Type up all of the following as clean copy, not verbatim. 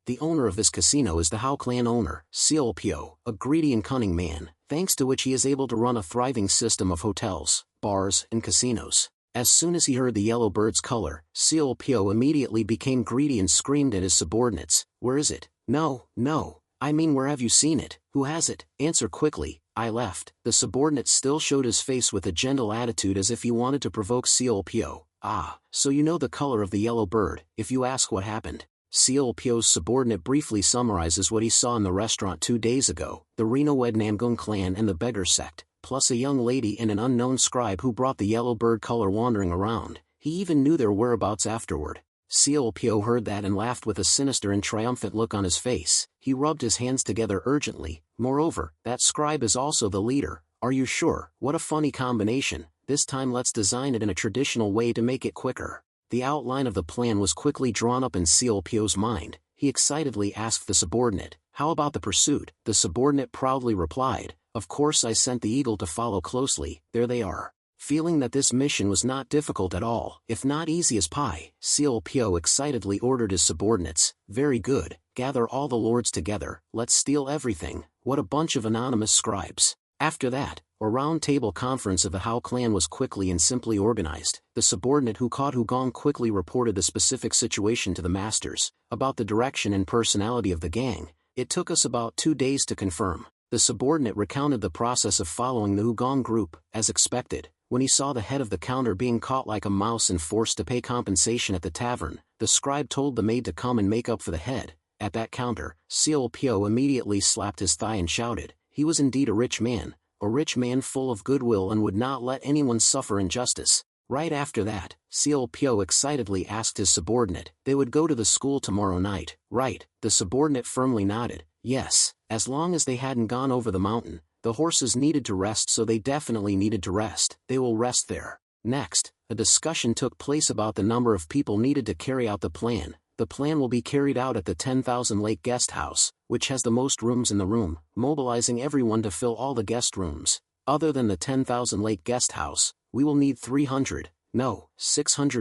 the owner of this casino is the Hao clan owner, Seolpyo, a greedy and cunning man, thanks to which he is able to run a thriving system of hotels, bars, and casinos. As soon as he heard the yellow bird's color, Seolpyo immediately became greedy and screamed at his subordinates, "Where is it? No, no, I mean where have you seen it? Who has it? Answer quickly." "I left." The subordinate still showed his face with a gentle attitude as if he wanted to provoke Seolpyo. "Ah, so you know the color of the yellow bird, if you ask what happened." Seolpyo's subordinate briefly summarizes what he saw in the restaurant 2 days ago: the Reno-Wed Namgung clan and the beggar sect, plus a young lady and an unknown scribe who brought the yellow bird color wandering around. He even knew their whereabouts afterward. Seolpyo heard that and laughed with a sinister and triumphant look on his face. He rubbed his hands together urgently. "Moreover, that scribe is also the leader." "Are you sure? What a funny combination. This time let's design it in a traditional way to make it quicker." The outline of the plan was quickly drawn up in Seolpyo's mind. He excitedly asked the subordinate, "How about the pursuit?" The subordinate proudly replied, "Of course, I sent the eagle to follow closely. There they are." Feeling that this mission was not difficult at all, if not easy as pie, Seolpyo excitedly ordered his subordinates, "Very good, gather all the lords together, let's steal everything." What a bunch of anonymous scribes. After that, a round-table conference of the Hao clan was quickly and simply organized. The subordinate who caught Hugong quickly reported the specific situation to the masters. About the direction and personality of the gang, it took us about 2 days to confirm. The subordinate recounted the process of following the Hugong group, as expected. When he saw the head of the counter being caught like a mouse and forced to pay compensation at the tavern, the scribe told the maid to come and make up for the head. At that counter, Seolpyo immediately slapped his thigh and shouted, he was indeed a rich man full of goodwill and would not let anyone suffer injustice. Right after that, Seolpyo excitedly asked his subordinate, "They would go to the school tomorrow night, right?" The subordinate firmly nodded, "Yes, as long as they hadn't gone over the mountain. The horses needed to rest, so they definitely needed to rest. They will rest there." Next, a discussion took place about the number of people needed to carry out the plan. The plan will be carried out at the 10,000 Lake Guest House, which has the most rooms in the room, mobilizing everyone to fill all the guest rooms. Other than the 10,000 Lake Guest House, we will need 600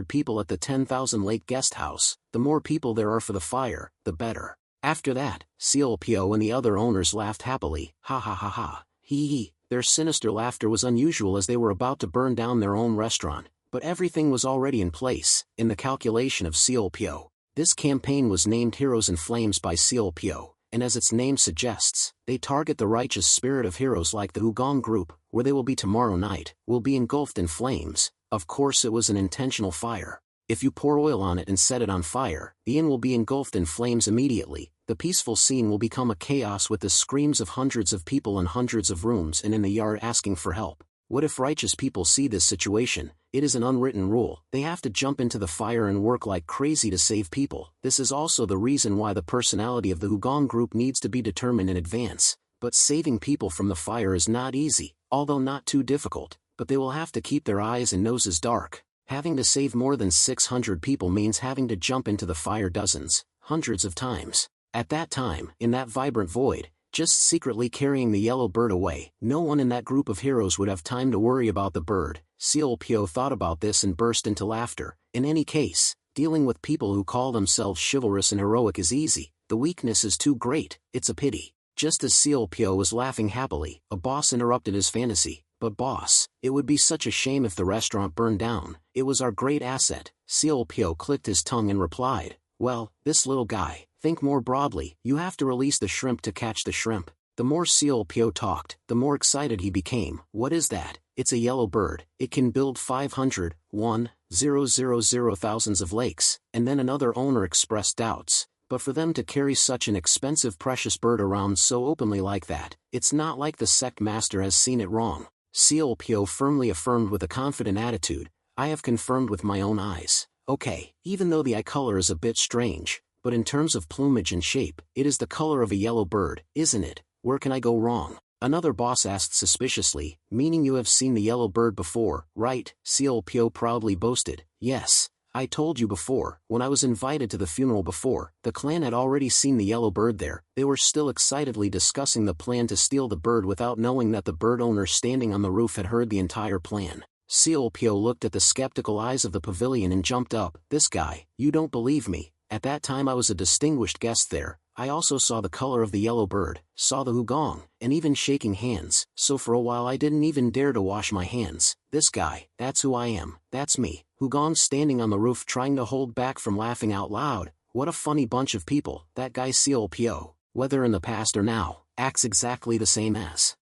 people at the 10,000 Lake Guest House. The more people there are for the fire, the better. After that, Seolpyo and the other owners laughed happily. "Ha ha ha ha. Hee." Their sinister laughter was unusual as they were about to burn down their own restaurant, but everything was already in place, in the calculation of Seolpyo. This campaign was named Heroes in Flames by Seolpyo, and as its name suggests, they target the righteous spirit of heroes like the Hugong group. Where they will be tomorrow night, will be engulfed in flames. Of course it was an intentional fire. If you pour oil on it and set it on fire, the inn will be engulfed in flames immediately. The peaceful scene will become a chaos with the screams of hundreds of people in hundreds of rooms and in the yard asking for help. What if righteous people see this situation? It is an unwritten rule. They have to jump into the fire and work like crazy to save people. This is also the reason why the personality of the Hugong group needs to be determined in advance. But saving people from the fire is not easy, although not too difficult, but they will have to keep their eyes and noses dark. Having to save more than 600 people means having to jump into the fire dozens, hundreds of times. At that time, in that vibrant void, just secretly carrying the yellow bird away, no one in that group of heroes would have time to worry about the bird. Seolpyo thought about this and burst into laughter. In any case, dealing with people who call themselves chivalrous and heroic is easy. The weakness is too great. It's a pity. Just as Seolpyo was laughing happily, a boss interrupted his fantasy. "But boss, it would be such a shame if the restaurant burned down. It was our great asset." Seolpyo clicked his tongue and replied, "Well, this little guy, think more broadly. You have to release the shrimp to catch the shrimp." The more Seolpyo talked, the more excited he became. "What is that?" "It's a yellow bird. It can build 500,000 thousands of lakes." And then another owner expressed doubts. But for them to carry such an expensive precious bird around so openly like that, it's not like the sect master has seen it wrong. Seolpyo firmly affirmed with a confident attitude, "I have confirmed with my own eyes." Okay, even though the eye color is a bit strange, but in terms of plumage and shape, it is the color of a yellow bird, isn't it? Where can I go wrong? Another boss asked suspiciously, "Meaning you have seen the yellow bird before, right?" Seolpyo proudly boasted, "Yes. I told you before, when I was invited to the funeral before, the clan had already seen the yellow bird there." They were still excitedly discussing the plan to steal the bird without knowing that the bird owner standing on the roof had heard the entire plan. Seolpyo looked at the skeptical eyes of the pavilion and jumped up. "This guy, you don't believe me? At that time I was a distinguished guest there. I also saw the color of the yellow bird, saw the Hugong, and even shaking hands, so for a while I didn't even dare to wash my hands. This guy, that's who I am, that's me. Hugong standing on the roof trying to hold back from laughing out loud. What a funny bunch of people. That guy CLPO, whether in the past or now, acts exactly the same as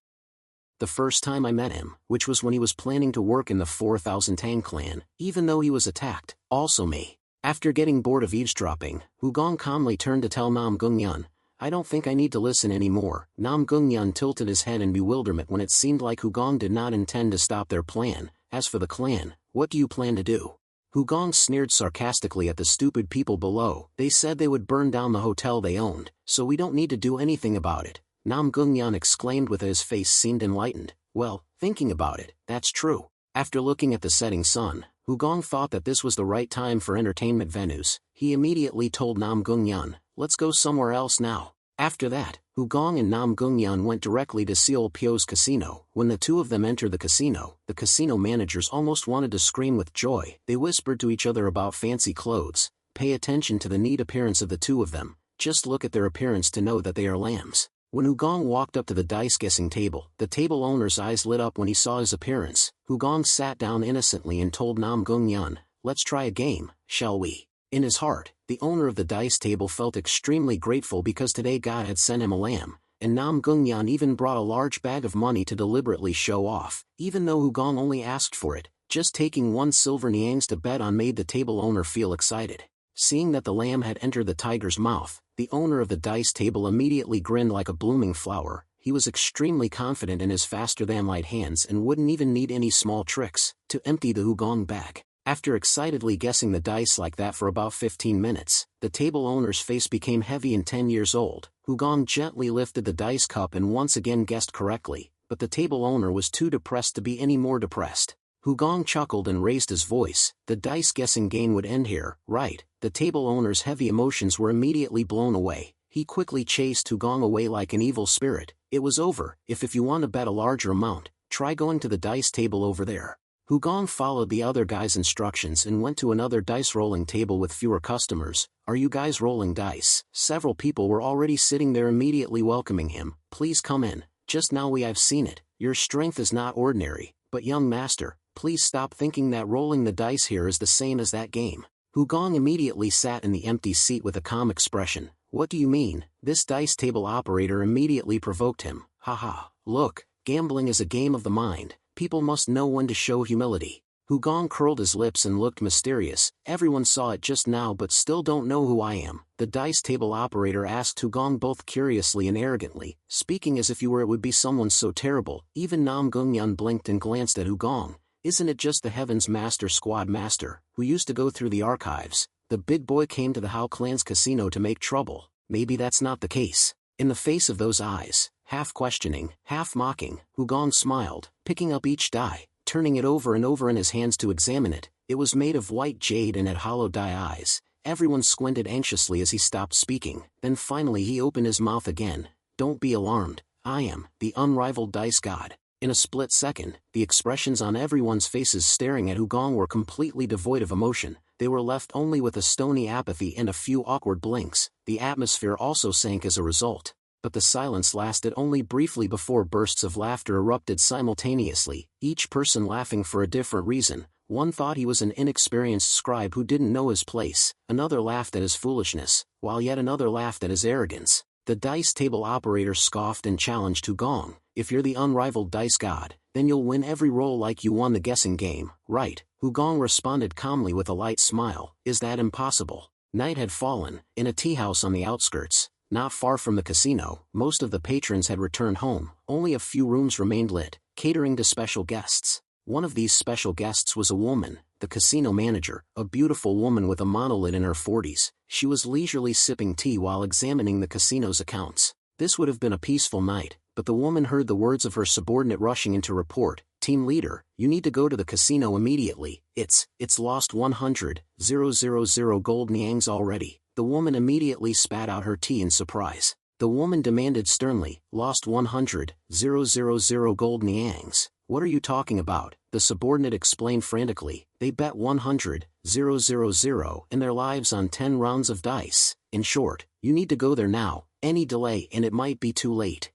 the first time I met him, which was when he was planning to work in the 4000 Tang clan, even though he was attacked, also me. After getting bored of eavesdropping, Hugong calmly turned to tell Nam Gungyun, I don't think I need to listen anymore. Nam Gungyun tilted his head in bewilderment when it seemed like Hugong did not intend to stop their plan. As for the clan, what do you plan to do? Hugong sneered sarcastically at the stupid people below. They said they would burn down the hotel they owned, so we don't need to do anything about it. Nam Gungyun exclaimed with his face seemed enlightened. Well, thinking about it, that's true. After looking at the setting sun, Hugong thought that this was the right time for entertainment venues. He immediately told Nam Gungyun, let's go somewhere else now. After that, Hugong and Nam Gungyun went directly to Seol Pyo's casino. When the two of them entered the casino managers almost wanted to scream with joy. They whispered to each other about fancy clothes. Pay attention to the neat appearance of the two of them. Just look at their appearance to know that they are lambs. When Hugong walked up to the dice guessing table, the table owner's eyes lit up when he saw his appearance. Hugong sat down innocently and told Nam Gungyun, let's try a game, shall we? In his heart, the owner of the dice table felt extremely grateful because today God had sent him a lamb, and Nam Gungyun even brought a large bag of money to deliberately show off. Even though Hugong only asked for it, just taking 1 silver niangs to bet on made the table owner feel excited. Seeing that the lamb had entered the tiger's mouth, the owner of the dice table immediately grinned like a blooming flower. He was extremely confident in his faster-than-light hands and wouldn't even need any small tricks to empty the Hugong bag. After excitedly guessing the dice like that for about 15 minutes, the table owner's face became heavy and 10 years old. Hugong gently lifted the dice cup and once again guessed correctly, but the table owner was too depressed to be any more depressed. Hugong chuckled and raised his voice. The dice guessing game would end here, right? The table owner's heavy emotions were immediately blown away. He quickly chased Hugong away like an evil spirit. It was over. If you want to bet a larger amount, try going to the dice table over there. Hugong followed the other guy's instructions and went to another dice rolling table with fewer customers. Are you guys rolling dice? Several people were already sitting there immediately welcoming him. Please come in. Just now I've seen it. Your strength is not ordinary. But young master, please stop thinking that rolling the dice here is the same as that game. Hugong immediately sat in the empty seat with a calm expression. What do you mean? This dice table operator immediately provoked him. Haha, look, gambling is a game of the mind. People must know when to show humility. Hugong curled his lips and looked mysterious. Everyone saw it just now but still don't know who I am. The dice table operator asked Hugong both curiously and arrogantly, speaking as if you were it would be someone so terrible. Even Nam Gungyun blinked and glanced at Hugong. Isn't it just the Heaven's Master Squad Master, who used to go through the archives? The big boy came to the Hao clan's casino to make trouble. Maybe that's not the case. In the face of those eyes, half questioning, half mocking, Hugong smiled, picking up each die, turning it over and over in his hands to examine it. It was made of white jade and had hollow die eyes. Everyone squinted anxiously as he stopped speaking. Then finally he opened his mouth again. Don't be alarmed. I am the unrivaled dice god. In a split second, the expressions on everyone's faces staring at Hugong were completely devoid of emotion. They were left only with a stony apathy and a few awkward blinks. The atmosphere also sank as a result. But the silence lasted only briefly before bursts of laughter erupted simultaneously, each person laughing for a different reason. One thought he was an inexperienced scribe who didn't know his place, another laughed at his foolishness, while yet another laughed at his arrogance. The dice table operator scoffed and challenged Hugong. If you're the unrivaled dice god, then you'll win every roll like you won the guessing game, right? Hugong responded calmly with a light smile. Is that impossible? Night had fallen. In a tea house on the outskirts, not far from the casino, most of the patrons had returned home. Only a few rooms remained lit, catering to special guests. One of these special guests was a woman, the casino manager, a beautiful woman with a monolith in her 40s. She was leisurely sipping tea while examining the casino's accounts. This would have been a peaceful night, but the woman heard the words of her subordinate rushing in to report. Team leader, you need to go to the casino immediately. It's lost 100,000 gold niangs already. The woman immediately spat out her tea in surprise. The woman demanded sternly, lost 100,000 gold niangs. What are you talking about? the subordinate explained frantically. They bet 100,000 and their lives on 10 rounds of dice. In short, you need to go there now, any delay and it might be too late.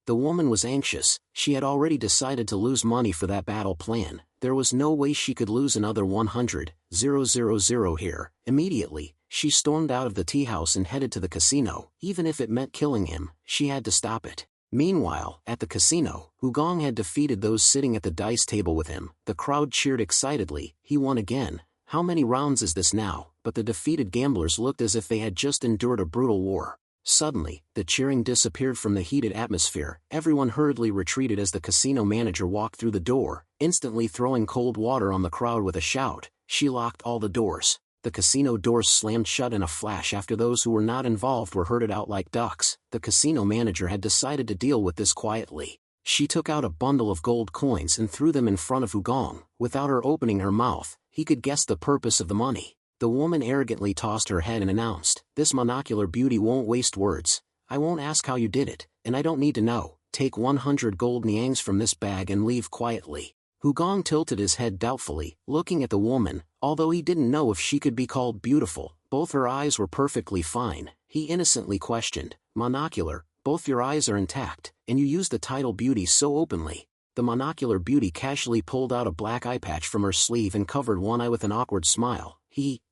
The woman was anxious. She had already decided to lose money for that battle plan. There was no way she could lose another 100,000 here. Immediately, she stormed out of the tea house and headed to the casino. Even if it meant killing him, she had to stop it. Meanwhile, at the casino, Hugong had defeated those sitting at the dice table with him. The crowd cheered excitedly. He won again. How many rounds is this now? But the defeated gamblers looked as if they had just endured a brutal war. Suddenly, the cheering disappeared from the heated atmosphere. Everyone hurriedly retreated as the casino manager walked through the door, instantly throwing cold water on the crowd with a shout. She locked all the doors. The casino doors slammed shut in a flash after those who were not involved were herded out like ducks. The casino manager had decided to deal with this quietly. She took out a bundle of gold coins and threw them in front of Hugong. Without her opening her mouth, he could guess the purpose of the money. The woman arrogantly tossed her head and announced, "This monocular beauty won't waste words. I won't ask how you did it, and I don't need to know. Take 100 gold niangs from this bag and leave quietly." Hugong tilted his head doubtfully, looking at the woman. Although he didn't know if she could be called beautiful, both her eyes were perfectly fine. He innocently questioned, "Monocular, both your eyes are intact, and you use the title beauty so openly." The monocular beauty casually pulled out a black eye patch from her sleeve and covered one eye with an awkward smile.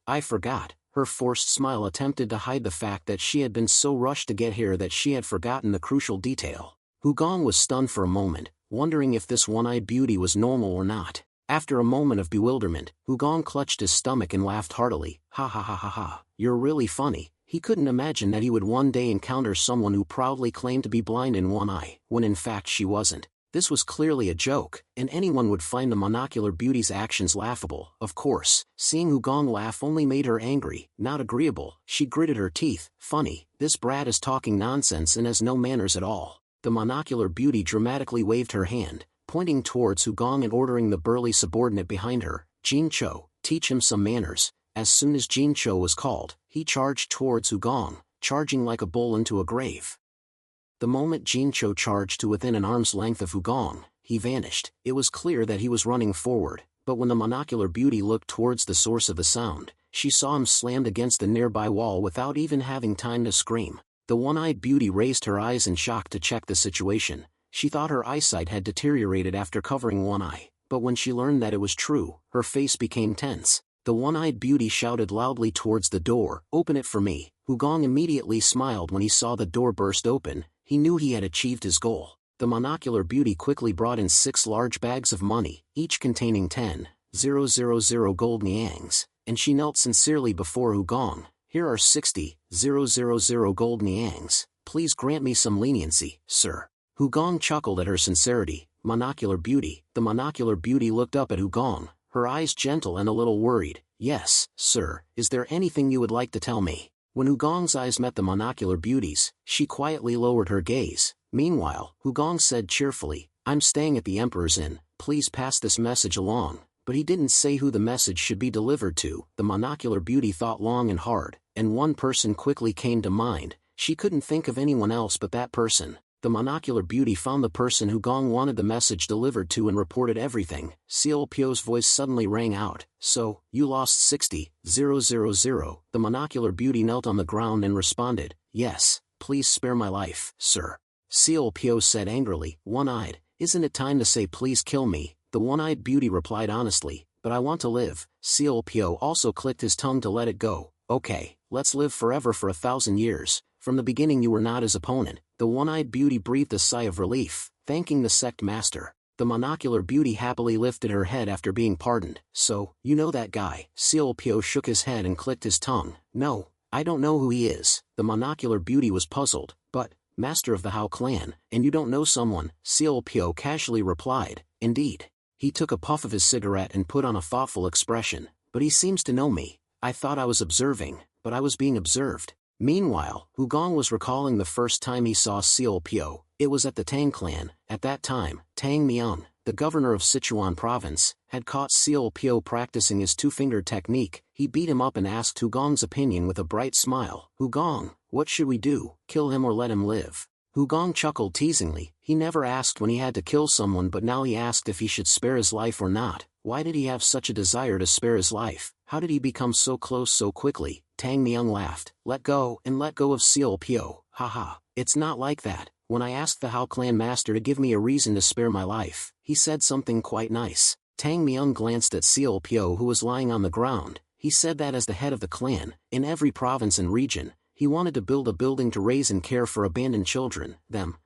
I forgot." Her forced smile attempted to hide the fact that she had been so rushed to get here that she had forgotten the crucial detail. Hugong was stunned for a moment, wondering if this one-eyed beauty was normal or not. After a moment of bewilderment, Hugong clutched his stomach and laughed heartily. "Ha ha ha ha ha, you're really funny." He couldn't imagine that he would one day encounter someone who proudly claimed to be blind in one eye, when in fact she wasn't. This was clearly a joke, and anyone would find the monocular beauty's actions laughable. Of course, seeing Hugong laugh only made her angry, not agreeable. She gritted her teeth. "Funny, this brat is talking nonsense and has no manners at all." The monocular beauty dramatically waved her hand, pointing towards Hugong and ordering the burly subordinate behind her, "Jin Cho, teach him some manners." As soon as Jin Cho was called, he charged towards Hugong, charging like a bull into a grave. The moment Jin Cho charged to within an arm's length of Hugong, he vanished. It was clear that he was running forward, but when the monocular beauty looked towards the source of the sound, she saw him slammed against the nearby wall without even having time to scream. The one-eyed beauty raised her eyes in shock to check the situation. She thought her eyesight had deteriorated after covering one eye, but when she learned that it was true, her face became tense. The one-eyed beauty shouted loudly towards the door, "Open it for me." Hugong immediately smiled when he saw the door burst open. He knew he had achieved his goal. The monocular beauty quickly brought in 6 large bags of money, each containing 10,000 gold niangs, and she knelt sincerely before Hugong. "Here are 60,000 gold niangs. Please grant me some leniency, sir." Hugong chuckled at her sincerity. "Monocular beauty." The monocular beauty looked up at Hugong, her eyes gentle and a little worried. "Yes, sir. Is there anything you would like to tell me?" When Hugong's eyes met the monocular beauty's, she quietly lowered her gaze. Meanwhile, Hugong said cheerfully, "I'm staying at the Emperor's Inn, please pass this message along." But he didn't say who the message should be delivered to. The monocular beauty thought long and hard, and one person quickly came to mind. She couldn't think of anyone else but that person. The monocular beauty found the person Hugong wanted the message delivered to and reported everything. Seal Pyo's voice suddenly rang out. "So, you lost 60,000. The monocular beauty knelt on the ground and responded, "Yes, please spare my life, sir." Seal Pyo said angrily, "One-eyed, isn't it time to say please kill me?" The one-eyed beauty replied honestly, "But I want to live." Seal Pyo also clicked his tongue to let it go. "Okay, let's live forever for 1,000 years. From the beginning you were not his opponent." The one-eyed beauty breathed a sigh of relief, thanking the sect master. The monocular beauty happily lifted her head after being pardoned. "So, you know that guy?" Seal Pyo shook his head and clicked his tongue. "No, I don't know who he is." The monocular beauty was puzzled. "But, master of the Hao clan, and you don't know someone?" Seal Pyo casually replied, "Indeed." He took a puff of his cigarette and put on a thoughtful expression. "But he seems to know me. I thought I was observing, but I was being observed." Meanwhile, Hugong was recalling the first time he saw Seal Pyo. It was at the Tang clan. At that time, Tang Miang, the governor of Sichuan province, had caught Seal Pyo practicing his two-fingered technique. He beat him up and asked Hugong's opinion with a bright smile. "Hugong, what should we do, kill him or let him live?" Hugong chuckled teasingly. He never asked when he had to kill someone, but now he asked if he should spare his life or not. Why did he have such a desire to spare his life? How did he become so close so quickly? Tang Miang laughed. Let go of Seal Pyo. Haha. It's not like that. When I asked the Hao clan master to give me a reason to spare my life, he said something quite nice. Tang Miang glanced at Seal Pyo, who was lying on the ground. He said that as the head of the clan, in every province and region, he wanted to build a building to raise and care for abandoned children,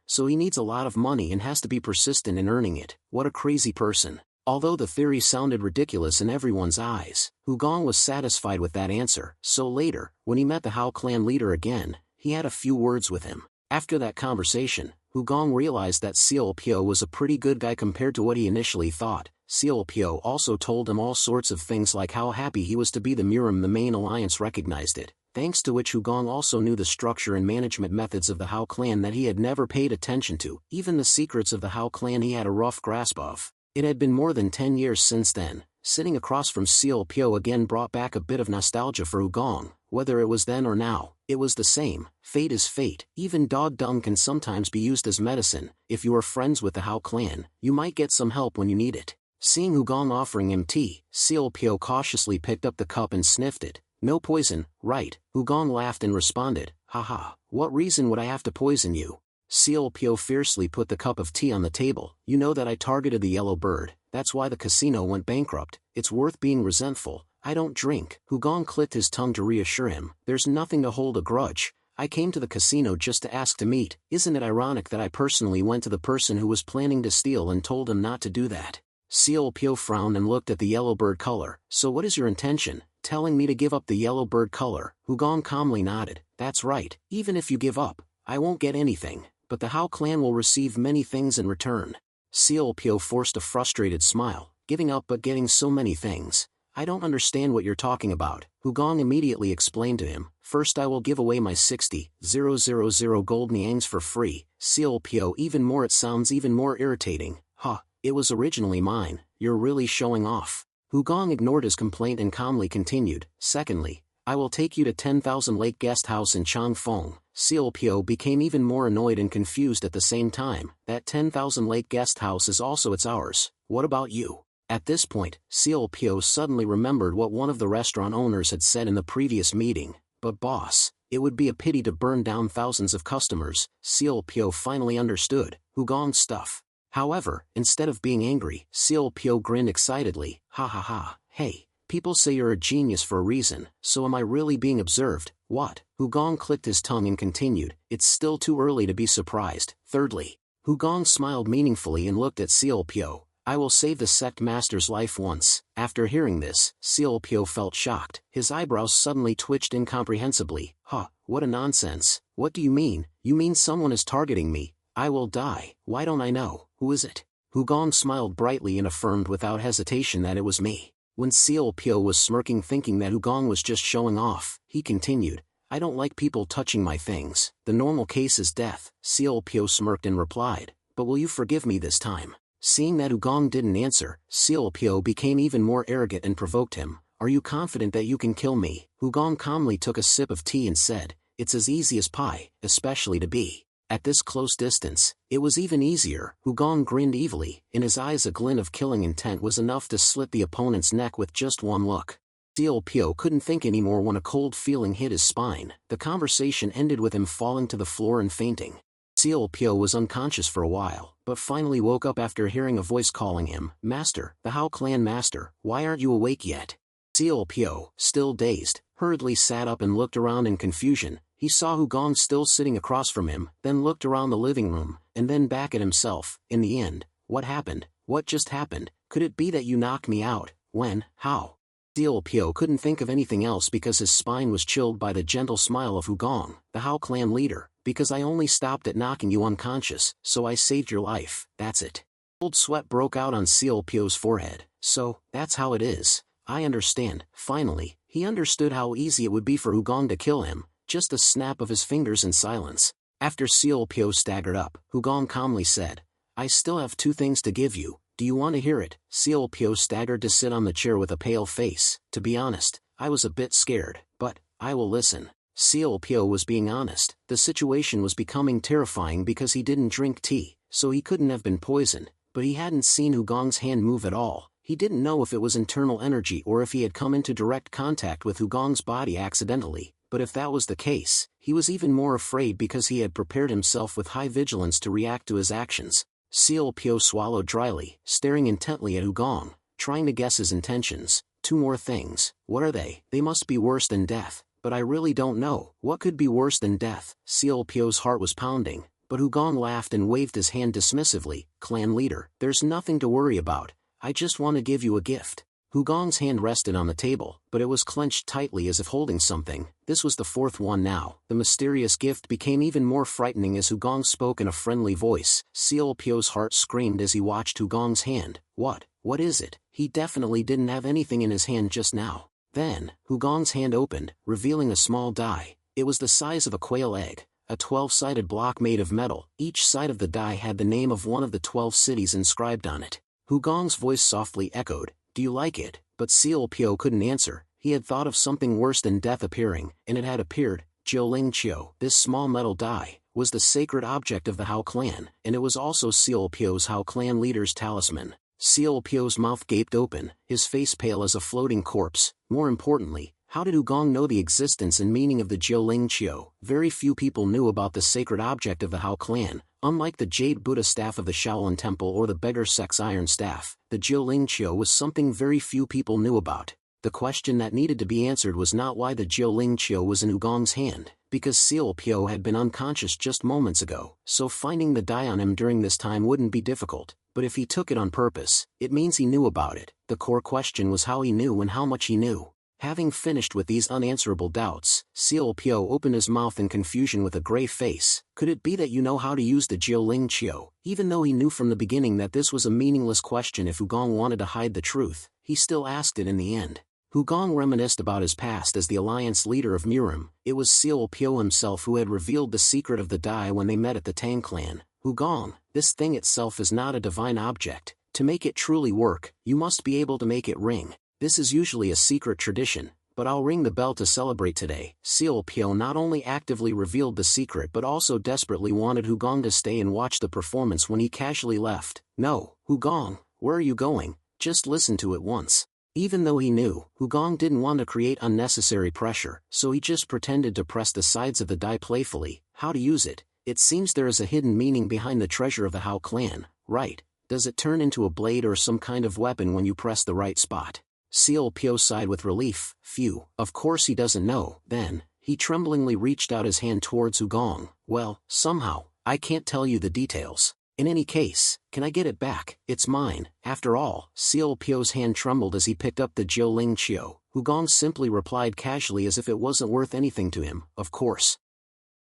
so he needs a lot of money and has to be persistent in earning it. What a crazy person. Although the theory sounded ridiculous in everyone's eyes, Hugong was satisfied with that answer. So later, when he met the Hao clan leader again, he had a few words with him. After that conversation, Hugong realized that Seal Pyo was a pretty good guy compared to what he initially thought. Seal Pyo also told him all sorts of things, like how happy he was to be the Murim the main alliance recognized it, thanks to which Hugong also knew the structure and management methods of the Hao clan that he had never paid attention to. Even the secrets of the Hao clan he had a rough grasp of. It had been more than 10 years since then. Sitting across from Seal Pyo again brought back a bit of nostalgia for Hugong. Whether it was then or now, it was the same. Fate is fate. Even dog dung can sometimes be used as medicine. If you are friends with the Hao clan, you might get some help when you need it. Seeing Hugong offering him tea, Seal Pyo cautiously picked up the cup and sniffed it. No poison, right? Hugong laughed and responded. Haha, what reason would I have to poison you? Seal Pyo fiercely put the cup of tea on the table. You know that I targeted the yellow bird, that's why the casino went bankrupt. It's worth being resentful. I don't drink. Hugong clicked his tongue to reassure him. There's nothing to hold a grudge. I came to the casino just to ask to meet. Isn't it ironic that I personally went to the person who was planning to steal and told him not to do that? Seal Pyo frowned and looked at the yellow bird color. So what is your intention? Telling me to give up the yellow bird color? Hugong calmly nodded. That's right. Even if you give up, I won't get anything, but the Hao clan will receive many things in return. Seal Pyo forced a frustrated smile. Giving up but getting so many things. I don't understand what you're talking about. Hugong immediately explained to him. First I will give away my 60,000 gold niangs for free. Seal Pyo, even more, it sounds even more irritating. Huh, it was originally mine. You're really showing off. Hugong ignored his complaint and calmly continued. Secondly, I will take you to 10,000 Lake Guest House in Changfeng. Seal Pyo became even more annoyed and confused at the same time. That 10,000 Lake Guest House is also ours. What about you? At this point, Seal Pyo suddenly remembered what one of the restaurant owners had said in the previous meeting. But boss, it would be a pity to burn down thousands of customers. Seal Pyo finally understood Hugong's stuff. However, instead of being angry, Seal Pyo grinned excitedly. Ha ha ha, hey, people say you're a genius for a reason, so am I really being observed? What? Hugong clicked his tongue and continued. It's still too early to be surprised. Thirdly, Hugong smiled meaningfully and looked at Seal Pyo. I will save the sect master's life once. After hearing this, Seal Pyo felt shocked. His eyebrows suddenly twitched incomprehensibly. Huh, what a nonsense. What do you mean? You mean someone is targeting me? I will die. Why don't I know? Who is it? Hugong smiled brightly and affirmed without hesitation that it was me. When Seal Pyo was smirking, thinking that Hugong was just showing off, he continued. I don't like people touching my things. The normal case is death. Seal Pyo smirked and replied. But will you forgive me this time? Seeing that Hugong didn't answer, Seal Pyo became even more arrogant and provoked him. Are you confident that you can kill me? Hugong calmly took a sip of tea and said, it's as easy as pie, especially to be. At this close distance, it was even easier. Hugong grinned evilly. In his eyes a glint of killing intent was enough to slit the opponent's neck with just one look. Seal Pyo couldn't think anymore when a cold feeling hit his spine. The conversation ended with him falling to the floor and fainting. Seal Pyo was unconscious for a while, but finally woke up after hearing a voice calling him. Master, the Hao clan master, why aren't you awake yet? Seal Pyo, still dazed, hurriedly sat up and looked around in confusion. He saw Hugong still sitting across from him, then looked around the living room, and then back at himself. In the end, what happened? What just happened? Could it be that you knocked me out? When? How? Seal Pyo couldn't think of anything else because his spine was chilled by the gentle smile of Hugong, the Hao clan leader. Because I only stopped at knocking you unconscious, so I saved your life, that's it. Cold sweat broke out on Seal Pyo's forehead. So, that's how it is. I understand. Finally, he understood how easy it would be for Hugong to kill him, just a snap of his fingers in silence. After Seal Pyo staggered up, Hugong calmly said, I still have 2 things to give you. Do you want to hear it? Seal Pyo staggered to sit on the chair with a pale face. To be honest, I was a bit scared, but I will listen. Seal Pyo was being honest. The situation was becoming terrifying because he didn't drink tea, so he couldn't have been poisoned, but he hadn't seen Hugong's hand move at all. He didn't know if it was internal energy or if he had come into direct contact with Hugong's body accidentally, but if that was the case, he was even more afraid because he had prepared himself with high vigilance to react to his actions. Seal Pyo swallowed dryly, staring intently at Hugong, trying to guess his intentions. Two more things. What are they? They must be worse than death, but I really don't know. What could be worse than death? Seal Pyo's heart was pounding, but Hugong laughed and waved his hand dismissively. Clan leader, there's nothing to worry about. I just want to give you a gift. Hugong's hand rested on the table, but it was clenched tightly as if holding something. This was the fourth one now. The mysterious gift became even more frightening as Hugong spoke in a friendly voice. Seal Pyo's heart screamed as he watched Hugong's hand. What is it? He definitely didn't have anything in his hand just now. Then, Hugong's hand opened, revealing a small die. It was the size of a quail egg, a 12-sided block made of metal. Each side of the die had the name of one of the 12 cities inscribed on it. Hugong's voice softly echoed, "Do you like it?" But Seal Pyo couldn't answer. He had thought of something worse than death appearing, and it had appeared. Jiuling Chio. This small metal die was the sacred object of the Hao clan, and it was also Seal Pyo's Hao clan leader's talisman. Seal Pyo's mouth gaped open, his face pale as a floating corpse. More importantly, how did Hugong know the existence and meaning of the Jiuling Chio? Very few people knew about the sacred object of the Hao clan. Unlike the Jade Buddha staff of the Shaolin Temple or the Beggar Sect's iron staff, the Jiuling Chio was something very few people knew about. The question that needed to be answered was not why the Jiuling Chio was in Hugong's hand, because Seal Pyo had been unconscious just moments ago, so finding the die on him during this time wouldn't be difficult. But if he took it on purpose, it means he knew about it. The core question was how he knew and how much he knew. Having finished with these unanswerable doubts, Seal Pyo opened his mouth in confusion with a gray face. Could it be that you know how to use the Jiuling Chio? Even though he knew from the beginning that this was a meaningless question if Hugong wanted to hide the truth, he still asked it in the end. Hugong reminisced about his past as the alliance leader of Murim. It was Seal Pyo himself who had revealed the secret of the die when they met at the Tang clan. Hugong, this thing itself is not a divine object. To make it truly work, you must be able to make it ring. This is usually a secret tradition, but I'll ring the bell to celebrate today. Seal Pyo not only actively revealed the secret but also desperately wanted Hugong to stay and watch the performance when he casually left. No, Hugong, where are you going? Just listen to it once. Even though he knew, Hugong didn't want to create unnecessary pressure, so he just pretended to press the sides of the die playfully. How to use it? It seems there is a hidden meaning behind the treasure of the Hao clan, right? Does it turn into a blade or some kind of weapon when you press the right spot? Seal Pyo sighed with relief. Phew, of course he doesn't know. Then, he tremblingly reached out his hand towards Hugong. Well, somehow, I can't tell you the details. In any case, can I get it back? It's mine. After all, Seal Pyo's hand trembled as he picked up the Jiuling Chio. Hugong simply replied casually as if it wasn't worth anything to him. Of course.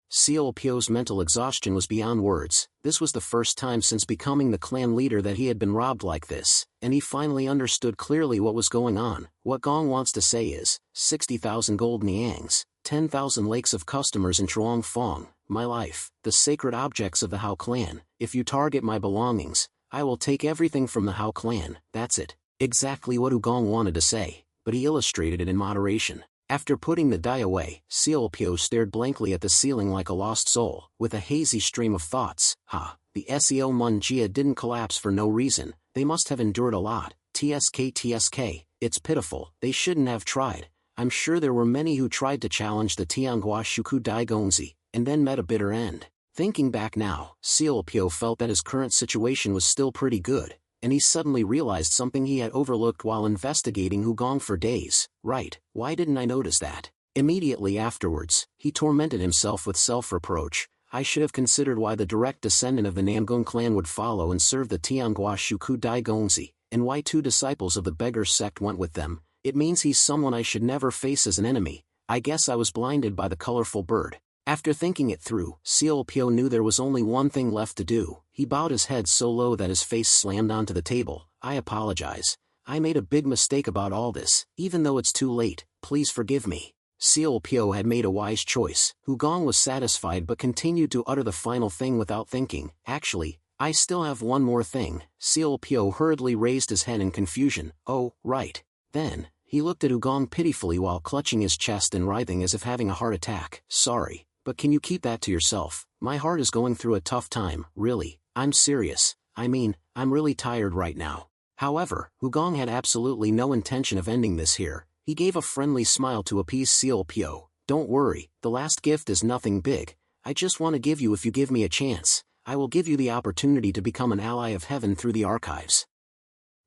Seal Pyo's mental exhaustion was beyond words. This was the first time since becoming the clan leader that he had been robbed like this, and he finally understood clearly what was going on. What Gong wants to say is, 60,000 gold niangs, 10,000 lakes of customers in Truong Fong, my life, the sacred objects of the Hao clan. If you target my belongings, I will take everything from the Hao clan. That's it. Exactly what Hugong wanted to say, but he illustrated it in moderation. After putting the die away, Seal Pyo stared blankly at the ceiling like a lost soul, with a hazy stream of thoughts. The Seo Munjia didn't collapse for no reason. They must have endured a lot. TSK, it's pitiful. They shouldn't have tried. I'm sure there were many who tried to challenge the Tianghua Shuku Dai Gongzi, and then met a bitter end. Thinking back now, Seal Pyo felt that his current situation was still pretty good, and he suddenly realized something he had overlooked while investigating Hugong for days. Right, why didn't I notice that? Immediately afterwards, he tormented himself with self-reproach. I should have considered why the direct descendant of the Namgung clan would follow and serve the Tianghua Shuku Dai Gongzi, and why 2 disciples of the Beggar sect went with them. It means he's someone I should never face as an enemy. I guess I was blinded by the colorful bird. After thinking it through, Seal Pyo knew there was only one thing left to do. He bowed his head so low that his face slammed onto the table. I apologize. I made a big mistake about all this. Even though it's too late, please forgive me. Seal Pyo had made a wise choice. Hugong was satisfied but continued to utter the final thing without thinking. Actually, I still have one more thing. Seal Pyo hurriedly raised his head in confusion. Oh, right. Then, He looked at Ugong pitifully while clutching his chest and writhing as if having a heart attack. Sorry, but can you keep that to yourself? My heart is going through a tough time, really. I'm serious. I mean, I'm really tired right now. However, Ugong had absolutely no intention of ending this here. He gave a friendly smile to appease Silpio. Don't worry, the last gift is nothing big. I just want to give you if you give me a chance. I will give you the opportunity to become an ally of heaven through the archives.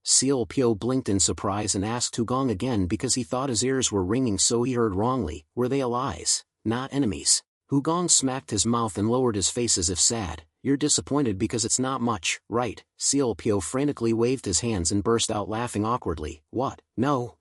Silpio blinked in surprise and asked Ugong again because he thought his ears were ringing, so he heard wrongly. Were they allies, not enemies? Ugong smacked his mouth and lowered his face as if sad. You're disappointed because it's not much, right? Silpio frantically waved his hands and burst out laughing awkwardly. What? No,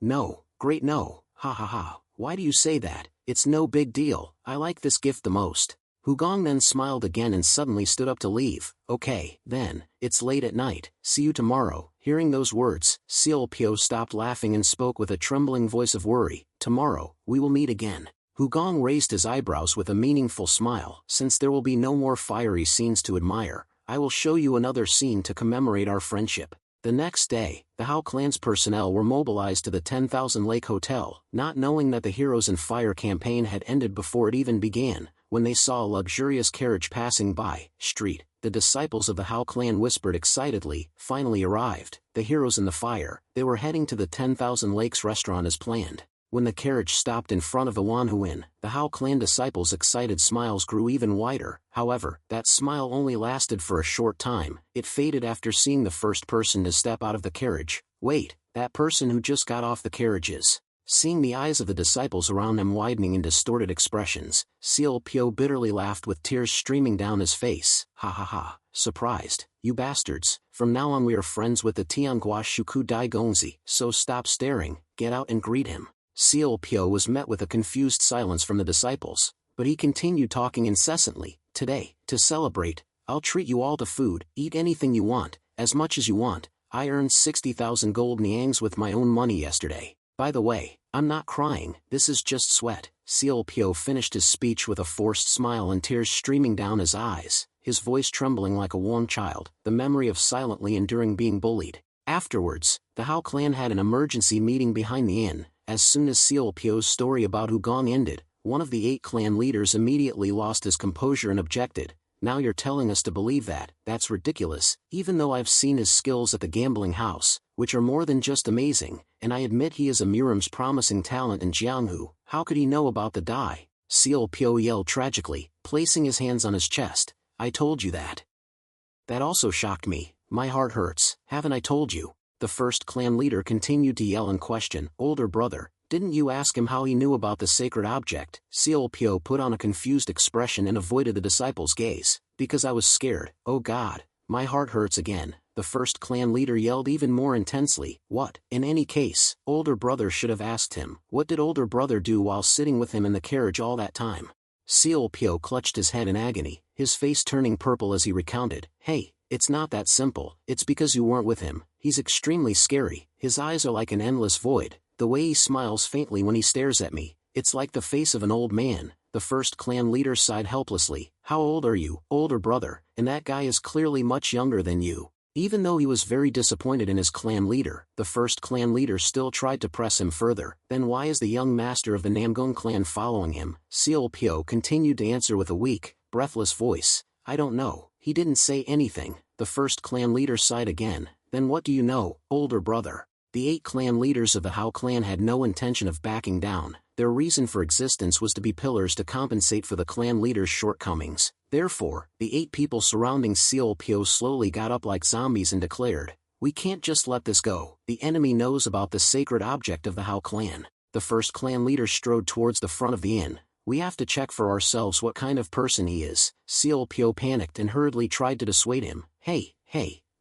great no, ha ha ha. Why do you say that? It's no big deal. I like this gift the most. Ugong then smiled again and suddenly stood up to leave. Okay, then, it's late at night. See you tomorrow. Hearing those words, Silpio stopped laughing and spoke with a trembling voice of worry. Tomorrow, we will meet again. Ugong raised his eyebrows with a meaningful smile. Since there will be no more fiery scenes to admire, I will show you another scene to commemorate our friendship. The next day, the Hao clan's personnel were mobilized to the 10,000 Lake Hotel, not knowing that the Heroes in Fire campaign had ended before it even began. When they saw a luxurious carriage passing by street, the disciples of the Hao clan whispered excitedly, finally arrived, the Heroes in the Fire. They were heading to the 10,000 Lakes restaurant as planned. When the carriage stopped in front of the Wanhu Inn, the Hao clan disciples' excited smiles grew even wider. However, that smile only lasted for a short time. It faded after seeing the first person to step out of the carriage. Wait, that person who just got off the carriage is... Seeing the eyes of the disciples around them widening in distorted expressions, Silpio bitterly laughed with tears streaming down his face. Ha ha ha, surprised, you bastards. From now on we are friends with the Tianghua Shuku Dai Gongzi, so stop staring, get out and greet him. Silpio was met with a confused silence from the disciples, but he continued talking incessantly. Today, to celebrate, I'll treat you all to food, eat anything you want, as much as you want. I earned 60,000 gold niangs with my own money yesterday. By the way, I'm not crying, this is just sweat. Silpio finished his speech with a forced smile and tears streaming down his eyes, his voice trembling like a warm child, the memory of silently enduring being bullied. Afterwards, the Hao clan had an emergency meeting behind the inn. As soon as Silpio's story about Ugong ended, one of the 8 clan leaders immediately lost his composure and objected. Now you're telling us to believe that? That's ridiculous. Even though I've seen his skills at the gambling house, which are more than just amazing, and I admit he is a Murim's promising talent in Jianghu, how could he know about the die? Silpio yelled tragically, placing his hands on his chest. I told you that. That also shocked me. My heart hurts. Haven't I told you? The first clan leader continued to yell and question. Older brother, didn't you ask him how he knew about the sacred object? Silpio put on a confused expression and avoided the disciples' gaze. Because I was scared. Oh God, my heart hurts again. The first clan leader yelled even more intensely. What? In any case, older brother should have asked him. What did older brother do while sitting with him in the carriage all that time? Silpio clutched his head in agony, his face turning purple as he recounted. Hey, it's not that simple. It's because you weren't with him. He's extremely scary. His eyes are like an endless void. The way he smiles faintly when he stares at me, it's like the face of an old man. The first clan leader sighed helplessly. How old are you, older brother? And that guy is clearly much younger than you. Even though he was very disappointed in his clan leader, the first clan leader still tried to press him further. Then why is the young master of the Namgung clan following him? Silpio continued to answer with a weak, breathless voice. I don't know. He didn't say anything. The first clan leader sighed again. Then what do you know, older brother? The 8 clan leaders of the Hao clan had no intention of backing down. Their reason for existence was to be pillars to compensate for the clan leaders' shortcomings. Therefore, the 8 people surrounding Silpio slowly got up like zombies and declared, we can't just let this go. The enemy knows about the sacred object of the Hao clan. The first clan leader strode towards the front of the inn. We have to check for ourselves what kind of person he is. Silpio panicked and hurriedly tried to dissuade him. Hey,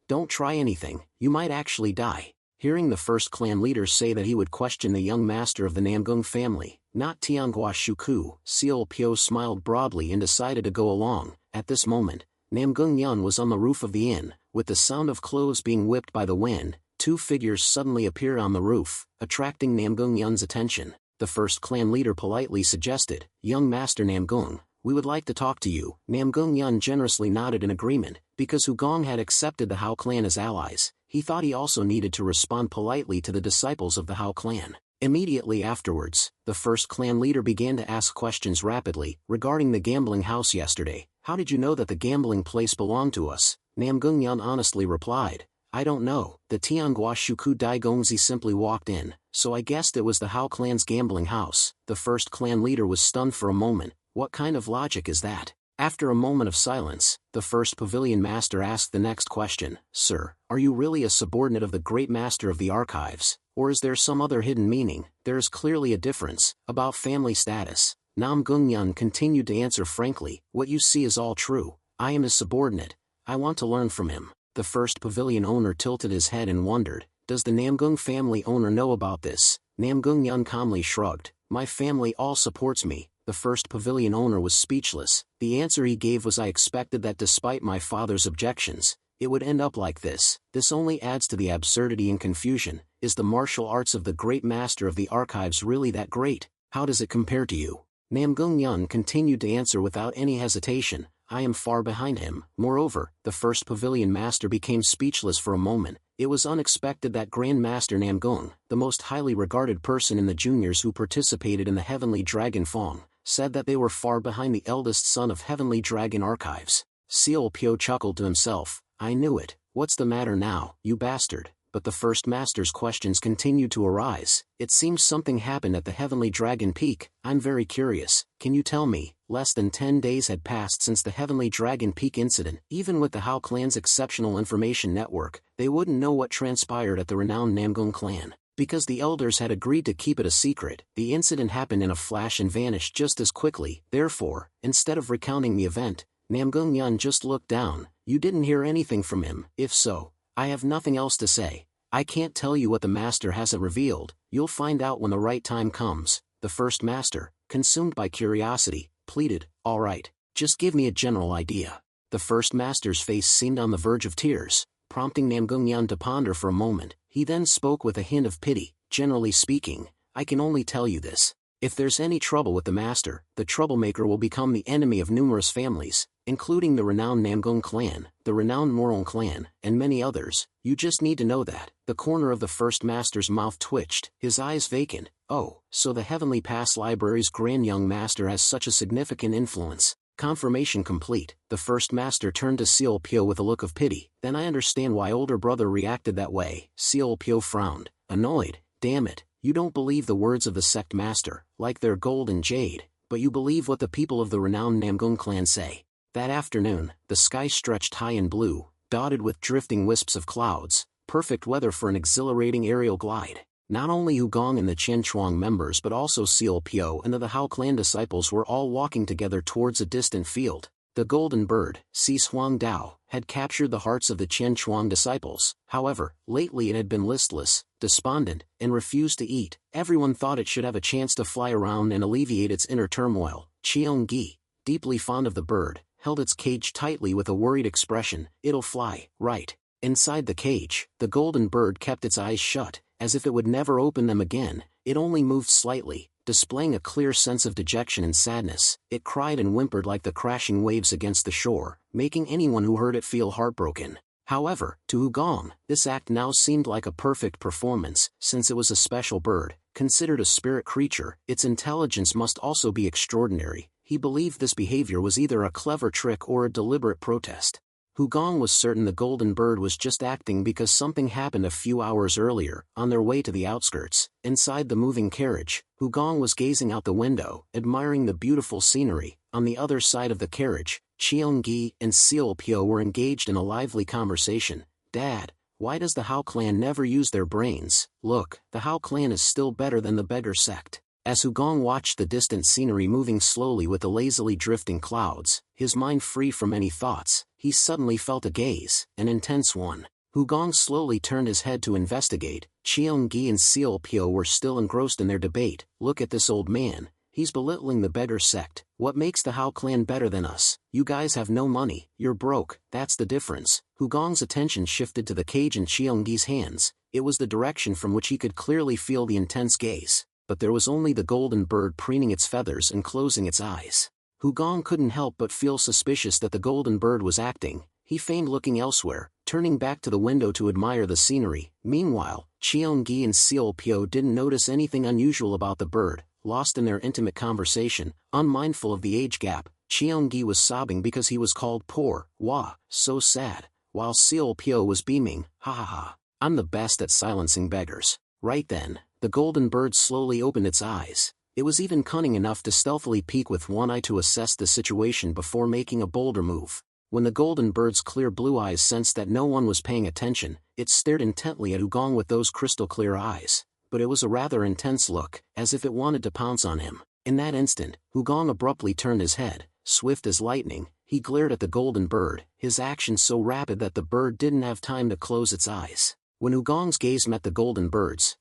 don't try anything, you might actually die. Hearing the first clan leader say that he would question the young master of the Namgung family, not Tianghua Shuku, Silpio smiled broadly and decided to go along. At this moment, Namgung Yun was on the roof of the inn. With the sound of clothes being whipped by the wind, 2 figures suddenly appeared on the roof, attracting Namgung Yun's attention. The first clan leader politely suggested, Young Master Namgung, we would like to talk to you. Namgung Yun generously nodded in agreement. Because Ugong had accepted the Hao clan as allies, he thought he also needed to respond politely to the disciples of the Hao clan. Immediately afterwards, the first clan leader began to ask questions rapidly, regarding the gambling house yesterday. How did you know that the gambling place belonged to us? Namgungnyeon honestly replied, I don't know. The Tianghua Shuku Daigongzi simply walked in, so I guessed it was the Hao clan's gambling house. The first clan leader was stunned for a moment. What kind of logic is that? After a moment of silence, the first pavilion master asked the next question. Sir, are you really a subordinate of the great master of the archives, or is there some other hidden meaning? There is clearly a difference. About family status. Namgungnyeon continued to answer frankly, what you see is all true. I am his subordinate. I want to learn from him. The first pavilion owner tilted his head and wondered, does the Namgung family owner know about this? Namgungnyeon calmly shrugged, my family all supports me. The first pavilion owner was speechless. The answer he gave was, I expected that despite my father's objections, it would end up like this. This only adds to the absurdity and confusion. Is the martial arts of the great master of the archives really that great? How does it compare to you? Namgungnyeon continued to answer without any hesitation, I am far behind him. Moreover, the first pavilion master became speechless for a moment. It was unexpected that Grand Master Namgung, the most highly regarded person in the juniors who participated in the Heavenly Dragon Fong, said that they were far behind the eldest son of Heavenly Dragon Archives. Seal Pyo chuckled to himself, I knew it. What's the matter now, you bastard? But the first master's questions continued to arise. It seems something happened at the Heavenly Dragon Peak. I'm very curious. Can you tell me? Less than 10 days had passed since the Heavenly Dragon Peak incident. Even with the Hao clan's exceptional information network, they wouldn't know what transpired at the renowned Namgung clan. Because the elders had agreed to keep it a secret, the incident happened in a flash and vanished just as quickly. Therefore, instead of recounting the event, Namgungnyeon just looked down. You didn't hear anything from him. If so, I have nothing else to say. I can't tell you what the master hasn't revealed. You'll find out when the right time comes. The first master, consumed by curiosity, pleaded, all right, just give me a general idea. The first master's face seemed on the verge of tears, prompting Namgungnyeon to ponder for a moment. He then spoke with a hint of pity, generally speaking, I can only tell you this. If there's any trouble with the master, the troublemaker will become the enemy of numerous families, including the renowned Namgung clan, the renowned Morong clan, and many others. You just need to know that. The corner of the first master's mouth twitched, his eyes vacant. Oh, so the Heavenly Pass Library's grand young master has such a significant influence. Confirmation complete. The first master turned to Seal Pyo with a look of pity. Then I understand why older brother reacted that way. Seal Pyo frowned, annoyed. Damn it, you don't believe the words of the sect master, like they're gold and jade, but you believe what the people of the renowned Namgung clan say. That afternoon, the sky stretched high and blue, dotted with drifting wisps of clouds, perfect weather for an exhilarating aerial glide. Not only Hugong and the Chen Chuang members but also Seal Pyo and the Hao clan disciples were all walking together towards a distant field. The golden bird, Si Huang Dao, had captured the hearts of the Chen Chuang disciples. However, lately it had been listless, despondent, and refused to eat. Everyone thought it should have a chance to fly around and alleviate its inner turmoil. Cheong Gi, deeply fond of the bird, held its cage tightly with a worried expression. It'll fly, right? Inside the cage, the golden bird kept its eyes shut, as if it would never open them again. It only moved slightly, displaying a clear sense of dejection and sadness. It cried and whimpered like the crashing waves against the shore, making anyone who heard it feel heartbroken. However, to Hugong, this act now seemed like a perfect performance. Since it was a special bird, considered a spirit creature, its intelligence must also be extraordinary. He believed this behavior was either a clever trick or a deliberate protest. Hugong was certain the golden bird was just acting because something happened a few hours earlier. On their way to the outskirts, inside the moving carriage, Hugong was gazing out the window, admiring the beautiful scenery. On the other side of the carriage, Cheong-gi and Seal Pyo were engaged in a lively conversation. Dad, why does the Hao clan never use their brains? Look, the Hao clan is still better than the beggar sect. As Hugong watched the distant scenery moving slowly with the lazily drifting clouds, his mind free from any thoughts, he suddenly felt a gaze, an intense one. Hugong slowly turned his head to investigate. Cheong-gi and Seal Pyo were still engrossed in their debate. Look at this old man, he's belittling the beggar sect. What makes the Hao clan better than us? You guys have no money, you're broke, that's the difference. Hugong's attention shifted to the cage in Cheong-gi's hands. It was the direction from which he could clearly feel the intense gaze. But there was only the golden bird preening its feathers and closing its eyes. Hugong couldn't help but feel suspicious that the golden bird was acting. he feigned looking elsewhere, turning back to the window to admire the scenery. Meanwhile, Cheon-gi and Seol-pyo didn't notice anything unusual about the bird. Lost in their intimate conversation, unmindful of the age gap, Cheon-gi was sobbing because he was called poor. Wah, so sad, while Seol-pyo was beaming. Ha ha ha, I'm the best at silencing beggars. Right then, the golden bird slowly opened its eyes. It was even cunning enough to stealthily peek with one eye to assess the situation before making a bolder move. When the golden bird's clear blue eyes sensed that no one was paying attention, it stared intently at Ugong with those crystal-clear eyes. But it was a rather intense look, as if it wanted to pounce on him. In that instant, Ugong abruptly turned his head. Swift as lightning, he glared at the golden bird, his action so rapid that the bird didn't have time to close its eyes. When Ugong's gaze met the golden bird's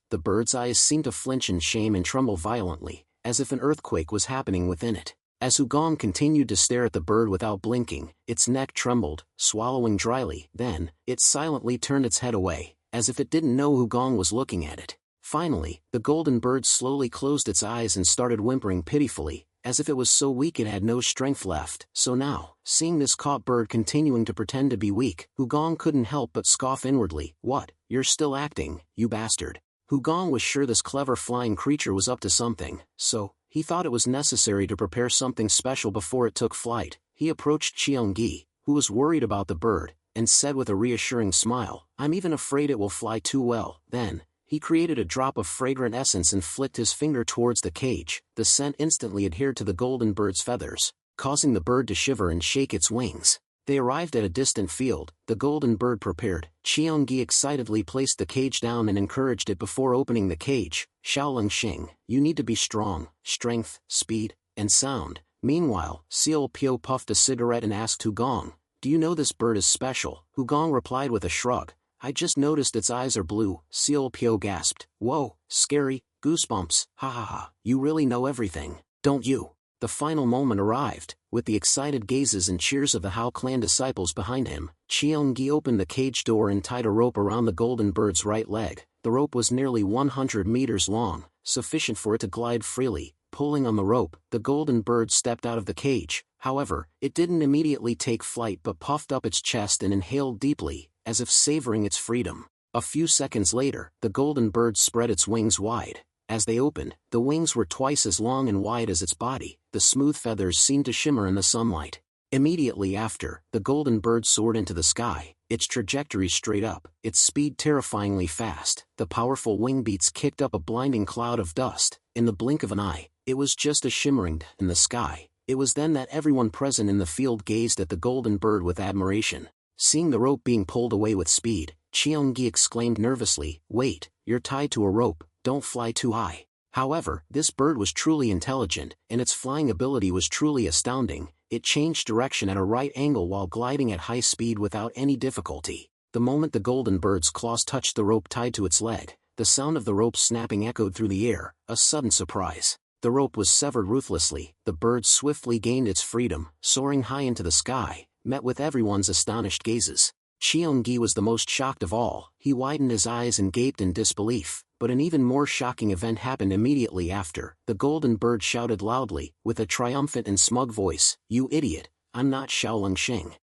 eyes seemed to flinch in shame and tremble violently, as if an earthquake was happening within it. As Ugong continued to stare at the bird without blinking, its neck trembled, swallowing dryly. Then, it silently turned its head away, as if it didn't know Ugong was looking at it. Finally, the golden bird slowly closed its eyes and started whimpering pitifully, as if it was so weak it had no strength left. So now, seeing this caught bird continuing to pretend to be weak, Ugong couldn't help but scoff inwardly. What, you're still acting, you bastard? Ugong was sure this clever flying creature was up to something, so he thought it was necessary to prepare something special before it took flight. He approached Cheon-gi, who was worried about the bird, and said with a reassuring smile, I'm even afraid it will fly too well. Then, he created a drop of fragrant essence and flicked his finger towards the cage. The scent instantly adhered to the golden bird's feathers, causing the bird to shiver and shake its wings. They arrived at a distant field. The golden bird prepared. Cheon-gi excitedly placed the cage down and encouraged it before opening the cage. Xiaolong-shing, you need to be strong, strength, speed, and sound. Meanwhile, Seol-pyo puffed a cigarette and asked Ugong, do you know this bird is special? Ugong replied with a shrug, I just noticed its eyes are blue. Seol-pyo gasped, whoa, scary, goosebumps, ha ha ha, you really know everything, don't you? The final moment arrived. With the excited gazes and cheers of the Hao clan disciples behind him, Cheon-gi opened the cage door and tied a rope around the golden bird's right leg. The rope was nearly 100 meters long, sufficient for it to glide freely. Pulling on the rope, the golden bird stepped out of the cage. However, it didn't immediately take flight but puffed up its chest and inhaled deeply, as if savoring its freedom. A few seconds later, the golden bird spread its wings wide. As they opened, the wings were twice as long and wide as its body. The smooth feathers seemed to shimmer in the sunlight. Immediately after, the golden bird soared into the sky, its trajectory straight up, its speed terrifyingly fast. The powerful wing beats kicked up a blinding cloud of dust. In the blink of an eye, it was just a shimmering in the sky. It was then that everyone present in the field gazed at the golden bird with admiration. Seeing the rope being pulled away with speed, Cheon-gi exclaimed nervously, wait, you're tied to a rope, don't fly too high. However, this bird was truly intelligent, and its flying ability was truly astounding. It changed direction at a right angle while gliding at high speed without any difficulty. The moment the golden bird's claws touched the rope tied to its leg, the sound of the rope snapping echoed through the air, a sudden surprise. The rope was severed ruthlessly. The bird swiftly gained its freedom, soaring high into the sky, met with everyone's astonished gazes. Cheon-gi was the most shocked of all. He widened his eyes and gaped in disbelief. But an even more shocking event happened immediately after. The golden bird shouted loudly, with a triumphant and smug voice, you idiot, I'm not Xiaolong-shing.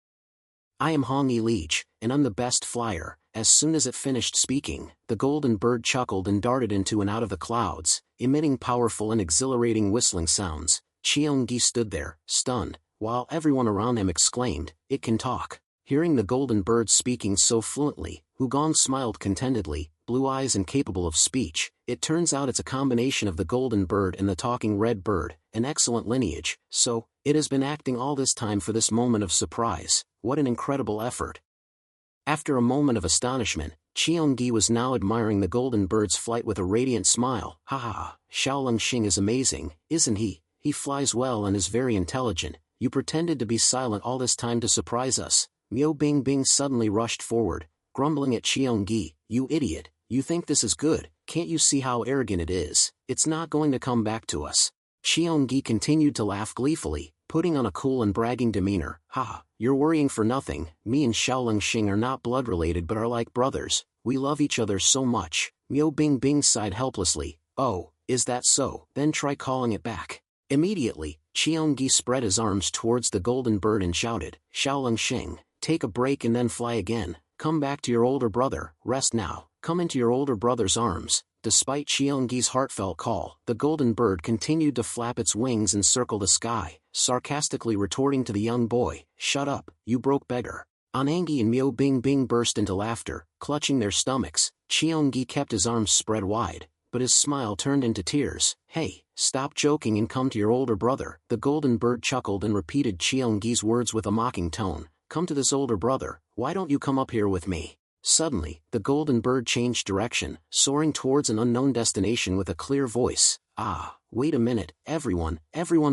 I am Hong-yi Leech, and I'm the best flyer. As soon as it finished speaking, the golden bird chuckled and darted into and out of the clouds, emitting powerful and exhilarating whistling sounds. Cheon-gi stood there, stunned, while everyone around him exclaimed, it can talk. Hearing the golden bird speaking so fluently, Ugong smiled contentedly, blue eyes and capable of speech. It turns out it's a combination of the golden bird and the talking red bird, an excellent lineage. So, it has been acting all this time for this moment of surprise. What an incredible effort. After a moment of astonishment, Cheon-gi was now admiring the golden bird's flight with a radiant smile. Ha ha ha, Xiaolong-shing is amazing, isn't he? He flies well and is very intelligent. You pretended to be silent all this time to surprise us. Miao Bingbing suddenly rushed forward, grumbling at Cheon-gi, you idiot, you think this is good, can't you see how arrogant it is? It's not going to come back to us. Cheon-gi continued to laugh gleefully, putting on a cool and bragging demeanor. Ha, you're worrying for nothing. Me and Xiaolong-shing are not blood related but are like brothers. We love each other so much. Miao Bingbing sighed helplessly. Oh, is that so? Then try calling it back. Immediately, Cheon-gi spread his arms towards the golden bird and shouted, Xiaolong-shing, take a break and then fly again. Come back to your older brother, rest now, come into your older brother's arms. Despite Cheongi's heartfelt call, the golden bird continued to flap its wings and circle the sky, sarcastically retorting to the young boy, "Shut up, you broke beggar." Anangi and Myo Bing Bing burst into laughter, clutching their stomachs. Cheongi kept his arms spread wide, but his smile turned into tears. "Hey, stop joking and come to your older brother." The golden bird chuckled and repeated Cheongi's words with a mocking tone. "Come to this older brother, why don't you come up here with me?" Suddenly, the golden bird changed direction, soaring towards an unknown destination with a clear voice. "Ah, wait a minute." Everyone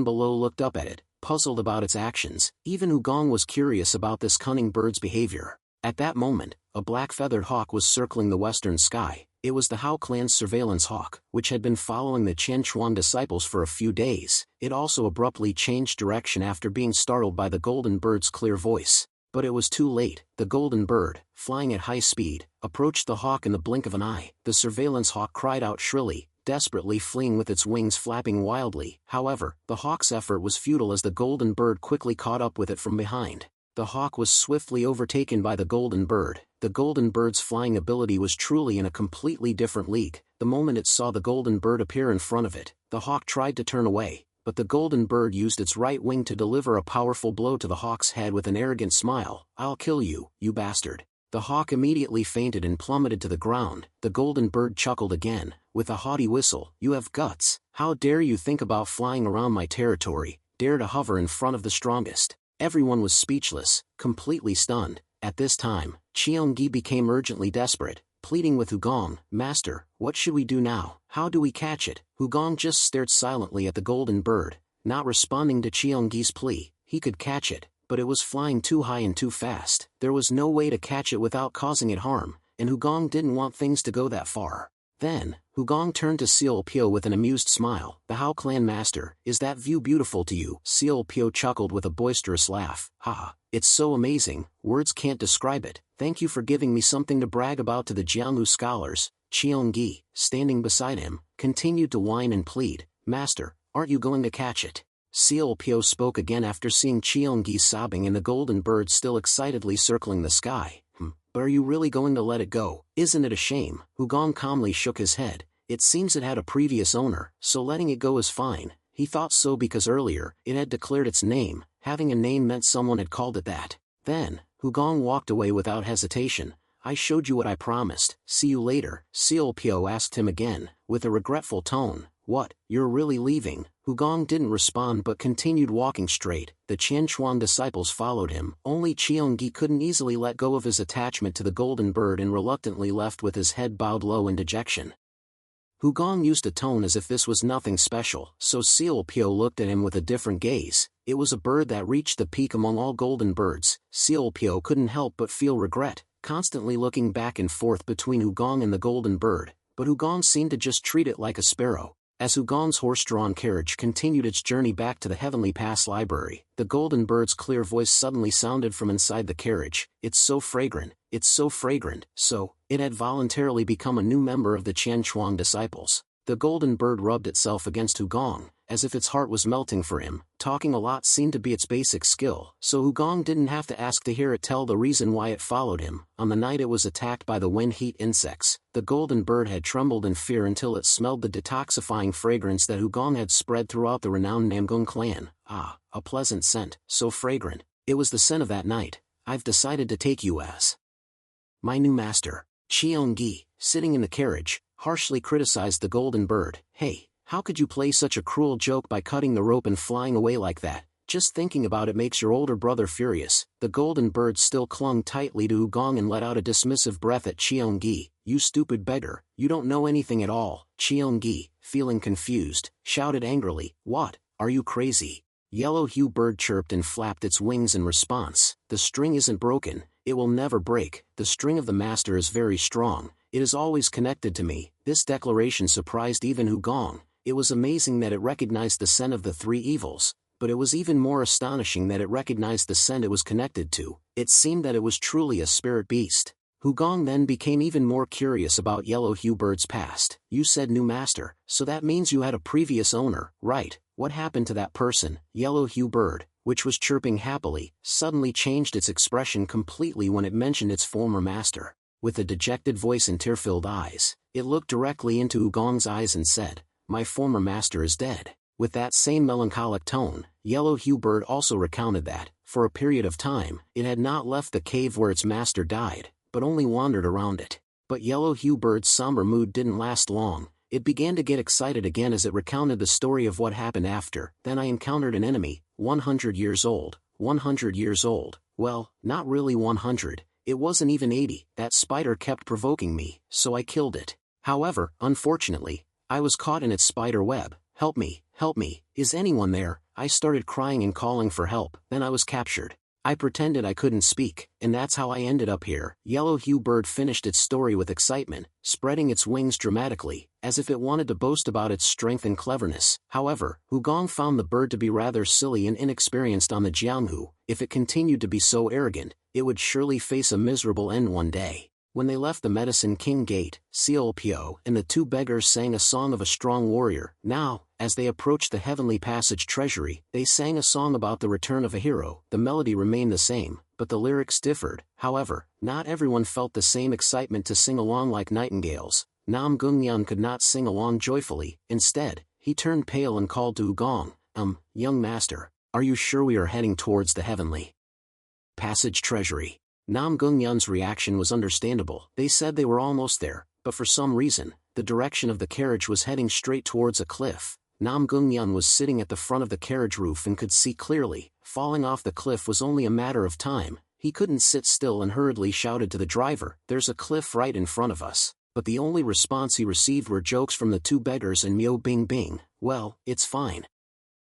below looked up at it, puzzled about its actions. Even Hugong was curious about this cunning bird's behavior. At that moment, a black feathered hawk was circling the western sky. It was the Hao clan's surveillance hawk, which had been following the Qianchuan disciples for a few days. It also abruptly changed direction after being startled by the golden bird's clear voice. But it was too late. The golden bird, flying at high speed, approached the hawk in the blink of an eye. The surveillance hawk cried out shrilly, desperately fleeing with its wings flapping wildly. However, the hawk's effort was futile as the golden bird quickly caught up with it from behind. The hawk was swiftly overtaken by the golden bird. The golden bird's flying ability was truly in a completely different league. The moment it saw the golden bird appear in front of it, the hawk tried to turn away, but the golden bird used its right wing to deliver a powerful blow to the hawk's head with an arrogant smile. "I'll kill you, you bastard." The hawk immediately fainted and plummeted to the ground. The golden bird chuckled again, with a haughty whistle. "You have guts. How dare you think about flying around my territory, dare to hover in front of the strongest." Everyone was speechless, completely stunned. At this time, Cheongi became urgently desperate, pleading with Hugong, "Master, what should we do now? How do we catch it?" Hugong just stared silently at the golden bird, not responding to Cheongi's plea. He could catch it, but it was flying too high and too fast. There was no way to catch it without causing it harm, and Hugong didn't want things to go that far. Then, Hugong turned to Seal Pyo with an amused smile. "The Hao clan master, is that view beautiful to you?" Seal Pyo chuckled with a boisterous laugh. "Ha, it's so amazing, words can't describe it. Thank you for giving me something to brag about to the Jianghu scholars." Cheongi, standing beside him, continued to whine and plead. "Master, aren't you going to catch it?" Seal Pyo spoke again after seeing Cheongi sobbing and the golden bird still excitedly circling the sky. "But are you really going to let it go? Isn't it a shame?" Hugong calmly shook his head. "It seems it had a previous owner, so letting it go is fine." He thought so because earlier, it had declared its name. Having a name meant someone had called it that. Then, Hugong walked away without hesitation. "I showed you what I promised. See you later." Seal Pyo asked him again, with a regretful tone. "What, you're really leaving?" Hugong didn't respond but continued walking straight. The Qianchuan disciples followed him. Only Cheongi couldn't easily let go of his attachment to the golden bird and reluctantly left with his head bowed low in dejection. Hugong used a tone as if this was nothing special, so Seal Pyo looked at him with a different gaze. It was a bird that reached the peak among all golden birds. Seal Pyo couldn't help but feel regret, constantly looking back and forth between Hugong and the golden bird, but Hugong seemed to just treat it like a sparrow. As Hugong's horse-drawn carriage continued its journey back to the Heavenly Pass Library, the golden bird's clear voice suddenly sounded from inside the carriage. "It's so fragrant, it's so fragrant." So, it had voluntarily become a new member of the Qianchuan disciples. The golden bird rubbed itself against Hugong, as if its heart was melting for him. Talking a lot seemed to be its basic skill, so Hugong didn't have to ask to hear it tell the reason why it followed him. On the night it was attacked by the wind heat insects, the golden bird had trembled in fear until it smelled the detoxifying fragrance that Hugong had spread throughout the renowned Namgung clan. "Ah, a pleasant scent, so fragrant. It was the scent of that night. I've decided to take you as my new master." Cheongi, sitting in the carriage, harshly criticized the golden bird. "Hey, how could you play such a cruel joke by cutting the rope and flying away like that? Just thinking about it makes your older brother furious." The golden bird still clung tightly to Hugong and let out a dismissive breath at Cheongi. "You stupid beggar, you don't know anything at all." Cheongi, feeling confused, shouted angrily, "What, are you crazy?" Yellow Hue bird chirped and flapped its wings in response. "The string isn't broken, it will never break. The string of the master is very strong. It is always connected to me." This declaration surprised even Hugong. It was amazing that it recognized the scent of the three evils, but it was even more astonishing that it recognized the scent it was connected to. It seemed that it was truly a spirit beast. Hugong then became even more curious about Yellow Hue Bird's past. "You said new master, so that means you had a previous owner, right? What happened to that person?" Yellow Hue Bird, which was chirping happily, suddenly changed its expression completely when it mentioned its former master. With a dejected voice and tear-filled eyes, it looked directly into Wugong's eyes and said, "My former master is dead." With that same melancholic tone, Yellow Hue Bird also recounted that, for a period of time, it had not left the cave where its master died, but only wandered around it. But Yellow Hue Bird's somber mood didn't last long. It began to get excited again as it recounted the story of what happened after. "Then I encountered an enemy, 100 years old, 100 years old, well, not really 100, it wasn't even 80, that spider kept provoking me, so I killed it. However, unfortunately, I was caught in its spider web. Help me, is anyone there?" I started crying and calling for help, then I was captured. I pretended I couldn't speak, and that's how I ended up here. Yellow Hue Bird finished its story with excitement, spreading its wings dramatically, as if it wanted to boast about its strength and cleverness. However, Wugong found the bird to be rather silly and inexperienced on the Jianghu. If it continued to be so arrogant, it would surely face a miserable end one day. When they left the Medicine King Gate, Seolpyo and the two beggars sang a song of a strong warrior. Now, as they approached the Heavenly Passage Treasury, they sang a song about the return of a hero. The melody remained the same, but the lyrics differed. However, not everyone felt the same excitement to sing along like nightingales. Nam Gungnyeon could not sing along joyfully. Instead, he turned pale and called to Wugong, "Young master, are you sure we are heading towards the Heavenly Passage Treasury?" Nam Gungnyeon's reaction was understandable. They said they were almost there, but for some reason, the direction of the carriage was heading straight towards a cliff. Nam Gungnyeon was sitting at the front of the carriage roof and could see clearly. Falling off the cliff was only a matter of time. He couldn't sit still and hurriedly shouted to the driver, "There's a cliff right in front of us." But the only response he received were jokes from the two beggars and Myo Bing Bing. "Well, it's fine.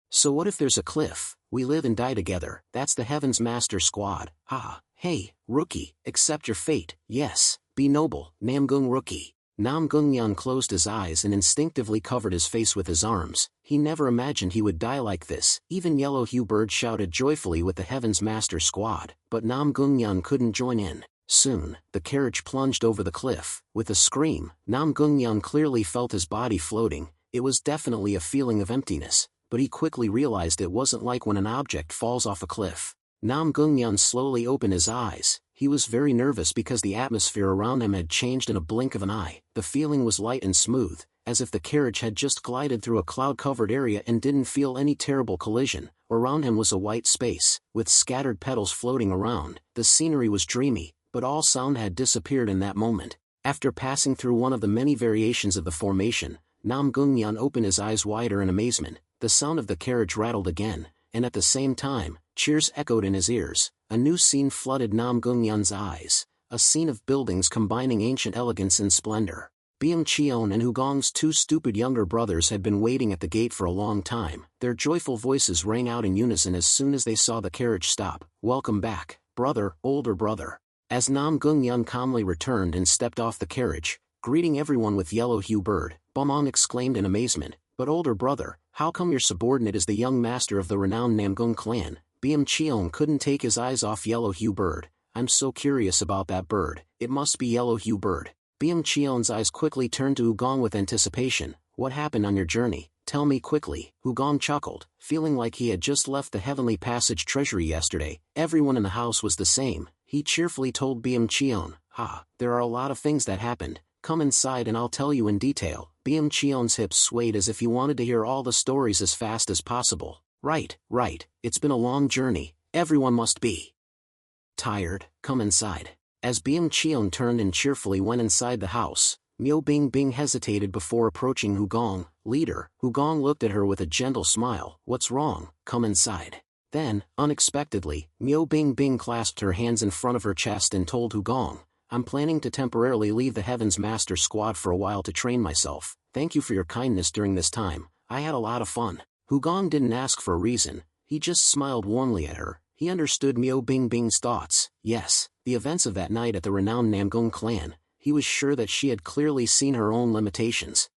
So what if there's a cliff? We live and die together. That's the Heaven's Master Squad. Ha. Hey, rookie, accept your fate. Yes, be noble, Namgung rookie." Nam Gungnyeon closed his eyes and instinctively covered his face with his arms. He never imagined he would die like this. Even Yellow Hue Bird shouted joyfully with the Heaven's Master Squad, but Nam Gungnyeon couldn't join in. Soon, the carriage plunged over the cliff. With a scream, Nam Gungnyeon clearly felt his body floating. It was definitely a feeling of emptiness, but he quickly realized it wasn't like when an object falls off a cliff. Nam Gungnyeon slowly opened his eyes. He was very nervous because the atmosphere around him had changed in a blink of an eye. The feeling was light and smooth, as if the carriage had just glided through a cloud-covered area and didn't feel any terrible collision. Around him was a white space, with scattered petals floating around. The scenery was dreamy, but all sound had disappeared in that moment. After passing through one of the many variations of the formation, Nam Gungnyeon opened his eyes wider in amazement. The sound of the carriage rattled again, and at the same time, cheers echoed in his ears. A new scene flooded Nam Gungnyeon's eyes, a scene of buildings combining ancient elegance and splendor. Byung Cheon and Wugong's two stupid younger brothers had been waiting at the gate for a long time. Their joyful voices rang out in unison as soon as they saw the carriage stop. "Welcome back, brother, older brother." As Nam Gungnyeon calmly returned and stepped off the carriage, greeting everyone with Yellow Hue Bird, Bumong exclaimed in amazement, "But older brother, how come your subordinate is the young master of the renowned Namgung clan?" Byung Cheon couldn't take his eyes off Yellow Hue Bird. "I'm so curious about that bird. It must be Yellow Hue Bird." Byung Cheon's eyes quickly turned to Wugong with anticipation. "What happened on your journey? Tell me quickly." Wugong chuckled, feeling like he had just left the Heavenly Passage Treasury yesterday. Everyone in the house was the same. He cheerfully told Byung Cheon, "There are a lot of things that happened. Come inside and I'll tell you in detail." Byung Cheon's hips swayed as if he wanted to hear all the stories as fast as possible. Right, it's been a long journey, everyone must be tired, come inside." As Byung Cheon turned and cheerfully went inside the house, Myo Bing Bing hesitated before approaching Wugong. "Leader." Wugong looked at her with a gentle smile. "What's wrong? Come inside." Then, unexpectedly, Myo Bing Bing clasped her hands in front of her chest and told Wugong, "I'm planning to temporarily leave the Heaven's Master Squad for a while to train myself. Thank you for your kindness during this time. I had a lot of fun." Wugong didn't ask for a reason, he just smiled warmly at her. He understood Myo Bing Bing's thoughts. Yes, the events of that night at the renowned Namgung clan, he was sure that she had clearly seen her own limitations.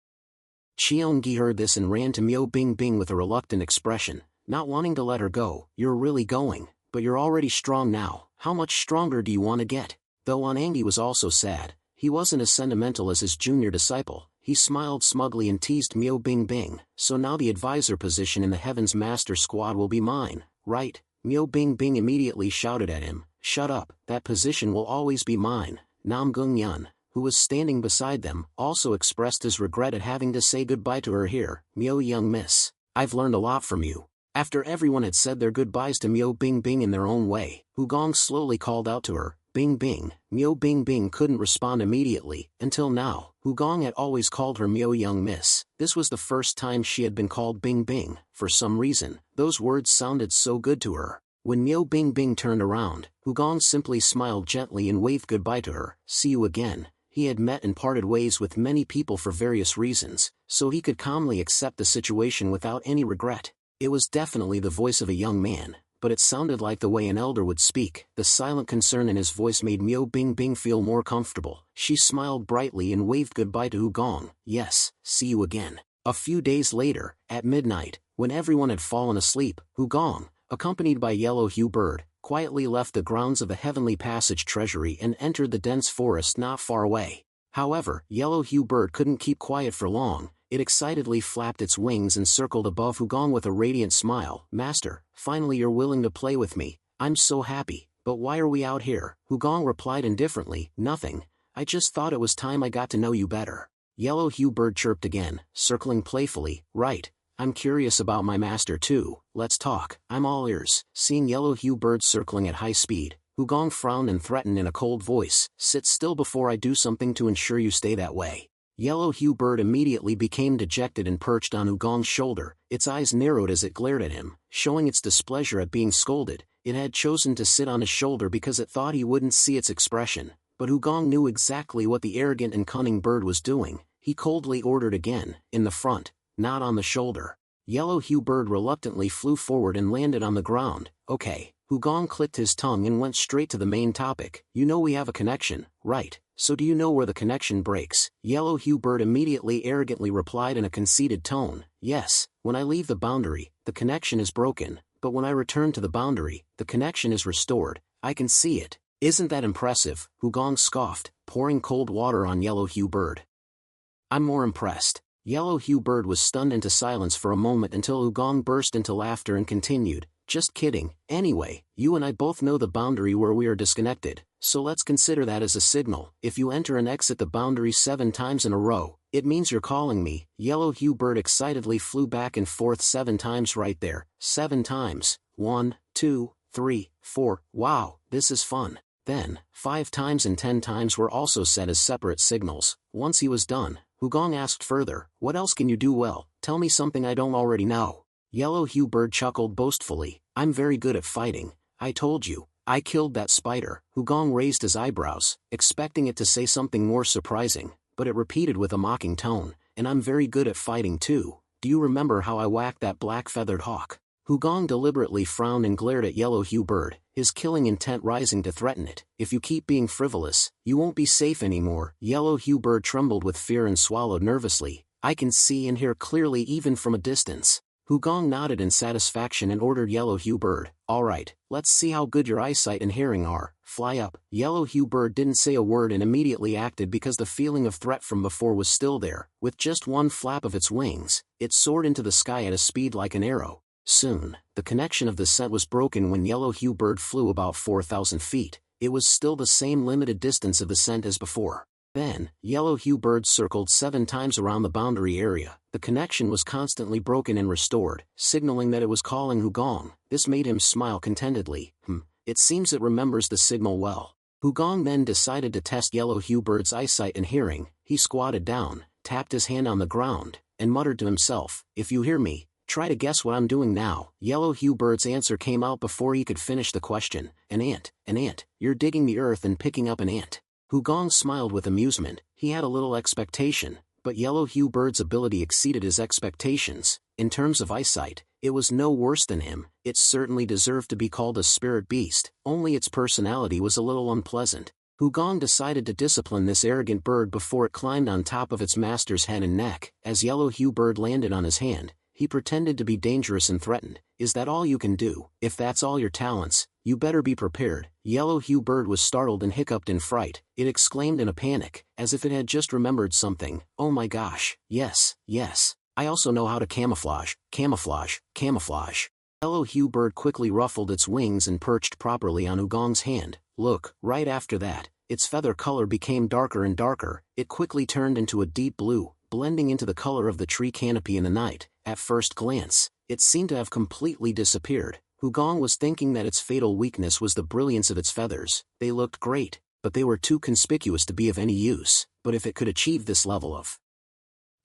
Cheon-gi heard this and ran to Myo Bing Bing with a reluctant expression, not wanting to let her go. "You're really going, but you're already strong now. How much stronger do you want to get?" Though Anangi was also sad, he wasn't as sentimental as his junior disciple. He smiled smugly and teased Myo Bing Bing. "So now the advisor position in the Heaven's Master Squad will be mine. right? Myo Bing Bing immediately shouted at him, "Shut up, that position will always be mine." Nam Gung Yun, who was standing beside them, also expressed his regret at having to say goodbye to her here. "Myo young miss, I've learned a lot from you." After everyone had said their goodbyes to Myo Bing Bing in their own way, Hugong slowly called out to her, "Bing Bing." Myo Bing Bing couldn't respond immediately. Until now, Hugong had always called her Myo young miss. This was the first time she had been called Bing Bing. For some reason, those words sounded so good to her. When Myo Bing Bing turned around, Hugong simply smiled gently and waved goodbye to her. "See you again." He had met and parted ways with many people for various reasons, so he could calmly accept the situation without any regret. It was definitely the voice of a young man, but it sounded like the way an elder would speak. The silent concern in his voice made Myo Bing Bing feel more comfortable. She smiled brightly and waved goodbye to Hugong. "Yes, see you again." A few days later, at midnight, when everyone had fallen asleep, Hugong, accompanied by Yellow Hue Bird, quietly left the grounds of the Heavenly Passage Treasury and entered the dense forest not far away. However, Yellow Hue Bird couldn't keep quiet for long. It excitedly flapped its wings and circled above Hugong with a radiant smile. "Master, finally you're willing to play with me. I'm so happy. But why are we out here?" Hugong replied indifferently, "Nothing. I just thought it was time I got to know you better." Yellow Hue Bird chirped again, circling playfully. "Right. I'm curious about my master too. Let's talk. I'm all ears." Seeing Yellow Hue Bird circling at high speed, Hugong frowned and threatened in a cold voice, "Sit still before I do something to ensure you stay that way." Yellow Hue Bird immediately became dejected and perched on Hugong's shoulder. Its eyes narrowed as it glared at him, showing its displeasure at being scolded. It had chosen to sit on his shoulder because it thought he wouldn't see its expression, but Hugong knew exactly what the arrogant and cunning bird was doing. He coldly ordered again, "In the front, not on the shoulder." Yellow Hue Bird reluctantly flew forward and landed on the ground. "Okay." Hugong clicked his tongue and went straight to the main topic. "You know we have a connection, right? So do you know where the connection breaks?" Yellow Hue Bird immediately arrogantly replied in a conceited tone, "Yes, when I leave the boundary, the connection is broken, but when I return to the boundary, the connection is restored. I can see it." "Isn't that impressive?" Hugong scoffed, pouring cold water on Yellow Hue Bird. "I'm more impressed." Yellow Hue Bird was stunned into silence for a moment until Hugong burst into laughter and continued, "Just kidding. Anyway, you and I both know the boundary where we are disconnected, so let's consider that as a signal. If you enter and exit the boundary 7 times in a row, it means you're calling me." Yellow Hue Bird excitedly flew back and forth 7 times right there. 7 times. 1, 2, 3, 4. Wow, this is fun. Then, 5 times and 10 times were also set as separate signals. Once he was done, Hugong asked further, "What else can you do well? Tell me something I don't already know." Yellow Hue Bird chuckled boastfully, "I'm very good at fighting. I told you, I killed that spider." Hugong raised his eyebrows, expecting it to say something more surprising, but it repeated with a mocking tone, "And I'm very good at fighting too. Do you remember how I whacked that black-feathered hawk?" Hugong deliberately frowned and glared at Yellow Hue Bird, his killing intent rising to threaten it. "If you keep being frivolous, you won't be safe anymore." Yellow Hue Bird trembled with fear and swallowed nervously. "I can see and hear clearly even from a distance." Hugong nodded in satisfaction and ordered Yellow Hue Bird, "All right, let's see how good your eyesight and hearing are. Fly up." Yellow Hue Bird didn't say a word and immediately acted because the feeling of threat from before was still there. With just one flap of its wings, it soared into the sky at a speed like an arrow. Soon, the connection of the scent was broken when Yellow Hue Bird flew about 4,000 feet. It was still the same limited distance of ascent as before. Then, Yellow Hue Bird circled 7 times around the boundary area. The connection was constantly broken and restored, signaling that it was calling Hugong. This made him smile contentedly. It seems it remembers the signal well." Hugong then decided to test Yellow Hue Bird's eyesight and hearing. He squatted down, tapped his hand on the ground, and muttered to himself, "If you hear me, try to guess what I'm doing now." Yellow Hue Bird's answer came out before he could finish the question. "An ant, an ant. You're digging the earth and picking up an ant." Hugong smiled with amusement. He had a little expectation, but Yellow Hue Bird's ability exceeded his expectations. In terms of eyesight, it was no worse than him. It certainly deserved to be called a spirit beast, only its personality was a little unpleasant. Hugong decided to discipline this arrogant bird before it climbed on top of its master's head and neck. As Yellow Hue Bird landed on his hand, he pretended to be dangerous and threatened. "Is that all you can do? If that's all your talents, you better be prepared." Yellow Hue Bird was startled and hiccuped in fright. It exclaimed in a panic, as if it had just remembered something, "Oh my gosh, yes, yes. I also know how to camouflage, camouflage, camouflage." Yellow Hue Bird quickly ruffled its wings and perched properly on Hugong's hand. Look, right after that, its feather color became darker and darker. It quickly turned into a deep blue, blending into the color of the tree canopy in the night. At first glance, it seemed to have completely disappeared. Hugong was thinking that its fatal weakness was the brilliance of its feathers. They looked great, but they were too conspicuous to be of any use. But if it could achieve this level of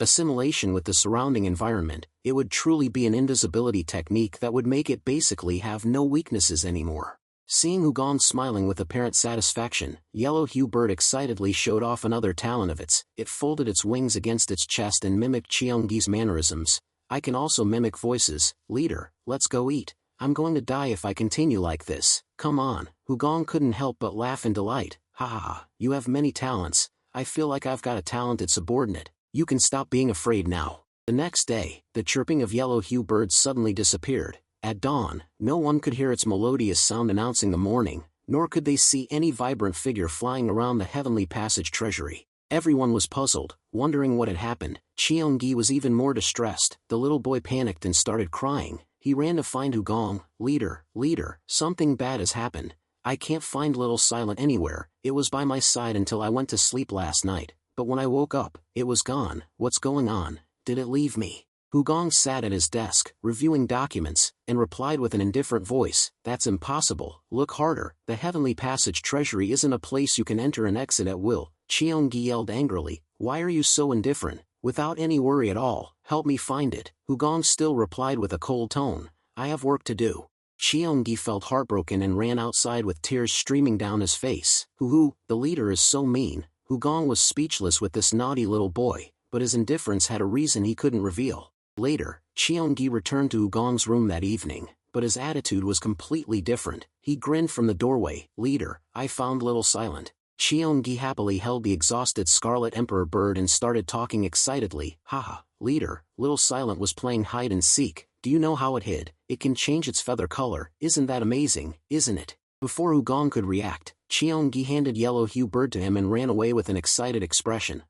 assimilation with the surrounding environment, it would truly be an invisibility technique that would make it basically have no weaknesses anymore. Seeing Hugong smiling with apparent satisfaction, Yellow Hue Bird excitedly showed off another talent of its. It folded its wings against its chest and mimicked Cheongi's mannerisms. I can also mimic voices. Leader, let's go eat. I'm going to die if I continue like this. Come on. Hugong couldn't help but laugh in delight. Ha ha ha, you have many talents. I feel like I've got a talented subordinate. You can stop being afraid now. The next day, the chirping of Yellow Hue Bird suddenly disappeared. At dawn, no one could hear its melodious sound announcing the morning, nor could they see any vibrant figure flying around the heavenly passage treasury. Everyone was puzzled, wondering what had happened. Cheongi was even more distressed. The little boy panicked and started crying. He ran to find Hugong. Leader, something bad has happened. I can't find Little Silent anywhere. It was by my side until I went to sleep last night. But when I woke up, it was gone. What's going on? Did it leave me? Hugong sat at his desk, reviewing documents, and replied with an indifferent voice, That's impossible. Look harder. The heavenly passage treasury isn't a place you can enter and exit at will. Cheongi yelled angrily, Why are you so indifferent? Without any worry at all, help me find it. Hugong still replied with a cold tone, I have work to do. Cheongi felt heartbroken and ran outside with tears streaming down his face. The leader is so mean. Hugong was speechless with this naughty little boy, but his indifference had a reason he couldn't reveal. Later, Cheongi returned to Hugong's room that evening, but his attitude was completely different. He grinned from the doorway. Leader, I found Little Silent. Cheongi happily held the exhausted Scarlet Emperor bird and started talking excitedly. Haha, leader, Little Silent was playing hide and seek. Do you know how it hid? It can change its feather color. Isn't that amazing, isn't it? Before Hugong could react, Cheongi handed Yellow Hue Bird to him and ran away with an excited expression.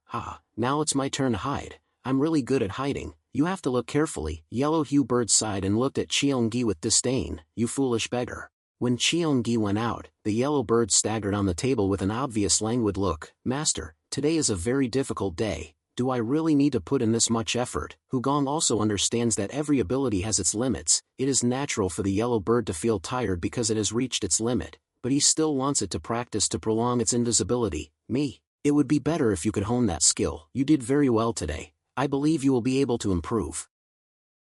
Now it's my turn to hide. I'm really good at hiding. You have to look carefully. Yellow Hue Bird sighed and looked at Cheongi with disdain. You foolish beggar. When Cheongi went out, the yellow bird staggered on the table with an obvious languid look. Master, today is a very difficult day. Do I really need to put in this much effort? Hugong also understands that every ability has its limits. It is natural for the yellow bird to feel tired because it has reached its limit, but he still wants it to practice to prolong its invisibility. It would be better if you could hone that skill. You did very well today. I believe you will be able to improve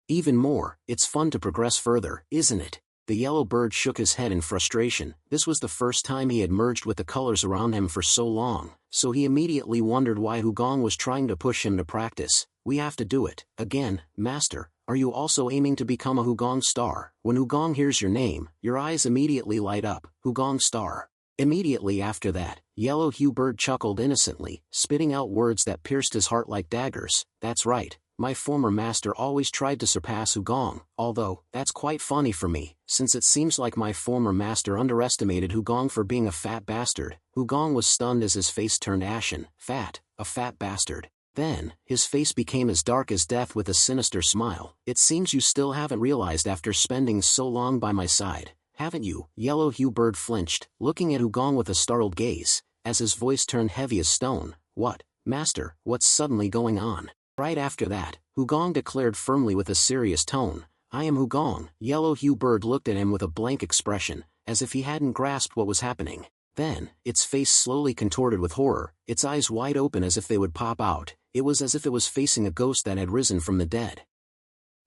even more. It's fun to progress further, isn't it? The yellow bird shook his head in frustration. This was the first time he had merged with the colors around him for so long, so he immediately wondered why Hugong was trying to push him to practice. We have to do it. Again, Master, are you also aiming to become a Hugong star? When Hugong hears your name, your eyes immediately light up. Hugong star. Immediately after that, Yellow Hue Bird chuckled innocently, spitting out words that pierced his heart like daggers. That's right. My former master always tried to surpass Hugong, although, that's quite funny for me, since it seems like my former master underestimated Hugong for being a fat bastard. Hugong was stunned as his face turned ashen. Fat, a fat bastard. Then, his face became as dark as death with a sinister smile. It seems you still haven't realized after spending so long by my side, haven't you? Yellow Hue Bird flinched, looking at Hugong with a startled gaze, as his voice turned heavy as stone. What, master, what's suddenly going on? Right after that, Hugong declared firmly with a serious tone, I am Hugong. Yellow Hue Bird looked at him with a blank expression, as if he hadn't grasped what was happening. Then, its face slowly contorted with horror, its eyes wide open as if they would pop out. It was as if it was facing a ghost that had risen from the dead.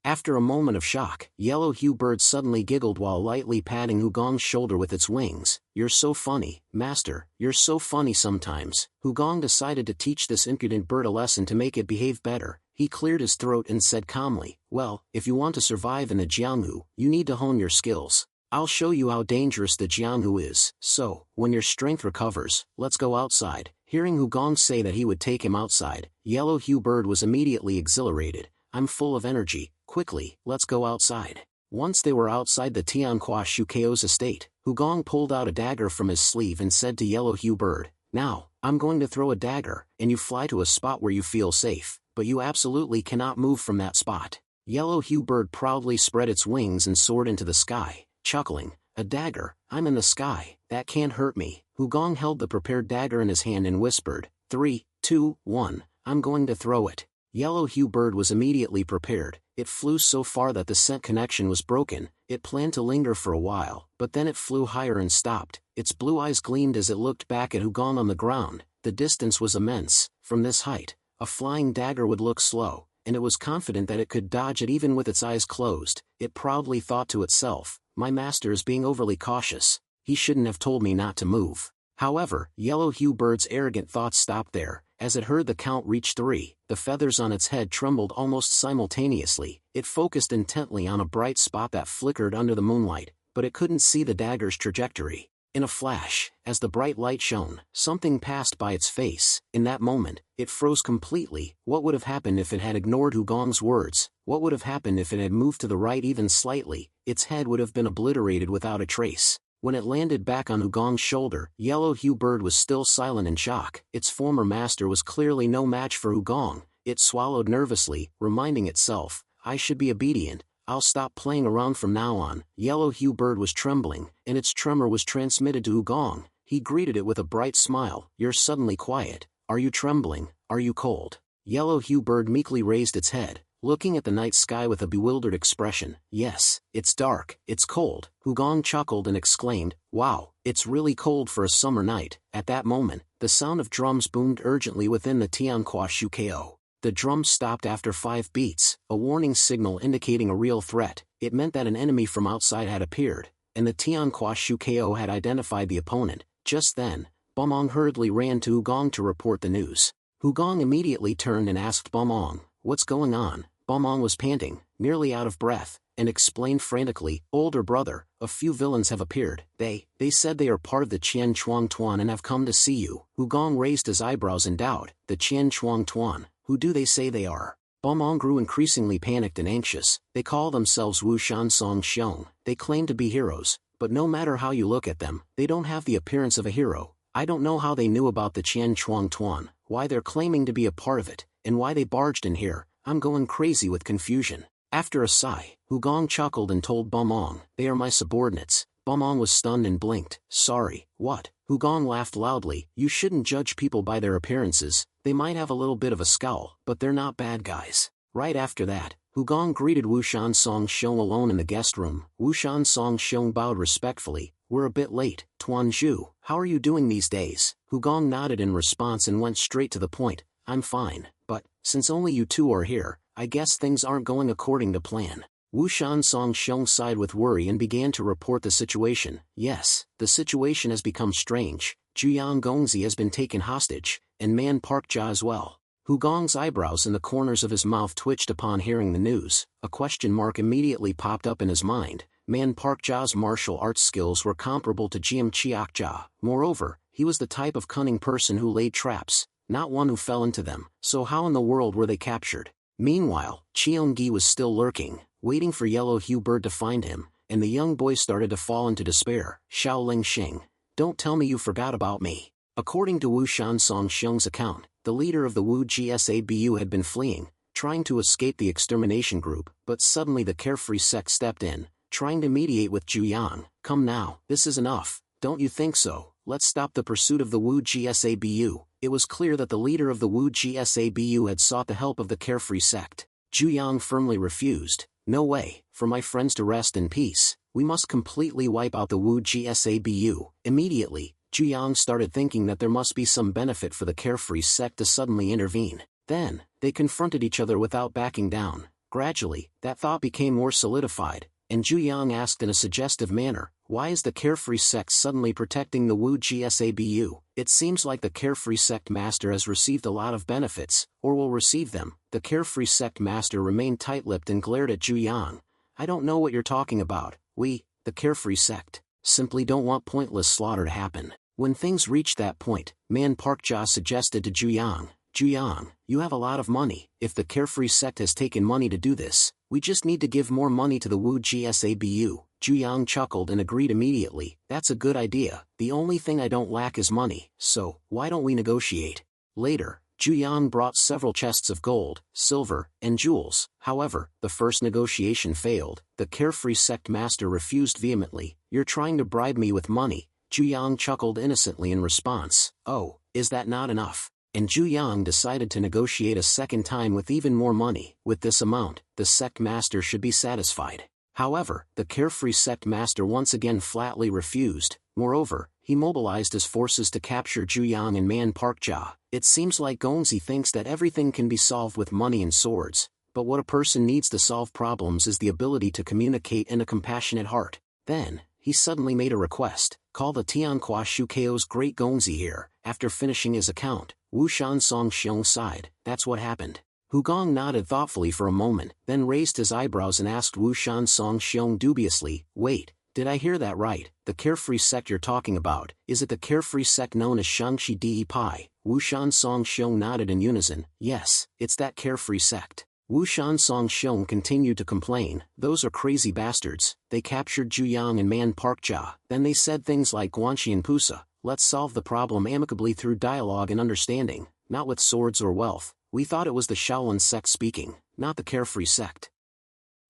After a moment of shock, Yellow Hue Bird suddenly giggled while lightly patting Hugong's shoulder with its wings. You're so funny, master, you're so funny sometimes. Hugong decided to teach this impudent bird a lesson to make it behave better. He cleared his throat and said calmly, well, if you want to survive in the Jianghu, you need to hone your skills. I'll show you how dangerous the Jianghu is. So, when your strength recovers, let's go outside. Hearing Hugong say that he would take him outside, Yellow Hue Bird was immediately exhilarated. I'm full of energy. Quickly, let's go outside. Once they were outside the Tianhua Shukeo's estate, Hugong pulled out a dagger from his sleeve and said to Yellow Hue Bird, Now, I'm going to throw a dagger, and you fly to a spot where you feel safe, but you absolutely cannot move from that spot. Yellow Hue Bird proudly spread its wings and soared into the sky, chuckling, "A dagger, I'm in the sky, that can't hurt me." Hugong held the prepared dagger in his hand and whispered, "3, 2, 1, I'm going to throw it." Yellow Hue Bird was immediately prepared. It flew so far that the scent connection was broken. It planned to linger for a while, but then it flew higher and stopped. Its blue eyes gleamed as it looked back at Hugong on the ground. The distance was immense. From this height, a flying dagger would look slow, and it was confident that it could dodge it even with its eyes closed. It proudly thought to itself, "My master is being overly cautious. He shouldn't have told me not to move." However, Yellow Hue Bird's arrogant thoughts stopped there. As it heard the count reach 3, the feathers on its head trembled almost simultaneously. It focused intently on a bright spot that flickered under the moonlight, but it couldn't see the dagger's trajectory. In a flash, as the bright light shone, something passed by its face. In that moment, it froze completely. What would have happened if it had ignored Hugong's words? What would have happened if it had moved to the right even slightly? Its head would have been obliterated without a trace. When it landed back on Hugong's shoulder, Yellow Hue Bird was still silent in shock. Its former master was clearly no match for Hugong. It swallowed nervously, reminding itself, "I should be obedient. I'll stop playing around from now on." Yellow Hue Bird was trembling, and its tremor was transmitted to Hugong. He greeted it with a bright smile. "You're suddenly quiet. Are you trembling? Are you cold?" Yellow Hue Bird meekly raised its head, looking at the night sky with a bewildered expression. "Yes, it's dark, it's cold." Hugong chuckled and exclaimed, "Wow, it's really cold for a summer night." At that moment, the sound of drums boomed urgently within the Tianhua Shuko. The drums stopped after 5 beats, a warning signal indicating a real threat. It meant that an enemy from outside had appeared, and the Tianhua Shuko had identified the opponent. Just then, Bomong hurriedly ran to Hugong to report the news. Hugong immediately turned and asked Bomong, "What's going on?" Bomong was panting, nearly out of breath, and explained frantically, "Older brother, a few villains have appeared. They said they are part of the Qian Chuang Tuan and have come to see you." Hugong raised his eyebrows in doubt. "The Qian Chuang Tuan? Who do they say they are?" Bomong grew increasingly panicked and anxious. "They call themselves Wu Shan Song Xiong. They claim to be heroes, but no matter how you look at them, they don't have the appearance of a hero. I don't know how they knew about the Qian Chuang Tuan, why they're claiming to be a part of it, and why they barged in here. I'm going crazy with confusion." After a sigh, Hugong chuckled and told Bomong, "They are my subordinates." Bomong was stunned and blinked. "Sorry, what?" Hugong laughed loudly. "You shouldn't judge people by their appearances. They might have a little bit of a scowl, but they're not bad guys." Right after that, Hugong greeted Wu Shan Song Xiong alone in the guest room. Wu Shan Song Xiong bowed respectfully. "We're a bit late, Tuan Zhu. How are you doing these days?" Hugong nodded in response and went straight to the point. "I'm fine, but, since only you two are here, I guess things aren't going according to plan." Wu Shan Song Xiong sighed with worry and began to report the situation. "Yes, the situation has become strange. Juyang Gongzi has been taken hostage, and Man Park Jia as well." Hugong's eyebrows in the corners of his mouth twitched upon hearing the news. A question mark immediately popped up in his mind. Man Park Jia's martial arts skills were comparable to Jiam Chiak Jia. Moreover, he was the type of cunning person who laid traps, not one who fell into them. So how in the world were they captured? Meanwhile, Cheonggi was still lurking, waiting for Yellow Hue Bird to find him, and the young boy started to fall into despair. "Shaoling Xing, don't tell me you forgot about me." According to Wu Shan Song Xiong's account, the leader of the Wu Gsabu had been fleeing, trying to escape the extermination group, but suddenly the carefree sect stepped in, trying to mediate with Juyang. "Come now, this is enough, don't you think so? Let's stop the pursuit of the Wu Gsabu." It was clear that the leader of the Wu Gsabu had sought the help of the carefree sect. Juyang firmly refused. "No way, for my friends to rest in peace. We must completely wipe out the Wu Gsabu." Immediately, Juyang started thinking that there must be some benefit for the carefree sect to suddenly intervene. Then, they confronted each other without backing down. Gradually, that thought became more solidified, and Juyang asked in a suggestive manner, "Why is the carefree sect suddenly protecting the Wu Gsabu? It seems like the carefree sect master has received a lot of benefits, or will receive them." The carefree sect master remained tight-lipped and glared at Juyang. "I don't know what you're talking about. We, the carefree sect, simply don't want pointless slaughter to happen." When things reached that point, Man Park Jia suggested to Juyang, "Juyang, you have a lot of money. If the carefree sect has taken money to do this, we just need to give more money to the Wu Gsabu." Juyang chuckled and agreed immediately. "That's a good idea. The only thing I don't lack is money, so why don't we negotiate?" Later, Yang brought several chests of gold, silver, and jewels. However, the first negotiation failed. The carefree sect master refused vehemently. "You're trying to bribe me with money." Yang chuckled innocently in response. "Oh, is that not enough?" And Yang decided to negotiate a second time with even more money. With this amount, the sect master should be satisfied. However, the carefree sect master once again flatly refused. Moreover, he mobilized his forces to capture Yang and Man Parkja. It seems like Gonzi thinks that everything can be solved with money and swords, but what a person needs to solve problems is the ability to communicate and a compassionate heart. Then, he suddenly made a request: "Call the Tianhua Shukeo's great Gonzi here." After finishing his account, Wu Shansong Xiong sighed. "That's what happened." Hu Gong nodded thoughtfully for a moment, then raised his eyebrows and asked Wu Shansong Xiong dubiously, "Wait, did I hear that right? The carefree sect you're talking about, is it the carefree sect known as Shangshi Di Pai?" Wu Shansong Xiong nodded in unison. "Yes, it's that carefree sect." Wu Shansong Xiong continued to complain. "Those are crazy bastards. They captured Yang and Man Parkja. Then they said things like Guanxi and Pusa. Let's solve the problem amicably through dialogue and understanding, not with swords or wealth. We thought it was the Shaolin sect speaking, not the carefree sect."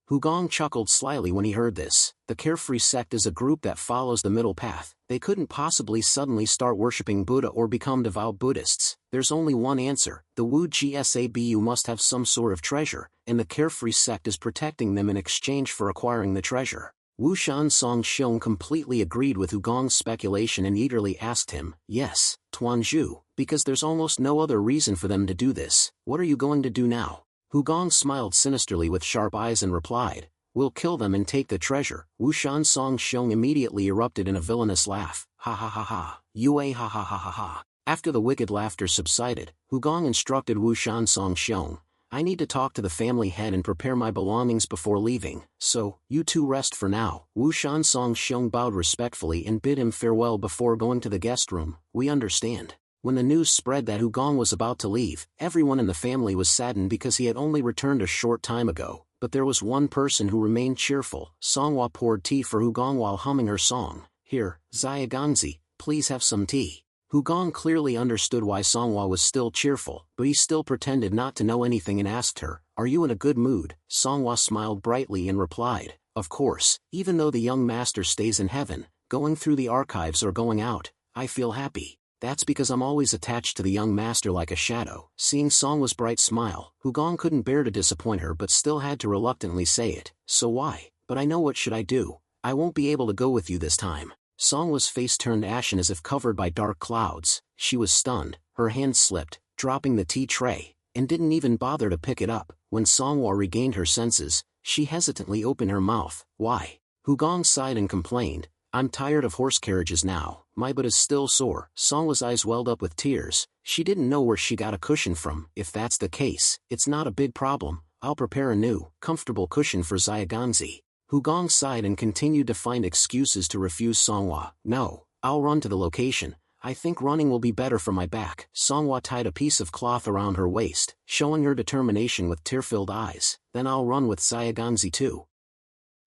Hu Gong chuckled slyly when he heard this. The carefree sect is a group that follows the middle path. They couldn't possibly suddenly start worshipping Buddha or become devout Buddhists. There's only one answer: the Wu Gsabu must have some sort of treasure, and the carefree sect is protecting them in exchange for acquiring the treasure. Wu Shansong Xiong completely agreed with Hu Gong's speculation and eagerly asked him, "Yes, Tuanzhu, because there's almost no other reason for them to do this. What are you going to do now?" Hu Gong smiled sinisterly with sharp eyes and replied, "We'll kill them and take the treasure." Wu Shansong Xiong immediately erupted in a villainous laugh. "Ha ha ha ha, Yue ha ha ha ha ha." After the wicked laughter subsided, Hu Gong instructed Wu Shansong Xiong, "I need to talk to the family head and prepare my belongings before leaving, so, you two rest for now." Wu Shansong Xiong bowed respectfully and bid him farewell before going to the guest room. "We understand." When the news spread that Hu Gong was about to leave, everyone in the family was saddened because he had only returned a short time ago, but there was one person who remained cheerful. Songhua poured tea for Hu Gong while humming her song. "Here, Xiaganzi, please have some tea." Hu Gong clearly understood why Songhua was still cheerful, but he still pretended not to know anything and asked her, "Are you in a good mood?" Songhua smiled brightly and replied, "Of course, even though the young master stays in heaven, going through the archives or going out, I feel happy. That's because I'm always attached to the young master like a shadow." Seeing Songhua's bright smile, Hu Gong couldn't bear to disappoint her but still had to reluctantly say it. "So why? But I know what should I do. I won't be able to go with you this time." Songhua's face turned ashen as if covered by dark clouds. She was stunned, her hand slipped, dropping the tea tray, and didn't even bother to pick it up. When Songhua regained her senses, she hesitantly opened her mouth. "Why?" Hu Gong sighed and complained, "I'm tired of horse carriages now. My butt is still sore." Songhua's eyes welled up with tears. She didn't know where she got a cushion from. "If that's the case, it's not a big problem. I'll prepare a new, comfortable cushion for Xiaganzi." Hu Gong sighed and continued to find excuses to refuse Songhua. "No, I'll run to the location. I think running will be better for my back." Songhua tied a piece of cloth around her waist, showing her determination with tear-filled eyes. "Then I'll run with Xiaganzi too."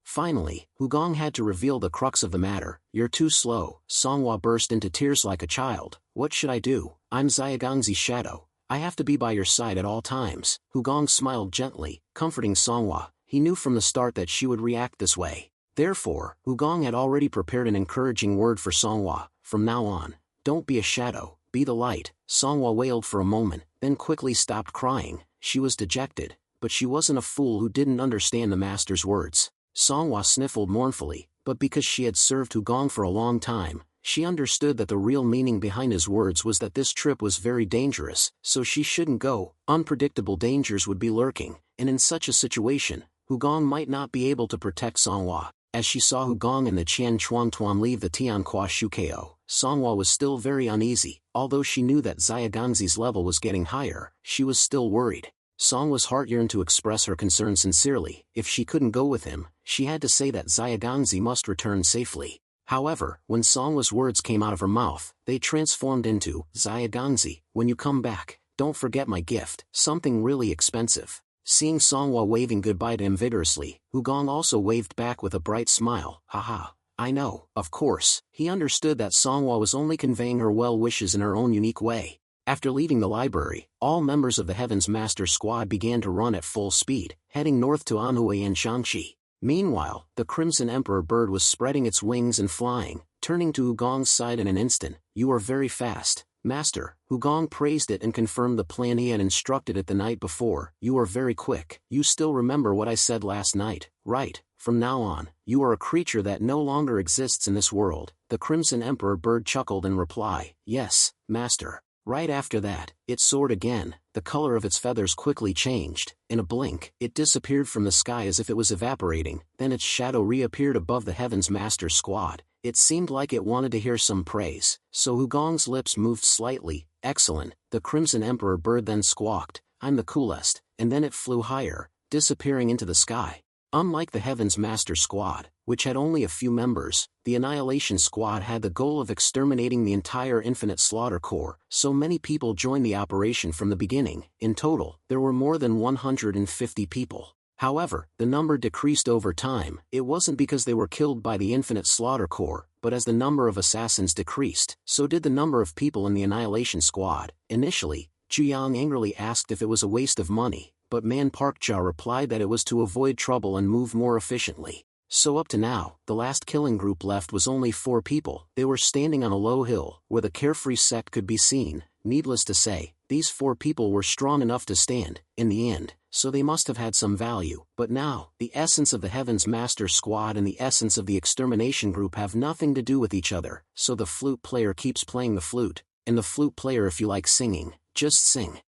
Finally, Hu Gong had to reveal the crux of the matter. "You're too slow." Songhua burst into tears like a child. "What should I do? I'm Xiaganzi's shadow. I have to be by your side at all times." Hu Gong smiled gently, comforting Songhua. He knew from the start that she would react this way. Therefore, Hu Gong had already prepared an encouraging word for Songhua. "From now on, don't be a shadow, be the light." Songhua wailed for a moment, then quickly stopped crying. She was dejected, but she wasn't a fool who didn't understand the master's words. Songhua sniffled mournfully, but because she had served Hu Gong for a long time, she understood that the real meaning behind his words was that this trip was very dangerous, so she shouldn't go. Unpredictable dangers would be lurking, and in such a situation, Hu Gong might not be able to protect Songhua. As she saw Hu Gong and the Qian Chuantuan leave the Tianhua Shukeo, Songhua was still very uneasy. Although she knew that Xiaganzi's level was getting higher, she was still worried. Songhua's heart yearned to express her concern sincerely. If she couldn't go with him, she had to say that Xiaganzi must return safely. However, when Songhua's words came out of her mouth, they transformed into, "Xiaganzi, when you come back, don't forget my gift, something really expensive." Seeing Songhua waving goodbye to him vigorously, Hu Gong also waved back with a bright smile. "Haha, I know." Of course, he understood that Songhua was only conveying her well wishes in her own unique way. After leaving the library, all members of the Heaven's Master Squad began to run at full speed, heading north to Anhui and Shangxi. Meanwhile, the Crimson Emperor bird was spreading its wings and flying, turning to Hugong's side in an instant. "You are very fast, Master." Hugong praised it and confirmed the plan he had instructed it the night before. "You are very quick. You still remember what I said last night, right? From now on, you are a creature that no longer exists in this world." The Crimson Emperor bird chuckled in reply, "Yes, Master." Right after that, it soared again. The color of its feathers quickly changed. In a blink, it disappeared from the sky as if it was evaporating, then its shadow reappeared above the Heaven's Master Squad. It seemed like it wanted to hear some praise, so Hugong's lips moved slightly. "Excellent," the Crimson Emperor bird then squawked, "I'm the coolest," and then it flew higher, disappearing into the sky. Unlike the Heaven's Master Squad, which had only a few members, the Annihilation Squad had the goal of exterminating the entire Infinite Slaughter Corps, so many people joined the operation from the beginning. In total, there were more than 150 people. However, the number decreased over time. It wasn't because they were killed by the Infinite Slaughter Corps, but as the number of assassins decreased, so did the number of people in the Annihilation Squad. Initially, Zhuyang angrily asked if it was a waste of money, but Man Parkja replied that it was to avoid trouble and move more efficiently. So up to now, the last killing group left was only 4 people. They were standing on a low hill, where the Carefree sect could be seen. Needless to say, these 4 people were strong enough to stand, in the end, so they must have had some value. But now, the essence of the Heaven's Master Squad and the essence of the Extermination Group have nothing to do with each other, so the flute player keeps playing the flute, and the flute player, if you like singing, just sing.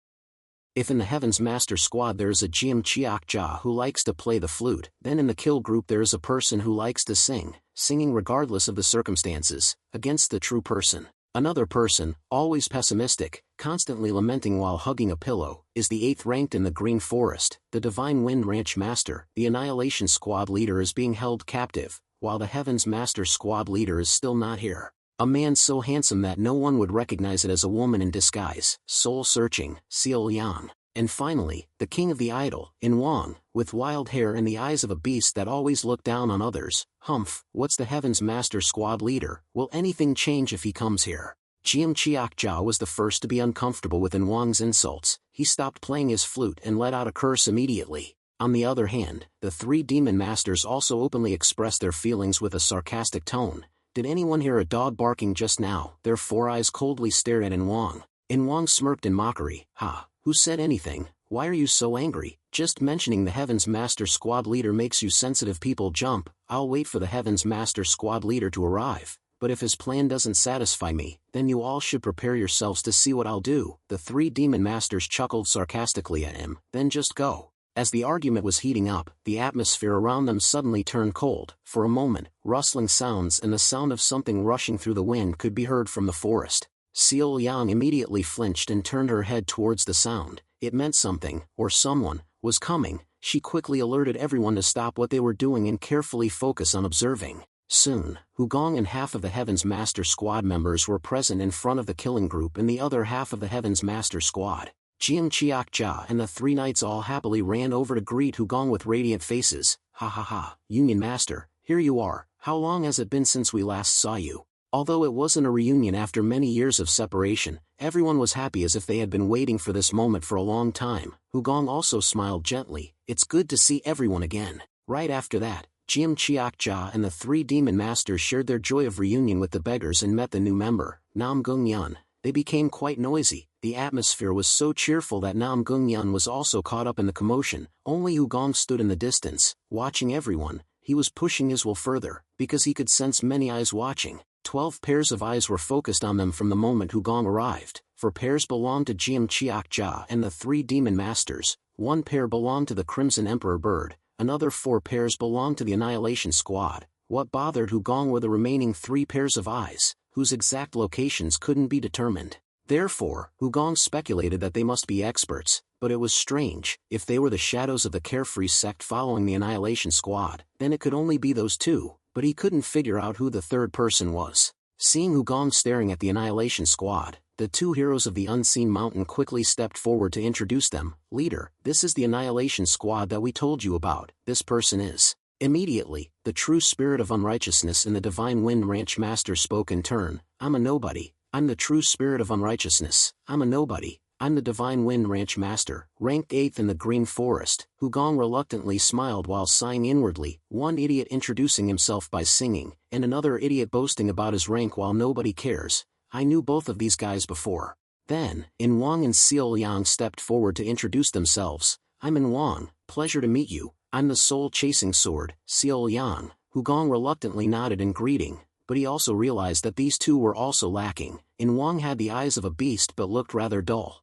If in the Heaven's Master Squad there is a Jiam Chiakja who likes to play the flute, then in the kill group there is a person who likes to sing, singing regardless of the circumstances, against the true person. Another person, always pessimistic, constantly lamenting while hugging a pillow, is the 8th ranked in the Green Forest, the Divine Wind Ranch Master. The Annihilation Squad leader is being held captive, while the Heaven's Master Squad leader is still not here. A man so handsome that no one would recognize it as a woman in disguise, soul-searching, Seal Yang. And finally, the king of the idol, In Wang, with wild hair and the eyes of a beast that always looked down on others. Humph, what's the Heaven's Master Squad leader? Will anything change if he comes here? Jiam Chiakja was the first to be uncomfortable with In Wang's insults. He stopped playing his flute and let out a curse immediately. On the other hand, the 3 demon masters also openly expressed their feelings with a sarcastic tone. Did anyone hear a dog barking just now? Their 4 eyes coldly stared at In Wang. In Wang smirked in mockery. "Ha, who said anything? Why are you so angry? Just mentioning the Heaven's Master Squad leader makes you sensitive people jump. I'll wait for the Heaven's Master Squad leader to arrive, but if his plan doesn't satisfy me, then you all should prepare yourselves to see what I'll do." The 3 demon masters chuckled sarcastically at him. "Then just go." As the argument was heating up, the atmosphere around them suddenly turned cold. For a moment, rustling sounds and the sound of something rushing through the wind could be heard from the forest. Seal Yang immediately flinched and turned her head towards the sound. It meant something, or someone, was coming. She quickly alerted everyone to stop what they were doing and carefully focus on observing. Soon, Hugong and half of the Heaven's Master Squad members were present in front of the killing group and the other half of the Heaven's Master Squad. Jiam Chiakja and the 3 knights all happily ran over to greet Hugong with radiant faces. "Ha ha ha, Union Master, here you are. How long has it been since we last saw you?" Although it wasn't a reunion after many years of separation, everyone was happy as if they had been waiting for this moment for a long time. Hugong also smiled gently. "It's good to see everyone again." Right after that, Jiam Chiakja and the 3 demon masters shared their joy of reunion with the beggars and met the new member, Nam Gung-yun. They became quite noisy. The atmosphere was so cheerful that Nam Gung-yun was also caught up in the commotion. Only Hugong stood in the distance, watching everyone. He was pushing his will further, because he could sense many eyes watching. 12 pairs of eyes were focused on them from the moment Hugong arrived. 4 pairs belonged to Jiam Chiakja and the 3 demon masters, 1 pair belonged to the Crimson Emperor bird, another 4 pairs belonged to the Annihilation Squad. What bothered Hugong were the remaining 3 pairs of eyes, whose exact locations couldn't be determined. Therefore, Hugong speculated that they must be experts, but it was strange. If they were the shadows of the Carefree sect following the Annihilation Squad, then it could only be those 2, but he couldn't figure out who the 3rd person was. Seeing Hugong staring at the Annihilation Squad, the 2 heroes of the Unseen Mountain quickly stepped forward to introduce them. "Leader, this is the Annihilation Squad that we told you about. This person is..." Immediately, the true spirit of unrighteousness in the Divine Wind Ranch Master spoke in turn. "I'm a nobody. I'm the true spirit of unrighteousness. I'm a nobody. I'm the Divine Wind Ranch Master, ranked 8th in the Green Forest. Hugong reluctantly smiled while sighing inwardly, one idiot introducing himself by singing, and another idiot boasting about his rank while nobody cares. I knew both of these guys before. Then, In Wang and Seal Yang stepped forward to introduce themselves. I'm In Wang, pleasure to meet you. I'm the soul-chasing sword, Seal Yang. Hugong reluctantly nodded in greeting, but he also realized that these two were also lacking. In Wang had the eyes of a beast but looked rather dull.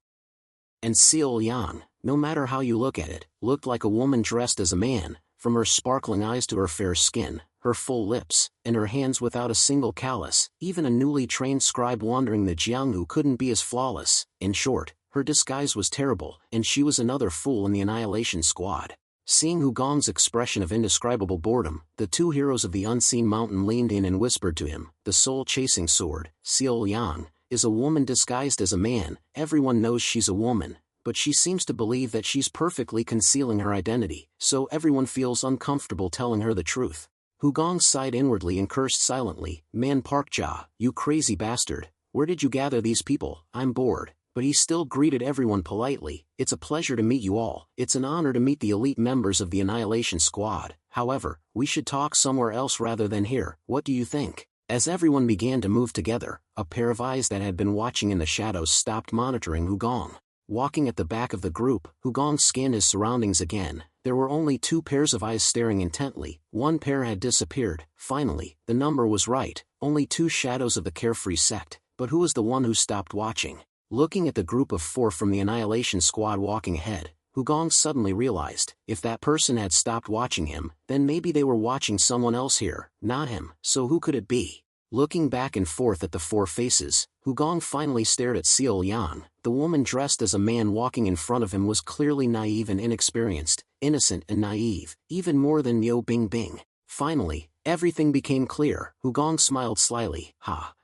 And Seal Yang, no matter how you look at it, looked like a woman dressed as a man, from her sparkling eyes to her fair skin, her full lips, and her hands without a single callus. Even a newly trained scribe wandering the Jianghu couldn't be as flawless. In short, her disguise was terrible, and she was another fool in the Annihilation Squad. Seeing Hugong's expression of indescribable boredom, the two heroes of the Unseen Mountain leaned in and whispered to him, the soul-chasing sword, Seal Yang, is a woman disguised as a man. Everyone knows she's a woman, but she seems to believe that she's perfectly concealing her identity, so everyone feels uncomfortable telling her the truth. Hugong sighed inwardly and cursed silently, Man Parkja, you crazy bastard, where did you gather these people? I'm bored. But he still greeted everyone politely. It's a pleasure to meet you all. It's an honor to meet the elite members of the Annihilation Squad. However, we should talk somewhere else rather than here. What do you think? As everyone began to move together, a pair of eyes that had been watching in the shadows stopped monitoring Hugong. Walking at the back of the group, Hugong scanned his surroundings again. There were only two pairs of eyes staring intently. One pair had disappeared. Finally, the number was right. Only two shadows of the Carefree sect. But who was the one who stopped watching? Looking at the group of 4 from the Annihilation Squad walking ahead, Hugong suddenly realized, if that person had stopped watching him, then maybe they were watching someone else here, not him. So who could it be? Looking back and forth at the 4 faces, Hugong finally stared at Seal Yan. The woman dressed as a man walking in front of him was clearly naive and inexperienced, innocent and naive, even more than Miao Bingbing. Finally, everything became clear. Hugong smiled slyly.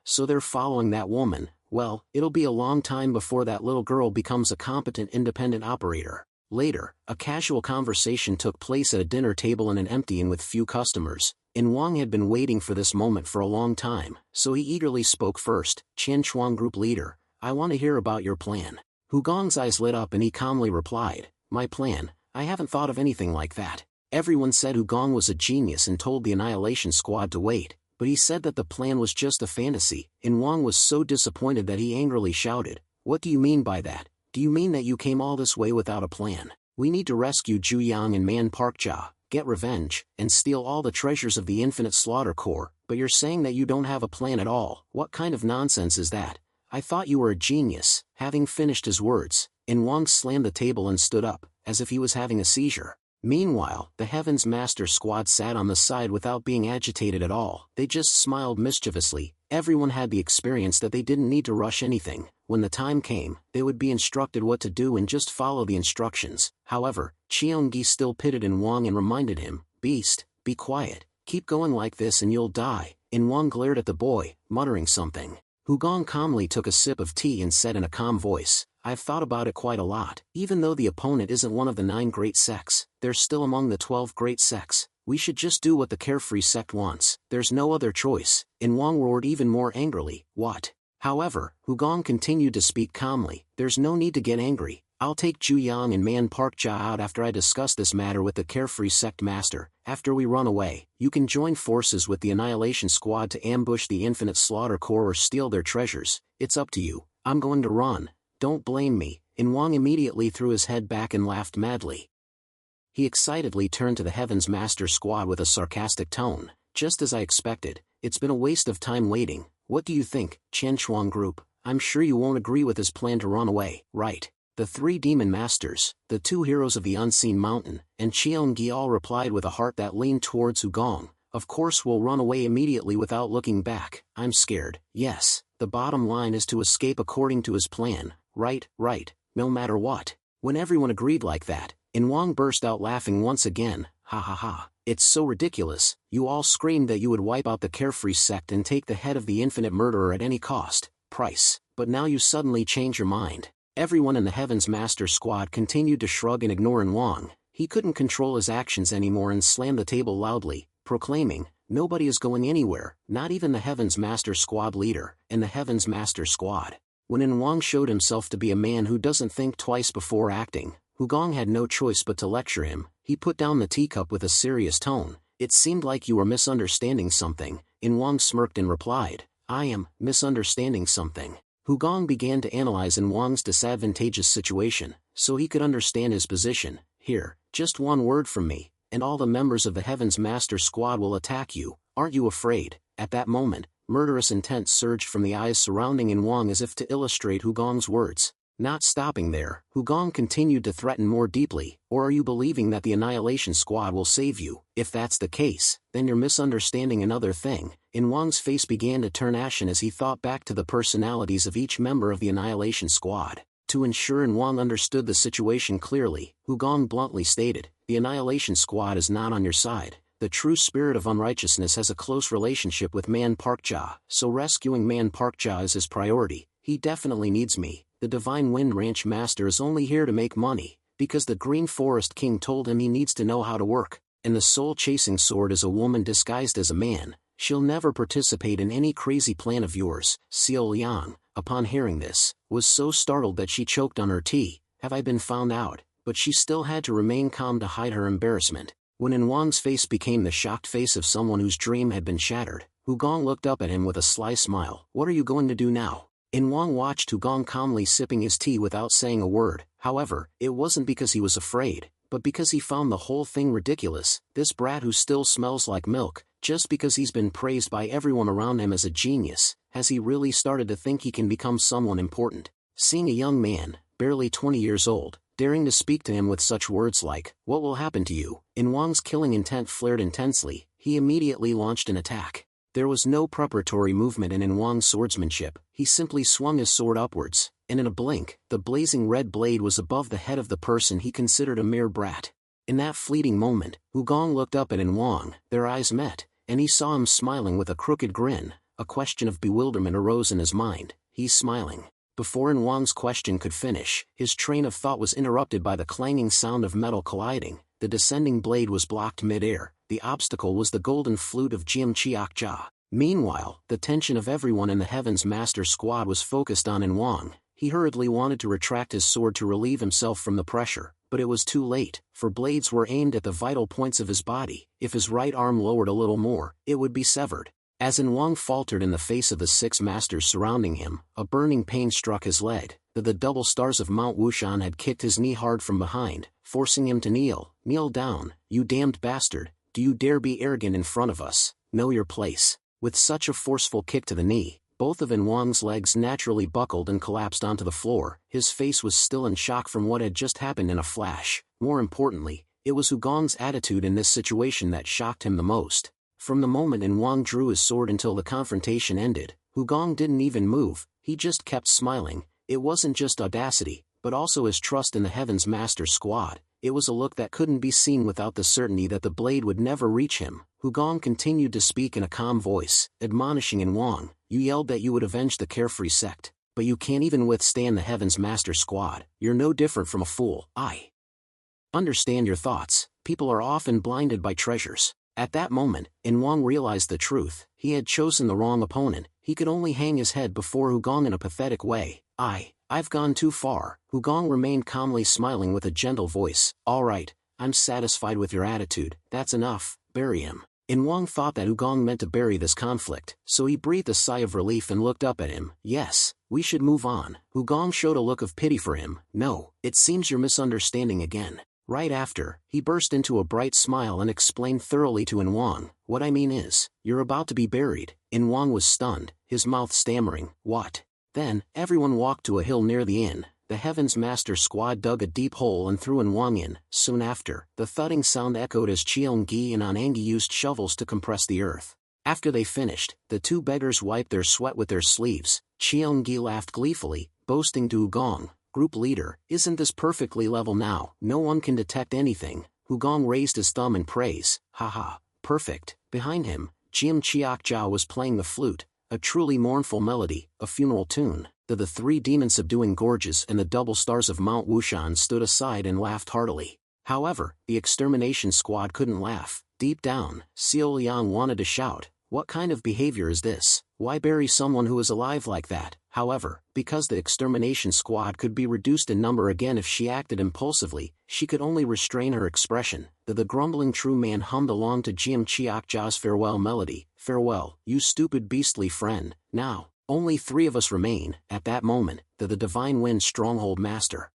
So they're following that woman. Well, it'll be a long time before that little girl becomes a competent independent operator. Later, a casual conversation took place at a dinner table in an empty inn with few customers. In Wang had been waiting for this moment for a long time, so he eagerly spoke first. Qian Chuang Group Leader, I want to hear about your plan. Hugong's eyes lit up and he calmly replied, my plan? I haven't thought of anything like that. Everyone said Hugong was a genius and told the Annihilation Squad to wait. But he said that the plan was just a fantasy. In Wang was so disappointed that he angrily shouted, what do you mean by that? Do you mean that you came all this way without a plan? We need to rescue Zhu Yang and Man Parkja, get revenge, and steal all the treasures of the Infinite Slaughter Corps, but you're saying that you don't have a plan at all. What kind of nonsense is that? I thought you were a genius. Having finished his words, In Wang slammed the table and stood up, as if he was having a seizure. Meanwhile, the Heaven's Master Squad sat on the side without being agitated at all. They just smiled mischievously. Everyone had the experience that they didn't need to rush anything. When the time came, they would be instructed what to do and just follow the instructions. However, Cheonggi still pitted In Wang and reminded him, Beast, be quiet. Keep going like this and you'll die. In Wang glared at the boy, muttering something. Hugong calmly took a sip of tea and said in a calm voice, I've thought about it quite a lot. Even though the opponent isn't one of the 9 great sects, they're still among the 12 great sects. We should just do what the Carefree sect wants. There's no other choice. In Wang roared even more angrily, what? However, Hugong continued to speak calmly, there's no need to get angry. I'll take Zhu Yang and Man Parkja out after I discuss this matter with the Carefree sect master. After we run away, you can join forces with the Annihilation Squad to ambush the Infinite Slaughter Corps or steal their treasures. It's up to you. I'm going to run. Don't blame me. In Wang immediately threw his head back and laughed madly. He excitedly turned to the Heaven's Master Squad with a sarcastic tone. Just as I expected, it's been a waste of time waiting. What do you think, Qian Chuang Group? I'm sure you won't agree with his plan to run away, right? The 3 demon masters, the 2 heroes of the Unseen Mountain, and Cheonggi all replied with a heart that leaned towards Hugong. Of course we'll run away immediately without looking back. I'm scared. Yes, the bottom line is to escape according to his plan. Right, no matter what. When everyone agreed like that, In Wang burst out laughing once again. Ha. It's so ridiculous. You all screamed that you would wipe out the Carefree sect and take the head of the infinite murderer at any cost, price. But now you suddenly change your mind. Everyone in the Heaven's Master Squad continued to shrug and ignore In Wang. He couldn't control his actions anymore and slammed the table loudly, proclaiming, Nobody is going anywhere, not even the Heaven's Master Squad leader, and the Heaven's Master Squad. When In Wang showed himself to be a man who doesn't think twice before acting, Hugong had no choice but to lecture him. He put down the teacup with a serious tone. It seemed like you were misunderstanding something. In Wang smirked and replied, I am misunderstanding something. Hugong began to analyze In Wang's disadvantageous situation, so he could understand his position. Here, just one word from me, and all the members of the Heaven's Master Squad will attack you. Aren't you afraid? At that moment, murderous intent surged from the eyes surrounding In Wang as if to illustrate Hugong's words. Not stopping there, Hugong continued to threaten more deeply. Or are you believing that the Annihilation Squad will save you? If that's the case, then you're misunderstanding another thing. In Wang's face began to turn ashen as he thought back to the personalities of each member of the Annihilation Squad. To ensure In Wang understood the situation clearly, Hugong bluntly stated, the Annihilation Squad is not on your side. The true spirit of unrighteousness has a close relationship with Man Parkja, so rescuing Man Parkja is his priority. He definitely needs me. The Divine Wind Ranch Master is only here to make money, because the Green Forest King told him he needs to know how to work, and the soul-chasing sword is a woman disguised as a man. She'll never participate in any crazy plan of yours. Xiao Liang, upon hearing this, was so startled that she choked on her tea. Have I been found out? But she still had to remain calm to hide her embarrassment. When In Wang's face became the shocked face of someone whose dream had been shattered, Hugong looked up at him with a sly smile. What are you going to do now? In Wang watched Hugong calmly sipping his tea without saying a word. However, it wasn't because he was afraid, but because he found the whole thing ridiculous. This brat who still smells like milk, just because he's been praised by everyone around him as a genius, has he really started to think he can become someone important? Seeing a young man, barely 20 years old, daring to speak to him with such words like, what will happen to you? In Wang's killing intent flared intensely. He immediately launched an attack. There was no preparatory movement in Wang's swordsmanship. He simply swung his sword upwards, and in a blink, the blazing red blade was above the head of the person he considered a mere brat. In that fleeting moment, Hugong looked up at In Wang. Their eyes met, and he saw him smiling with a crooked grin. A question of bewilderment arose in his mind. He's smiling. Before In Wang's question could finish, his train of thought was interrupted by the clanging sound of metal colliding. The descending blade was blocked mid-air. The obstacle was the golden flute of Jim Chiakja. Meanwhile, the tension of everyone in the Heaven's Master Squad was focused on In Wang. He hurriedly wanted to retract his sword to relieve himself from the pressure, but it was too late, for blades were aimed at the vital points of his body. If his right arm lowered a little more, it would be severed. As In Wang faltered in the face of the 6 masters surrounding him, a burning pain struck his leg. The double stars of Mount Wushan had kicked his knee hard from behind, forcing him to kneel. Kneel down, you damned bastard. Do you dare be arrogant in front of us? Know your place. With such a forceful kick to the knee, both of In Wang's legs naturally buckled and collapsed onto the floor. His face was still in shock from what had just happened in a flash. More importantly, it was Hugong's attitude in this situation that shocked him the most. From the moment In Wang drew his sword until the confrontation ended, Hugong didn't even move. He just kept smiling. It wasn't just audacity, but also his trust in the Heaven's Master Squad. It was a look that couldn't be seen without the certainty that the blade would never reach him. Hugong continued to speak in a calm voice, admonishing In Wang. You yelled that you would avenge the Carefree sect, but you can't even withstand the Heaven's Master Squad. You're no different from a fool. I understand your thoughts. People are often blinded by treasures. At that moment, In Wang realized the truth. He had chosen the wrong opponent. He could only hang his head before Hugong in a pathetic way. I've gone too far. Hugong remained calmly smiling with a gentle voice. All right, I'm satisfied with your attitude. That's enough. Bury him. In Wang thought that Hugong meant to bury this conflict, so he breathed a sigh of relief and looked up at him. Yes, we should move on. Hugong showed a look of pity for him. No, it seems you're misunderstanding again. Right after, he burst into a bright smile and explained thoroughly to In Wang. What I mean is, you're about to be buried. In Wang was stunned, his mouth stammering. What? Then, everyone walked to a hill near the inn. The Heaven's Master Squad dug a deep hole and threw In Wang in. Soon after, the thudding sound echoed as Cheonggi and Anangi used shovels to compress the earth. After they finished, the 2 beggars wiped their sweat with their sleeves. Cheonggi laughed gleefully, boasting to Hugong. Group leader, isn't this perfectly level now? No one can detect anything. Hugong raised his thumb in praise. Haha, perfect. Behind him, Jim Chiakja was playing the flute, a truly mournful melody, a funeral tune. The 3 demon-subduing gorges and the double stars of Mount Wushan stood aside and laughed heartily. However, the extermination squad couldn't laugh. Deep down, Seo Liang wanted to shout, "What kind of behavior is this? Why bury someone who is alive like that?" However, because the extermination squad could be reduced in number again if she acted impulsively, she could only restrain her expression. The grumbling true man hummed along to Jiam Chiak-ja's farewell melody. "Farewell, you stupid beastly friend. Now, only 3 of us remain." At that moment, the Divine Wind Stronghold Master,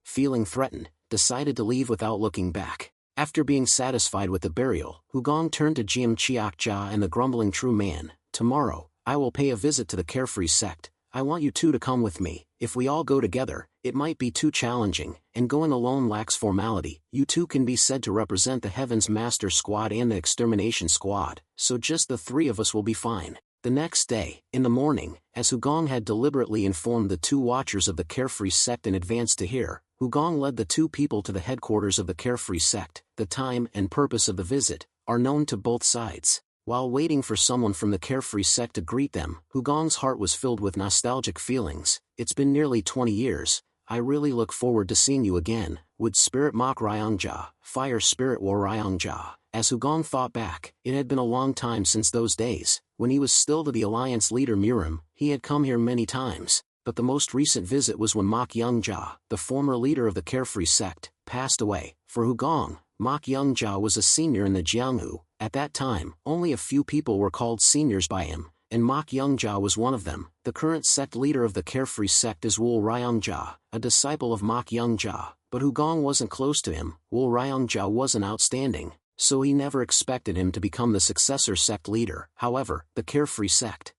feeling threatened, decided to leave without looking back. After being satisfied with the burial, Hugong turned to Jiam Chiak-ja and the grumbling true man. "Tomorrow, I will pay a visit to the Carefree sect. I want you two to come with me. If we all go together, it might be too challenging, and going alone lacks formality. You two can be said to represent the Heaven's Master Squad and the Extermination Squad, so just the 3 of us will be fine." The next day, in the morning, as Hugong had deliberately informed the 2 watchers of the Carefree sect in advance to hear, Hugong led the 2 people to the headquarters of the Carefree sect. The time and purpose of the visit are known to both sides. While waiting for someone from the Carefree sect to greet them, Hugong's heart was filled with nostalgic feelings. "It's been nearly 20 years. I really look forward to seeing you again. Wood Spirit Mok Ryongja, Fire Spirit War Ryongja." As Hugong thought back, it had been a long time since those days. When he was still the Alliance leader Murim, he had come here many times, but the most recent visit was when Mok Youngja, the former leader of the Carefree sect, passed away. For Hugong, Mok Youngja was a senior in the Jianghu. At that time, only a few people were called seniors by him, and Mok Youngja was one of them. The current sect leader of the Carefree sect is Wool Ryongja, a disciple of Mok Youngja, but Hugong wasn't close to him. Wool Ryongja wasn't outstanding, so he never expected him to become the successor sect leader. However, the Carefree sect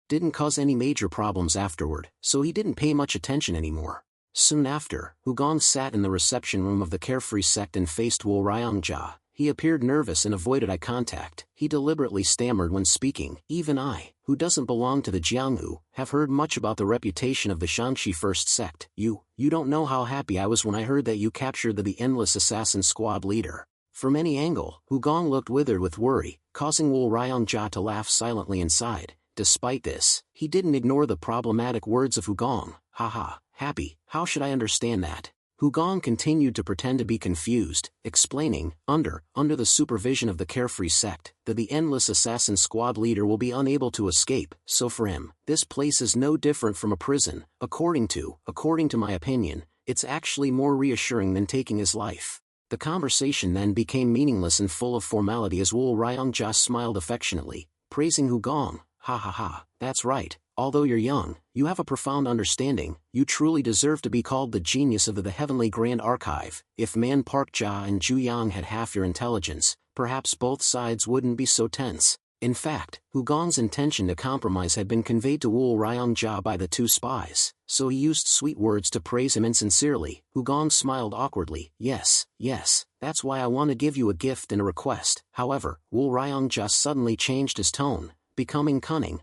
didn't cause any major problems afterward, so he didn't pay much attention anymore. Soon after, Hugong sat in the reception room of the Carefree sect and faced Wool Ryongja. He appeared nervous and avoided eye contact. He deliberately stammered when speaking. "Even I, who doesn't belong to the Jianghu, have heard much about the reputation of the Shangxi First Sect. You don't know how happy I was when I heard that you captured the Endless Assassin Squad leader." From any angle, Hugong looked withered with worry, causing Wool Ryongja to laugh silently inside. Despite this, he didn't ignore the problematic words of Hugong. "Haha, happy, how should I understand that?" Hugong continued to pretend to be confused, explaining, under the supervision of the Carefree sect, that the Endless Assassin Squad leader will be unable to escape, so for him, this place is no different from a prison. According to my opinion, it's actually more reassuring than taking his life." The conversation then became meaningless and full of formality as Wool Ryongja smiled affectionately, praising Hugong. "Ha ha ha, that's right. Although you're young, you have a profound understanding. You truly deserve to be called the genius of the Heavenly Grand Archive. If Man Park Jia and Zhu Yang had half your intelligence, perhaps both sides wouldn't be so tense." In fact, Hugong's intention to compromise had been conveyed to Wool Ryongja by the 2 spies, so he used sweet words to praise him insincerely. Hugong smiled awkwardly. Yes, that's why I want to give you a gift and a request." However, Wool Ryongja suddenly changed his tone, becoming cunning.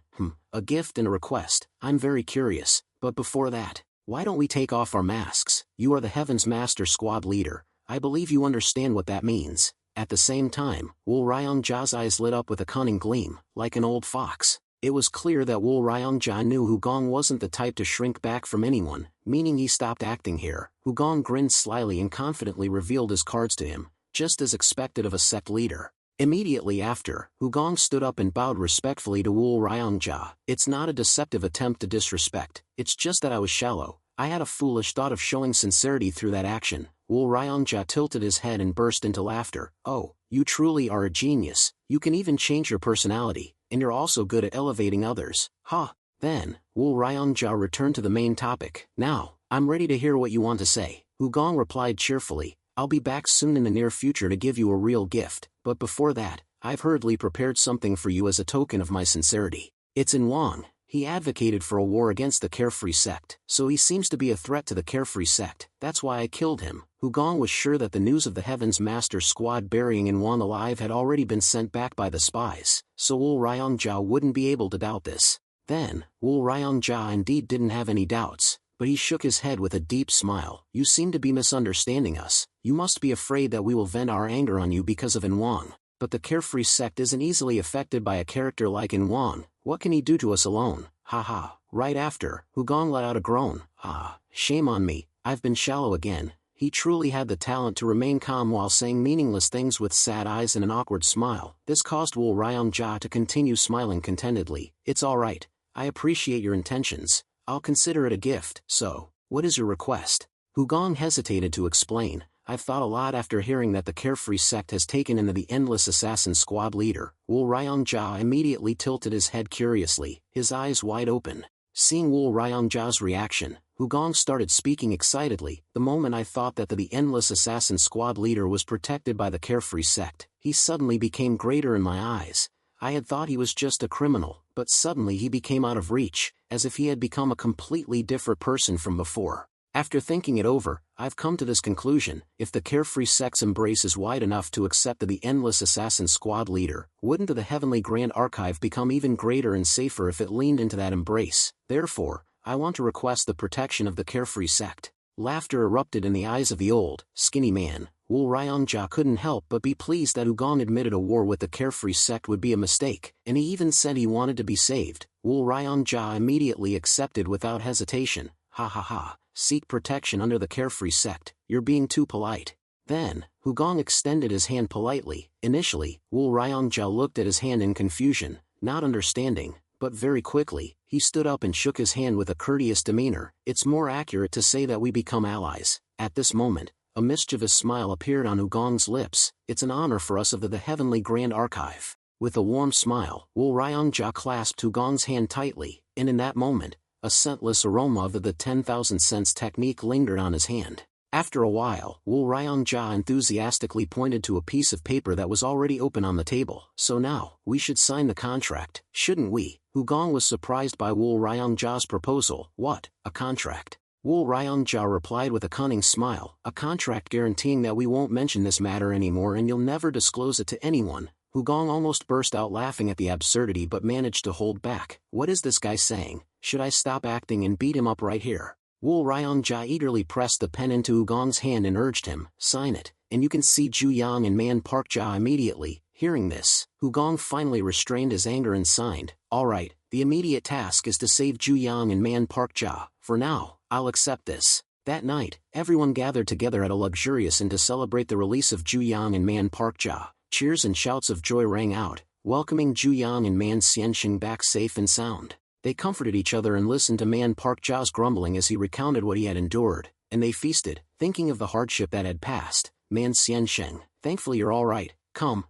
A gift and a request. I'm very curious, but before that, why don't we take off our masks? You are the Heaven's Master Squad leader. I believe you understand what that means." At the same time, Wool Ryongja's eyes lit up with a cunning gleam, like an old fox. It was clear that Wool Ryongja knew Hugong wasn't the type to shrink back from anyone, meaning he stopped acting here. Hugong grinned slyly and confidently revealed his cards to him, just as expected of a sect leader. Immediately after, Hugong stood up and bowed respectfully to Wool Ryongja. "It's not a deceptive attempt to disrespect, it's just that I was shallow. I had a foolish thought of showing sincerity through that action." Wool Ryongja tilted his head and burst into laughter. "Oh, you truly are a genius. You can even change your personality, and you're also good at elevating others." "Huh." Then, Wool Ryongja returned to the main topic. "Now, I'm ready to hear what you want to say." Hugong replied cheerfully. "I'll be back soon in the near future to give you a real gift, but before that, I've hurriedly prepared something for you as a token of my sincerity. It's in Wang." He advocated for a war against the Carefree sect, so he seems to be a threat to the Carefree sect. That's why I killed him. Hugong was sure that the news of the Heaven's Master Squad burying In Wan alive had already been sent back by the spies, so Wool Ryongja wouldn't be able to doubt this. Then, Wool Ryongja indeed didn't have any doubts, but he shook his head with a deep smile. "You seem to be misunderstanding us. You must be afraid that we will vent our anger on you because of In Wang. But the Carefree sect isn't easily affected by a character like In Wang. What can he do to us alone?" Haha. Right after, Hugong let out a groan. "Ah, shame on me, I've been shallow again." he truly had the talent to remain calm while saying meaningless things with sad eyes and an awkward smile. This caused Wool Ryong-ja to continue smiling contentedly. It's alright, I appreciate your intentions, I'll consider it a gift. So, what is your request? Hugong hesitated to explain. I've thought a lot after hearing that the Carefree sect has taken in the Endless Assassin Squad leader. Wool Ryong-ja immediately tilted his head curiously, his eyes wide open. Seeing Wool Ryong-ja's reaction, Hugong started speaking excitedly. The moment I thought that the Endless Assassin Squad leader was protected by the Carefree sect, he suddenly became greater in my eyes. I had thought he was just a criminal, but suddenly he became out of reach, as if he had become a completely different person from before. After thinking it over, I've come to this conclusion: if the Carefree sect's embrace is wide enough to accept the Endless Assassin Squad leader, wouldn't the Heavenly Grand Archive become even greater and safer if it leaned into that embrace? Therefore, I want to request the protection of the Carefree sect. Laughter erupted in the eyes of the old, skinny man. Wool Ryong-ja couldn't help but be pleased that Hugong admitted a war with the Carefree sect would be a mistake, and he even said he wanted to be saved. Wool Ryong-ja immediately accepted without hesitation. Ha ha ha, seek protection under the Carefree sect, you're being too polite. Then, Hugong extended his hand politely. Initially, Wool Ryong-ja looked at his hand in confusion, not understanding, but very quickly, he stood up and shook his hand with a courteous demeanor. It's more accurate to say that we become allies. At this moment, a mischievous smile appeared on Hugong's lips. It's an honor for us of the Heavenly Grand Archive. With a warm smile, Wool Ryong-ja clasped Hugong's hand tightly, and in that moment, a scentless aroma of the 10,000 scents technique lingered on his hand. After a while, Wool Ryong-ja enthusiastically pointed to a piece of paper that was already open on the table. So now, we should sign the contract, shouldn't we? Hugong was surprised by Wool Ryong-ja's proposal. What, a contract? Wool Ryong-ja replied with a cunning smile. A contract guaranteeing that we won't mention this matter anymore and you'll never disclose it to anyone. Hugong almost burst out laughing at the absurdity but managed to hold back. What is this guy saying? Should I stop acting and beat him up right here? Wool Ryong-ja eagerly pressed the pen into Hugong's hand and urged him, sign it, and you can see Ju Yang and Man Park-ja immediately. Hearing this, Hugong finally restrained his anger and signed. Alright, the immediate task is to save Ju Yang and Man Park-ja. For now, I'll accept this. That night, everyone gathered together at a luxurious inn to celebrate the release of Ju Yang and Man Park-ja. Cheers and shouts of joy rang out, welcoming Ju Yang and Man Xianxing back safe and sound. They comforted each other and listened to Man Park-ja's grumbling as he recounted what he had endured, and they feasted, thinking of the hardship that had passed. Man Xianxing, thankfully you're alright. Come,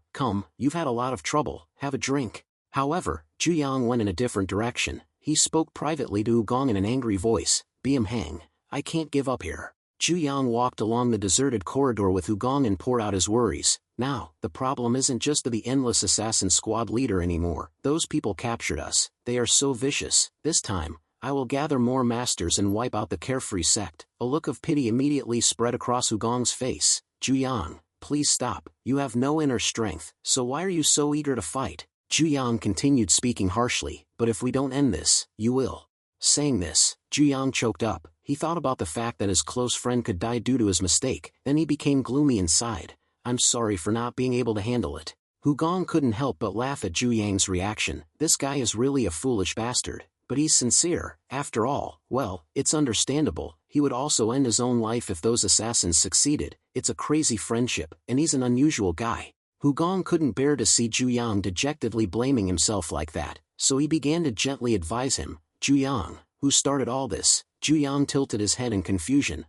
you've had a lot of trouble, have a drink. However, Ju Yang went in a different direction. He spoke privately to Hugong in an angry voice. Biam Hang, I can't give up here. Ju Yang walked along the deserted corridor with Hugong and poured out his worries. Now, the problem isn't just the Endless Assassin Squad leader anymore. Those people captured us. They are so vicious. This time, I will gather more masters and wipe out the Carefree sect. A look of pity immediately spread across Hugong's face. Ju Yang, please stop. You have no inner strength, so why are you so eager to fight? Ju Yang continued speaking harshly. But if we don't end this, you will. Saying this, Ju Yang choked up. He thought about the fact that his close friend could die due to his mistake. Then he became gloomy inside. I'm sorry for not being able to handle it. Hugong couldn't help but laugh at Ju Yang's reaction. This guy is really a foolish bastard, but he's sincere. After all, well, it's understandable. He would also end his own life if those assassins succeeded. It's a crazy friendship, and he's an unusual guy. Hugong couldn't bear to see Ju Yang dejectedly blaming himself like that, so he began to gently advise him. Ju Yang, who started all this? Ju Yang tilted his head in confusion.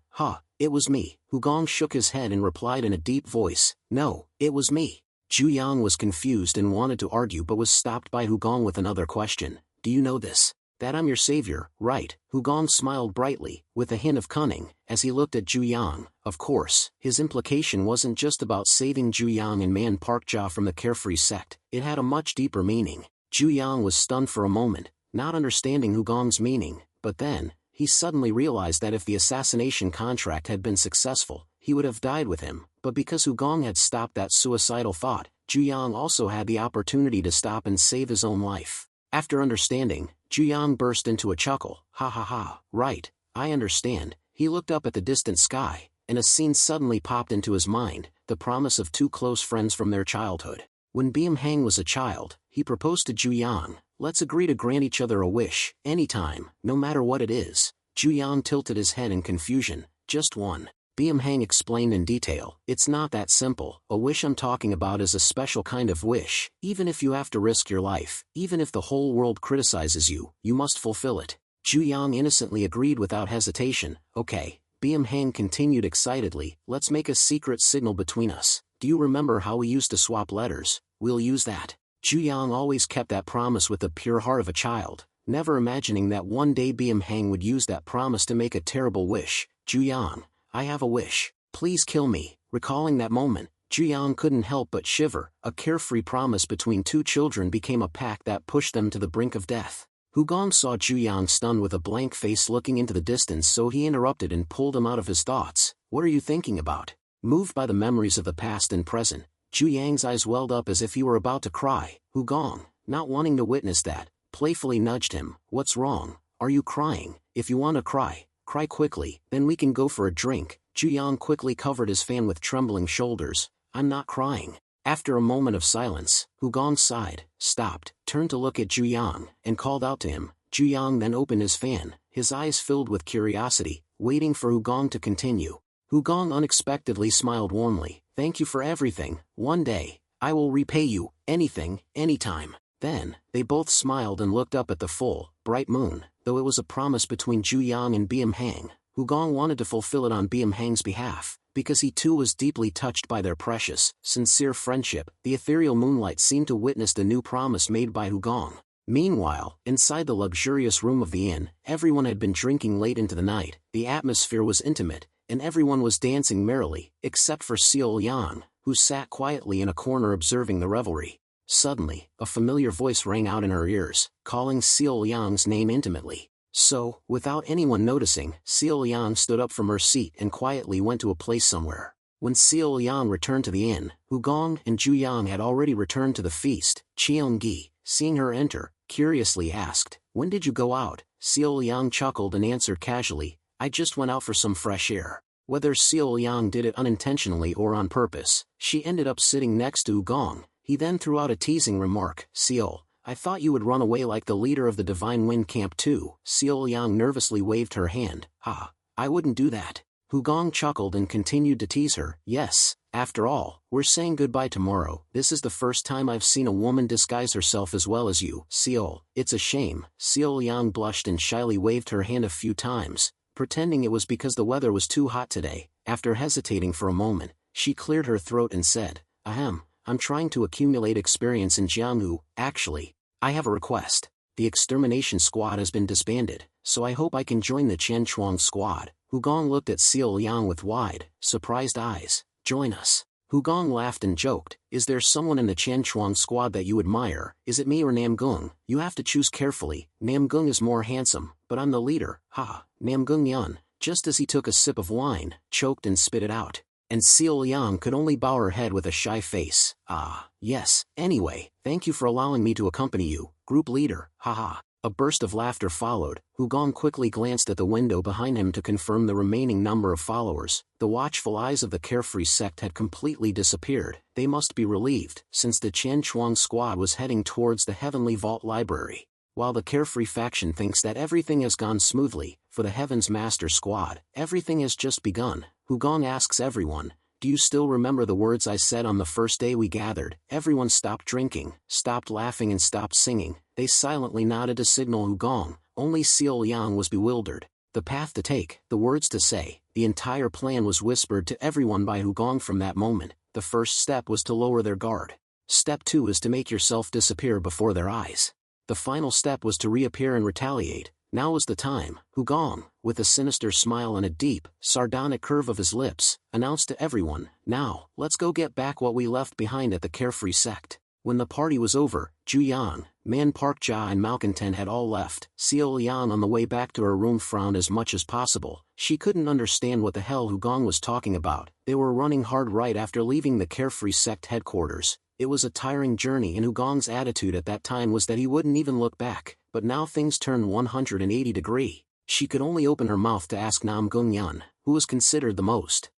It was me. Hugong shook his head and replied in a deep voice. No, it was me. Ju Yang was confused and wanted to argue but was stopped by Hugong with another question. Do you know this? That I'm your savior, right? Hugong smiled brightly, with a hint of cunning, as he looked at Ju Yang. Of course, his implication wasn't just about saving Ju Yang and Man Park-ja from the Carefree sect. It had a much deeper meaning. Ju Yang was stunned for a moment, not understanding Hugong's meaning, but then, he suddenly realized that if the assassination contract had been successful, he would have died with him. But because Hugong had stopped that suicidal thought, Ju Yang also had the opportunity to stop and save his own life. After understanding, Ju Yang burst into a chuckle. Ha ha ha, right, I understand. He looked up at the distant sky, and a scene suddenly popped into his mind, the promise of two close friends from their childhood. When Biam Hang was a child, he proposed to Ju Yang. Let's agree to grant each other a wish, anytime, no matter what it is. Ju Yang tilted his head in confusion. Just one. Byum Hang explained in detail. It's not that simple. A wish I'm talking about is a special kind of wish. Even if you have to risk your life, even if the whole world criticizes you, you must fulfill it. Zhu Yang innocently agreed without hesitation. Okay, Byum Hang continued excitedly, let's make a secret signal between us. Do you remember how we used to swap letters? We'll use that. Zhu Yang always kept that promise with the pure heart of a child, never imagining that one day Byum Hang would use that promise to make a terrible wish. Zhu Yang, I have a wish. Please kill me. Recalling that moment, Zhu Yang couldn't help but shiver. A carefree promise between two children became a pact that pushed them to the brink of death. Hu Gong saw Zhu Yang stunned with a blank face looking into the distance, so he interrupted and pulled him out of his thoughts. What are you thinking about? Moved by the memories of the past and present, Zhu Yang's eyes welled up as if he were about to cry. Hu Gong, not wanting to witness that, playfully nudged him. What's wrong? Are you crying? If you want to cry, cry quickly, then we can go for a drink. Zhu Yang quickly covered his fan with trembling shoulders. I'm not crying. After a moment of silence, Hu Gong sighed, stopped, turned to look at Zhu Yang, and called out to him. Zhu Yang then opened his fan, his eyes filled with curiosity, waiting for Hu Gong to continue. Hu Gong unexpectedly smiled warmly. Thank you for everything. One day, I will repay you, anything, anytime. Then, they both smiled and looked up at the full, bright moon. Though it was a promise between Zhu Yang and Byum Hang, Hu Gong wanted to fulfill it on Byum Hang's behalf, because he too was deeply touched by their precious, sincere friendship. The ethereal moonlight seemed to witness the new promise made by Hu Gong. Meanwhile, inside the luxurious room of the inn, everyone had been drinking late into the night. The atmosphere was intimate, and everyone was dancing merrily, except for Seol Yang, who sat quietly in a corner observing the revelry. Suddenly, a familiar voice rang out in her ears, calling Seol Yang's name intimately. So, without anyone noticing, Seol Yang stood up from her seat and quietly went to a place somewhere. When Seol Yang returned to the inn, Hu Gong and Zhu Yang had already returned to the feast. Cheong Gi, seeing her enter, curiously asked, "When did you go out?" Seol Yang chuckled and answered casually, "I just went out for some fresh air." Whether Seol Yang did it unintentionally or on purpose, she ended up sitting next to Hu Gong. He then threw out a teasing remark. "Seol, I thought you would run away like the leader of the Divine Wind Camp too." Seol Yang nervously waved her hand. "Ha, I wouldn't do that." Hu Gong chuckled and continued to tease her. "Yes, after all, we're saying goodbye tomorrow. This is the first time I've seen a woman disguise herself as well as you." "Seol, it's a shame." Seol Yang blushed and shyly waved her hand a few times, pretending it was because the weather was too hot today. After hesitating for a moment, she cleared her throat and said, "Ahem, I'm trying to accumulate experience in Jianghu. Actually, I have a request. The extermination squad has been disbanded, so I hope I can join the Chen Chuang squad." Hu Gong looked at Seol Yang with wide, surprised eyes. "Join us." Hu Gong laughed and joked, "Is there someone in the Chen Chuang squad that you admire? Is it me or Namgung? You have to choose carefully. Namgung is more handsome, but I'm the leader." "Ha." Namgung Yun, just as he took a sip of wine, choked and spit it out. And Seol Yang could only bow her head with a shy face. "Ah, yes, anyway, thank you for allowing me to accompany you, group leader, haha." A burst of laughter followed. Hu Gong quickly glanced at the window behind him to confirm the remaining number of followers. The watchful eyes of the carefree sect had completely disappeared. They must be relieved, since the Chen Chuang squad was heading towards the Heavenly Vault Library. While the carefree faction thinks that everything has gone smoothly, for the Heaven's Master squad, everything has just begun. Hu Gong asks everyone, "Do you still remember the words I said on the first day we gathered?" Everyone stopped drinking, stopped laughing and stopped singing. They silently nodded to signal Hu Gong. Only Seol Yang was bewildered. The path to take, the words to say, the entire plan was whispered to everyone by Hu Gong from that moment. The first step was to lower their guard. Step 2 is to make yourself disappear before their eyes. The final step was to reappear and retaliate. Now was the time. Hu Gong, with a sinister smile and a deep, sardonic curve of his lips, announced to everyone, "Now, let's go get back what we left behind at the carefree sect." When the party was over, Zhu Yang, Man Park Jia and Malcontent had all left. Seol Yang on the way back to her room frowned as much as possible. She couldn't understand what the hell Hu Gong was talking about. They were running hard right after leaving the carefree sect headquarters. It was a tiring journey, and Hu Gong's attitude at that time was that he wouldn't even look back. But now things turned 180 degrees. She could only open her mouth to ask Nam Gung Yan, who was considered the most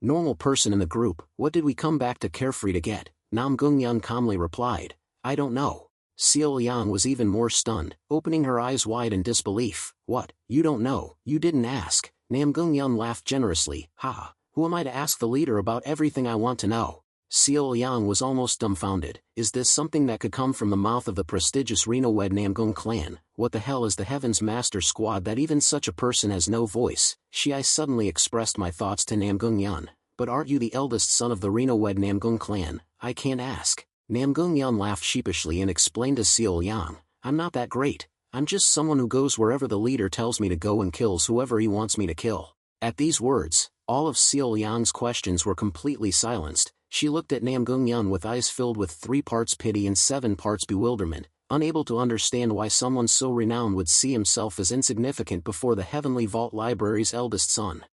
normal person in the group, "What did we come back to carefree to get?" Nam Gung Yan calmly replied, "I don't know." Seol Yang was even more stunned, opening her eyes wide in disbelief. "What, you don't know? You didn't ask?" Namgung Yun laughed generously. Ha! Who am I to ask the leader about everything I want to know? Seol Yang was almost dumbfounded. Is this something that could come from the mouth of the prestigious Reno-wed Namgung clan? What the hell is the Heaven's Master Squad that even such a person has no voice? I suddenly expressed my thoughts to Namgung Yun. But aren't you the eldest son of the Reno-wed Namgung clan? I can't ask. Namgung Yun laughed sheepishly and explained to Seol Yang. I'm not that great. I'm just someone who goes wherever the leader tells me to go and kills whoever he wants me to kill. At these words, all of Seol Yang's questions were completely silenced. She looked at Namgung Yun with eyes filled with 3 parts pity and 7 parts bewilderment, unable to understand why someone so renowned would see himself as insignificant before the Heavenly Vault Library's eldest son.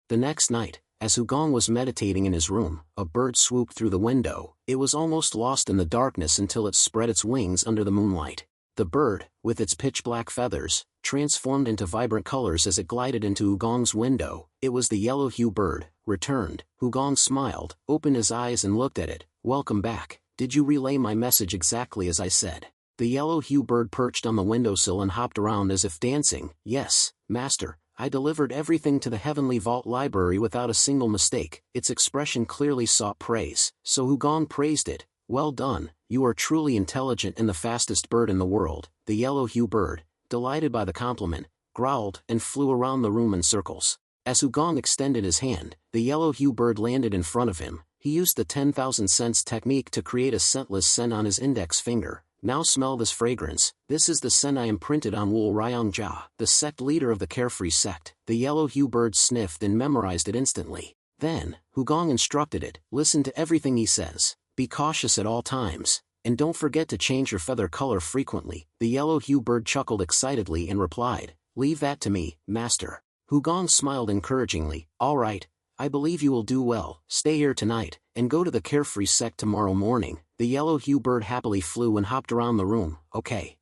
The next night, as Hugong was meditating in his room, a bird swooped through the window. It was almost lost in the darkness until it spread its wings under the moonlight. The bird, with its pitch-black feathers, transformed into vibrant colors as it glided into Hugong's window. It was the yellow-hue bird, returned. Hugong smiled, opened his eyes and looked at it. Welcome back. Did you relay my message exactly as I said? The yellow-hue bird perched on the windowsill and hopped around as if dancing. Yes, Master. I delivered everything to the Heavenly Vault Library without a single mistake. Its expression clearly sought praise, so Hugong praised it. Well done, you are truly intelligent and the fastest bird in the world. The yellow-hue bird, delighted by the compliment, growled and flew around the room in circles. As Hugong extended his hand, the yellow-hue bird landed in front of him. He used the 10,000 scents technique to create a scentless scent on his index finger. Now smell this fragrance. This is the scent I imprinted on Wu Ryongjia, the sect leader of the Carefree sect. The yellow-hue bird sniffed and memorized it instantly. Then, Hugong instructed it, listen to everything he says. Be cautious at all times, and don't forget to change your feather color frequently. The yellow-hue bird chuckled excitedly and replied, leave that to me, Master. Hugong smiled encouragingly. All right, I believe you will do well. Stay here tonight, and go to the Carefree sect tomorrow morning. The yellow-hue bird happily flew and hopped around the room. Okay.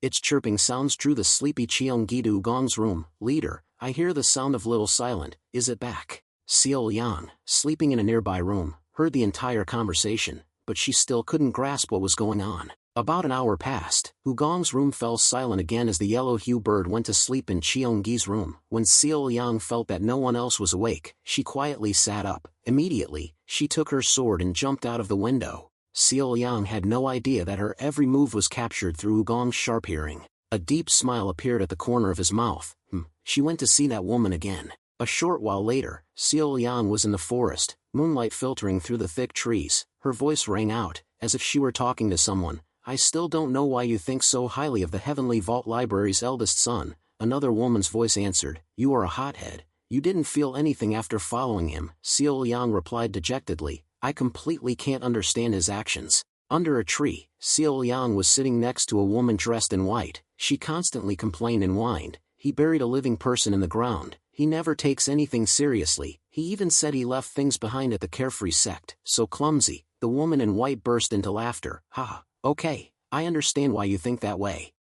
Its chirping sounds drew the sleepy Cheonggi to Hugong's room. Leader, I hear the sound of Little Silent. Is it back? Seol Yang, sleeping in a nearby room, heard the entire conversation, but she still couldn't grasp what was going on. About an hour passed. Hugong's room fell silent again as the yellow-hue bird went to sleep in Cheonggi's room. When Seol Yang felt that no one else was awake, she quietly sat up. Immediately, she took her sword and jumped out of the window. Seol Yang had no idea that her every move was captured through Hugong's sharp hearing. A deep smile appeared at the corner of his mouth. She went to see that woman again. A short while later, Seol Yang was in the forest, moonlight filtering through the thick trees. Her voice rang out, as if she were talking to someone. I still don't know why you think so highly of the Heavenly Vault Library's eldest son. Another woman's voice answered, you are a hothead. You didn't feel anything after following him. Seol Yang replied dejectedly, I completely can't understand his actions. Under a tree, Seol Yang was sitting next to a woman dressed in white. She constantly complained and whined. He buried a living person in the ground. He never takes anything seriously. He even said he left things behind at the Carefree sect. So clumsy. The woman in white burst into laughter. Ha. Okay, I understand why you think that way.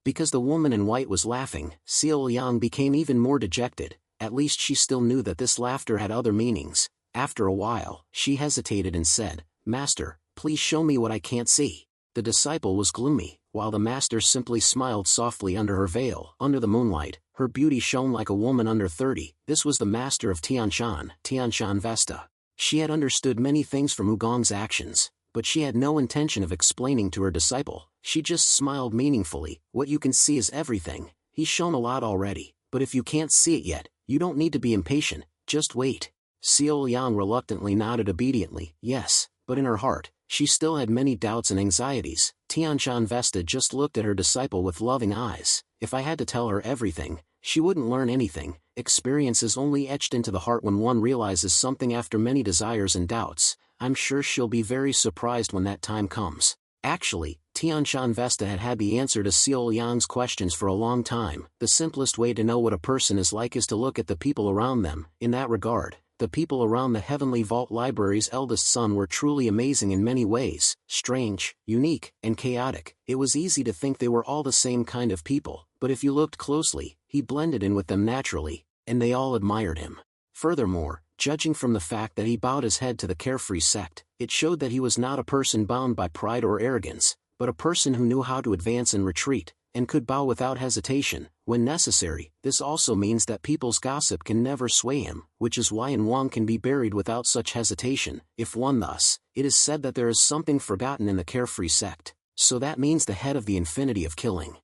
Because the woman in white was laughing, Seol Yang became even more dejected. At least she still knew that this laughter had other meanings. After a while, she hesitated and said, Master, please show me what I can't see. The disciple was gloomy, while the master simply smiled softly under her veil. Under the moonlight, her beauty shone like a woman under 30. This was the master of Tianshan Vesta. She had understood many things from Hugong's actions, but she had no intention of explaining to her disciple. She just smiled meaningfully. What you can see is everything. He's shown a lot already, but if you can't see it yet, you don't need to be impatient, just wait. Seol Yang reluctantly nodded obediently. Yes, but in her heart, she still had many doubts and anxieties. Tianshan Vesta just looked at her disciple with loving eyes. If I had to tell her everything, she wouldn't learn anything. Experience is only etched into the heart when one realizes something after many desires and doubts. I'm sure she'll be very surprised when that time comes. Actually, Tianshan Vesta had had the answer to Seol Yang's questions for a long time. The simplest way to know what a person is like is to look at the people around them. In that regard, the people around the Heavenly Vault Library's eldest son were truly amazing in many ways, strange, unique, and chaotic. It was easy to think they were all the same kind of people, but if you looked closely, he blended in with them naturally, and they all admired him. Furthermore, judging from the fact that he bowed his head to the Carefree sect, it showed that he was not a person bound by pride or arrogance, but a person who knew how to advance and retreat. and could bow without hesitation, when necessary. This also means that people's gossip can never sway him, which is why in Wang can be buried without such hesitation, if one thus. It is said that there is something forgotten in the carefree sect, so that means the head of the infinity of killing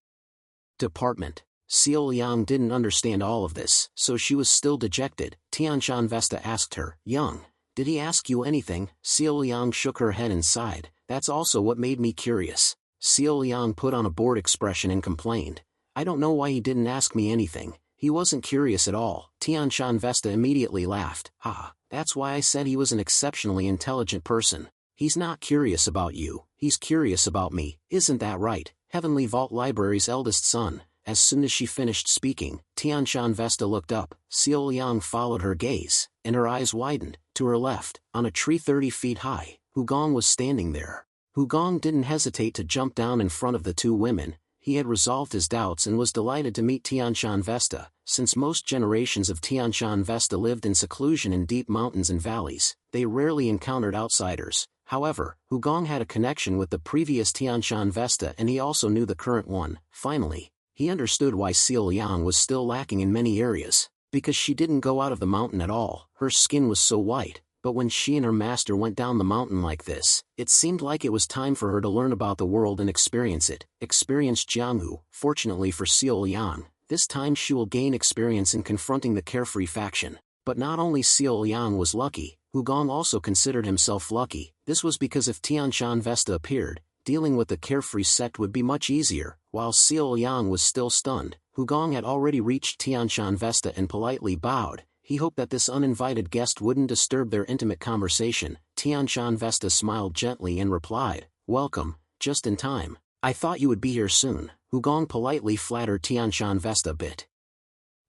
department. Xiao Yang didn't understand all of this, so she was still dejected. Tianshan Vesta asked her, Young, did he ask you anything? Xiao Yang shook her head and sighed. That's also what made me curious. Xiao Yang put on a bored expression and complained. I don't know why he didn't ask me anything. He wasn't curious at all. Tianshan Vesta immediately laughed. Ha, that's why I said he was an exceptionally intelligent person. He's not curious about you, he's curious about me, isn't that right? Heavenly Vault Library's eldest son. As soon as she finished speaking, Tianshan Vesta looked up. Xiao Yang followed her gaze, and her eyes widened. To her left, on a tree 30 feet high, Hugong was standing there. Hugong didn't hesitate to jump down in front of the two women. He had resolved his doubts and was delighted to meet Tianshan Vesta. Since most generations of Tianshan Vesta lived in seclusion in deep mountains and valleys, they rarely encountered outsiders. However, Hugong had a connection with the previous Tianshan Vesta and he also knew the current one. Finally, he understood why Xiao Yang was still lacking in many areas. Because she didn't go out of the mountain at all, her skin was so white. But when she and her master went down the mountain like this, it seemed like it was time for her to learn about the world and experience it. Experience Jianghu. Fortunately for Xiao Yang, this time she will gain experience in confronting the carefree faction. But not only Xiao Yang was lucky, Hugong also considered himself lucky. This was because if Tianshan Vesta appeared, dealing with the carefree sect would be much easier. While Xiao Yang was still stunned, Hugong had already reached Tianshan Vesta and politely bowed. He hoped that this uninvited guest wouldn't disturb their intimate conversation. Tianshan Vesta smiled gently and replied, Welcome, just in time. I thought you would be here soon. Hugong politely flattered Tianshan Vesta a bit.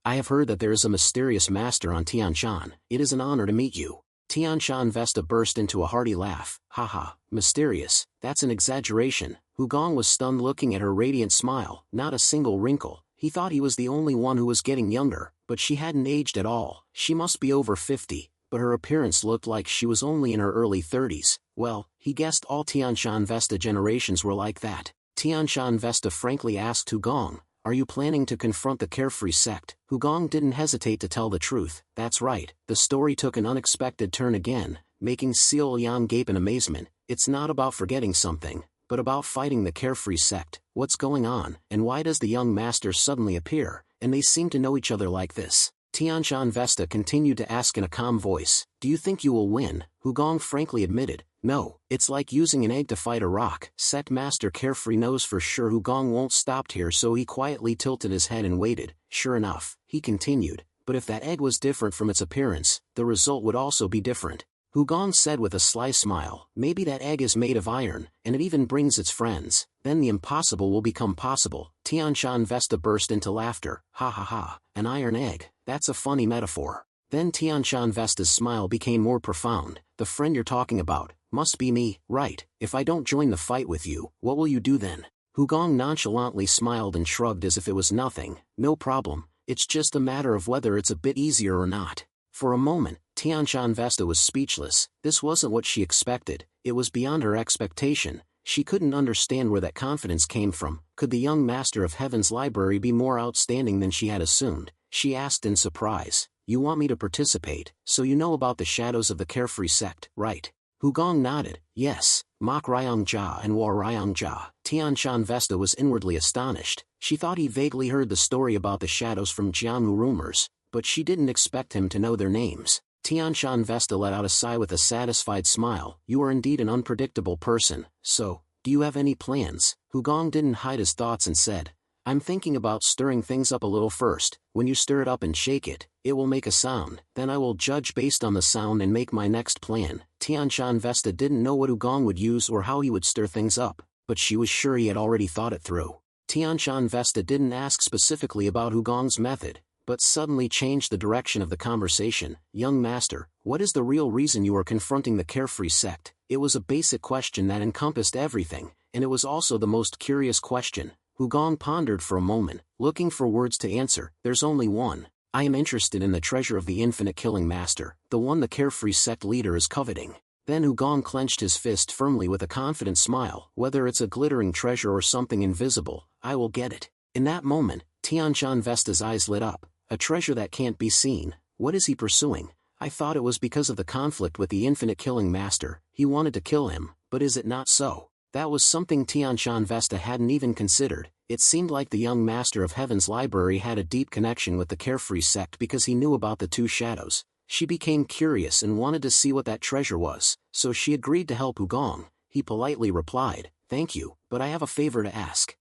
I have heard that there is a mysterious master on Tianshan. It is an honor to meet you. Tianshan Vesta burst into a hearty laugh. Haha, mysterious, that's an exaggeration. Hugong was stunned looking at her radiant smile, not a single wrinkle. He thought he was the only one who was getting younger, but she hadn't aged at all. She must be over 50, but her appearance looked like she was only in her early 30s. Well, he guessed all Tianshan Vesta generations were like that. Tianshan Vesta frankly asked Hugong, Are you planning to confront the carefree sect? Hugong didn't hesitate to tell the truth. That's right. The story took an unexpected turn again, making Xiao Yang gape in amazement. It's not about forgetting something, but about fighting the carefree sect. What's going on, and why does the young master suddenly appear, and they seem to know each other like this? Tianshan Vesta continued to ask in a calm voice, Do you think you will win? Hugong frankly admitted, No, it's like using an egg to fight a rock. Sect Master Carefree knows for sure Hugong won't stop here, so he quietly tilted his head and waited. Sure enough, he continued, But if that egg was different from its appearance, the result would also be different. Hugong said with a sly smile, Maybe that egg is made of iron, and it even brings its friends. Then the impossible will become possible. Tianshan Vesta burst into laughter. Ha ha ha, an iron egg, that's a funny metaphor. Then Tianshan Vesta's smile became more profound. The friend you're talking about, must be me, right? If I don't join the fight with you, what will you do then? Hugong nonchalantly smiled and shrugged as if it was nothing. No problem, it's just a matter of whether it's a bit easier or not. For a moment, Tianshan Vesta was speechless. This wasn't what she expected. It was beyond her expectation. She couldn't understand where that confidence came from. Could the young master of Heaven's library be more outstanding than she had assumed? She asked in surprise, You want me to participate, so you know about the shadows of the carefree sect, right? Hugong nodded, Yes, Mok Ryong Jia and War Ryong Jia. Tianshan Vesta was inwardly astonished. She thought he vaguely heard the story about the shadows from Jianghu rumors, but she didn't expect him to know their names. Tianshan Vesta let out a sigh with a satisfied smile. You are indeed an unpredictable person. So, do you have any plans? Hugong didn't hide his thoughts and said, I'm thinking about stirring things up a little first. When you stir it up and shake it, it will make a sound. Then I will judge based on the sound and make my next plan. Tianshan Vesta didn't know what Hugong would use or how he would stir things up, but she was sure he had already thought it through. Tianshan Vesta didn't ask specifically about Hugong's method, but suddenly changed the direction of the conversation. Young master, what is the real reason you are confronting the carefree sect? It was a basic question that encompassed everything, and it was also the most curious question. Hugong pondered for a moment, looking for words to answer. There's only one. I am interested in the treasure of the infinite killing master, the one the carefree sect leader is coveting. Then Hugong clenched his fist firmly with a confident smile. Whether it's a glittering treasure or something invisible, I will get it. In that moment, Tianshan Vesta's eyes lit up. A treasure that can't be seen. What is he pursuing? I thought it was because of the conflict with the infinite killing master. He wanted to kill him, but is it not so? That was something Tianshan Vesta hadn't even considered. It seemed like the young master of Heaven's library had a deep connection with the Carefree sect because he knew about the two shadows. She became curious and wanted to see what that treasure was, so she agreed to help Hugong. He politely replied, "Thank you, but I have a favor to ask."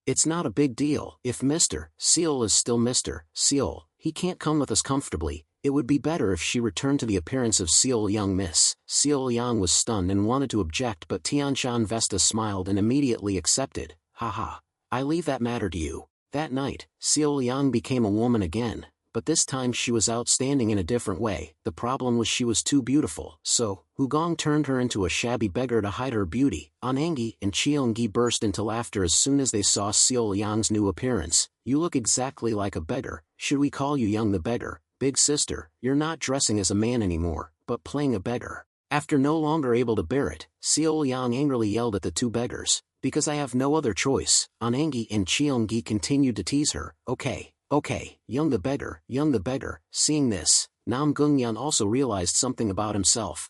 "It's not a big deal. If Mr. Seal is still Mr. Seal, he can't come with us comfortably. It would be better if she returned to the appearance of Seal Young." Miss Seal Young was stunned and wanted to object, but Tianshan Vesta smiled and immediately accepted. "Haha. I leave that matter to you." That night, Seal Young became a woman again, but this time she was outstanding in a different way. The problem was she was too beautiful, so Hugong turned her into a shabby beggar to hide her beauty. Anangi and Cheongi burst into laughter as soon as they saw Seal Young's new appearance. "You look exactly like a beggar. Should we call you Young the beggar? Big sister, you're not dressing as a man anymore, but playing a beggar." After no longer able to bear it, Seal Yang angrily yelled at the two beggars, "Because I have no other choice." Anangi and Cheongi continued to tease her. Okay, Young the beggar, Young the beggar." Seeing this, Nam Gungyan also realized something about himself.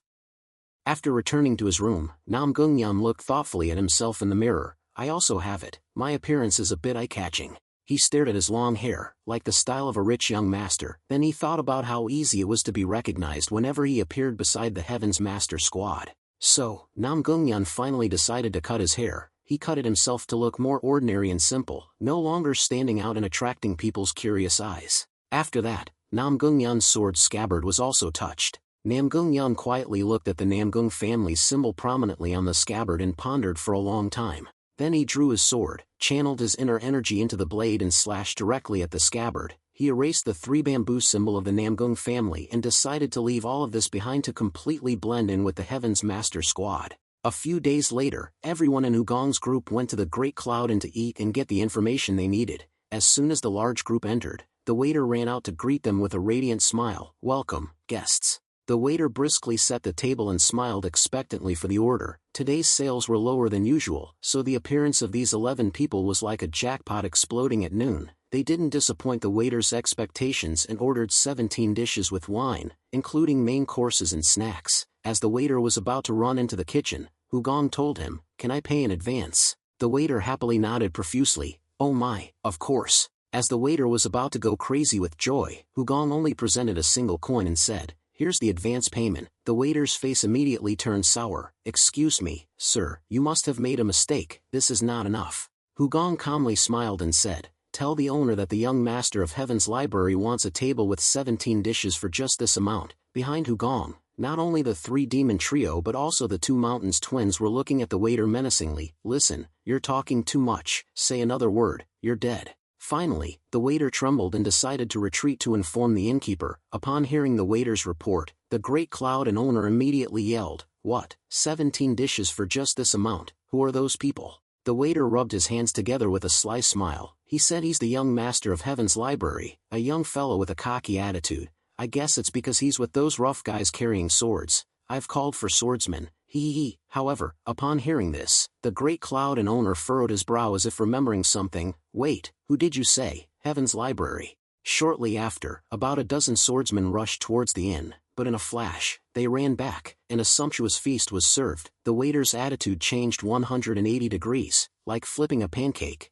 After returning to his room, Nam Gungyan looked thoughtfully at himself in the mirror. "I also have it. My appearance is a bit eye-catching." He stared at his long hair, like the style of a rich young master. Then he thought about how easy it was to be recognized whenever he appeared beside the Heaven's Master squad. So, Nam Gungyan finally decided to cut his hair. He cut it himself to look more ordinary and simple, no longer standing out and attracting people's curious eyes. After that, Nam Gungyan's sword scabbard was also touched. Nam Gungyan quietly looked at the Namgung family's symbol prominently on the scabbard and pondered for a long time. Then he drew his sword, channeled his inner energy into the blade and slashed directly at the scabbard. He erased the three bamboo symbol of the Namgung family and decided to leave all of this behind to completely blend in with the Heaven's Master squad. A few days later, everyone in Hugong's group went to the Great Cloud Inn to eat and get the information they needed. As soon as the large group entered, the waiter ran out to greet them with a radiant smile. "Welcome, guests." The waiter briskly set the table and smiled expectantly for the order. Today's sales were lower than usual, so the appearance of these 11 people was like a jackpot exploding at noon. They didn't disappoint the waiter's expectations and ordered 17 dishes with wine, including main courses and snacks. As the waiter was about to run into the kitchen, Hugong told him, "Can I pay in advance?" The waiter happily nodded profusely. "Oh my, of course." As the waiter was about to go crazy with joy, Hugong only presented a single coin and said, "Here's the advance payment." The waiter's face immediately turned sour. "Excuse me, sir, you must have made a mistake. This is not enough." Hugong calmly smiled and said, "Tell the owner that the young master of Heaven's library wants a table with 17 dishes for just this amount." Behind Hugong, not only the three demon trio but also the two mountains twins were looking at the waiter menacingly. "Listen, you're talking too much. Say another word, you're dead." Finally, the waiter trembled and decided to retreat to inform the innkeeper. Upon hearing the waiter's report, the Great Cloud Inn owner immediately yelled, "What? 17 dishes for just this amount? Who are those people?" The waiter rubbed his hands together with a sly smile. He said he's the young master of Heaven's library, a young fellow with a cocky attitude. "I guess it's because he's with those rough guys carrying swords. I've called for swordsmen." However, upon hearing this, the Great Cloud Inn owner furrowed his brow as if remembering something. "Wait, who did you say? Heaven's library?" Shortly after, about a dozen swordsmen rushed towards the inn, but in a flash, they ran back, and a sumptuous feast was served. The waiter's attitude changed 180 degrees, like flipping a pancake.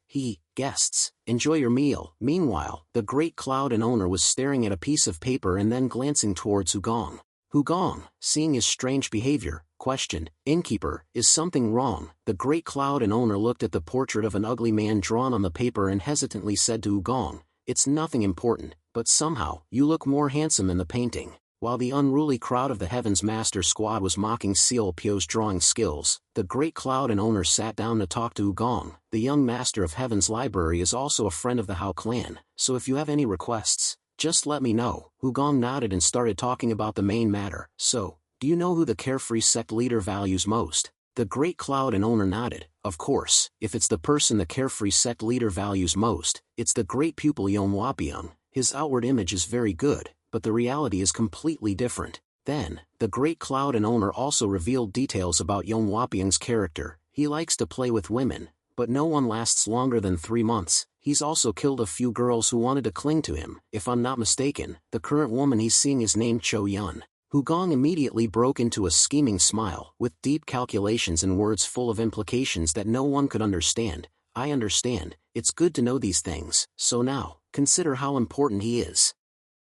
"Guests, enjoy your meal." Meanwhile, the Great Cloud Inn owner was staring at a piece of paper and then glancing towards Hugong. Hugong, seeing his strange behavior, questioned, "Innkeeper, is something wrong?" The Great Cloud Inn owner looked at the portrait of an ugly man drawn on the paper and hesitantly said to Hugong, "It's nothing important, but somehow, you look more handsome in the painting." While the unruly crowd of the Heaven's Master squad was mocking Seal Pyo's drawing skills, the Great Cloud Inn owner sat down to talk to Hugong. "The young master of Heaven's library is also a friend of the Hao clan, so if you have any requests, just let me know." Hugong nodded and started talking about the main matter. "So, do you know who the Carefree sect leader values most?" The Great Cloud Inn owner nodded. "Of course, if it's the person the Carefree sect leader values most, it's the great pupil Yon Wapiang. His outward image is very good, but the reality is completely different." Then, the Great Cloud Inn owner also revealed details about Yon Wapiang's character. He likes to play with women, but no one lasts longer than 3 months. He's also killed a few girls who wanted to cling to him. If I'm not mistaken, the current woman he's seeing is named Cho Yun. Hugong immediately broke into a scheming smile, with deep calculations and words full of implications that no one could understand. I understand, it's good to know these things, so now, consider how important he is.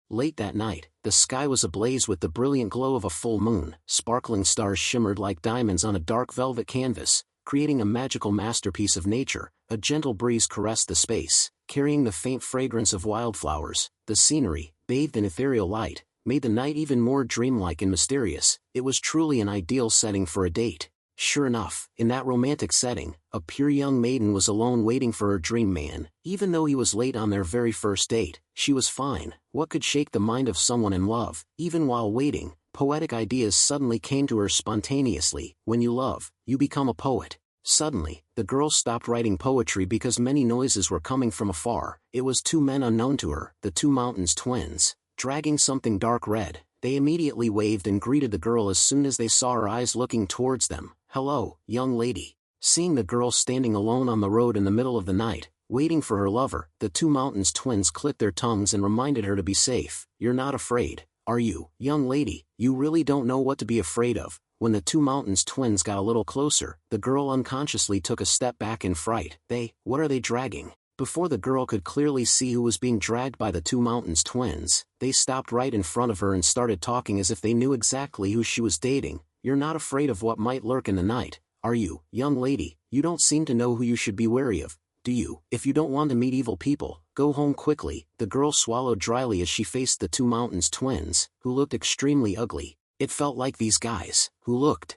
Late that night, the sky was ablaze with the brilliant glow of a full moon. Sparkling stars shimmered like diamonds on a dark velvet canvas, creating a magical masterpiece of nature. A gentle breeze caressed the space, carrying the faint fragrance of wildflowers. The scenery, bathed in ethereal light, made the night even more dreamlike and mysterious. It was truly an ideal setting for a date. Sure enough, in that romantic setting, a pure young maiden was alone waiting for her dream man. Even though he was late on their very first date, she was fine. What could shake the mind of someone in love? Even while waiting, poetic ideas suddenly came to her spontaneously. When you love, you become a poet. Suddenly, the girl stopped writing poetry because many noises were coming from afar. It was two men unknown to her, the two Mountains twins, dragging something dark red. They immediately waved and greeted the girl as soon as they saw her eyes looking towards them. Hello, young lady. Seeing the girl standing alone on the road in the middle of the night, waiting for her lover, the two Mountains twins clicked their tongues and reminded her to be safe. You're not afraid, are you, young lady? You really don't know what to be afraid of. When the two Mountains twins got a little closer, the girl unconsciously took a step back in fright. What are they dragging? Before the girl could clearly see who was being dragged by the two Mountains twins, they stopped right in front of her and started talking as if they knew exactly who she was dating. You're not afraid of what might lurk in the night, are you, young lady? You don't seem to know who you should be wary of, do you? If you don't want to meet evil people, go home quickly. The girl swallowed dryly as she faced the two Mountains twins, who looked extremely ugly. It felt like these guys, who looked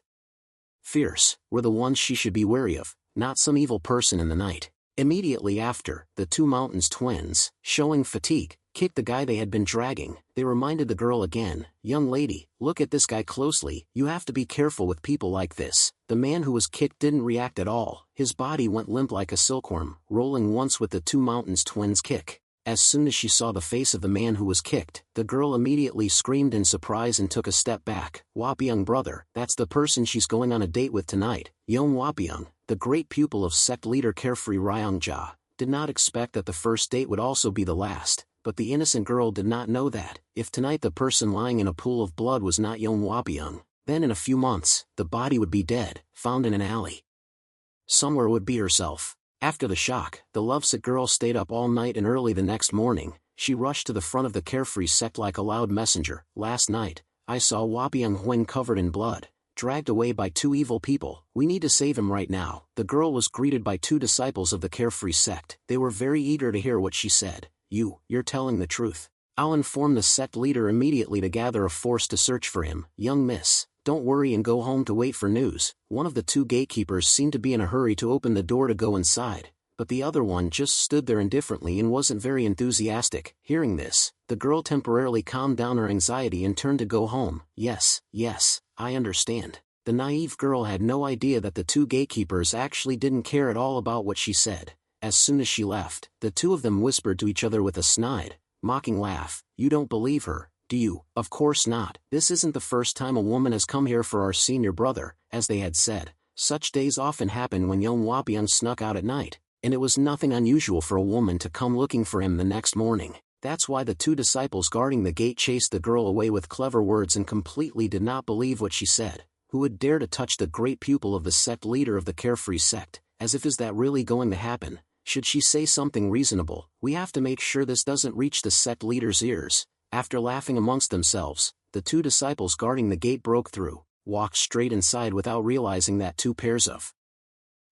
fierce, were the ones she should be wary of, not some evil person in the night. Immediately after, the two Mountains twins, showing fatigue, kicked the guy they had been dragging. They reminded the girl again, young lady, look at this guy closely. You have to be careful with people like this. The man who was kicked didn't react at all. His body went limp like a silkworm, rolling once with the two Mountains twins' kick. As soon as she saw the face of the man who was kicked, the girl immediately screamed in surprise and took a step back. Wapyeong brother, that's the person she's going on a date with tonight. Young Wapyeong, the great pupil of sect leader Carefree Ryongja, did not expect that the first date would also be the last, but the innocent girl did not know that, if tonight the person lying in a pool of blood was not Young Wapyeong, then in a few months, the body would be dead, found in an alley. Somewhere would be herself. After the shock, the lovesick girl stayed up all night and early the next morning, she rushed to the front of the Carefree sect like a loud messenger. Last night, I saw Wapyeong Huang covered in blood, dragged away by two evil people. We need to save him right now. The girl was greeted by two disciples of the Carefree sect. They were very eager to hear what she said. You're telling the truth. I'll inform the sect leader immediately to gather a force to search for him. Young miss, don't worry and go home to wait for news. One of the two gatekeepers seemed to be in a hurry to open the door to go inside, but the other one just stood there indifferently and wasn't very enthusiastic. Hearing this, the girl temporarily calmed down her anxiety and turned to go home. Yes, I understand. The naive girl had no idea that the two gatekeepers actually didn't care at all about what she said. As soon as she left, the two of them whispered to each other with a snide, mocking laugh. You don't believe her, do you? Of course not. This isn't the first time a woman has come here for our senior brother. As they had said, such days often happen when young Wapyeong snuck out at night, and it was nothing unusual for a woman to come looking for him the next morning. That's why the two disciples guarding the gate chased the girl away with clever words and completely did not believe what she said. Who would dare to touch the great pupil of the sect leader of the Carefree sect? As if is that really going to happen? Should she say something reasonable? We have to make sure this doesn't reach the sect leader's ears. After laughing amongst themselves, the two disciples guarding the gate broke through, walked straight inside without realizing that two pairs of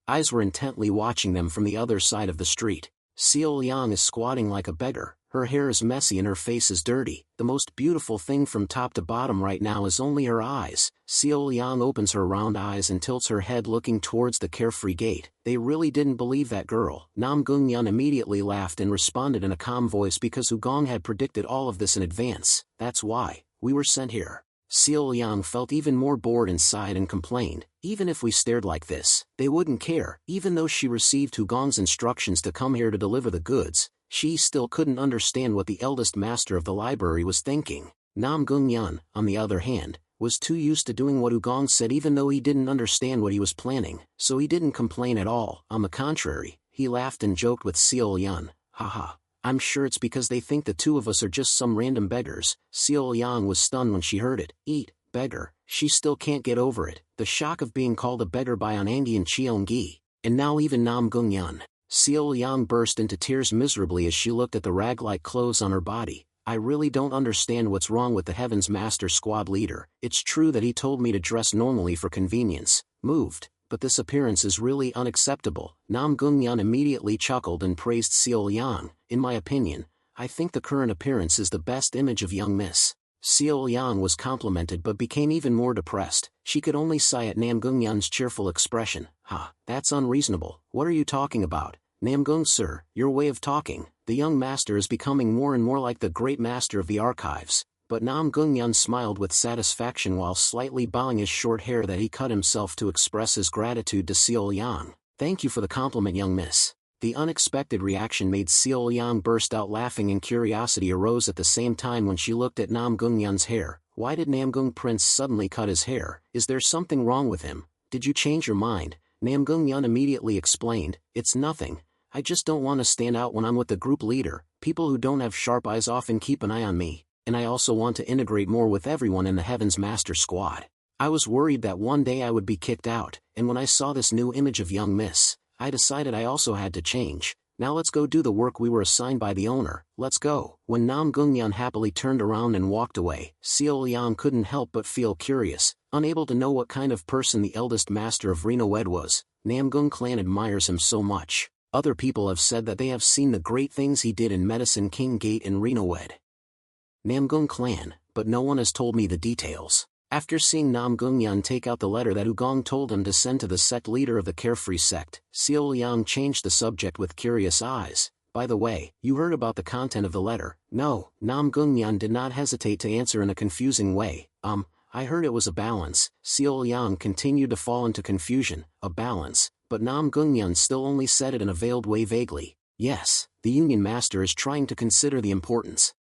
eyes were intently watching them from the other side of the street. Seo Liang is squatting like a beggar, her hair is messy and her face is dirty. The most beautiful thing from top to bottom right now is only her eyes. Seo Liang opens her round eyes and tilts her head looking towards the Carefree gate. They really didn't believe that girl. Nam Gung-yeon immediately laughed and responded in a calm voice because Hugong had predicted all of this in advance. That's why we were sent here. Seo Liang felt even more bored inside and complained, even if we stared like this, they wouldn't care. Even though she received Hugong's instructions to come here to deliver the goods, she still couldn't understand what the eldest master of the library was thinking. Nam Gung-yeon, on the other hand, was too used to doing what Ugong said even though he didn't understand what he was planning, so he didn't complain at all. On the contrary, he laughed and joked with Seol Yun. Haha. I'm sure it's because they think the two of us are just some random beggars. Seol Yang was stunned when she heard it. Eat, beggar. She still can't get over it, the shock of being called a beggar by Anangi and Cheongi, and now even Nam Gung Yun. Seol Yang burst into tears miserably as she looked at the rag-like clothes on her body. I really don't understand what's wrong with the Heaven's Master Squad leader. It's true that he told me to dress normally for convenience, but this appearance is really unacceptable. Nam Gung Yun immediately chuckled and praised Seol Yang. In my opinion, I think the current appearance is the best image of young Miss. Seol Yang was complimented but became even more depressed. She could only sigh at Nam Gung Yun's cheerful expression. That's unreasonable. What are you talking about? Nam Gung sir, your way of talking. The young master is becoming more and more like the great master of the archives. But Nam Gung Yun smiled with satisfaction while slightly bowing his short hair that he cut himself to express his gratitude to Seol Yang. Thank you for the compliment, young miss. The unexpected reaction made Seol Yang burst out laughing, and curiosity arose at the same time when she looked at Nam Gung Yun's hair. Why did Nam Gung Prince suddenly cut his hair? Is there something wrong with him? Did you change your mind? Nam Gung Yun immediately explained. It's nothing. I just don't want to stand out when I'm with the group leader. People who don't have sharp eyes often keep an eye on me, and I also want to integrate more with everyone in the Heaven's Master Squad. I was worried that one day I would be kicked out, and when I saw this new image of young miss, I decided I also had to change. Now let's go do the work we were assigned by the owner. Let's go. When Nam Gung Yun happily turned around and walked away, Seol Yang couldn't help but feel curious, unable to know what kind of person the eldest master of Reno Wed was. Nam Gung clan admires him so much. Other people have said that they have seen the great things he did in Medicine King Gate and Reno Wed. Nam Gung clan, but no one has told me the details. After seeing Nam Gung Yun take out the letter that Ugong told him to send to the sect leader of the Carefree sect, Seol Yang changed the subject with curious eyes. By the way, you heard about the content of the letter? No. Nam Gung Yun did not hesitate to answer in a confusing way. I heard it was a balance. Seol Yang continued to fall into confusion. A balance, but Nam Gung Yun still only said it in a veiled way vaguely. Yes, the Union Master is trying to consider the importance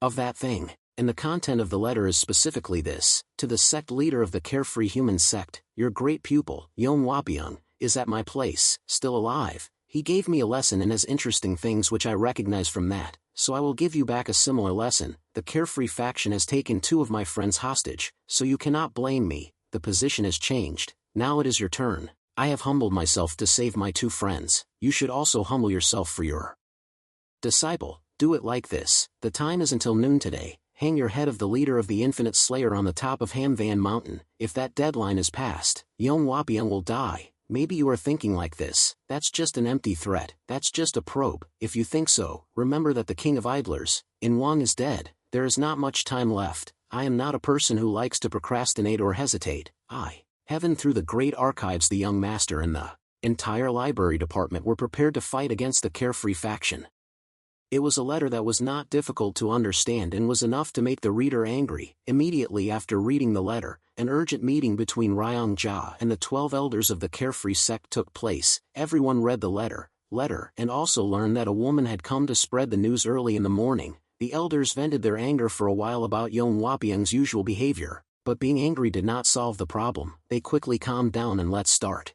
of that thing. And the content of the letter is specifically this: to the sect leader of the Carefree Human Sect, your great pupil, Yon Wapiang, is at my place, still alive. He gave me a lesson and has interesting things which I recognize from that, so I will give you back a similar lesson. The Carefree faction has taken 2 of my friends hostage, so you cannot blame me. The position has changed. Now it is your turn. I have humbled myself to save my 2 friends. You should also humble yourself for your disciple. Do it like this. The time is until noon today. Hang your head of the leader of the Infinite Slayer on the top of Ham Van Mountain. If that deadline is passed, Yon Wapiang will die. Maybe you are thinking like this: that's just an empty threat, that's just a probe. If you think so, remember that the king of idlers, In Wang, is dead. There is not much time left. I am not a person who likes to procrastinate or hesitate. Heaven, through the great archives, the young master and the entire library department were prepared to fight against the Carefree faction. It was a letter that was not difficult to understand and was enough to make the reader angry. Immediately after reading the letter, an urgent meeting between Ryong Jia and the 12 elders of the Carefree sect took place. Everyone read the letter, and also learned that a woman had come to spread the news early in the morning. The elders vented their anger for a while about Yon Wapiang's usual behavior, but being angry did not solve the problem. They quickly calmed down and let's start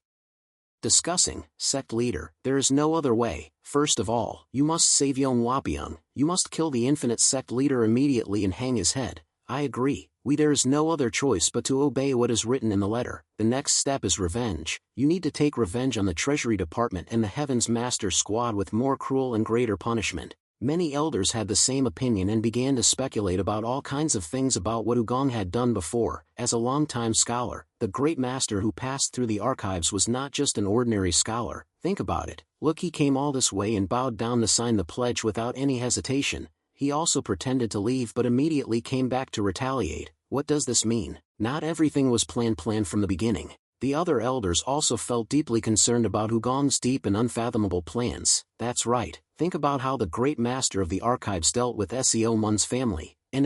discussing. Sect leader, there is no other way. First of all, you must save Yon Wapiang. You must kill the infinite sect leader immediately and hang his head. I agree. There is no other choice but to obey what is written in the letter. The next step is revenge. You need to take revenge on the Treasury Department and the Heaven's Master Squad with more cruel and greater punishment. Many elders had the same opinion and began to speculate about all kinds of things about what Ugong had done before. As a long-time scholar, the great master who passed through the archives was not just an ordinary scholar. Think about it. Look, he came all this way and bowed down to sign the pledge without any hesitation. He also pretended to leave but immediately came back to retaliate. What does this mean? Not everything was planned from the beginning. The other elders also felt deeply concerned about Ugong's deep and unfathomable plans. That's right. Think about how the great master of the archives dealt with Seo Mun's family, and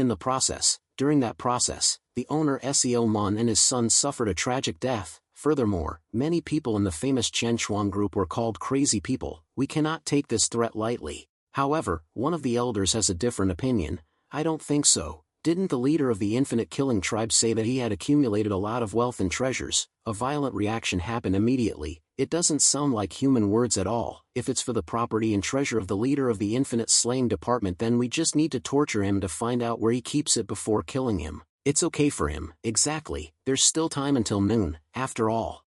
during that process, the owner Seo Mun and his son suffered a tragic death. Furthermore, many people in the famous Chen Chuang group were called crazy people. We cannot take this threat lightly. However, one of the elders has a different opinion. I don't think so. Didn't the leader of the infinite killing tribe say that he had accumulated a lot of wealth and treasures? A violent reaction happened immediately. It doesn't sound like human words at all. If it's for the property and treasure of the leader of the infinite slaying department, then we just need to torture him to find out where he keeps it before killing him. It's okay for him. Exactly, there's still time until noon, after all.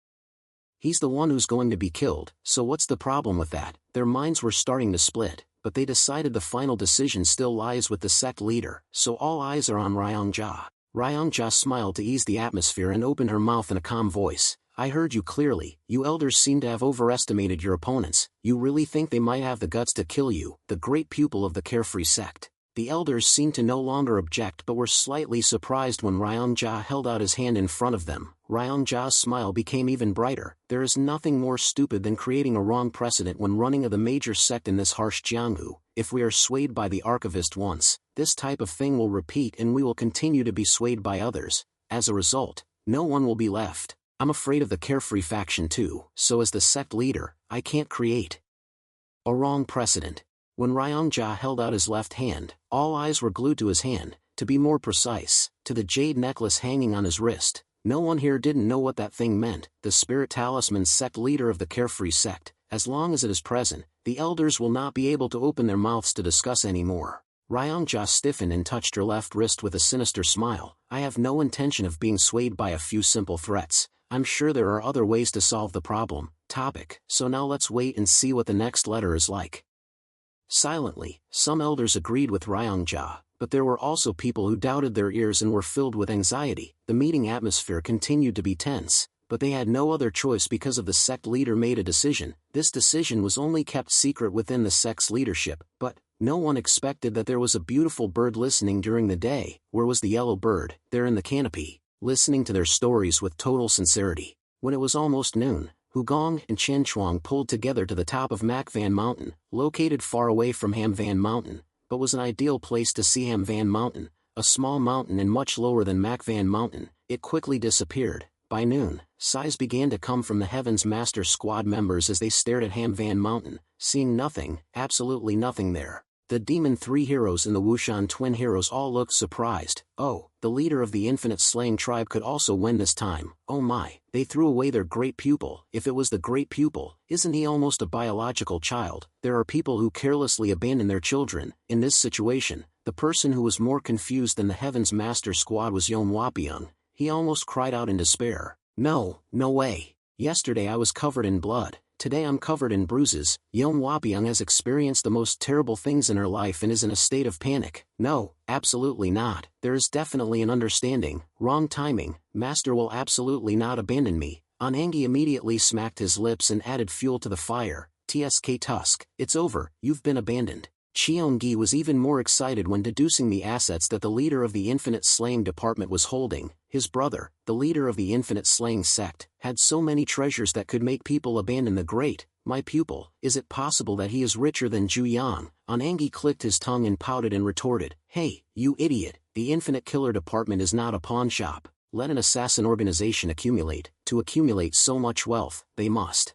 He's the one who's going to be killed, so what's the problem with that? Their minds were starting to split, but they decided the final decision still lies with the sect leader, so all eyes are on Ryongja. Ryongja smiled to ease the atmosphere and opened her mouth in a calm voice. I heard you clearly. You elders seem to have overestimated your opponents. You really think they might have the guts to kill you, the great pupil of the carefree sect? The elders seemed to no longer object but were slightly surprised when Ryongja held out his hand in front of them. Ryongja's smile became even brighter. There is nothing more stupid than creating a wrong precedent when running of the major sect in this harsh Jianghu. If we are swayed by the archivist once, this type of thing will repeat and we will continue to be swayed by others. As a result, no one will be left. I'm afraid of the carefree faction too, so as the sect leader, I can't create a wrong precedent. When Ryongja held out his left hand, all eyes were glued to his hand, to be more precise, to the jade necklace hanging on his wrist. No one here didn't know what that thing meant. The spirit talisman sect leader of the carefree sect. As long as it is present, the elders will not be able to open their mouths to discuss anymore. Ryongja stiffened and touched her left wrist with a sinister smile. I have no intention of being swayed by a few simple threats. I'm sure there are other ways to solve the problem. So now let's wait and see what the next letter is like. Silently, some elders agreed with Ryongja, but there were also people who doubted their ears and were filled with anxiety. The meeting atmosphere continued to be tense, but they had no other choice because of the sect leader made a decision. This decision was only kept secret within the sect's leadership, but no one expected that there was a beautiful bird listening during the day. Where was the yellow bird? There in the canopy, listening to their stories with total sincerity. When it was almost noon, Hugong and Chen Chuang pulled together to the top of Macvan Mountain, located far away from Hamvan Mountain, but was an ideal place to see Hamvan Mountain, a small mountain and much lower than Macvan Mountain. It quickly disappeared. By noon, sighs began to come from the Heaven's Master Squad members as they stared at Hamvan Mountain, seeing nothing, absolutely nothing there. The Demon 3 heroes and the Wushan twin heroes all looked surprised. Oh, the leader of the infinite slaying tribe could also win this time. Oh my, they threw away their great pupil. If it was the great pupil, isn't he almost a biological child? There are people who carelessly abandon their children. In this situation, the person who was more confused than the Heaven's Master Squad was Yon Wapiang. He almost cried out in despair. No, no way. Yesterday I was covered in blood. Today I'm covered in bruises. Yon Wapiang has experienced the most terrible things in her life and is in a state of panic. No, absolutely not. There is definitely an understanding. Wrong timing. Master will absolutely not abandon me. Anangi immediately smacked his lips and added fuel to the fire. Tsk Tusk, it's over, you've been abandoned. Cheongi was even more excited when deducing the assets that the leader of the Infinite Slaying Department was holding. His brother, the leader of the Infinite Slaying Sect, had so many treasures that could make people abandon the great. My pupil, is it possible that he is richer than Zhu Yang? Anangi clicked his tongue and pouted and retorted, Hey, you idiot, the Infinite Killer Department is not a pawn shop. Let an assassin organization accumulate. To accumulate so much wealth, they must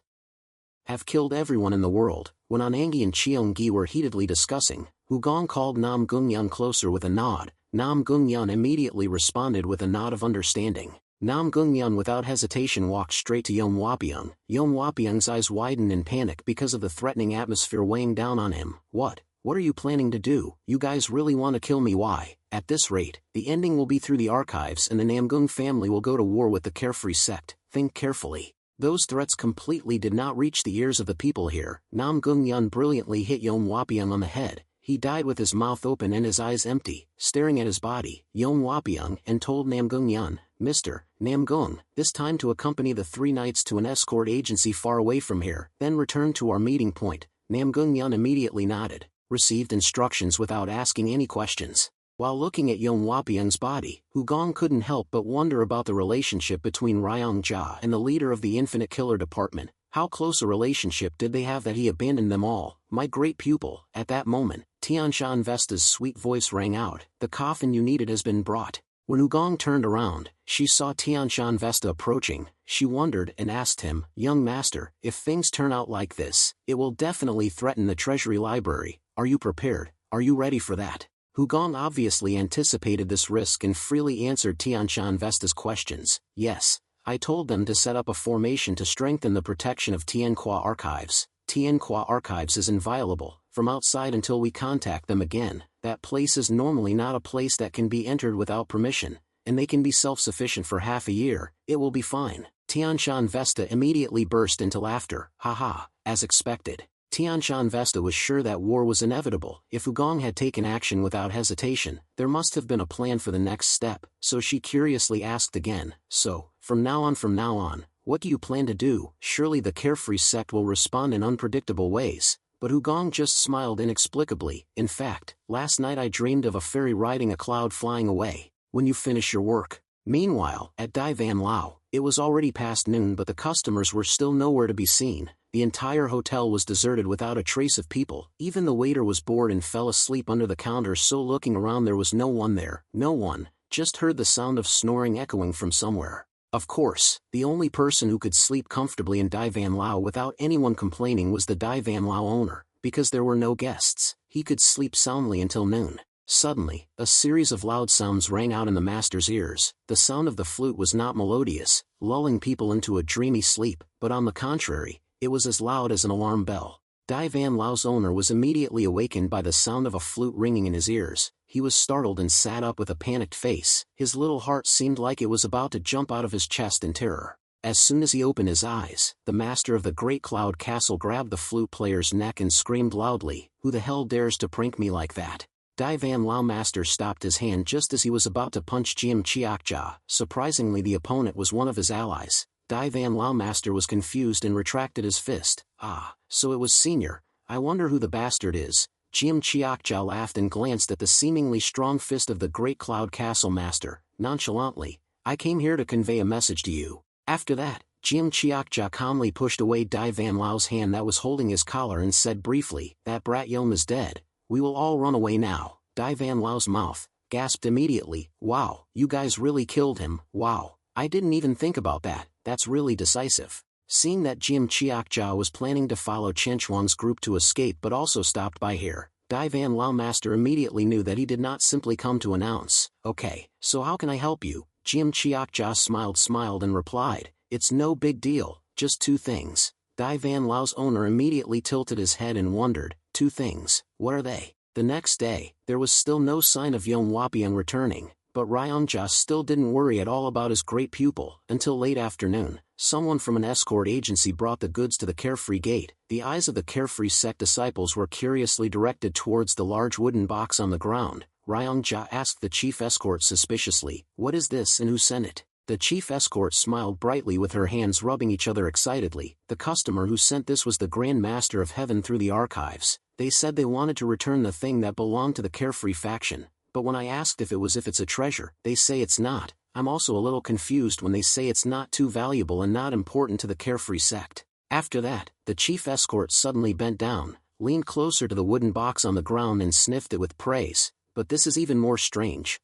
have killed everyone in the world. When Anangi and Cheongi were heatedly discussing, Hugong called Nam Gungyun closer with a nod. Nam Gungyun immediately responded with a nod of understanding. Nam Gungyun without hesitation walked straight to Yon Wapiang. Yon Wapiang's eyes widened in panic because of the threatening atmosphere weighing down on him. What are you planning to do? You guys really want to kill me? Why? At this rate, the ending will be through the archives and the Namgung family will go to war with the Carefree sect. Think carefully. Those threats completely did not reach the ears of the people here. Nam Gungyun brilliantly hit Yon Wapiang on the head. He died with his mouth open and his eyes empty, staring at his body. Yon Wapiang and told Nam Gungyun, Mr. Namgung, this time to accompany the 3 knights to an escort agency far away from here, then return to our meeting point. Nam Gungyun immediately nodded, received instructions without asking any questions. While looking at Yon Wapiang's body, Hugong couldn't help but wonder about the relationship between Ryongjia and the leader of the Infinite Killer Department. How close a relationship did they have that he abandoned them all? My great pupil. At that moment, Tianshan Vesta's sweet voice rang out. The coffin you needed has been brought. When Hugong turned around, she saw Tianshan Vesta approaching. She wondered and asked him, Young master, if things turn out like this, it will definitely threaten the treasury library. Are you prepared? Are you ready for that? Hugong obviously anticipated this risk and freely answered Tianshan Vesta's questions. Yes, I told them to set up a formation to strengthen the protection of Tianhua Archives. Tianhua Archives is inviolable from outside until we contact them again. That place is normally not a place that can be entered without permission, and they can be self-sufficient for half a year. It will be fine. Tianshan Vesta immediately burst into laughter. Haha, as expected. Tianshan Vesta was sure that war was inevitable. If Hugong had taken action without hesitation, there must have been a plan for the next step, so she curiously asked again, so, from now on, what do you plan to do? Surely the Carefree sect will respond in unpredictable ways. But Hugong just smiled inexplicably. In fact, last night I dreamed of a fairy riding a cloud flying away. When you finish your work. Meanwhile, at Dai Van Lao, it was already past noon but the customers were still nowhere to be seen. The entire hotel was deserted without a trace of people. Even the waiter was bored and fell asleep under the counter, so looking around there was no one there. No one, just heard the sound of snoring echoing from somewhere. Of course, the only person who could sleep comfortably in Dai Van Lao without anyone complaining was the Dai Van Lao owner. Because there were no guests, he could sleep soundly until noon. Suddenly, a series of loud sounds rang out in the master's ears. The sound of the flute was not melodious, lulling people into a dreamy sleep, but on the contrary, it was as loud as an alarm bell. Dai Van Lao's owner was immediately awakened by the sound of a flute ringing in his ears. He was startled and sat up with a panicked face. His little heart seemed like it was about to jump out of his chest in terror. As soon as he opened his eyes, the master of the Great Cloud Castle grabbed the flute player's neck and screamed loudly, "Who the hell dares to prank me like that?" Dai Van Lao master stopped his hand just as he was about to punch Jiam Chiakja. Surprisingly, the opponent was one of his allies. Dai Van Lao master was confused and retracted his fist. Ah, so it was Senior. I wonder who the bastard is. Jiam Chiakja laughed and glanced at the seemingly strong fist of the Great Cloud Castle master. Nonchalantly, I came here to convey a message to you. After that, Jiam Chiakja calmly pushed away Dai Van Lao's hand that was holding his collar and said briefly, "That brat Yom is dead. We will all run away now." Dai Van Lao's mouth gasped immediately. Wow, you guys really killed him. Wow, I didn't even think about that. That's really decisive. Seeing that Jiam Chiakja was planning to follow Chen Chuang's group to escape but also stopped by here, Dai Van Lao master immediately knew that he did not simply come to announce, "Okay, so how can I help you?" Jiam Chiakja smiled and replied, "It's no big deal, just two things." Dai Van Lao's owner immediately tilted his head and wondered, "Two things, what are they?" The next day, there was still no sign of Yong Wapiang returning, but Ryongjia still didn't worry at all about his great pupil. Until late afternoon, someone from an escort agency brought the goods to the Carefree Gate. The eyes of the Carefree sect disciples were curiously directed towards the large wooden box on the ground. Ryongjia asked the chief escort suspiciously, "What is this and who sent it?" The chief escort smiled brightly with her hands rubbing each other excitedly. "The customer who sent this was the Grand Master of Heaven through the archives. They said they wanted to return the thing that belonged to the Carefree faction, but when I asked if it's a treasure, they say it's not. I'm also a little confused when they say it's not too valuable and not important to the Carefree sect." After that, the chief escort suddenly bent down, leaned closer to the wooden box on the ground and sniffed it with praise. "But this is even more strange.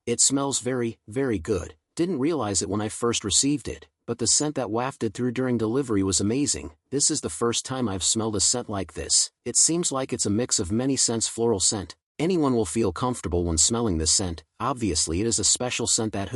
It smells very, very good. Didn't realize it when I first received it, but the scent that wafted through during delivery was amazing. This is the first time I've smelled a scent like this. It seems like it's a mix of many scents, floral scent. Anyone will feel comfortable when smelling this scent. Obviously it is a special scent that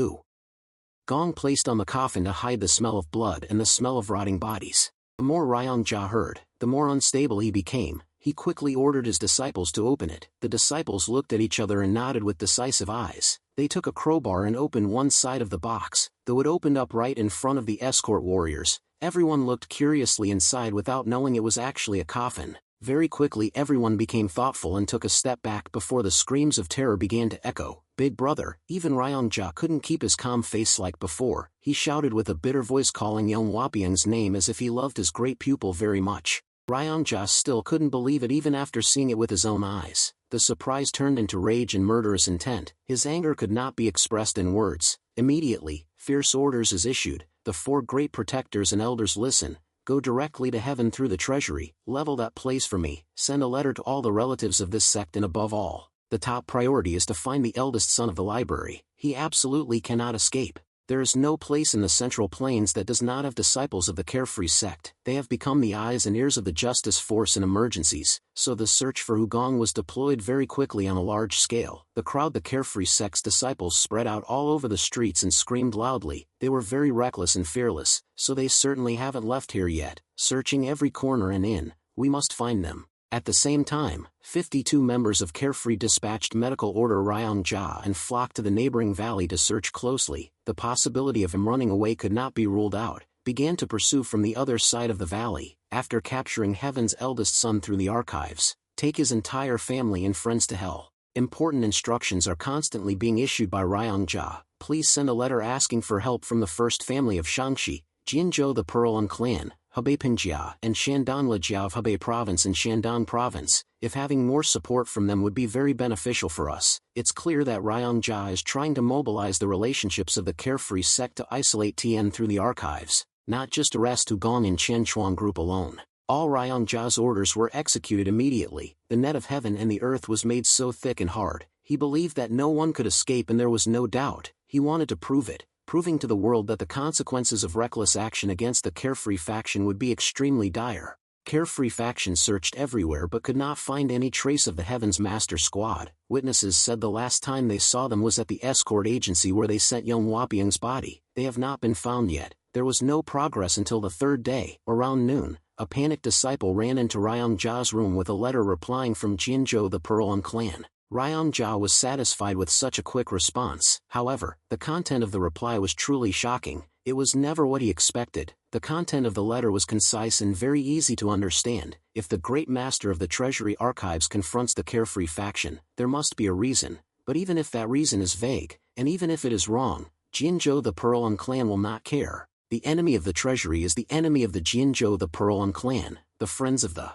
Gong placed on the coffin to hide the smell of blood and the smell of rotting bodies. The more Ryongjia heard, the more unstable he became. He quickly ordered his disciples to open it. The disciples looked at each other and nodded with decisive eyes. They took a crowbar and opened one side of the box. Though it opened up right in front of the escort warriors, everyone looked curiously inside without knowing it was actually a coffin. Very quickly everyone became thoughtful and took a step back before the screams of terror began to echo. "Big brother!" Even Ryongjia couldn't keep his calm face like before. He shouted with a bitter voice, calling Yong Wapiang's name as if he loved his great pupil very much. Ryongjia still couldn't believe it even after seeing it with his own eyes. The surprise turned into rage and murderous intent. His anger could not be expressed in words. Immediately, fierce orders is issued. The four great protectors and elders listen. Go directly to heaven through the treasury, level that place for me, send a letter to all the relatives of this sect, and above all, the top priority is to find the eldest son of the library. He absolutely cannot escape. There is no place in the Central Plains that does not have disciples of the Carefree sect. They have become the eyes and ears of the justice force in emergencies, so the search for Hugong was deployed very quickly on a large scale. The crowd, the Carefree sect's disciples, spread out all over the streets and screamed loudly. They were very reckless and fearless, so they certainly haven't left here yet, searching every corner and inn. We must find them. At the same time, 52 members of Carefree dispatched Medical Order Ryongjia and flocked to the neighboring valley to search closely. The possibility of him running away could not be ruled out. Began to pursue from the other side of the valley. After capturing Heaven's eldest son through the archives, take his entire family and friends to hell. Important instructions are constantly being issued by Ryongjia. Please send a letter asking for help from the first family of Shangxi, Jianzhou the Pearl Clan, Hebei Pinjia and Shandong Lijiao of Hebei Province and Shandong Province. If having more support from them would be very beneficial for us. It's clear that Ryongjia is trying to mobilize the relationships of the Carefree sect to isolate Tian through the archives, not just arrest Hugong and Chen Chuang group alone. All Ryongjia's orders were executed immediately. The net of heaven and the earth was made so thick and hard. He believed that no one could escape, and there was no doubt. He wanted to prove it, proving to the world that the consequences of reckless action against the Carefree faction would be extremely dire. Carefree faction searched everywhere but could not find any trace of the Heaven's Master Squad. Witnesses said the last time they saw them was at the escort agency where they sent young Wapiang's body. They have not been found yet. There was no progress until the third day. Around noon, a panicked disciple ran into Ryongjia's room with a letter replying from Jianzhou the Pearl Clan. Ryongjia was satisfied with such a quick response. However, the content of the reply was truly shocking. It was never what he expected. The content of the letter was concise and very easy to understand. If the great master of the Treasury Archives confronts the Carefree faction, there must be a reason. But even if that reason is vague, and even if it is wrong, Jianzhou the Pearl Clan will not care. The enemy of the Treasury is the enemy of the Jianzhou the Pearl Clan. The friends of the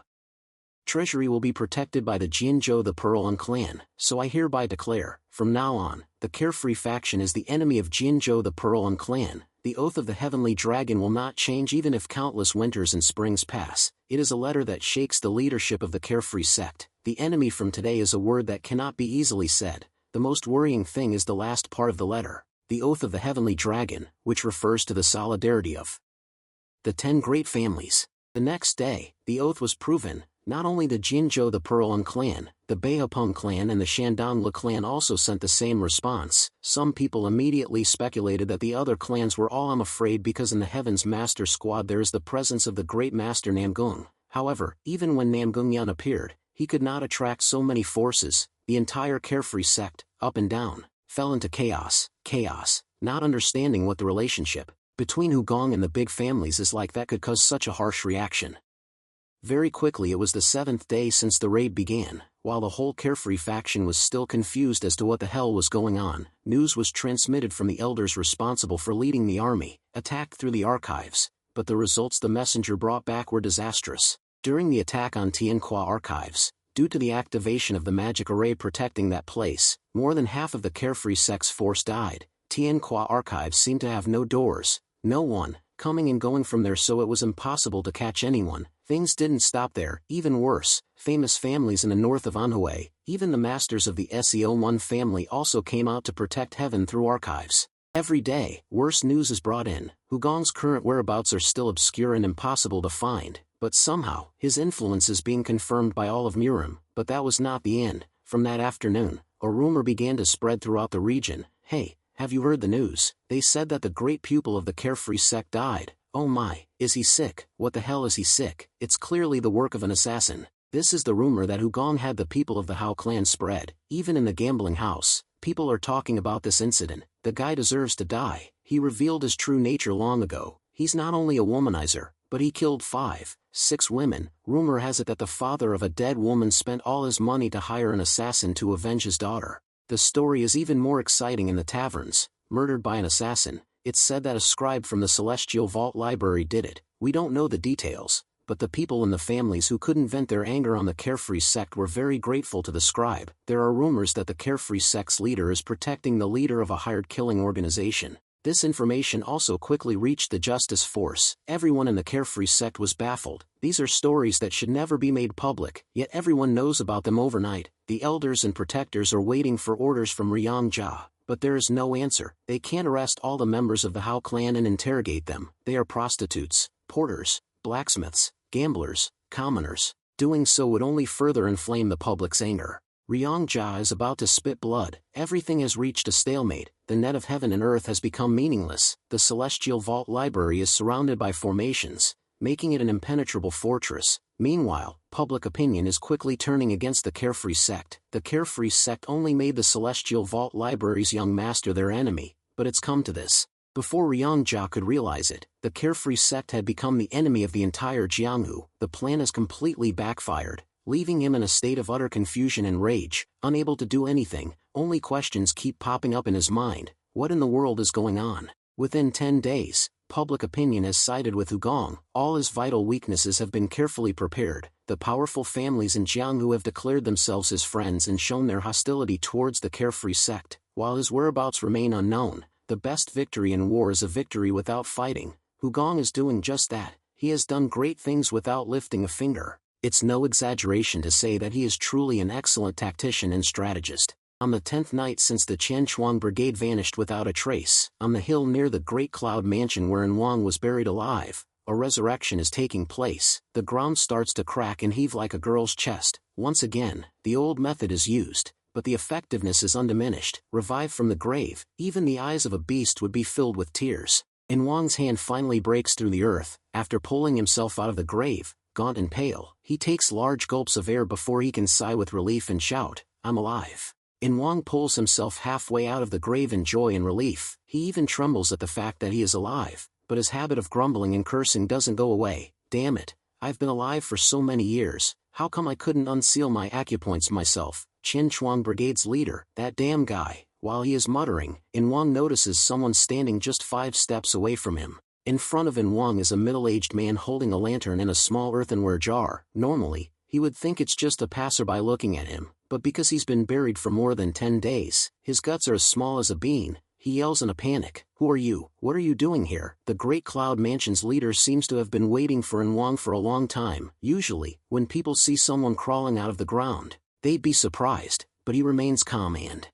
Treasury will be protected by the Jianzhou the Pearl Clan, so I hereby declare, from now on, the Carefree faction is the enemy of Jianzhou the Pearl Clan. The oath of the Heavenly Dragon will not change even if countless winters and springs pass. It is a letter that shakes the leadership of the Carefree sect. The enemy from today is a word that cannot be easily said. The most worrying thing is the last part of the letter, the oath of the Heavenly Dragon, which refers to the solidarity of the 10 great families. The next day, the oath was proven. Not only the Jianzhou the Pearl Clan, the Beihapeng clan and the Shandong Le clan also sent the same response. Some people immediately speculated that the other clans were all afraid because in the Heaven's Master Squad there is the presence of the great master Namgung. However, even when Namgung Yan appeared, he could not attract so many forces. The entire Carefree sect, up and down, fell into chaos, not understanding what the relationship between Hugong and the big families is like that could cause such a harsh reaction. Very quickly it was the 7th day since the raid began. While the whole Carefree faction was still confused as to what the hell was going on, news was transmitted from the elders responsible for leading the army, attacked through the archives, but the results the messenger brought back were disastrous. During the attack on Tianhua archives, due to the activation of the magic array protecting that place, more than half of the Carefree sect's force died. Tianhua archives seemed to have no doors, no one coming and going from there, so it was impossible to catch anyone. Things didn't stop there. Even worse, famous families in the north of Anhui, even the masters of the SEO1 family also came out to protect heaven through archives. Every day, worse news is brought in. Hugong's current whereabouts are still obscure and impossible to find, but somehow, his influence is being confirmed by all of Murim. But that was not the end. From that afternoon, a rumor began to spread throughout the region. Hey, have you heard the news? They said that the great pupil of the Carefree sect died. Oh my, is he sick? What the hell is he sick? It's clearly the work of an assassin. This is the rumor that Hugong had the people of the Hao clan spread. Even in the gambling house, people are talking about this incident. The guy deserves to die. He revealed his true nature long ago. He's not only a womanizer, but he killed 5, 6 women. Rumor has it that the father of a dead woman spent all his money to hire an assassin to avenge his daughter. The story is even more exciting in the taverns. Murdered by an assassin. It's said that a scribe from the Celestial Vault Library did it. We don't know the details, but the people in the families who couldn't vent their anger on the Carefree sect were very grateful to the scribe. There are rumors that the Carefree sect's leader is protecting the leader of a hired killing organization. This information also quickly reached the justice force. Everyone in the Carefree sect was baffled. These are stories that should never be made public, yet everyone knows about them overnight. The elders and protectors are waiting for orders from Ryongjia. but there is no answer. They can't arrest all the members of the Hao clan and interrogate them. They are prostitutes, porters, blacksmiths, gamblers, commoners. Doing so would only further inflame the public's anger. Ryongjia is about to spit blood. Everything has reached a stalemate. The net of heaven and earth has become meaningless. The celestial vault library is surrounded by formations, making it an impenetrable fortress. Meanwhile, public opinion is quickly turning against the Carefree sect. The Carefree sect only made the celestial vault library's young master their enemy, but it's come to this. Before Ryongjia could realize it, the Carefree sect had become the enemy of the entire Jianghu. The plan has completely backfired, leaving him in a state of utter confusion and rage, unable to do anything. Only questions keep popping up in his mind. What in the world is going on? Within 10 days, public opinion has sided with Hugong. All his vital weaknesses have been carefully prepared. The powerful families in Jianghu have declared themselves his friends and shown their hostility towards the Carefree sect. While his whereabouts remain unknown, the best victory in war is a victory without fighting. Hugong is doing just that. He has done great things without lifting a finger. It's no exaggeration to say that he is truly an excellent tactician and strategist. On the 10th night since the Qianchuang brigade vanished without a trace, on the hill near the Great Cloud Mansion wherein Wang was buried alive, a resurrection is taking place. The ground starts to crack and heave like a girl's chest. Once again, the old method is used, but the effectiveness is undiminished. Revived from the grave, even the eyes of a beast would be filled with tears. And Wang's hand finally breaks through the earth. After pulling himself out of the grave, gaunt and pale, he takes large gulps of air before he can sigh with relief and shout, "I'm alive." And Wang pulls himself halfway out of the grave in joy and relief. He even trembles at the fact that he is alive, but his habit of grumbling and cursing doesn't go away. Damn it, I've been alive for so many years, how come I couldn't unseal my acupoints myself? Qianchuang brigade's leader, that damn guy. While he is muttering, Wang notices someone standing just 5 steps away from him. In front of Wang is a middle-aged man holding a lantern and a small earthenware jar. Normally, he would think it's just a passerby looking at him, but because he's been buried for more than 10 days, his guts are as small as a bean. He yells in a panic, "Who are you? What are you doing here?" The Great Cloud Mansion's leader seems to have been waiting for Wang for a long time. Usually, when people see someone crawling out of the ground, they'd be surprised, but he remains calm and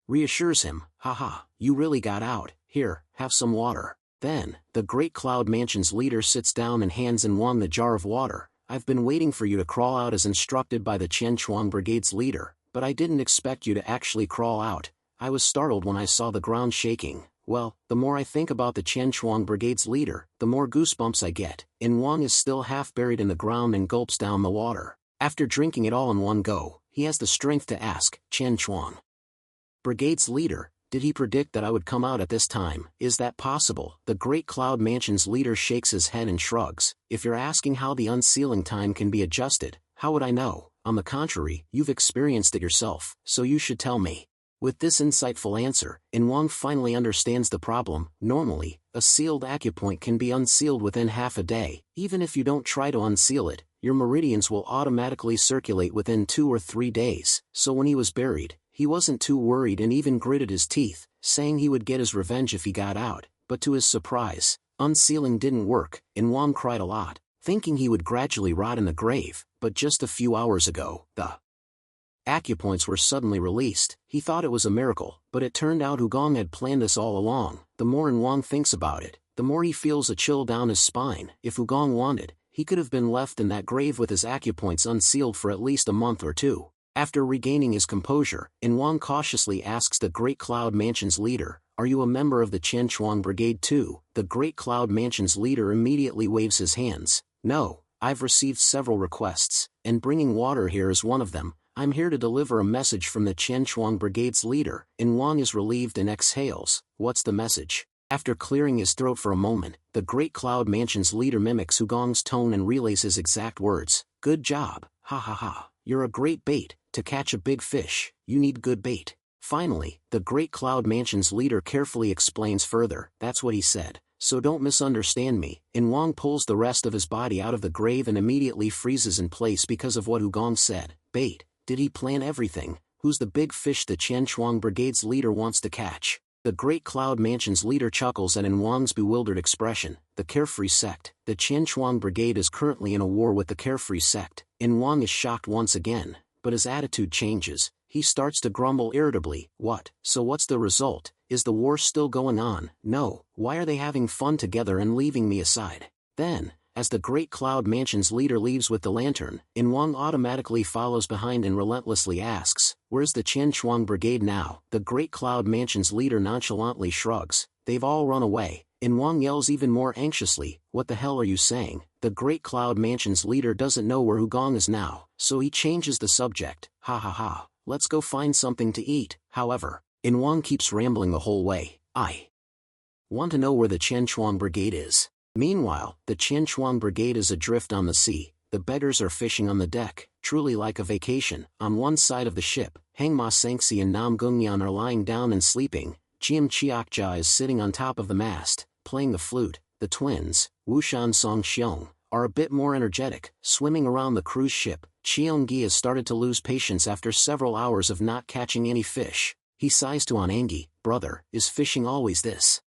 reassures him, "Haha, you really got out. Here, have some water." Then, the Great Cloud Mansion's leader sits down and hands Wang the jar of water. "I've been waiting for you to crawl out as instructed by the Qianchuang brigade's leader, but I didn't expect you to actually crawl out. I was startled when I saw the ground shaking." Well, the more I think about the Qianchuang brigade's leader, the more goosebumps I get. Wang is still half buried in the ground and gulps down the water. After drinking it all in one go, he has the strength to ask, "Qianchuang brigade's leader, did he predict that I would come out at this time? Is that possible?" The Great Cloud Mansion's leader shakes his head and shrugs. "If you're asking how the unsealing time can be adjusted, how would I know? On the contrary, you've experienced it yourself, so you should tell me." With this insightful answer, Wang finally understands the problem. Normally, a sealed acupoint can be unsealed within half a day. Even if you don't try to unseal it, your meridians will automatically circulate within 2 or 3 days. So when he was buried, he wasn't too worried and even gritted his teeth, saying he would get his revenge if he got out. But to his surprise, unsealing didn't work, and Wang cried a lot, thinking he would gradually rot in the grave. But just a few hours ago, the acupoints were suddenly released. He thought it was a miracle, but it turned out Hugong had planned this all along. The more Wang thinks about it, the more he feels a chill down his spine. If Hugong wanted, he could have been left in that grave with his acupoints unsealed for at least a month or 2. After regaining his composure, Wang cautiously asks the Great Cloud Mansion's leader, "Are you a member of the Qianchuang Brigade too?" The Great Cloud Mansion's leader immediately waves his hands. "No, I've received several requests, and bringing water here is one of them. I'm here to deliver a message from the Qianchuang Brigade's leader." Wang is relieved and exhales. "What's the message?" After clearing his throat for a moment, the Great Cloud Mansion's leader mimics Hugong's tone and relays his exact words. "Good job, ha ha ha. You're a great bait. To catch a big fish, you need good bait." Finally, the Great Cloud Mansion's leader carefully explains further. "That's what he said, so don't misunderstand me." Wang pulls the rest of his body out of the grave and immediately freezes in place because of what Hugong said. Bait? Did he plan everything? Who's the big fish the Qianchuang Brigade's leader wants to catch? The Great Cloud Mansion's leader chuckles at Wang's bewildered expression. The Carefree sect. The Qianchuang Brigade is currently in a war with the Carefree sect. Wang is shocked once again, but his attitude changes. he starts to grumble irritably. What? So what's the result? Is the war still going on? No. Why are they having fun together and leaving me aside? Then, as the Great Cloud Mansion's leader leaves with the lantern, In Wang automatically follows behind and relentlessly asks, "Where's the Qian Shuang Brigade now?" The Great Cloud Mansion's leader nonchalantly shrugs. "They've all run away." In Wang yells even more anxiously, "What the hell are you saying?" The Great Cloud Mansion's leader doesn't know where Hugong is now, so he changes the subject. "Ha ha ha, let's go find something to eat." However, In Wang keeps rambling the whole way. "I want to know where the Qian Shuang Brigade is." Meanwhile, the Qian Shuang Brigade is adrift on the sea. The beggars are fishing on the deck, truly like a vacation. On one side of the ship, Heng Ma Sangxi and Nam Gungyan are lying down and sleeping. Jiam Chiakjia is sitting on top of the mast, playing the flute. The twins, Wushan Song Xiong, are a bit more energetic, swimming around the cruise ship. Qiongyi has started to lose patience after several hours of not catching any fish. He sighs to Anangi, "Brother, is fishing always this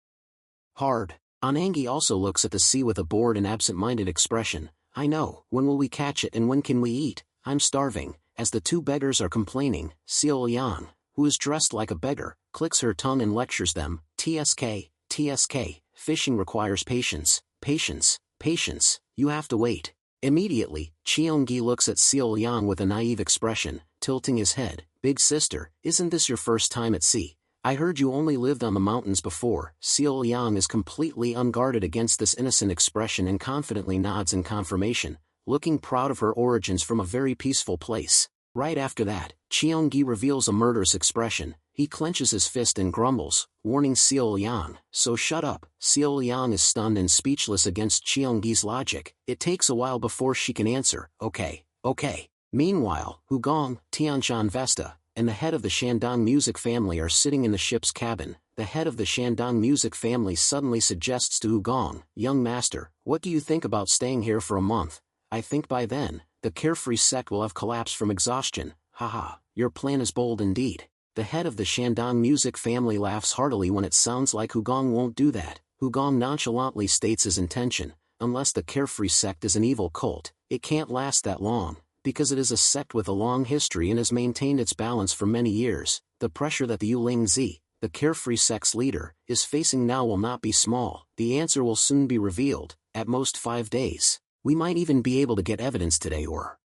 hard?" Anangi also looks at the sea with a bored and absent-minded expression. "I know. When will we catch it and when can we eat? I'm starving." As the two beggars are complaining, Xiao Yang, who is dressed like a beggar, clicks her tongue and lectures them. "TSK, TSK, fishing requires patience, patience, patience, you have to wait." Immediately, Cheonggi looks at Xiao Yang with a naive expression, tilting his head. "Big sister, isn't this your first time at sea? I heard you only lived on the mountains before." Xiao Yang is completely unguarded against this innocent expression and confidently nods in confirmation, looking proud of her origins from a very peaceful place. Right after that, Cheonggi reveals a murderous expression. He clenches his fist and grumbles, warning Xiao Yang, "So shut up." Xiao Yang is stunned and speechless against Cheonggi's logic. It takes a while before she can answer, "Okay, okay." Meanwhile, Hugong, Tianshan Vesta, and the head of the Shandong music family are sitting in the ship's cabin. The head of the Shandong music family suddenly suggests to Hugong, "Young master, what do you think about staying here for a month? I think by then, the carefree sect will have collapsed from exhaustion." "Haha, your plan is bold indeed." The head of the Shandong music family laughs heartily when it sounds like Hugong won't do that. Hugong nonchalantly states his intention, "Unless the carefree sect is an evil cult, it can't last that long, because it is a sect with a long history and has maintained its balance for many years. The pressure that the Yuling Zi, the carefree sect's leader, is facing now will not be small. The answer will soon be revealed, at most 5 days. We might even be able to get evidence today or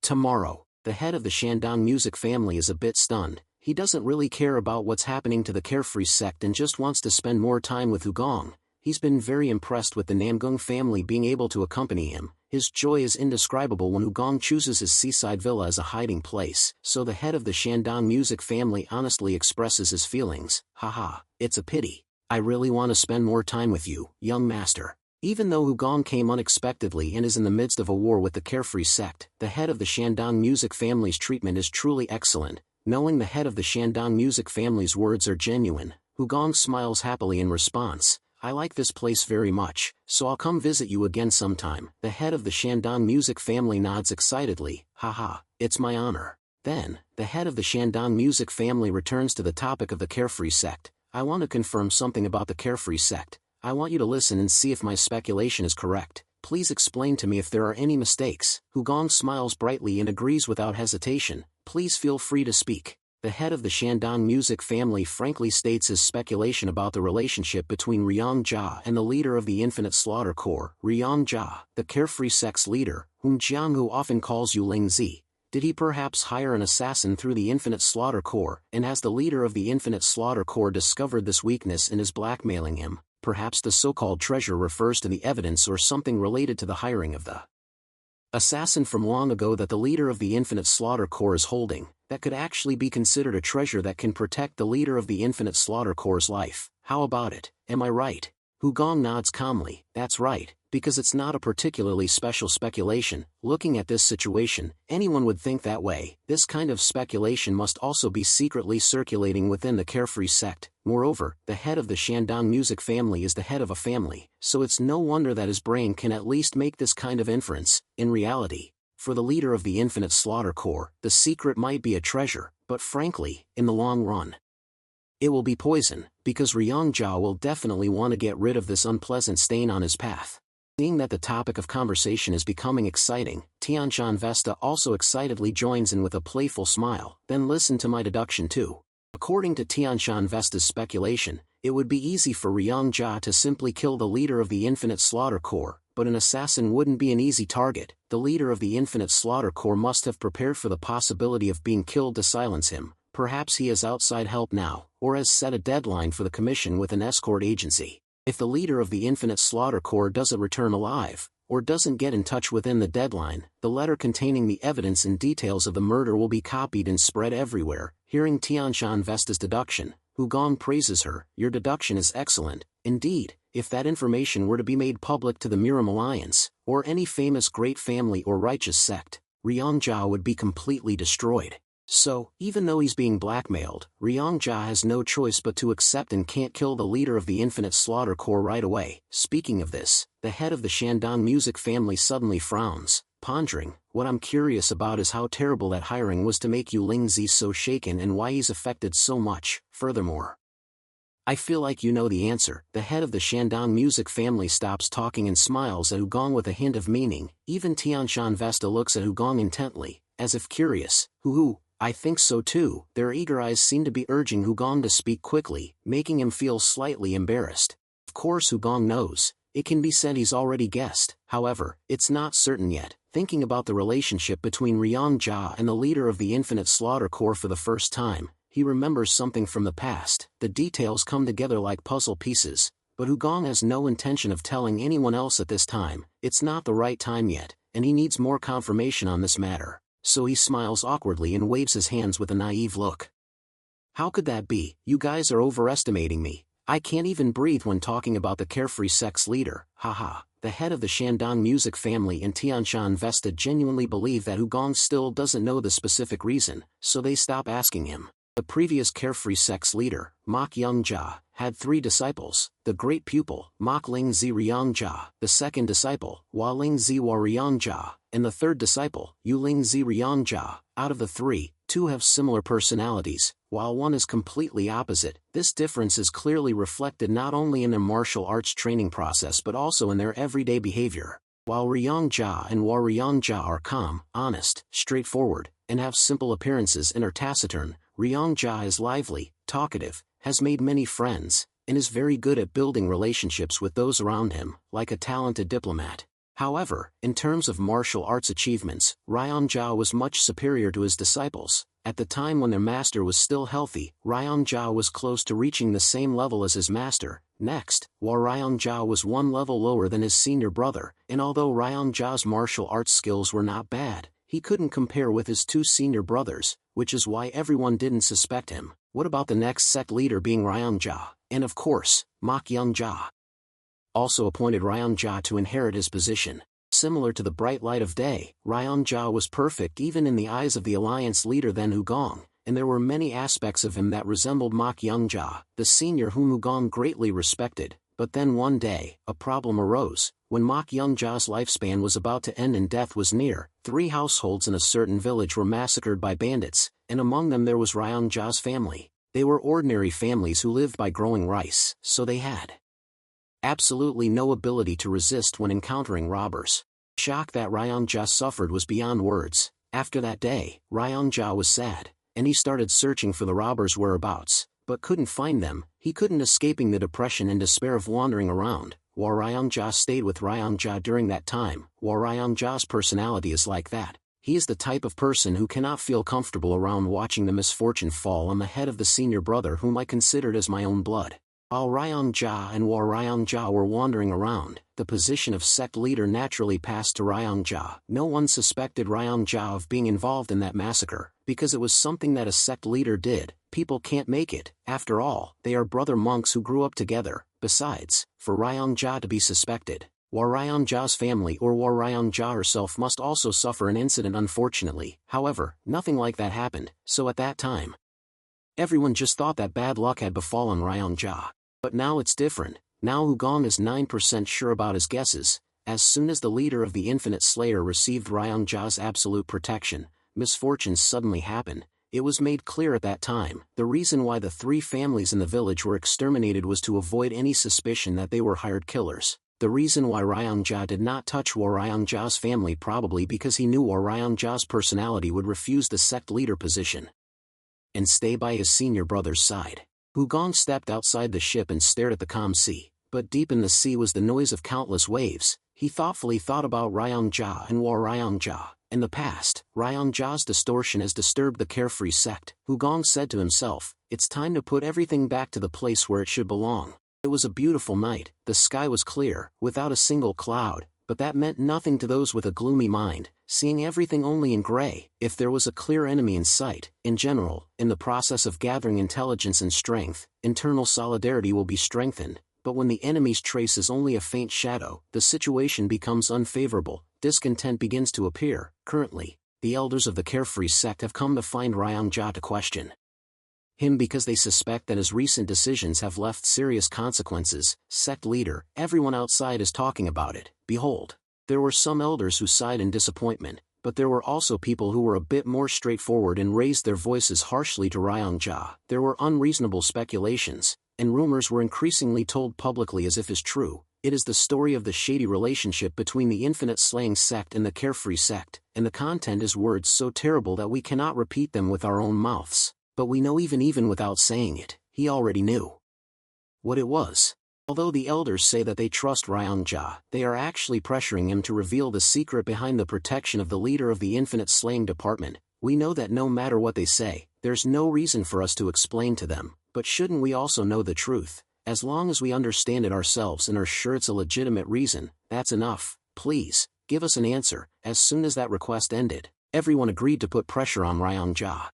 tomorrow." The head of the Shandong music family is a bit stunned. He doesn't really care about what's happening to the carefree sect and just wants to spend more time with Hugong. He's been very impressed with the Namgung family being able to accompany him. His joy is indescribable when Hugong chooses his seaside villa as a hiding place. So the head of the Shandong music family honestly expresses his feelings. "Haha, it's a pity. I really want to spend more time with you, young master." Even though Hugong came unexpectedly and is in the midst of a war with the carefree sect, the head of the Shandong music family's treatment is truly excellent. Knowing the head of the Shandong music family's words are genuine, Hugong smiles happily in response. "I like this place very much, so I'll come visit you again sometime." The head of the Shandong music family nods excitedly. "Haha, it's my honor." Then, the head of the Shandong music family returns to the topic of the carefree sect. "I want to confirm something about the carefree sect. I want you to listen and see if my speculation is correct. Please explain to me if there are any mistakes." Hugong smiles brightly and agrees without hesitation. "Please feel free to speak." The head of the Shandong music family frankly states his speculation about the relationship between Ryong Jia and the leader of the Infinite Slaughter Corps. Ryong Jia, the carefree sect's leader, whom Jianghu often calls Yuling Zi. Did he perhaps hire an assassin through the Infinite Slaughter Corps, and has the leader of the Infinite Slaughter Corps discovered this weakness and is blackmailing him? Perhaps the so-called treasure refers to the evidence or something related to the hiring of the assassin from long ago that the leader of the Infinite Slaughter Corps is holding, that could actually be considered a treasure that can protect the leader of the Infinite Slaughter Corps' life. How about it? Am I right? Hugong nods calmly. "That's right, because it's not a particularly special speculation. Looking at this situation, anyone would think that way. This kind of speculation must also be secretly circulating within the carefree sect. Moreover, the head of the Shandong music family is the head of a family, so it's no wonder that his brain can at least make this kind of inference. In reality, for the leader of the Infinite Slaughter Corps, the secret might be a treasure, but frankly, in the long run, it will be poison, because Ryong Jia will definitely want to get rid of this unpleasant stain on his path." Seeing that the topic of conversation is becoming exciting, Tianshan Vesta also excitedly joins in with a playful smile. Then listen to my deduction too. According to Tianshan Vesta's speculation, it would be easy for Ryongjia to simply kill the leader of the Infinite Slaughter Corps, but an assassin wouldn't be an easy target. The leader of the Infinite Slaughter Corps must have prepared for the possibility of being killed to silence him. Perhaps he has outside help now, or has set a deadline for the commission with an escort agency. If the leader of the Infinite Slaughter Corps doesn't return alive, or doesn't get in touch within the deadline, the letter containing the evidence and details of the murder will be copied and spread everywhere. Hearing Tianshan Vesta's deduction, Hugong praises her. Your deduction is excellent. Indeed, if that information were to be made public to the Miram Alliance, or any famous great family or righteous sect, Ryongjia would be completely destroyed. So, even though he's being blackmailed, Ryongjia has no choice but to accept and can't kill the leader of the Infinite Slaughter Corps right away. Speaking of this, the head of the Shandong music family suddenly frowns, pondering. What I'm curious about is how terrible that hiring was to make Yu Lingzi so shaken and why he's affected so much. Furthermore, I feel like you know the answer. The head of the Shandong music family stops talking and smiles at Hugong with a hint of meaning. Even Tianshan Vesta looks at Hugong intently, as if curious. Who? I think so too. Their eager eyes seem to be urging Hugong to speak quickly, making him feel slightly embarrassed. Of course Hugong knows. It can be said he's already guessed. However, it's not certain yet. Thinking about the relationship between Ryongjia and the leader of the Infinite Slaughter Corps for the first time, he remembers something from the past. The details come together like puzzle pieces, but Hugong has no intention of telling anyone else at this time. It's not the right time yet, and he needs more confirmation on this matter. So he smiles awkwardly and waves his hands with a naive look. How could that be? You guys are overestimating me. I can't even breathe when talking about the carefree sex leader. Haha. The head of the Shandong music family and Tianshan Vesta genuinely believe that Hugong still doesn't know the specific reason, so they stop asking him. The previous carefree sex leader, Mok Youngjia, had 3 disciples: the great pupil, Mok Lingzi Ryongjia, the second disciple, Hua Lingzi Hua Ryongjia, and the third disciple, Yu Lingzi Ryongjia. Out of the 3, 2 have similar personalities, while one is completely opposite. This difference is clearly reflected not only in their martial arts training process but also in their everyday behavior. While Ryongjia and Hua Ryongjia are calm, honest, straightforward, and have simple appearances and are taciturn, Ryongjia is lively, talkative, has made many friends, and is very good at building relationships with those around him, like a talented diplomat. However, in terms of martial arts achievements, Ryongjia was much superior to his disciples. At the time when their master was still healthy, Ryongjia was close to reaching the same level as his master. Next, while Ryongjia was 1 level lower than his senior brother, and although Ryongjia's martial arts skills were not bad, he couldn't compare with his 2 senior brothers, which is why everyone didn't suspect him. What about the next sect leader being Ryongjia, and of course, Mok Youngjia? Also appointed Ryongjia to inherit his position. Similar to the bright light of day, Ryongjia was perfect even in the eyes of the alliance leader then Hugong, and there were many aspects of him that resembled Mok Youngjia, the senior whom Hugong greatly respected. But then one day, a problem arose. When Mok Youngjia's lifespan was about to end and death was near, 3 households in a certain village were massacred by bandits, and among them there was Ryongjia's family. They were ordinary families who lived by growing rice, so they had absolutely no ability to resist when encountering robbers. Shock that Ryongjia suffered was beyond words. After that day, Ryongjia was sad, and he started searching for the robbers' whereabouts, but couldn't find them. He couldn't escaping the depression and despair of wandering around. While Ryongjia stayed with Ryongjia during that time, while Ryongjia's personality is like that, he is the type of person who cannot feel comfortable around watching the misfortune fall on the head of the senior brother whom I considered as my own blood. While Ryongjia and Hua Ryongjia were wandering around, the position of sect leader naturally passed to Ryongjia. No one suspected Ryongjia of being involved in that massacre, because it was something that a sect leader did. People can't make it. After all, they are brother monks who grew up together. Besides, for Ryongjia to be suspected, Hua Ryongjia's family or Hua Ryongjia herself must also suffer an incident unfortunately. However, nothing like that happened, so at that time, everyone just thought that bad luck had befallen Ryongjia. But now it's different. Now Hugong is 9% sure about his guesses. As soon as the leader of the Infinite Slayer received Ryongjia's absolute protection, misfortunes suddenly happened. It was made clear at that time, the reason why the 3 families in the village were exterminated was to avoid any suspicion that they were hired killers. The reason why Ryong-ja did not touch Ryong-ja's family probably because he knew Ryong-ja's personality would refuse the sect leader position and stay by his senior brother's side. Hugong stepped outside the ship and stared at the calm sea, but deep in the sea was the noise of countless waves. He thoughtfully thought about Ryong-ja and Ryong-ja. In the past, Ryong-ja's distortion has disturbed the carefree sect. Hugong said to himself, it's time to put everything back to the place where it should belong. It was a beautiful night, the sky was clear, without a single cloud, but that meant nothing to those with a gloomy mind, seeing everything only in gray. If there was a clear enemy in sight, in general, in the process of gathering intelligence and strength, internal solidarity will be strengthened, but when the enemy's trace is only a faint shadow, the situation becomes unfavorable, discontent begins to appear. Currently, the elders of the carefree sect have come to find Ryong-ja to question him because they suspect that his recent decisions have left serious consequences. Sect leader, everyone outside is talking about it. Behold, there were some elders who sighed in disappointment, but there were also people who were a bit more straightforward and raised their voices harshly to Ryong-ja. There were unreasonable speculations, and rumors were increasingly told publicly as if is true. It is the story of the shady relationship between the infinite slaying sect and the carefree sect, and the content is words so terrible that we cannot repeat them with our own mouths. But we know even without saying it, he already knew what it was. Although the elders say that they trust Ryong-ja, they are actually pressuring him to reveal the secret behind the protection of the leader of the infinite slaying department. We know that no matter what they say, there's no reason for us to explain to them, but shouldn't we also know the truth? As long as we understand it ourselves and are sure it's a legitimate reason, that's enough. Please, give us an answer. As soon as that request ended, everyone agreed to put pressure on Ryong-ja.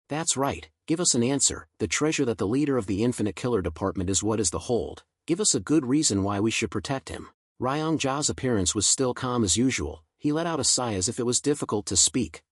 That's right, give us an answer. The treasure that the leader of the Infinite Killer Department is what is the hold. Give us a good reason why we should protect him. Ryong-ja's appearance was still calm as usual. He let out a sigh as if it was difficult to speak.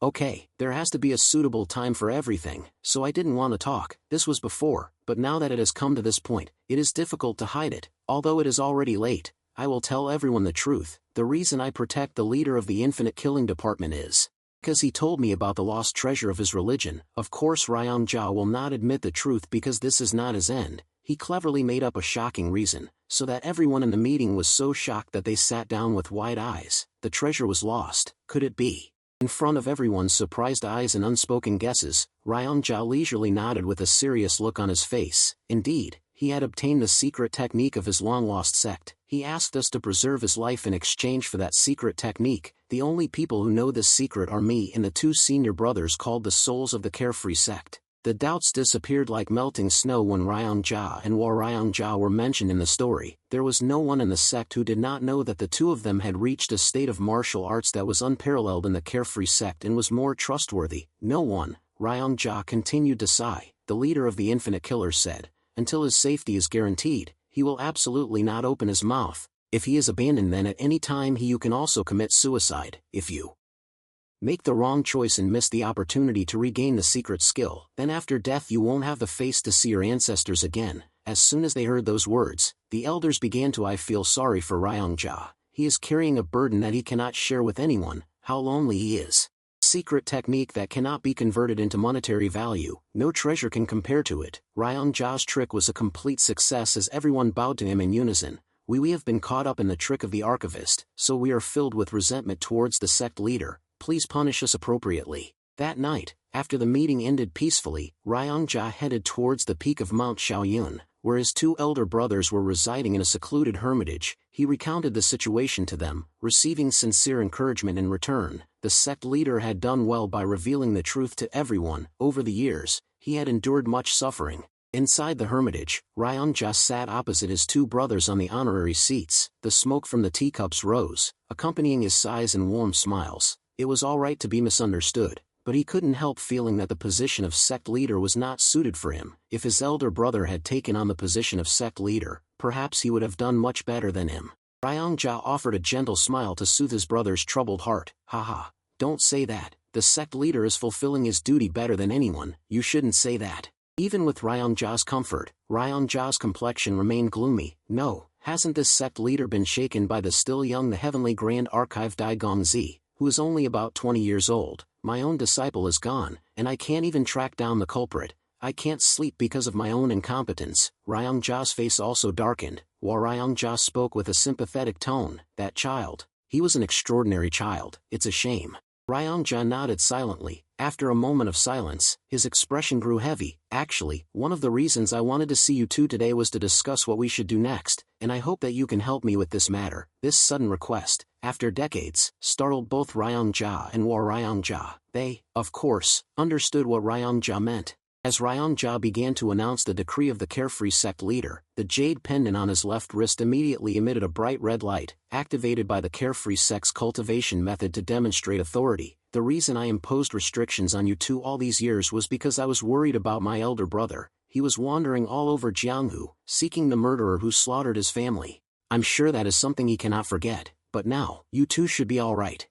Okay, there has to be a suitable time for everything, so I didn't want to talk. This was before, but now that it has come to this point, it is difficult to hide it. Although it is already late, I will tell everyone the truth. The reason I protect the leader of the Infinite Killing Department is because he told me about the lost treasure of his religion. Of course Ryong-ja will not admit the truth because this is not his end. He cleverly made up a shocking reason, so that everyone in the meeting was so shocked that they sat down with wide eyes. The treasure was lost. Could it be? In front of everyone's surprised eyes and unspoken guesses, Ryong-ja leisurely nodded with a serious look on his face. Indeed, he had obtained the secret technique of his long-lost sect. He asked us to preserve his life in exchange for that secret technique. The only people who know this secret are me and the two senior brothers called the souls of the carefree sect. The doubts disappeared like melting snow when Ryong-ja and Ryong-ja were mentioned in the story. There was no one in the sect who did not know that the two of them had reached a state of martial arts that was unparalleled in the carefree sect and was more trustworthy. No one. Ryong-ja continued to sigh. The leader of the Infinite Killers said, until his safety is guaranteed, he will absolutely not open his mouth. If he is abandoned, then at any time you can also commit suicide. If you make the wrong choice and miss the opportunity to regain the secret skill, then after death you won't have the face to see your ancestors again. As soon as they heard those words, the elders began to feel sorry for Ryong-ja. He is carrying a burden that he cannot share with anyone. How lonely he is. Secret technique that cannot be converted into monetary value. No treasure can compare to it. Ryong-ja's trick was a complete success as everyone bowed to him in unison. We have been caught up in the trick of the archivist, so we are filled with resentment towards the sect leader. Please punish us appropriately. That night, after the meeting ended peacefully, Ryong-ja headed towards the peak of Mount Shaoyun, where his two elder brothers were residing in a secluded hermitage. He recounted the situation to them, receiving sincere encouragement in return. The sect leader had done well by revealing the truth to everyone. Over the years, he had endured much suffering. Inside the hermitage, Ryong-ja sat opposite his two brothers on the honorary seats. The smoke from the teacups rose, accompanying his sighs and warm smiles. It was all right to be misunderstood, but he couldn't help feeling that the position of sect leader was not suited for him. If his elder brother had taken on the position of sect leader, perhaps he would have done much better than him. Ryong-ja offered a gentle smile to soothe his brother's troubled heart. Don't say that. The sect leader is fulfilling his duty better than anyone. You shouldn't say that. Even with Ryong-ja's comfort, Ryong-ja's complexion remained gloomy. No, hasn't this sect leader been shaken by the still young the Heavenly Grand Archive Dai Gongzi, who is only about 20 years old? My own disciple is gone, and I can't even track down the culprit. I can't sleep because of my own incompetence. Ryong-ja's face also darkened. Ryongja spoke with a sympathetic tone. That child. He was an extraordinary child, it's a shame. Ryongja nodded silently. After a moment of silence, his expression grew heavy. Actually, one of the reasons I wanted to see you two today was to discuss what we should do next, and I hope that you can help me with this matter. This sudden request, after decades, startled both Ryongja and Ryongja. They, of course, understood what Ryongja meant. As Ryongja began to announce the decree of the Carefree sect leader, the jade pendant on his left wrist immediately emitted a bright red light, activated by the Carefree sect's cultivation method to demonstrate authority. The reason I imposed restrictions on you two all these years was because I was worried about my elder brother. He was wandering all over Jianghu, seeking the murderer who slaughtered his family. I'm sure that is something he cannot forget, but now, you two should be all right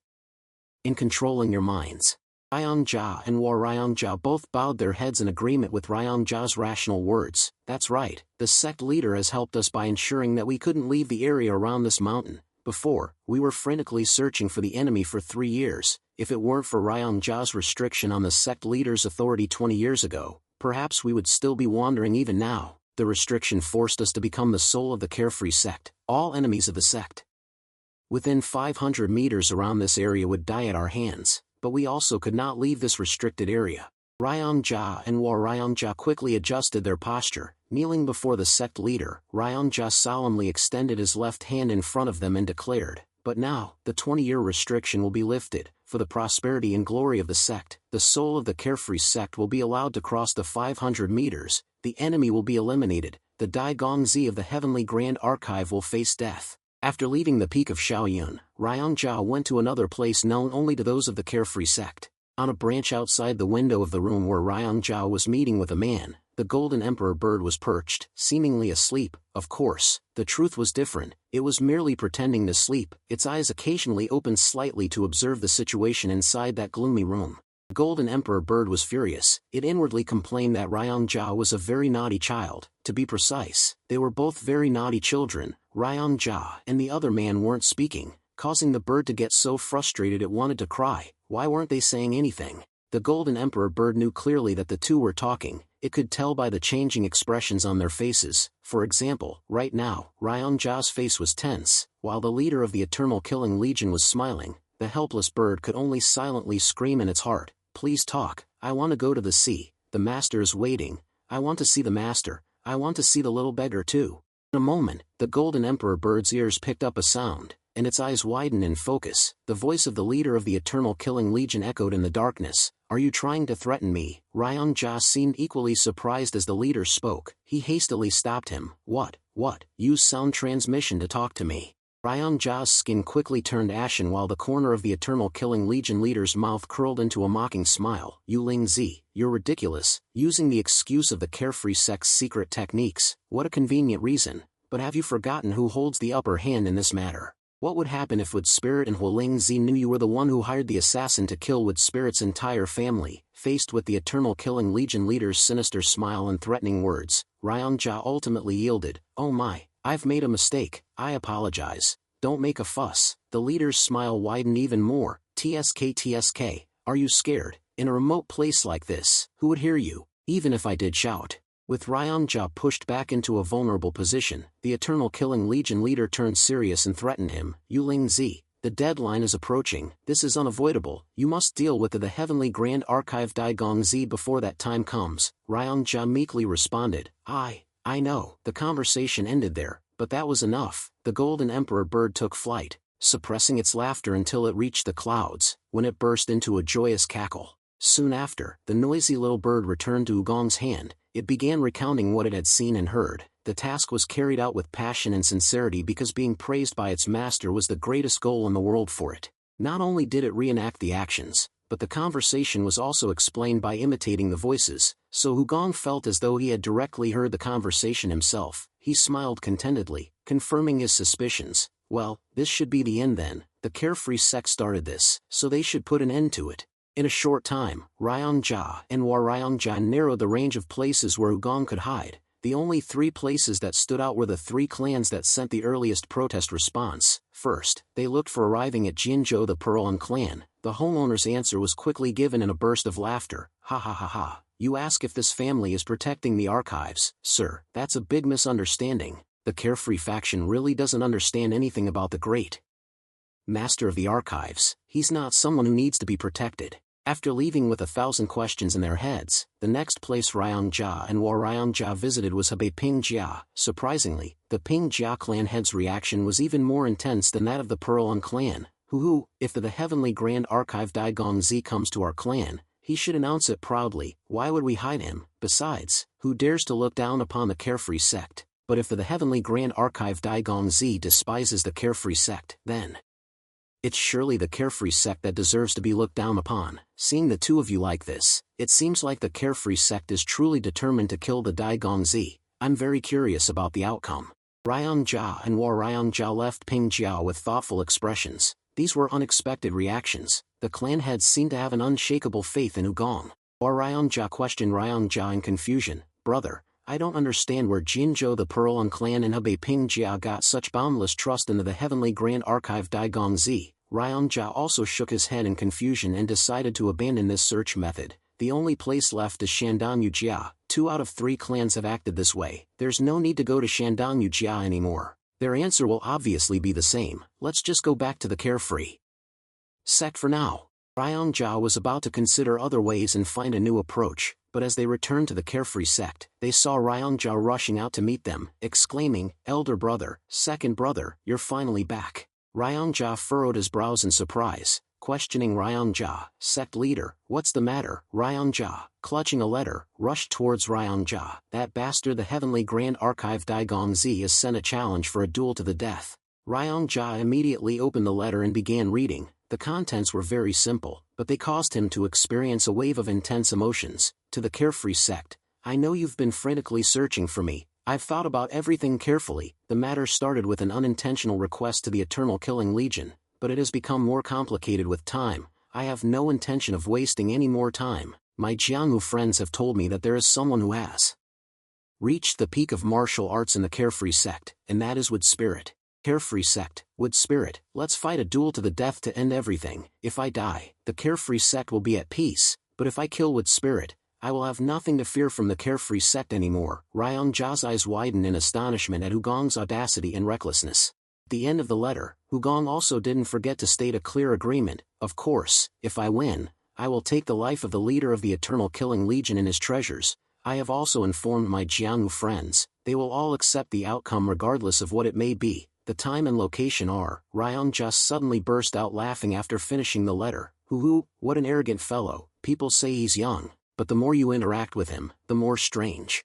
in controlling your minds. Ryongja and Ryongja both bowed their heads in agreement with Ryongja's rational words. That's right, the sect leader has helped us by ensuring that we couldn't leave the area around this mountain. Before, we were frantically searching for the enemy for 3 years. If it weren't for Ryongja's restriction on the sect leader's authority 20 years ago, perhaps we would still be wandering even now. The restriction forced us to become the soul of the Carefree sect. All enemies of the sect within 500 meters around this area would die at our hands. But we also could not leave this restricted area. Ryongja and Ryongja quickly adjusted their posture. Kneeling before the sect leader, Ryongja solemnly extended his left hand in front of them and declared, "But now, the 20-year restriction will be lifted. For the prosperity and glory of the sect, the soul of the Carefree sect will be allowed to cross the 500 meters, the enemy will be eliminated, the Dai Gongzi of the Heavenly Grand Archive will face death." After leaving the peak of Shaoyun, Ryongja went to another place known only to those of the Carefree sect. On a branch outside the window of the room where Ryongja was meeting with a man, the golden emperor bird was perched, seemingly asleep. Of course, the truth was different. It was merely pretending to sleep. Its eyes occasionally opened slightly to observe the situation inside that gloomy room. The golden emperor bird was furious. It inwardly complained that Ryongja was a very naughty child. To be precise, they were both very naughty children. Ryongja and the other man weren't speaking, causing the bird to get so frustrated it wanted to cry. Why weren't they saying anything? The golden emperor bird knew clearly that the two were talking. It could tell by the changing expressions on their faces. For example, right now, Ryongja's face was tense, while the leader of the Eternal Killing Legion was smiling. The helpless bird could only silently scream in its heart, "Please talk, I want to go to the sea, the master is waiting, I want to see the master, I want to see the little beggar too." In a moment, the golden emperor bird's ears picked up a sound, and its eyes widened in focus. The voice of the leader of the Eternal Killing Legion echoed in the darkness. "Are you trying to threaten me?" Ryongja seemed equally surprised as the leader spoke. He hastily stopped him. What? Use sound transmission to talk to me." Ryongja's skin quickly turned ashen while the corner of the Eternal Killing Legion leader's mouth curled into a mocking smile. "You Ling Zi, you're ridiculous, using the excuse of the Carefree sect's secret techniques. What a convenient reason. But have you forgotten who holds the upper hand in this matter? What would happen if Wood Spirit and Ling Zi knew you were the one who hired the assassin to kill Wood Spirit's entire family?" Faced with the Eternal Killing Legion leader's sinister smile and threatening words, Ryongja ultimately yielded. "Oh my, I've made a mistake, I apologize. Don't make a fuss." The leader's smile widened even more. TSK, are you scared? In a remote place like this, who would hear you, even if I did shout?" With Ryongja pushed back into a vulnerable position, the Eternal Killing Legion leader turned serious and threatened him. "You Ling Zi, the deadline is approaching, this is unavoidable, you must deal with the Heavenly Grand Archive Dai Gongzi before that time comes." Ryongja meekly responded, I know. The conversation ended there, but that was enough. The golden emperor bird took flight, suppressing its laughter until it reached the clouds, when it burst into a joyous cackle. Soon after, the noisy little bird returned to Ugong's hand. It began recounting what it had seen and heard. The task was carried out with passion and sincerity because being praised by its master was the greatest goal in the world for it. Not only did it reenact the actions, but the conversation was also explained by imitating the voices, so Hugong felt as though he had directly heard the conversation himself. He smiled contentedly, confirming his suspicions. Well, this should be the end then. The Carefree sect started this, so they should put an end to it. In a short time, Ryongja and Ryongja narrowed the range of places where Hugong could hide. The only 3 places that stood out were the 3 clans that sent the earliest protest response. First, they looked for arriving at Jinzhou the Pearl clan. The homeowner's answer was quickly given in a burst of laughter. "Ha ha ha ha, you ask if this family is protecting the archives. Sir, that's a big misunderstanding. the carefree faction really doesn't understand anything about the great master of the archives. He's not someone who needs to be protected. After leaving with 1,000 questions in their heads, the next place Ryongjia and Hwarryongjia visited was Hebei Pingjia. Surprisingly, the Pingjia clan head's reaction was even more intense than that of the Pearlon clan, who, if the Heavenly Grand Archive Daigongzi comes to our clan, he should announce it proudly. Why would we hide him? Besides, who dares to look down upon the carefree sect? But if the Heavenly Grand Archive Daigongzi despises the carefree sect, then it's surely the carefree sect that deserves to be looked down upon. Seeing the two of you like this, it seems like the carefree sect is truly determined to kill the Daigongzi. I'm very curious about the outcome. Ryongjia and Hwarryongjia left Pingjia with thoughtful expressions. These were unexpected reactions. The clan heads seemed to have an unshakable faith in Ugong. Hwarryongjia questioned Ryongjia in confusion. Brother, I don't understand where Jinzhou the Pearlon clan and Hebei Pingjia got such boundless trust into the Heavenly Grand Archive Daigongzi. Ryongjia also shook his head in confusion and decided to abandon this search method. The only place left is Shandanyujia. 2 out of 3 clans have acted this way. There's no need to go to Shandanyujia anymore. Their answer will obviously be the same. Let's just go back to the carefree sect for now. Ryongjia was about to consider other ways and find a new approach, but as they returned to the carefree sect, they saw Ryongjia rushing out to meet them, exclaiming, "Elder brother, second brother, you're finally back." Ryongjia furrowed his brows in surprise, questioning Ryongjia. Sect leader, what's the matter? Ryongjia, clutching a letter, rushed towards Ryongjia. That bastard the Heavenly Grand Archive Daigongzi has sent a challenge for a duel to the death. Ryongjia immediately opened the letter and began reading. The contents were very simple, but they caused him to experience a wave of intense emotions. To the carefree sect, I know you've been frantically searching for me. I've thought about everything carefully. The matter started with an unintentional request to the Eternal Killing Legion, but it has become more complicated with time. I have no intention of wasting any more time. My Jianghu friends have told me that there is someone who has reached the peak of martial arts in the carefree sect, and that is Wood Spirit. Carefree sect, Wood Spirit, let's fight a duel to the death to end everything. If I die, the carefree sect will be at peace, but if I kill Wood Spirit, I will have nothing to fear from the carefree sect anymore. Ryongjia's eyes widened in astonishment at Hugong's audacity and recklessness. At the end of the letter, Hugong also didn't forget to state a clear agreement. Of course, if I win, I will take the life of the leader of the Eternal Killing Legion and his treasures. I have also informed my Jianghu friends. They will all accept the outcome regardless of what it may be. The time and location are. Ryongjia suddenly burst out laughing after finishing the letter. What an arrogant fellow. People say he's young, but the more you interact with him, the more strange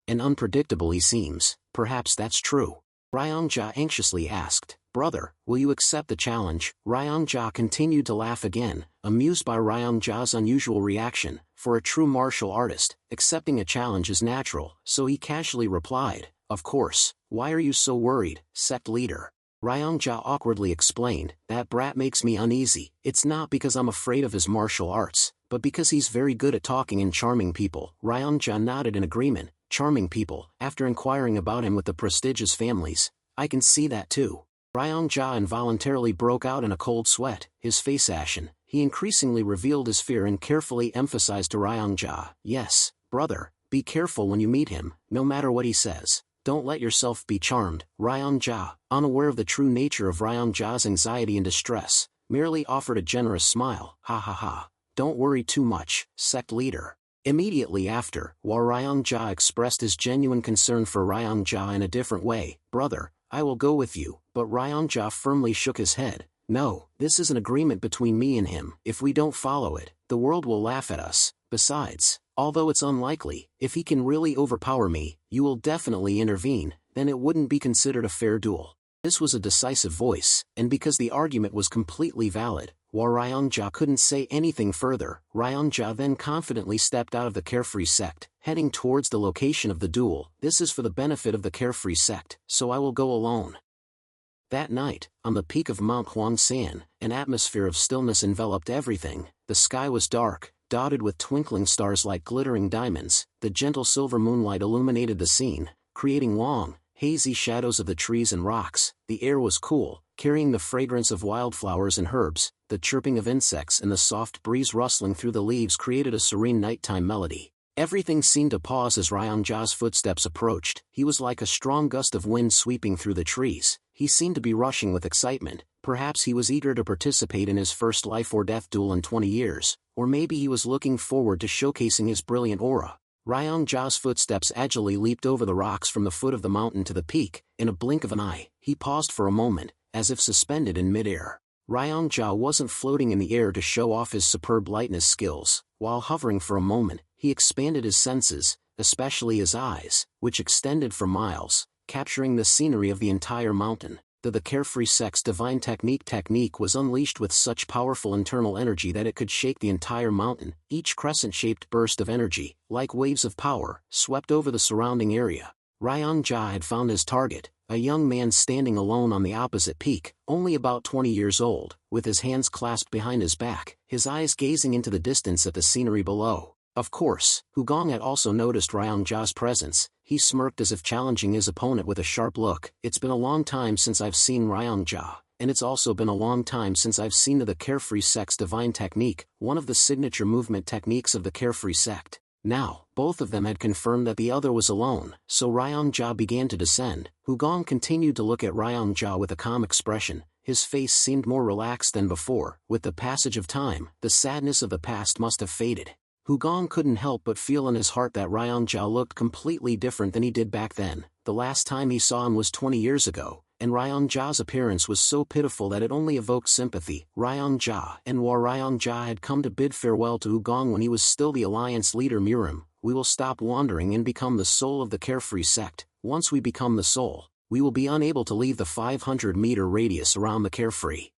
and unpredictable he seems. Perhaps that's true. Ryongjia anxiously asked, "Brother, will you accept the challenge?" Ryongjia continued to laugh again, amused by Ryongjia's unusual reaction. For a true martial artist, accepting a challenge is natural, so he casually replied, "Of course, why are you so worried, sect leader?" Ryongjia awkwardly explained, "That brat makes me uneasy. It's not because I'm afraid of his martial arts, but because he's very good at talking and charming people." Ryongjia nodded in agreement. Charming people, after inquiring about him with the prestigious families. I can see that too. Ryongjia involuntarily broke out in a cold sweat, his face ashen. He increasingly revealed his fear and carefully emphasized to Ryongjia, "Yes, brother, be careful when you meet him, no matter what he says. Don't let yourself be charmed." Ryongjia, unaware of the true nature of Ryongjia's anxiety and distress, merely offered a generous smile. "Ha ha ha. Don't worry too much, sect leader." Immediately after, Hwarryongjia expressed his genuine concern for Ryongjia in a different way. "Brother, I will go with you," but Ryongjia firmly shook his head. "No, this is an agreement between me and him. If we don't follow it, the world will laugh at us. Besides, although it's unlikely, if he can really overpower me, you will definitely intervene, then it wouldn't be considered a fair duel." This was a decisive voice, and because the argument was completely valid, Hwarryongjia couldn't say anything further. Ryongjia then confidently stepped out of the carefree sect, heading towards the location of the duel. "This is for the benefit of the carefree sect, so I will go alone." That night, on the peak of Mount Huangshan, an atmosphere of stillness enveloped everything. The sky was dark, dotted with twinkling stars like glittering diamonds. The gentle silver moonlight illuminated the scene, creating long, hazy shadows of the trees and rocks. The air was cool, carrying the fragrance of wildflowers and herbs. The chirping of insects and the soft breeze rustling through the leaves created a serene nighttime melody. Everything seemed to pause as Ryongja's footsteps approached. He was like a strong gust of wind sweeping through the trees. He seemed to be rushing with excitement. Perhaps he was eager to participate in his first life-or-death duel in 20 years, or maybe he was looking forward to showcasing his brilliant aura. Ryongja's footsteps agilely leaped over the rocks from the foot of the mountain to the peak. In a blink of an eye, he paused for a moment, as if suspended in mid-air. Ryongja wasn't floating in the air to show off his superb lightness skills. While hovering for a moment, he expanded his senses, especially his eyes, which extended for miles, capturing the scenery of the entire mountain. The carefree sex divine technique was unleashed with such powerful internal energy that it could shake the entire mountain. Each crescent-shaped burst of energy, like waves of power, swept over the surrounding area. Ryongja had found his target, a young man standing alone on the opposite peak, only about 20 years old, with his hands clasped behind his back, his eyes gazing into the distance at the scenery below. Of course, Hugong had also noticed Ryongja's presence. He smirked as if challenging his opponent with a sharp look. It's been a long time since I've seen Ryongja, and it's also been a long time since I've seen the carefree sex divine technique, one of the signature movement techniques of the carefree sect. Now, both of them had confirmed that the other was alone, so Ryongja began to descend. Hugong continued to look at Ryongja with a calm expression. His face seemed more relaxed than before. With the passage of time, the sadness of the past must have faded. Hugong couldn't help but feel in his heart that Ryongja looked completely different than he did back then. The last time he saw him was 20 years ago, and Ryongja's appearance was so pitiful that it only evoked sympathy. Ryongja had come to bid farewell to Hugong when he was still the alliance leader. Murim, we will stop wandering and become the soul of the carefree sect. Once we become the soul, we will be unable to leave the 500-meter radius around the carefree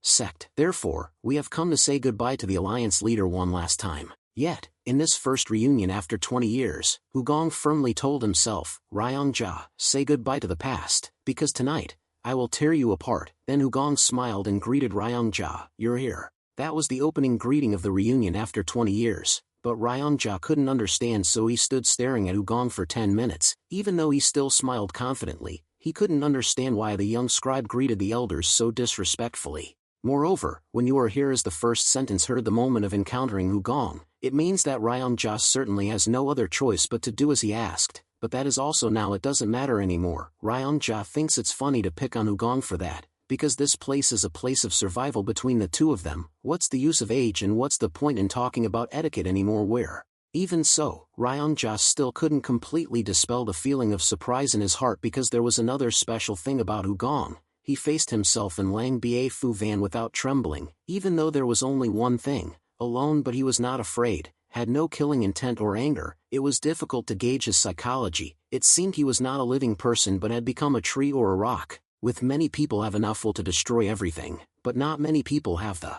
sect. Therefore, we have come to say goodbye to the alliance leader one last time. Yet, in this first reunion after 20 years, Hugong firmly told himself, Ryongja, say goodbye to the past, because tonight, I will tear you apart. Then Hugong smiled and greeted Ryongja, you're here. That was the opening greeting of the reunion after 20 years, but Ryongja couldn't understand, so he stood staring at Hugong for 10 minutes. Even though he still smiled confidently, he couldn't understand why the young scribe greeted the elders so disrespectfully. Moreover, when you are here as the first sentence heard the moment of encountering Hugong, it means that Ryongja certainly has no other choice but to do as he asked, but that is also now it doesn't matter anymore. Ryongja thinks it's funny to pick on Hugong for that, because this place is a place of survival between the two of them. What's the use of age and what's the point in talking about etiquette anymore? Where? Even so, Ryongja still couldn't completely dispel the feeling of surprise in his heart, because there was another special thing about Hugong. He faced himself in Lang Ba Fu Van without trembling, even though there was only one thing, alone, but he was not afraid, had no killing intent or anger. It was difficult to gauge his psychology. It seemed he was not a living person but had become a tree or a rock. With many people have enough will to destroy everything, but not many people have the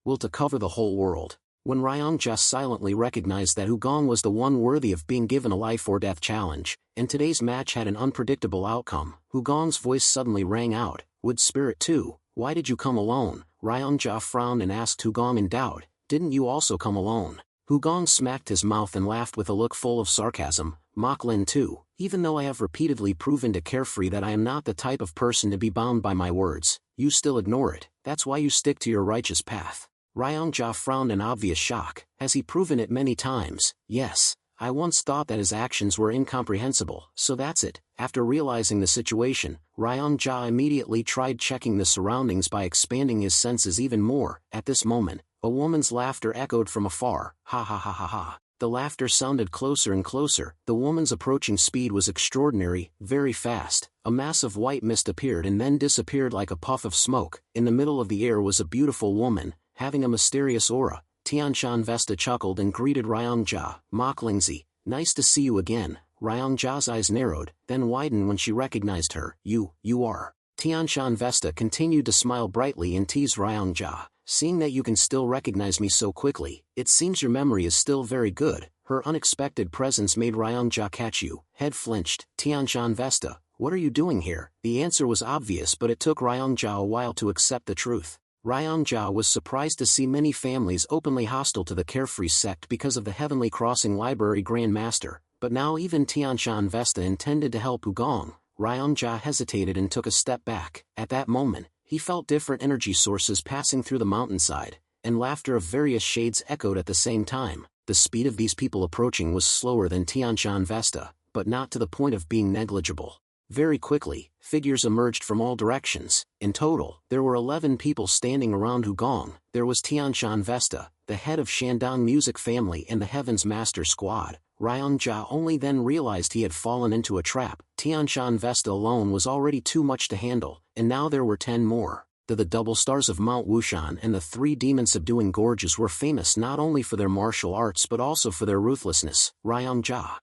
will to cover the whole world. When Ryongja silently recognized that Hugong was the one worthy of being given a life-or-death challenge, and today's match had an unpredictable outcome, Hugong's voice suddenly rang out, Wood Spirit 2, why did you come alone? Ryongja frowned and asked Hugong in doubt, didn't you also come alone? Hugong smacked his mouth and laughed with a look full of sarcasm, Moklin 2, even though I have repeatedly proven to Carefree that I am not the type of person to be bound by my words, you still ignore it. That's why you stick to your righteous path. Ryongja frowned in obvious shock. Has he proven it many times? Yes, I once thought that his actions were incomprehensible, so that's it. After realizing the situation, Ryongja immediately tried checking the surroundings by expanding his senses even more. At this moment, a woman's laughter echoed from afar, ha ha ha ha ha. The laughter sounded closer and closer. The woman's approaching speed was extraordinary, very fast. A mass of white mist appeared and then disappeared like a puff of smoke. In the middle of the air was a beautiful woman, having a mysterious aura. Tianshan Vesta chuckled and greeted Ryongja, Moklingzi, nice to see you again. Ryongja's eyes narrowed, then widened when she recognized her. You are. Tianshan Vesta continued to smile brightly and tease Ryongja, seeing that you can still recognize me so quickly, it seems your memory is still very good. Her unexpected presence made Ryongja catch you. Head flinched. Tianshan Vesta, what are you doing here? The answer was obvious, but it took Ryongja a while to accept the truth. Ryongja was surprised to see many families openly hostile to the Carefree sect because of the Heavenly Crossing Library Grand Master, but now even Tianshan Vesta intended to help Hugong. Ryongja hesitated and took a step back. At that moment, he felt different energy sources passing through the mountainside, and laughter of various shades echoed at the same time. The speed of these people approaching was slower than Tianshan Vesta, but not to the point of being negligible. Very quickly, figures emerged from all directions. In total, there were 11 people standing around Hugong. There was Tianshan Vesta, the head of Shandong music family and the Heaven's Master Squad. Ryongjia only then realized he had fallen into a trap. Tianshan Vesta alone was already too much to handle, and now there were 10 more. The double stars of Mount Wushan and the 3 demon-subduing gorges were famous not only for their martial arts but also for their ruthlessness. Ryongjia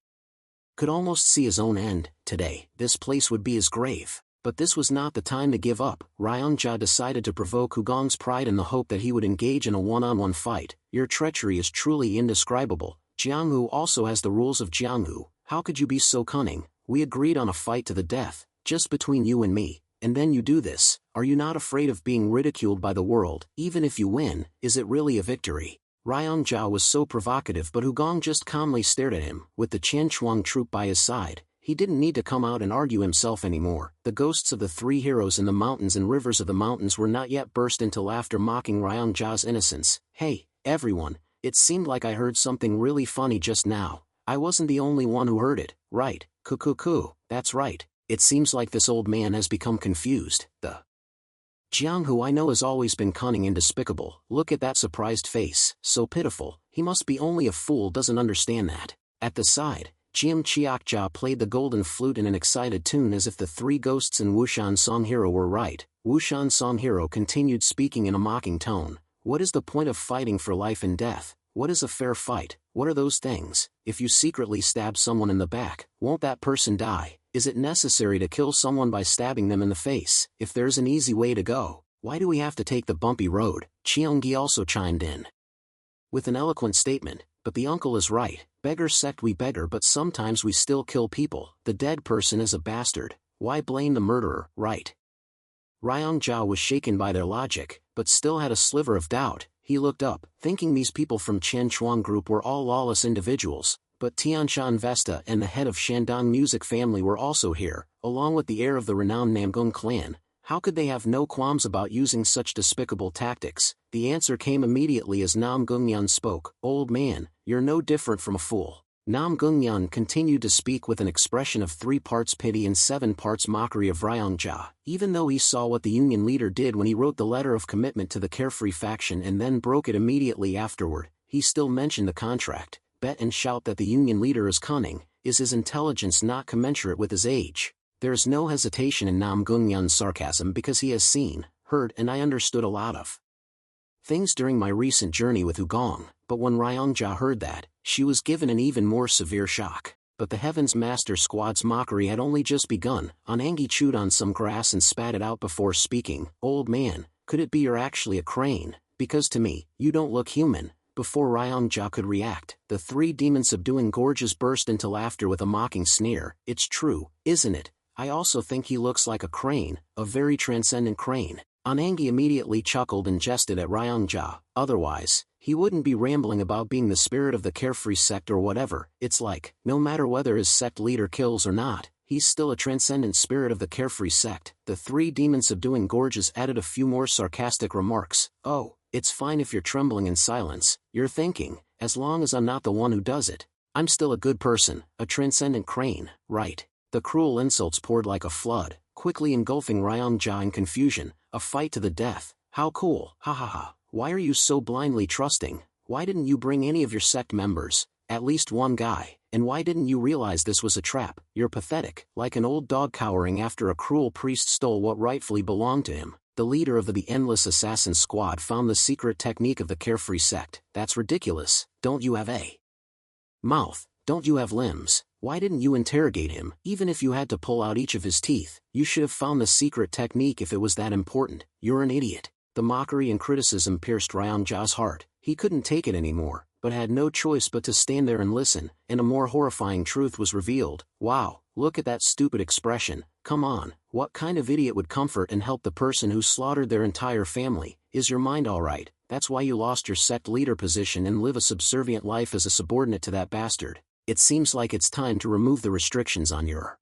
could almost see his own end. Today, this place would be his grave. But this was not the time to give up. Ryongjia decided to provoke Hugong's pride in the hope that he would engage in a one-on-one fight. Your treachery is truly indescribable. Jianghu also has the rules of Jianghu. How could you be so cunning? We agreed on a fight to the death, just between you and me, and then you do this. Are you not afraid of being ridiculed by the world? Even if you win, is it really a victory? Ryongjia was so provocative, but Hugong just calmly stared at him. With the Qianchuang troop by his side, he didn't need to come out and argue himself anymore. The ghosts of the 3 heroes in the mountains and rivers of the mountains were not yet burst into laughter, mocking Ryongjia's innocence. Hey, everyone, it seemed like I heard something really funny just now. I wasn't the only one who heard it, right? Kukuku, that's right. It seems like this old man has become confused. The Jianghu I know has always been cunning and despicable. Look at that surprised face, so pitiful. He must be only a fool doesn't understand that. At the side, Jiam Chiakjia played the golden flute in an excited tune as if the 3 ghosts in Wushan Song Hero were right. Wushan Song Hero continued speaking in a mocking tone. What is the point of fighting for life and death? What is a fair fight? What are those things? If you secretly stab someone in the back, won't that person die? Is it necessary to kill someone by stabbing them in the face? If there's an easy way to go, why do we have to take the bumpy road? Cheonggi also chimed in with an eloquent statement. But the uncle is right. Beggar sect we beggar, but sometimes we still kill people. The dead person is a bastard. Why blame the murderer, right? Ryongjia was shaken by their logic, but still had a sliver of doubt. He looked up, thinking these people from Qianchuang group were all lawless individuals, but Tianshan Vesta and the head of Shandong music family were also here, along with the heir of the renowned Namgung clan. How could they have no qualms about using such despicable tactics? The answer came immediately as Nam Gungyan spoke. Old man, you're no different from a fool. Nam Gungyan continued to speak with an expression of 3 parts pity and 7 parts mockery of Ryongjia. Even though he saw what the union leader did when he wrote the letter of commitment to the Carefree faction and then broke it immediately afterward, he still mentioned the contract. Bet and shout that the union leader is cunning. Is his intelligence not commensurate with his age? There is no hesitation in Nam Gungyan's sarcasm because he has seen, heard and I understood a lot of things during my recent journey with Hugong, but when Ryongjia heard that, she was given an even more severe shock. But the Heaven's Master Squad's mockery had only just begun. Anangi chewed on some grass and spat it out before speaking. Old man, could it be you're actually a crane? Because to me, you don't look human. Before Ryongjia could react, the 3 demon-subduing gorges burst into laughter with a mocking sneer. It's true, isn't it? I also think he looks like a crane, a very transcendent crane. Anangi immediately chuckled and jested at Ryongjia. Otherwise, he wouldn't be rambling about being the spirit of the Carefree sect or whatever. It's like, no matter whether his sect leader kills or not, he's still a transcendent spirit of the Carefree sect. The 3 demon-subduing gorges added a few more sarcastic remarks. Oh, it's fine if you're trembling in silence. You're thinking, as long as I'm not the one who does it, I'm still a good person, a transcendent crane, right? The cruel insults poured like a flood, quickly engulfing Ryongjia in confusion. A fight to the death. How cool. Ha ha ha. Why are you so blindly trusting? Why didn't you bring any of your sect members? At least one guy. And why didn't you realize this was a trap? You're pathetic, like an old dog cowering after a cruel priest stole what rightfully belonged to him. The leader of the Endless Assassin Squad found the secret technique of the Carefree sect. That's ridiculous. Don't you have a mouth? Don't you have limbs? Why didn't you interrogate him? Even if you had to pull out each of his teeth, you should have found the secret technique if it was that important. You're an idiot. The mockery and criticism pierced Ryongjia's heart. He couldn't take it anymore, but had no choice but to stand there and listen, and a more horrifying truth was revealed. Wow, look at that stupid expression. Come on, what kind of idiot would comfort and help the person who slaughtered their entire family? Is your mind alright? That's why you lost your sect leader position and live a subservient life as a subordinate to that bastard. It seems like it's time to remove the restrictions on your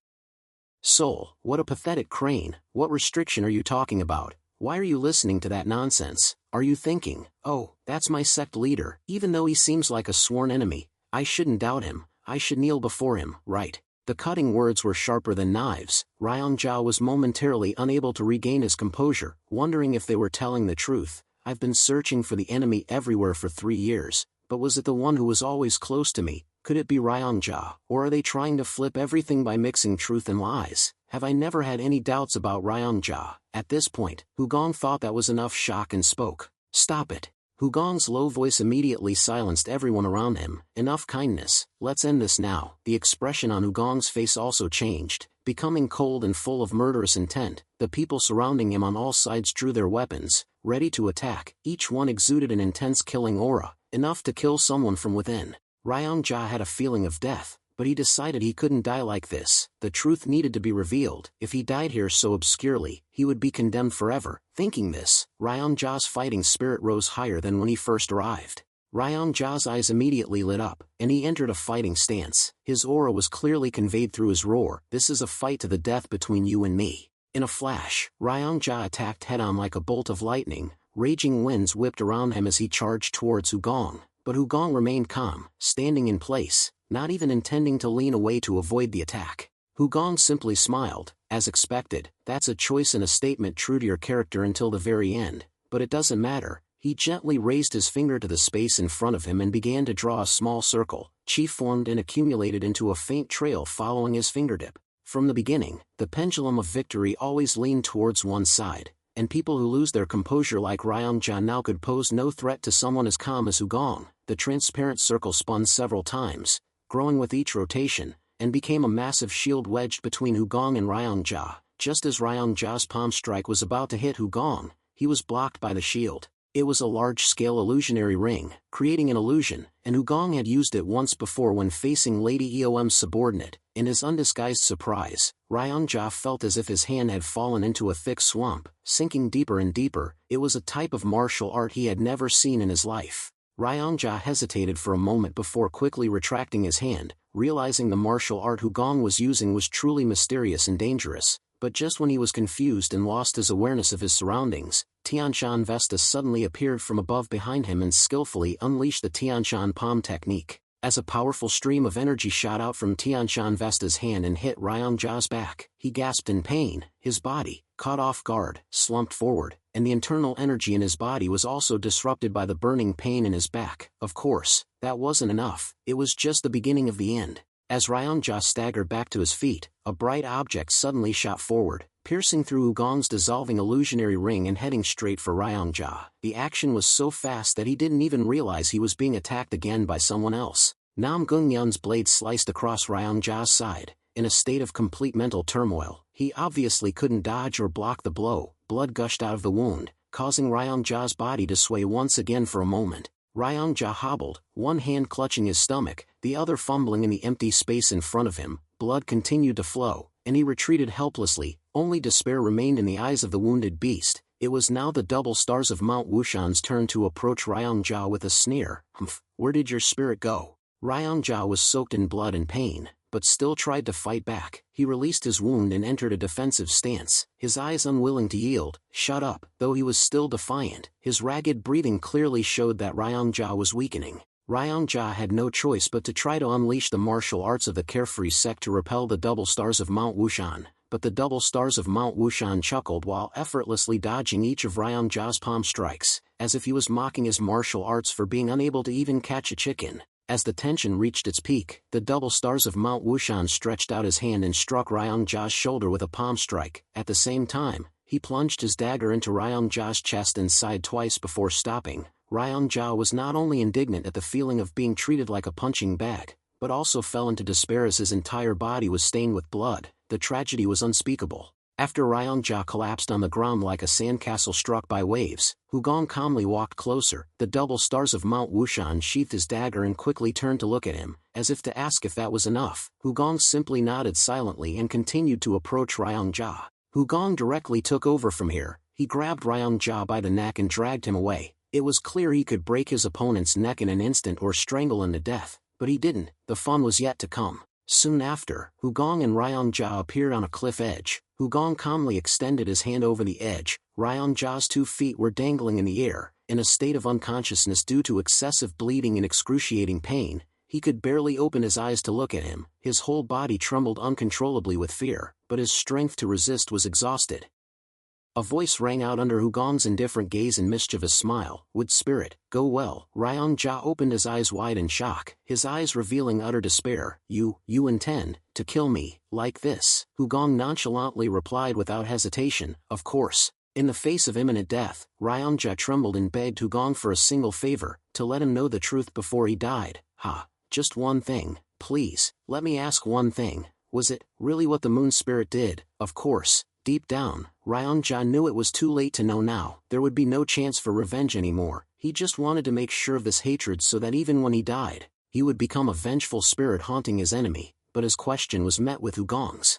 soul. What a pathetic crane. What restriction are you talking about? Why are you listening to that nonsense? Are you thinking, oh, that's my sect leader, even though he seems like a sworn enemy, I shouldn't doubt him, I should kneel before him, right? The cutting words were sharper than knives. Ryong-ja was momentarily unable to regain his composure, wondering if they were telling the truth. I've been searching for the enemy everywhere for 3 years, but was it the one who was always close to me? Could it be Ryong-ja, or are they trying to flip everything by mixing truth and lies? Have I never had any doubts about Ryong-ja? At this point, Hugong thought that was enough shock and spoke. Stop it. Hugong's low voice immediately silenced everyone around him. Enough kindness, let's end this now. The expression on Hugong's face also changed, becoming cold and full of murderous intent. The people surrounding him on all sides drew their weapons, ready to attack. Each one exuded an intense killing aura, enough to kill someone from within. Ryong-ja had a feeling of death, but he decided he couldn't die like this. The truth needed to be revealed. If he died here so obscurely, he would be condemned forever. Thinking this, Ryong-ja's fighting spirit rose higher than when he first arrived. Ryong-ja's eyes immediately lit up, and he entered a fighting stance. His aura was clearly conveyed through his roar. This is a fight to the death between you and me. In a flash, Ryong-ja attacked head-on like a bolt of lightning. Raging winds whipped around him as he charged towards Hugong, but Hugong remained calm, standing in place, not even intending to lean away to avoid the attack. Hugong simply smiled. As expected, that's a choice and a statement true to your character until the very end, but it doesn't matter. He gently raised his finger to the space in front of him and began to draw a small circle. Chi formed and accumulated into a faint trail following his fingertip. From the beginning, the pendulum of victory always leaned towards one side, and people who lose their composure like Ryong-ja now could pose no threat to someone as calm as Hugong. The transparent circle spun several times, growing with each rotation, and became a massive shield wedged between Hugong and Ryong-ja. Just as Ryong-ja's palm strike was about to hit Hugong, he was blocked by the shield. It was a large-scale illusionary ring, creating an illusion, and Hugong had used it once before when facing Lady Eom's subordinate. In his undisguised surprise, Ryong-ja felt as if his hand had fallen into a thick swamp, sinking deeper and deeper. It was a type of martial art he had never seen in his life. Ryong-ja hesitated for a moment before quickly retracting his hand, realizing the martial art Hugong was using was truly mysterious and dangerous. But just when he was confused and lost his awareness of his surroundings, Tianshan Vesta suddenly appeared from above behind him and skillfully unleashed the Tianshan palm technique. As a powerful stream of energy shot out from Tianshan Vesta's hand and hit Ryong-ja's back, he gasped in pain. His body, caught off guard, slumped forward, and the internal energy in his body was also disrupted by the burning pain in his back. Of course, that wasn't enough. It was just the beginning of the end. As Ryong-ja staggered back to his feet, a bright object suddenly shot forward, piercing through Hugong's dissolving illusionary ring and heading straight for Ryong-ja. The action was so fast that he didn't even realize he was being attacked again by someone else. Nam Gung-yeon's blade sliced across Ryong-ja's side. In a state of complete mental turmoil, he obviously couldn't dodge or block the blow. Blood gushed out of the wound, causing Ryong-ja's body to sway once again for a moment. Ryong-ja hobbled, one hand clutching his stomach, the other fumbling in the empty space in front of him. Blood continued to flow, and he retreated helplessly. Only despair remained in the eyes of the wounded beast. It was now the double stars of Mount Wushan's turn to approach Ryong-ja with a sneer. Humph, where did your spirit go? Ryong-ja was soaked in blood and pain, but still tried to fight back. He released his wound and entered a defensive stance, his eyes unwilling to yield. Shut up. Though he was still defiant, his ragged breathing clearly showed that Ryong-ja was weakening. Ryong-ja had no choice but to try to unleash the martial arts of the carefree sect to repel the double stars of Mount Wushan. But the double stars of Mount Wushan chuckled while effortlessly dodging each of Ryong-ja's palm strikes, as if he was mocking his martial arts for being unable to even catch a chicken. As the tension reached its peak, the double stars of Mount Wushan stretched out his hand and struck Ryong-ja's shoulder with a palm strike. At the same time, he plunged his dagger into Ryong-ja's chest and side twice before stopping. Ryong-ja was not only indignant at the feeling of being treated like a punching bag, but also fell into despair as his entire body was stained with blood. The tragedy was unspeakable. After Ryong-ja collapsed on the ground like a sandcastle struck by waves, Hugong calmly walked closer. The double stars of Mount Wushan sheathed his dagger and quickly turned to look at him, as if to ask if that was enough. Hugong simply nodded silently and continued to approach Ryong-ja. Hugong directly took over from here. He grabbed Ryong-ja by the neck and dragged him away. It was clear he could break his opponent's neck in an instant or strangle him to death, but he didn't. The fun was yet to come. Soon after, Hugong and Ryong-ja appeared on a cliff edge. Hugong calmly extended his hand over the edge. Ryong-ja's 2 feet were dangling in the air, in a state of unconsciousness due to excessive bleeding and excruciating pain. He could barely open his eyes to look at him. His whole body trembled uncontrollably with fear, but his strength to resist was exhausted. A voice rang out under Hugong's indifferent gaze and mischievous smile. Would spirit go well? Ryong-ja opened his eyes wide in shock, his eyes revealing utter despair. You intend to kill me, like this? Hugong nonchalantly replied without hesitation, of course. In the face of imminent death, Ryong-ja trembled and begged Hugong for a single favor, to let him know the truth before he died. Just one thing, please, let me ask one thing. Was it really what the moon spirit did? Of course. Deep down, Ryong-ja knew it was too late to know now. There would be no chance for revenge anymore. He just wanted to make sure of this hatred so that even when he died, he would become a vengeful spirit haunting his enemy. But his question was met with Hugong's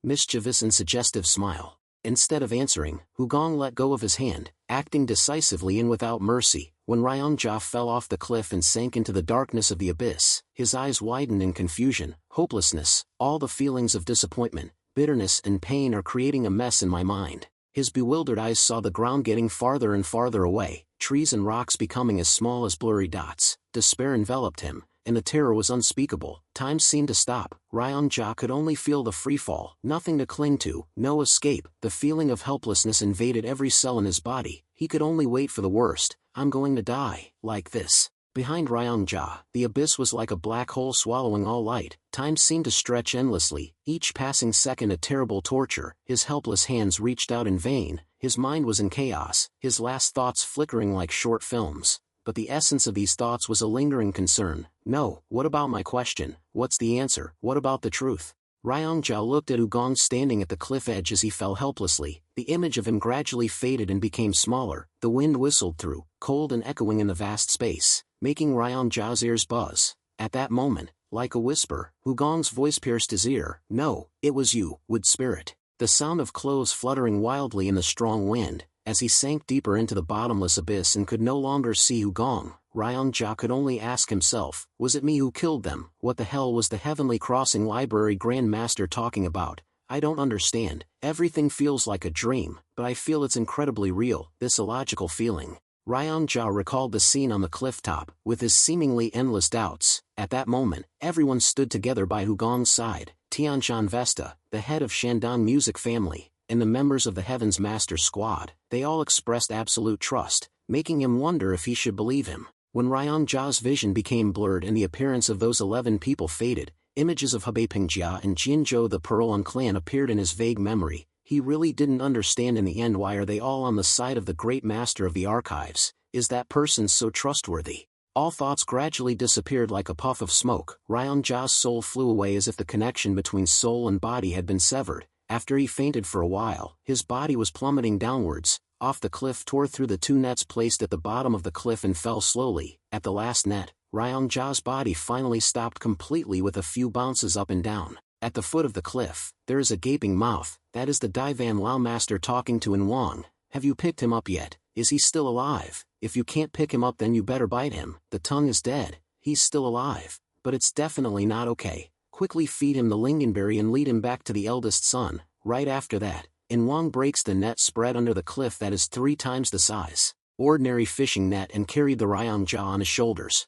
mischievous and suggestive smile. Instead of answering, Hugong let go of his hand, acting decisively and without mercy. When Ryong-ja fell off the cliff and sank into the darkness of the abyss, his eyes widened in confusion, hopelessness. All the feelings of disappointment, bitterness and pain are creating a mess in my mind. His bewildered eyes saw the ground getting farther and farther away, trees and rocks becoming as small as blurry dots. Despair enveloped him, and the terror was unspeakable. Time seemed to stop. Ryong-ja could only feel the freefall, nothing to cling to, no escape. The feeling of helplessness invaded every cell in his body. He could only wait for the worst. I'm going to die, like this. Behind Ryong-ja, the abyss was like a black hole swallowing all light. Time seemed to stretch endlessly, each passing second a terrible torture. His helpless hands reached out in vain, his mind was in chaos, his last thoughts flickering like short films. But the essence of these thoughts was a lingering concern. No, what about my question? What's the answer? What about the truth? Ryong-ja looked at Hugong standing at the cliff edge as he fell helplessly. The image of him gradually faded and became smaller. The wind whistled through, cold and echoing in the vast space, making Ryong-ja's ears buzz. At that moment, like a whisper, Hugong's voice pierced his ear. No, it was you, wood spirit. The sound of clothes fluttering wildly in the strong wind. As he sank deeper into the bottomless abyss and could no longer see Hugong, Ryong-ja could only ask himself, was it me who killed them? What the hell was the Heavenly Crossing Library Grand Master talking about? I don't understand. Everything feels like a dream, but I feel it's incredibly real, this illogical feeling. Ryong-ja recalled the scene on the cliff top, with his seemingly endless doubts. At that moment, everyone stood together by Hugong's side. Tianshan Vesta, the head of Shandong music family, and the members of the Heaven's Master Squad, they all expressed absolute trust, making him wonder if he should believe him. When Ryong-ja's vision became blurred and the appearance of those 11 people faded, images of Hebei Pingjia and Jinzhou the Pearl clan appeared in his vague memory. He really didn't understand in the end why are they all on the side of the great master of the archives. Is that person so trustworthy? All thoughts gradually disappeared like a puff of smoke. Ryong-ja's soul flew away as if the connection between soul and body had been severed. After he fainted for a while, his body was plummeting downwards. Off the cliff tore through the 2 nets placed at the bottom of the cliff and fell slowly. At the last net, Ryong-ja's body finally stopped completely with a few bounces up and down. At the foot of the cliff, there is a gaping mouth. That is the Dai Van Lao master talking to In Wang. Have you picked him up yet? Is he still alive? If you can't pick him up then you better bite him. The tongue is dead. He's still alive. But it's definitely not okay. Quickly feed him the lingonberry and lead him back to the eldest son. Right after that, In Wang breaks the net spread under the cliff that is 3 times the size ordinary fishing net and carried the Ryong-ja on his shoulders.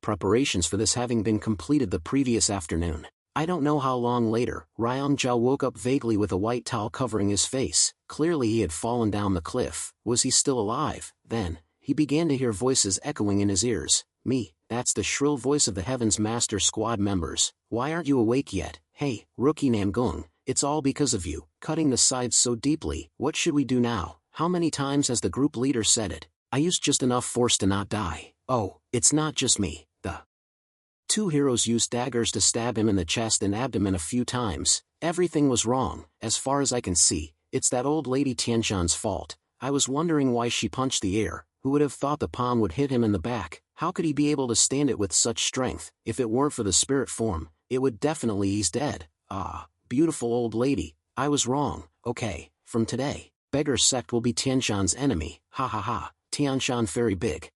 Preparations for this having been completed the previous afternoon. I don't know how long later, Ryong-ja woke up vaguely with a white towel covering his face. Clearly he had fallen down the cliff. Was he still alive? Then, he began to hear voices echoing in his ears. Me, that's the shrill voice of the Heaven's Master Squad members. Why aren't you awake yet? Hey, Rookie Namgung, it's all because of you, cutting the sides so deeply. What should we do now? How many times has the group leader said it? I used just enough force to not die. Oh, it's not just me. The 2 heroes used daggers to stab him in the chest and abdomen a few times. Everything was wrong. As far as I can see, it's that old lady Tianshan's fault. I was wondering why she punched the air. Who would have thought the palm would hit him in the back? How could he be able to stand it with such strength? If it weren't for the spirit form, it would definitely he's dead. Ah, beautiful old lady, I was wrong. Okay, from today, Beggar Sect will be Tianshan's enemy. Ha ha ha, Tianshan very big.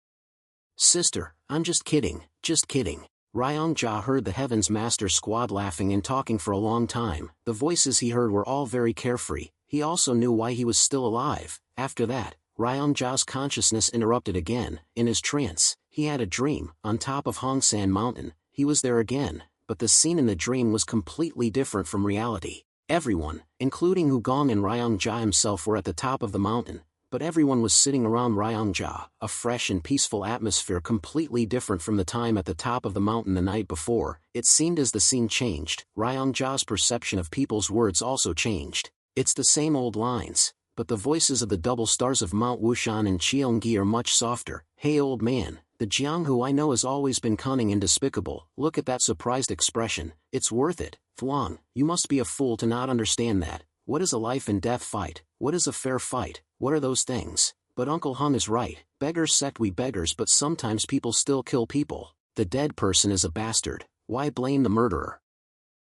Sister, I'm just kidding, just kidding. Ryong-ja heard the Heaven's Master Squad laughing and talking for a long time. The voices he heard were all very carefree. He also knew why he was still alive. After that, Ryongja's consciousness interrupted again. In his trance, he had a dream. On top of Hongsan Mountain, he was there again, but the scene in the dream was completely different from reality. Everyone, including Hugong and Ryongja himself, were at the top of the mountain, but everyone was sitting around Ryongja, a fresh and peaceful atmosphere completely different from the time at the top of the mountain the night before. It seemed as the scene changed, Ryongja's perception of people's words also changed. It's the same old lines, but the voices of the double stars of Mount Wushan and Cheonggi are much softer. Hey old man, the Jiang who I know has always been cunning and despicable. Look at that surprised expression. It's worth it. Thuong, you must be a fool to not understand that. What is a life and death fight? What is a fair fight? What are those things? But Uncle Hung is right. Beggars sect we beggars, but sometimes people still kill people. The dead person is a bastard. Why blame the murderer?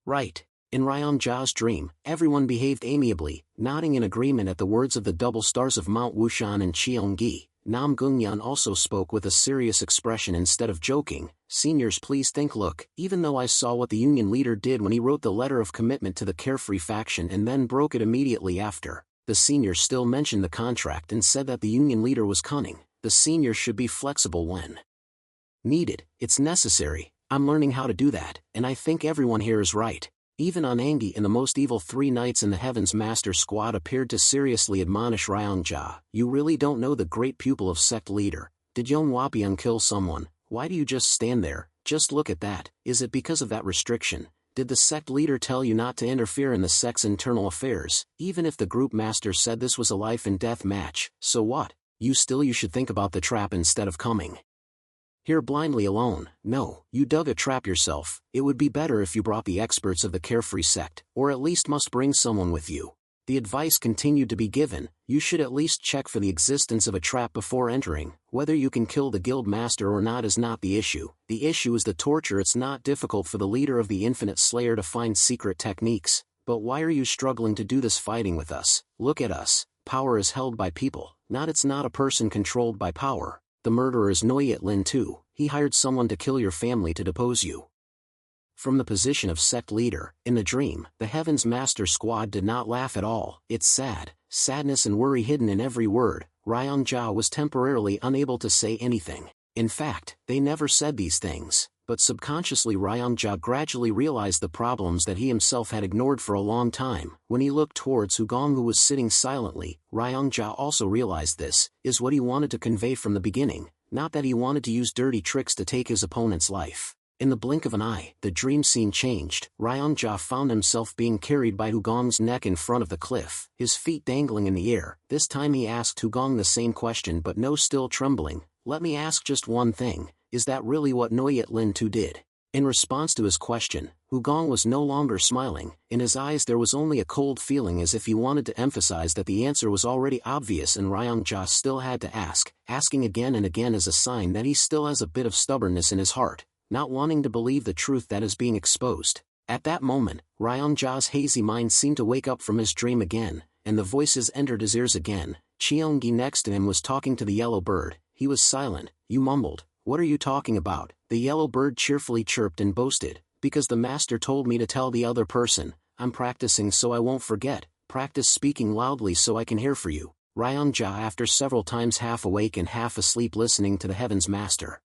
Right. In Ryongja's dream, everyone behaved amiably, nodding in agreement at the words of the double stars of Mount Wushan and Cheonggi. Nam Gungyan also spoke with a serious expression instead of joking. Seniors, please think. Look, even though I saw what the union leader did when he wrote the letter of commitment to the Carefree faction and then broke it immediately after, the seniors still mentioned the contract and said that the union leader was cunning. The seniors should be flexible when needed. It's necessary. I'm learning how to do that, and I think everyone here is right. Even Anangi and the most evil 3 knights in the Heavens Master Squad appeared to seriously admonish Ryongja. You really don't know the great pupil of sect leader. Did Yongwapian kill someone? Why do you just stand there? Just look at that. Is it because of that restriction? Did the sect leader tell you not to interfere in the sect's internal affairs? Even if the group master said this was a life and death match, so what? You should think about the trap instead of coming here blindly alone. No, you dug a trap yourself. It would be better if you brought the experts of the Carefree sect, or at least must bring someone with you. The advice continued to be given. You should at least check for the existence of a trap before entering. Whether you can kill the guild master or not is not the issue. The issue is the torture. It's not difficult for the leader of the Infinite Slayer to find secret techniques. But why are you struggling to do this fighting with us? Look at us. Power is held by people. It's not a person controlled by power. The murderer is Noyet Lin too. He hired someone to kill your family to depose you. From the position of sect leader, in the dream, the Heavens Master Squad did not laugh at all. It's sad, sadness and worry hidden in every word. Ryongja was temporarily unable to say anything. In fact, they never said these things, but subconsciously Ryongja gradually realized the problems that he himself had ignored for a long time. When he looked towards Hugong, who was sitting silently, Ryongja also realized this is what he wanted to convey from the beginning, not that he wanted to use dirty tricks to take his opponent's life. In the blink of an eye, the dream scene changed. Ryongja found himself being carried by Hugong's neck in front of the cliff, his feet dangling in the air. This time he asked Hugong the same question, but no, still trembling. Let me ask just one thing. Is that really what Noyet Lin Tu did? In response to his question, Hugong was no longer smiling. In his eyes there was only a cold feeling, as if he wanted to emphasize that the answer was already obvious, and Ryongja still had to ask. Asking again and again is a sign that he still has a bit of stubbornness in his heart, not wanting to believe the truth that is being exposed. At that moment, Ryongja's hazy mind seemed to wake up from his dream again, and the voices entered his ears again. Cheonggi next to him was talking to the yellow bird. He was silent. You mumbled. What are you talking about? The yellow bird cheerfully chirped and boasted. Because the master told me to tell the other person. I'm practicing so I won't forget. Practice speaking loudly so I can hear for you. Ryongja, after several times half awake and half asleep listening to the Heavens Master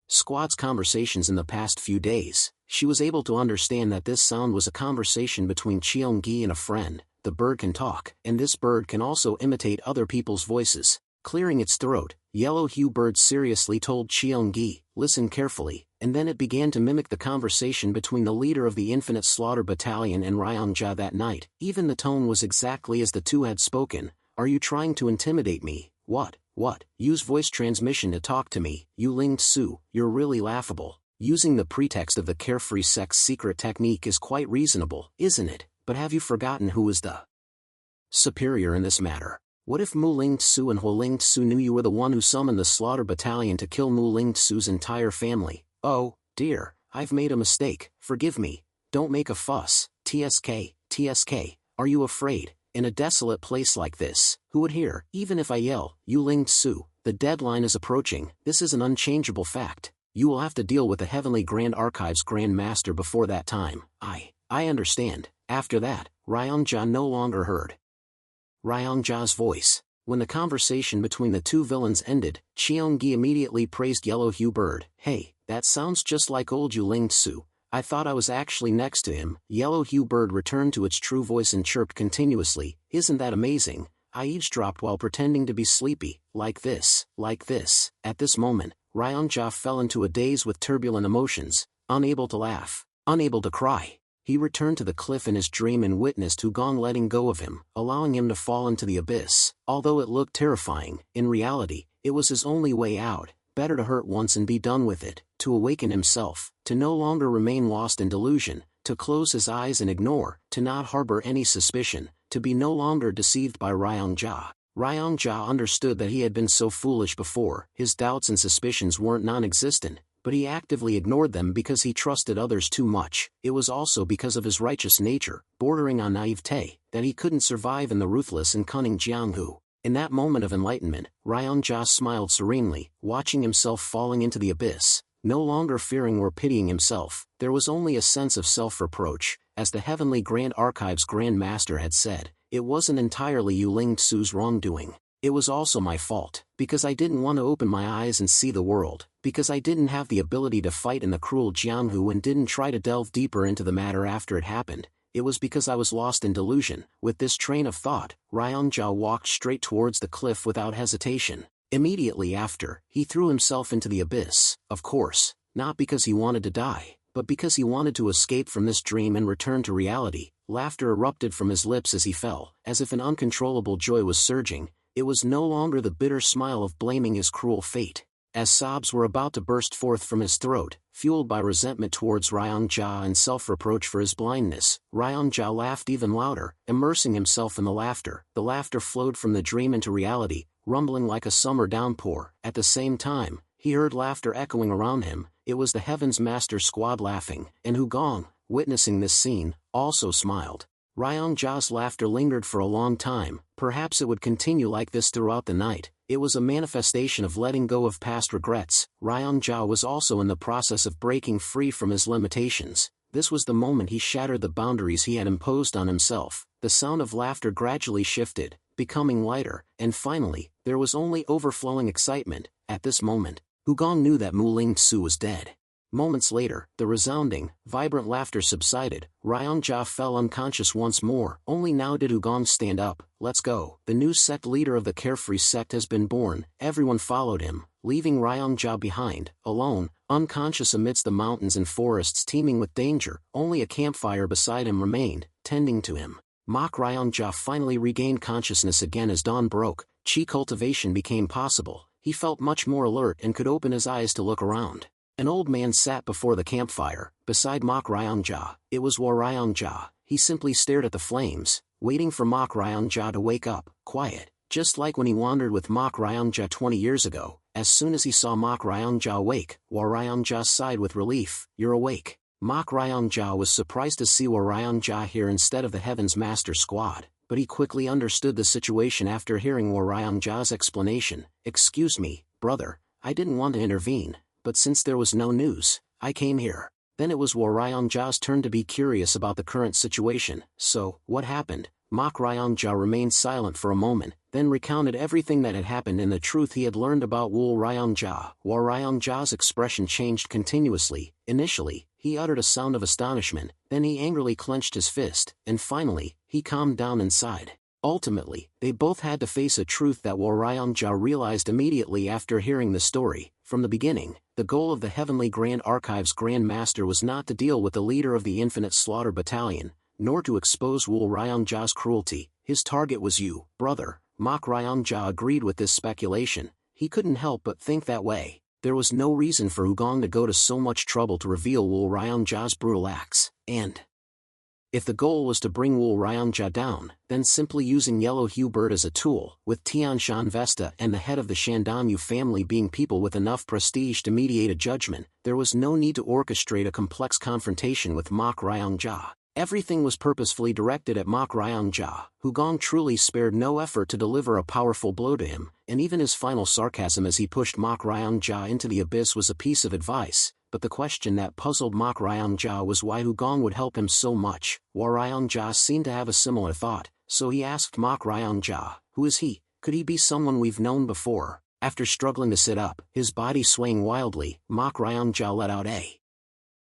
Squad's conversations in the past few days, she was able to understand that this sound was a conversation between Cheonggi and a friend. The bird can talk, and this bird can also imitate other people's voices. Clearing its throat, Yellow Hue Bird seriously told Cheonggi, listen carefully, and then it began to mimic the conversation between the leader of the Infinite Slaughter Battalion and Ryongja that night. Even the tone was exactly as the two had spoken. Are you trying to intimidate me? What? Use voice transmission to talk to me, you Ling Tsu, you're really laughable. Using the pretext of the Carefree sect's secret technique is quite reasonable, isn't it? But have you forgotten who is the superior in this matter? What if Mu Ling Tsu and Ho Ling Tsu knew you were the one who summoned the Slaughter Battalion to kill Mu Ling Tsu's entire family? Oh, dear, I've made a mistake, forgive me. Don't make a fuss. TSK, are you afraid? In a desolate place like this, who would hear? Even if I yell, you Ling Tsu, the deadline is approaching. This is an unchangeable fact. You will have to deal with the Heavenly Grand Archives Grand Master before that time. I understand. After that, Ryongja no longer heard Ryongja's voice. When the conversation between the two villains ended, Cheong-gi immediately praised Yellow Hue Bird. "Hey, that sounds just like old Yuling Tsu. I thought I was actually next to him." Yellow Hue Bird returned to its true voice and chirped continuously. "Isn't that amazing? I eavesdropped while pretending to be sleepy, like this, like this." At this moment, Ryong-ja fell into a daze with turbulent emotions, unable to laugh, unable to cry. He returned to the cliff in his dream and witnessed Hugong letting go of him, allowing him to fall into the abyss. Although it looked terrifying, in reality, it was his only way out. Better to hurt once and be done with it, to awaken himself, to no longer remain lost in delusion, to close his eyes and ignore, to not harbor any suspicion, to be no longer deceived by Ryong-ja. Ryong-ja understood that he had been so foolish before. His doubts and suspicions weren't non-existent, but he actively ignored them because he trusted others too much. It was also because of his righteous nature, bordering on naivete, that he couldn't survive in the ruthless and cunning Jianghu. In that moment of enlightenment, Ryong-ja smiled serenely, watching himself falling into the abyss. No longer fearing or pitying himself, there was only a sense of self-reproach. As the Heavenly Grand Archives Grand Master had said, it wasn't entirely Yuling Tsu's wrongdoing. It was also my fault, because I didn't want to open my eyes and see the world, because I didn't have the ability to fight in the cruel Jianghu and didn't try to delve deeper into the matter after it happened. It was because I was lost in delusion. With this train of thought, Ryong-ja walked straight towards the cliff without hesitation. Immediately after, he threw himself into the abyss, of course, not because he wanted to die, but because he wanted to escape from this dream and return to reality. Laughter erupted from his lips as he fell, as if an uncontrollable joy was surging. It was no longer the bitter smile of blaming his cruel fate. As sobs were about to burst forth from his throat, fueled by resentment towards Ryong-ja and self-reproach for his blindness, Ryong-ja laughed even louder, immersing himself in the laughter. The laughter flowed from the dream into reality, rumbling like a summer downpour. At the same time, he heard laughter echoing around him. It was the Heaven's Master Squad laughing, and Hugong, witnessing this scene, also smiled. Ryong-ja's laughter lingered for a long time. Perhaps it would continue like this throughout the night. It was a manifestation of letting go of past regrets. Ryong-ja was also in the process of breaking free from his limitations. This was the moment he shattered the boundaries he had imposed on himself. The sound of laughter gradually shifted, becoming lighter, and finally, there was only overflowing excitement. At this moment, Hugong knew that Muling Tsu was dead. Moments later, the resounding, vibrant laughter subsided. Ryong-ja fell unconscious once more. Only now did Hugong stand up. "Let's go." The new sect leader of the Carefree sect has been born. Everyone followed him, leaving Ryong-ja behind, alone, unconscious amidst the mountains and forests teeming with danger. Only a campfire beside him remained, tending to him. Mock Ryong-ja finally regained consciousness again as dawn broke. Chi cultivation became possible. He felt much more alert and could open his eyes to look around. An old man sat before the campfire, beside Mock Ryong-ja. It was War Ryong-ja. He simply stared at the flames, waiting for Mock Ryong-ja to wake up, quiet, just like when he wandered with Mock Ryong-ja 20 years ago. As soon as he saw Mock Ryong-ja awake, War Ryong-ja sighed with relief. "You're awake." Mock Ryong-ja was surprised to see War Ryong-ja here instead of the Heaven's Master Squad, but he quickly understood the situation after hearing War Ryong-ja's explanation. "Excuse me, brother, I didn't want to intervene, but since there was no news, I came here." Then it was War Ryong-ja's turn to be curious about the current situation. "So, what happened?" Mock Ryong-ja remained silent for a moment, then recounted everything that had happened and the truth he had learned about War Ryong-ja. War Ryong-ja's expression changed continuously. Initially, he uttered a sound of astonishment, then he angrily clenched his fist, and finally, he calmed down and sighed. Ultimately, they both had to face a truth that War Ryong-ja realized immediately after hearing the story. From the beginning, the goal of the Heavenly Grand Archives Grand Master was not to deal with the leader of the Infinite Slaughter Battalion, nor to expose War Ryong-ja's cruelty. His target was you, brother. Mock Ryong-ja agreed with this speculation. He couldn't help but think that way. There was no reason for Hugong to go to so much trouble to reveal War Ryong-ja's brutal acts, and if the goal was to bring War Ryong-ja down, then simply using Yellow Hue Bird as a tool, with Tianshan Vesta and the head of the Shandamyu family being people with enough prestige to mediate a judgment, there was no need to orchestrate a complex confrontation with Mock Ryong-ja. Everything was purposefully directed at Mock Ryong-ja. Hugong truly spared no effort to deliver a powerful blow to him, and even his final sarcasm as he pushed Mock Ryong-ja into the abyss was a piece of advice. But the question that puzzled Mock Ryong-ja was why Hugong would help him so much. War Ryong-ja seemed to have a similar thought, so he asked Mock Ryong-ja, "Who is he?" Could he be someone we've known before? After struggling to sit up, his body swaying wildly, Mak Ryongja let out a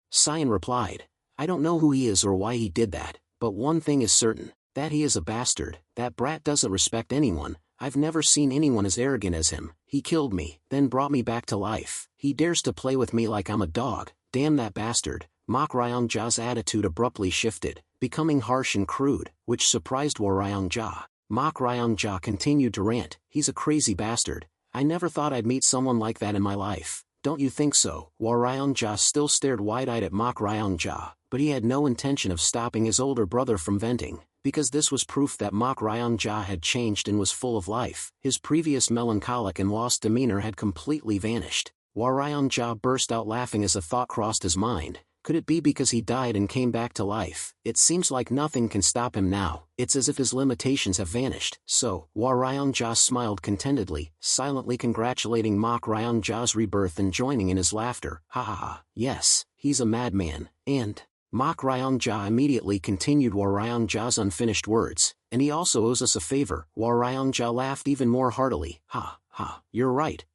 sigh and replied, I don't know who he is or why he did that, but one thing is certain, that he is a bastard. That brat doesn't respect anyone. I've never seen anyone as arrogant as him. He killed me, then brought me back to life. He dares to play with me like I'm a dog. Damn that bastard. Mak Ryongja's attitude abruptly shifted, becoming harsh and crude, which surprised War Ryongja. Mak Ryongja continued to rant, he's a crazy bastard. I never thought I'd meet someone like that in my life. Don't you think so? War Ryongja still stared wide-eyed at Mak Ryongja, but he had no intention of stopping his older brother from venting, because this was proof that Mak Ryongja had changed and was full of life. His previous melancholic and lost demeanor had completely vanished. War Ryongja burst out laughing as a thought crossed his mind. Could it be because he died and came back to life? It seems like nothing can stop him now. It's as if his limitations have vanished. So, War Ryongja smiled contentedly, silently congratulating Mak Ryongja's rebirth and joining in his laughter. Ha ha ha, yes, he's a madman, and Mak Ryongja immediately continued War Ryongja's unfinished words, and he also owes us a favor. War Ryongja laughed even more heartily. Ha, ha, you're right,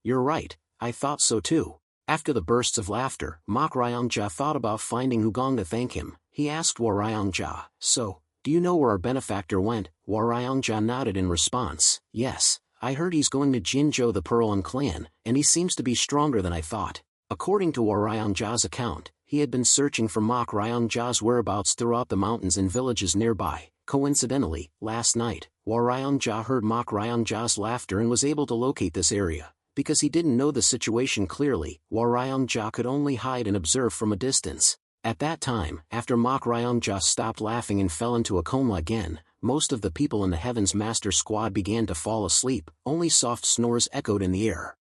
I thought so too. After the bursts of laughter, Mak Ryongja thought about finding Hugong to thank him. He asked War Ryongja, so, do you know where our benefactor went? War Ryongja nodded in response, yes, I heard he's going to Jinzhou the Pearl clan, and he seems to be stronger than I thought. According to War Ryongja's account, he had been searching for Mak Ryongja's whereabouts throughout the mountains and villages nearby. Coincidentally, last night, War Ryongja heard Mak Ryongja's laughter and was able to locate this area. Because he didn't know the situation clearly, War Ryongja could only hide and observe from a distance. At that time, after Mak Ryongja stopped laughing and fell into a coma again, most of the people in the Heaven's Master Squad began to fall asleep, only soft snores echoed in the air.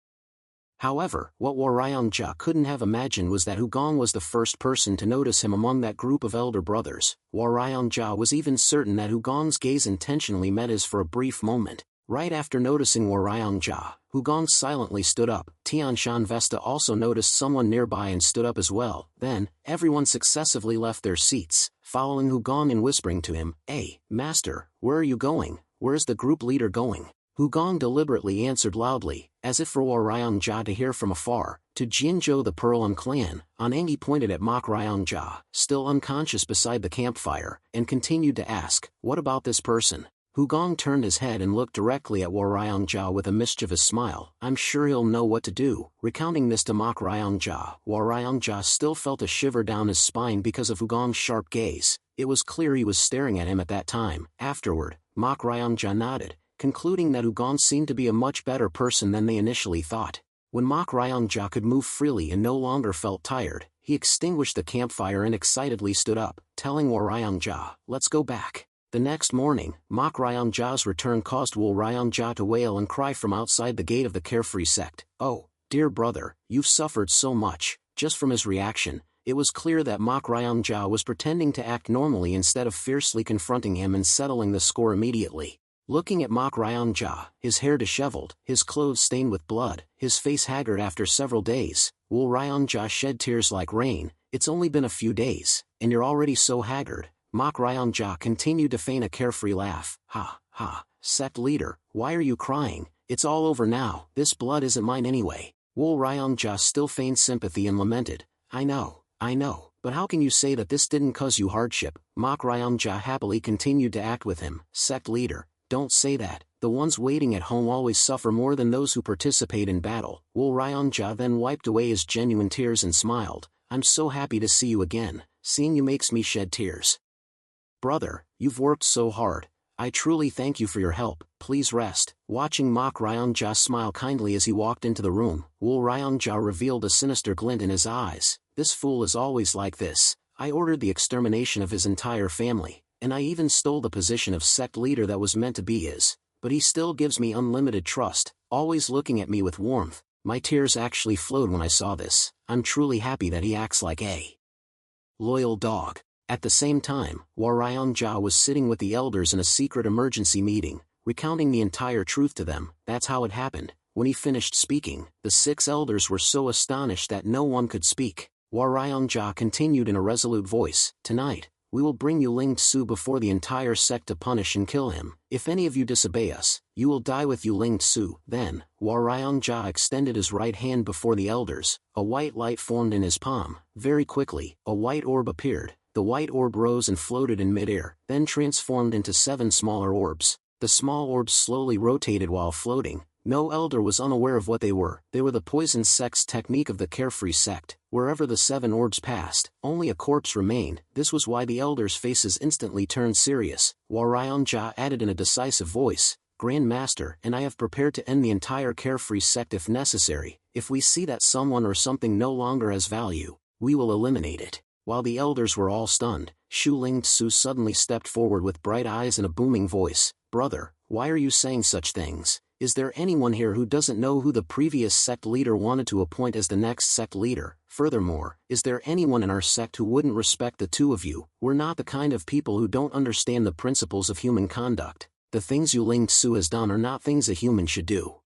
However, what War Ryongja couldn't have imagined was that Hugong was the first person to notice him among that group of elder brothers. War Ryongja was even certain that Hugong's gaze intentionally met his for a brief moment. Right after noticing War Ryongja, Hugong silently stood up. Tianshan Vesta also noticed someone nearby and stood up as well. Then, everyone successively left their seats, following Hugong and whispering to him, Hey, Master, where are you going? Where's the group leader going? Hugong deliberately answered loudly, as if for War Ryongja to hear from afar, to Jinzhou the Pearl clan. Anangi pointed at Mak Ryongja, still unconscious beside the campfire, and continued to ask, what about this person? Hugong turned his head and looked directly at War Ryongja with a mischievous smile. I'm sure he'll know what to do. Recounting this to Mak Ryongja, War Ryongja still felt a shiver down his spine because of Hugong's sharp gaze. It was clear he was staring at him at that time. Afterward, Mak Ryongja nodded, concluding that Hugong seemed to be a much better person than they initially thought. When Mak Ryongja could move freely and no longer felt tired, he extinguished the campfire and excitedly stood up, telling War Ryongja, let's go back. The next morning, Mak Ryongja's return caused War Ryongja to wail and cry from outside the gate of the Carefree sect. Oh, dear brother, you've suffered so much. Just from his reaction, it was clear that Mak Ryongja was pretending to act normally instead of fiercely confronting him and settling the score immediately. Looking at Mak Ryongja, his hair disheveled, his clothes stained with blood, his face haggard after several days, War Ryongja shed tears like rain. It's only been a few days, and you're already so haggard. Mak Ryongja continued to feign a carefree laugh. Ha, ha, sect leader, why are you crying? It's all over now. This blood isn't mine anyway. War Ryongja still feigned sympathy and lamented. I know, but how can you say that this didn't cause you hardship? Mak Ryongja happily continued to act with him. Sect leader, don't say that. The ones waiting at home always suffer more than those who participate in battle. War Ryongja then wiped away his genuine tears and smiled. I'm so happy to see you again. Seeing you makes me shed tears. Brother, you've worked so hard. I truly thank you for your help. Please rest. Watching Mak Ryongja smile kindly as he walked into the room, War Ryongja revealed a sinister glint in his eyes. This fool is always like this. I ordered the extermination of his entire family, and I even stole the position of sect leader that was meant to be his. But he still gives me unlimited trust, always looking at me with warmth. My tears actually flowed when I saw this. I'm truly happy that he acts like a loyal dog. At the same time, War Ryongja was sitting with the elders in a secret emergency meeting, recounting the entire truth to them. That's how it happened. When he finished speaking, the 6 elders were so astonished that no one could speak. War Ryongja continued in a resolute voice, Tonight, we will bring Yu Ling Tsu before the entire sect to punish and kill him. If any of you disobey us, you will die with Yu Ling Tsu." Then, Warayang-ja extended his right hand before the elders. A white light formed in his palm. Very quickly, a white orb appeared. The white orb rose and floated in midair, then transformed into 7 smaller orbs. The small orbs slowly rotated while floating. No elder was unaware of what they were. They were the poison sect's technique of the carefree sect. Wherever the 7 orbs passed, only a corpse remained. This was why the elders' faces instantly turned serious. Warayang-ja added in a decisive voice, "Grand Master, and I have prepared to end the entire carefree sect if necessary. If we see that someone or something no longer has value, we will eliminate it." While the elders were all stunned, Shu Ling Tsu suddenly stepped forward with bright eyes and a booming voice. "Brother, why are you saying such things? Is there anyone here who doesn't know who the previous sect leader wanted to appoint as the next sect leader? Furthermore, is there anyone in our sect who wouldn't respect the two of you? We're not the kind of people who don't understand the principles of human conduct. The things Yu Ling Tsu has done are not things a human should do."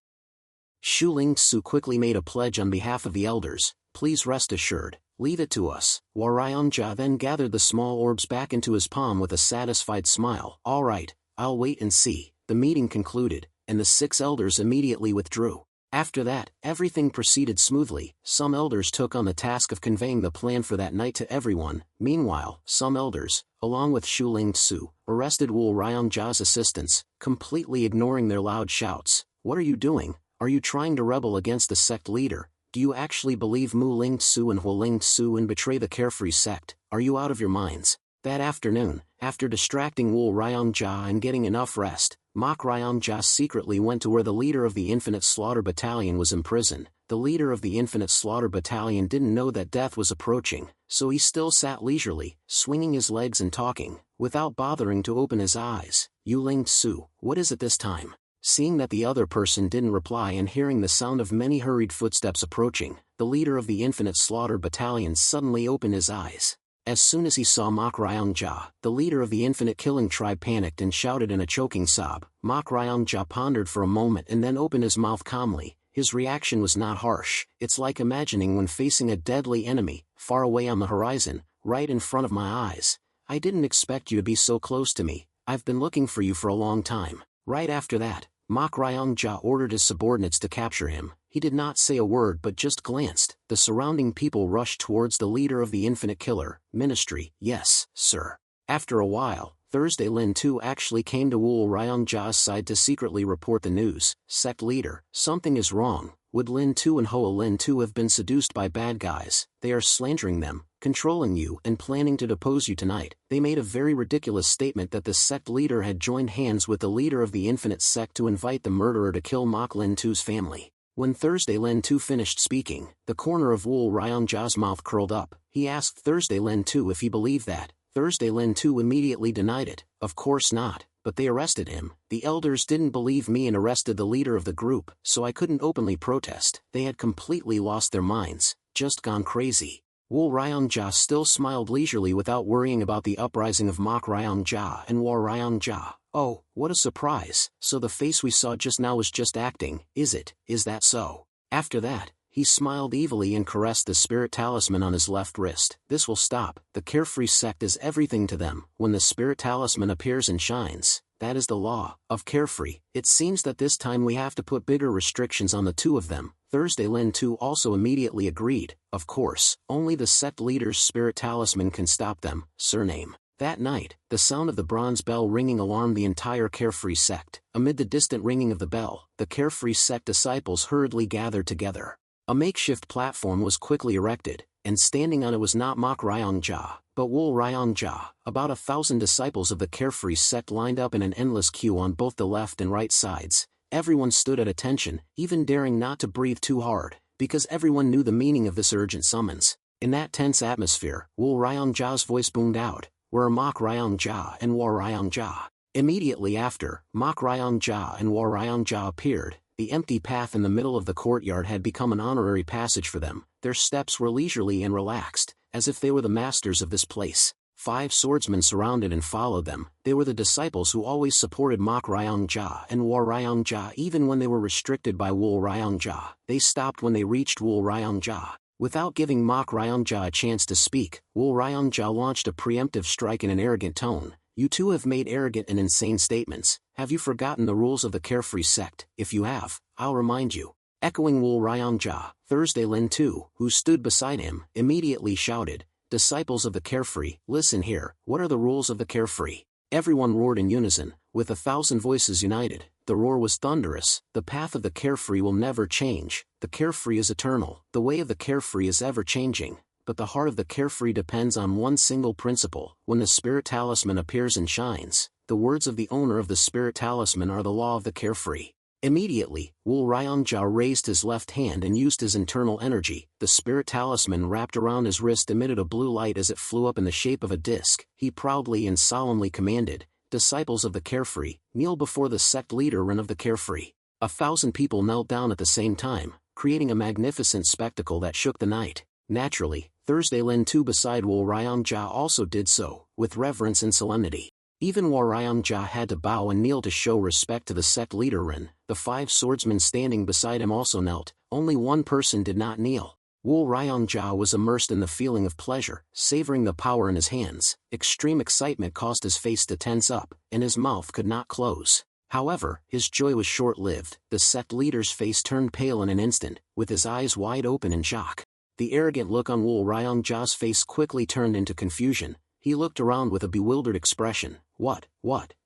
Shu Ling Tsu quickly made a pledge on behalf of the elders. "Please rest assured, leave it to us." Warayang-ja then gathered the small orbs back into his palm with a satisfied smile. "All right, I'll wait and see." The meeting concluded, and the 6 elders immediately withdrew. After that, everything proceeded smoothly. Some elders took on the task of conveying the plan for that night to everyone. Meanwhile, some elders, along with Shu Ling Tsu, arrested Warayang-ja's assistants, completely ignoring their loud shouts. "What are you doing? Are you trying to rebel against the sect leader? Do you actually believe Mu Ling Tsu and Hua Ling Tsu and betray the carefree sect? Are you out of your minds?" That afternoon, after distracting Warayang-ja and getting enough rest, Manhwa secretly went to where the leader of the Infinite Slaughter Battalion was imprisoned. The leader of the Infinite Slaughter Battalion didn't know that death was approaching, so he still sat leisurely, swinging his legs and talking, without bothering to open his eyes. "Yu Ling Tsu, what is it this time?" Seeing that the other person didn't reply and hearing the sound of many hurried footsteps approaching, the leader of the Infinite Slaughter Battalion suddenly opened his eyes. As soon as he saw Manhwa, the leader of the Infinite Killing Tribe panicked and shouted in a choking sob. Manhwa pondered for a moment and then opened his mouth calmly. His reaction was not harsh. "It's like imagining when facing a deadly enemy, far away on the horizon, right in front of my eyes. I didn't expect you to be so close to me. I've been looking for you for a long time." Right after that, Manhwa ordered his subordinates to capture him. He did not say a word but just glanced. The surrounding people rushed towards the leader of the Infinite Killer Ministry. "Yes, sir." After a while, Thursday Lin Tu actually came to Warayang-ja's side to secretly report the news. "Sect leader, something is wrong. Would Lin Tu and Hoa Lin Tu have been seduced by bad guys? They are slandering them, controlling you and planning to depose you tonight." They made a very ridiculous statement that the sect leader had joined hands with the leader of the Infinite Sect to invite the murderer to kill Mok Lin Tu's family. When Thursday Lin Tu finished speaking, the corner of Warayang-ja's mouth curled up. He asked Thursday Lin Tu if he believed that. Thursday Lin Tu immediately denied it. "Of course not, but they arrested him. The elders didn't believe me and arrested the leader of the group, so I couldn't openly protest." They had completely lost their minds, just gone crazy. Warayang-ja still smiled leisurely without worrying about the uprising of Manhwa and Warayang-ja. "Oh, what a surprise. So the face we saw just now was just acting, is it? Is that so?" After that, he smiled evilly and caressed the spirit talisman on his left wrist. "This will stop. The carefree sect is everything to them. When the spirit talisman appears and shines, that is the law of carefree. It seems that this time we have to put bigger restrictions on the two of them." Thursday Lin Tu also immediately agreed. "Of course, only the sect leader's spirit talisman can stop them." Surname. That night, the sound of the bronze bell ringing alarmed the entire carefree sect. Amid the distant ringing of the bell, the carefree sect disciples hurriedly gathered together. A makeshift platform was quickly erected, and standing on it was not Manhwa, but Warayang-ja. About 1,000 disciples of the carefree sect lined up in an endless queue on both the left and right sides. Everyone stood at attention, even daring not to breathe too hard, because everyone knew the meaning of this urgent summons. In that tense atmosphere, Warayang-ja's voice boomed out, "Where are Manhwa and Warayang-ja?" Immediately after, Manhwa and Warayang-ja appeared. The empty path in the middle of the courtyard had become an honorary passage for them. Their steps were leisurely and relaxed, as if they were the masters of this place. 5 swordsmen surrounded and followed them. They were the disciples who always supported Manhwa and Warayang-ja even when they were restricted by Warayang-ja. They stopped when they reached Warayang-ja. Without giving Mak Ryongja a chance to speak, Wool Ryongja launched a preemptive strike in an arrogant tone. You two have made arrogant and insane statements. Have you forgotten the rules of the Carefree sect? If you have, I'll remind you. Echoing Wool Ryongja, Thursday Lin too, who stood beside him, immediately shouted, Disciples of the Carefree, listen here, what are the rules of the Carefree? Everyone roared in unison, with 1,000 voices united. The roar was thunderous. The path of the Carefree will never change. The Carefree is eternal. The way of the Carefree is ever changing. But the heart of the Carefree depends on one single principle. When the Spirit Talisman appears and shines, the words of the owner of the Spirit Talisman are the law of the Carefree. Immediately, Wool Ryongja raised his left hand and used his internal energy. The Spirit Talisman wrapped around his wrist emitted a blue light as it flew up in the shape of a disc. He proudly and solemnly commanded, Disciples of the Carefree, kneel before the sect leader Ren of the Carefree. 1,000 people knelt down at the same time, creating a magnificent spectacle that shook the night. Naturally, Thursday Lin too beside Wool Ryongja also did so, with reverence and solemnity. Even Wool Ryongja had to bow and kneel to show respect to the sect leader Ren. The 5 swordsmen standing beside him also knelt. Only one person did not kneel. Wool Ryongja was immersed in the feeling of pleasure, savoring the power in his hands. Extreme excitement caused his face to tense up, and his mouth could not close. However, his joy was short-lived. The sect leader's face turned pale in an instant, with his eyes wide open in shock. The arrogant look on Wool Ryongja's face quickly turned into confusion. He looked around with a bewildered expression. What?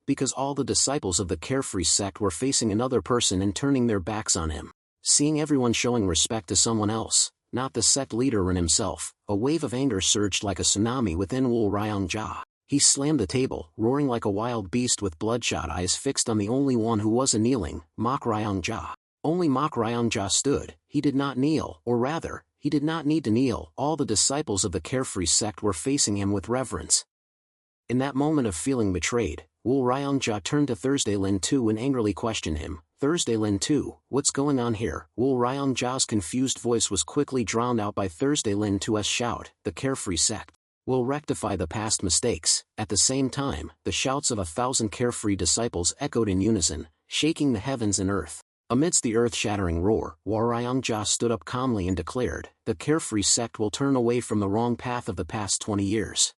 Because all the disciples of the Carefree sect were facing another person and turning their backs on him. Seeing everyone showing respect to someone else, not the sect leader Ren himself, a wave of anger surged like a tsunami within Wool Ryongja. He slammed the table, roaring like a wild beast with bloodshot eyes fixed on the only one who was kneeling, Mak Ryongja. Only Mak Ryongja stood. He did not kneel, or rather, he did not need to kneel. All the disciples of the Carefree sect were facing him with reverence. In that moment of feeling betrayed, Wool Ryongja turned to Thursday Lin too and angrily questioned him. Thursday Lin too, what's going on here? Wool Ryongja's confused voice was quickly drowned out by Thursday Lin too's shout. The Carefree sect will rectify the past mistakes. At the same time, the shouts of 1,000 Carefree disciples echoed in unison, shaking the heavens and earth. Amidst the earth-shattering roar, Wool Ryongja stood up calmly and declared, the Carefree sect will turn away from the wrong path of the past 20 years.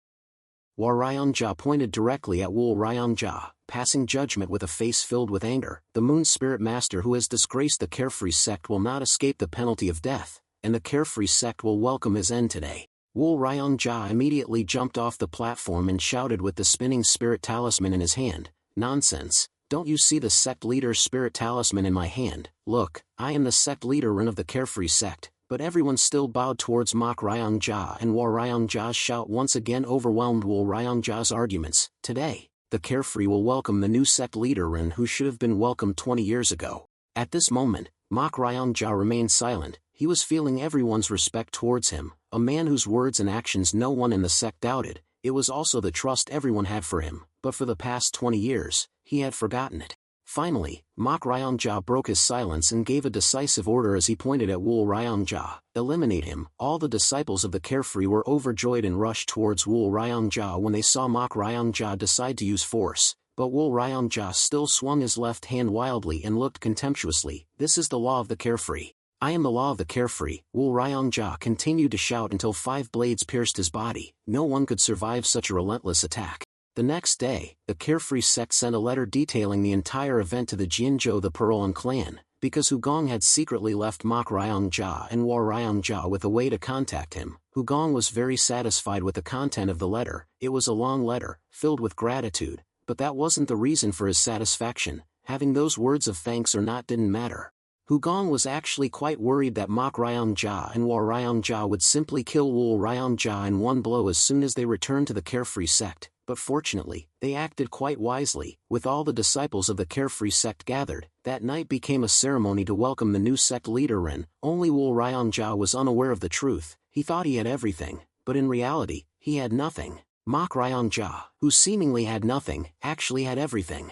Wool Ryongja pointed directly at Wool Ryongja, passing judgment with a face filled with anger. The Moon Spirit Master who has disgraced the Carefree sect will not escape the penalty of death, and the Carefree sect will welcome his end today. Wool Ryongja immediately jumped off the platform and shouted with the spinning spirit talisman in his hand, Nonsense! Don't you see the sect leader's spirit talisman in my hand? Look, I am the sect leader Ren of the Carefree sect. But everyone still bowed towards Mak Ryongja, and Wool Ryongja's shout once again overwhelmed Wool Ryongja's arguments. Today, the Carefree will welcome the new sect leader Ren who should have been welcomed 20 years ago. At this moment, Mak Ryongja remained silent. He was feeling everyone's respect towards him, a man whose words and actions no one in the sect doubted. It was also the trust everyone had for him, but for the past 20 years, he had forgotten it. Finally, Mak Ryongja broke his silence and gave a decisive order as he pointed at Wool Ryongja. Eliminate him. All the disciples of the Carefree were overjoyed and rushed towards Wool Ryongja when they saw Mak Ryongja decide to use force, but Wool Ryongja still swung his left hand wildly and looked contemptuously. This is the law of the Carefree. I am the law of the Carefree. Wool Ryongja continued to shout until 5 blades pierced his body. No one could survive such a relentless attack. The next day, the Carefree sect sent a letter detailing the entire event to the Jianzhou the Pearl clan, because Hugong had secretly left Mak Ryongja and Wool Ryongja with a way to contact him. Hugong was very satisfied with the content of the letter. It was a long letter, filled with gratitude, but that wasn't the reason for his satisfaction. Having those words of thanks or not didn't matter. Hugong was actually quite worried that Mak Ryongja and Wool Ryongja would simply kill Wool Ryongja in one blow as soon as they returned to the Carefree sect. But fortunately, they acted quite wisely. With all the disciples of the Carefree sect gathered, that night became a ceremony to welcome the new sect leader Ren. Only Wool Ryongja was unaware of the truth. He thought he had everything, but in reality, he had nothing. Mak Ryongja, who seemingly had nothing, actually had everything.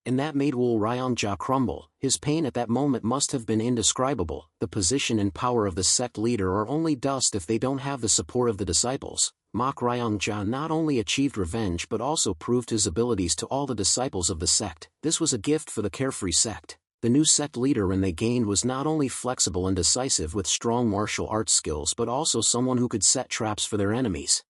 And that made Wool Ryongja crumble. His pain at that moment must have been indescribable. The position and power of the sect leader are only dust if they don't have the support of the disciples. Mak Ryongja not only achieved revenge but also proved his abilities to all the disciples of the sect. This was a gift for the Carefree sect. The new sect leader they gained was not only flexible and decisive with strong martial arts skills but also someone who could set traps for their enemies.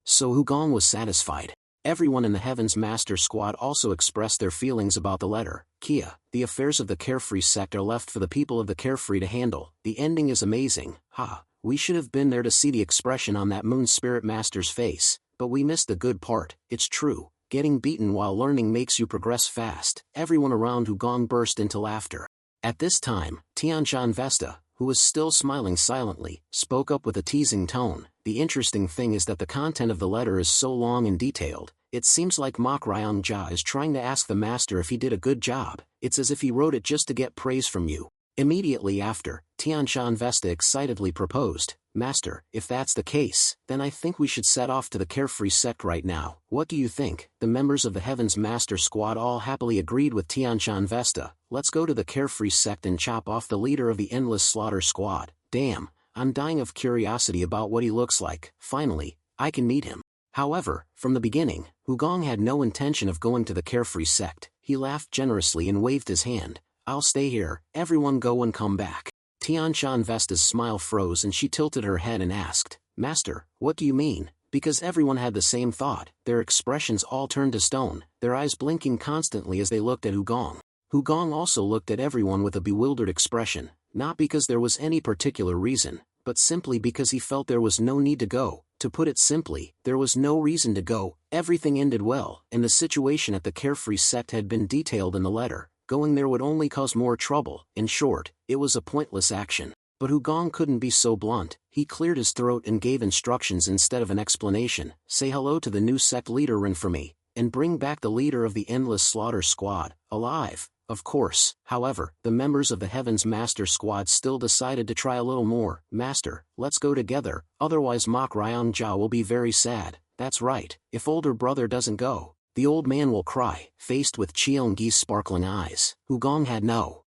So Hugong was satisfied. Everyone in the Heaven's Master Squad also expressed their feelings about the letter. Kia, the affairs of the Carefree sect are left for the people of the Carefree to handle. The ending is amazing. Ha, we should have been there to see the expression on that Moon Spirit Master's face, but we missed the good part. It's true, getting beaten while learning makes you progress fast. Everyone around Hugong burst into laughter. At this time, Tianshan Vesta, who was still smiling silently, spoke up with a teasing tone. The interesting thing is that the content of the letter is so long and detailed, it seems like Mok Ryong-ja is trying to ask the master if he did a good job. It's as if he wrote it just to get praise from you. Immediately after, Tianshan Vesta excitedly proposed, "Master, if that's the case, then I think we should set off to the Carefree sect right now. What do you think?" The members of the Heaven's Master Squad all happily agreed with Tianshan Vesta. "Let's go to the Carefree sect and chop off the leader of the Endless Slaughter Squad. Damn, I'm dying of curiosity about what he looks like. Finally, I can meet him." However, from the beginning, Hugong had no intention of going to the Carefree sect. He laughed generously and waved his hand. "I'll stay here, everyone go and come back." Tianshan Vesta's smile froze and she tilted her head and asked, "Master, what do you mean?" Because everyone had the same thought, their expressions all turned to stone, their eyes blinking constantly as they looked at Hugong. Hugong also looked at everyone with a bewildered expression, not because there was any particular reason, but simply because he felt there was no need to go. To put it simply, there was no reason to go. Everything ended well, and the situation at the Carefree sect had been detailed in the letter. Going there would only cause more trouble. In short, it was a pointless action. But Hugong couldn't be so blunt. He cleared his throat and gave instructions instead of an explanation. "Say hello to the new sect leader Rin for me, and bring back the leader of the Endless Slaughter Squad, alive." Of course, however, the members of the Heaven's Master Squad still decided to try a little more. "Master, let's go together, otherwise Mok Ryong-ja will be very sad." "That's right, if older brother doesn't go, the old man will cry." Faced with Cheongi's sparkling eyes, Hugong had no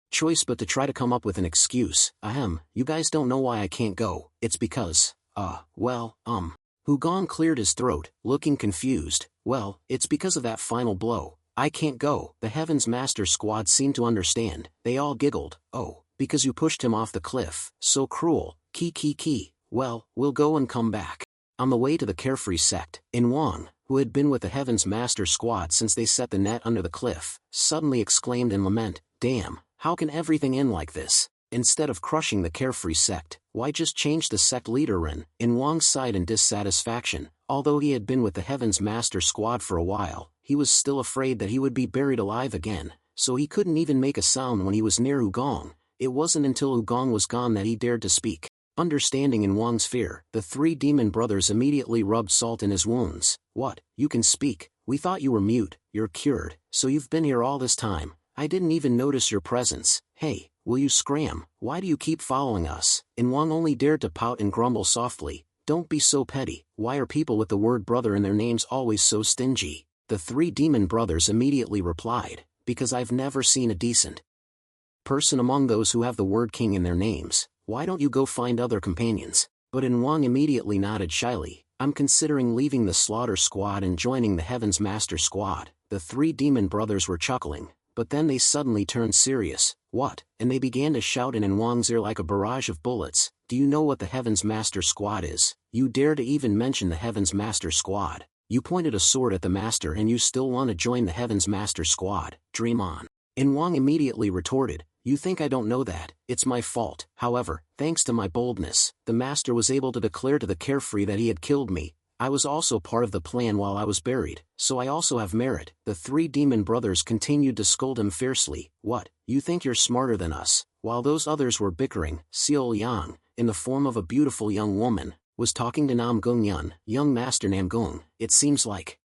choice but to try to come up with an excuse. "Ahem, you guys don't know why I can't go. It's because, Hugong cleared his throat, looking confused. "Well, it's because of that final blow. I can't go." The Heaven's Master Squad seemed to understand. They all giggled. "Oh, because you pushed him off the cliff. So cruel. Ki. Well, we'll go and come back." On the way to the Carefree sect, In Wang, who had been with the Heaven's Master Squad since they set the net under the cliff, suddenly exclaimed in lament, "Damn, how can everything end like this? Instead of crushing the Carefree sect, why just change the sect leader Rin?" In Wang sighed in dissatisfaction. Although he had been with the Heaven's Master Squad for a while, he was still afraid that he would be buried alive again, so he couldn't even make a sound when he was near Hugong. It wasn't until Hugong was gone that he dared to speak. Understanding In Wang's fear, the three demon brothers immediately rubbed salt in his wounds. "What, you can speak? We thought you were mute. You're cured, so you've been here all this time. I didn't even notice your presence. Hey, will you scram? Why do you keep following us?" In Wang only dared to pout and grumble softly. "Don't be so petty. Why are people with the word brother in their names always so stingy?" The three demon brothers immediately replied, "Because I've never seen a decent person among those who have the word king in their names. Why don't you go find other companions?" But In Wang immediately nodded shyly. "I'm considering leaving the Slaughter Squad and joining the Heaven's Master Squad." The three demon brothers were chuckling, but then they suddenly turned serious. "What?" And they began to shout in Wang's ear like a barrage of bullets. "Do you know what the Heaven's Master Squad is? You dare to even mention the Heaven's Master Squad? You pointed a sword at the Master and you still want to join the Heaven's Master Squad? Dream on." In Wang immediately retorted, "You think I don't know that? It's my fault." However, thanks to my boldness, the Master was able to declare to the Carefree that he had killed me. I was also part of the plan while I was buried, so I also have merit. The three demon brothers continued to scold him fiercely. "What, you think you're smarter than us?" While those others were bickering, Seol Yang, in the form of a beautiful young woman, was talking to Nam Gung Yun. "Young Master Nam Gung, it seems like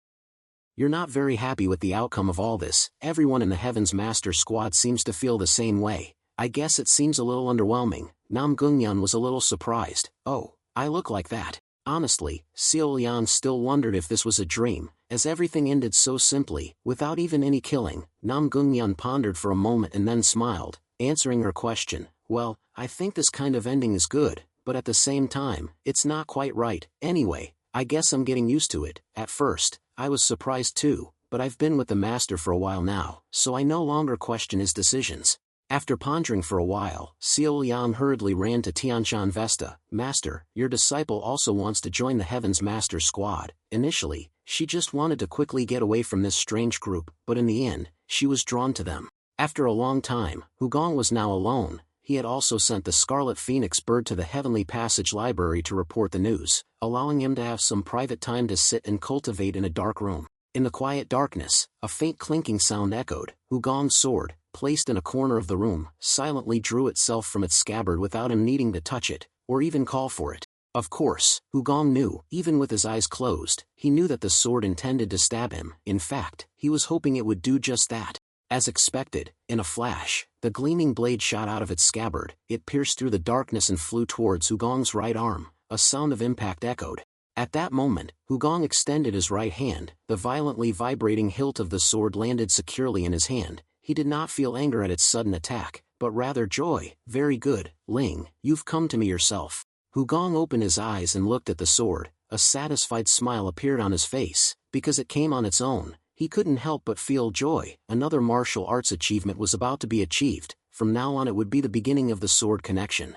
you're not very happy with the outcome of all this. Everyone in the Heaven's Master Squad seems to feel the same way. I guess it seems a little underwhelming." Nam Gung Yun was a little surprised. "Oh, I look like that?" Honestly, Seol Yan still wondered if this was a dream, as everything ended so simply, without even any killing. Nam Gung Yun pondered for a moment and then smiled, answering her question. "Well, I think this kind of ending is good, but at the same time, it's not quite right. Anyway, I guess I'm getting used to it. At first, I was surprised too, but I've been with the master for a while now, so I no longer question his decisions. After pondering for a while, Seol Yang hurriedly ran to Tianshan Vesta. Master, your disciple also wants to join the Heavens Master squad. Initially, she just wanted to quickly get away from this strange group, but in the end, she was drawn to them. After a long time, Hugong was now alone. He had also sent the Scarlet Phoenix bird to the Heavenly Passage Library to report the news, allowing him to have some private time to sit and cultivate in a dark room. In the quiet darkness, a faint clinking sound echoed. Hugong's sword, placed in a corner of the room, silently drew itself from its scabbard without him needing to touch it, or even call for it. Of course, Hugong knew, even with his eyes closed, he knew that the sword intended to stab him. In fact, he was hoping it would do just that. As expected, in a flash, the gleaming blade shot out of its scabbard. It pierced through the darkness and flew towards Hugong's right arm. A sound of impact echoed. At that moment, Hugong extended his right hand. The violently vibrating hilt of the sword landed securely in his hand. He did not feel anger at its sudden attack, but rather joy. Very good, Ling, you've come to me yourself. Hugong opened his eyes and looked at the sword. A satisfied smile appeared on his face. Because it came on its own, he couldn't help but feel joy. Another martial arts achievement was about to be achieved. From now on it would be the beginning of the sword connection.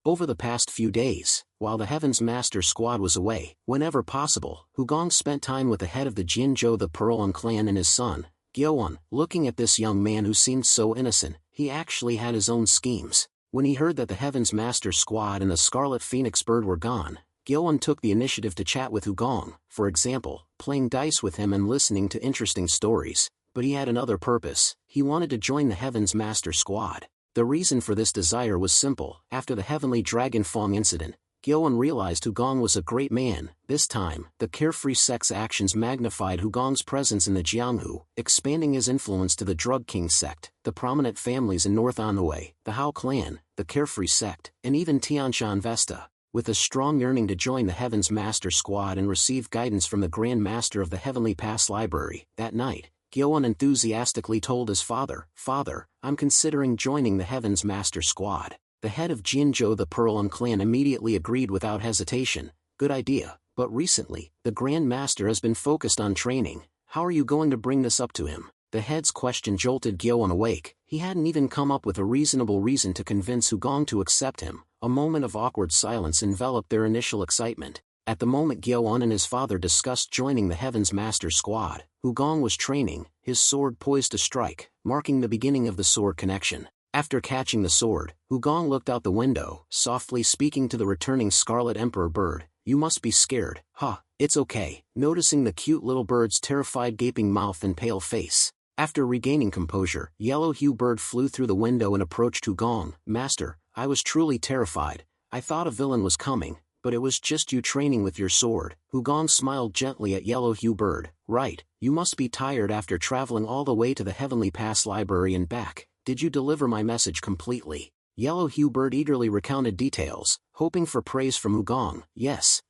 Over the past few days, while the Heavens Master squad was away, whenever possible, Hugong spent time with the head of the Jinzhou the Pearl clan and his son, Gyeowon. Looking at this young man who seemed so innocent, he actually had his own schemes. When he heard that the Heavens Master squad and the Scarlet Phoenix bird were gone, Gyeowon took the initiative to chat with Hugong, for example, playing dice with him and listening to interesting stories. But he had another purpose. He wanted to join the Heavens Master squad. The reason for this desire was simple. After the Heavenly Dragon Fong incident, Gyeowon realized Hugong was a great man. This time, the carefree sect's actions magnified Hugong's presence in the Jianghu, expanding his influence to the Drug King sect, the prominent families in North Anhui, the Hao clan, the carefree sect, and even Tianshan Vesta. With a strong yearning to join the Heavens Master squad and receive guidance from the Grand Master of the Heavenly Pass Library, that night, Gyeowon enthusiastically told his father, "Father, I'm considering joining the Heavens Master squad." The head of Jinzhou the Pearl clan immediately agreed without hesitation. Good idea, but recently, the Grand Master has been focused on training. How are you going to bring this up to him? The head's question jolted Gyeowon awake. He hadn't even come up with a reasonable reason to convince Hugong to accept him. A moment of awkward silence enveloped their initial excitement. At the moment Gyeowon and his father discussed joining the Heavens Master squad, Hugong was training, his sword poised to strike, marking the beginning of the sword connection. After catching the sword, Hugong looked out the window, softly speaking to the returning Scarlet Emperor bird. "You must be scared." "Ha, it's okay," noticing the cute little bird's terrified gaping mouth and pale face. After regaining composure, Yellow Hue bird flew through the window and approached Hugong. "Master, I was truly terrified. I thought a villain was coming, but it was just you training with your sword." Hugong smiled gently at Yellow Hue bird. "Right, you must be tired after traveling all the way to the Heavenly Pass Library and back. Did you deliver my message completely?" Yellow Hue bird eagerly recounted details, hoping for praise from Hugong. Yes.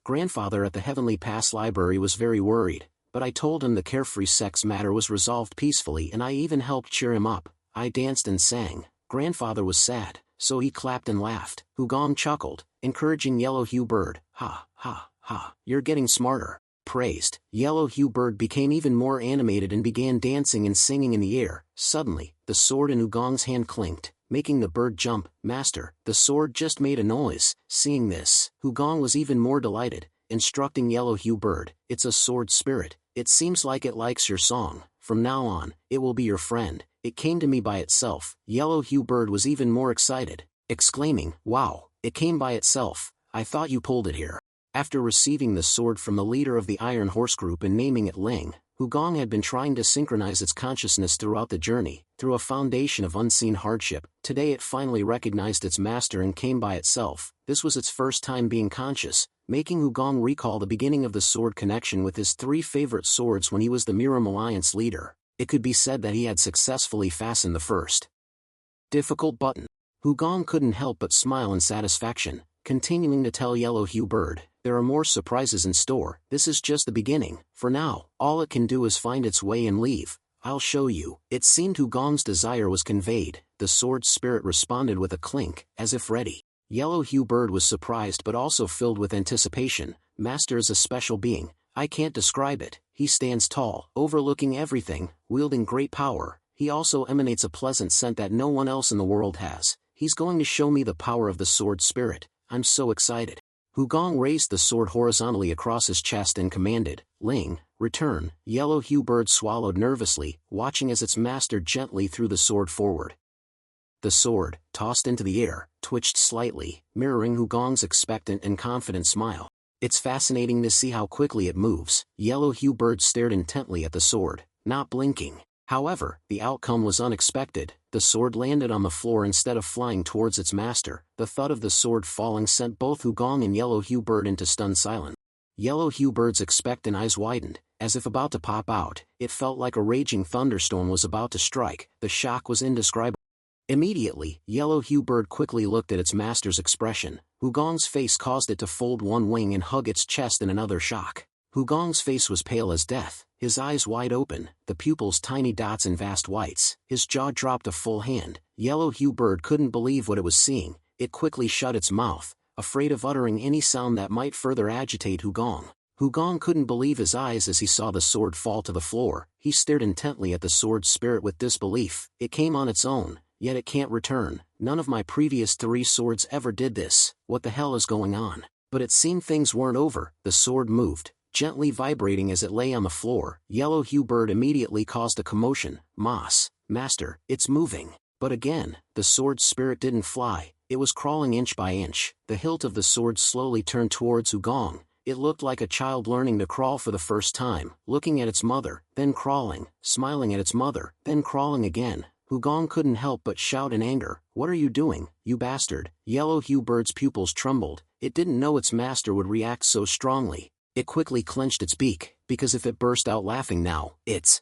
Grandfather at the Heavenly Pass Library was very worried, but I told him the carefree sex matter was resolved peacefully and I even helped cheer him up. I danced and sang. Grandfather was sad, so he clapped and laughed." Hugong chuckled, encouraging Yellow Hue bird. "Ha, you're getting smarter." Praised, Yellow Hue bird became even more animated and began dancing and singing in the air. Suddenly, the sword in Hugong's hand clinked, making the bird jump. "Master, the sword just made a noise." Seeing this, Hugong was even more delighted, instructing Yellow Hue bird, "It's a sword spirit. It seems like it likes your song. From now on, it will be your friend. It came to me by itself." Yellow Hue bird was even more excited, exclaiming, "Wow, it came by itself. I thought you pulled it here." After receiving the sword from the leader of the Iron Horse group and naming it Ling, Hugong had been trying to synchronize its consciousness throughout the journey. Through a foundation of unseen hardship, today it finally recognized its master and came by itself. This was its first time being conscious, making Hugong recall the beginning of the sword connection with his three favorite swords when he was the Miram Alliance leader. It could be said that he had successfully fastened the first difficult button. Hugong couldn't help but smile in satisfaction, continuing to tell Yellow Hue bird, "There are more surprises in store. This is just the beginning. For now, all it can do is find its way and leave. I'll show you." It seemed Hugong's desire was conveyed. The sword's spirit responded with a clink, as if ready. Yellow Hue bird was surprised but also filled with anticipation. "Master is a special being. I can't describe it. he stands tall, overlooking everything, wielding great power. He also emanates a pleasant scent that no one else in the world has. He's going to show me the power of the sword spirit. I'm so excited. Hugong raised the sword horizontally across his chest and commanded, Ling, return. Yellow Hue Bird swallowed nervously, watching as its master gently threw the sword forward. The sword, tossed into the air, twitched slightly, mirroring Hugong's expectant and confident smile. It's fascinating to see how quickly it moves. Yellow Hue Bird stared intently at the sword, not blinking. However, the outcome was unexpected. The sword landed on the floor instead of flying towards its master. The thud of the sword falling sent both Hugong and Yellow Hue Bird into stunned silence. Yellow Hue Bird's expectant eyes widened, as if about to pop out. It felt like a raging thunderstorm was about to strike. The shock was indescribable. Immediately, Yellow Hue Bird quickly looked at its master's expression. Hugong's face caused it to fold one wing and hug its chest in another shock. Hugong's face was pale as death, his eyes wide open, the pupils tiny dots and vast whites. His jaw dropped a full hand. Yellow Hue Bird couldn't believe what it was seeing. It quickly shut its mouth, afraid of uttering any sound that might further agitate Hugong. Hugong couldn't believe his eyes as he saw the sword fall to the floor. He stared intently at the sword spirit with disbelief. It came on its own, yet it can't return. None of my previous 3 swords ever did this. What the hell is going on? But it seemed things weren't over. The sword moved, gently vibrating as it lay on the floor. Yellow Hue Bird immediately caused a commotion. Master, it's moving. But again, the sword spirit didn't fly. It was crawling inch by inch. The hilt of the sword slowly turned towards Hugong. It looked like a child learning to crawl for the first time, looking at its mother, then crawling, smiling at its mother, then crawling again. Hugong couldn't help but shout in anger, "What are you doing, you bastard?" Yellow Hue Bird's pupils trembled. It didn't know its master would react so strongly. It quickly clenched its beak, because if it burst out laughing now, its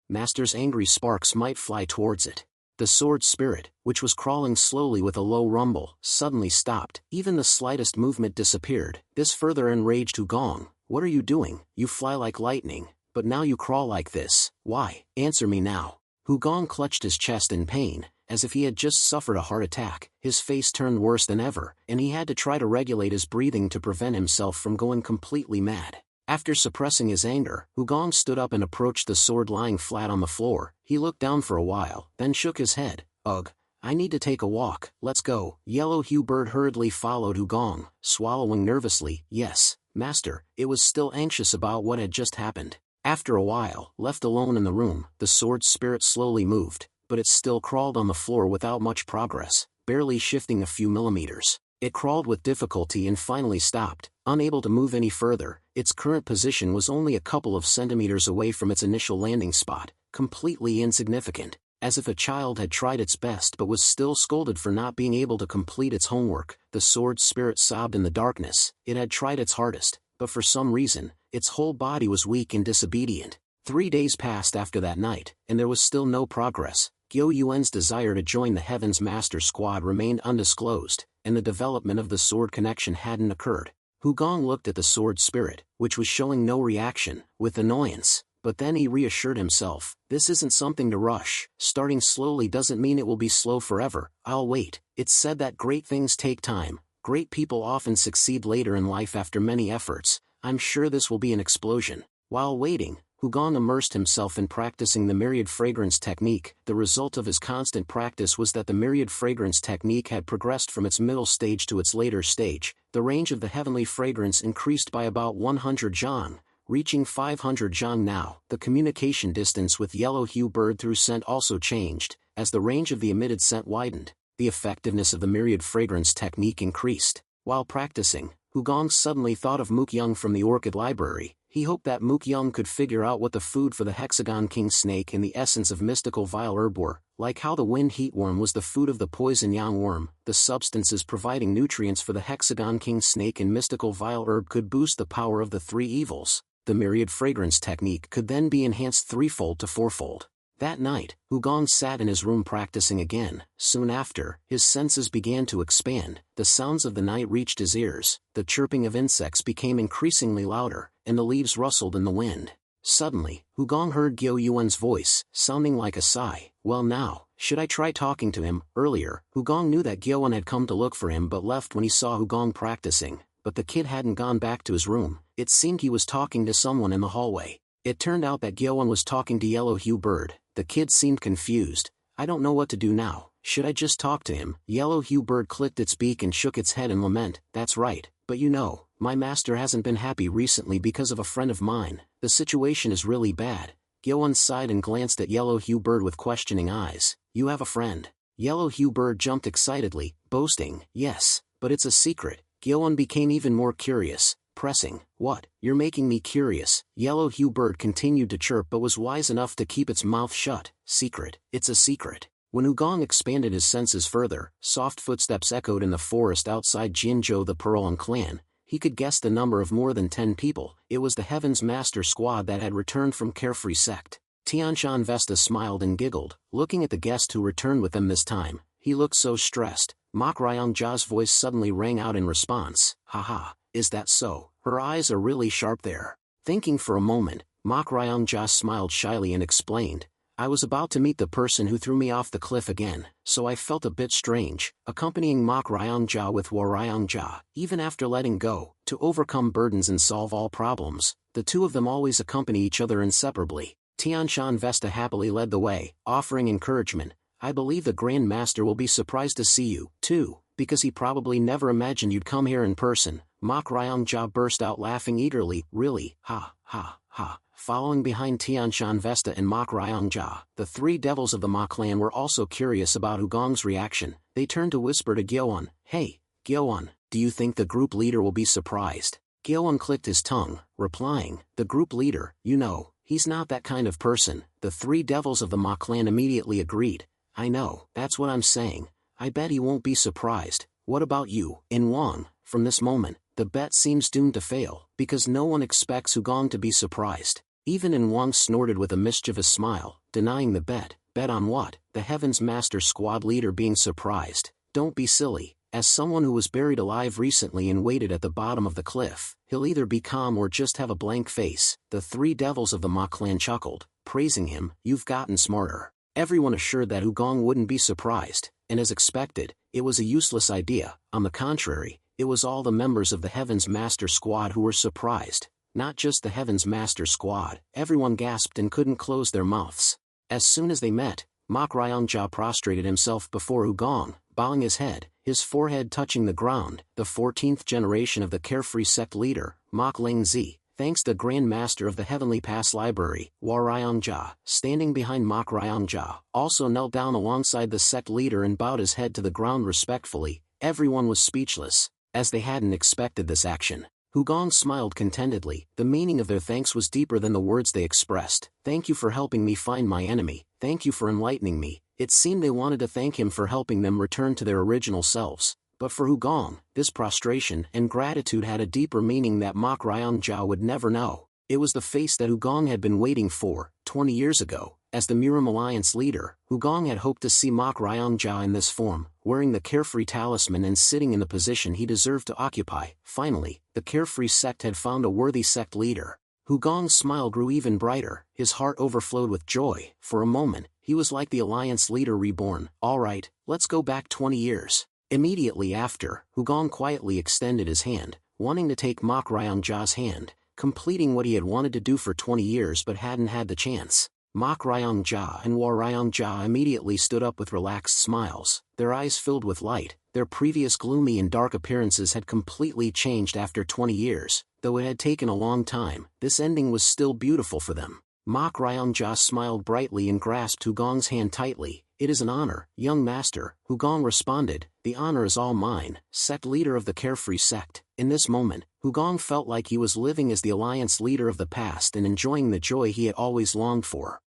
master's angry sparks might fly towards it. The sword spirit, which was crawling slowly with a low rumble, suddenly stopped. Even the slightest movement disappeared. This further enraged Hugong. "What are you doing? You fly like lightning, but now you crawl like this. Why? Answer me now." Hugong clutched his chest in pain, as if he had just suffered a heart attack. His face turned worse than ever, and he had to try to regulate his breathing to prevent himself from going completely mad. After suppressing his anger, Hugong stood up and approached the sword lying flat on the floor. He looked down for a while, then shook his head. "Ugh, I need to take a walk, let's go." Yellow Hue Bird hurriedly followed Hugong, swallowing nervously. Yes, master. It was still anxious about what had just happened. After a while, left alone in the room, the sword spirit slowly moved, but it still crawled on the floor without much progress, barely shifting a few millimeters. It crawled with difficulty and finally stopped, unable to move any further. Its current position was only a couple of centimeters away from its initial landing spot, completely insignificant, as if a child had tried its best but was still scolded for not being able to complete its homework. The sword spirit sobbed in the darkness. It had tried its hardest, but for some reason, its whole body was weak and disobedient. 3 days passed after that night, and there was still no progress. Gyo Yuan's desire to join the Heaven's Master Squad remained undisclosed, and the development of the sword connection hadn't occurred. Hugong looked at the sword spirit, which was showing no reaction, with annoyance, but then he reassured himself, "This isn't something to rush. Starting slowly doesn't mean it will be slow forever. I'll wait." It's said that great things take time. Great people often succeed later in life after many efforts. I'm sure this will be an explosion. While waiting, Hugong immersed himself in practicing the myriad fragrance technique. The result of his constant practice was that the myriad fragrance technique had progressed from its middle stage to its later stage. The range of the heavenly fragrance increased by about 100 zhang, reaching 500 zhang now. The communication distance with Yellow Hue Bird through scent also changed. As the range of the emitted scent widened, the effectiveness of the myriad fragrance technique increased. While practicing, Hugong suddenly thought of Mook-young from the Orchid Library. He hoped that Mook-young could figure out what the food for the hexagon king snake and the essence of mystical vile herb were. Like how the wind heatworm was the food of the poison yang worm, the substances providing nutrients for the hexagon king snake and mystical vile herb could boost the power of the 3 evils. The myriad fragrance technique could then be enhanced 3-fold to 4-fold. That night, Hugong sat in his room practicing again. Soon after, his senses began to expand. The sounds of the night reached his ears. The chirping of insects became increasingly louder, and the leaves rustled in the wind. Suddenly, Hugong heard Gyo Yuan's voice, sounding like a sigh. "Well now, should I try talking to him?" Earlier, Hugong knew that Gyo Yuan had come to look for him but left when he saw Hugong practicing. But the kid hadn't gone back to his room. It seemed he was talking to someone in the hallway. It turned out that Gyeowon was talking to Yellow Hue Bird. The kid seemed confused. I don't know what to do now. Should I just talk to him? Yellow Hue Bird clicked its beak and shook its head in lament. That's right, but you know, my master hasn't been happy recently because of a friend of mine. The situation is really bad. Gyeowon sighed and glanced at Yellow Hue Bird with questioning eyes. You have a friend? Yellow Hue Bird jumped excitedly, boasting. Yes, but it's a secret. Gyeowon became even more curious, pressing. What? You're making me curious. Yellow Hue Bird continued to chirp but was wise enough to keep its mouth shut. Secret. It's a secret. When Ugong expanded his senses further, soft footsteps echoed in the forest outside Jinzhou the Pearl clan. He could guess the number of more than 10 people. It was the Heaven's Master squad that had returned from Carefree Sect. Tianshan Vesta smiled and giggled, looking at the guest who returned with them this time. He looked so stressed. Mok Ryongja's voice suddenly rang out in response. Haha, is that so? Her eyes are really sharp there. Thinking for a moment, Mok Ryongja smiled shyly and explained. I was about to meet the person who threw me off the cliff again, so I felt a bit strange, accompanying Mok Ryongja with War Ryongja. Even after letting go, to overcome burdens and solve all problems, the two of them always accompany each other inseparably. Tianshan Vesta happily led the way, offering encouragement. I believe the Grand Master will be surprised to see you, too, because he probably never imagined you'd come here in person. Mok Ryongja burst out laughing eagerly. Really? Ha, ha, ha. Following behind Tianshan Vesta and Mok Ryongja, the three devils of the Ma clan were also curious about Ugong's reaction. They turned to whisper to Gyeowon. Hey, Gyeowon, do you think the group leader will be surprised? Gyeowon clicked his tongue, replying, the group leader, you know, he's not that kind of person. The three devils of the Ma clan immediately agreed. I know, that's what I'm saying. I bet he won't be surprised. What about you? In Wang, from this moment, the bet seems doomed to fail, because no one expects Ugong to be surprised. Even In Wang snorted with a mischievous smile, denying the bet. Bet on what? The Heaven's Master squad leader being surprised. Don't be silly. As someone who was buried alive recently and waited at the bottom of the cliff, he'll either be calm or just have a blank face. The three devils of the Ma clan chuckled, praising him. You've gotten smarter. Everyone assured that Ugong wouldn't be surprised, and as expected, it was a useless idea. On the contrary, it was all the members of the Heaven's Master squad who were surprised. Not just the Heaven's Master squad. Everyone gasped and couldn't close their mouths. As soon as they met, Mok Ryongja prostrated himself before Ugong, bowing his head, his forehead touching the ground. The 14th generation of the Carefree Sect leader, Mok Lingzi, thanks the Grand Master of the Heavenly Pass Library, War Ryongja, standing behind Mok Ryongja, also knelt down alongside the sect leader and bowed his head to the ground respectfully. Everyone was speechless, as they hadn't expected this action. Ugong smiled contentedly. The meaning of their thanks was deeper than the words they expressed. Thank you for helping me find my enemy. Thank you for enlightening me. It seemed they wanted to thank him for helping them return to their original selves. But for Ugong, this prostration and gratitude had a deeper meaning that Mok Ryongja would never know. It was the face that Ugong had been waiting for. 20 years ago, as the Miram Alliance leader, Ugong had hoped to see Mok Ryongja in this form, wearing the Carefree talisman and sitting in the position he deserved to occupy. Finally, the Carefree sect had found a worthy sect leader. Ugong's smile grew even brighter, his heart overflowed with joy. For a moment, he was like the Alliance leader reborn. All right, let's go back 20 years. Immediately after, Ugong quietly extended his hand, wanting to take Mok Ryongja's hand, completing what he had wanted to do for 20 years but hadn't had the chance. Mok Ryongja and War Ryongja immediately stood up with relaxed smiles, their eyes filled with light. Their previous gloomy and dark appearances had completely changed after 20 years, though it had taken a long time. This ending was still beautiful for them. Mok Ryongja smiled brightly and grasped Ugong's hand tightly. It is an honor, young master, Ugong responded. The honor is all mine, sect leader of the Carefree sect. In this moment, Ugong felt like he was living as the Alliance leader of the past and enjoying the joy he had always longed for.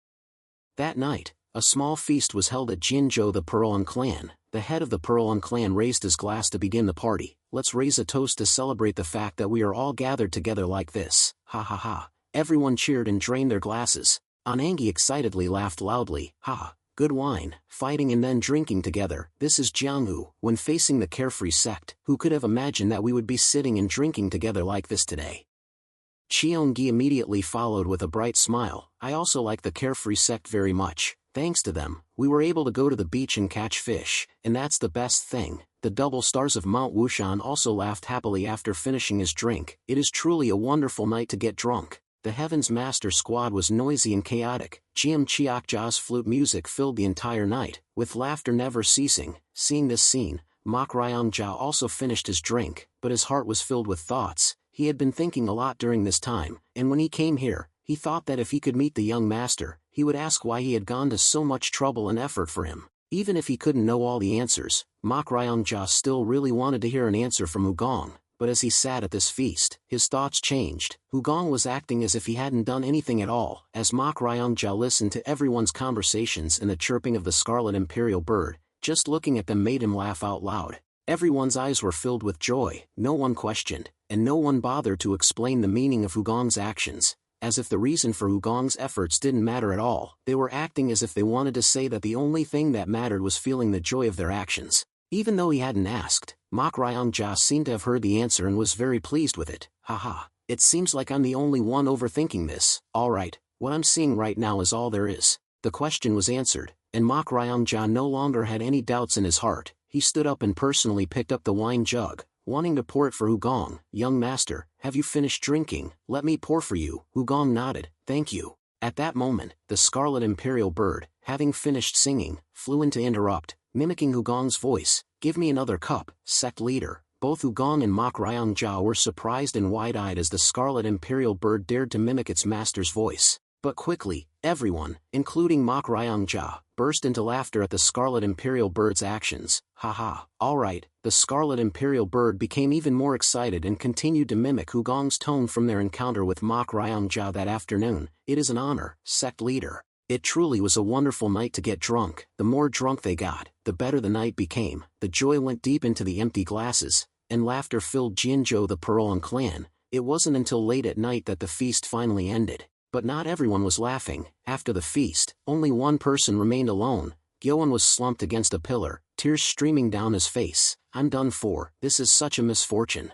That night, a small feast was held at Jinzhou the Pearl clan. The head of the Pearl clan raised his glass to begin the party. Let's raise a toast to celebrate the fact that we are all gathered together like this. Ha ha ha. Everyone cheered and drained their glasses. Anangi excitedly laughed loudly. Ha. Good wine, fighting and then drinking together. This is Jianghu. When facing the Carefree sect, who could have imagined that we would be sitting and drinking together like this today? Cheongi immediately followed with a bright smile. I also like the Carefree sect very much. Thanks to them, we were able to go to the beach and catch fish, and that's the best thing. The double stars of Mount Wushan also laughed happily after finishing his drink. It is truly a wonderful night to get drunk. the Heaven's Master Squad was noisy and chaotic. Jiam Chiakja's flute music filled the entire night, with laughter never ceasing. Seeing this scene, Mak Ryongjia also finished his drink, but his heart was filled with thoughts. He had been thinking a lot during this time, and when he came here, he thought that if he could meet the young master, he would ask why he had gone to so much trouble and effort for him. Even if he couldn't know all the answers, Mak Ryongjia still really wanted to hear an answer from Wugong. But as he sat at this feast, his thoughts changed. Wugong was acting as if he hadn't done anything at all. As Mak Ryongjia listened to everyone's conversations and the chirping of the scarlet imperial bird, just looking at them made him laugh out loud. Everyone's eyes were filled with joy, no one questioned, and no one bothered to explain the meaning of Wugong's actions. As if the reason for Wugong's efforts didn't matter at all, they were acting as if they wanted to say that the only thing that mattered was feeling the joy of their actions. Even though he hadn't asked, Mak Ryongjia seemed to have heard the answer and was very pleased with it. Haha, it seems like I'm the only one overthinking this. Alright, what I'm seeing right now is all there is. The question was answered, and Mak Ryongjia no longer had any doubts in his heart. He stood up and personally picked up the wine jug, wanting to pour it for Wugong. Young master, have you finished drinking? Let me pour for you. Wugong nodded, thank you. At that moment, the scarlet imperial bird, having finished singing, flew in to interrupt, mimicking Wugong's voice. Give me another cup, sect leader. Both Wugong and Mak Ryongjia were surprised and wide-eyed as the scarlet imperial bird dared to mimic its master's voice. But quickly, everyone, including Mak Ryongjia, burst into laughter at the scarlet imperial bird's actions. Haha, alright, the scarlet imperial bird became even more excited and continued to mimic Wugong's tone from their encounter with Mak Ryongjia that afternoon. It is an honor, sect leader. It truly was a wonderful night to get drunk. The more drunk they got, the better the night became. The joy went deep into the empty glasses, and laughter filled Jianzhou the Pearl clan. It wasn't until late at night that the feast finally ended. But not everyone was laughing. After the feast, only one person remained alone. Gyeon was slumped against a pillar, tears streaming down his face. I'm done for. This is such a misfortune.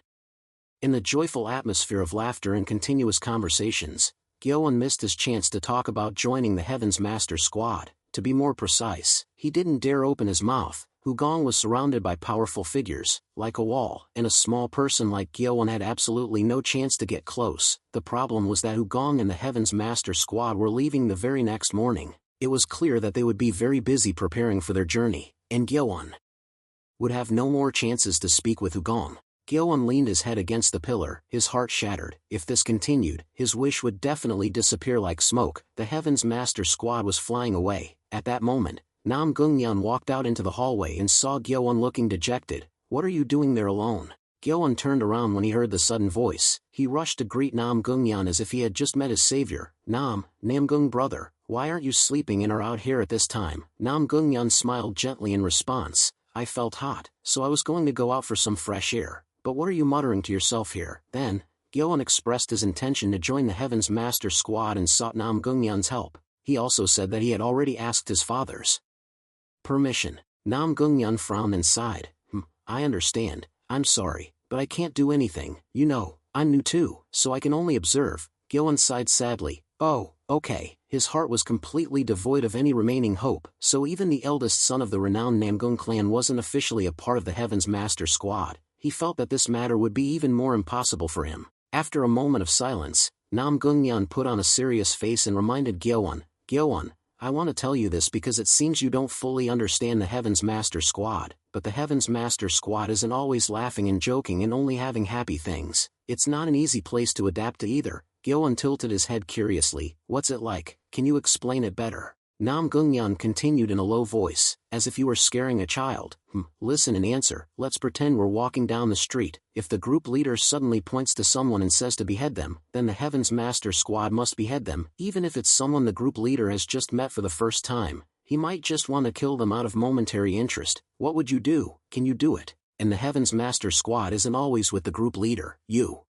In the joyful atmosphere of laughter and continuous conversations, Gyeon missed his chance to talk about joining the Heaven's Master Squad. To be more precise, he didn't dare open his mouth. Wugong was surrounded by powerful figures, like a wall, and a small person like Gyeon had absolutely no chance to get close. The problem was that Wugong and the Heaven's Master Squad were leaving the very next morning. It was clear that they would be very busy preparing for their journey, and Gyeon would have no more chances to speak with Wugong. Gyeon leaned his head against the pillar, his heart shattered. If this continued, his wish would definitely disappear like smoke. The Heaven's Master Squad was flying away. At that moment, Nam Gungnyeon walked out into the hallway and saw Gyeon looking dejected. What are you doing there alone? Gyeon turned around when he heard the sudden voice. He rushed to greet Nam Gungnyeon as if he had just met his savior. Namgung brother, why aren't you sleeping in or out here at this time? Nam Gungnyeon smiled gently in response. I felt hot, so I was going to go out for some fresh air. But what are you muttering to yourself here? Then, Gyeon expressed his intention to join the Heaven's Master Squad and sought Nam Gungnyeon's help. He also said that he had already asked his father's permission. Nam Gungnyeon frowned and sighed. I understand. I'm sorry, but I can't do anything. You know, I'm new too, so I can only observe. Gyeon sighed sadly. Oh, okay. His heart was completely devoid of any remaining hope, so even the eldest son of the renowned Namgung clan wasn't officially a part of the Heaven's Master Squad. He felt that this matter would be even more impossible for him. After a moment of silence, Nam Gungnyeon put on a serious face and reminded Gyeon, I want to tell you this because it seems you don't fully understand the Heaven's Master Squad, but the Heaven's Master Squad isn't always laughing and joking and only having happy things. It's not an easy place to adapt to either. Gyeon tilted his head curiously. What's it like? Can you explain it better? Nam Gungnyeon continued in a low voice, as if you were scaring a child. Listen and answer. Let's pretend we're walking down the street. If the group leader suddenly points to someone and says to behead them, then the Heaven's Master Squad must behead them, even if it's someone the group leader has just met for the first time. He might just want to kill them out of momentary interest. What would you do? Can you do it? And the Heaven's Master Squad isn't always with the group leader. You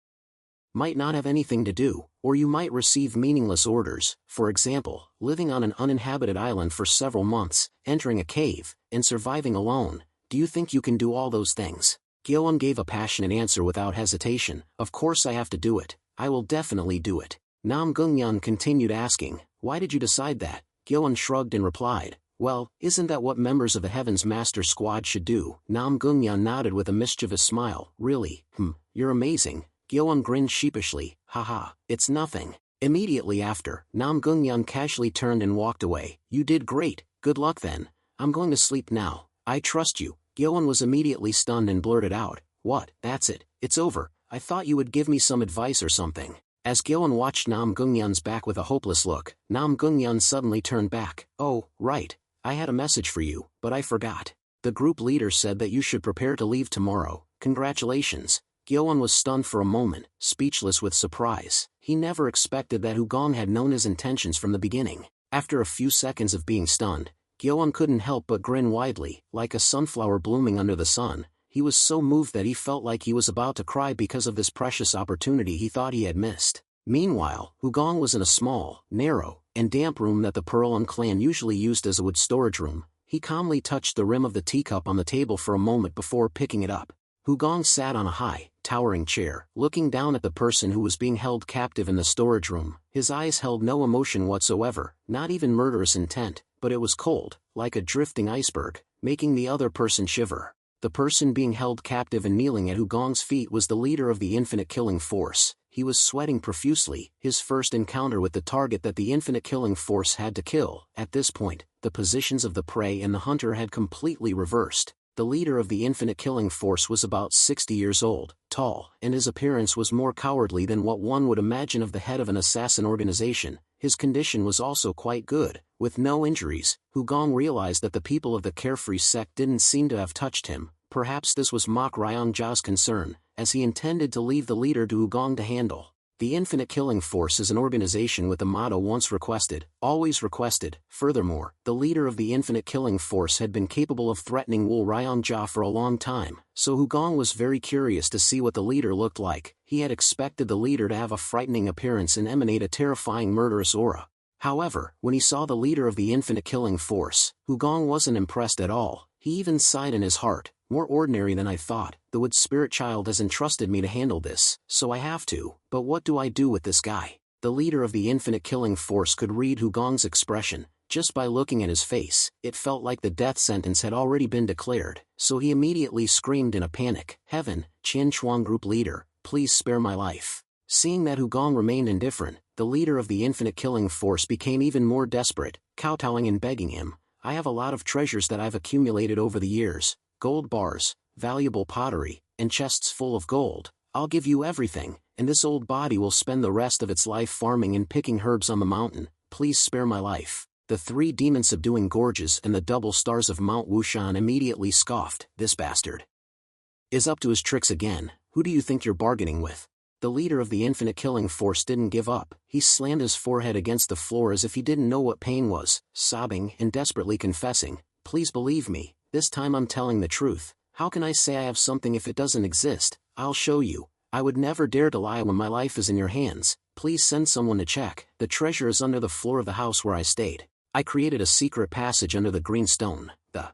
might not have anything to do, or you might receive meaningless orders. For example, living on an uninhabited island for several months, entering a cave, and surviving alone. Do you think you can do all those things? Gyeon gave a passionate answer without hesitation. Of course I have to do it. I will definitely do it. Nam Gungnyeon continued asking, why did you decide that? Gyeon shrugged and replied, well, isn't that what members of the Heaven's Master Squad should do? Nam Gungnyeon nodded with a mischievous smile. Really? You're amazing. Gyeon grinned sheepishly. Haha, it's nothing. Immediately after, Nam Gung-yeon casually turned and walked away. You did great, good luck then. I'm going to sleep now. I trust you. Gyeon was immediately stunned and blurted out, what, that's it, it's over, I thought you would give me some advice or something. As Gyeon watched Nam Gung-yeon's back with a hopeless look, Nam Gung-yeon suddenly turned back. Oh, right, I had a message for you, but I forgot. The group leader said that you should prepare to leave tomorrow. Congratulations. Gyeon was stunned for a moment, speechless with surprise. He never expected that Hugong had known his intentions from the beginning. After a few seconds of being stunned, Gyeon couldn't help but grin widely, like a sunflower blooming under the sun. He was so moved that he felt like he was about to cry because of this precious opportunity he thought he had missed. Meanwhile, Hugong was in a small, narrow, and damp room that the Pearl clan usually used as a wood storage room. He calmly touched the rim of the teacup on the table for a moment before picking it up. Hugong sat on a high, towering chair, looking down at the person who was being held captive in the storage room. His eyes held no emotion whatsoever, not even murderous intent, but it was cold, like a drifting iceberg, making the other person shiver. The person being held captive and kneeling at Hugong's feet was the leader of the Infinite Killing Force. He was sweating profusely, his first encounter with the target that the Infinite Killing Force had to kill. At this point, the positions of the prey and the hunter had completely reversed. The leader of the Infinite Killing Force was about 60 years old, tall, and his appearance was more cowardly than what one would imagine of the head of an assassin organization. His condition was also quite good, with no injuries. Hugong realized that the people of the Carefree sect didn't seem to have touched him. Perhaps this was Mok Ryongja's concern, as he intended to leave the leader to Hugong to handle. The Infinite Killing Force is an organization with the motto once requested, always requested. Furthermore, the leader of the Infinite Killing Force had been capable of threatening Wu Ryongja for a long time, so Hugong was very curious to see what the leader looked like. He had expected the leader to have a frightening appearance and emanate a terrifying murderous aura. However, when he saw the leader of the Infinite Killing Force, Hugong wasn't impressed at all. He even sighed in his heart. More ordinary than I thought. The Wood Spirit Child has entrusted me to handle this, so I have to. But what do I do with this guy? The leader of the Infinite Killing Force could read Hugong's expression. Just by looking at his face, it felt like the death sentence had already been declared, so he immediately screamed in a panic, Heaven, Qian Chuang Group Leader, please spare my life. Seeing that Hugong remained indifferent, the leader of the Infinite Killing Force became even more desperate, kowtowing and begging him, I have a lot of treasures that I've accumulated over the years. Gold bars, valuable pottery, and chests full of gold. I'll give you everything, and this old body will spend the rest of its life farming and picking herbs on the mountain. Please spare my life. The three demon-subduing gorges and the double stars of Mount Wushan immediately scoffed. This bastard is up to his tricks again. Who do you think you're bargaining with? The leader of the Infinite Killing Force didn't give up. He slammed his forehead against the floor as if he didn't know what pain was, sobbing and desperately confessing, please believe me. This time I'm telling the truth. How can I say I have something if it doesn't exist? I'll show you. I would never dare to lie when my life is in your hands. Please send someone to check. The treasure is under the floor of the house where I stayed. I created a secret passage under the green stone. The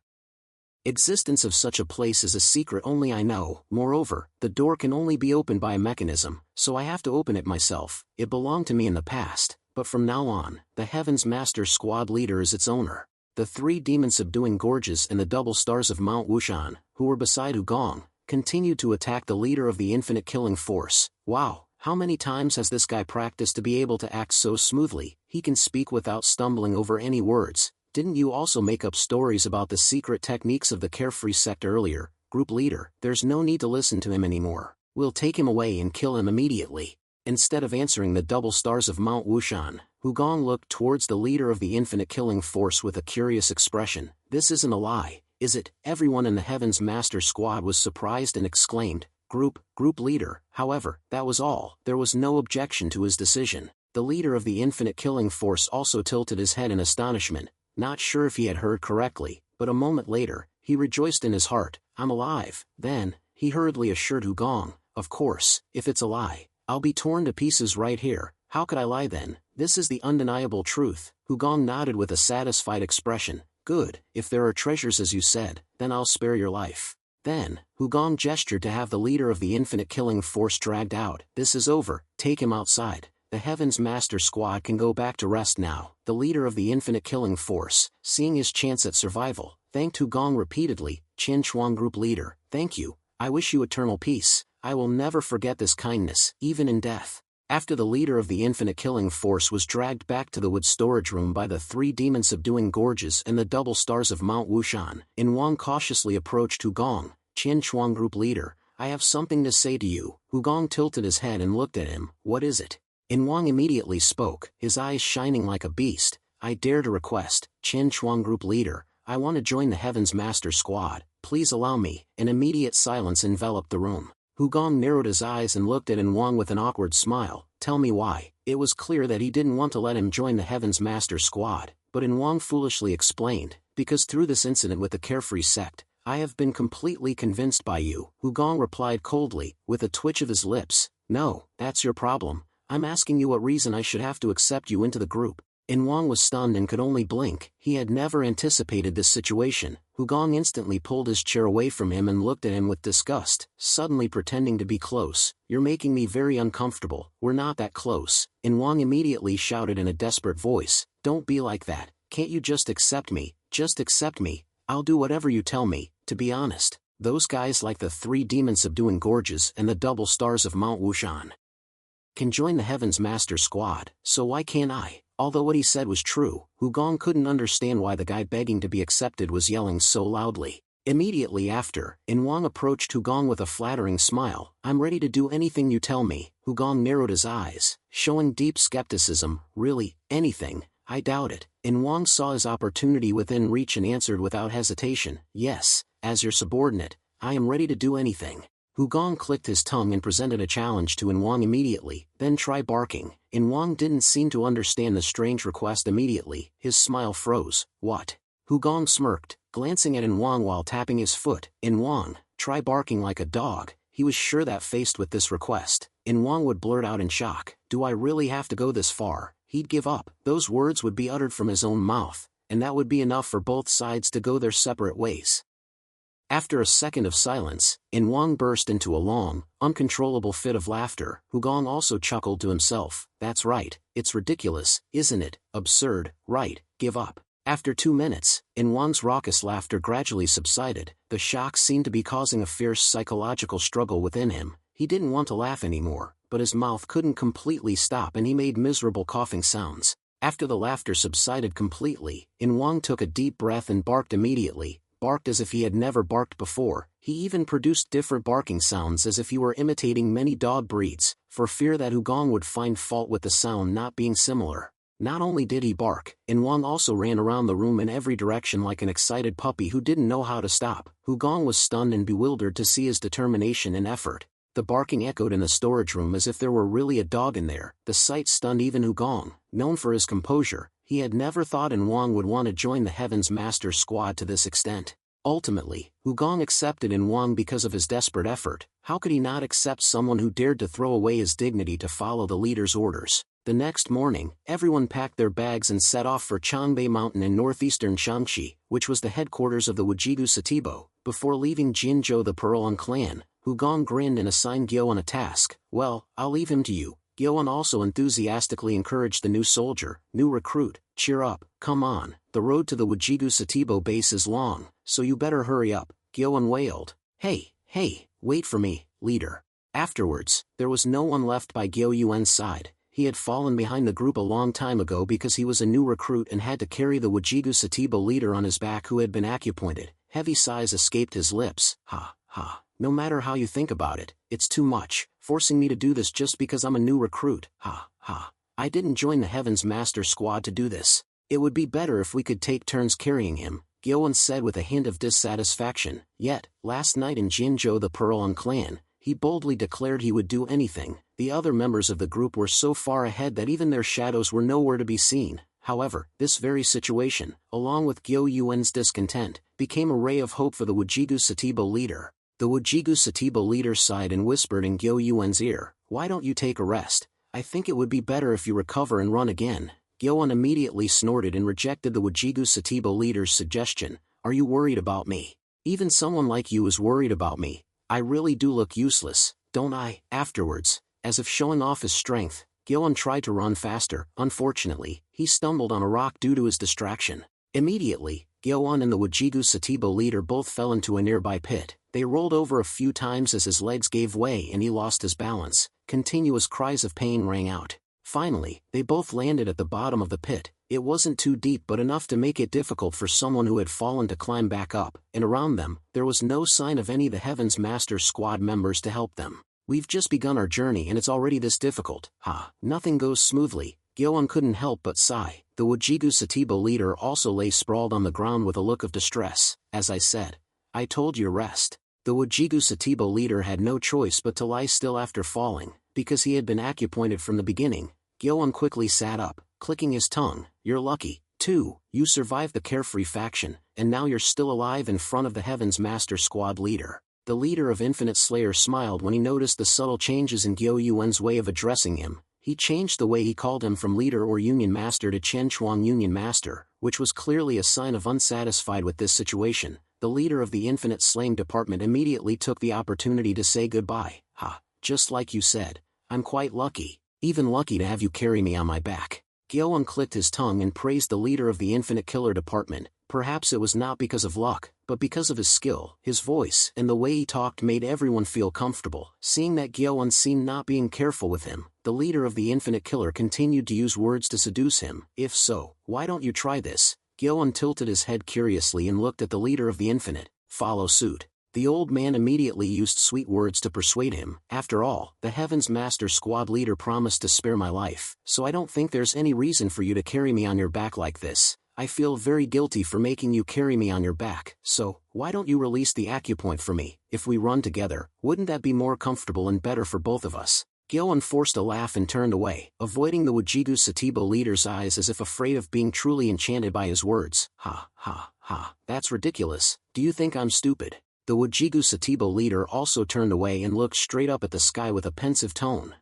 existence of such a place is a secret only I know. Moreover, the door can only be opened by a mechanism, so I have to open it myself. It belonged to me in the past, but from now on, the Heaven's Master Squad leader is its owner. The three demon-subduing gorges and the double stars of Mount Wushan, who were beside Hugong, continued to attack the leader of the Infinite Killing Force. Wow, how many times has this guy practiced to be able to act so smoothly? He can speak without stumbling over any words. Didn't you also make up stories about the secret techniques of the Carefree sect earlier? Group leader, there's no need to listen to him anymore. We'll take him away and kill him immediately. Instead of answering the double stars of Mount Wushan, Hugong looked towards the leader of the Infinite Killing Force with a curious expression. This isn't a lie, is it? Everyone in the Heaven's Master Squad was surprised and exclaimed, Group leader. However, that was all. There was no objection to his decision. The leader of the Infinite Killing Force also tilted his head in astonishment, not sure if he had heard correctly, but a moment later, he rejoiced in his heart. I'm alive. Then, he hurriedly assured Hugong, of course, if it's a lie, I'll be torn to pieces right here. How could I lie then? This is the undeniable truth. Hugong nodded with a satisfied expression. Good, if there are treasures as you said, then I'll spare your life. Then, Hugong gestured to have the leader of the Infinite Killing Force dragged out. This is over, take him outside. The Heaven's Master Squad can go back to rest now. The leader of the Infinite Killing Force, seeing his chance at survival, thanked Hugong repeatedly. Qian Chuang Group Leader, thank you. I wish you eternal peace. I will never forget this kindness, even in death. After the leader of the infinite killing force was dragged back to the wood storage room by the 3 demon-subduing gorges and the double stars of Mount Wushan, In Wang cautiously approached Hugong, Qian Chuang group leader. I have something to say to you. Hugong tilted his head and looked at him. What is it? In Wang immediately spoke, his eyes shining like a beast. I dare to request, Qian Chuang group leader, I want to join the Heavens Master Squad, please allow me. An immediate silence enveloped the room. Hugong narrowed his eyes and looked at In Wang with an awkward smile. Tell me why. It was clear that he didn't want to let him join the Heavens Master Squad, but In Wang foolishly explained, because through this incident with the Carefree sect, I have been completely convinced by you. Hugong replied coldly, with a twitch of his lips. No, that's your problem. I'm asking you what reason I should have to accept you into the group. In Wang was stunned and could only blink. He had never anticipated this situation. Hugong instantly pulled his chair away from him and looked at him with disgust, suddenly pretending to be close. You're making me very uncomfortable. We're not that close. In Wang immediately shouted in a desperate voice. Don't be like that. Can't you just accept me? Just accept me. I'll do whatever you tell me. To be honest, those guys like the 3 demon-subduing gorges and the double stars of Mount Wushan can join the Heavens Master Squad, so why can't I? Although what he said was true, Hugong couldn't understand why the guy begging to be accepted was yelling so loudly. Immediately after, In Wang approached Hugong with a flattering smile. I'm ready to do anything you tell me. Hugong narrowed his eyes, showing deep skepticism. Really, anything? I doubt it. In Wang saw his opportunity within reach and answered without hesitation. Yes, as your subordinate, I am ready to do anything. Hugong clicked his tongue and presented a challenge to In Wang immediately. Then try barking. In Wang didn't seem to understand the strange request immediately. His smile froze. What? Hugong smirked, glancing at In Wang while tapping his foot. In Wang, try barking like a dog. He was sure that faced with this request, In Wang would blurt out in shock. Do I really have to go this far? He'd give up. Those words would be uttered from his own mouth, and that would be enough for both sides to go their separate ways. After a second of silence, In Wang burst into a long, uncontrollable fit of laughter. Hugong also chuckled to himself. That's right, it's ridiculous, isn't it? Absurd, right, give up. After 2 minutes, In Wang's raucous laughter gradually subsided. The shock seemed to be causing a fierce psychological struggle within him. He didn't want to laugh anymore, but his mouth couldn't completely stop and he made miserable coughing sounds. After the laughter subsided completely, In Wang took a deep breath and barked immediately. Barked as if he had never barked before. He even produced different barking sounds as if he were imitating many dog breeds, for fear that Hugong would find fault with the sound not being similar. Not only did he bark, In Wang also ran around the room in every direction like an excited puppy who didn't know how to stop. Hugong was stunned and bewildered to see his determination and effort. The barking echoed in the storage room as if there were really a dog in there. The sight stunned even Hugong. Known for his composure, he had never thought In Wang would want to join the Heavens Master Squad to this extent. Ultimately, Hugong accepted In Wang because of his desperate effort. How could he not accept someone who dared to throw away his dignity to follow the leader's orders? The next morning, everyone packed their bags and set off for Changbei Mountain in northeastern Shaanxi, which was the headquarters of the Wujigu Satibo. Before leaving Jinzhou the Pearl clan, Hugong grinned and assigned Gyoan a task. Well, I'll leave him to you. Gyoan also enthusiastically encouraged the new soldier. New recruit, cheer up, come on, the road to the Wujigu Satibo base is long, so you better hurry up. Gyoan wailed. Hey, wait for me, leader. Afterwards, there was no one left by Gyo Yuan's side. He had fallen behind the group a long time ago because he was a new recruit and had to carry the Wujigu Satibo leader on his back who had been acupointed. Heavy sighs escaped his lips. Ha. No matter how you think about it, it's too much, forcing me to do this just because I'm a new recruit. Ha. I didn't join the Heavens Master Squad to do this. It would be better if we could take turns carrying him, Gyoan said with a hint of dissatisfaction. Yet, last night in Jinzhou the Pearl clan, he boldly declared he would do anything. The other members of the group were so far ahead that even their shadows were nowhere to be seen. However, this very situation, along with Gyo Yuan's discontent, became a ray of hope for the Wujigu Satibo leader. The Wujigu Satibo leader sighed and whispered in Gyo Yuan's ear, "Why don't you take a rest? I think it would be better if you recover and run again." Gyoan immediately snorted and rejected the Wujigu Satibo leader's suggestion. "Are you worried about me? Even someone like you is worried about me. I really do look useless, don't I?" Afterwards, as if showing off his strength, Gyoan tried to run faster. Unfortunately, he stumbled on a rock due to his distraction. Immediately, Gyoan and the Wujigu Satibo leader both fell into a nearby pit. They rolled over a few times as his legs gave way and he lost his balance. Continuous cries of pain rang out. Finally, they both landed at the bottom of the pit. It wasn't too deep but enough to make it difficult for someone who had fallen to climb back up, and around them, there was no sign of any of the Heaven's Master Squad members to help them. We've just begun our journey and it's already this difficult. Nothing goes smoothly. Gyeon couldn't help but sigh. The Wajigu Satibo leader also lay sprawled on the ground with a look of distress. As I said, I told you rest. The Wajigu Satibo leader had no choice but to lie still after falling, because he had been acupointed from the beginning. Gyeon quickly sat up, clicking his tongue. You're lucky, too. You survived the Carefree faction, and now you're still alive in front of the Heaven's Master Squad leader. The leader of Infinite Slayer smiled when he noticed the subtle changes in Gyo Yuen's way of addressing him. He changed the way he called him from leader or Union Master to Chen Chuang Union Master, which was clearly a sign of unsatisfied with this situation. The leader of the Infinite Slaying Department immediately took the opportunity to say goodbye. Just like you said, I'm quite lucky. Even lucky to have you carry me on my back. Gyeon clicked his tongue and praised the leader of the Infinite Killer Department. Perhaps it was not because of luck, but because of his skill. His voice and the way he talked made everyone feel comfortable. Seeing that Gyeon seemed not being careful with him, the leader of the Infinite Killer continued to use words to seduce him. If so, why don't you try this? Gyeon tilted his head curiously and looked at the leader of the Infinite. Follow suit. The old man immediately used sweet words to persuade him. After all, the Heaven's Master Squad leader promised to spare my life, so I don't think there's any reason for you to carry me on your back like this. I feel very guilty for making you carry me on your back, so why don't you release the acupoint for me? If we run together, wouldn't that be more comfortable and better for both of us? Gyeon forced a laugh and turned away, avoiding the Wajigu Satibo leader's eyes as if afraid of being truly enchanted by his words. That's ridiculous. Do you think I'm stupid? The Wajigu Satibo leader also turned away and looked straight up at the sky with a pensive tone.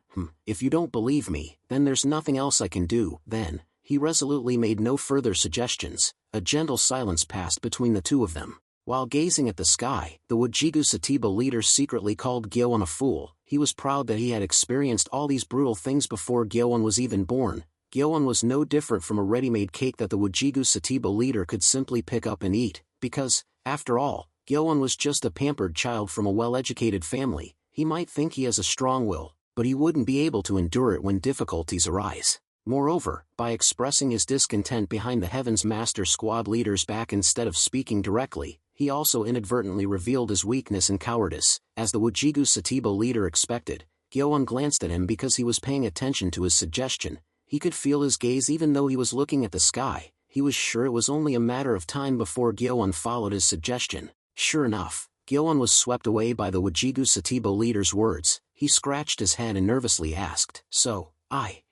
If you don't believe me, then there's nothing else I can do. Then, he resolutely made no further suggestions. A gentle silence passed between the two of them. While gazing at the sky, the Wajigu Satibo leader secretly called Gyeon a fool. He was proud that he had experienced all these brutal things before Gyeon was even born. Gyeon was no different from a ready-made cake that the Wajigu Satibo leader could simply pick up and eat, because, after all, Gyeon was just a pampered child from a well-educated family. He might think he has a strong will, but he wouldn't be able to endure it when difficulties arise. Moreover, by expressing his discontent behind the Heaven's Master Squad leader's back instead of speaking directly, he also inadvertently revealed his weakness and cowardice. As the Wajigu Satibo leader expected, Gyeon glanced at him because he was paying attention to his suggestion. He could feel his gaze even though he was looking at the sky. He was sure it was only a matter of time before Gyeon followed his suggestion. Sure enough, Gyeon was swept away by the Wajigu Satibo leader's words. He scratched his head and nervously asked,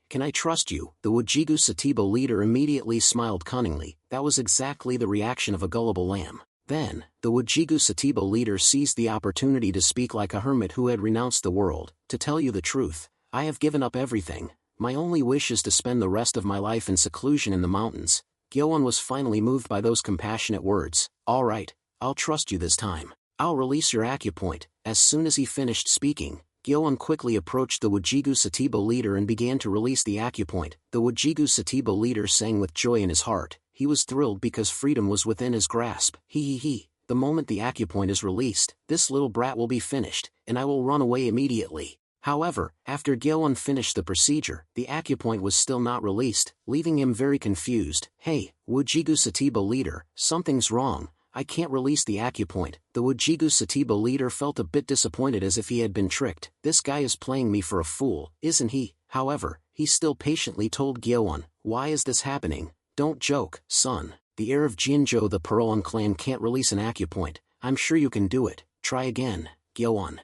Can I trust you? The Wajigu Satibo leader immediately smiled cunningly. That was exactly the reaction of a gullible lamb. Then, the Wajigu Satibo leader seized the opportunity to speak like a hermit who had renounced the world. To tell you the truth, I have given up everything. My only wish is to spend the rest of my life in seclusion in the mountains. Gyeon was finally moved by those compassionate words. All right, I'll trust you this time. I'll release your acupoint. As soon as he finished speaking, Gyeon quickly approached the Wajigu Satibo leader and began to release the acupoint. The Wajigu Satibo leader sang with joy in his heart. He was thrilled because freedom was within his grasp. The moment the acupoint is released, this little brat will be finished, and I will run away immediately. However, after Gyeon finished the procedure, the acupoint was still not released, leaving him very confused. Hey, Wajigu Satibo leader, something's wrong. I can't release the acupoint. The Wajigu Satibo leader felt a bit disappointed as if he had been tricked. This guy is playing me for a fool, isn't he? However, he still patiently told Gyeon, why is this happening? Don't joke, son. The heir of Jinjo the Pearlon clan can't release an acupoint. I'm sure you can do it. Try again, Gyeon.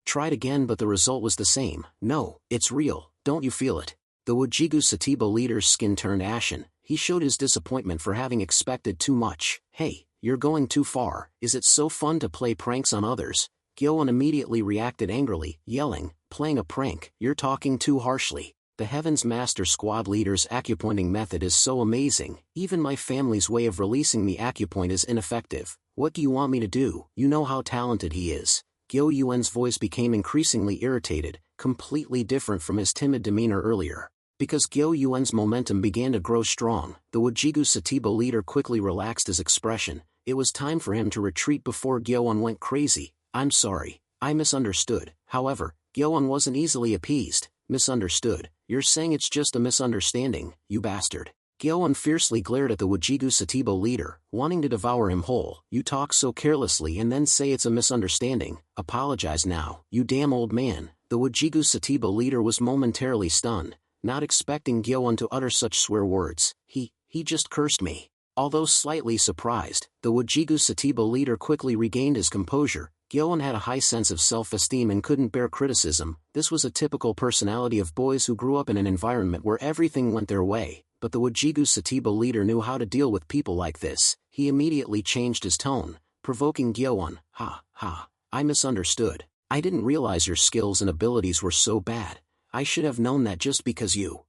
Tried again but the result was the same. No, it's real, don't you feel it? The Wajigu Satibo leader's skin turned ashen. He showed his disappointment for having expected too much. Hey, you're going too far. Is it so fun to play pranks on others? Gyeon immediately reacted angrily, yelling, playing a prank? You're talking too harshly. The Heaven's Master Squad leader's acupointing method is so amazing. Even my family's way of releasing the acupoint is ineffective. What do you want me to do? You know how talented he is. Gyo Yuen's voice became increasingly irritated, completely different from his timid demeanor earlier. Because Gyo Yuen's momentum began to grow strong, the Wajigu Satibo leader quickly relaxed his expression. It was time for him to retreat before Gyeon went crazy. I'm sorry, I misunderstood. However, Gyeon wasn't easily appeased. Misunderstood? You're saying it's just a misunderstanding, you bastard. Gyeon fiercely glared at the Wajigu Satibo leader, wanting to devour him whole. You talk so carelessly and then say it's a misunderstanding. Apologize now, you damn old man. The Wajigu Satibo leader was momentarily stunned, not expecting Gyeon to utter such swear words. He just cursed me. Although slightly surprised, the Wajigu Satibo leader quickly regained his composure. Gyeon had a high sense of self-esteem and couldn't bear criticism. This was a typical personality of boys who grew up in an environment where everything went their way. But the Wajigu Satibo leader knew how to deal with people like this. He immediately changed his tone, provoking Gyeon. I misunderstood. I didn't realize your skills and abilities were so bad. I should have known that just because you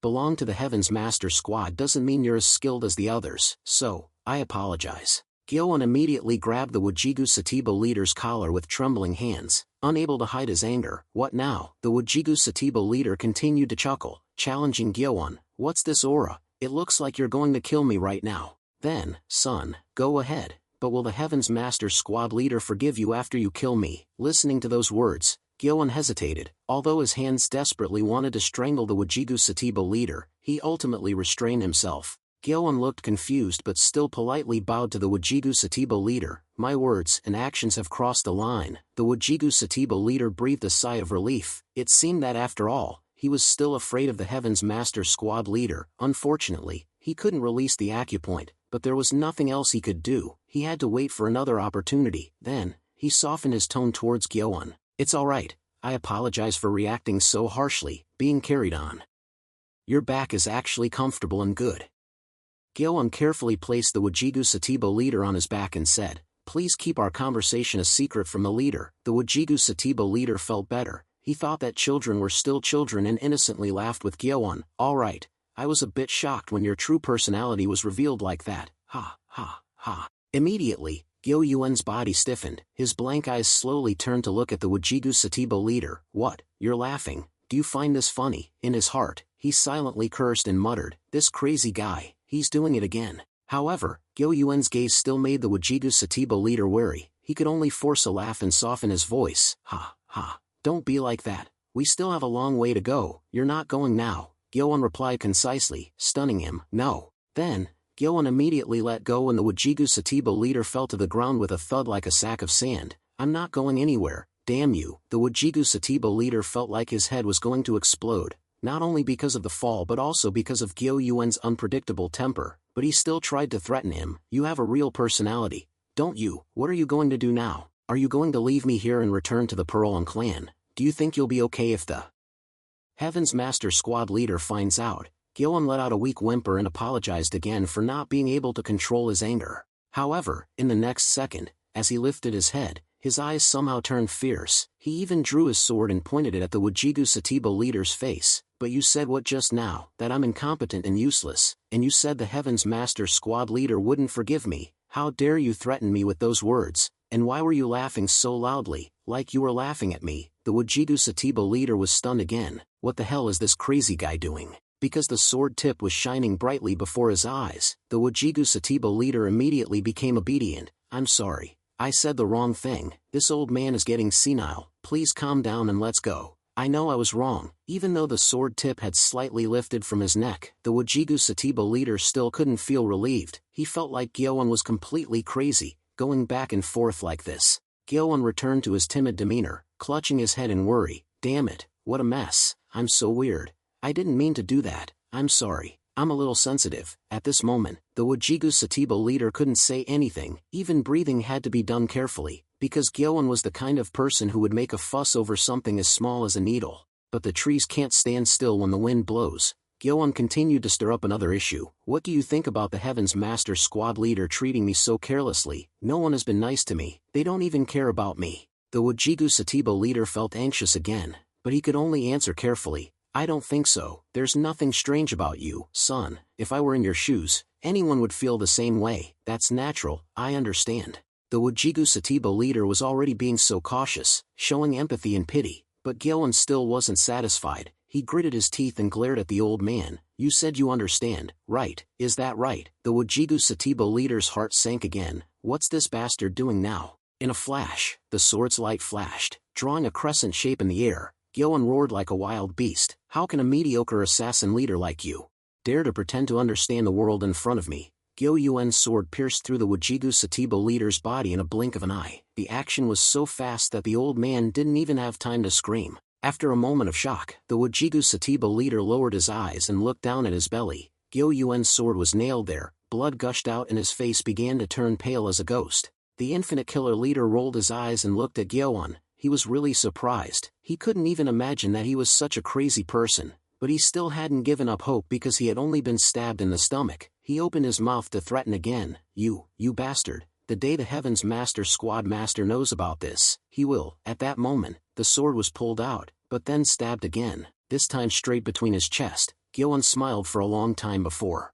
belong to the Heaven's Master Squad doesn't mean you're as skilled as the others, so, I apologize. Gyeon immediately grabbed the Wajigu Satibo leader's collar with trembling hands, unable to hide his anger. What now? The Wajigu Satibo leader continued to chuckle, challenging Gyeon. What's this aura? It looks like you're going to kill me right now. Then, son, go ahead, but will the Heaven's Master Squad leader forgive you after you kill me? Listening to those words, Gyeon hesitated. Although his hands desperately wanted to strangle the Wajigu Satibo leader, he ultimately restrained himself. Gyeon looked confused but still politely bowed to the Wajigu Satibo leader. My words and actions have crossed the line. The Wajigu Satibo leader breathed a sigh of relief. It seemed that after all, he was still afraid of the Heaven's Master Squad leader. Unfortunately, he couldn't release the acupoint, but there was nothing else he could do. He had to wait for another opportunity. Then, he softened his tone towards Gyeon. It's alright, I apologize for reacting so harshly. Being carried on. Your back is actually comfortable and good. Gyeon carefully placed the Wajigu Satibo leader on his back and said, please keep our conversation a secret from the leader. The Wajigu Satibo leader felt better. He thought that children were still children and innocently laughed with Gyeon. Alright, I was a bit shocked when your true personality was revealed like that. Ha. Immediately, Gyeon's body stiffened. His blank eyes slowly turned to look at the Wajigu Satibo leader. What? You're laughing? Do you find this funny? In his heart, he silently cursed and muttered, this crazy guy, he's doing it again. However, Gyeon's gaze still made the Wajigu Satibo leader wary. He could only force a laugh and soften his voice. Ha. Don't be like that. We still have a long way to go. You're not going now. Gyeon replied concisely, stunning him. No. Then, Gyeon immediately let go and the Wajigu Satibo leader fell to the ground with a thud like a sack of sand. I'm not going anywhere. Damn you. The Wajigu Satibo leader felt like his head was going to explode, not only because of the fall but also because of Gyeon's unpredictable temper, but he still tried to threaten him. You have a real personality, don't you? What are you going to do now? Are you going to leave me here and return to the Pearl clan? Do you think you'll be okay if the Heaven's Master Squad leader finds out? Gyeon let out a weak whimper and apologized again for not being able to control his anger. However, in the next second, as he lifted his head, his eyes somehow turned fierce. He even drew his sword and pointed it at the Wajigu Satibo leader's face. But you said what just now? That I'm incompetent and useless, and you said the Heaven's Master Squad leader wouldn't forgive me. How dare you threaten me with those words? And why were you laughing so loudly, like you were laughing at me? The Wajigu Satibo leader was stunned again. What the hell is this crazy guy doing? Because the sword tip was shining brightly before his eyes, the Wajigu Satibo leader immediately became obedient. I'm sorry. I said the wrong thing. This old man is getting senile. Please calm down and let's go. I know I was wrong. Even though the sword tip had slightly lifted from his neck, the Wajigu Satibo leader still couldn't feel relieved. He felt like Gyeon was completely crazy, going back and forth like this. Gyeon returned to his timid demeanor, clutching his head in worry. Damn it, what a mess. I'm so weird. I didn't mean to do that. I'm sorry. I'm a little sensitive. At this moment, the Wajigu Satibo leader couldn't say anything. Even breathing had to be done carefully, because Gyeon was the kind of person who would make a fuss over something as small as a needle. But the trees can't stand still when the wind blows. Gyeon continued to stir up another issue. What do you think about the Heaven's Master Squad leader treating me so carelessly? No one has been nice to me. They don't even care about me. The Wajigu Satibo leader felt anxious again, but he could only answer carefully. I don't think so. There's nothing strange about you, son. If I were in your shoes, anyone would feel the same way. That's natural, I understand. The Wajigu Satibo leader was already being so cautious, showing empathy and pity, but Gyeon still wasn't satisfied. He gritted his teeth and glared at the old man. You said you understand, right? Is that right? The Wajigu Satibo leader's heart sank again. What's this bastard doing now? In a flash, the sword's light flashed, drawing a crescent shape in the air. Gyoan roared like a wild beast. How can a mediocre assassin leader like you dare to pretend to understand the world in front of me? Gyo Yuan's sword pierced through the Wajigu Satibo leader's body in a blink of an eye. The action was so fast that the old man didn't even have time to scream. After a moment of shock, the Wajigu Satibo leader lowered his eyes and looked down at his belly. Gyo Yuan's sword was nailed there, blood gushed out and his face began to turn pale as a ghost. The Infinite Killer leader rolled his eyes and looked at Gyoan. He was really surprised. He couldn't even imagine that he was such a crazy person, but he still hadn't given up hope because he had only been stabbed in the stomach. He opened his mouth to threaten again. You bastard. The day the Heaven's Master Squad Master knows about this, he will. At that moment, the sword was pulled out, but then stabbed again, this time straight between his chest. Gyoan smiled for a long time before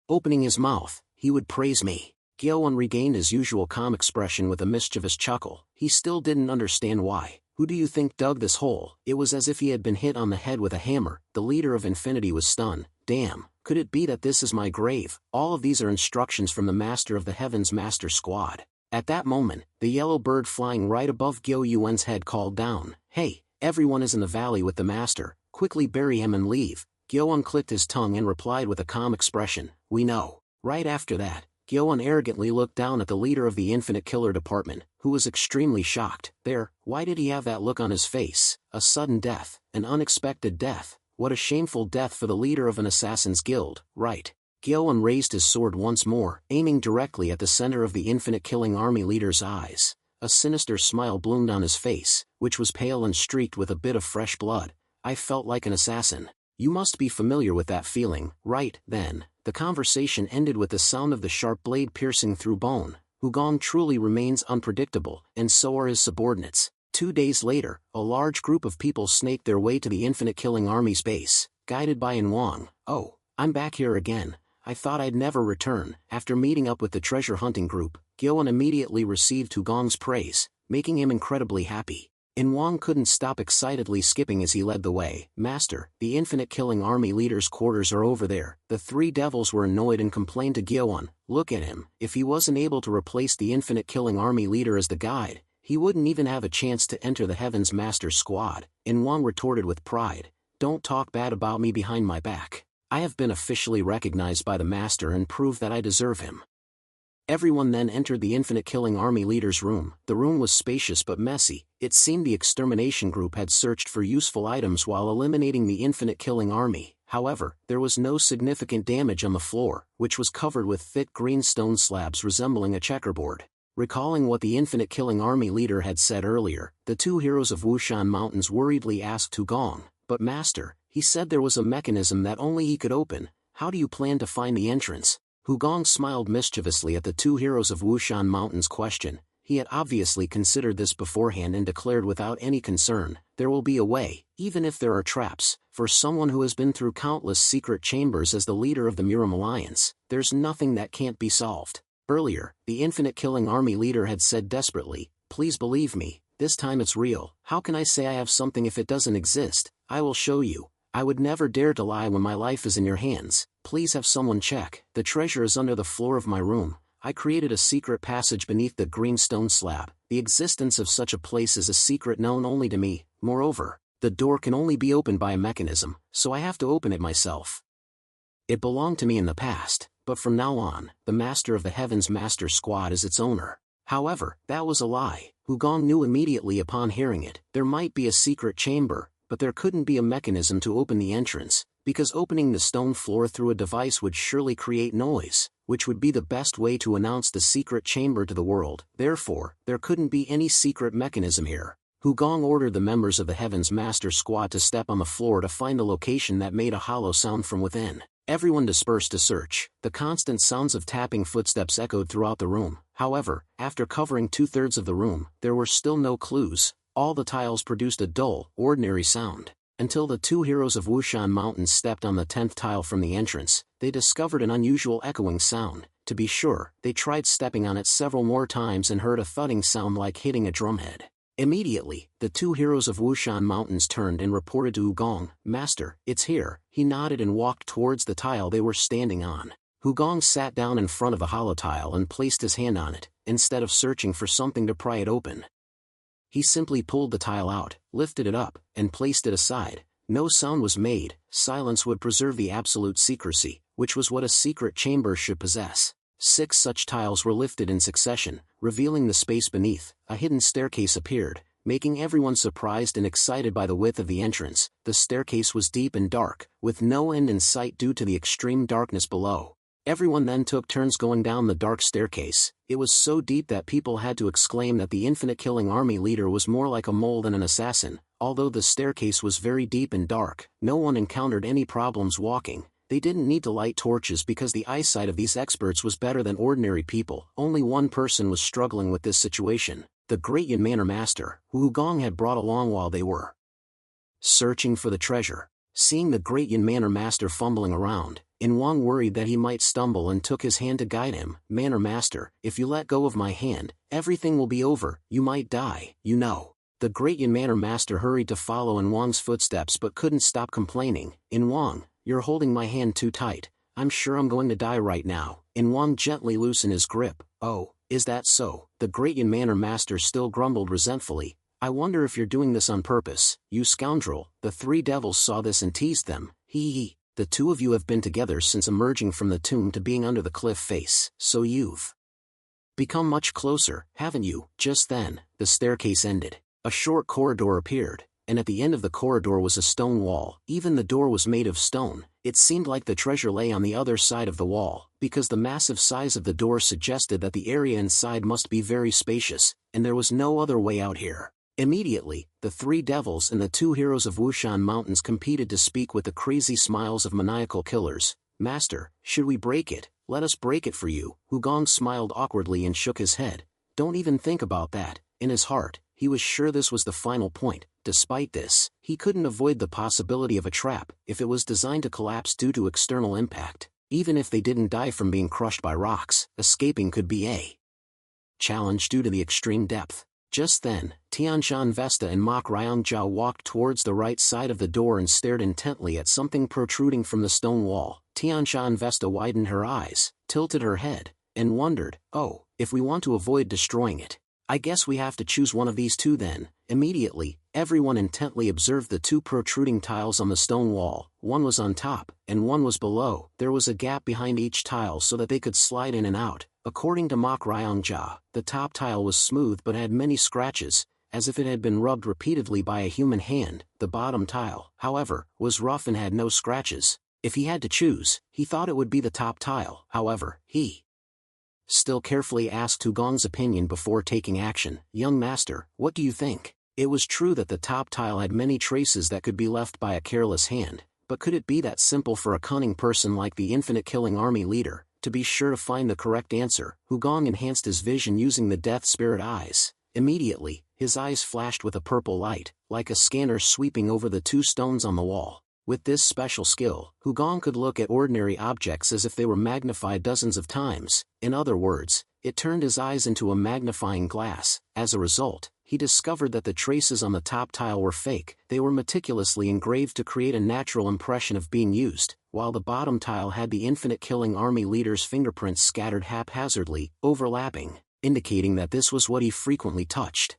opening his mouth. He would praise me. Gyoan regained his usual calm expression with a mischievous chuckle. He still didn't understand why. Who do you think dug this hole? It was as if he had been hit on the head with a hammer. The leader of Infinity was stunned. Damn, could it be that this is my grave? All of these are instructions from the master of the Heaven's Master Squad. At that moment, the yellow bird flying right above Gyo Yuan's head called down. Hey, everyone is in the valley with the master. Quickly bury him and leave. Gyoan clicked his tongue and replied with a calm expression. We know. Right after that, Gyoan arrogantly looked down at the leader of the Infinite Killer Department, who was extremely shocked. Why did he have that look on his face? A sudden death, an unexpected death. What a shameful death for the leader of an assassin's guild, right? Gyoan raised his sword once more, aiming directly at the center of the Infinite Killing Army leader's eyes. A sinister smile bloomed on his face, which was pale and streaked with a bit of fresh blood. I felt like an assassin. You must be familiar with that feeling, right? Then, the conversation ended with the sound of the sharp blade piercing through bone. Hugong truly remains unpredictable, and so are his subordinates. 2 days later, a large group of people snaked their way to the Infinite Killing Army's base, guided by Wang. Oh, I'm back here again. I thought I'd never return. After meeting up with the treasure hunting group, Gyoan immediately received Hugong's praise, making him incredibly happy. Wang couldn't stop excitedly skipping as he led the way. Master, the Infinite Killing Army leader's quarters are over there. The three devils were annoyed and complained to Gyoan. Look at him. If he wasn't able to replace the Infinite Killing Army leader as the guide, he wouldn't even have a chance to enter the Heaven's Master Squad. Wang retorted with pride. Don't talk bad about me behind my back. I have been officially recognized by the Master and proved that I deserve him. Everyone then entered the Infinite Killing Army leader's room. The room was spacious but messy. It seemed the extermination group had searched for useful items while eliminating the Infinite Killing Army. However, there was no significant damage on the floor, which was covered with thick green stone slabs resembling a checkerboard. Recalling what the Infinite Killing Army leader had said earlier, the two heroes of Wushan Mountains worriedly asked Hugong, "But Master, he said there was a mechanism that only he could open. How do you plan to find the entrance?" Hugong smiled mischievously at the two heroes of Wushan Mountain's question. He had obviously considered this beforehand and declared without any concern, "There will be a way, even if there are traps. For someone who has been through countless secret chambers as the leader of the Muram Alliance, there's nothing that can't be solved." Earlier, the Infinite Killing Army leader had said desperately, "Please believe me, this time it's real. How can I say I have something if it doesn't exist? I will show you. I would never dare to lie when my life is in your hands. Please have someone check. The treasure is under the floor of my room. I created a secret passage beneath the green stone slab. The existence of such a place is a secret known only to me. Moreover, the door can only be opened by a mechanism, so I have to open it myself. It belonged to me in the past, but from now on, the master of the Heaven's Master Squad is its owner." However, that was a lie. Hugong knew immediately upon hearing it. There might be a secret chamber, but there couldn't be a mechanism to open the entrance, because opening the stone floor through a device would surely create noise, which would be the best way to announce the secret chamber to the world. Therefore, there couldn't be any secret mechanism here. Hugong ordered the members of the Heaven's Master Squad to step on the floor to find the location that made a hollow sound from within. Everyone dispersed to search. The constant sounds of tapping footsteps echoed throughout the room. However, after covering 2/3 of the room, there were still no clues. All the tiles produced a dull, ordinary sound. Until the two heroes of Wushan Mountains stepped on the 10th tile from the entrance, they discovered an unusual echoing sound. To be sure, they tried stepping on it several more times and heard a thudding sound like hitting a drumhead. Immediately, the two heroes of Wushan Mountains turned and reported to Hugong, "Master, it's here." He nodded and walked towards the tile they were standing on. Hugong sat down in front of a hollow tile and placed his hand on it, instead of searching for something to pry it open. He simply pulled the tile out, lifted it up, and placed it aside. No sound was made. Silence would preserve the absolute secrecy, which was what a secret chamber should possess. 6 such tiles were lifted in succession, revealing the space beneath. A hidden staircase appeared, making everyone surprised and excited by the width of the entrance. The staircase was deep and dark, with no end in sight due to the extreme darkness below. Everyone then took turns going down the dark staircase. It was so deep that people had to exclaim that the infinite killing army leader was more like a mole than an assassin. Although the staircase was very deep and dark, no one encountered any problems walking. They didn't need to light torches because the eyesight of these experts was better than ordinary people. Only one person was struggling with this situation, the great Yin Manor Master, who Hugong had brought along while they were searching for the treasure. Seeing the great Yin Manor Master fumbling around, Yin Wang worried that he might stumble and took his hand to guide him. "Manor Master, if you let go of my hand, everything will be over. You might die, you know." The great Yin Manor Master hurried to follow Yin Wang's footsteps but couldn't stop complaining. "Yin Wang, you're holding my hand too tight. I'm sure I'm going to die right now." Yin Wang gently loosened his grip. "Oh, is that so?" The great Yin Manor Master still grumbled resentfully. "I wonder if you're doing this on purpose, you scoundrel." The 3 devils saw this and teased them. "Hee. The 2 of you have been together since emerging from the tomb to being under the cliff face, so you've become much closer, haven't you?" Just then, the staircase ended. A short corridor appeared, and at the end of the corridor was a stone wall. Even the door was made of stone. It seemed like the treasure lay on the other side of the wall, because the massive size of the door suggested that the area inside must be very spacious, and there was no other way out here. Immediately, the 3 devils and the 2 heroes of Wushan Mountains competed to speak with the crazy smiles of maniacal killers. "Master, should we break it? Let us break it for you." Hugong smiled awkwardly and shook his head. "Don't even think about that." In his heart, he was sure this was the final point. Despite this, he couldn't avoid the possibility of a trap if it was designed to collapse due to external impact. Even if they didn't die from being crushed by rocks, escaping could be a challenge due to the extreme depth. Just then, Tianshan Vesta and Mok Ryongjia walked towards the right side of the door and stared intently at something protruding from the stone wall. Tianshan Vesta widened her eyes, tilted her head, and wondered, "Oh, if we want to avoid destroying it, I guess we have to choose one of these 2 then." Immediately, everyone intently observed the 2 protruding tiles on the stone wall. One was on top, and one was below. There was a gap behind each tile so that they could slide in and out. According to Mok Ryongjia, the top tile was smooth but had many scratches, as if it had been rubbed repeatedly by a human hand. The bottom tile, however, was rough and had no scratches. If he had to choose, he thought it would be the top tile. However, he still carefully asked Hugong's opinion before taking action. "Young master, what do you think?" It was true that the top tile had many traces that could be left by a careless hand, but could it be that simple for a cunning person like the infinite killing army leader to be sure to find the correct answer? Hugong enhanced his vision using the death spirit eyes. Immediately, his eyes flashed with a purple light, like a scanner sweeping over the 2 stones on the wall. With this special skill, Hugong could look at ordinary objects as if they were magnified dozens of times. In other words, it turned his eyes into a magnifying glass. As a result, he discovered that the traces on the top tile were fake. They were meticulously engraved to create a natural impression of being used, while the bottom tile had the infinite killing army leader's fingerprints scattered haphazardly, overlapping, indicating that this was what he frequently touched.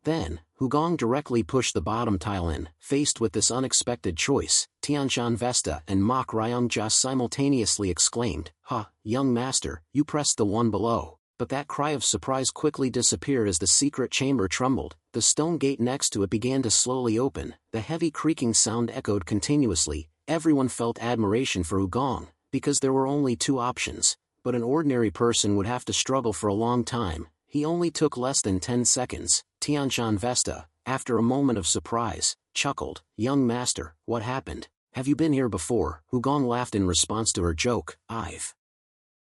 Then, Hugong directly pushed the bottom tile in. Faced with this unexpected choice, Tianshan Vesta and Mok Ryongjia simultaneously exclaimed, "Ha, young master, you pressed the one below." But that cry of surprise quickly disappeared as the secret chamber trembled. The stone gate next to it began to slowly open. The heavy creaking sound echoed continuously. Everyone felt admiration for Hugong, because there were only 2 options, but an ordinary person would have to struggle for a long time. He only took less than 10 seconds. Tianshan Vesta, after a moment of surprise, chuckled, "Young master, what happened? Have you been here before?" Hugong laughed in response to her joke. "I've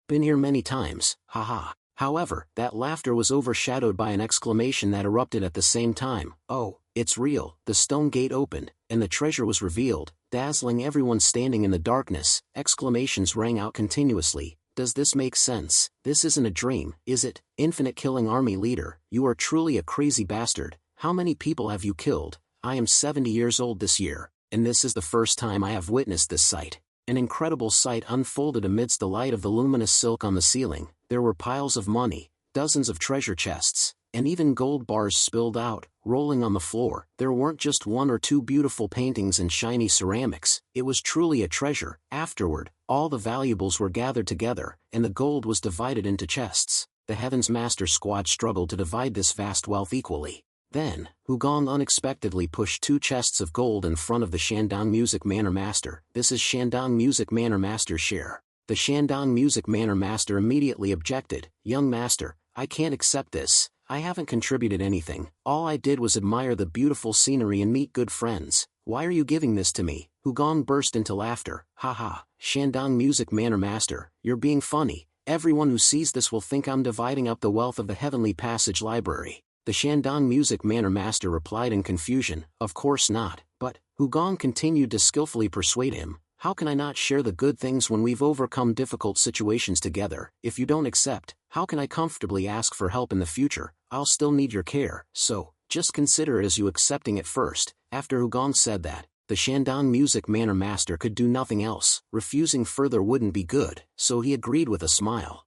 been here many times, haha." However, that laughter was overshadowed by an exclamation that erupted at the same time. "Oh, it's real." The stone gate opened, and the treasure was revealed, dazzling everyone standing in the darkness. Exclamations rang out continuously. Does this make sense? This isn't a dream, is it? Infinite Killing Army Leader, you are truly a crazy bastard. How many people have you killed? I am 70 years old this year, and this is the first time I have witnessed this sight. An incredible sight unfolded amidst the light of the luminous silk on the ceiling. There were piles of money, dozens of treasure chests, and even gold bars spilled out, rolling on the floor. There weren't just one or two beautiful paintings and shiny ceramics, it was truly a treasure. Afterward, all the valuables were gathered together, and the gold was divided into chests. The Heaven's Master Squad struggled to divide this vast wealth equally. Then, Hugong unexpectedly pushed 2 chests of gold in front of the Shandong Music Manor Master. This is Shandong Music Manor Master's share. The Shandong Music Manor Master immediately objected. Young Master, I can't accept this. I haven't contributed anything. All I did was admire the beautiful scenery and meet good friends. Why are you giving this to me? Hugong burst into laughter. Haha, Shandong Music Manor Master, you're being funny. Everyone who sees this will think I'm dividing up the wealth of the Heavenly Passage Library. The Shandong Music Manor Master replied in confusion, of course not, but, Hugong continued to skillfully persuade him, how can I not share the good things when we've overcome difficult situations together? If you don't accept, how can I comfortably ask for help in the future? I'll still need your care, so, just consider it as you accepting it first. After Hugong said that, the Shandong Music Manor Master could do nothing else. Refusing further wouldn't be good, so he agreed with a smile.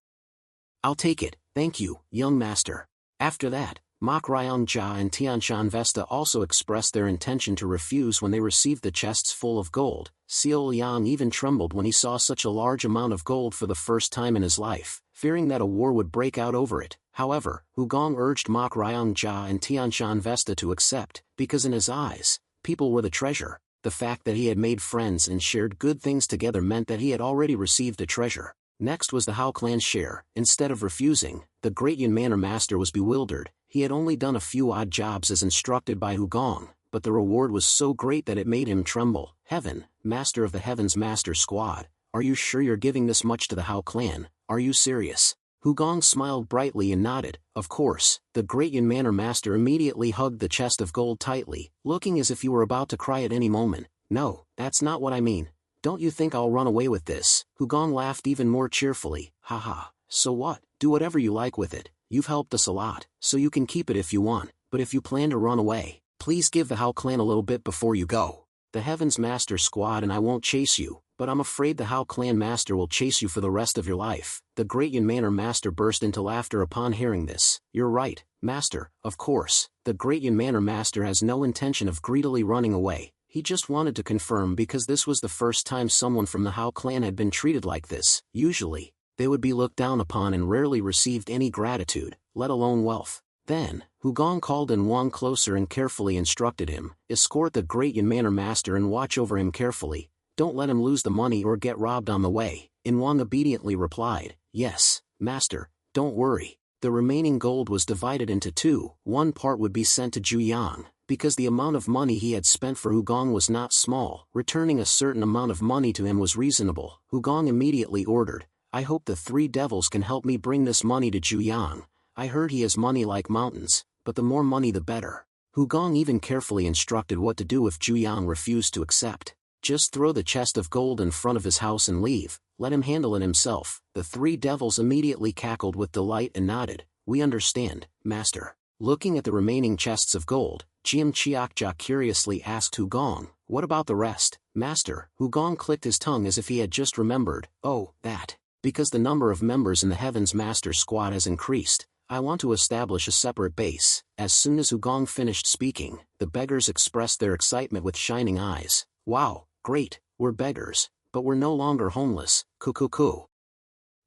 I'll take it, thank you, young master. After that, Mak Ryong Jia and Tianshan Vesta also expressed their intention to refuse when they received the chests full of gold. Xiao Liang even trembled when he saw such a large amount of gold for the first time in his life, fearing that a war would break out over it. However, Hugong urged Mak Ryong Jia and Tianshan Vesta to accept, because in his eyes, people were the treasure. The fact that he had made friends and shared good things together meant that he had already received a treasure. Next was the Hao clan's share. Instead of refusing, the Great Yin Manor Master was bewildered. He had only done a few odd jobs as instructed by Hugong, but the reward was so great that it made him tremble. Heaven, Master of the Heaven's Master Squad, are you sure you're giving this much to the Hao clan? Are you serious? Hugong smiled brightly and nodded. Of course. The Great Yin Manor Master immediately hugged the chest of gold tightly, looking as if he were about to cry at any moment. No, that's not what I mean. Don't you think I'll run away with this? Hugong laughed even more cheerfully. Haha, so what? Do whatever you like with it. You've helped us a lot, so you can keep it if you want, but if you plan to run away, please give the Hao clan a little bit before you go. The Heaven's Master Squad and I won't chase you, but I'm afraid the Hao clan master will chase you for the rest of your life. The Great Yin Manor Master burst into laughter upon hearing this. You're right, Master, of course. The Great Yin Manor Master has no intention of greedily running away. He just wanted to confirm because this was the first time someone from the Hao clan had been treated like this. Usually, they would be looked down upon and rarely received any gratitude, let alone wealth. Then, Hugong called in Wang closer and carefully instructed him, escort the Great Yin Manor Master and watch over him carefully. Don't let him lose the money or get robbed on the way. In Wang obediently replied, yes, Master, don't worry. The remaining gold was divided into 2. One part would be sent to Zhuyang, because the amount of money he had spent for Hugong was not small. Returning a certain amount of money to him was reasonable. Hugong immediately ordered, I hope the 3 devils can help me bring this money to Zhuyang. I heard he has money like mountains, but the more money the better. Hugong even carefully instructed what to do if Zhuyang refused to accept. Just throw the chest of gold in front of his house and leave, let him handle it himself. The 3 devils immediately cackled with delight and nodded. We understand, Master. Looking at the remaining chests of gold, Jiam Chiakja curiously asked Hugong, what about the rest, Master? Hugong clicked his tongue as if he had just remembered. Oh, that. Because the number of members in the Heaven's Master Squad has increased, I want to establish a separate base. As soon as Hugong finished speaking, the beggars expressed their excitement with shining eyes. Wow, great, we're beggars, but we're no longer homeless. Kukuku.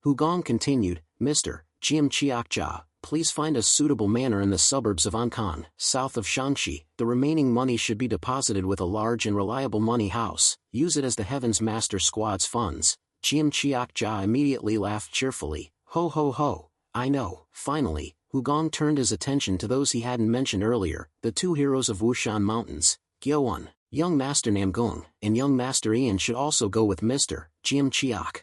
Hugong continued, Mr. Jiam Chiakja, please find a suitable manor in the suburbs of Ankon, south of Shanxi. The remaining money should be deposited with a large and reliable money house. Use it as the Heaven's Master Squad's funds. Jiam Chiakja immediately laughed cheerfully. Ho ho ho, I know. Finally, Hugong turned his attention to those he hadn't mentioned earlier, the 2 heroes of Wushan Mountains. Gyoan, young Master Namgung, and young Master Ian should also go with Mr. Jiam Chiak.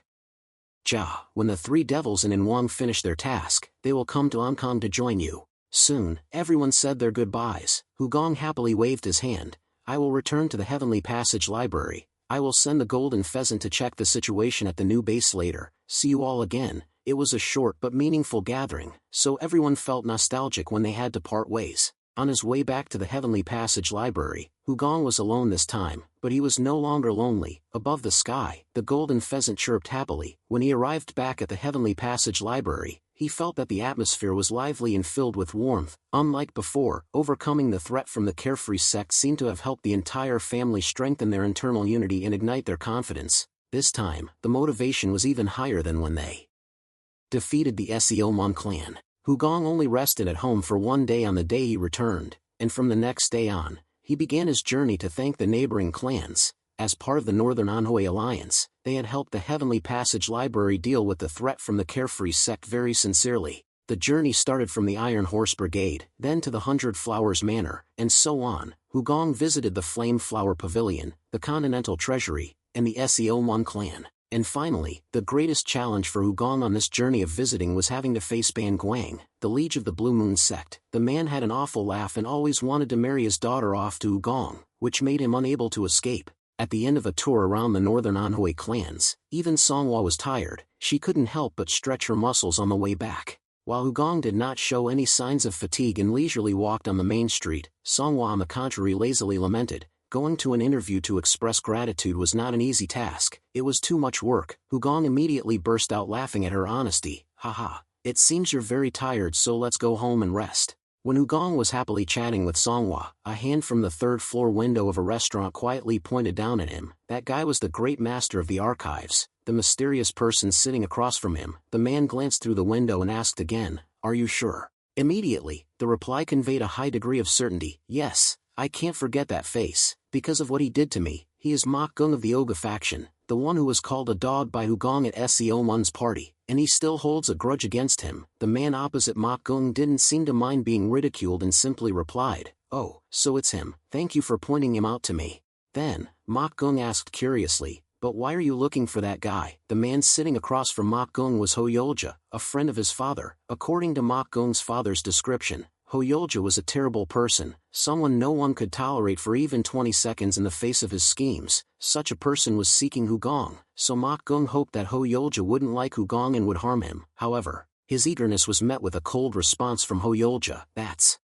When the 3 devils and Wang finish their task, they will come to Ankon to join you. Soon, everyone said their goodbyes. Hugong happily waved his hand. I will return to the Heavenly Passage Library. I will send the golden pheasant to check the situation at the new base later. see you all again." It was a short but meaningful gathering, so everyone felt nostalgic when they had to part ways. On his way back to the Heavenly Passage Library, Hugong was alone this time, but he was no longer lonely. Above the sky, the golden pheasant chirped happily. When he arrived back at the Heavenly Passage Library, he felt that the atmosphere was lively and filled with warmth. Unlike before, overcoming the threat from the carefree sect seemed to have helped the entire family strengthen their internal unity and ignite their confidence. This time, the motivation was even higher than when they defeated the Seomon clan. Hugong only rested at home for one day on the day he returned, and from the next day on, he began his journey to thank the neighboring clans. As part of the Northern Anhui Alliance, they had helped the Heavenly Passage Library deal with the threat from the carefree sect very sincerely. The journey started from the Iron Horse Brigade, then to the 100 Flowers Manor, and so on. Hugong visited the Flame Flower Pavilion, the Continental Treasury, and the Seomon clan. And finally, the greatest challenge for Hugong on this journey of visiting was having to face Ban Guang, the liege of the Blue Moon sect. The man had an awful laugh and always wanted to marry his daughter off to Hugong, which made him unable to escape. At the end of a tour around the Northern Anhui clans, even Songhua was tired. She couldn't help but stretch her muscles on the way back. While Hugong did not show any signs of fatigue and leisurely walked on the main street, Songhua on the contrary lazily lamented. Going to an interview to express gratitude was not an easy task. It was too much work. Hugong immediately burst out laughing at her honesty. "Haha, it seems you're very tired, so let's go home and rest." When Hugong was happily chatting with Songhua, a hand from the third-floor window of a restaurant quietly pointed down at him. That guy was the great master of the archives, the mysterious person sitting across from him. The man glanced through the window and asked again, "Are you sure?" Immediately, the reply conveyed a high degree of certainty. "Yes, I can't forget that face. Because of what he did to me, he is Mok Gung of the Oga faction, the one who was called a dog by Hugong at Seomon's party, and he still holds a grudge against him." The man opposite Mok Gung didn't seem to mind being ridiculed and simply replied, "Oh, so it's him. Thank you for pointing him out to me." Then, Mok Gung asked curiously, "But why are you looking for that guy?" The man sitting across from Mok Gung was Ho Yolja, a friend of his father. According to Mok Gung's father's description, Ho Yolja was a terrible person, someone no one could tolerate for even 20 seconds in the face of his schemes. Such a person was seeking Hugong, so Mok Gung hoped that Ho Yolja wouldn't like Hugong and would harm him. However, his eagerness was met with a cold response from Ho Yolja. "That's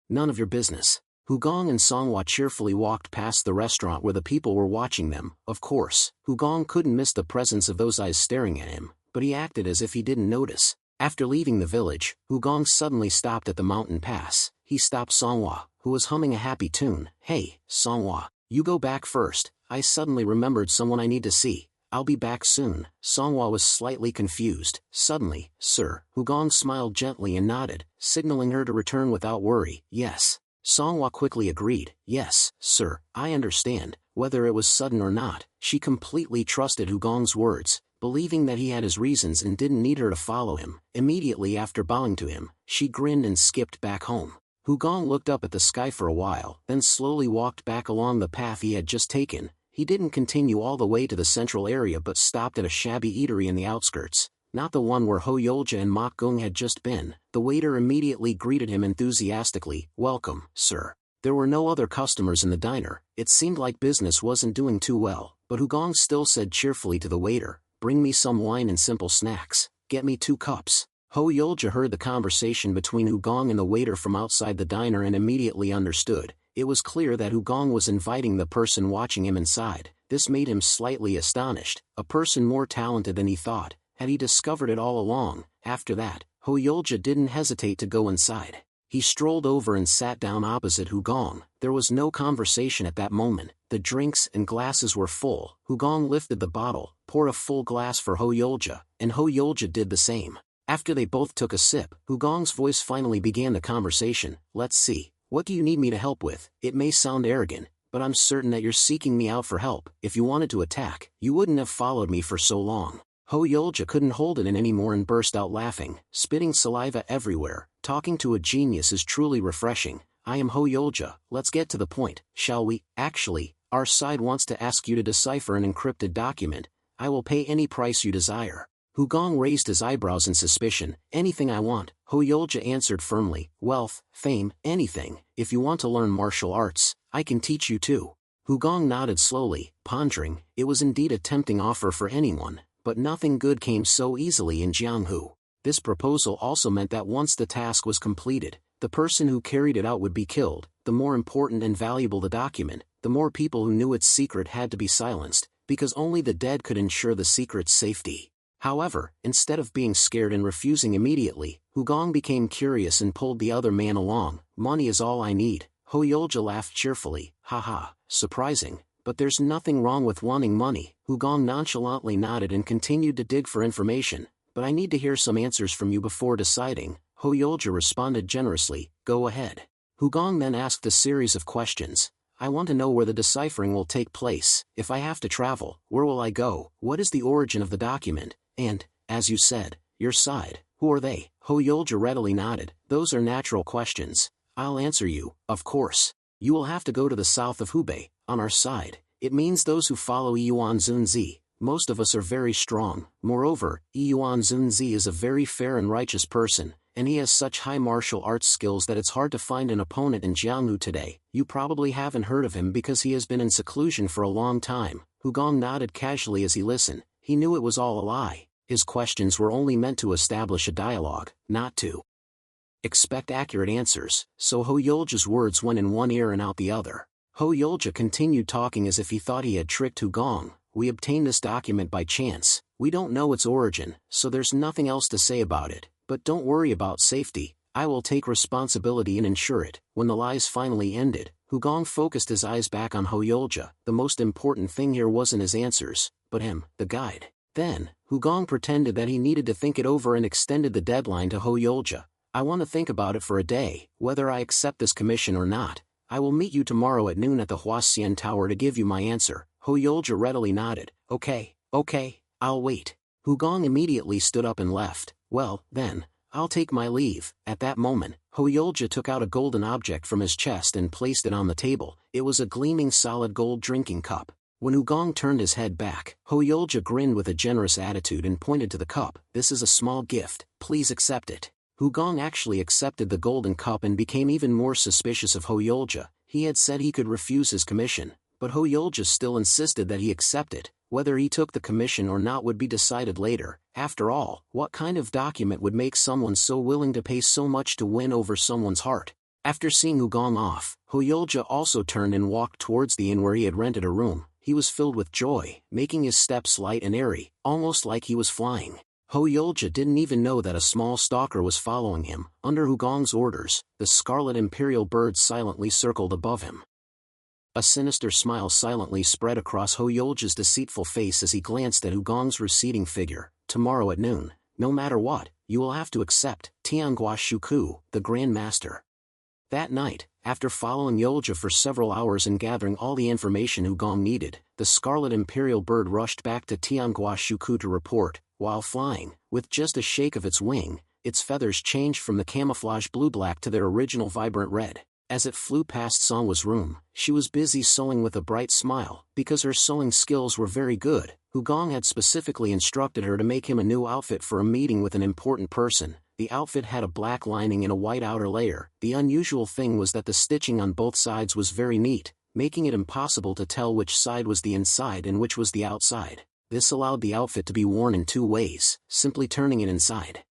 none of your business." Hugong and Songhua cheerfully walked past the restaurant where the people were watching them. Of course, Hugong couldn't miss the presence of those eyes staring at him, but he acted as if he didn't notice. After leaving the village, Hugong suddenly stopped at the mountain pass. He stopped Songhua, who was humming a happy tune. "Hey, Songhua, you go back first. I suddenly remembered someone I need to see. I'll be back soon." Songhua was slightly confused. Suddenly, "Sir." Hugong smiled gently and nodded, signaling her to return without worry. "Yes." Songhua quickly agreed. "Yes, sir, I understand." Whether it was sudden or not, she completely trusted Hugong's words, believing that he had his reasons and didn't need her to follow him. Immediately after bowing to him, she grinned and skipped back home. Hugong looked up at the sky for a while, then slowly walked back along the path he had just taken. He didn't continue all the way to the central area but stopped at a shabby eatery in the outskirts, not the one where Ho Yolja and Mok Gung had just been. The waiter immediately greeted him enthusiastically. "Welcome, sir." There were no other customers in the diner. It seemed like business wasn't doing too well, but Hugong still said cheerfully to the waiter, "Bring me some wine and simple snacks. Get me 2 cups. Ho Yolja heard the conversation between Hugong and the waiter from outside the diner and immediately understood. It was clear that Hugong was inviting the person watching him inside. This made him slightly astonished. A person more talented than he thought. Had he discovered it all along? After that, Ho Yolja didn't hesitate to go inside. He strolled over and sat down opposite Hugong. There was no conversation at that moment. The drinks and glasses were full. Hugong lifted the bottle, poured a full glass for Ho Yolja, and Ho Yolja did the same. After they both took a sip, Hugong's voice finally began the conversation. "Let's see, what do you need me to help with?" It may sound arrogant, but I'm certain that you're seeking me out for help. If you wanted to attack, you wouldn't have followed me for so long. Ho Yolja couldn't hold it in anymore and burst out laughing, spitting saliva everywhere. Talking to a genius is truly refreshing. "I am Ho Yolja, let's get to the point, shall we? Actually, our side wants to ask you to decipher an encrypted document. I will pay any price you desire." Hugong raised his eyebrows in suspicion. "Anything I want," Ho Yolja answered firmly. "Wealth, fame, anything. If you want to learn martial arts, I can teach you too." Hugong nodded slowly, pondering. It was indeed a tempting offer for anyone, but nothing good came so easily in Jianghu. This proposal also meant that once the task was completed, the person who carried it out would be killed. The more important and valuable the document, the more people who knew its secret had to be silenced, because only the dead could ensure the secret's safety. However, instead of being scared and refusing immediately, Hugong became curious and pulled the other man along. Money is all I need. Hoyolja laughed cheerfully. Haha, surprising, but there's nothing wrong with wanting money. Hugong nonchalantly nodded and continued to dig for information. But I need to hear some answers from you before deciding. Hoyolja responded generously. Go ahead. Hugong then asked a series of questions. I want to know where the deciphering will take place. If I have to travel, where will I go? What is the origin of the document? And, as you said, your side, who are they? Hoyolja readily nodded. Those are natural questions. I'll answer you, of course. You will have to go to the south of Hubei, on our side. It means those who follow Yuan Zunzi. Most of us are very strong. Moreover, Yuan Zunzi is a very fair and righteous person, and he has such high martial arts skills that it's hard to find an opponent in Jianghu today. You probably haven't heard of him because he has been in seclusion for a long time. Hugong nodded casually as he listened. He knew it was all a lie. His questions were only meant to establish a dialogue, not to expect accurate answers, so Hoyolja's words went in one ear and out the other. Hoyolja continued talking as if he thought he had tricked Hugong. We obtained this document by chance. We don't know its origin, so there's nothing else to say about it. But don't worry about safety. I will take responsibility and ensure it. When the lies finally ended, Hugong focused his eyes back on Hoyolja. The most important thing here wasn't his answers, but him, the guide. Then, Hugong pretended that he needed to think it over and extended the deadline to Hoyolja. I want to think about it for a day, whether I accept this commission or not. I will meet you tomorrow at noon at the Huasien Tower to give you my answer. Hoyolja readily nodded. Okay, I'll wait. Hugong immediately stood up and left. Well, then, I'll take my leave. At that moment, Hoyolja took out a golden object from his chest and placed it on the table. It was a gleaming solid gold drinking cup. When Hugong turned his head back, Hoyolja grinned with a generous attitude and pointed to the cup. This is a small gift. Please accept it. Hugong actually accepted the golden cup and became even more suspicious of Hoyolja. He had said he could refuse his commission, but Hoyolja still insisted that he accept it. Whether he took the commission or not would be decided later. After all, what kind of document would make someone so willing to pay so much to win over someone's heart? After seeing Hugong off, Hoyolja also turned and walked towards the inn where he had rented a room. He was filled with joy, making his steps light and airy, almost like he was flying. Hoyolja didn't even know that a small stalker was following him. Under Hugong's orders, the scarlet imperial bird silently circled above him. A sinister smile silently spread across Hoyolja's deceitful face as he glanced at Hugong's receding figure. Tomorrow at noon, no matter what, you will have to accept Tianghua Shuku, the Grand Master. That night, after following Yolja for several hours and gathering all the information Hugong needed, the scarlet imperial bird rushed back to Tianghua Shuku to report. While flying, with just a shake of its wing, its feathers changed from the camouflage blue-black to their original vibrant red. As it flew past Songwa's room, she was busy sewing with a bright smile. Because her sewing skills were very good, Hugong had specifically instructed her to make him a new outfit for a meeting with an important person. The outfit had a black lining and a white outer layer. The unusual thing was that the stitching on both sides was very neat, making it impossible to tell which side was the inside and which was the outside. This allowed the outfit to be worn in two ways. Simply turning it inside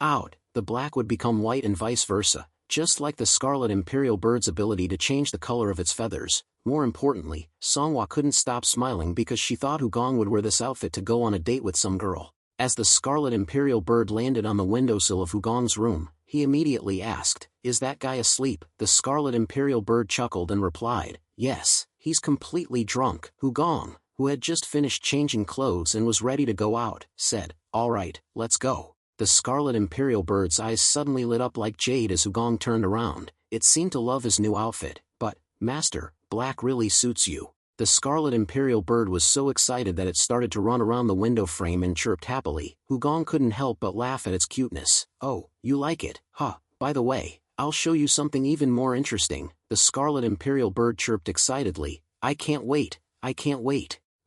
out, the black would become white and vice versa, just like the scarlet imperial bird's ability to change the color of its feathers. More importantly, Songhua couldn't stop smiling because she thought Hugong would wear this outfit to go on a date with some girl. As the scarlet imperial bird landed on the windowsill of Hugong's room, he immediately asked, "Is that guy asleep?" The scarlet imperial bird chuckled and replied, "Yes, he's completely drunk." Hugong, who had just finished changing clothes and was ready to go out, said, "All right, let's go." The scarlet imperial bird's eyes suddenly lit up like jade as Hugong turned around. It seemed to love his new outfit. "But, Master, black really suits you." The scarlet imperial bird was so excited that it started to run around the window frame and chirped happily. Hugong couldn't help but laugh at its cuteness. "Oh, you like it, huh? By the way, I'll show you something even more interesting." The scarlet imperial bird chirped excitedly. I can't wait.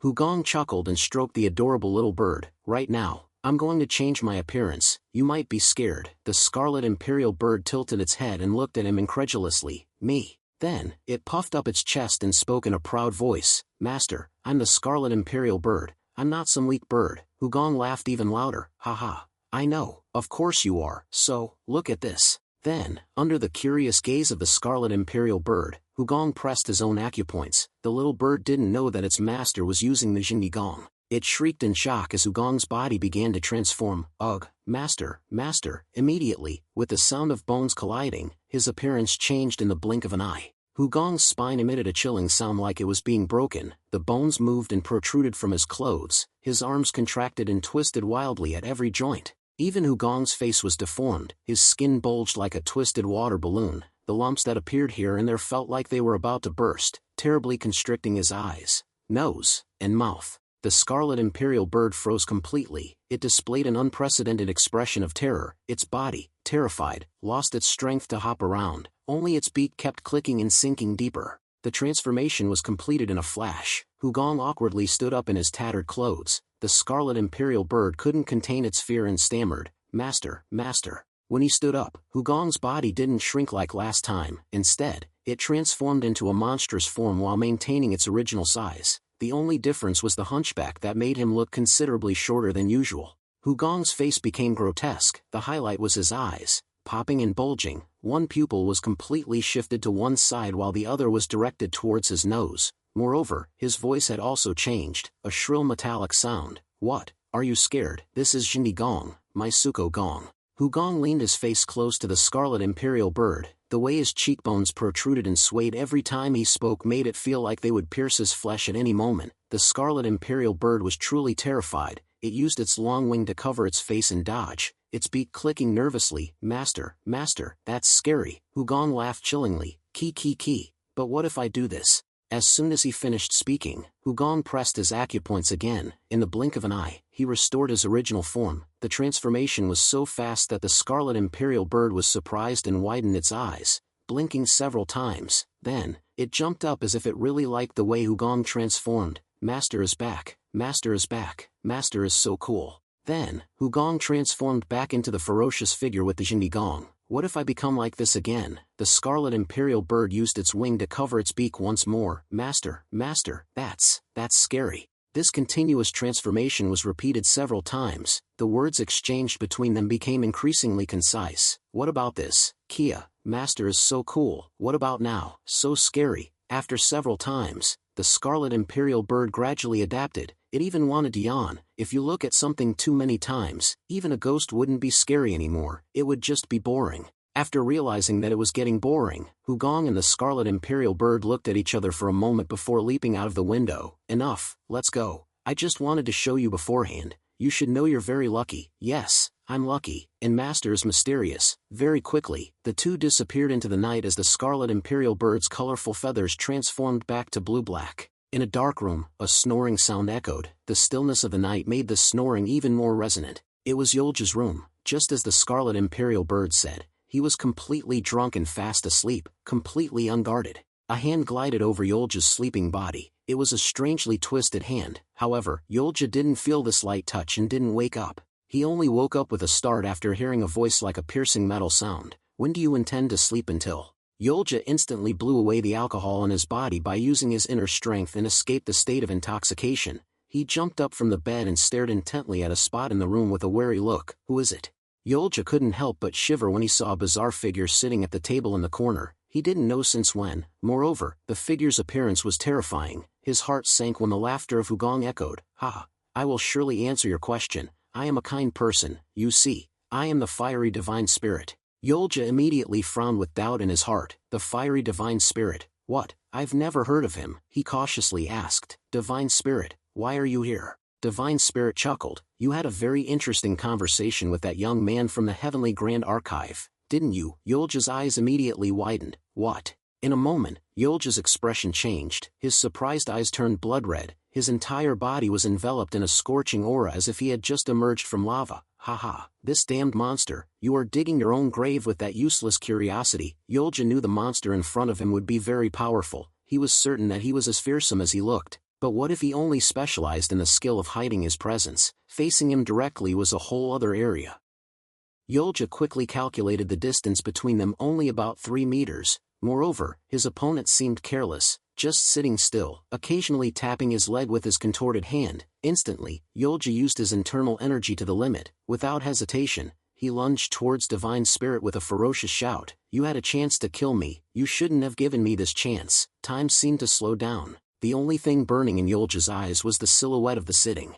Hugong chuckled and stroked the adorable little bird. "Right now, I'm going to change my appearance. You might be scared." The scarlet imperial bird tilted its head and looked at him incredulously. "Me?" Then, it puffed up its chest and spoke in a proud voice. "Master, I'm the scarlet imperial bird. I'm not some weak bird. Hugong laughed even louder. Haha, I know, of course you are, so, look at this. Then, under the curious gaze of the scarlet imperial bird, Hugong pressed his own acupoints. The little bird didn't know that its master was using the Jinigong. It shrieked in shock as Hugong's body began to transform. Ugh, master, master, immediately, with the sound of bones colliding, his appearance changed in the blink of an eye. Hugong's spine emitted a chilling sound like it was being broken, the bones moved and protruded from his clothes, his arms contracted and twisted wildly at every joint. Even Hugong's face was deformed, his skin bulged like a twisted water balloon, the lumps that appeared here and there felt like they were about to burst, terribly constricting his eyes, nose, and mouth. The scarlet imperial bird froze completely. It displayed an unprecedented expression of terror. Its body, terrified, lost its strength to hop around, only its beak kept clicking and sinking deeper. The transformation was completed in a flash. Hugong awkwardly stood up in his tattered clothes. The scarlet imperial bird couldn't contain its fear and stammered, "Master, master." When he stood up, Hugong's body didn't shrink like last time. Instead, it transformed into a monstrous form while maintaining its original size. The only difference was the hunchback that made him look considerably shorter than usual. Hugong's face became grotesque. The highlight was his eyes, popping and bulging. One pupil was completely shifted to one side while the other was directed towards his nose. Moreover, his voice had also changed, a shrill metallic sound. "What? Are you scared? This is Jinigong, my Suko Gong." Hugong leaned his face close to the scarlet imperial bird. The way his cheekbones protruded and swayed every time he spoke made it feel like they would pierce his flesh at any moment. The scarlet imperial bird was truly terrified. It used its long wing to cover its face and dodge, its beak clicking nervously. "Master, master, that's scary." Hugong laughed chillingly. Ki. But what if I do this?" As soon as he finished speaking, Hugong pressed his acupoints again. In the blink of an eye, he restored his original form. The transformation was so fast that the scarlet imperial bird was surprised and widened its eyes, blinking several times. Then, it jumped up as if it really liked the way Hugong transformed. "Master is back, master is back, master is so cool." Then, Hugong transformed back into the ferocious figure with the Jinigong. "What if I become like this again?" The scarlet imperial bird used its wing to cover its beak once more. "Master, master, that's scary." This continuous transformation was repeated several times. The words exchanged between them became increasingly concise. "What about this? Kia, master is so cool. What about now? So scary." After several times, the scarlet imperial bird gradually adapted. It even wanted to yawn. If you look at something too many times, even a ghost wouldn't be scary anymore, it would just be boring. After realizing that it was getting boring, Hugong and the scarlet imperial bird looked at each other for a moment before leaping out of the window. "Enough, let's go. I just wanted to show you beforehand. You should know you're very lucky." "Yes, I'm lucky, and master is mysterious." Very quickly, the two disappeared into the night as the scarlet imperial bird's colorful feathers transformed back to blue-black. In a dark room, a snoring sound echoed. The stillness of the night made the snoring even more resonant. It was Yolja's room, just as the scarlet imperial bird said. He was completely drunk and fast asleep, completely unguarded. A hand glided over Yolja's sleeping body. It was a strangely twisted hand. However, Yolja didn't feel this light touch and didn't wake up. He only woke up with a start after hearing a voice like a piercing metal sound. "When do you intend to sleep until?" Yolja instantly blew away the alcohol in his body by using his inner strength and escaped the state of intoxication. He jumped up from the bed and stared intently at a spot in the room with a wary look. "Who is it?" Yolja couldn't help but shiver when he saw a bizarre figure sitting at the table in the corner. He didn't know since when. Moreover, the figure's appearance was terrifying. His heart sank when the laughter of Hugong echoed. "Ha! I will surely answer your question. I am a kind person, you see. I am the fiery divine spirit." Yolja immediately frowned with doubt in his heart. "The fiery divine spirit? What? I've never heard of him," he cautiously asked. "Divine spirit, why are you here?" Divine spirit chuckled. "You had a very interesting conversation with that young man from the Heavenly Grand Archive, didn't you?" Yolja's eyes immediately widened. "What?" In a moment, Yolja's expression changed. His surprised eyes turned blood red. His entire body was enveloped in a scorching aura as if he had just emerged from lava. "Haha, this damned monster, you are digging your own grave with that useless curiosity." Yolja knew the monster in front of him would be very powerful. He was certain that he was as fearsome as he looked. But what if he only specialized in the skill of hiding his presence? Facing him directly was a whole other area. Yolja quickly calculated the distance between them, only about 3 meters. Moreover, his opponent seemed careless. just sitting still, occasionally tapping his leg with his contorted hand. Instantly, Yolja used his internal energy to the limit. Without hesitation, he lunged towards Divine Spirit with a ferocious shout. "You had a chance to kill me, you shouldn't have given me this chance." Time seemed to slow down. The only thing burning in Yolja's eyes was the silhouette of the sitting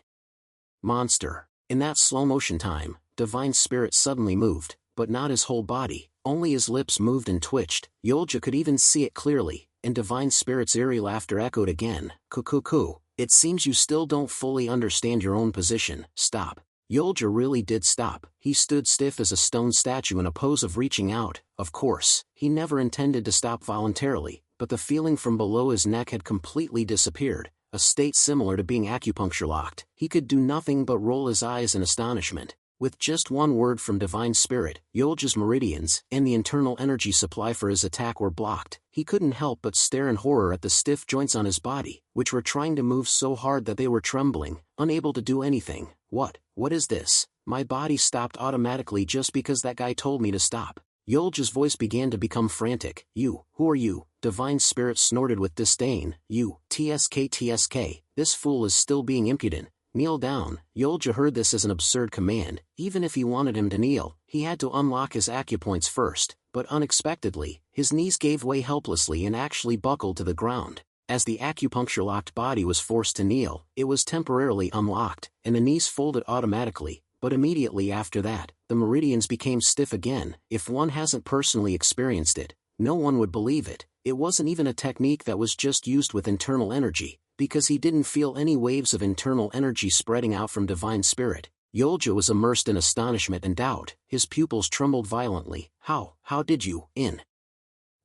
monster. In that slow-motion time, Divine Spirit suddenly moved, but not his whole body, only his lips moved and twitched. Yolja could even see it clearly, and Divine Spirit's eerie laughter echoed again. "Cuckoo, it seems you still don't fully understand your own position. Stop." Yolja really did stop. He stood stiff as a stone statue in a pose of reaching out. Of course, he never intended to stop voluntarily, but the feeling from below his neck had completely disappeared, a state similar to being acupuncture locked. He could do nothing but roll his eyes in astonishment. With just one word from Divine Spirit, Yolja's meridians and the internal energy supply for his attack were blocked. He couldn't help but stare in horror at the stiff joints on his body, which were trying to move so hard that they were trembling, unable to do anything. What is this? My body stopped automatically just because that guy told me to stop." Yolja's voice began to become frantic. "You, who are you?" Divine Spirit snorted with disdain. "You, TSK, this fool is still being impudent. Kneel down." Yolja heard this as an absurd command. Even if he wanted him to kneel, he had to unlock his acupoints first, but unexpectedly, his knees gave way helplessly and actually buckled to the ground. As the acupuncture-locked body was forced to kneel, it was temporarily unlocked, and the knees folded automatically, but immediately after that, the meridians became stiff again. If one hasn't personally experienced it, no one would believe it. It wasn't even a technique that was just used with internal energy, because he didn't feel any waves of internal energy spreading out from Divine Spirit. Yolja was immersed in astonishment and doubt. His pupils trembled violently. How did you, in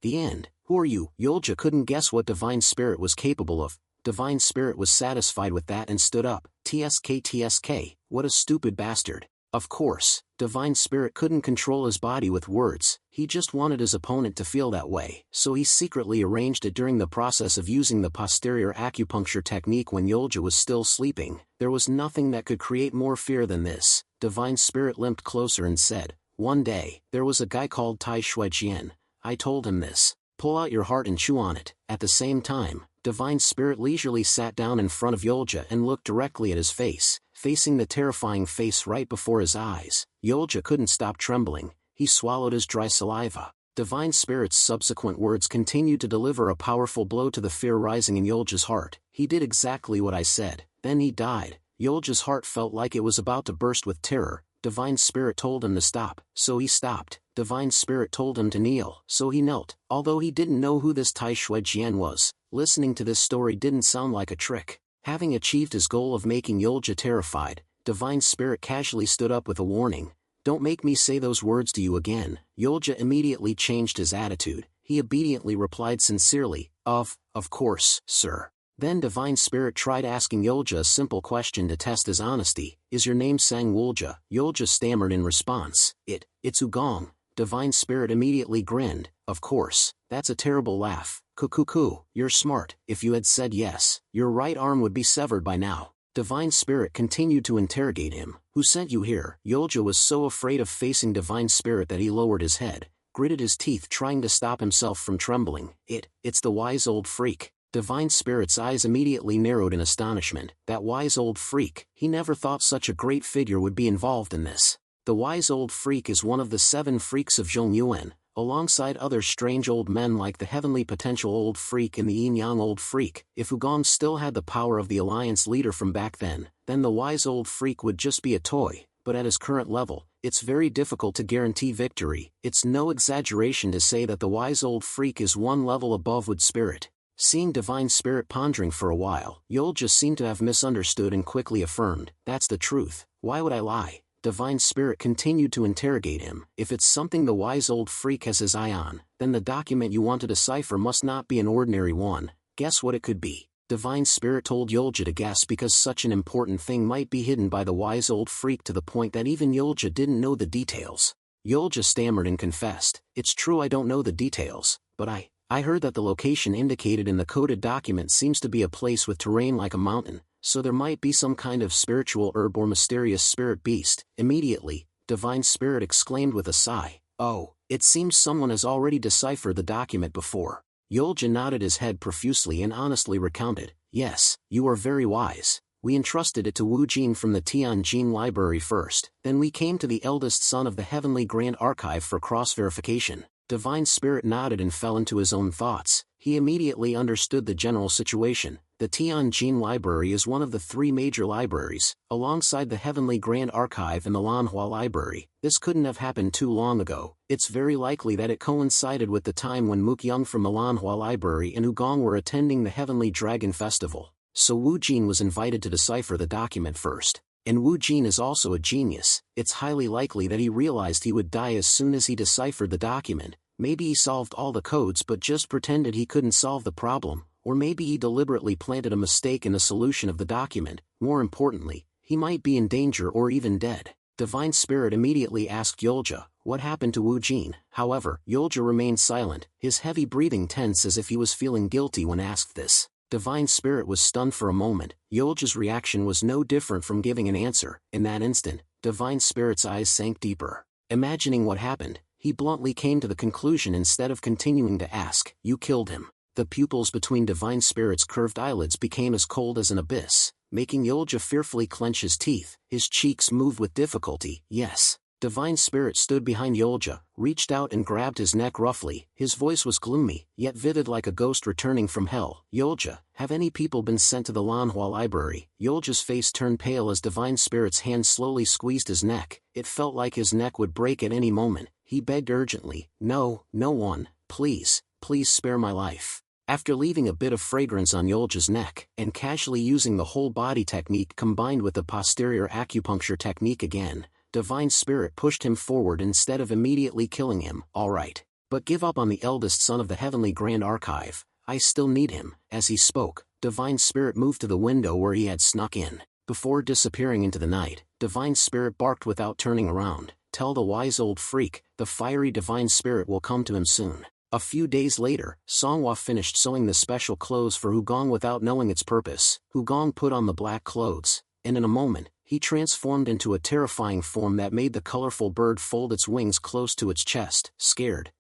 the end, who are you?" Yolja couldn't guess what Divine Spirit was capable of. Divine Spirit was satisfied with that and stood up. TSK, what a stupid bastard. Of course, Divine Spirit couldn't control his body with words, he just wanted his opponent to feel that way, so he secretly arranged it during the process of using the posterior acupuncture technique when Yolja was still sleeping. There was nothing that could create more fear than this. Divine Spirit limped closer and said, "One day, there was a guy called Tai Shuijian. I told him this. Pull out your heart and chew on it." At the same time, Divine Spirit leisurely sat down in front of Yolja and looked directly at his face, facing the terrifying face right before his eyes. Yolja couldn't stop trembling. He swallowed his dry saliva. Divine Spirit's subsequent words continued to deliver a powerful blow to the fear rising in Yolja's heart. "He did exactly what I said. Then he died." Yolja's heart felt like it was about to burst with terror. Divine Spirit told him to stop, so he stopped. Divine Spirit told him to kneel, so he knelt. Although he didn't know who this Tai Shuijian was, listening to this story didn't sound like a trick. Having achieved his goal of making Yolja terrified, Divine Spirit casually stood up with a warning. "Don't make me say those words to you again." Yolja immediately changed his attitude. He obediently replied sincerely, Of course, sir." Then Divine Spirit tried asking Yolja a simple question to test his honesty. "Is your name Sang Wulja?" Yolja stammered in response. It's Ugong." Divine Spirit immediately grinned. "Of course, that's a terrible laugh. Cuckoo, you're smart. If you had said yes, your right arm would be severed by now." Divine Spirit continued to interrogate him. "Who sent you here?" Yolja was so afraid of facing Divine Spirit that he lowered his head, gritted his teeth trying to stop himself from trembling. It's the wise old freak." Divine Spirit's eyes immediately narrowed in astonishment. That wise old freak, he never thought such a great figure would be involved in this. The wise old freak is one of the 7 freaks of Zhongyuan, alongside other strange old men like the heavenly potential old freak and the yin-yang old freak. If Ugong still had the power of the alliance leader from back then the wise old freak would just be a toy, but at his current level, it's very difficult to guarantee victory. It's no exaggeration to say that the wise old freak is one level above Wood Spirit. Seeing Divine Spirit pondering for a while, Yolja seemed to have misunderstood and quickly affirmed, "That's the truth. Why would I lie?" Divine Spirit continued to interrogate him. "If it's something the wise old freak has his eye on, then the document you want to decipher must not be an ordinary one. Guess what it could be." Divine Spirit told Yolja to guess because such an important thing might be hidden by the wise old freak to the point that even Yolja didn't know the details. Yolja stammered and confessed, "It's true I don't know the details, but I heard that the location indicated in the coded document seems to be a place with terrain like a mountain, so there might be some kind of spiritual herb or mysterious spirit beast." Immediately, Divine Spirit exclaimed with a sigh, "Oh, it seems someone has already deciphered the document before." Yolja nodded his head profusely and honestly recounted, "Yes, you are very wise. We entrusted it to Wu Jin from the Tianjin Library first, then we came to the eldest son of the Heavenly Grand Archive for cross-verification." Divine Spirit nodded and fell into his own thoughts. He immediately understood the general situation. The Tianjin Library is one of the three major libraries, alongside the Heavenly Grand Archive and the Manhwa Library. This couldn't have happened too long ago. It's very likely that it coincided with the time when Mook-young from the Manhwa Library and Ugong were attending the Heavenly Dragon Festival. So Wu Jin was invited to decipher the document first. And Wu Jin is also a genius. It's highly likely that he realized he would die as soon as he deciphered the document. Maybe he solved all the codes but just pretended he couldn't solve the problem, or maybe he deliberately planted a mistake in the solution of the document. More importantly, he might be in danger or even dead. Divine Spirit immediately asked Yolja, what happened to Wu Jin? However, Yolja remained silent, his heavy breathing tense as if he was feeling guilty when asked this. Divine Spirit was stunned for a moment. Yolja's reaction was no different from giving an answer. In that instant, Divine Spirit's eyes sank deeper. Imagining what happened, he bluntly came to the conclusion instead of continuing to ask, "You killed him." The pupils between Divine Spirit's curved eyelids became as cold as an abyss, making Yolja fearfully clench his teeth. His cheeks moved with difficulty. "Yes." Divine Spirit stood behind Yolja, reached out and grabbed his neck roughly. His voice was gloomy, yet vivid like a ghost returning from hell. "Yolja, have any people been sent to the Lanhua Library?" Yolja's face turned pale as Divine Spirit's hand slowly squeezed his neck. It felt like his neck would break at any moment. He begged urgently, "No, no one, please, please spare my life." After leaving a bit of fragrance on Yolja's neck, and casually using the whole body technique combined with the posterior acupuncture technique again, Divine Spirit pushed him forward instead of immediately killing him. "All right. But give up on the eldest son of the Heavenly Grand Archive. I still need him." As he spoke, Divine Spirit moved to the window where he had snuck in. Before disappearing into the night, Divine Spirit barked without turning around, "Tell the wise old freak, the fiery Divine Spirit will come to him soon." A few days later, Songhua finished sewing the special clothes for Hugong without knowing its purpose. Hugong put on the black clothes, and in a moment, he transformed into a terrifying form that made the colorful bird fold its wings close to its chest. Scared,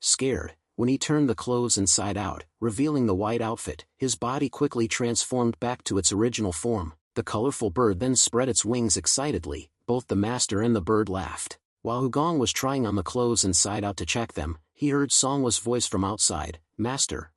when he turned the clothes inside out, revealing the white outfit, his body quickly transformed back to its original form. The colorful bird then spread its wings excitedly. Both the master and the bird laughed. While Hugong was trying on the clothes inside out to check them, he heard Songhua's voice from outside, Master,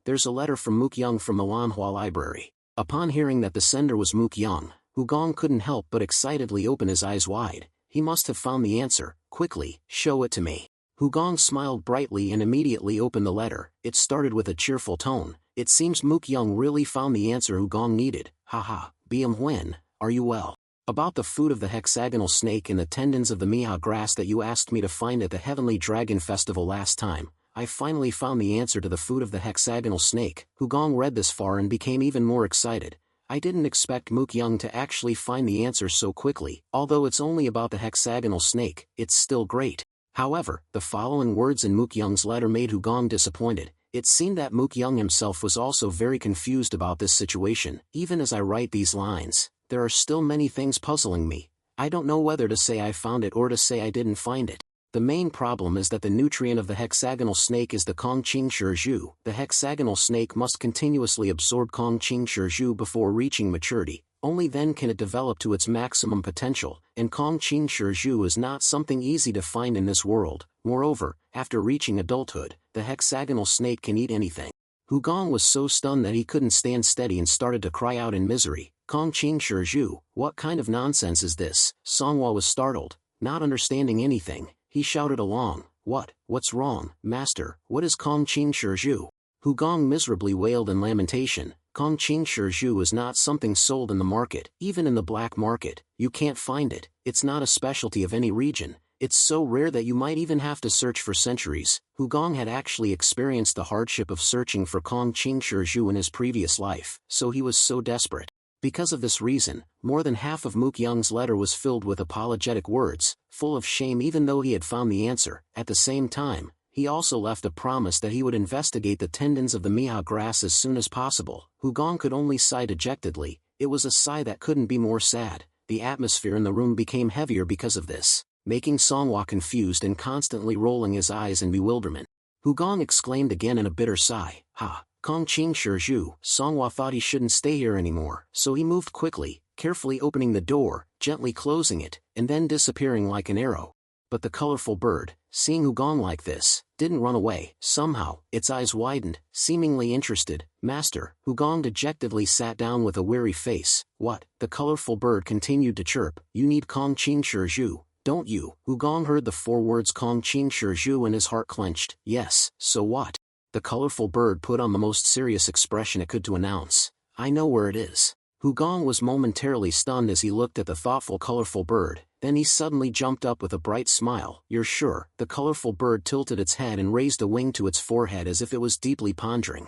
there's a letter from Mook-young from the Lanhua Library." Upon hearing that the sender was Mook-young, Hugong couldn't help but excitedly open his eyes wide. He must have found the answer. "Quickly, show it to me." Hugong smiled brightly and immediately opened the letter. It started with a cheerful tone. "It seems Mook-young really found the answer Hugong needed. Haha, Biam-huen, are you well? About the food of the hexagonal snake and the tendons of the miha grass that you asked me to find at the Heavenly Dragon Festival last time, I finally found the answer to the food of the hexagonal snake." Hugong read this far and became even more excited. "I didn't expect Mook-young to actually find the answer so quickly. Although it's only about the hexagonal snake, it's still great." However, the following words in Mook-young's letter made Hugong disappointed. It seemed that Mook-young himself was also very confused about this situation. "Even as I write these lines, there are still many things puzzling me. I don't know whether to say I found it or to say I didn't find it. The main problem is that the nutrient of the hexagonal snake is the Kongqing Shizhu. The hexagonal snake must continuously absorb Kongqing Shizhu before reaching maturity. Only then can it develop to its maximum potential, and Kongqing Shizhu is not something easy to find in this world. Moreover, after reaching adulthood, the hexagonal snake can eat anything." Hugong was so stunned that he couldn't stand steady and started to cry out in misery. "Kongqing Shizhu, what kind of nonsense is this?" Songhua was startled, not understanding anything. He shouted along, What's wrong, master? What is Kongqing Shizhu?" Hugong miserably wailed in lamentation. "Kongqing Shizhu is not something sold in the market. Even in the black market, you can't find it. It's not a specialty of any region. It's so rare that you might even have to search for centuries." Hugong had actually experienced the hardship of searching for Kongqing Shizhu in his previous life, so he was so desperate. Because of this reason, more than half of Mook-young's letter was filled with apologetic words, full of shame even though he had found the answer. At the same time, he also left a promise that he would investigate the tendons of the miha grass as soon as possible. Hugong could only sigh dejectedly. It was a sigh that couldn't be more sad. The atmosphere in the room became heavier because of this, making Songhua confused and constantly rolling his eyes in bewilderment. Hugong exclaimed again in a bitter sigh. Ha! Kong Qing Shizhu. Songhua thought he shouldn't stay here anymore, so he moved quickly, carefully opening the door, gently closing it, and then disappearing like an arrow. But the colorful bird, seeing Hugong like this, didn't run away. Somehow, its eyes widened, seemingly interested. Master, Hugong dejectedly sat down with a weary face. What? The colorful bird continued to chirp. You need Kong Qing Shizhu, don't you? Hugong heard the 4 words Kong Qing Shizhu and his heart clenched. Yes, so what? The colorful bird put on the most serious expression it could to announce. I know where it is. Hugong was momentarily stunned as he looked at the thoughtful colorful bird, then he suddenly jumped up with a bright smile. You're sure? The colorful bird tilted its head and raised a wing to its forehead as if it was deeply pondering.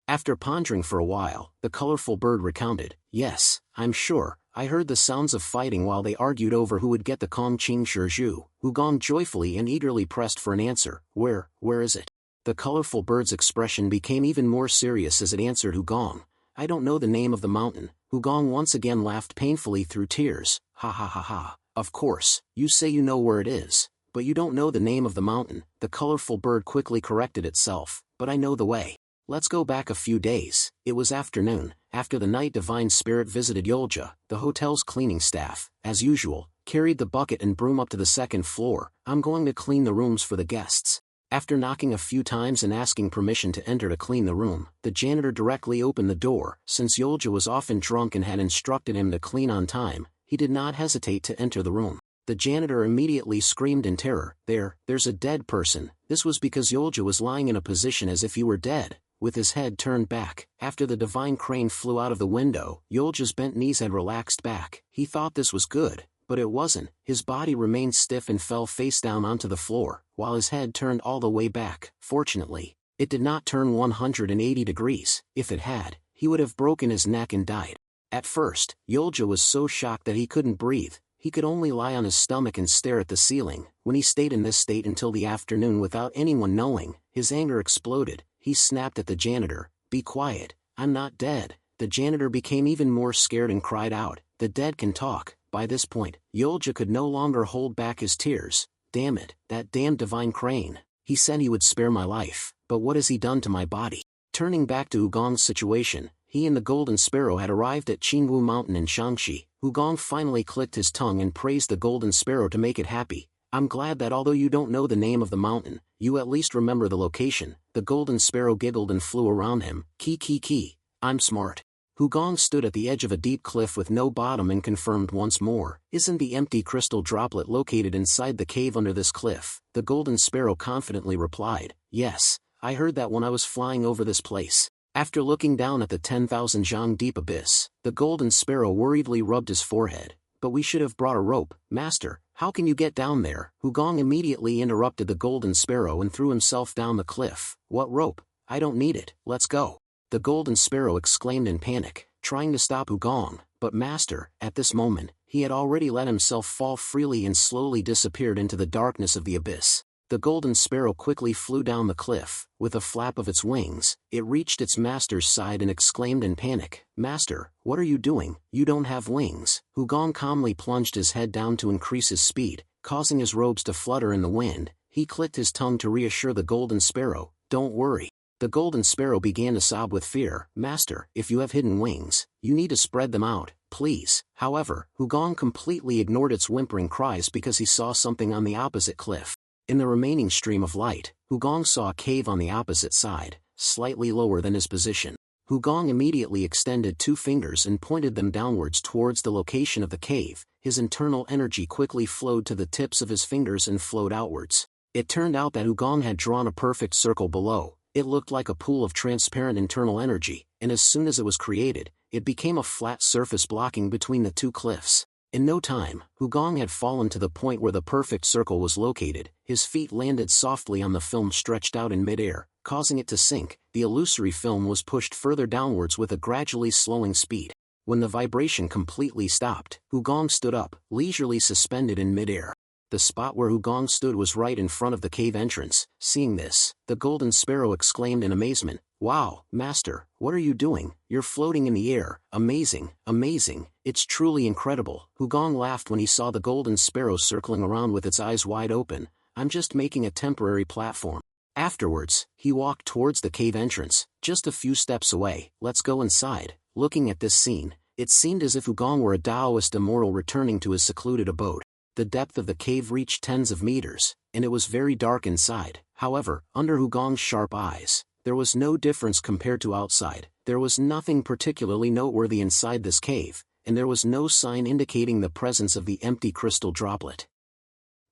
After pondering for a while, the colorful bird recounted. Yes, I'm sure. I heard the sounds of fighting while they argued over who would get the Kong Qing Shizhu. Hugong joyfully and eagerly pressed for an answer. Where is it? The colorful bird's expression became even more serious as it answered Hugong. I don't know the name of the mountain. Hugong once again laughed painfully through tears. Ha ha ha ha. Of course, you say you know where it is, but you don't know the name of the mountain. The colorful bird quickly corrected itself. But I know the way. Let's go back a few days. It was afternoon, after the night Divine Spirit visited Yolja. The hotel's cleaning staff, as usual, carried the bucket and broom up to the 2nd floor. I'm going to clean the rooms for the guests. After knocking a few times and asking permission to enter to clean the room, the janitor directly opened the door. Since Yolja was often drunk and had instructed him to clean on time, he did not hesitate to enter the room. The janitor immediately screamed in terror. There's a dead person. This was because Yolja was lying in a position as if he were dead, with his head turned back. After the divine crane flew out of the window, Yolja's bent knees had relaxed back. He thought this was good, but it wasn't. His body remained stiff and fell face down onto the floor, while his head turned all the way back. Fortunately, it did not turn 180 degrees. If it had, he would have broken his neck and died. At first, Yolja was so shocked that he couldn't breathe. He could only lie on his stomach and stare at the ceiling. When he stayed in this state until the afternoon without anyone knowing, his anger exploded. He snapped at the janitor. Be quiet, I'm not dead. The janitor became even more scared and cried out, the dead can talk. By this point, Yolja could no longer hold back his tears. Damn it, that damned divine crane. He said he would spare my life, but what has he done to my body? Turning back to Hugong's situation, he and the Golden Sparrow had arrived at Qingwu Mountain in Shaanxi. Hugong finally clicked his tongue and praised the Golden Sparrow to make it happy. I'm glad that although you don't know the name of the mountain, you at least remember the location. The Golden Sparrow giggled and flew around him. Ki. I'm smart. Hugong stood at the edge of a deep cliff with no bottom and confirmed once more. Isn't the empty crystal droplet located inside the cave under this cliff? The Golden Sparrow confidently replied. Yes, I heard that when I was flying over this place. After looking down at the 10,000 zhang deep abyss, the Golden Sparrow worriedly rubbed his forehead. But we should have brought a rope. Master, how can you get down there? Hugong immediately interrupted the Golden Sparrow and threw himself down the cliff. What rope? I don't need it. Let's go. The Golden Sparrow exclaimed in panic, trying to stop Hugong. But master, at this moment, he had already let himself fall freely and slowly disappeared into the darkness of the abyss. The Golden Sparrow quickly flew down the cliff. With a flap of its wings, it reached its master's side and exclaimed in panic, Master, what are you doing? You don't have wings. Hugong calmly plunged his head down to increase his speed, causing his robes to flutter in the wind. He clicked his tongue to reassure the Golden Sparrow. Don't worry. The Golden Sparrow began to sob with fear. Master, if you have hidden wings, you need to spread them out, please. However, Hugong completely ignored its whimpering cries because he saw something on the opposite cliff. In the remaining stream of light, Hugong saw a cave on the opposite side, slightly lower than his position. Hugong immediately extended 2 fingers and pointed them downwards towards the location of the cave. His internal energy quickly flowed to the tips of his fingers and flowed outwards. It turned out that Hugong had drawn a perfect circle below. It looked like a pool of transparent internal energy, and as soon as it was created, it became a flat surface blocking between the 2 cliffs. In no time, Hugong had fallen to the point where the perfect circle was located. His feet landed softly on the film stretched out in midair, causing it to sink. The illusory film was pushed further downwards with a gradually slowing speed. When the vibration completely stopped, Hugong stood up, leisurely suspended in midair. The spot where Hugong stood was right in front of the cave entrance. Seeing this, the Golden Sparrow exclaimed in amazement, Wow, Master, what are you doing? You're floating in the air. Amazing, amazing, it's truly incredible. Hugong laughed when he saw the Golden Sparrow circling around with its eyes wide open. I'm just making a temporary platform. Afterwards, he walked towards the cave entrance, just a few steps away. Let's go inside. Looking at this scene, it seemed as if Wugong were a Taoist immortal returning to his secluded abode. The depth of the cave reached tens of meters, and it was very dark inside. However, under Wugong's sharp eyes, there was no difference compared to outside. There was nothing particularly noteworthy inside this cave, and there was no sign indicating the presence of the empty crystal droplet.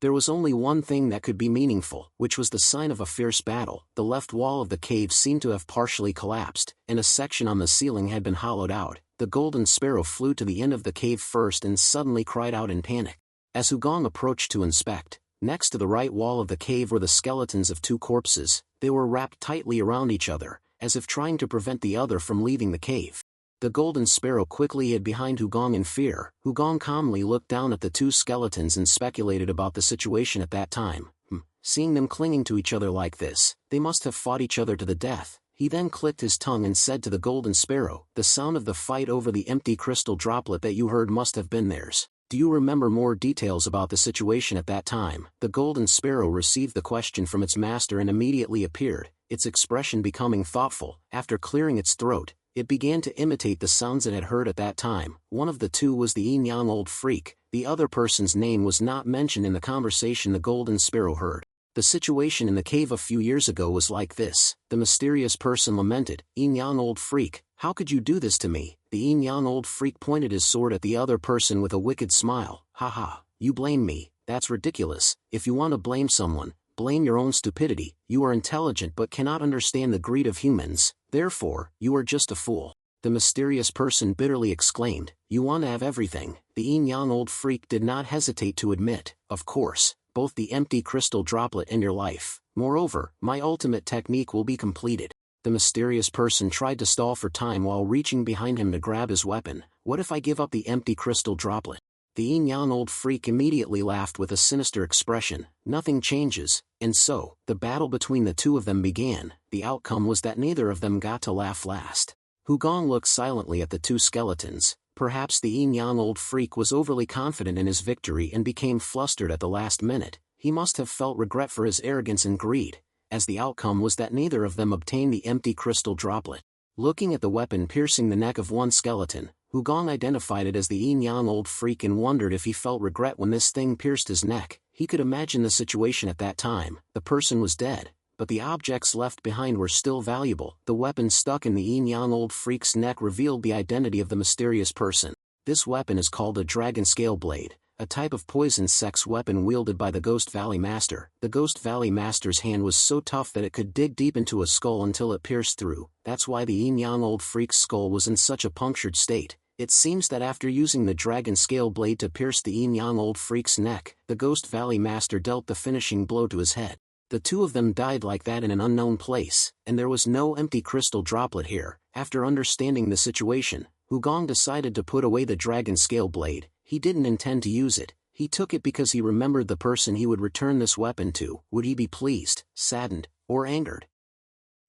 There was only one thing that could be meaningful, which was the sign of a fierce battle. The left wall of the cave seemed to have partially collapsed, and a section on the ceiling had been hollowed out. The golden sparrow flew to the end of the cave first and suddenly cried out in panic. As Wugong approached to inspect, next to the right wall of the cave were the skeletons of two corpses. They were wrapped tightly around each other, as if trying to prevent the other from leaving the cave. The golden sparrow quickly hid behind Wugong in fear. Wugong calmly looked down at the two skeletons and speculated about the situation at that time. Seeing them clinging to each other like this, they must have fought each other to the death. He then clicked his tongue and said to the golden sparrow, "The sound of the fight over the empty crystal droplet that you heard must have been theirs. Do you remember more details about the situation at that time?" The golden sparrow received the question from its master and immediately appeared, its expression becoming thoughtful. After clearing its throat, it began to imitate the sounds it had heard at that time. One of the two was the yin-yang old freak. The other person's name was not mentioned in the conversation the golden sparrow heard. The situation in the cave a few years ago was like this. The mysterious person lamented, "Yin-yang old freak, how could you do this to me?" The yin-yang old freak pointed his sword at the other person with a wicked smile. "Haha, you blame me, that's ridiculous. If you want to blame someone, blame your own stupidity. You are intelligent but cannot understand the greed of humans, therefore, you are just a fool." The mysterious person bitterly exclaimed, "You want to have everything." The yin-yang old freak did not hesitate to admit, "Of course, both the empty crystal droplet and your life. Moreover, my ultimate technique will be completed." The mysterious person tried to stall for time while reaching behind him to grab his weapon. "What if I give up the empty crystal droplet?" The yin-yang old freak immediately laughed with a sinister expression. "Nothing changes," and so, the battle between the two of them began. The outcome was that neither of them got to laugh last. Wugong looked silently at the two skeletons. Perhaps the yin-yang old freak was overly confident in his victory and became flustered at the last minute. He must have felt regret for his arrogance and greed, as the outcome was that neither of them obtained the empty crystal droplet. Looking at the weapon piercing the neck of one skeleton, Wugong identified it as the yin-yang old freak and wondered if he felt regret when this thing pierced his neck. He could imagine the situation at that time. The person was dead, but the objects left behind were still valuable. The weapon stuck in the yin-yang old freak's neck revealed the identity of the mysterious person. This weapon is called a dragon scale blade, a type of poison sex weapon wielded by the Ghost Valley Master. The Ghost Valley Master's hand was so tough that it could dig deep into a skull until it pierced through. That's why the yin-yang old freak's skull was in such a punctured state. It seems that after using the dragon scale blade to pierce the yin-yang old freak's neck, the Ghost Valley Master dealt the finishing blow to his head. The two of them died like that in an unknown place, and there was no empty crystal droplet here. After understanding the situation, Wugong decided to put away the dragon scale blade. He didn't intend to use it. He took it because he remembered the person he would return this weapon to. Would he be pleased, saddened, or angered?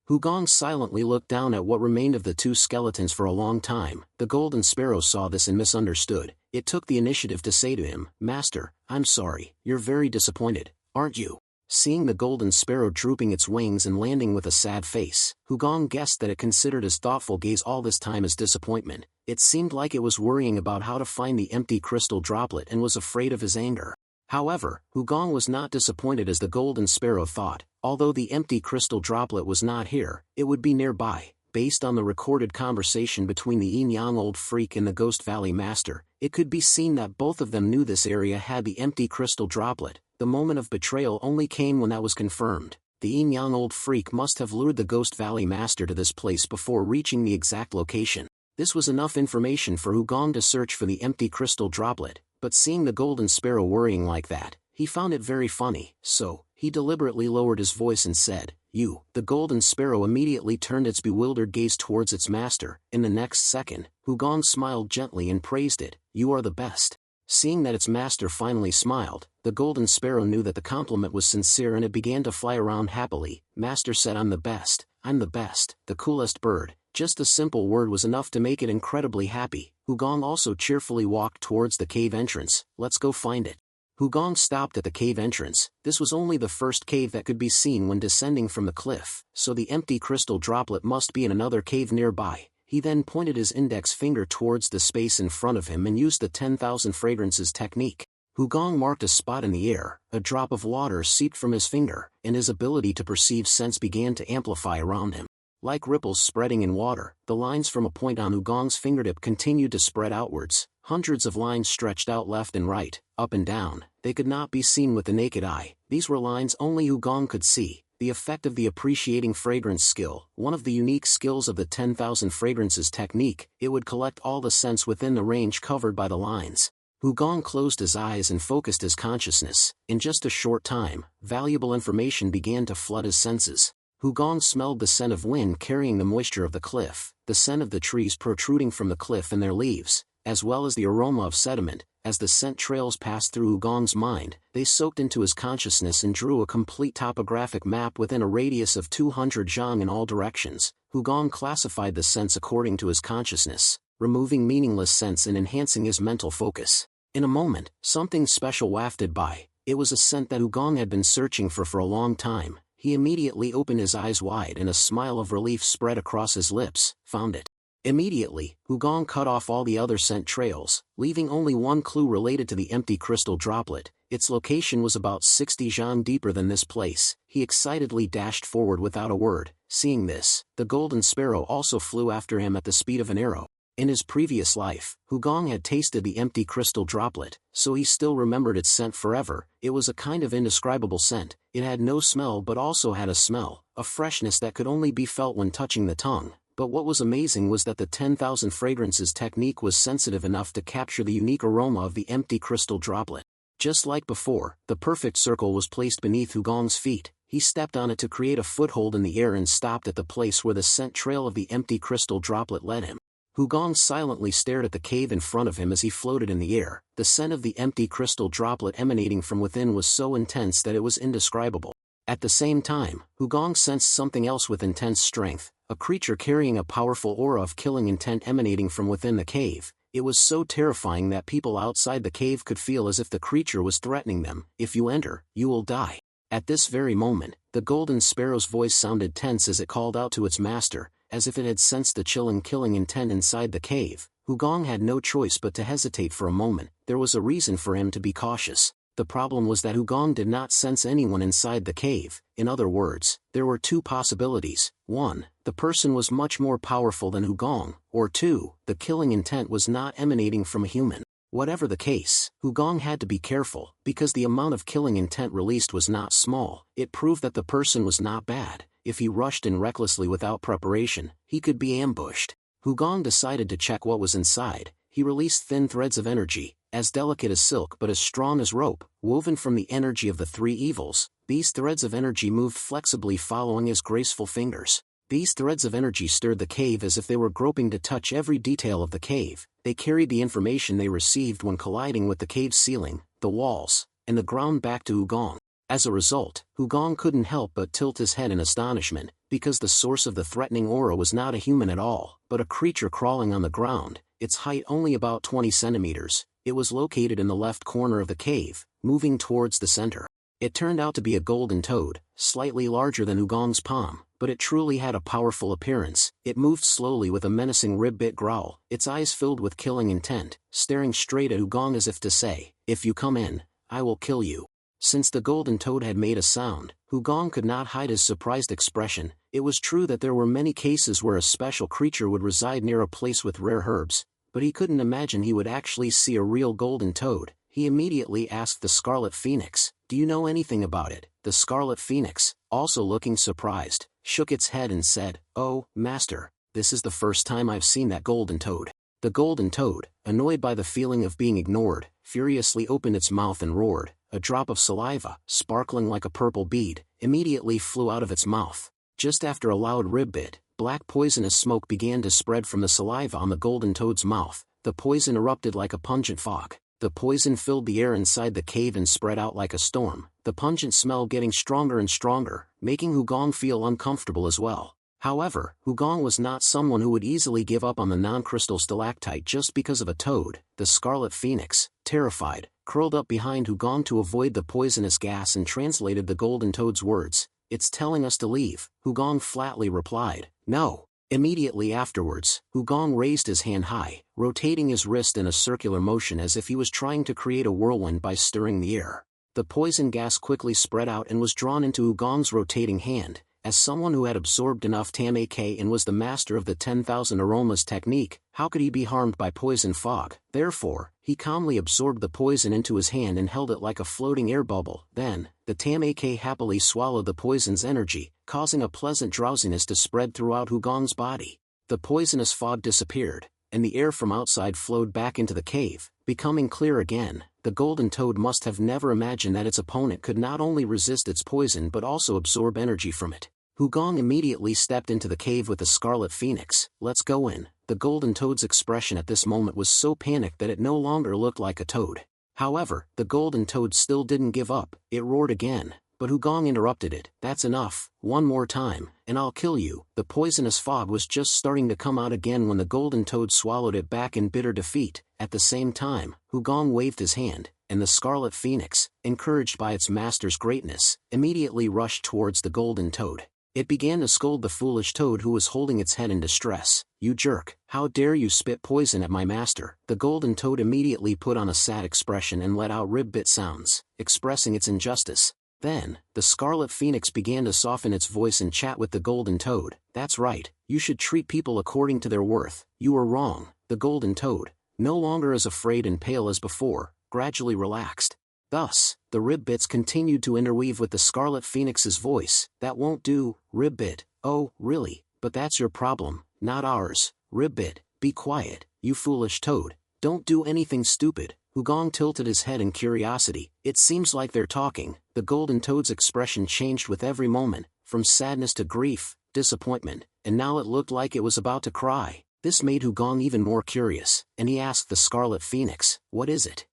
Wugong silently looked down at what remained of the two skeletons for a long time. The golden sparrow saw this and misunderstood. It took the initiative to say to him, "Master, I'm sorry, you're very disappointed, aren't you?" Seeing the golden sparrow drooping its wings and landing with a sad face, Wugong guessed that it considered his thoughtful gaze all this time as disappointment. It seemed like it was worrying about how to find the empty crystal droplet and was afraid of his anger. However, Wugong was not disappointed as the golden sparrow thought. Although the empty crystal droplet was not here, it would be nearby. Based on the recorded conversation between the yin-yang old freak and the Ghost Valley Master, it could be seen that both of them knew this area had the empty crystal droplet. The moment of betrayal only came when that was confirmed. The yin-yang old freak must have lured the Ghost Valley Master to this place before reaching the exact location. This was enough information for Wugong to search for the empty crystal droplet, but seeing the golden sparrow worrying like that, he found it very funny, so he deliberately lowered his voice and said, "You." The golden sparrow immediately turned its bewildered gaze towards its master. In the next second, Wugong smiled gently and praised it. "You are the best." Seeing that its master finally smiled, the golden sparrow knew that the compliment was sincere and it began to fly around happily. Master said, "I'm the best, I'm the best, the coolest bird." Just a simple word was enough to make it incredibly happy. Wugong also cheerfully walked towards the cave entrance. "Let's go find it." Hugong stopped at the cave entrance. This was only the first cave that could be seen when descending from the cliff, so the empty crystal droplet must be in another cave nearby. He then pointed his index finger towards the space in front of him and used the 10,000 fragrances technique. Hugong marked a spot in the air, a drop of water seeped from his finger, and his ability to perceive scents began to amplify around him. Like ripples spreading in water, the lines from a point on Hugong's fingertip continued to spread outwards. Hundreds of lines stretched out left and right, up and down. They could not be seen with the naked eye. These were lines only Hugong could see. The effect of the appreciating fragrance skill, one of the unique skills of the 10,000 fragrances technique, it would collect all the scents within the range covered by the lines. Hugong closed his eyes and focused his consciousness. In just a short time, valuable information began to flood his senses. Hugong smelled the scent of wind carrying the moisture of the cliff, the scent of the trees protruding from the cliff and their leaves, as well as the aroma of sediment. As the scent trails passed through Hugong's mind, they soaked into his consciousness and drew a complete topographic map within a radius of 200 zhang in all directions. Hugong classified the scents according to his consciousness, removing meaningless scents and enhancing his mental focus. In a moment, something special wafted by. It was a scent that Hugong had been searching for a long time. He immediately opened his eyes wide and a smile of relief spread across his lips. Found it. Immediately, Hugong cut off all the other scent trails, leaving only one clue related to the empty crystal droplet. Its location was about 60 zhang deeper than this place. He excitedly dashed forward without a word. Seeing this, the golden sparrow also flew after him at the speed of an arrow. In his previous life, Hugong had tasted the empty crystal droplet, so he still remembered its scent forever. It was a kind of indescribable scent. It had no smell but also had a smell, a freshness that could only be felt when touching the tongue. But what was amazing was that the 10,000 fragrances technique was sensitive enough to capture the unique aroma of the empty crystal droplet. Just like before, the perfect circle was placed beneath Hugong's feet. He stepped on it to create a foothold in the air and stopped at the place where the scent trail of the empty crystal droplet led him. Hugong silently stared at the cave in front of him as he floated in the air. The scent of the empty crystal droplet emanating from within was so intense that it was indescribable. At the same time, Hugong sensed something else with intense strength, a creature carrying a powerful aura of killing intent emanating from within the cave. It was so terrifying that people outside the cave could feel as if the creature was threatening them. If you enter, you will die. At this very moment, the golden sparrow's voice sounded tense as it called out to its master, as if it had sensed the chilling killing intent inside the cave. Hugong had no choice but to hesitate for a moment. There was a reason for him to be cautious. The problem was that Hugong did not sense anyone inside the cave. In other words, there were two possibilities. 1. The person was much more powerful than Hugong, or 2. The killing intent was not emanating from a human. Whatever the case, Hugong had to be careful, because the amount of killing intent released was not small. It proved that the person was not bad. If he rushed in recklessly without preparation, he could be ambushed. Hugong decided to check what was inside. He released thin threads of energy, as delicate as silk but as strong as rope, woven from the energy of the three evils. These threads of energy moved flexibly following his graceful fingers. These threads of energy stirred the cave as if they were groping to touch every detail of the cave. They carried the information they received when colliding with the cave's ceiling, the walls, and the ground back to Hugong. As a result, Hugong couldn't help but tilt his head in astonishment, because the source of the threatening aura was not a human at all, but a creature crawling on the ground, its height only about 20 centimeters. It was located in the left corner of the cave, moving towards the center. It turned out to be a golden toad, slightly larger than Hugong's palm, but it truly had a powerful appearance. It moved slowly with a menacing rib-bit growl, its eyes filled with killing intent, staring straight at Hugong as if to say, "If you come in, I will kill you." Since the golden toad had made a sound, Hugong could not hide his surprised expression. It was true that there were many cases where a special creature would reside near a place with rare herbs, but he couldn't imagine he would actually see a real golden toad. He immediately asked the Scarlet Phoenix, "Do you know anything about it?" The Scarlet Phoenix, also looking surprised, shook its head and said, "Oh, Master, this is the first time I've seen that golden toad." The golden toad, annoyed by the feeling of being ignored, furiously opened its mouth and roared. A drop of saliva, sparkling like a purple bead, immediately flew out of its mouth. Just after a loud rib-bit, black poisonous smoke began to spread from the saliva on the golden toad's mouth. The poison erupted like a pungent fog. The poison filled the air inside the cave and spread out like a storm, the pungent smell getting stronger and stronger, making Hugong feel uncomfortable as well. However, Hugong was not someone who would easily give up on the non-crystal stalactite just because of a toad. The Scarlet Phoenix, terrified, curled up behind Hugong to avoid the poisonous gas and translated the golden toad's words. "It's telling us to leave," Hugong flatly replied. "No." Immediately afterwards, Hugong raised his hand high, rotating his wrist in a circular motion as if he was trying to create a whirlwind by stirring the air. The poison gas quickly spread out and was drawn into Hugong's rotating hand. As someone who had absorbed enough tamake and was the master of the 10,000 aromas technique, how could he be harmed by poison fog? Therefore, he calmly absorbed the poison into his hand and held it like a floating air bubble. Then, the tamake happily swallowed the poison's energy, causing a pleasant drowsiness to spread throughout Hugong's body. The poisonous fog disappeared, and the air from outside flowed back into the cave, becoming clear again. The golden toad must have never imagined that its opponent could not only resist its poison but also absorb energy from it. Hugong immediately stepped into the cave with the scarlet phoenix. "Let's go in." The golden toad's expression at this moment was so panicked that it no longer looked like a toad. However, the golden toad still didn't give up. It roared again, but Hugong interrupted it. "That's enough. One more time, and I'll kill you." The poisonous fog was just starting to come out again when the golden toad swallowed it back in bitter defeat. At the same time, Hugong waved his hand, and the scarlet phoenix, encouraged by its master's greatness, immediately rushed towards the golden toad. It began to scold the foolish toad who was holding its head in distress. "You jerk, how dare you spit poison at my master?" The golden toad immediately put on a sad expression and let out rib-bit sounds, expressing its injustice. Then, the scarlet phoenix began to soften its voice and chat with the golden toad. "That's right, you should treat people according to their worth. You were wrong." The golden toad, no longer as afraid and pale as before, gradually relaxed. Thus, the rib-bits continued to interweave with the scarlet phoenix's voice. "That won't do, rib-bit." "Oh, really? But that's your problem, not ours." "Rib-bit, be quiet, you foolish toad. Don't do anything stupid." Hugong tilted his head in curiosity. "It seems like they're talking." The golden toad's expression changed with every moment, from sadness to grief, disappointment, and now it looked like it was about to cry. This made Hugong even more curious, and he asked the scarlet phoenix, "What is it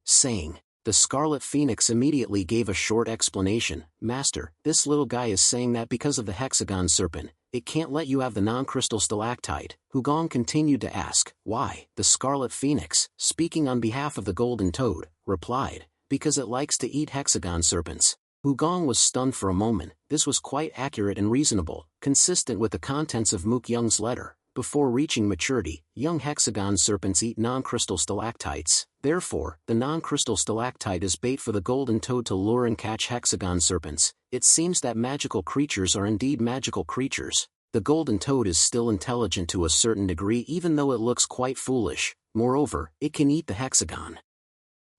saying?" The scarlet phoenix immediately gave a short explanation. "Master, this little guy is saying that because of the hexagon serpent, it can't let you have the non-crystal stalactite." Hugong continued to ask, "Why?" The scarlet phoenix, speaking on behalf of the golden toad, replied, "Because it likes to eat hexagon serpents." Hugong was stunned for a moment. This was quite accurate and reasonable, consistent with the contents of Mook Young's letter. Before reaching maturity, young hexagon serpents eat non-crystal stalactites. Therefore, the non-crystal stalactite is bait for the golden toad to lure and catch hexagon serpents. It seems that magical creatures are indeed magical creatures. The golden toad is still intelligent to a certain degree even though it looks quite foolish. Moreover, it can eat the hexagon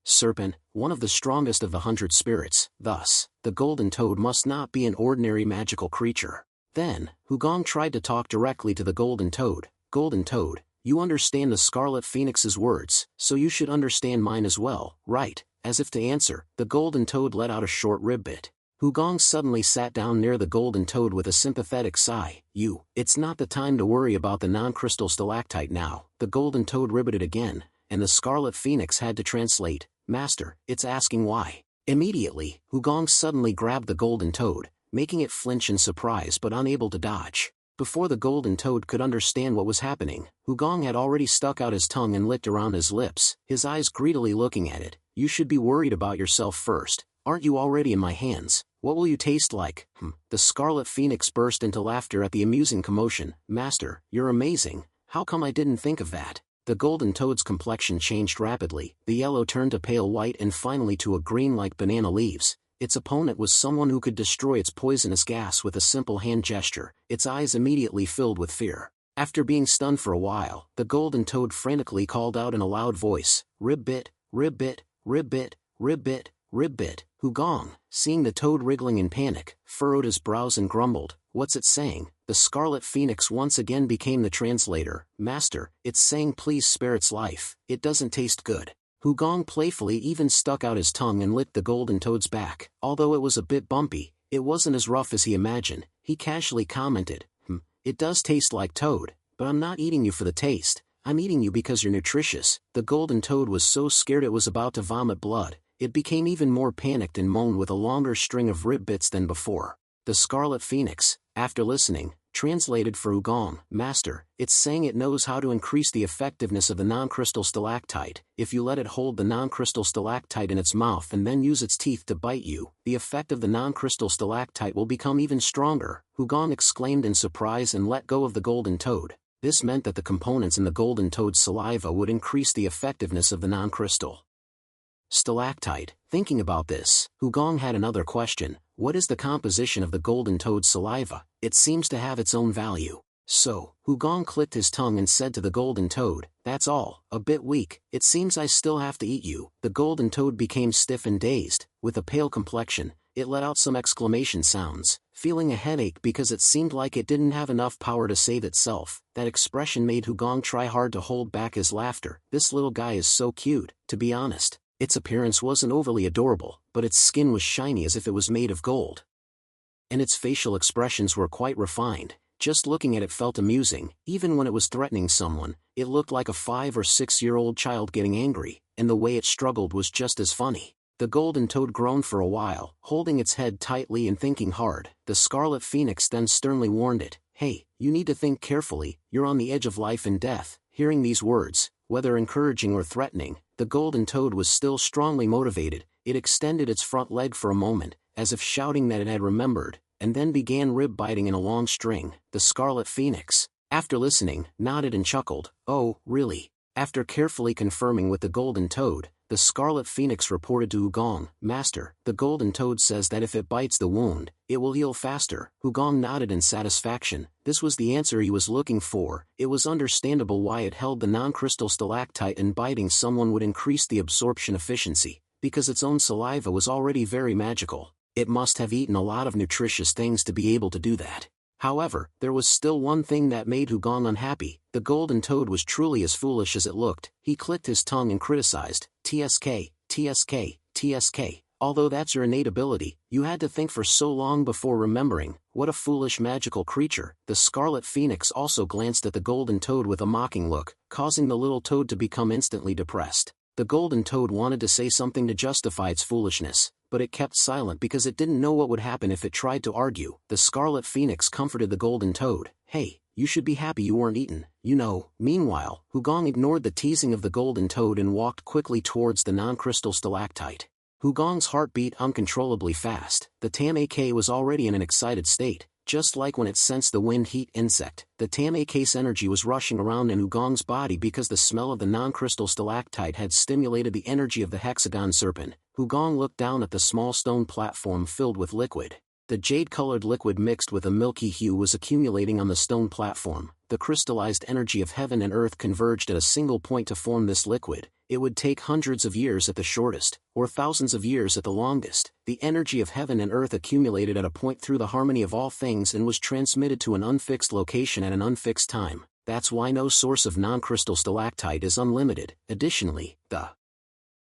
serpent, one of the strongest of the 100 spirits. Thus, the golden toad must not be an ordinary magical creature. Then, Hugong tried to talk directly to the golden toad. "Golden toad, you understand the scarlet phoenix's words, so you should understand mine as well, right?" As if to answer, the golden toad let out a short rib-bit. Hugong suddenly sat down near the golden toad with a sympathetic sigh. It's not the time to worry about the non-crystal stalactite now." The golden toad ribbited again, and the scarlet phoenix had to translate. "Master, it's asking why." Immediately, Hugong suddenly grabbed the golden toad, making it flinch in surprise but unable to dodge. Before the golden toad could understand what was happening, Hugong had already stuck out his tongue and licked around his lips, his eyes greedily looking at it. "You should be worried about yourself first. Aren't you already in my hands? What will you taste like?" The scarlet phoenix burst into laughter at the amusing commotion. "Master, you're amazing. How come I didn't think of that?" The golden toad's complexion changed rapidly. The yellow turned to pale white and finally to a green like banana leaves. Its opponent was someone who could destroy its poisonous gas with a simple hand gesture. Its eyes immediately filled with fear. After being stunned for a while, the golden toad frantically called out in a loud voice, "Rib-bit, rib-bit, rib-bit, rib-bit, rib-bit." Hugong, seeing the toad wriggling in panic, furrowed his brows and grumbled, "What's it saying?" The scarlet phoenix once again became the translator. "Master, it's saying please spare its life. It doesn't taste good." Hugong playfully even stuck out his tongue and licked the golden toad's back. Although it was a bit bumpy, it wasn't as rough as he imagined. He casually commented, "It does taste like toad, but I'm not eating you for the taste. I'm eating you because you're nutritious." The golden toad was so scared it was about to vomit blood. It became even more panicked and moaned with a longer string of rib bits than before. The scarlet phoenix, after listening, translated for Wugong, Master. It's saying it knows how to increase the effectiveness of the non-crystal stalactite. If you let it hold the non-crystal stalactite in its mouth and then use its teeth to bite you, the effect of the non-crystal stalactite will become even stronger, Wugong exclaimed in surprise and let go of the golden toad. This meant that the components in the golden toad's saliva would increase the effectiveness of the non-crystal stalactite. Thinking about this, Wugong had another question. What is the composition of the golden toad's saliva? It seems to have its own value. So, Wugong clicked his tongue and said to the golden toad, "That's all, a bit weak, it seems I still have to eat you." The golden toad became stiff and dazed. With a pale complexion, it let out some exclamation sounds, feeling a headache because it seemed like it didn't have enough power to save itself. That expression made Wugong try hard to hold back his laughter. This little guy is so cute, to be honest. Its appearance wasn't overly adorable, but its skin was shiny as if it was made of gold. And its facial expressions were quite refined. Just looking at it felt amusing. Even when it was threatening someone, it looked like a 5 or 6-year-old child getting angry, and the way it struggled was just as funny. The golden toad groaned for a while, holding its head tightly and thinking hard. The scarlet phoenix then sternly warned it, "Hey, you need to think carefully, you're on the edge of life and death." Hearing these words, whether encouraging or threatening, the golden toad was still strongly motivated. It extended its front leg for a moment, as if shouting that it had remembered, and then began rib biting in a long string. The scarlet phoenix, after listening, nodded and chuckled. "Oh, really?" After carefully confirming with the golden toad, the scarlet phoenix reported to Wugong, "Master, the golden toad says that if it bites the wound, it will heal faster." Wugong nodded in satisfaction. This was the answer he was looking for. It was understandable why it held the non-crystal stalactite, and biting someone would increase the absorption efficiency, because its own saliva was already very magical. It must have eaten a lot of nutritious things to be able to do that. However, there was still one thing that made Wugong unhappy. The golden toad was truly as foolish as it looked. He clicked his tongue and criticized, "TSK, TSK, TSK. Although that's your innate ability, you had to think for so long before remembering. What a foolish magical creature." The scarlet phoenix also glanced at the golden toad with a mocking look, causing the little toad to become instantly depressed. The golden toad wanted to say something to justify its foolishness, but it kept silent because it didn't know what would happen if it tried to argue. The scarlet phoenix comforted the golden toad. "Hey, you should be happy you weren't eaten, you know." Meanwhile, Wugong ignored the teasing of the golden toad and walked quickly towards the non-crystal stalactite. Wugong's heart beat uncontrollably fast. The Tamak was already in an excited state. Just like when it sensed the wind heat insect, the Tamak's energy was rushing around in Wugong's body because the smell of the non-crystal stalactite had stimulated the energy of the hexagon serpent. Wugong looked down at the small stone platform filled with liquid. The jade-colored liquid mixed with a milky hue was accumulating on the stone platform. The crystallized energy of heaven and earth converged at a single point to form this liquid. It would take hundreds of years at the shortest, or thousands of years at the longest. The energy of heaven and earth accumulated at a point through the harmony of all things and was transmitted to an unfixed location at an unfixed time. That's why no source of non-crystal stalactite is unlimited. Additionally, the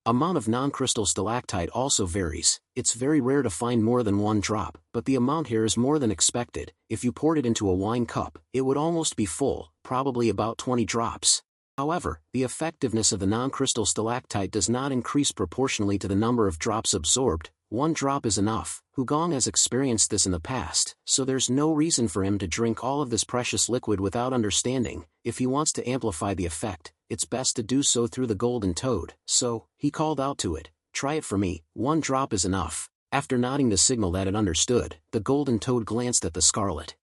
amount of non-crystal stalactite also varies. It's very rare to find more than one drop, but the amount here is more than expected. If you poured it into a wine cup, it would almost be full, probably about 20 drops. However, the effectiveness of the non-crystal stalactite does not increase proportionally to the number of drops absorbed. One drop is enough. Wugong has experienced this in the past, so there's no reason for him to drink all of this precious liquid without understanding. If he wants to amplify the effect, it's best to do so through the golden toad. So, he called out to it, "Try it for me, 1 drop is enough." After nodding the signal that it understood, the golden toad glanced at the scarlet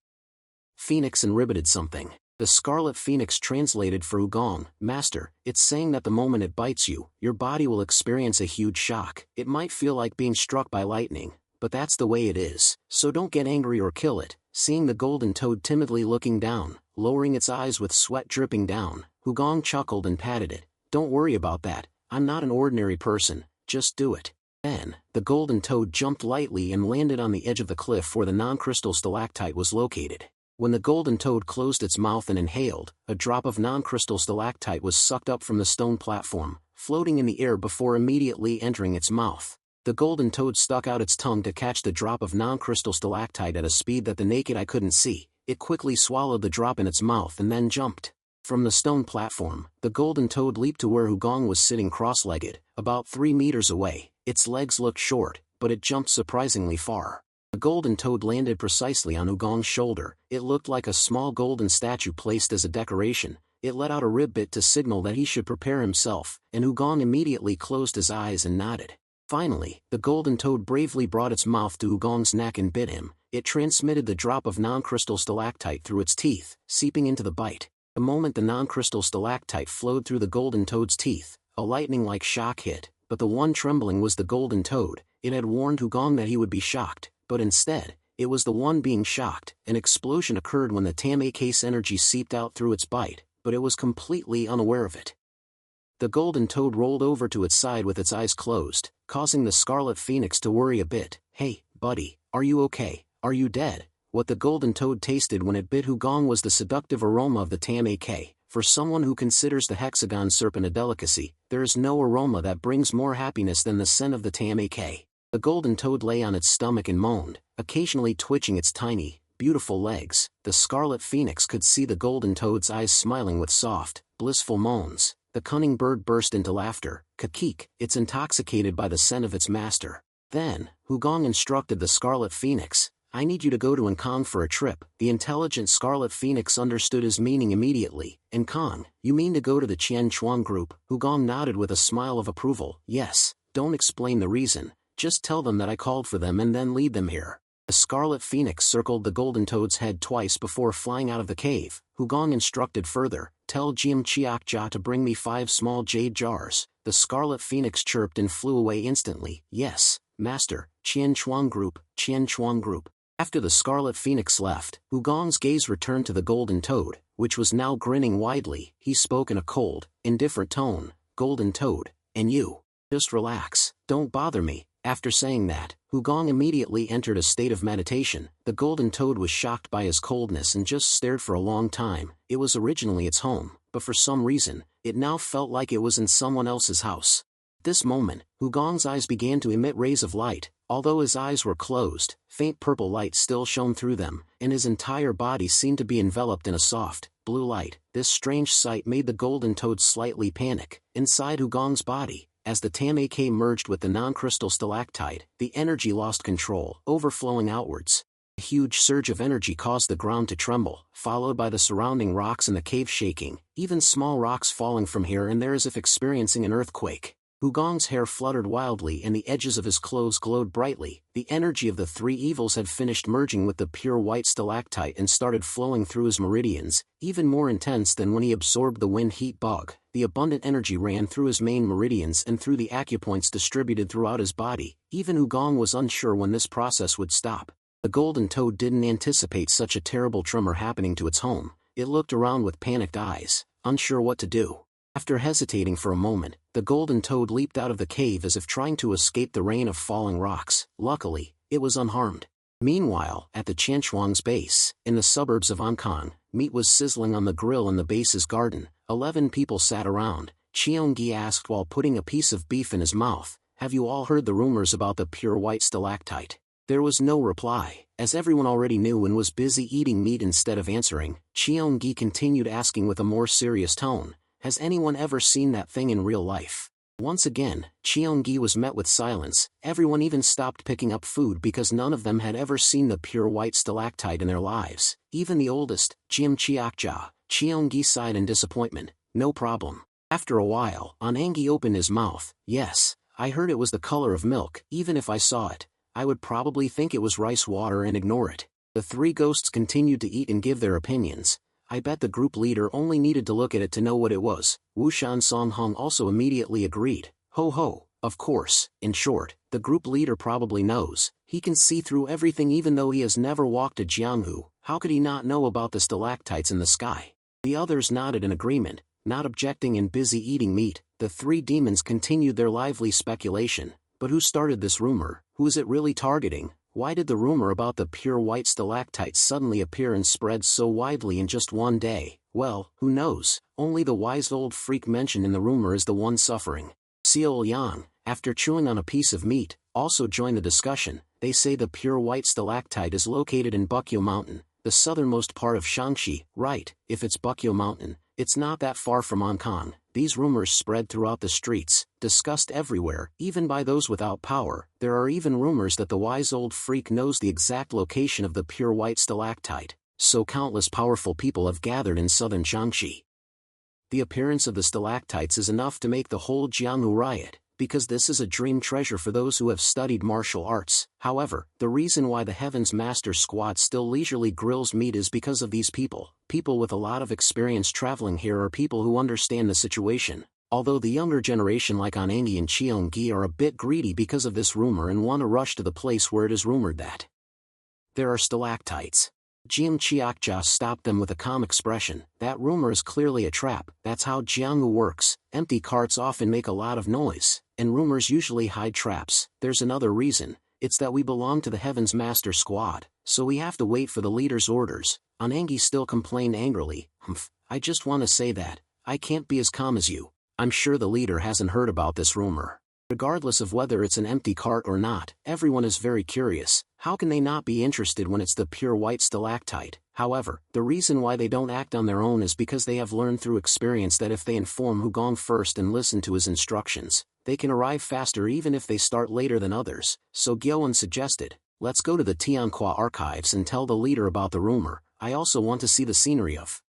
phoenix and ribbited something. The scarlet phoenix translated for Wugong, "Master, it's saying that the moment it bites you, your body will experience a huge shock. It might feel like being struck by lightning, but that's the way it is, so don't get angry or kill it." Seeing the golden toad timidly looking down, lowering its eyes with sweat dripping down, Wugong chuckled and patted it. "Don't worry about that, I'm not an ordinary person, just do it." Then, the golden toad jumped lightly and landed on the edge of the cliff where the non-crystal stalactite was located. When the golden toad closed its mouth and inhaled, a drop of non-crystal stalactite was sucked up from the stone platform, floating in the air before immediately entering its mouth. The golden toad stuck out its tongue to catch the drop of non-crystal stalactite at a speed that the naked eye couldn't see. It quickly swallowed the drop in its mouth and then jumped. From the stone platform, the golden toad leaped to where Wugong was sitting cross-legged, about 3 meters away. Its legs looked short, but it jumped surprisingly far. The The golden toad landed precisely on Wugong's shoulder. It looked like a small golden statue placed as a decoration. It let out a ribbit to signal that he should prepare himself, and Wugong immediately closed his eyes and nodded. Finally, the golden toad bravely brought its mouth to Wugong's neck and bit him. It transmitted the drop of non-crystal stalactite through its teeth, seeping into the bite. The moment the non-crystal stalactite flowed through the golden toad's teeth, a lightning-like shock hit, but the one trembling was the golden toad. It had warned Wugong that he would be shocked, but instead, it was the one being shocked. An explosion occurred when the Tamake's energy seeped out through its bite, but it was completely unaware of it. The golden toad rolled over to its side with its eyes closed, causing the scarlet phoenix to worry a bit. "Hey, buddy, are you okay? Are you dead?" What the golden toad tasted when it bit Wugong was the seductive aroma of the Tamake. For someone who considers the hexagon serpent a delicacy, there is no aroma that brings more happiness than the scent of the Tamake. The golden toad lay on its stomach and moaned, occasionally twitching its tiny, beautiful legs. The scarlet phoenix could see the golden toad's eyes smiling with soft, blissful moans. The cunning bird burst into laughter. "Kakik, it's intoxicated by the scent of its master." Then, Wugong instructed the scarlet phoenix, "I need you to go to Nkong for a trip." The intelligent scarlet phoenix understood his meaning immediately. "Nkong, you mean to go to the Qian Chuang group?" Wugong nodded with a smile of approval. "Yes, don't explain the reason. Just tell them that I called for them and then lead them here." The scarlet phoenix circled the golden toad's head twice before flying out of the cave. Wugong instructed further, "Tell Jiam Chiakja to bring me 5 small jade jars." The scarlet phoenix chirped and flew away instantly. "Yes, master, Qian Chuang group, Qian Chuang group." After the scarlet phoenix left, Wugong's gaze returned to the golden toad, which was now grinning widely. He spoke in a cold, indifferent tone, "Golden toad, and you, just relax, don't bother me." After saying that, Wugong immediately entered a state of meditation. The golden toad was shocked by his coldness and just stared for a long time. It was originally its home, but for some reason, it now felt like it was in someone else's house. At this moment, Wugong's eyes began to emit rays of light. Although his eyes were closed, faint purple light still shone through them, and his entire body seemed to be enveloped in a soft, blue light. This strange sight made the golden toad slightly panic. Inside Wugong's body, as the Tamake merged with the non-crystal stalactite, the energy lost control, overflowing outwards. A huge surge of energy caused the ground to tremble, followed by the surrounding rocks and the cave shaking, even small rocks falling from here and there as if experiencing an earthquake. Wugong's hair fluttered wildly and the edges of his clothes glowed brightly. The energy of the 3 evils had finished merging with the pure white stalactite and started flowing through his meridians, even more intense than when he absorbed the wind heat bug. The abundant energy ran through his main meridians and through the acupoints distributed throughout his body. Even Wugong was unsure when this process would stop. The golden toad didn't anticipate such a terrible tremor happening to its home. It looked around with panicked eyes, unsure what to do. After hesitating for a moment, the golden toad leaped out of the cave as if trying to escape the rain of falling rocks. Luckily, it was unharmed. Meanwhile, at the Qianchuang's base, in the suburbs of Ankang, meat was sizzling on the grill in the base's garden. 11 people sat around. Cheonggi asked while putting a piece of beef in his mouth, "Have you all heard the rumors about the pure white stalactite?" There was no reply, as everyone already knew and was busy eating meat. Instead of answering, Cheonggi continued asking with a more serious tone, "Has anyone ever seen that thing in real life?" Once again, Cheonggi was met with silence. Everyone even stopped picking up food because none of them had ever seen the pure white stalactite in their lives. Even the oldest, Jiam Chiakja. Cheonggi sighed in disappointment. "No problem." After a while, Anangi opened his mouth. "Yes, I heard it was the color of milk. Even if I saw it, I would probably think it was rice water and ignore it." The 3 ghosts continued to eat and give their opinions. "I bet the group leader only needed to look at it to know what it was." Wushan Songhong also immediately agreed. "Ho ho, of course." In short, the group leader probably knows. He can see through everything even though he has never walked to Jianghu. How could he not know about the stalactites in the sky? The others nodded in agreement, not objecting and busy eating meat. The 3 demons continued their lively speculation. But who started this rumor? Who is it really targeting? Why did the rumor about the pure white stalactites suddenly appear and spread so widely in just one day? Well, who knows? Only the wise old freak mentioned in the rumor is the one suffering. Xiao Yang, after chewing on a piece of meat, also joined the discussion. "They say the pure white stalactite is located in Bukyo Mountain, the southernmost part of Shaanxi." "Right, if it's Bukyo Mountain, It's not that far from Hong Kong. These rumors spread throughout the streets, discussed everywhere, even by those without power. There are even rumors that the wise old freak knows the exact location of the pure white stalactite, so countless powerful people have gathered in southern Jiangxi. The appearance of the stalactites is enough to make the whole Jianghu riot, because this is a dream treasure for those who have studied martial arts. However, the reason why the Heavens Master Squad still leisurely grills meat is because of these people. People with a lot of experience traveling here are people who understand the situation, although the younger generation like Anangi and Cheonggi are a bit greedy because of this rumor and want to rush to the place where it is rumored that there are stalactites. Jiang Chiakja stopped them with a calm expression. That rumor is clearly a trap. That's how Jianghu works. Empty carts often make a lot of noise, and rumors usually hide traps. There's another reason. It's that we belong to the Heavens Master Squad, so we have to wait for the leader's orders. Anangi still complained angrily. I just want to say that I can't be as calm as you. I'm sure the leader hasn't heard about this rumor. Regardless of whether it's an empty cart or not, everyone is very curious. How can they not be interested when it's the pure white stalactite? However, the reason why they don't act on their own is because they have learned through experience that if they inform Hugong first and listen to his instructions, they can arrive faster even if they start later than others. So Gyoen suggested, let's go to the Tianhua archives and tell the leader about the rumor. I also want to see the scenery of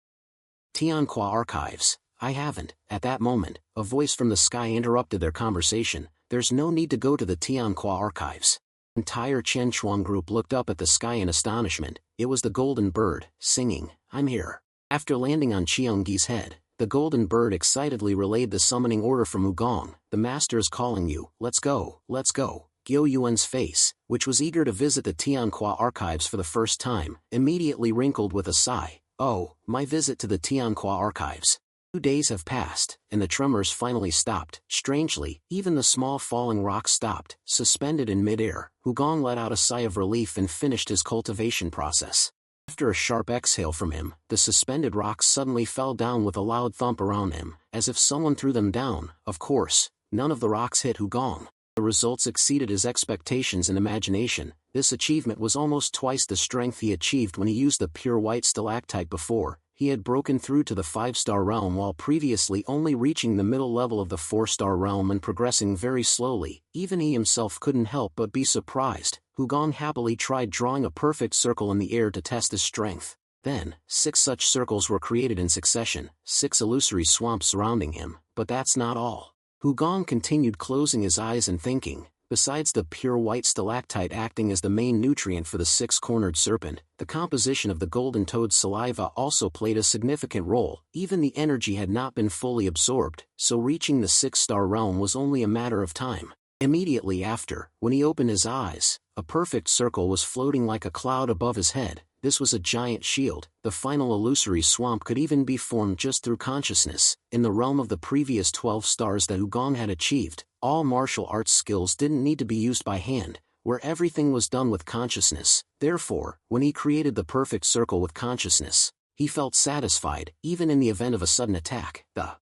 Tianhua archives. I haven't. At that moment, a voice from the sky interrupted their conversation. There's no need to go to the Tianhua archives. The entire Chen Chuang group looked up at the sky in astonishment. It was the golden bird, singing, I'm here. After landing on Cheonggi's head, the golden bird excitedly relayed the summoning order from Hugong. The master is calling you. Let's go, let's go. Gyo Yuan's face, which was eager to visit the Tianhua archives for the first time, immediately wrinkled with a sigh. Oh, my visit to the Tianhua archives. 2 days have passed, and the tremors finally stopped. Strangely, even the small falling rocks stopped, suspended in mid-air. Hugong let out a sigh of relief and finished his cultivation process. After a sharp exhale from him, the suspended rocks suddenly fell down with a loud thump around him, as if someone threw them down. Of course, none of the rocks hit Hugong. The results exceeded his expectations and imagination. This achievement was almost twice the strength he achieved when he used the pure white stalactite before. He had broken through to the 5-star realm while previously only reaching the middle level of the 4-star realm and progressing very slowly. Even he himself couldn't help but be surprised. Hugong happily tried drawing a perfect circle in the air to test his strength. Then, 6 such circles were created in succession, 6 illusory swamps surrounding him. But that's not all. Hugong continued closing his eyes and thinking. Besides the pure white stalactite acting as the main nutrient for the 6-cornered serpent, the composition of the golden toad's saliva also played a significant role. Even the energy had not been fully absorbed, so reaching the 6-star realm was only a matter of time. Immediately after, when he opened his eyes, a perfect circle was floating like a cloud above his head. This was a giant shield. The final illusory swamp could even be formed just through consciousness. In the realm of the previous 12 stars that Hugong had achieved, all martial arts skills didn't need to be used by hand, where everything was done with consciousness. Therefore, when he created the perfect circle with consciousness, he felt satisfied. Even in the event of a sudden attack, the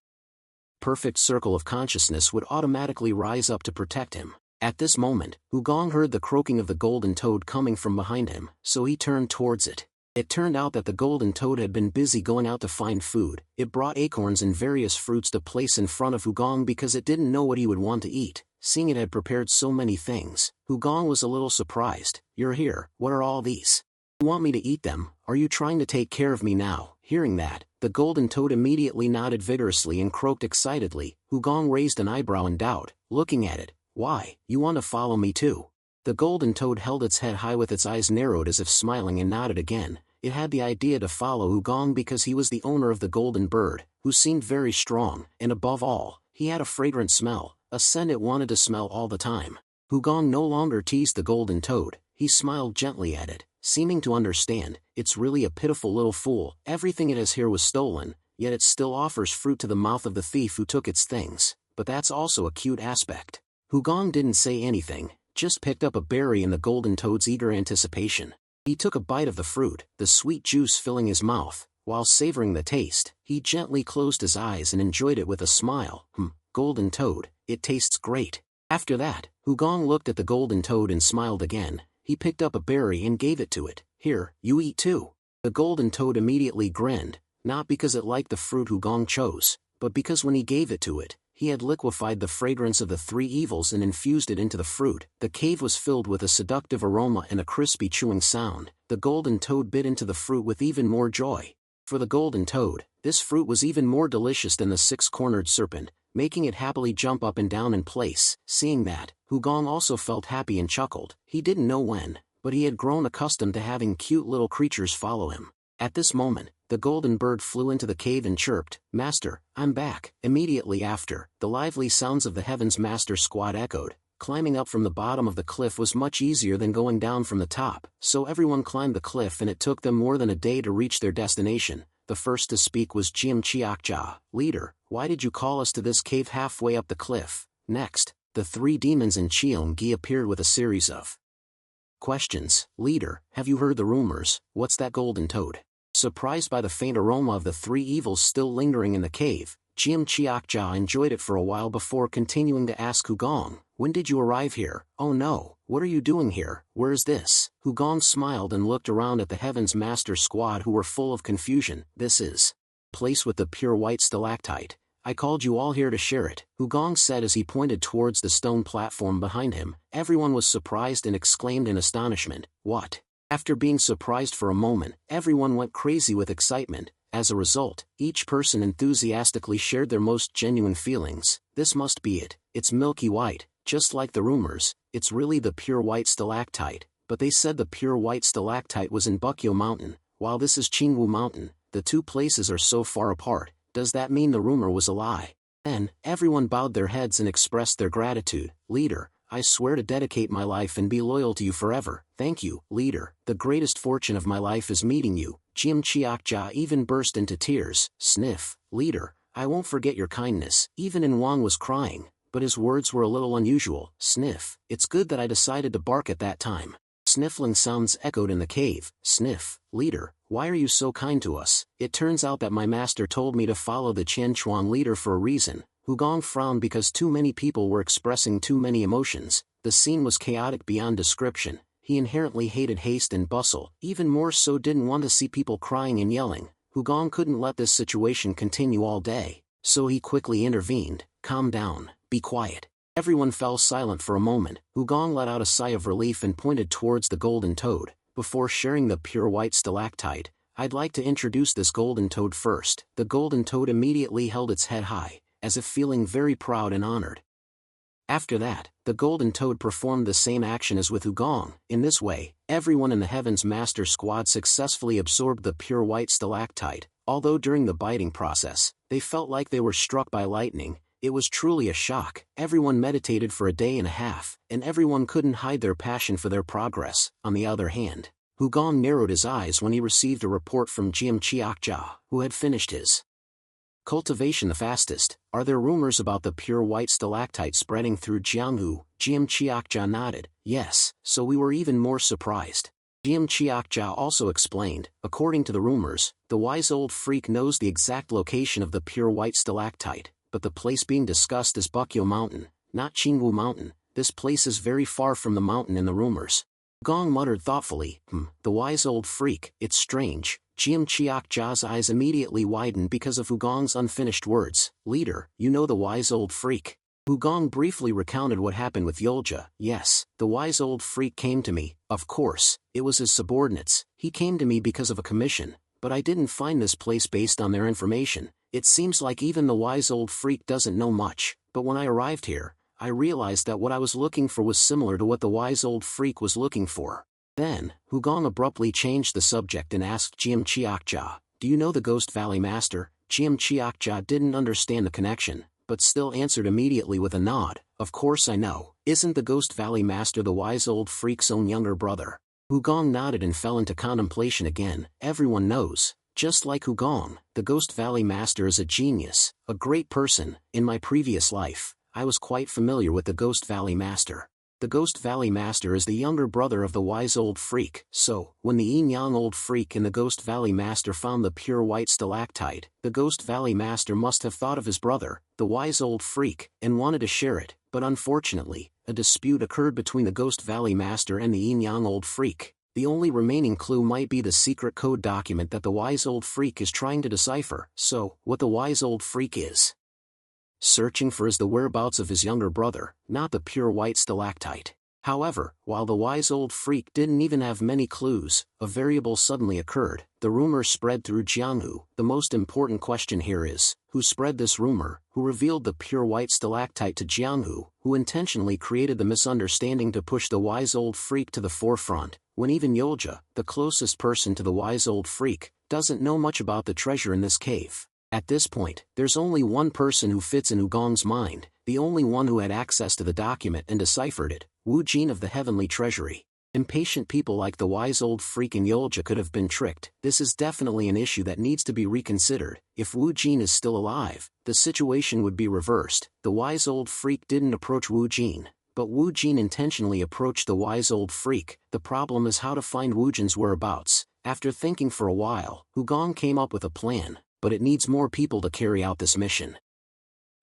perfect circle of consciousness would automatically rise up to protect him. At this moment, Hugong heard the croaking of the golden toad coming from behind him, so he turned towards it. It turned out that the golden toad had been busy going out to find food. It brought acorns and various fruits to place in front of Hugong because it didn't know what he would want to eat. Seeing it had prepared so many things, Hugong was a little surprised. You're here, what are all these? You want me to eat them? Are you trying to take care of me now? Hearing that, the golden toad immediately nodded vigorously and croaked excitedly. Hugong raised an eyebrow in doubt, looking at it. Why, you want to follow me too? The golden toad held its head high with its eyes narrowed as if smiling and nodded again. It had the idea to follow Hugong because he was the owner of the golden bird, who seemed very strong, and above all, he had a fragrant smell, a scent it wanted to smell all the time. Hugong no longer teased the golden toad. He smiled gently at it, seeming to understand. It's really a pitiful little fool. Everything it has here was stolen, yet it still offers fruit to the mouth of the thief who took its things. But that's also a cute aspect. Hugong didn't say anything, just picked up a berry in the golden toad's eager anticipation. He took a bite of the fruit, the sweet juice filling his mouth. While savoring the taste, he gently closed his eyes and enjoyed it with a smile. Golden toad, it tastes great. After that, Hugong looked at the golden toad and smiled again. He picked up a berry and gave it to it. Here, you eat too. The golden toad immediately grinned. not because it liked the fruit Hugong chose, but because when he gave it to it, he had liquefied the fragrance of the three evils and infused it into the fruit. The cave was filled with a seductive aroma and a crispy chewing sound. The golden toad bit into the fruit with even more joy. For the golden toad, this fruit was even more delicious than the six-cornered serpent, making it happily jump up and down in place. Seeing that, Hugong also felt happy and chuckled. He didn't know when, but he had grown accustomed to having cute little creatures follow him. At this moment, the golden bird flew into the cave and chirped, "Master, I'm back." Immediately after, the lively sounds of the Heaven's Master squad echoed. Climbing up from the bottom of the cliff was much easier than going down from the top, so everyone climbed the cliff and it took them more than a day to reach their destination. The first to speak was Jim Chiakja. "Leader, why did you call us to this cave halfway up the cliff?" Next, the three demons in Cheongi appeared with a series of questions. "Leader, have you heard the rumors? What's that golden toad?" Surprised by the faint aroma of the three evils still lingering in the cave, Jim Chiakja enjoyed it for a while before continuing to ask Hugong, "When did you arrive here?" "Oh no, what are you doing here? Where's this?" Hugong smiled and looked around at the Heaven's Master squad who were full of confusion. "This is place with the pure white stalactite. I called you all here to share it," Hugong said as he pointed towards the stone platform behind him. Everyone was surprised and exclaimed in astonishment, "What?" After being surprised for a moment, everyone went crazy with excitement. As a result, each person enthusiastically shared their most genuine feelings. "This must be it. It's milky white, just like the rumors. It's really the pure white stalactite." But they said the pure white stalactite was in Bukyo Mountain, while this is Qingwu Mountain. The two places are so far apart. Does that mean the rumor was a lie? Then, everyone bowed their heads and expressed their gratitude. "Leader, I swear to dedicate my life and be loyal to you forever." "Thank you, leader. The greatest fortune of my life is meeting you." Jim Chiakja even burst into tears. Sniff. "Leader, I won't forget your kindness." Even In Wang was crying, but his words were a little unusual. Sniff. "It's good that I decided to bark at that time." Sniffling sounds echoed in the cave. Sniff. "Leader, why are you so kind to us?" "It turns out that my master told me to follow the Qianchuan leader for a reason." Hugong frowned because too many people were expressing too many emotions. The scene was chaotic beyond description. He inherently hated haste and bustle, even more so didn't want to see people crying and yelling. Hugong couldn't let this situation continue all day, so he quickly intervened. "Calm down, be quiet." Everyone fell silent for a moment. Hugong let out a sigh of relief and pointed towards the golden toad. "Before sharing the pure white stalactite, I'd like to introduce this golden toad first." The golden toad immediately held its head high, as if feeling very proud and honored. After that, the golden toad performed the same action as with Hugong. In this way, everyone in the Heaven's Master squad successfully absorbed the pure white stalactite. Although during the biting process, they felt like they were struck by lightning, it was truly a shock. Everyone meditated for a day and a half, and everyone couldn't hide their passion for their progress. On the other hand, Hugong narrowed his eyes when he received a report from Jim Chiakja, who had finished his cultivation the fastest. "Are there rumors about the pure white stalactite spreading through Jianghu?" Jim Chiakja nodded. "Yes, so we were even more surprised." Jim Chiakja also explained, "According to the rumors, the wise old freak knows the exact location of the pure white stalactite, but the place being discussed is Bukyo Mountain, not Qingwu Mountain. This place is very far from the mountain in the rumors." Gong muttered thoughtfully, "The wise old freak, it's strange." Jim Chiakja's eyes immediately widened because of Hugong's unfinished words. "Leader, you know the wise old freak?" Hugong briefly recounted what happened with Yolja. "Yes, the wise old freak came to me. Of course, it was his subordinates. He came to me because of a commission, but I didn't find this place based on their information. It seems like even the wise old freak doesn't know much, but when I arrived here, I realized that what I was looking for was similar to what the wise old freak was looking for." Then, Hugong abruptly changed the subject and asked Jim Chiakja, "Do you know the Ghost Valley Master?" Jim Chiakja didn't understand the connection, but still answered immediately with a nod. "Of course I know. Isn't the Ghost Valley Master the wise old freak's own younger brother?" Hugong nodded and fell into contemplation again. Everyone knows. Just like Hugong, the Ghost Valley Master is a genius, a great person. In my previous life, I was quite familiar with the Ghost Valley Master. The Ghost Valley Master is the younger brother of the wise old freak. So, when the yin-yang old freak and the Ghost Valley Master found the pure white stalactite, the Ghost Valley Master must have thought of his brother, the wise old freak, and wanted to share it. But unfortunately, a dispute occurred between the Ghost Valley Master and the yin-yang old freak. The only remaining clue might be the secret code document that the wise old freak is trying to decipher. So, what the wise old freak is searching for is the whereabouts of his younger brother, not the pure white stalactite. However, while the wise old freak didn't even have many clues, a variable suddenly occurred. The rumor spread through Jianghu. The most important question here is, who spread this rumor, who revealed the pure white stalactite to Jianghu, who intentionally created the misunderstanding to push the wise old freak to the forefront, when even Yolja, the closest person to the wise old freak, doesn't know much about the treasure in this cave. At this point, there's only one person who fits in Gong's mind, the only one who had access to the document and deciphered it, Wu Jin of the Heavenly Treasury. Impatient people like the wise old freak and Yolja could have been tricked. This is definitely an issue that needs to be reconsidered. If Wu Jin is still alive, the situation would be reversed. The wise old freak didn't approach Wu Jin, but Wu Jin intentionally approached the wise old freak. The problem is how to find Wu Jin's whereabouts. After thinking for a while, Hu Gong came up with a plan, but it needs more people to carry out this mission.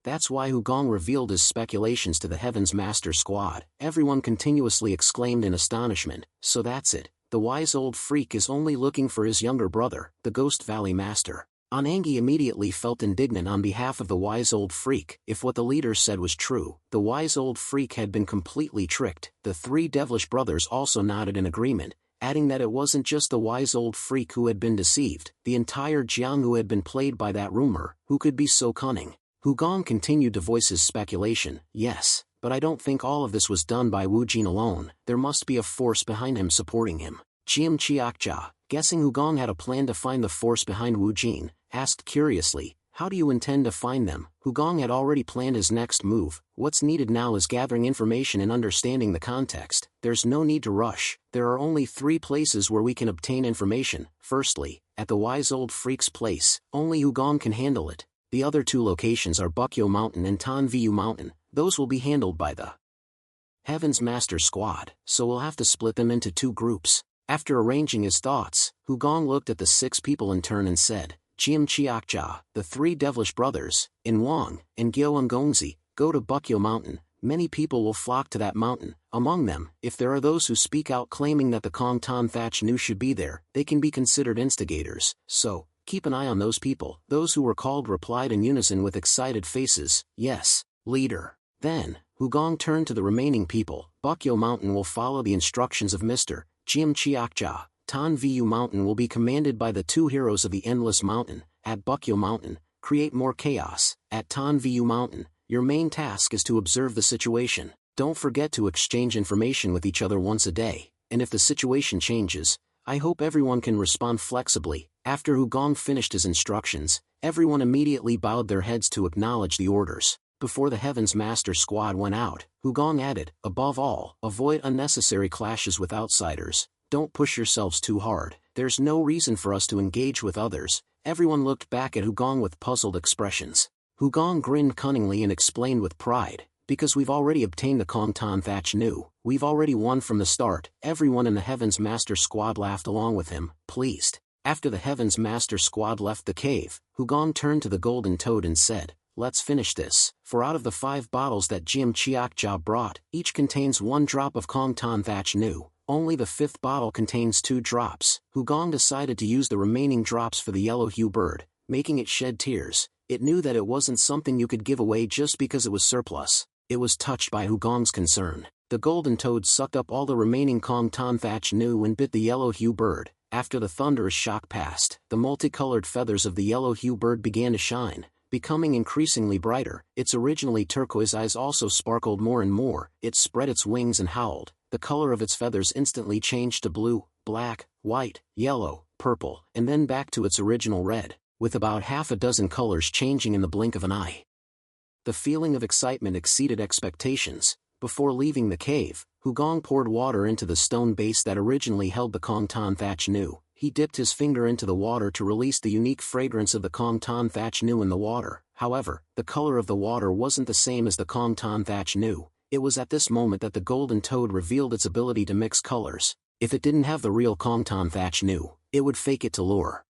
That's why Hu Gong revealed his speculations to the Heaven's Master Squad. Everyone continuously exclaimed in astonishment. So that's it, the wise old freak is only looking for his younger brother, the Ghost Valley Master. Anangi immediately felt indignant on behalf of the wise old freak. If what the leader said was true, the wise old freak had been completely tricked. The three devilish brothers also nodded in agreement, adding that it wasn't just the wise old freak who had been deceived. The entire Jianghu had been played by that rumor. Who could be so cunning? Hu Gong continued to voice his speculation. Yes, but I don't think all of this was done by Wu Jin alone. There must be a force behind him supporting him. Jiam Chiakja, guessing Hu Gong had a plan to find the force behind Wu Jin, asked curiously, how do you intend to find them? Hu Gong had already planned his next move. What's needed now is gathering information and understanding the context. There's no need to rush. There are only 3 places where we can obtain information. Firstly, at the wise old freak's place. Only Hu Gong can handle it. The other 2 locations are Bukyo Mountain and Tanviyu Mountain. Those will be handled by the Heaven's Master Squad, so we'll have to split them into 2 groups. After arranging his thoughts, Hu Gong looked at the 6 people in turn and said, Jiam Chiakja, the 3 devilish brothers, In Wang, and Gyo Gongzi, go to Bukyo Mountain. Many people will flock to that mountain. Among them, if there are those who speak out claiming that the Kong Tan Thatch Nu should be there, they can be considered instigators. So, keep an eye on those people. Those who were called replied in unison with excited faces, yes, leader. Then, Hu Gong turned to the remaining people. Bukyo Mountain will follow the instructions of Mr. Jiam Chiakja. Tanviyu Mountain will be commanded by the 2 heroes of the Endless Mountain. At Bukyo Mountain, create more chaos. At Tanviyu Mountain, your main task is to observe the situation. Don't forget to exchange information with each other once a day, and if the situation changes, I hope everyone can respond flexibly. After Hu Gong finished his instructions, everyone immediately bowed their heads to acknowledge the orders. Before the Heaven's Master Squad went out, Hu Gong added, above all, avoid unnecessary clashes with outsiders. Don't push yourselves too hard. There's no reason for us to engage with others. Everyone looked back at Hu Gong with puzzled expressions. Hu Gong grinned cunningly and explained with pride, because we've already obtained the Kong Tan Thatch Nu. We've already won from the start. Everyone in the Heaven's Master Squad laughed along with him, pleased. After the Heaven's Master Squad left the cave, Hu Gong turned to the Golden Toad and said, let's finish this. For out of the 5 bottles that Jiam Chiakja brought, each contains 1 drop of Kong Tan Thatch Nu. Only the 5th bottle contains 2 drops. Hu Gong decided to use the remaining drops for the yellow hue bird, making it shed tears. It knew that it wasn't something you could give away just because it was surplus. It was touched by Hu Gong's concern. The Golden Toad sucked up all the remaining Kong Tan Thatch Nu and bit the yellow hue bird. After the thunderous shock passed, the multicolored feathers of the yellow hue bird began to shine, becoming increasingly brighter. Its originally turquoise eyes also sparkled more and more. It spread its wings and howled. The color of its feathers instantly changed to blue, black, white, yellow, purple, and then back to its original red, with about half a dozen colors changing in the blink of an eye. The feeling of excitement exceeded expectations. Before leaving the cave, Hu Gong poured water into the stone base that originally held the Kong Tan Thatch Nu. He dipped his finger into the water to release the unique fragrance of the Kong Tan Thatch Nu in the water. However, the color of the water wasn't the same as the Kong Tan Thatch Nu. It was at this moment that the Golden Toad revealed its ability to mix colors. If it didn't have the real Kong Tan Thatch Nu, it would fake it to lure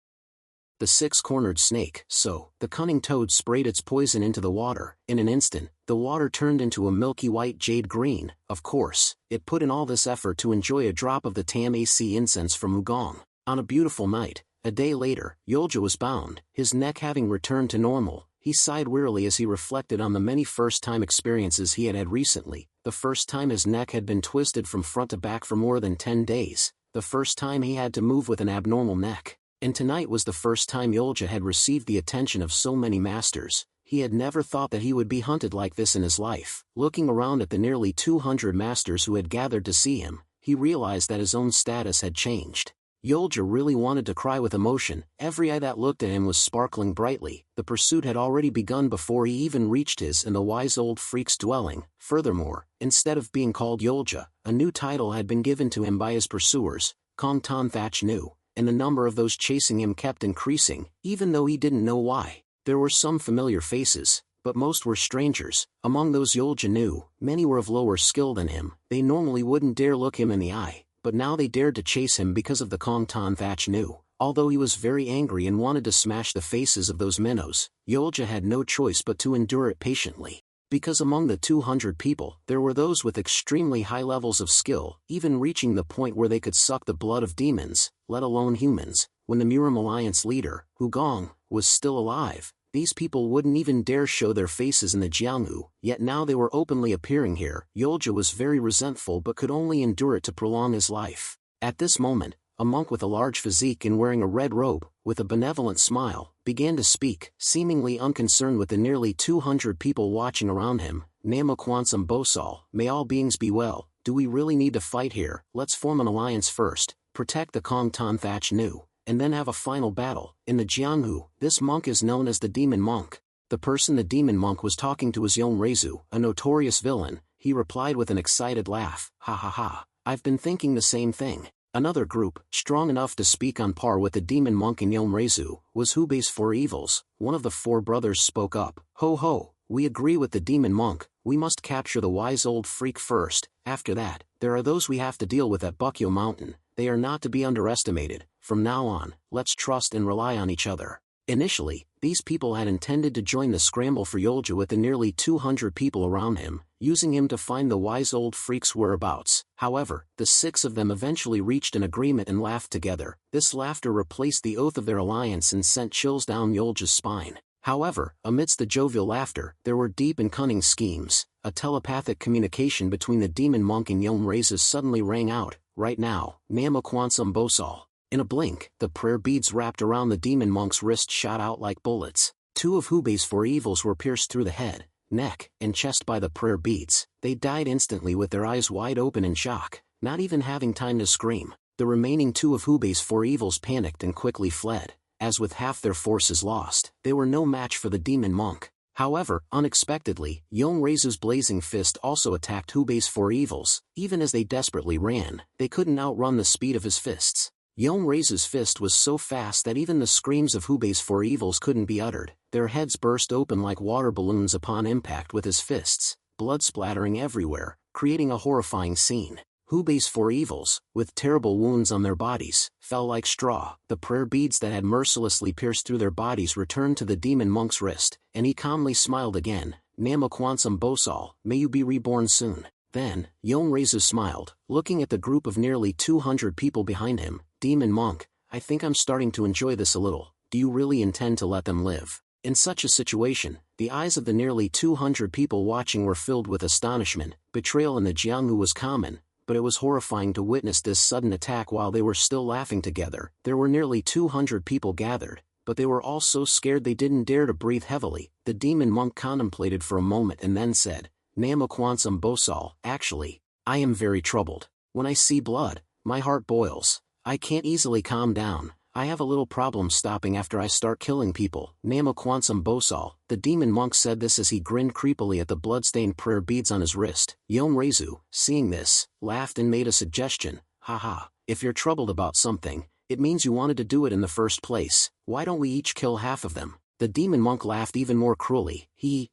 the 6-cornered snake. So, the cunning toad sprayed its poison into the water. In an instant, the The water turned into a milky white jade green. Of course, it put in all this effort to enjoy a drop of the Tamac incense from Wugong. On a beautiful night, a day later, Yolja was bound, his neck having returned to normal. He sighed wearily as he reflected on the many first-time experiences he had had recently. The first time his neck had been twisted from front to back for more than 10 days. The first time he had to move with an abnormal neck. And tonight was the first time Yolja had received the attention of so many masters. He had never thought that he would be hunted like this in his life. Looking around at the nearly 200 masters who had gathered to see him, he realized that his own status had changed. Yolja really wanted to cry with emotion. Every eye that looked at him was sparkling brightly. The pursuit had already begun before he even reached his and the wise old freak's dwelling. Furthermore, instead of being called Yolja, a new title had been given to him by his pursuers, Kong Ton Thatch Nu, and the number of those chasing him kept increasing, even though he didn't know why. There were some familiar faces, but most were strangers. Among those Yolja knew, many were of lower skill than him. They normally wouldn't dare look him in the eye, but now they dared to chase him because of the Kong Ton Thatch Nu. Although he was very angry and wanted to smash the faces of those minnows, Yolja had no choice but to endure it patiently. Because among the 200 people, there were those with extremely high levels of skill, even reaching the point where they could suck the blood of demons, let alone humans. When the Murim Alliance leader, Wugong, was still alive, these people wouldn't even dare show their faces in the Jianghu, yet now they were openly appearing here. Yolja was very resentful but could only endure it to prolong his life. At this moment, a monk with a large physique and wearing a red robe, with a benevolent smile, began to speak, seemingly unconcerned with the nearly 200 people watching around him. Nama Kwansam Bosal, may all beings be well. Do we really need to fight here? Let's form an alliance first, protect the Kong Ton Thatch Nu, and then have a final battle. In the Jianghu, this monk is known as the Demon Monk. The person the Demon Monk was talking to was Yongrezu, a notorious villain. He replied with an excited laugh, "Ha ha ha, I've been thinking the same thing." Another group, strong enough to speak on par with the Demon Monk and Yongrezu, was Hubei's Four Evils. One of the four brothers spoke up, "Ho ho, we agree with the Demon Monk. We must capture the wise old freak first. After that, there are those we have to deal with at Bukyo Mountain. They are not to be underestimated. From now on, let's trust and rely on each other." Initially, these people had intended to join the scramble for Yolja with the nearly 200 people around him, using him to find the wise old freak's whereabouts. However, the 6 of them eventually reached an agreement and laughed together. This laughter replaced the oath of their alliance and sent chills down Yolja's spine. However, amidst the jovial laughter, there were deep and cunning schemes. A telepathic communication between the Demon Monk and Yongrezu suddenly rang out, "Right now, Nama Kwansam Bosal." In a blink, the prayer beads wrapped around the Demon Monk's wrist shot out like bullets. 2 of Hubei's Four Evils were pierced through the head, neck, and chest by the prayer beads. They died instantly with their eyes wide open in shock, not even having time to scream. The remaining 2 of Hubei's Four Evils panicked and quickly fled. As with half their forces lost, they were no match for the Demon Monk. However, unexpectedly, Yongrezu's blazing fist also attacked Hubei's Four Evils. Even as they desperately ran, they couldn't outrun the speed of his fists. Yongrezu's fist was so fast that even the screams of Hubei's Four Evils couldn't be uttered. Their heads burst open like water balloons upon impact with his fists, blood splattering everywhere, creating a horrifying scene. Hubei's Four Evils, with terrible wounds on their bodies, fell like straw. The prayer beads that had mercilessly pierced through their bodies returned to the Demon Monk's wrist, and he calmly smiled again. "Nama Kwansam Bosal, may you be reborn soon." Then, Yongrezu smiled, looking at the group of nearly 200 people behind him. "Demon Monk, I think I'm starting to enjoy this a little. Do you really intend to let them live?" In such a situation, the eyes of the nearly 200 people watching were filled with astonishment. Betrayal in the Jianghu was common, but it was horrifying to witness this sudden attack while they were still laughing together. There were nearly 200 people gathered, but they were all so scared they didn't dare to breathe heavily. The Demon Monk contemplated for a moment and then said, "Nama Kwansam Bosal, actually, I am very troubled. When I see blood, my heart boils. I can't easily calm down. I have a little problem stopping after I start killing people." Nama Kwansam Bosal, the Demon Monk said this as he grinned creepily at the bloodstained prayer beads on his wrist. Yongrezu, seeing this, laughed and made a suggestion. "Haha, if you're troubled about something, it means you wanted to do it in the first place. Why don't we each kill half of them?" The Demon Monk laughed even more cruelly.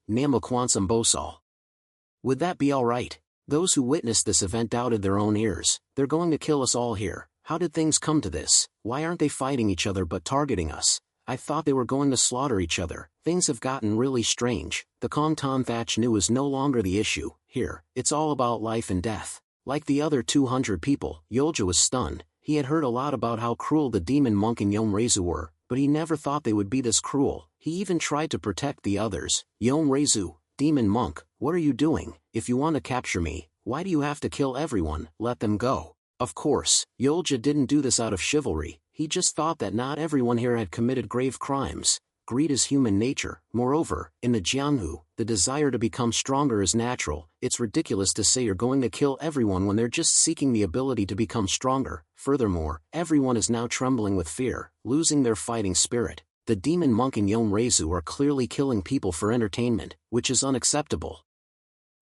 Nama Kwansam Bosal. "Would that be alright?" Those who witnessed this event doubted their own ears. "They're going to kill us all here. How did things come to this? Why aren't they fighting each other but targeting us? I thought they were going to slaughter each other." Things have gotten really strange. The calm Tom Thatch knew is no longer the issue. Here, it's all about life and death. Like the other 200 people, Yolja was stunned. He had heard a lot about how cruel the demon monk and Yomrezu were, but he never thought they would be this cruel. He even tried to protect the others. Yomrezu, demon monk, what are you doing? If you want to capture me, why do you have to kill everyone? Let them go. Of course, Yolja didn't do this out of chivalry. He just thought that not everyone here had committed grave crimes. Greed is human nature. Moreover, in the Jianghu, the desire to become stronger is natural. It's ridiculous to say you're going to kill everyone when they're just seeking the ability to become stronger. Furthermore, everyone is now trembling with fear, losing their fighting spirit. The demon monk and Yomrezu are clearly killing people for entertainment, which is unacceptable.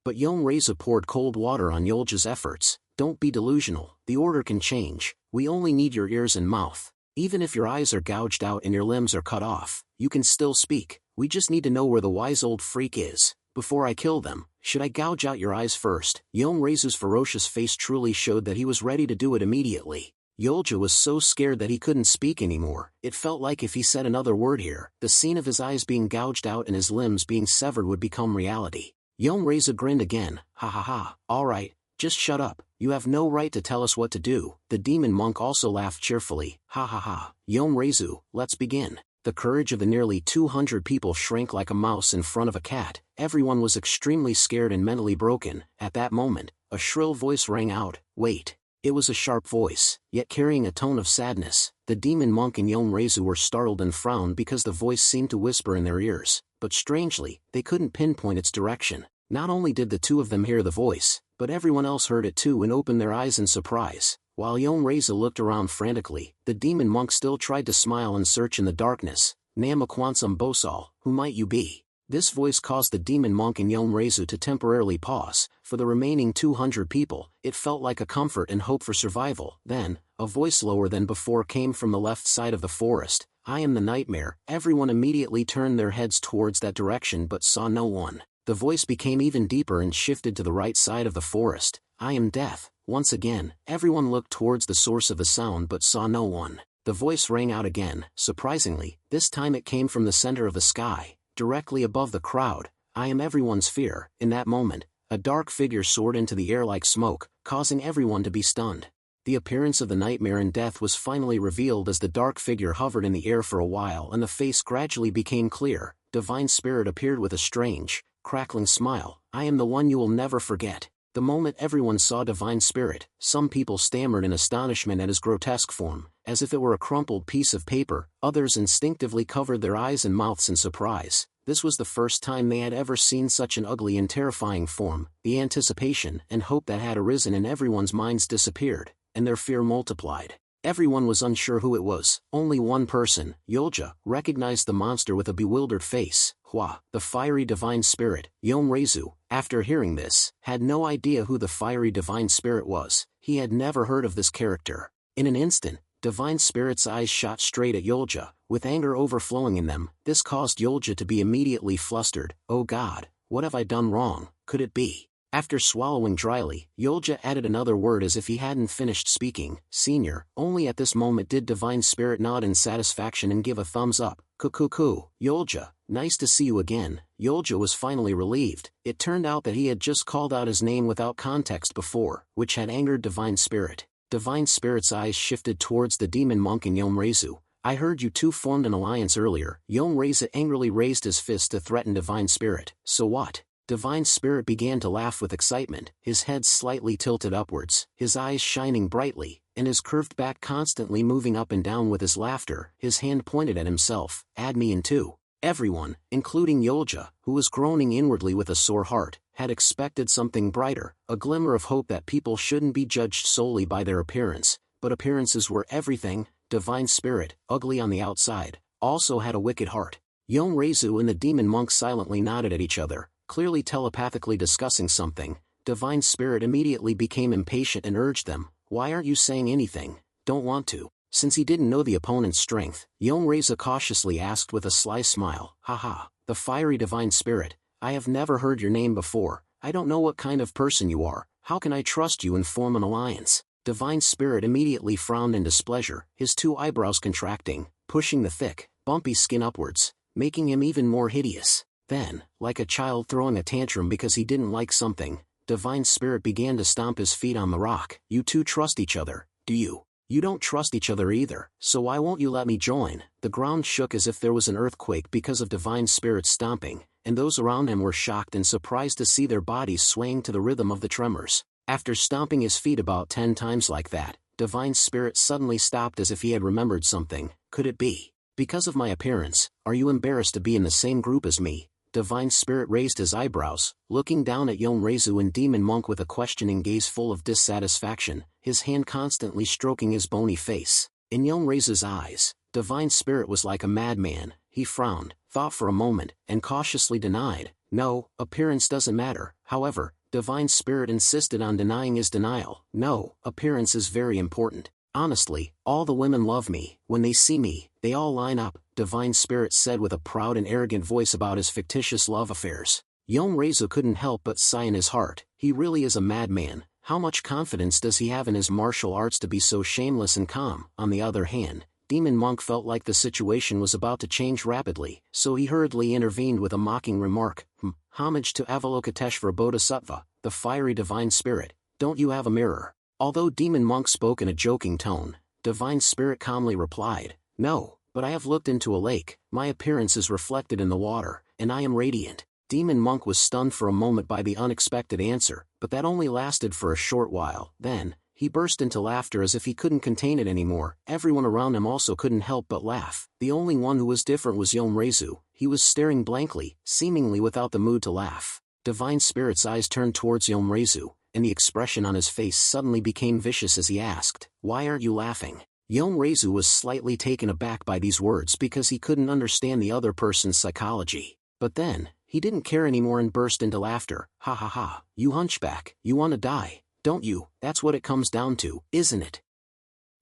But Yomrezu poured cold water on Yolja's efforts. Don't be delusional. The order can change. We only need your ears and mouth. Even if your eyes are gouged out and your limbs are cut off, you can still speak. We just need to know where the wise old freak is. Before I kill them, should I gouge out your eyes first? Yomrezu's ferocious face truly showed that he was ready to do it immediately. Yolja was so scared that he couldn't speak anymore. It felt like if he said another word here, the scene of his eyes being gouged out and his limbs being severed would become reality. Yomrezu grinned again. Ha ha ha, alright, just shut up. You have no right to tell us what to do. The demon monk also laughed cheerfully. Ha ha ha, Yomrezu, let's begin. The courage of the nearly 200 people shrank like a mouse in front of a cat. Everyone was extremely scared and mentally broken. At that moment, a shrill voice rang out. Wait. It was a sharp voice, yet carrying a tone of sadness. The demon monk and Yomrezu were startled and frowned because the voice seemed to whisper in their ears, but strangely, they couldn't pinpoint its direction. Not only did the two of them hear the voice, but everyone else heard it too and opened their eyes in surprise. While Yomrezu looked around frantically, the demon monk still tried to smile and search in the darkness. Namakwansum Bosal, who might you be? This voice caused the demon monk and Yomrezu to temporarily pause. For the remaining 200 people, it felt like a comfort and hope for survival. Then, a voice lower than before came from the left side of the forest. I am the nightmare. Everyone immediately turned their heads towards that direction but saw no one. The voice became even deeper and shifted to the right side of the forest. I am death. Once again, everyone looked towards the source of the sound but saw no one. The voice rang out again. Surprisingly, this time it came from the center of the sky, directly above the crowd. I am everyone's fear. In that moment, a dark figure soared into the air like smoke, causing everyone to be stunned. The appearance of the nightmare and death was finally revealed as the dark figure hovered in the air for a while and the face gradually became clear. Divine Spirit appeared with a strange, crackling smile. I am the one you will never forget. The moment everyone saw Divine Spirit, some people stammered in astonishment at his grotesque form, as if it were a crumpled piece of paper. Others instinctively covered their eyes and mouths in surprise. This was the first time they had ever seen such an ugly and terrifying form. The anticipation and hope that had arisen in everyone's minds disappeared, and their fear multiplied. Everyone was unsure who it was. Only one person, Yolja, recognized the monster with a bewildered face. Hua, the fiery divine spirit. Yomrezu, after hearing this, had no idea who the fiery divine spirit was. He had never heard of this character. In an instant, Divine Spirit's eyes shot straight at Yolja, with anger overflowing in them. This caused Yolja to be immediately flustered. Oh God, what have I done wrong? Could it be? After swallowing dryly, Yolja added another word as if he hadn't finished speaking. Senior. Only at this moment did Divine Spirit nod in satisfaction and give a thumbs up. Kukuku, Yolja, nice to see you again. Yolja was finally relieved. It turned out that he had just called out his name without context before, which had angered Divine Spirit. Divine Spirit's eyes shifted towards the demon monk and Yomrezu. I heard you two formed an alliance earlier. Yomrezu angrily raised his fist to threaten Divine Spirit. So what? Divine Spirit began to laugh with excitement, his head slightly tilted upwards, his eyes shining brightly, and his curved back constantly moving up and down with his laughter. His hand pointed at himself. Add me in too. Everyone, including Yolja, who was groaning inwardly with a sore heart, had expected something brighter, a glimmer of hope that people shouldn't be judged solely by their appearance, but appearances were everything. Divine Spirit, ugly on the outside, also had a wicked heart. Yomrezu and the demon monk silently nodded at each other, clearly telepathically discussing something. Divine Spirit immediately became impatient and urged them, why aren't you saying anything? Don't want to. Since he didn't know the opponent's strength, Yomrezu cautiously asked with a sly smile, haha, the fiery Divine Spirit, I have never heard your name before. I don't know what kind of person you are. How can I trust you and form an alliance? Divine Spirit immediately frowned in displeasure, his two eyebrows contracting, pushing the thick, bumpy skin upwards. making him even more hideous. Then, like a child throwing a tantrum because he didn't like something, Divine Spirit began to stomp his feet on the rock. You two trust each other, do you? You don't trust each other either, so why won't you let me join? The ground shook as if there was an earthquake because of Divine Spirit's stomping, and those around him were shocked and surprised to see their bodies swaying to the rhythm of the tremors. After stomping his feet about 10 times like that, Divine Spirit suddenly stopped as if he had remembered something. Could it be? Because of my appearance, are you embarrassed to be in the same group as me? Divine Spirit raised his eyebrows, looking down at Yonrezu and Demon Monk with a questioning gaze full of dissatisfaction, his hand constantly stroking his bony face. In Yonrezu's eyes, Divine Spirit was like a madman. He frowned, thought for a moment, and cautiously denied, "No, appearance doesn't matter." However, Divine Spirit insisted on denying his denial. "No, appearance is very important. Honestly, all the women love me. When they see me, they all line up," Divine Spirit said with a proud and arrogant voice about his fictitious love affairs. Yonrezu couldn't help but sigh in his heart. He really is a madman. How much confidence does he have in his martial arts to be so shameless and calm? On the other hand, Demon Monk felt like the situation was about to change rapidly, so he hurriedly intervened with a mocking remark. Homage to Avalokiteshvara Bodhisattva, the fiery Divine Spirit. Don't you have a mirror?" Although Demon Monk spoke in a joking tone, Divine Spirit calmly replied, "No, but I have looked into a lake. My appearance is reflected in the water, and I am radiant." Demon Monk was stunned for a moment by the unexpected answer, but that only lasted for a short while. Then, he burst into laughter as if he couldn't contain it anymore. Everyone around him also couldn't help but laugh. The only one who was different was Yonrezu. He was staring blankly, seemingly without the mood to laugh. Divine Spirit's eyes turned towards Yonrezu, and the expression on his face suddenly became vicious as he asked, "Why aren't you laughing?" Yonrezu was slightly taken aback by these words because he couldn't understand the other person's psychology. But then, he didn't care anymore and burst into laughter. "Ha ha ha, you hunchback, you want to die, don't you? That's what it comes down to, isn't it?"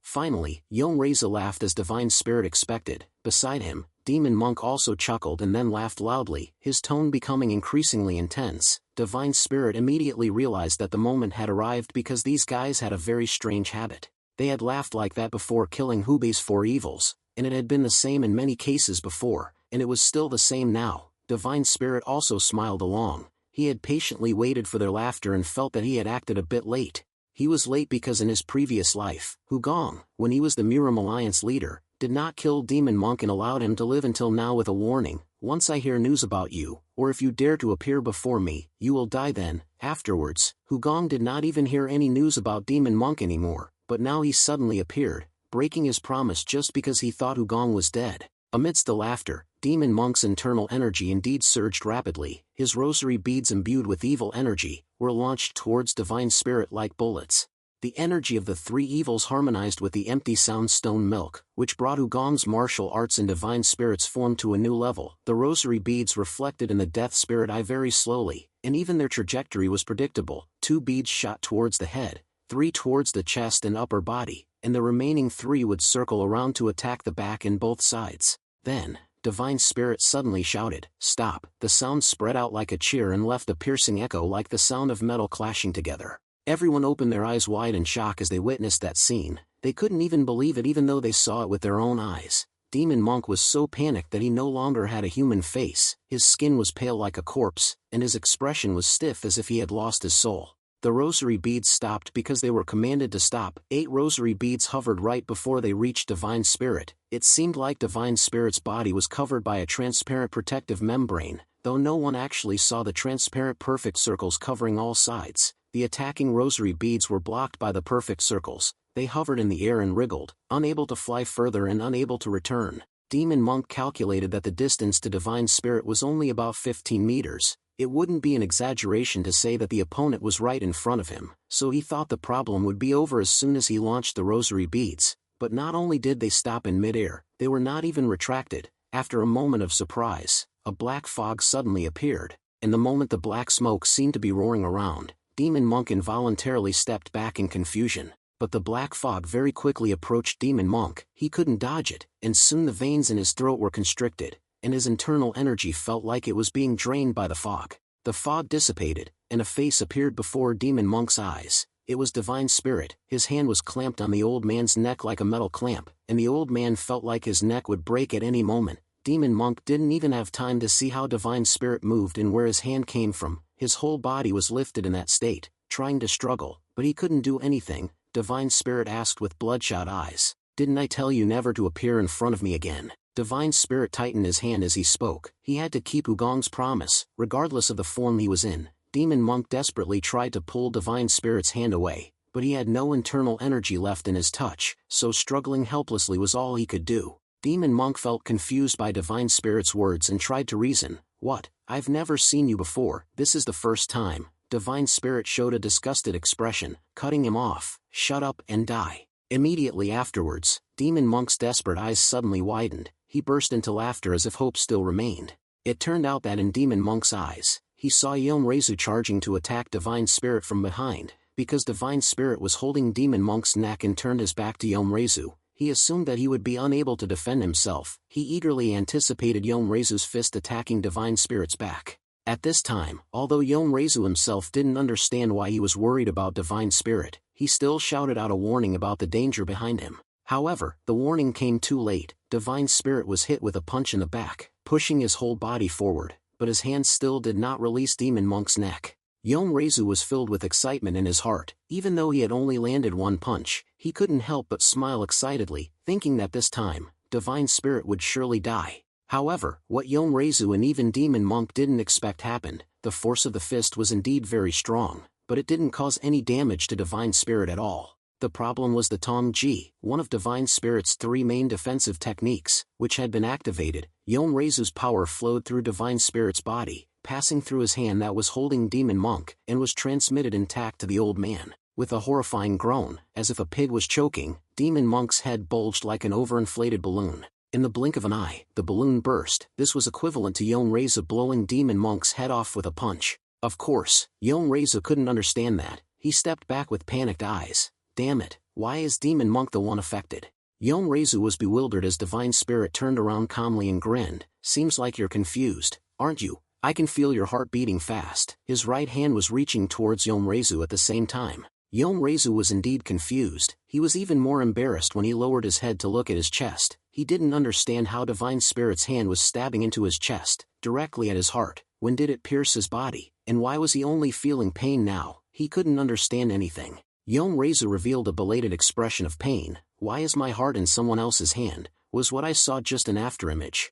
Finally, Yonrezu laughed as Divine Spirit expected. Beside him, Demon Monk also chuckled and then laughed loudly, his tone becoming increasingly intense. Divine Spirit immediately realized that the moment had arrived because these guys had a very strange habit. They had laughed like that before killing Hubei's 4 evils, and it had been the same in many cases before, and it was still the same now. Divine Spirit also smiled along. He had patiently waited for their laughter and felt that he had acted a bit late. He was late because in his previous life, Hugong, when he was the Miram Alliance leader, did not kill Demon Monk and allowed him to live until now with a warning. "Once I hear news about you, or if you dare to appear before me, you will die then." Afterwards, Hugong did not even hear any news about Demon Monk anymore, but now he suddenly appeared, breaking his promise just because he thought Hugong was dead. Amidst the laughter, Demon Monk's internal energy indeed surged rapidly. His rosary beads imbued with evil energy were launched towards Divine Spirit like bullets. The energy of the 3 evils harmonized with the empty sound stone milk, which brought Hugong's martial arts and Divine Spirit's form to a new level. The rosary beads reflected in the Death Spirit eye very slowly, and even their trajectory was predictable. 2 beads shot towards the head, 3 towards the chest and upper body, and the remaining 3 would circle around to attack the back and both sides. Then, Divine Spirit suddenly shouted, "Stop!" The sound spread out like a cheer and left a piercing echo like the sound of metal clashing together. Everyone opened their eyes wide in shock as they witnessed that scene. They couldn't even believe it even though they saw it with their own eyes. Demon Monk was so panicked that he no longer had a human face, his skin was pale like a corpse, and his expression was stiff as if he had lost his soul. The rosary beads stopped because they were commanded to stop. 8 rosary beads hovered right before they reached Divine Spirit. It seemed like Divine Spirit's body was covered by a transparent protective membrane, though no one actually saw the transparent perfect circles covering all sides. The attacking rosary beads were blocked by the perfect circles. They hovered in the air and wriggled, unable to fly further and unable to return. Demon Monk calculated that the distance to Divine Spirit was only about 15 meters. It wouldn't be an exaggeration to say that the opponent was right in front of him, so he thought the problem would be over as soon as he launched the rosary beads. But not only did they stop in midair, they were not even retracted. After a moment of surprise, a black fog suddenly appeared, and the moment the black smoke seemed to be roaring around, Demon Monk involuntarily stepped back in confusion. But the black fog very quickly approached Demon Monk. He couldn't dodge it, and soon the veins in his throat were constricted, and his internal energy felt like it was being drained by the fog. The fog dissipated, and a face appeared before Demon Monk's eyes. It was Divine Spirit. His hand was clamped on the old man's neck like a metal clamp, and the old man felt like his neck would break at any moment. Demon Monk didn't even have time to see how Divine Spirit moved and where his hand came from. His whole body was lifted in that state, trying to struggle, but he couldn't do anything. Divine Spirit asked with bloodshot eyes, "Didn't I tell you never to appear in front of me again?" Divine Spirit tightened his hand as he spoke. He had to keep Wugong's promise, regardless of the form he was in. Demon Monk desperately tried to pull Divine Spirit's hand away, but he had no internal energy left in his touch, so struggling helplessly was all he could do. Demon Monk felt confused by Divine Spirit's words and tried to reason. "What? I've never seen you before, this is the first time." Divine Spirit showed a disgusted expression, cutting him off. "Shut up and die." Immediately afterwards, Demon Monk's desperate eyes suddenly widened. He burst into laughter as if hope still remained. It turned out that in Demon Monk's eyes, he saw Yomreizu charging to attack Divine Spirit from behind. Because Divine Spirit was holding Demon Monk's neck and turned his back to Yomreizu, he assumed that he would be unable to defend himself. He eagerly anticipated Yomreizu's fist attacking Divine Spirit's back. At this time, although Yomreizu himself didn't understand why he was worried about Divine Spirit, he still shouted out a warning about the danger behind him. However, the warning came too late. Divine Spirit was hit with a punch in the back, pushing his whole body forward, but his hands still did not release Demon Monk's neck. Yomreizu was filled with excitement in his heart. Even though he had only landed one punch, he couldn't help but smile excitedly, thinking that this time, Divine Spirit would surely die. However, what Yomreizu and even Demon Monk didn't expect happened. The force of the fist was indeed very strong, but it didn't cause any damage to Divine Spirit at all. The problem was the Tong-ji, one of Divine Spirit's three main defensive techniques, which had been activated. Yomreizu's power flowed through Divine Spirit's body, passing through his hand that was holding Demon Monk, and was transmitted intact to the old man. With a horrifying groan, as if a pig was choking, Demon Monk's head bulged like an overinflated balloon. In the blink of an eye, the balloon burst. This was equivalent to Yomreizu blowing Demon Monk's head off with a punch. Of course, Yomreizu couldn't understand that. He stepped back with panicked eyes. "Damn it, why is Demon Monk the one affected?" Yomreizu was bewildered as Divine Spirit turned around calmly and grinned. "Seems like you're confused, aren't you? I can feel your heart beating fast." His right hand was reaching towards Yomreizu at the same time. Yomreizu was indeed confused. He was even more embarrassed when he lowered his head to look at his chest. He didn't understand how Divine Spirit's hand was stabbing into his chest, directly at his heart. When did it pierce his body, and why was he only feeling pain now? He couldn't understand anything. Yomreizu revealed a belated expression of pain. "Why is my heart in someone else's hand?" was what I saw just an afterimage.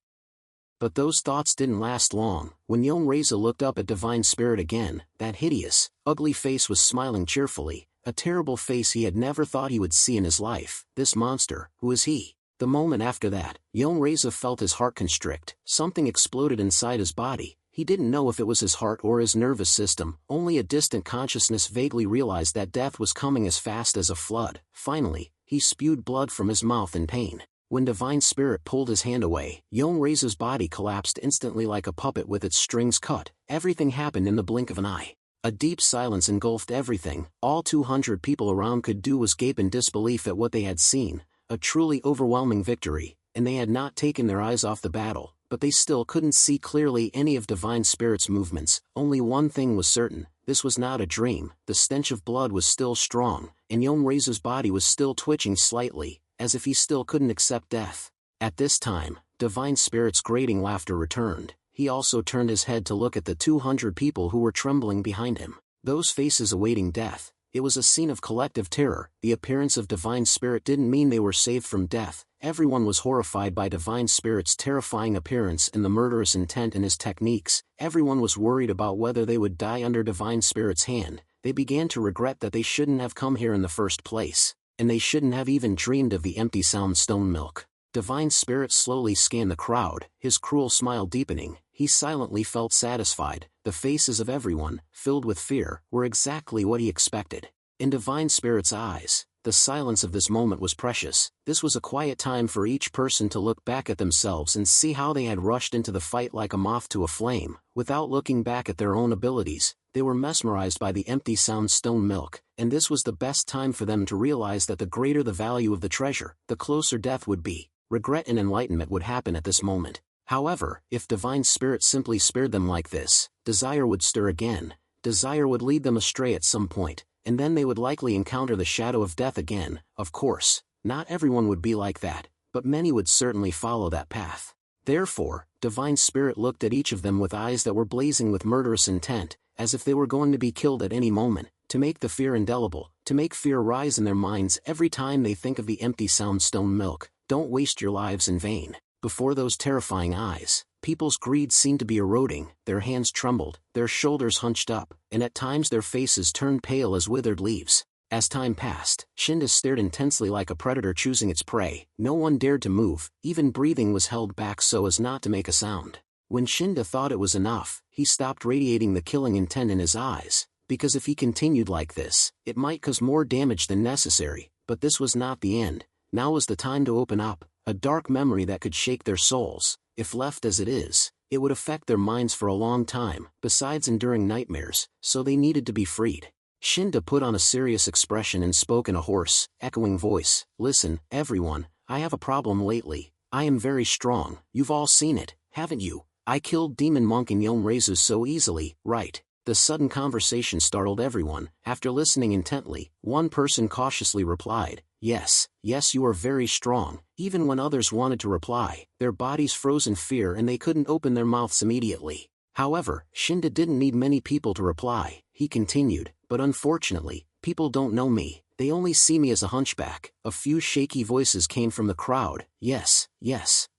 But those thoughts didn't last long. When Yomreizu looked up at Divine Spirit again, that hideous, ugly face was smiling cheerfully, a terrible face he had never thought he would see in his life. This monster, who is he? The moment after that, Yomreizu felt his heart constrict. Something exploded inside his body. He didn't know if it was his heart or his nervous system. Only a distant consciousness vaguely realized that death was coming as fast as a flood. Finally, he spewed blood from his mouth in pain. When Divine Spirit pulled his hand away, Yomreizu's body collapsed instantly like a puppet with its strings cut. Everything happened in the blink of an eye. A deep silence engulfed everything. All 200 people around could do was gape in disbelief at what they had seen. A truly overwhelming victory, and they had not taken their eyes off the battle, but they still couldn't see clearly any of Divine Spirit's movements. Only one thing was certain: this was not a dream. The stench of blood was still strong, and Yomreizu's body was still twitching slightly, as if he still couldn't accept death. At this time, Divine Spirit's grating laughter returned. He also turned his head to look at the 200 people who were trembling behind him. Those faces awaiting death. It was a scene of collective terror. The appearance of Divine Spirit didn't mean they were saved from death. Everyone was horrified by Divine Spirit's terrifying appearance and the murderous intent in his techniques. Everyone was worried about whether they would die under Divine Spirit's hand. They began to regret that they shouldn't have come here in the first place, and they shouldn't have even dreamed of the empty sound stone milk. Divine Spirit slowly scanned the crowd, his cruel smile deepening. He silently felt satisfied. The faces of everyone, filled with fear, were exactly what he expected. In Divine Spirit's eyes, the silence of this moment was precious. This was a quiet time for each person to look back at themselves and see how they had rushed into the fight like a moth to a flame, without looking back at their own abilities. They were mesmerized by the empty sound stone milk, and this was the best time for them to realize that the greater the value of the treasure, the closer death would be. Regret and enlightenment would happen at this moment. However, if Divine Spirit simply spared them like this, desire would stir again. Desire would lead them astray at some point, and then they would likely encounter the shadow of death again. Of course, not everyone would be like that, but many would certainly follow that path. Therefore, Divine Spirit looked at each of them with eyes that were blazing with murderous intent, as if they were going to be killed at any moment, to make the fear indelible, to make fear rise in their minds every time they think of the empty soundstone milk. Don't waste your lives in vain. Before those terrifying eyes, people's greed seemed to be eroding, their hands trembled, their shoulders hunched up, and at times their faces turned pale as withered leaves. As time passed, Shinda stared intensely like a predator choosing its prey. No one dared to move, even breathing was held back so as not to make a sound. When Shinda thought it was enough, he stopped radiating the killing intent in his eyes, because if he continued like this, it might cause more damage than necessary. But this was not the end. Now was the time to open up. A dark memory that could shake their souls. If left as it is, it would affect their minds for a long time, besides enduring nightmares, so they needed to be freed. Shinda put on a serious expression and spoke in a hoarse, echoing voice. Listen, everyone, I have a problem lately. I am very strong. You've all seen it, haven't you? I killed Demon Monk and Yomrezu so easily, right? The sudden conversation startled everyone. After listening intently, one person cautiously replied, yes, you are very strong. Even when others wanted to reply, their bodies froze in fear and they couldn't open their mouths immediately. However, Shinda didn't need many people to reply. He continued, but unfortunately, people don't know me. They only see me as a hunchback. A few shaky voices came from the crowd. Yes,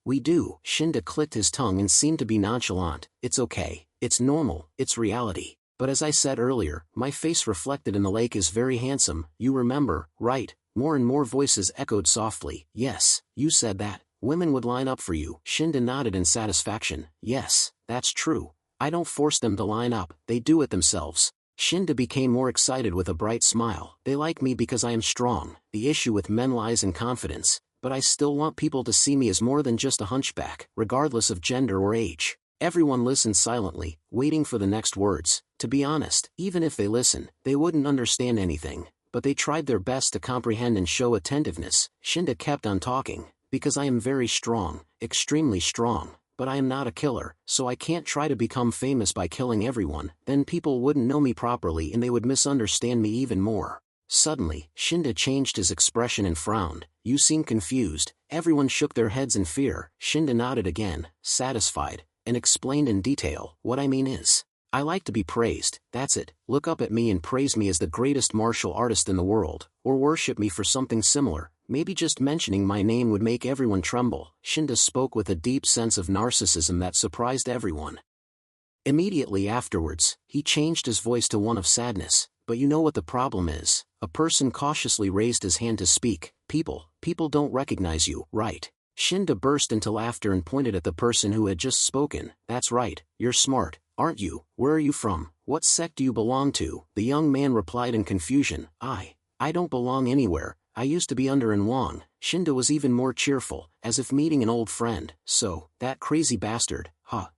we do. Shinda clicked his tongue and seemed to be nonchalant. It's okay. It's normal. It's reality. But as I said earlier, my face reflected in the lake is very handsome. You remember, right? More and more voices echoed softly. Yes, you said that. Women would line up for you. Shinda nodded in satisfaction. Yes, that's true. I don't force them to line up. They do it themselves. Shinda became more excited with a bright smile. They like me because I am strong. The issue with men lies in confidence, but I still want people to see me as more than just a hunchback, regardless of gender or age. Everyone listened silently, waiting for the next words. To be honest, even if they listened, they wouldn't understand anything, but they tried their best to comprehend and show attentiveness. Shinda kept on talking, because I am very strong, extremely strong. But I am not a killer, so I can't try to become famous by killing everyone, then people wouldn't know me properly and they would misunderstand me even more. Suddenly, Shinda changed his expression and frowned. You seem confused. Everyone shook their heads in fear. Shinda nodded again, satisfied, and explained in detail. What I mean is, I like to be praised, that's it. Look up at me and praise me as the greatest martial artist in the world, or worship me for something similar. Maybe just mentioning my name would make everyone tremble. Shinda spoke with a deep sense of narcissism that surprised everyone. Immediately afterwards, he changed his voice to one of sadness. But you know what the problem is? A person cautiously raised his hand to speak. People don't recognize you, right? Shinda burst into laughter and pointed at the person who had just spoken. That's right, you're smart, aren't you? Where are you from? What sect do you belong to? The young man replied in confusion. I don't belong anywhere. I used to be under in Wong. Shinda was even more cheerful, as if meeting an old friend. So, that crazy bastard,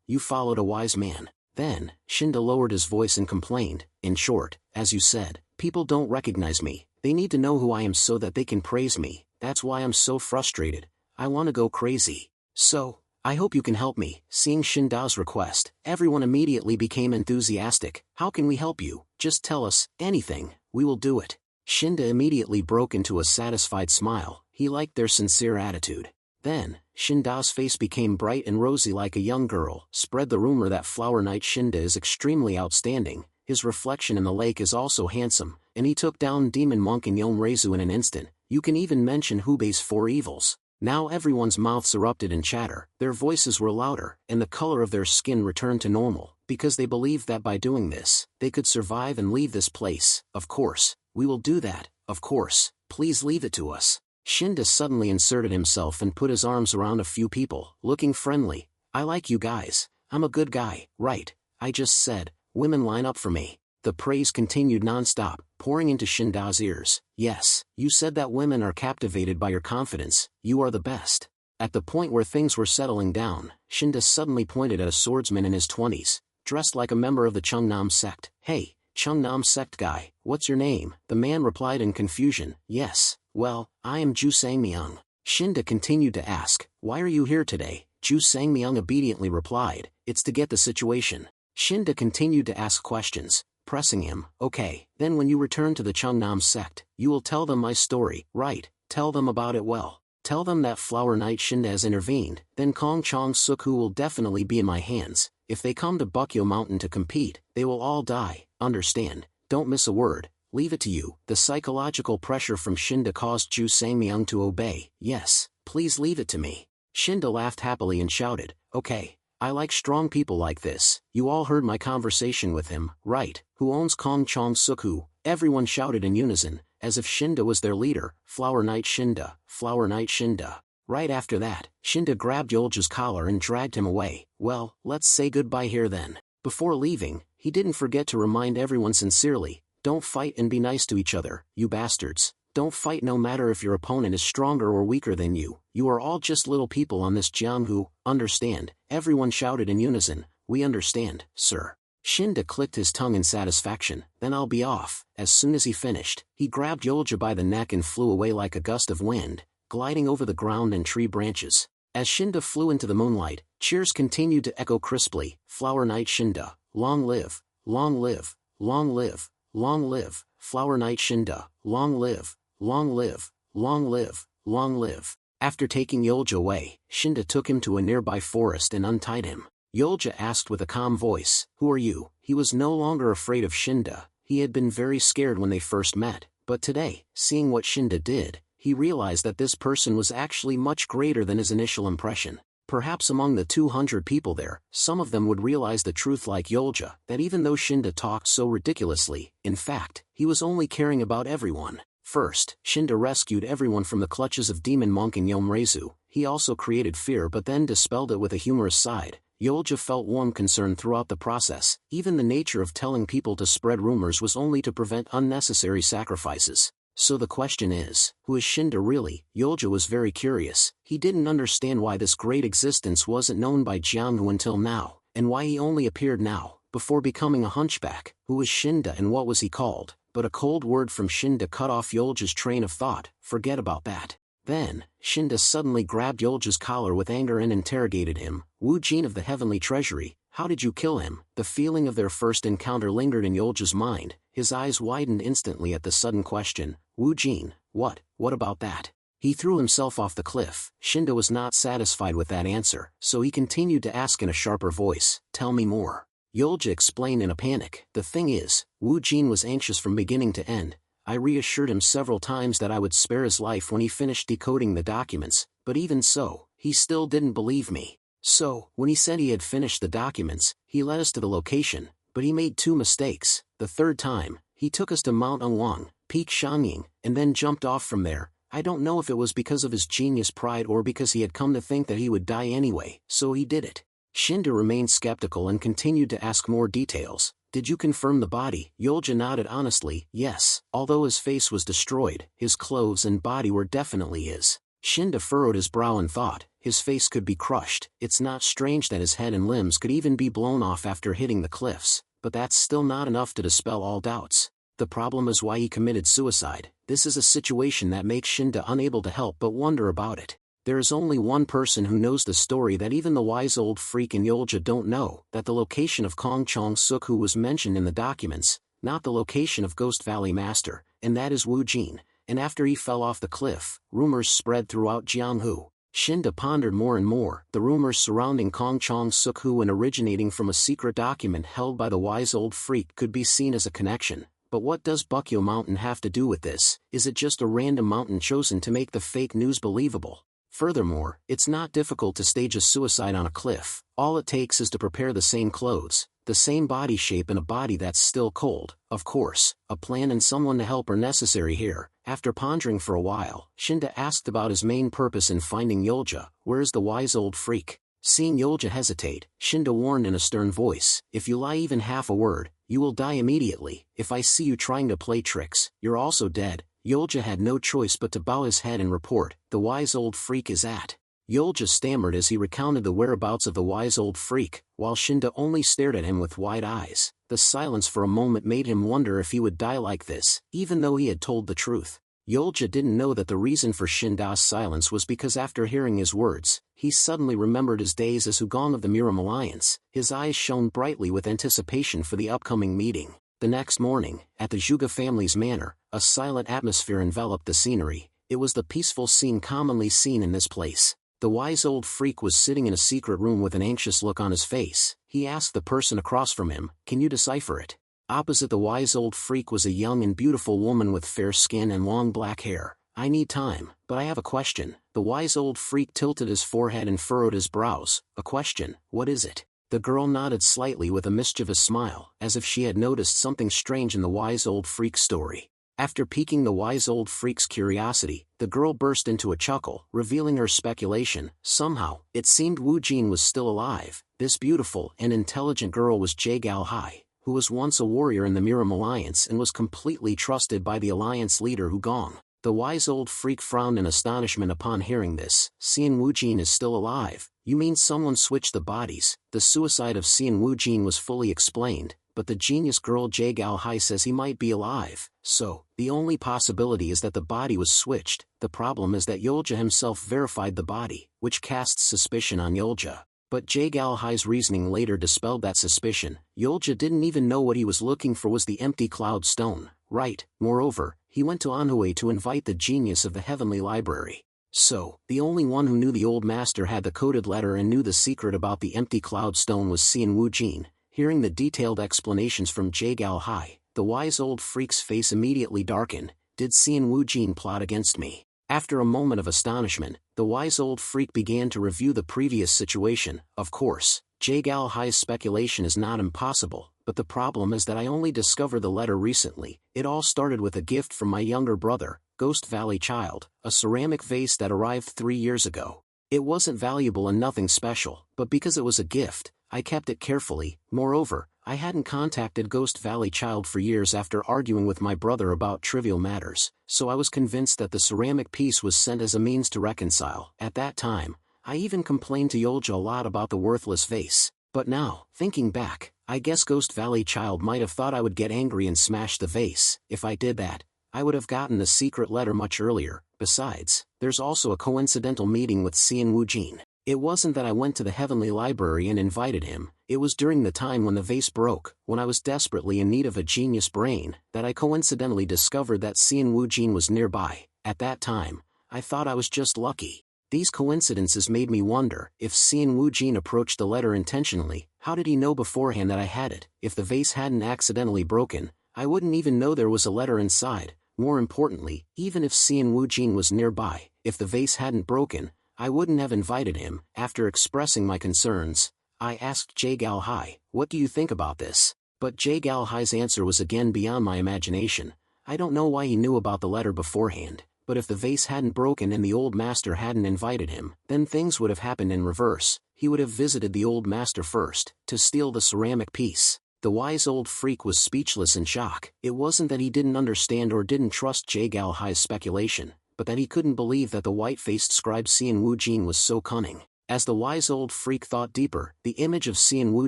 you followed a wise man. Then, Shinda lowered his voice and complained. In short, as you said, people don't recognize me. They need to know who I am so that they can praise me. That's why I'm so frustrated. I want to go crazy. So, I hope you can help me. Seeing Shinda's request, everyone immediately became enthusiastic. How can we help you? Just tell us, anything, we will do it. Shinda immediately broke into a satisfied smile. He liked their sincere attitude. Then, Shinda's face became bright and rosy like a young girl. Spread the rumor that Flower Knight Shinda is extremely outstanding. His reflection in the lake is also handsome, and he took down Demon Monk and Yomrezu in an instant. You can even mention Hubei's 4 evils. Now everyone's mouths erupted in chatter. Their voices were louder, and the color of their skin returned to normal, because they believed that by doing this, they could survive and leave this place. Of course. We will do that, of course. Please leave it to us. Shinda suddenly inserted himself and put his arms around a few people, looking friendly. I like you guys. I'm a good guy, right? I just said, women line up for me. The praise continued non-stop, pouring into Shinda's ears. Yes, you said that women are captivated by your confidence. You are the best. At the point where things were settling down, Shinda suddenly pointed at a swordsman in his 20s, dressed like a member of the Chungnam sect. Hey, Chungnam sect guy, what's your name? The man replied in confusion. Yes, well, I am Ju Sangmyeong. Shinda continued to ask, why are you here today? Ju Sangmyeong obediently replied, it's to get the situation. Shinda continued to ask questions, pressing him. Okay, then when you return to the Chungnam sect, you will tell them my story, right? Tell them about it well. Tell them that Flower Knight Shinda has intervened, then Kong Chong Suk-Hu will definitely be in my hands. If they come to Bukyo Mountain to compete, they will all die, understand? Don't miss a word, leave it to you. The psychological pressure from Shinda caused Ju Sangmyeong to obey. Yes, please leave it to me. Shinda laughed happily and shouted, okay, I like strong people like this. You all heard my conversation with him, right? Who owns Kong Chong Suk-Hu? Everyone shouted in unison, as if Shinda was their leader. Flower Knight Shinda, Flower Knight Shinda. Right after that, Shinda grabbed Yolja's collar and dragged him away. Well, let's say goodbye here then. Before leaving, he didn't forget to remind everyone sincerely, don't fight and be nice to each other, you bastards. Don't fight no matter if your opponent is stronger or weaker than you. You are all just little people on this Jianghu, understand? Everyone shouted in unison, we understand, sir. Shinda clicked his tongue in satisfaction, then I'll be off. As soon as he finished, he grabbed Yolja by the neck and flew away like a gust of wind, gliding over the ground and tree branches. As Shinda flew into the moonlight, cheers continued to echo crisply, Flower Knight Shinda, long live, long live, long live, long live, Flower Knight Shinda, long live, long live, long live, long live. After taking Yolja away, Shinda took him to a nearby forest and untied him. Yolja asked with a calm voice, who are you? He was no longer afraid of Shinda. He had been very scared when they first met, but today, seeing what Shinda did, he realized that this person was actually much greater than his initial impression. Perhaps among the 200 people there, some of them would realize the truth like Yolja, that even though Shinda talked so ridiculously, in fact, he was only caring about everyone. First, Shinda rescued everyone from the clutches of demon monk and Yomrezu. He also created fear but then dispelled it with a humorous side. Yolja felt warm concern throughout the process. Even the nature of telling people to spread rumors was only to prevent unnecessary sacrifices. So the question is, who is Shinda really? Yolja was very curious. He didn't understand why this great existence wasn't known by Jianghu until now, and why he only appeared now, before becoming a hunchback. Who was Shinda and what was he called? But a cold word from Shinda cut off Yolja's train of thought. Forget about that. Then, Shinda suddenly grabbed Yolja's collar with anger and interrogated him. Wu Jin of the Heavenly Treasury, how did you kill him? The feeling of their first encounter lingered in Yolja's mind. His eyes widened instantly at the sudden question. Wu Jin, what about that? He threw himself off the cliff. Shinda was not satisfied with that answer, so he continued to ask in a sharper voice, tell me more. Yolja explained in a panic. The thing is, Wu Jin was anxious from beginning to end. I reassured him several times that I would spare his life when he finished decoding the documents, but even so, he still didn't believe me. So, when he said he had finished the documents, he led us to the location, but he made 2 mistakes. The third time, he took us to Mount Angwang, Peak Shanying, and then jumped off from there. I don't know if it was because of his genius pride or because he had come to think that he would die anyway, so he did it. Shinda remained skeptical and continued to ask more details. Did you confirm the body? Yolja nodded honestly, yes. Although his face was destroyed, his clothes and body were definitely his. Shinda furrowed his brow and thought, his face could be crushed. It's not strange that his head and limbs could even be blown off after hitting the cliffs, but that's still not enough to dispel all doubts. The problem is why he committed suicide. This is a situation that makes Shinda unable to help but wonder about it. There is only one person who knows the story that even the wise old freak and Yolja don't know, that the location of Kong Chong Suk-Hu was mentioned in the documents, not the location of Ghost Valley Master, and that is Wu Jin. And after he fell off the cliff, rumors spread throughout Jianghu. Shinda pondered more and more. The rumors surrounding Kong Chong Suk-Hu and originating from a secret document held by the wise old freak could be seen as a connection. But what does Bukyo Mountain have to do with this? Is it just a random mountain chosen to make the fake news believable? Furthermore, it's not difficult to stage a suicide on a cliff. All it takes is to prepare the same clothes, the same body shape and a body that's still cold. Of course, a plan and someone to help are necessary here. After pondering for a while, Shinda asked about his main purpose in finding Yolja. Where's the wise old freak? Seeing Yolja hesitate, Shinda warned in a stern voice, if you lie even half a word, you will die immediately. If I see you trying to play tricks, you're also dead. Yolja had no choice but to bow his head and report, the wise old freak is at. Yolja stammered as he recounted the whereabouts of the wise old freak, while Shinda only stared at him with wide eyes. The silence for a moment made him wonder if he would die like this, even though he had told the truth. Yolja didn't know that the reason for Shinda's silence was because after hearing his words, he suddenly remembered his days as Hugong of the Miram Alliance. His eyes shone brightly with anticipation for the upcoming meeting. The next morning, at the Zhuge family's manor, a silent atmosphere enveloped the scenery. It was the peaceful scene commonly seen in this place. The wise old freak was sitting in a secret room with an anxious look on his face. He asked the person across from him, "Can you decipher it?" Opposite the wise old freak was a young and beautiful woman with fair skin and long black hair. "I need time, but I have a question." The wise old freak tilted his forehead and furrowed his brows. "A question, what is it?" The girl nodded slightly with a mischievous smile, as if she had noticed something strange in the wise old freak's story. After piquing the wise old freak's curiosity, the girl burst into a chuckle, revealing her speculation. Somehow, it seemed Wu Jin was still alive. This beautiful and intelligent girl was Jie Galhai, who was once a warrior in the Miram Alliance and was completely trusted by the Alliance leader Hu Gong. The wise old freak frowned in astonishment upon hearing this. "Xian Wu Jin is still alive? You mean someone switched the bodies?" The suicide of Xian Wu Jin was fully explained, but the genius girl Jie Galhai says he might be alive. "So, the only possibility is that the body was switched. The problem is that Yolja himself verified the body, which casts suspicion on Yolja." But Jie Galhai's reasoning later dispelled that suspicion. Yolja didn't even know what he was looking for was the empty cloud stone. Right, moreover, he went to Anhui to invite the genius of the Heavenly Library. So, the only one who knew the old master had the coded letter and knew the secret about the empty cloud stone was Xian Wu Jin. Hearing the detailed explanations from Jie Galhai, the wise old freak's face immediately darkened. "Did Xian Wu Jin plot against me?" After a moment of astonishment, the wise old freak began to review the previous situation. "Of course, Jie Galhai's speculation is not impossible, but the problem is that I only discovered the letter recently. It all started with a gift from my younger brother, Ghost Valley Child, a ceramic vase that arrived 3 years ago. It wasn't valuable and nothing special, but because it was a gift, I kept it carefully. Moreover, I hadn't contacted Ghost Valley Child for years after arguing with my brother about trivial matters, so I was convinced that the ceramic piece was sent as a means to reconcile. At that time, I even complained to Yolja a lot about the worthless vase. But now, thinking back, I guess Ghost Valley Child might have thought I would get angry and smash the vase. If I did that, I would have gotten the secret letter much earlier. Besides, there's also a coincidental meeting with Xian Wu Jin. It wasn't that I went to the Heavenly Library and invited him, it was during the time when the vase broke, when I was desperately in need of a genius brain, that I coincidentally discovered that Xian Wu Jin was nearby. At that time, I thought I was just lucky. These coincidences made me wonder, if Xian Wu Jin approached the letter intentionally, how did he know beforehand that I had it? If the vase hadn't accidentally broken, I wouldn't even know there was a letter inside. More importantly, even if Xian Wu Jin was nearby, if the vase hadn't broken, I wouldn't have invited him. After expressing my concerns, I asked Jie Galhai, "What do you think about this?" But Jie Galhai's answer was again beyond my imagination. I don't know why he knew about the letter beforehand, but if the vase hadn't broken and the old master hadn't invited him, then things would have happened in reverse. He would have visited the old master first, to steal the ceramic piece. The wise old freak was speechless in shock. It wasn't that he didn't understand or didn't trust Jie Galhai's speculation, but that he couldn't believe that the white-faced scribe Xian Wu Jin was so cunning. As the wise old freak thought deeper, the image of Xian Wu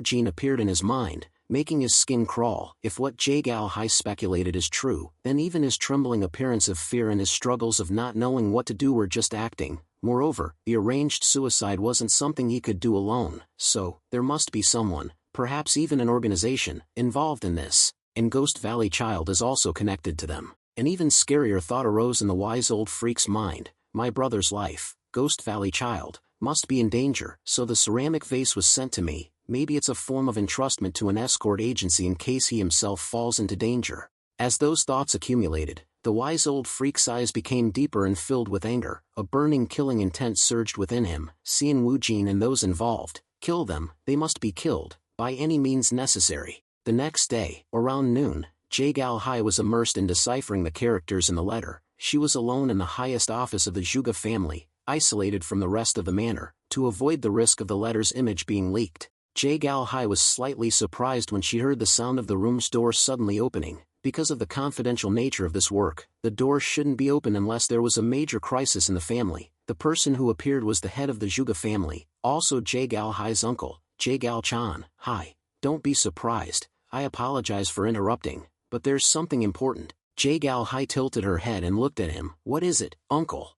Jin appeared in his mind, making his skin crawl. If what Jie Galhai speculated is true, then even his trembling appearance of fear and his struggles of not knowing what to do were just acting. Moreover, the arranged suicide wasn't something he could do alone, so, there must be someone, perhaps even an organization, involved in this, and Ghost Valley Child is also connected to them. An even scarier thought arose in the wise old freak's mind. My brother's life, Ghost Valley Child, must be in danger, so the ceramic vase was sent to me. Maybe it's a form of entrustment to an escort agency in case he himself falls into danger. As those thoughts accumulated, the wise old freak's eyes became deeper and filled with anger. A burning killing intent surged within him. Xian Wu Jin and those involved, kill them, they must be killed, by any means necessary. The next day, around noon, Jie Galhai was immersed in deciphering the characters in the letter. She was alone in the highest office of the Zhuge family, isolated from the rest of the manor, to avoid the risk of the letter's image being leaked. Jie Galhai was slightly surprised when she heard the sound of the room's door suddenly opening. Because of the confidential nature of this work, the door shouldn't be open unless there was a major crisis in the family. The person who appeared was the head of the Zhuge family, also Jie Galhai's uncle, Jie Galchan. "Hi, don't be surprised, I apologize for interrupting, but there's something important." Jie Galhai tilted her head and looked at him. "What is it, uncle?"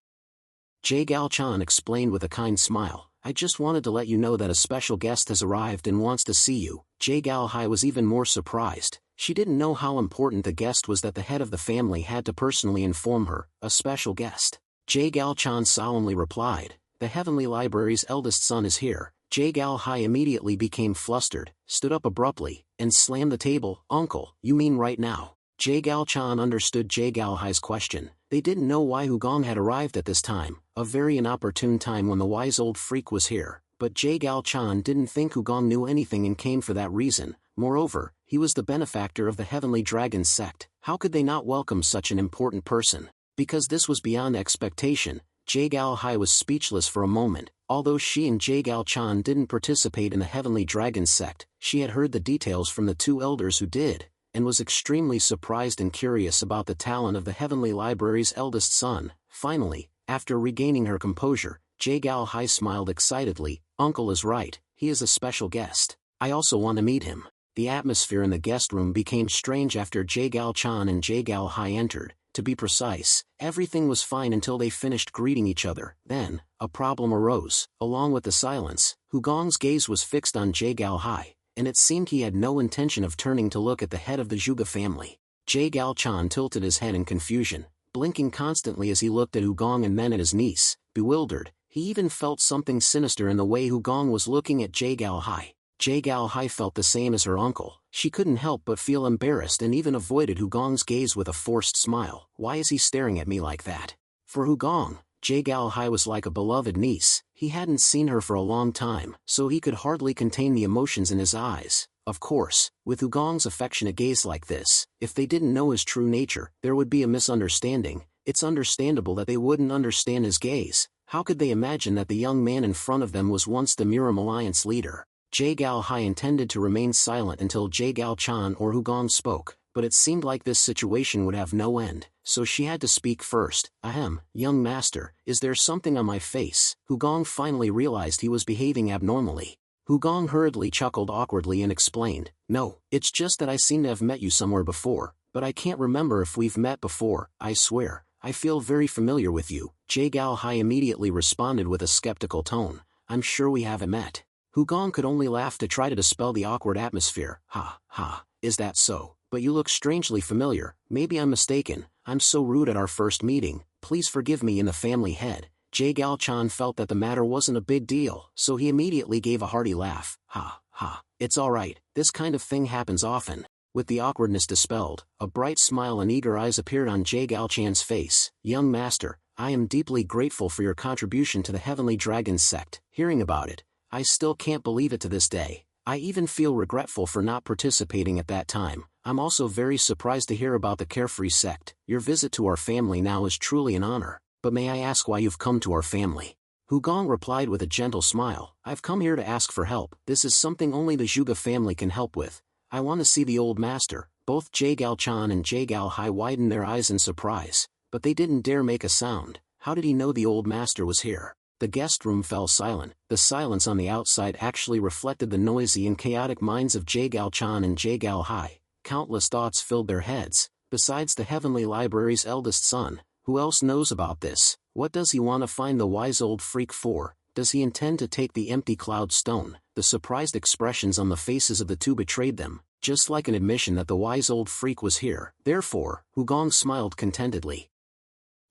Jie Galchan explained with a kind smile. "I just wanted to let you know that a special guest has arrived and wants to see you." Jie Galhai was even more surprised. She didn't know how important the guest was that the head of the family had to personally inform her. A special guest. Gal-chan solemnly replied, "The Heavenly Library's eldest son is here." Gal-hai immediately became flustered, stood up abruptly, and slammed the table. "Uncle, you mean right now?" Gal-chan understood Gal-hai's question. They didn't know why Hugong had arrived at this time, a very inopportune time when the wise old freak was here, but Gal-chan didn't think Hugong knew anything and came for that reason. Moreover, he was the benefactor of the Heavenly Dragon sect. How could they not welcome such an important person? Because this was beyond expectation, Gal-hai was speechless for a moment. Although she and Gal-chan didn't participate in the Heavenly Dragon sect, she had heard the details from the two elders who did, and was extremely surprised and curious about the talent of the Heavenly Library's eldest son. Finally, after regaining her composure, Gal-hai smiled excitedly. "Uncle is right, he is a special guest. I also want to meet him." The atmosphere in the guest room became strange after Gal-chan and Gal-hai entered. To be precise, everything was fine until they finished greeting each other. Then, a problem arose. Along with the silence, Hugong's gaze was fixed on Gal-hai, and it seemed he had no intention of turning to look at the head of the Zhuge family. Gal-chan tilted his head in confusion, blinking constantly as he looked at Hugong and then at his niece. Bewildered, he even felt something sinister in the way Hugong was looking at Gal-hai. Gal-hai felt the same as her uncle. She couldn't help but feel embarrassed and even avoided Hugong's gaze with a forced smile. "Why is he staring at me like that?" For Hugong, Gal-hai was like a beloved niece. He hadn't seen her for a long time, so he could hardly contain the emotions in his eyes. Of course, with Hugong's affectionate gaze like this, if they didn't know his true nature, there would be a misunderstanding. It's understandable that they wouldn't understand his gaze. How could they imagine that the young man in front of them was once the Miram Alliance leader? Gal-hai intended to remain silent until Gal-chan or Hugong spoke, but it seemed like this situation would have no end, so she had to speak first. "Ahem, young master, is there something on my face?" Hugong finally realized he was behaving abnormally. Hugong hurriedly chuckled awkwardly and explained, "No, it's just that I seem to have met you somewhere before, but I can't remember if we've met before. I swear, I feel very familiar with you." Gal-hai immediately responded with a skeptical tone, "I'm sure we haven't met." Hugong could only laugh to try to dispel the awkward atmosphere. "Ha, ha, is that so? But you look strangely familiar. Maybe I'm mistaken. I'm so rude at our first meeting. Please forgive me." In the family head, Gal-chan felt that the matter wasn't a big deal, so he immediately gave a hearty laugh. "Ha, ha, it's all right, this kind of thing happens often." With the awkwardness dispelled, a bright smile and eager eyes appeared on Gal-chan's face. "Young master, I am deeply grateful for your contribution to the Heavenly Dragon sect. Hearing about it, I still can't believe it to this day. I even feel regretful for not participating at that time. I'm also very surprised to hear about the Carefree sect. Your visit to our family now is truly an honor. But may I ask why you've come to our family?" Hugong replied with a gentle smile. "I've come here to ask for help. This is something only the Zhuge family can help with. I want to see the old master." Both Gal-chan and Gal-hai widened their eyes in surprise, but they didn't dare make a sound. How did he know the old master was here? The guest room fell silent. The silence on the outside actually reflected the noisy and chaotic minds of Gal-chan and Gal-hai. Countless thoughts filled their heads. Besides the Heavenly Library's eldest son, who else knows about this? What does he want to find the wise old freak for? Does he intend to take the empty cloud stone? The surprised expressions on the faces of the two betrayed them, just like an admission that the wise old freak was here. Therefore, Hugong smiled contentedly,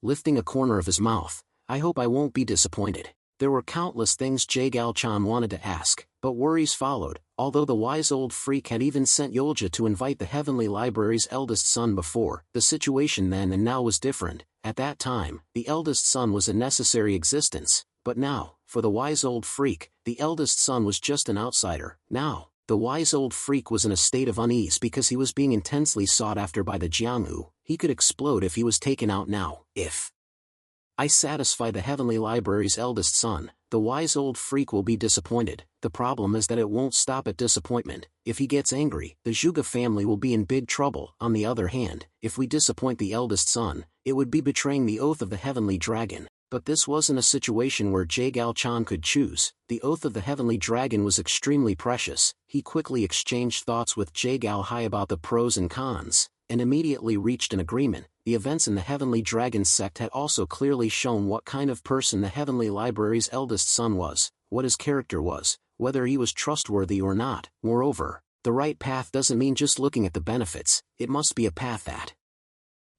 lifting a corner of his mouth. "I hope I won't be disappointed." There were countless things Gal-chan wanted to ask, but worries followed. Although the wise old freak had even sent Yolja to invite the Heavenly Library's eldest son before, the situation then and now was different. At that time, the eldest son was a necessary existence, but now, for the wise old freak, the eldest son was just an outsider. Now, the wise old freak was in a state of unease because he was being intensely sought after by the Jianghu. He could explode if he was taken out now. "If I satisfy the Heavenly Library's eldest son, the wise old freak will be disappointed. The problem is that it won't stop at disappointment. If he gets angry, the Zhuge family will be in big trouble. On the other hand, if we disappoint the eldest son, it would be betraying the oath of the Heavenly Dragon." But this wasn't a situation where Gal-chan could choose. The oath of the Heavenly Dragon was extremely precious. He quickly exchanged thoughts with Gal-hai about the pros and cons, and immediately reached an agreement. The events in the Heavenly Dragon sect had also clearly shown what kind of person the Heavenly Library's eldest son was, what his character was, whether he was trustworthy or not. Moreover, the right path doesn't mean just looking at the benefits, it must be a path that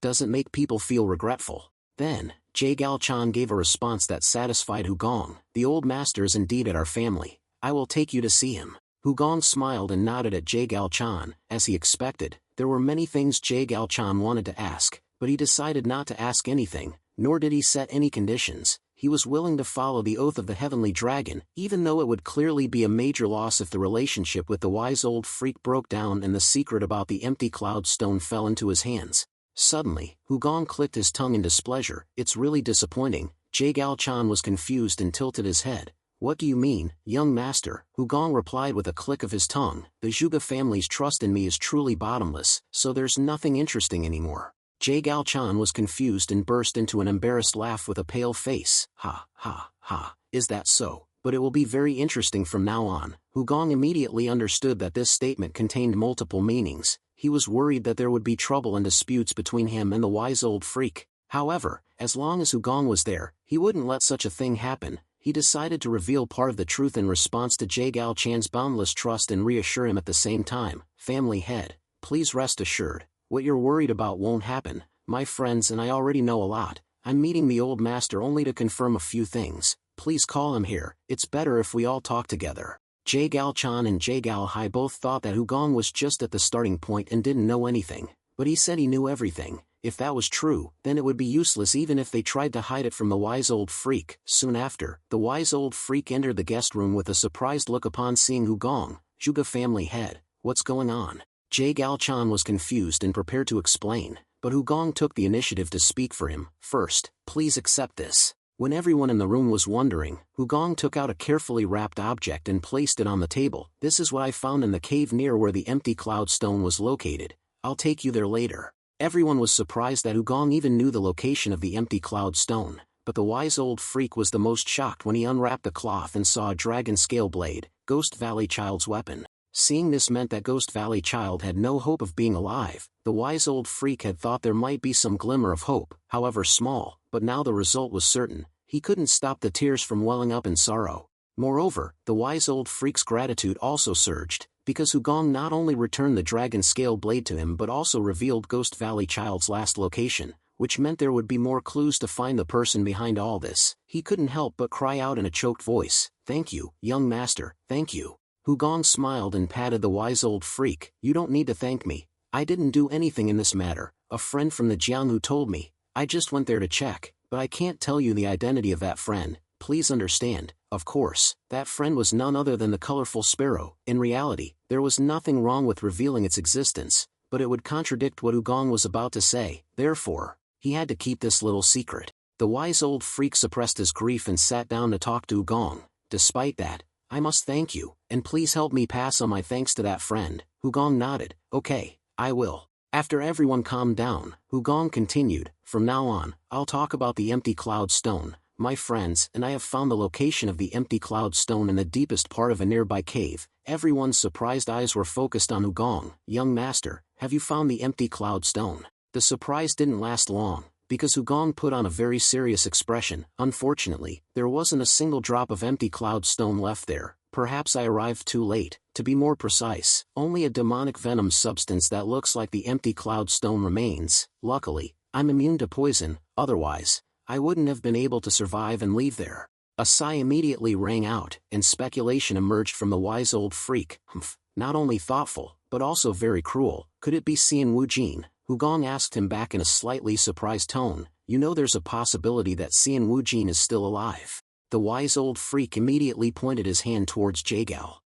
doesn't make people feel regretful. Then, Jae-gal-chan gave a response that satisfied Hugong. The old master is indeed at our family. I will take you to see him. Hugong smiled and nodded at Jae-gal-chan. As he expected, there were many things Jae-gal-chan wanted to ask, but he decided not to ask anything, nor did he set any conditions. He was willing to follow the oath of the heavenly dragon, even though it would clearly be a major loss if the relationship with the wise old freak broke down and the secret about the empty cloud stone fell into his hands. Suddenly, Hugong clicked his tongue in displeasure. It's really disappointing. Jae-gal-chan was confused and tilted his head. What do you mean, young master? Hugong replied with a click of his tongue. The Zhuge family's trust in me is truly bottomless, so there's nothing interesting anymore. Jae-gal-chan was confused and burst into an embarrassed laugh with a pale face. Ha, ha, ha, is that so? But it will be very interesting from now on. Hugong immediately understood that this statement contained multiple meanings. He was worried that there would be trouble and disputes between him and the wise old freak. However, as long as Hugong was there, he wouldn't let such a thing happen. He decided to reveal part of the truth in response to Jae-gal-chan's boundless trust and reassure him at the same time. Family head, please rest assured. What you're worried about won't happen, my friends, and I already know a lot. I'm meeting the old master only to confirm a few things. Please call him here. It's better if we all talk together. Jae-gal-chan and Jae-gal-hai both thought that Hugong was just at the starting point and didn't know anything, but he said he knew everything. If that was true, then it would be useless even if they tried to hide it from the wise old freak. Soon after, the wise old freak entered the guest room with a surprised look upon seeing Hugong. Zhuge family head, what's going on? Jae-gal-chan was confused and prepared to explain, but Hugong took the initiative to speak for him. First, please accept this. When everyone in the room was wondering, Hugong took out a carefully wrapped object and placed it on the table. This is what I found in the cave near where the empty cloud stone was located. I'll take you there later. Everyone was surprised that Hugong even knew the location of the empty cloud stone, but the wise old freak was the most shocked when he unwrapped the cloth and saw a dragon scale blade, Ghost Valley Child's weapon. Seeing this meant that Ghost Valley Child had no hope of being alive. The wise old freak had thought there might be some glimmer of hope, however small, but now the result was certain. He couldn't stop the tears from welling up in sorrow. Moreover, the wise old freak's gratitude also surged, because Hugong not only returned the dragon scale blade to him but also revealed Ghost Valley Child's last location, which meant there would be more clues to find the person behind all this. He couldn't help but cry out in a choked voice, "Thank you, young master, thank you." Hugong smiled and patted the wise old freak. You don't need to thank me. I didn't do anything in this matter. A friend from the Jianghu told me. I just went there to check, but I can't tell you the identity of that friend. Please understand. Of course, that friend was none other than the colorful sparrow. In reality, there was nothing wrong with revealing its existence, but it would contradict what Hugong was about to say. Therefore, he had to keep this little secret. The wise old freak suppressed his grief and sat down to talk to Hugong. Despite that, I must thank you, and please help me pass on my thanks to that friend. Hugong nodded. Okay, I will. After everyone calmed down, Hugong continued, from now on, I'll talk about the empty cloud stone, my friends, and I have found the location of the empty cloud stone in the deepest part of a nearby cave. Everyone's surprised eyes were focused on Hugong. Young master, have you found the empty cloud stone? The surprise didn't last long, because Hugong put on a very serious expression. Unfortunately, there wasn't a single drop of empty cloud stone left there. Perhaps I arrived too late. To be more precise, only a demonic venom substance that looks like the empty cloud stone remains. Luckily, I'm immune to poison, otherwise, I wouldn't have been able to survive and leave there. A sigh immediately rang out, and speculation emerged from the wise old freak. Not only thoughtful, but also very cruel. Could it be Xian Wujin? Hugong asked him back in a slightly surprised tone. You know there's a possibility that Xian Wujin is still alive. The wise old freak immediately pointed his hand towards Jae-gal.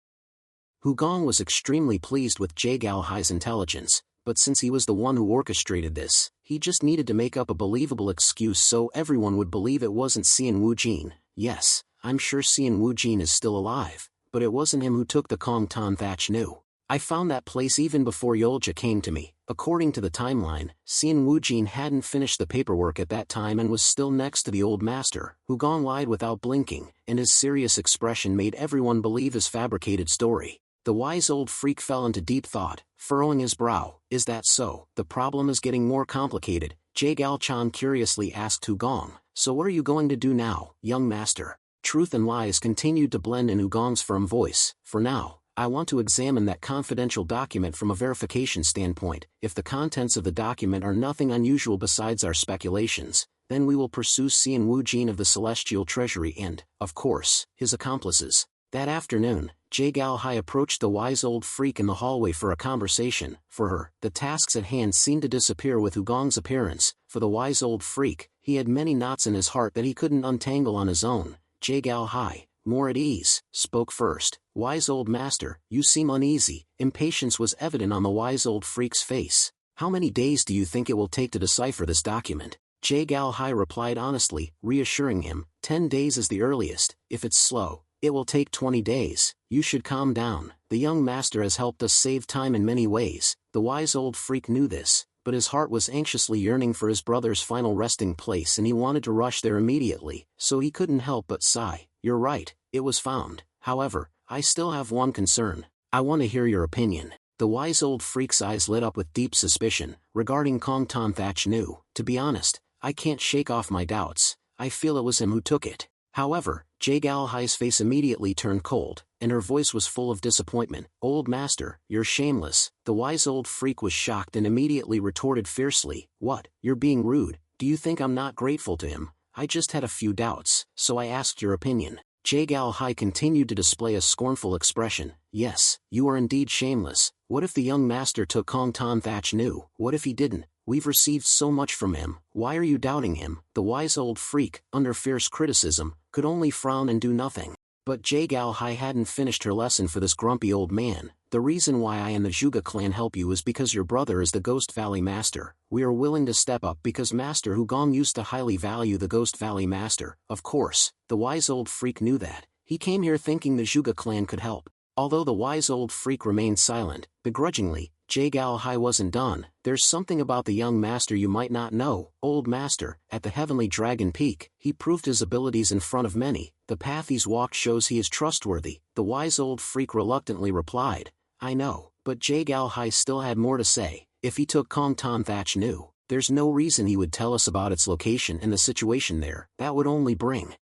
Hugong was extremely pleased with Jae-gal-hai's intelligence, but since he was the one who orchestrated this, he just needed to make up a believable excuse so everyone would believe it wasn't Xian Wujin. Yes, I'm sure Xian Wujin is still alive, but it wasn't him who took the Kong Tan Thatch Nu. I found that place even before Yolja came to me. According to the timeline, Xian Wujin hadn't finished the paperwork at that time and was still next to the old master. Hugong lied without blinking, and his serious expression made everyone believe his fabricated story. The wise old freak fell into deep thought, furrowing his brow. Is that so? The problem is getting more complicated. Jae-gal-chan curiously asked Hugong. So what are you going to do now, young master? Truth and lies continued to blend in Hugong's firm voice. For now, I want to examine that confidential document from a verification standpoint. If the contents of the document are nothing unusual besides our speculations, Then we will pursue Xian Wujin of the Celestial Treasury and, of course, his accomplices. That afternoon, Jie Gaohai approached the wise old freak in the hallway for a conversation. For her, the tasks at hand seemed to disappear with Hugong's appearance. For the wise old freak, he had many knots in his heart that he couldn't untangle on his own. Jie Gaohai, more at ease, spoke first. Wise old master, you seem uneasy. Impatience was evident on the wise old freak's face. How many days do you think it will take to decipher this document? Jie Gaohai replied honestly, reassuring him. 10 days is the earliest. If it's slow, it will take 20 days. You should calm down. The young master has helped us save time in many ways. The wise old freak knew this, but his heart was anxiously yearning for his brother's final resting place and he wanted to rush there immediately, so he couldn't help but sigh. You're right, it was found. However, I still have one concern. I want to hear your opinion. The wise old freak's eyes lit up with deep suspicion. Regarding Kong Ton Thatch Nu, to be honest, I can't shake off my doubts. I feel it was him who took it. However, Jie Gaohai's face immediately turned cold, and her voice was full of disappointment. Old master, you're shameless. The wise old freak was shocked and immediately retorted fiercely. What? You're being rude. Do you think I'm not grateful to him? I just had a few doubts, so I asked your opinion. Jie Gaohai continued to display a scornful expression. Yes, you are indeed shameless. What if the young master took Kong Ton Thatch Nu? What if he didn't? We've received so much from him. Why are you doubting him? The wise old freak, under fierce criticism, could only frown and do nothing. But Jie Gaohai hadn't finished her lesson for this grumpy old man. The reason why I and the Zhuge clan help you is because your brother is the Ghost Valley Master. We are willing to step up because Master Hugong used to highly value the Ghost Valley Master. Of course, the wise old freak knew that. He came here thinking the Zhuge clan could help. Although the wise old freak remained silent, begrudgingly, Jie Gaohai wasn't done. There's something about the young master you might not know. Old master, at the Heavenly Dragon Peak, he proved his abilities in front of many. The path he's walked shows he is trustworthy. The wise old freak reluctantly replied. I know, but Jie Gaohai still had more to say. If he took Kong Ton Thatch Nu, there's no reason he would tell us about its location and the situation there. That would only bring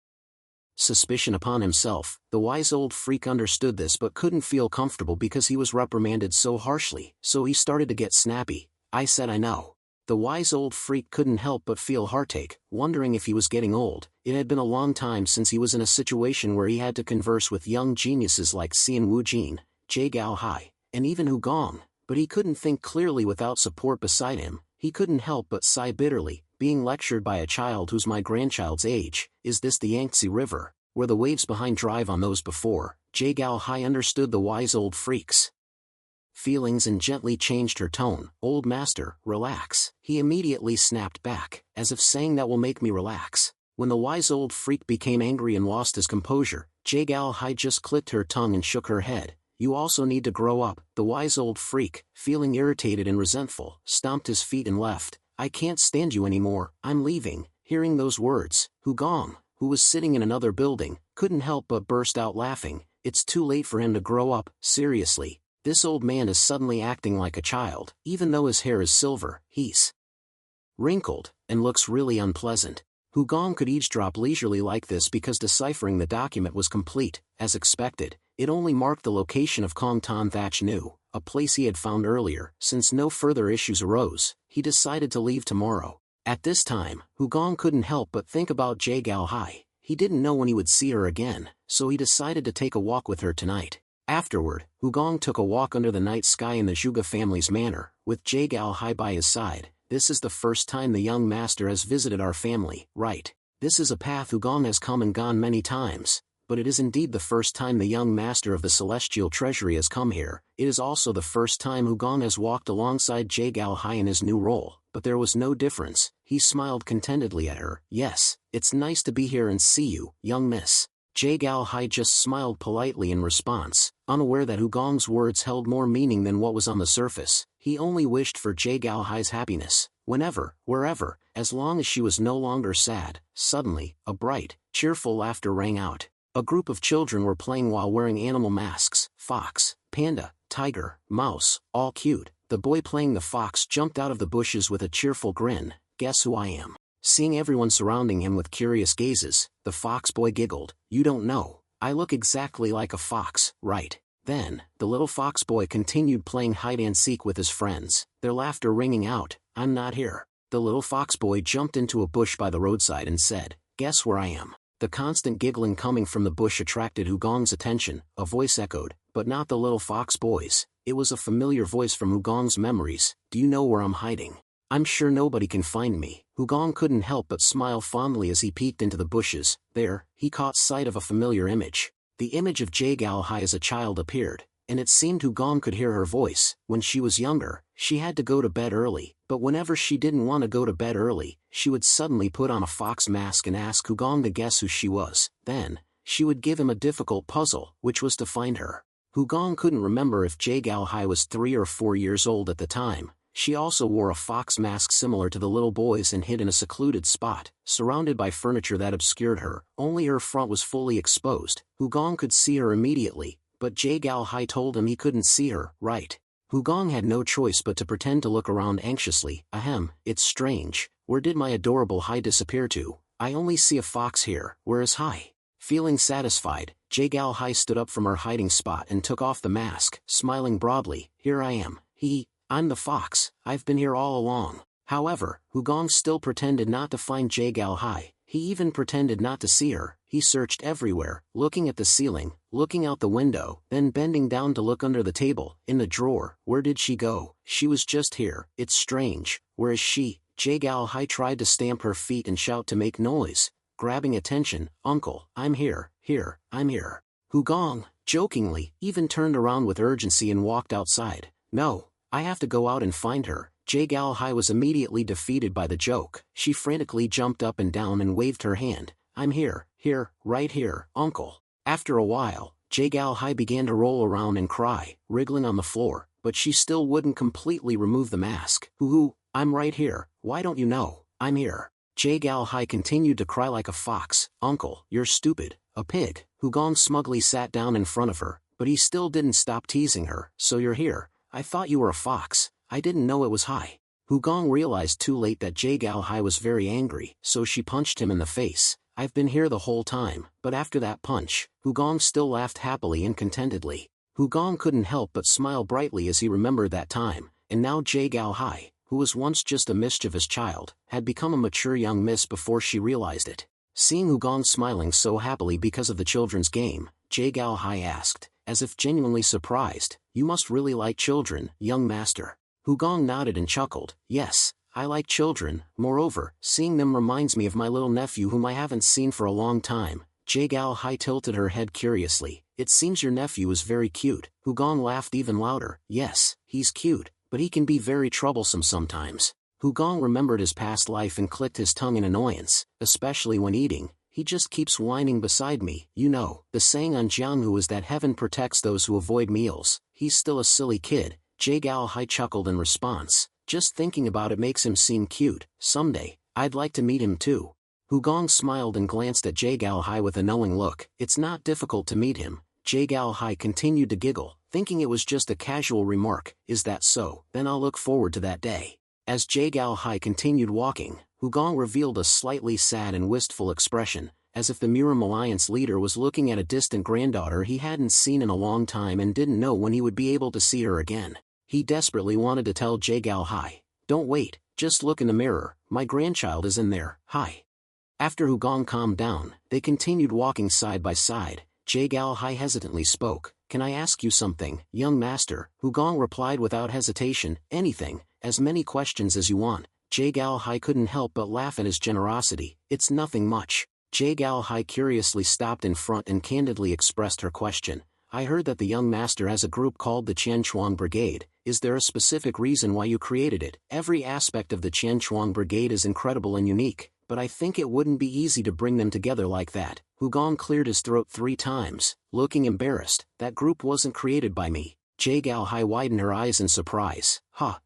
suspicion upon himself. The wise old freak understood this but couldn't feel comfortable because he was reprimanded so harshly, so he started to get snappy. I said I know. The wise old freak couldn't help but feel heartache, wondering if he was getting old. It had been a long time since he was in a situation where he had to converse with young geniuses like Xian Wujin, Jie Gaohai, and even Hugong, but he couldn't think clearly without support beside him. He couldn't help but sigh bitterly, being lectured by a child who's my grandchild's age. Is this the Yangtze River, where the waves behind drive on those before? Jie Gaohai understood the wise old freak's feelings and gently changed her tone. Old master, relax. He immediately snapped back, as if saying that will make me relax. When the wise old freak became angry and lost his composure, Jie Gaohai just clicked her tongue and shook her head. You also need to grow up. The wise old freak, feeling irritated and resentful, stomped his feet and left. I can't stand you anymore, I'm leaving. Hearing those words, Hugong, who was sitting in another building, couldn't help but burst out laughing. It's too late for him to grow up. Seriously, this old man is suddenly acting like a child. Even though his hair is silver, he's wrinkled, and looks really unpleasant. Hugong could eavesdrop leisurely like this because deciphering the document was complete. As expected, it only marked the location of Kong Ton Thatch Nu, a place he had found earlier. Since no further issues arose, he decided to leave tomorrow. At this time, Hugong couldn't help but think about Jie Gaohai. He didn't know when he would see her again, so he decided to take a walk with her tonight. Afterward, Hugong took a walk under the night sky in the Zhuge family's manor, with Jie Gaohai by his side. This is the first time the young master has visited our family, right? This is a path Hugong has come and gone many times, but it is indeed the first time the young master of the Celestial Treasury has come here. It is also the first time Hugong has walked alongside Jie Gaohai in his new role, but there was no difference. He smiled contentedly at her. Yes, it's nice to be here and see you, young miss. Jie Gaohai just smiled politely in response, unaware that Hugong's words held more meaning than what was on the surface. He only wished for Jie Gaohai's happiness, whenever, wherever, as long as she was no longer sad. Suddenly, a bright, cheerful laughter rang out. A group of children were playing while wearing animal masks. Fox, panda, tiger, mouse, all cute. The boy playing the fox jumped out of the bushes with a cheerful grin. Guess who I am? Seeing everyone surrounding him with curious gazes, the fox boy giggled. You don't know, I look exactly like a fox, right? Then, the little fox boy continued playing hide-and-seek with his friends, their laughter ringing out. I'm not here. The little fox boy jumped into a bush by the roadside and said, "Guess where I am?" The constant giggling coming from the bush attracted Hugong's attention. A voice echoed, but not the little fox boy's. It was a familiar voice from Hugong's memories. "Do you know where I'm hiding? I'm sure nobody can find me." Hugong couldn't help but smile fondly as he peeked into the bushes. There, he caught sight of a familiar image. The image of Jae-gal-hai as a child appeared, and it seemed Hugong could hear her voice. When she was younger, she had to go to bed early, but whenever she didn't want to go to bed early, she would suddenly put on a fox mask and ask Hugong to guess who she was. Then, she would give him a difficult puzzle, which was to find her. Hugong couldn't remember if Jae-gal-hai was 3 or 4 years old at the time. She also wore a fox mask similar to the little boy's and hid in a secluded spot, surrounded by furniture that obscured her. Only her front was fully exposed. Hugong could see her immediately, but Jae-gal-hai told him he couldn't see her. Right. Hugong had no choice but to pretend to look around anxiously. Ahem, it's strange. Where did my adorable Hai disappear to? I only see a fox here. Where is Hai? Feeling satisfied, Jae-gal-hai stood up from her hiding spot and took off the mask, smiling broadly. Here I am. I'm the fox. I've been here all along. However, Hugong still pretended not to find Jae-gal-hai. He even pretended not to see her. He searched everywhere, looking at the ceiling, looking out the window, then bending down to look under the table, in the drawer. Where did she go? She was just here. It's strange. Where is she? Jae-gal-hai tried to stamp her feet and shout to make noise, grabbing attention. Uncle, I'm here, I'm here. Hugong, jokingly, even turned around with urgency and walked outside. No, I have to go out and find her. Jae-gal-hai was immediately defeated by the joke. She frantically jumped up and down and waved her hand. I'm here, right here, uncle. After a while, Jae-gal-hai began to roll around and cry, wriggling on the floor, but she still wouldn't completely remove the mask. Hoo-hoo, I'm right here. Why don't you know? I'm here. Jae-gal-hai continued to cry like a fox. Uncle, you're stupid, a pig. Hugong smugly sat down in front of her, but he still didn't stop teasing her. So you're here. I thought you were a fox. I didn't know it was Hai. Hugong realized too late that Jae-gal-hai was very angry, so she punched him in the face. I've been here the whole time. But after that punch, Hugong still laughed happily and contentedly. Hugong couldn't help but smile brightly as he remembered that time, and now Jae-gal-hai, who was once just a mischievous child, had become a mature young miss before she realized it. Seeing Hugong smiling so happily because of the children's game, Jae-gal-hai asked, as if genuinely surprised, "You must really like children, young master." Hugong nodded and chuckled. Yes, I like children. Moreover, seeing them reminds me of my little nephew whom I haven't seen for a long time. Jae-gal-hai tilted her head curiously. It seems your nephew is very cute. Hugong laughed even louder. Yes, he's cute, but he can be very troublesome sometimes. Hugong remembered his past life and clicked his tongue in annoyance, especially when eating. He just keeps whining beside me. You know, the saying on Jianghu is that heaven protects those who avoid meals. He's still a silly kid. Jae-gal-hai chuckled in response. Just thinking about it makes him seem cute. Someday, I'd like to meet him too. Hugong smiled and glanced at Jae-gal-hai with a knowing look. It's not difficult to meet him. Jae-gal-hai continued to giggle, thinking it was just a casual remark. Is that so? Then I'll look forward to that day. As Jae-gal-hai continued walking, Hugong revealed a slightly sad and wistful expression, as if the Murim Alliance leader was looking at a distant granddaughter he hadn't seen in a long time and didn't know when he would be able to see her again. He desperately wanted to tell Jae-gal-hai, "Don't wait, just look in the mirror, my grandchild is in there, Hai." After Hugong calmed down, they continued walking side by side. Jae-gal-hai hesitantly spoke. Can I ask you something, young master? Hugong replied without hesitation. Anything, as many questions as you want. Jae-gal-hai couldn't help but laugh at his generosity. It's nothing much. Jae-gal-hai curiously stopped in front and candidly expressed her question. I heard that the young master has a group called the Qianchuang Brigade. Is there a specific reason why you created it? Every aspect of the Qianchuang Brigade is incredible and unique, but I think it wouldn't be easy to bring them together like that. Hugong cleared his throat 3 times, looking embarrassed. That group wasn't created by me. Jae-gal-hai widened her eyes in surprise.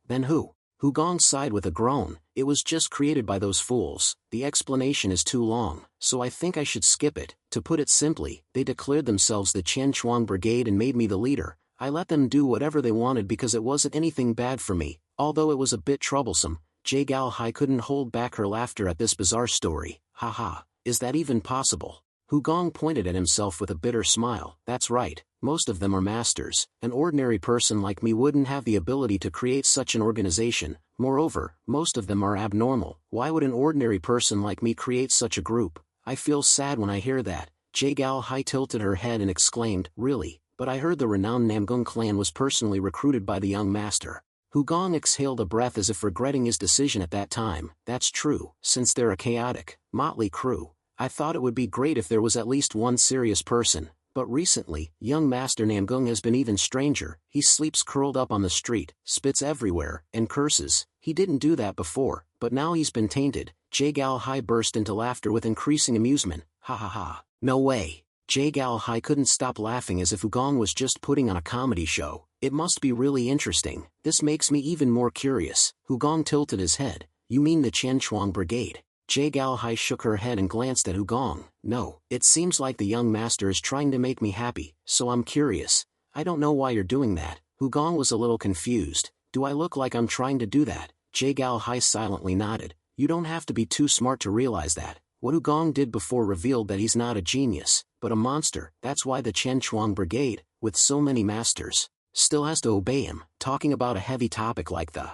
Then who? Hugong sighed with a groan. It was just created by those fools. The explanation is too long, so I think I should skip it. To put it simply, they declared themselves the Qianchuang Brigade and made me the leader. I let them do whatever they wanted because it wasn't anything bad for me, although it was a bit troublesome. Jae-gal-hai couldn't hold back her laughter at this bizarre story. Haha, is that even possible? Hugong pointed at himself with a bitter smile. That's right, most of them are masters. An ordinary person like me wouldn't have the ability to create such an organization. Moreover, most of them are abnormal. Why would an ordinary person like me create such a group? I feel sad when I hear that. Jae-gal Hai tilted her head and exclaimed, really, but I heard the renowned Namgung clan was personally recruited by the young master. Hugong exhaled a breath as if regretting his decision at that time. That's true, since they're a chaotic, motley crew. I thought it would be great if there was at least one serious person, but recently, young Master Namgung has been even stranger. He sleeps curled up on the street, spits everywhere, and curses. He didn't do that before, but now he's been tainted. Jae-gal Hai burst into laughter with increasing amusement. Ha ha ha. No way. Jae-gal Hai couldn't stop laughing as if Hugong was just putting on a comedy show. It must be really interesting. This makes me even more curious. Hugong tilted his head. You mean the Qianchuang Brigade? Jae-gal Hai shook her head and glanced at Hugong. No, it seems like the young master is trying to make me happy, so I'm curious. I don't know why you're doing that. Hugong was a little confused. Do I look like I'm trying to do that? Jae-gal Hai silently nodded. You don't have to be too smart to realize that. What Hugong did before revealed that he's not a genius, but a monster. That's why the Qianchuang Brigade, with so many masters, still has to obey him. Talking about a heavy topic like the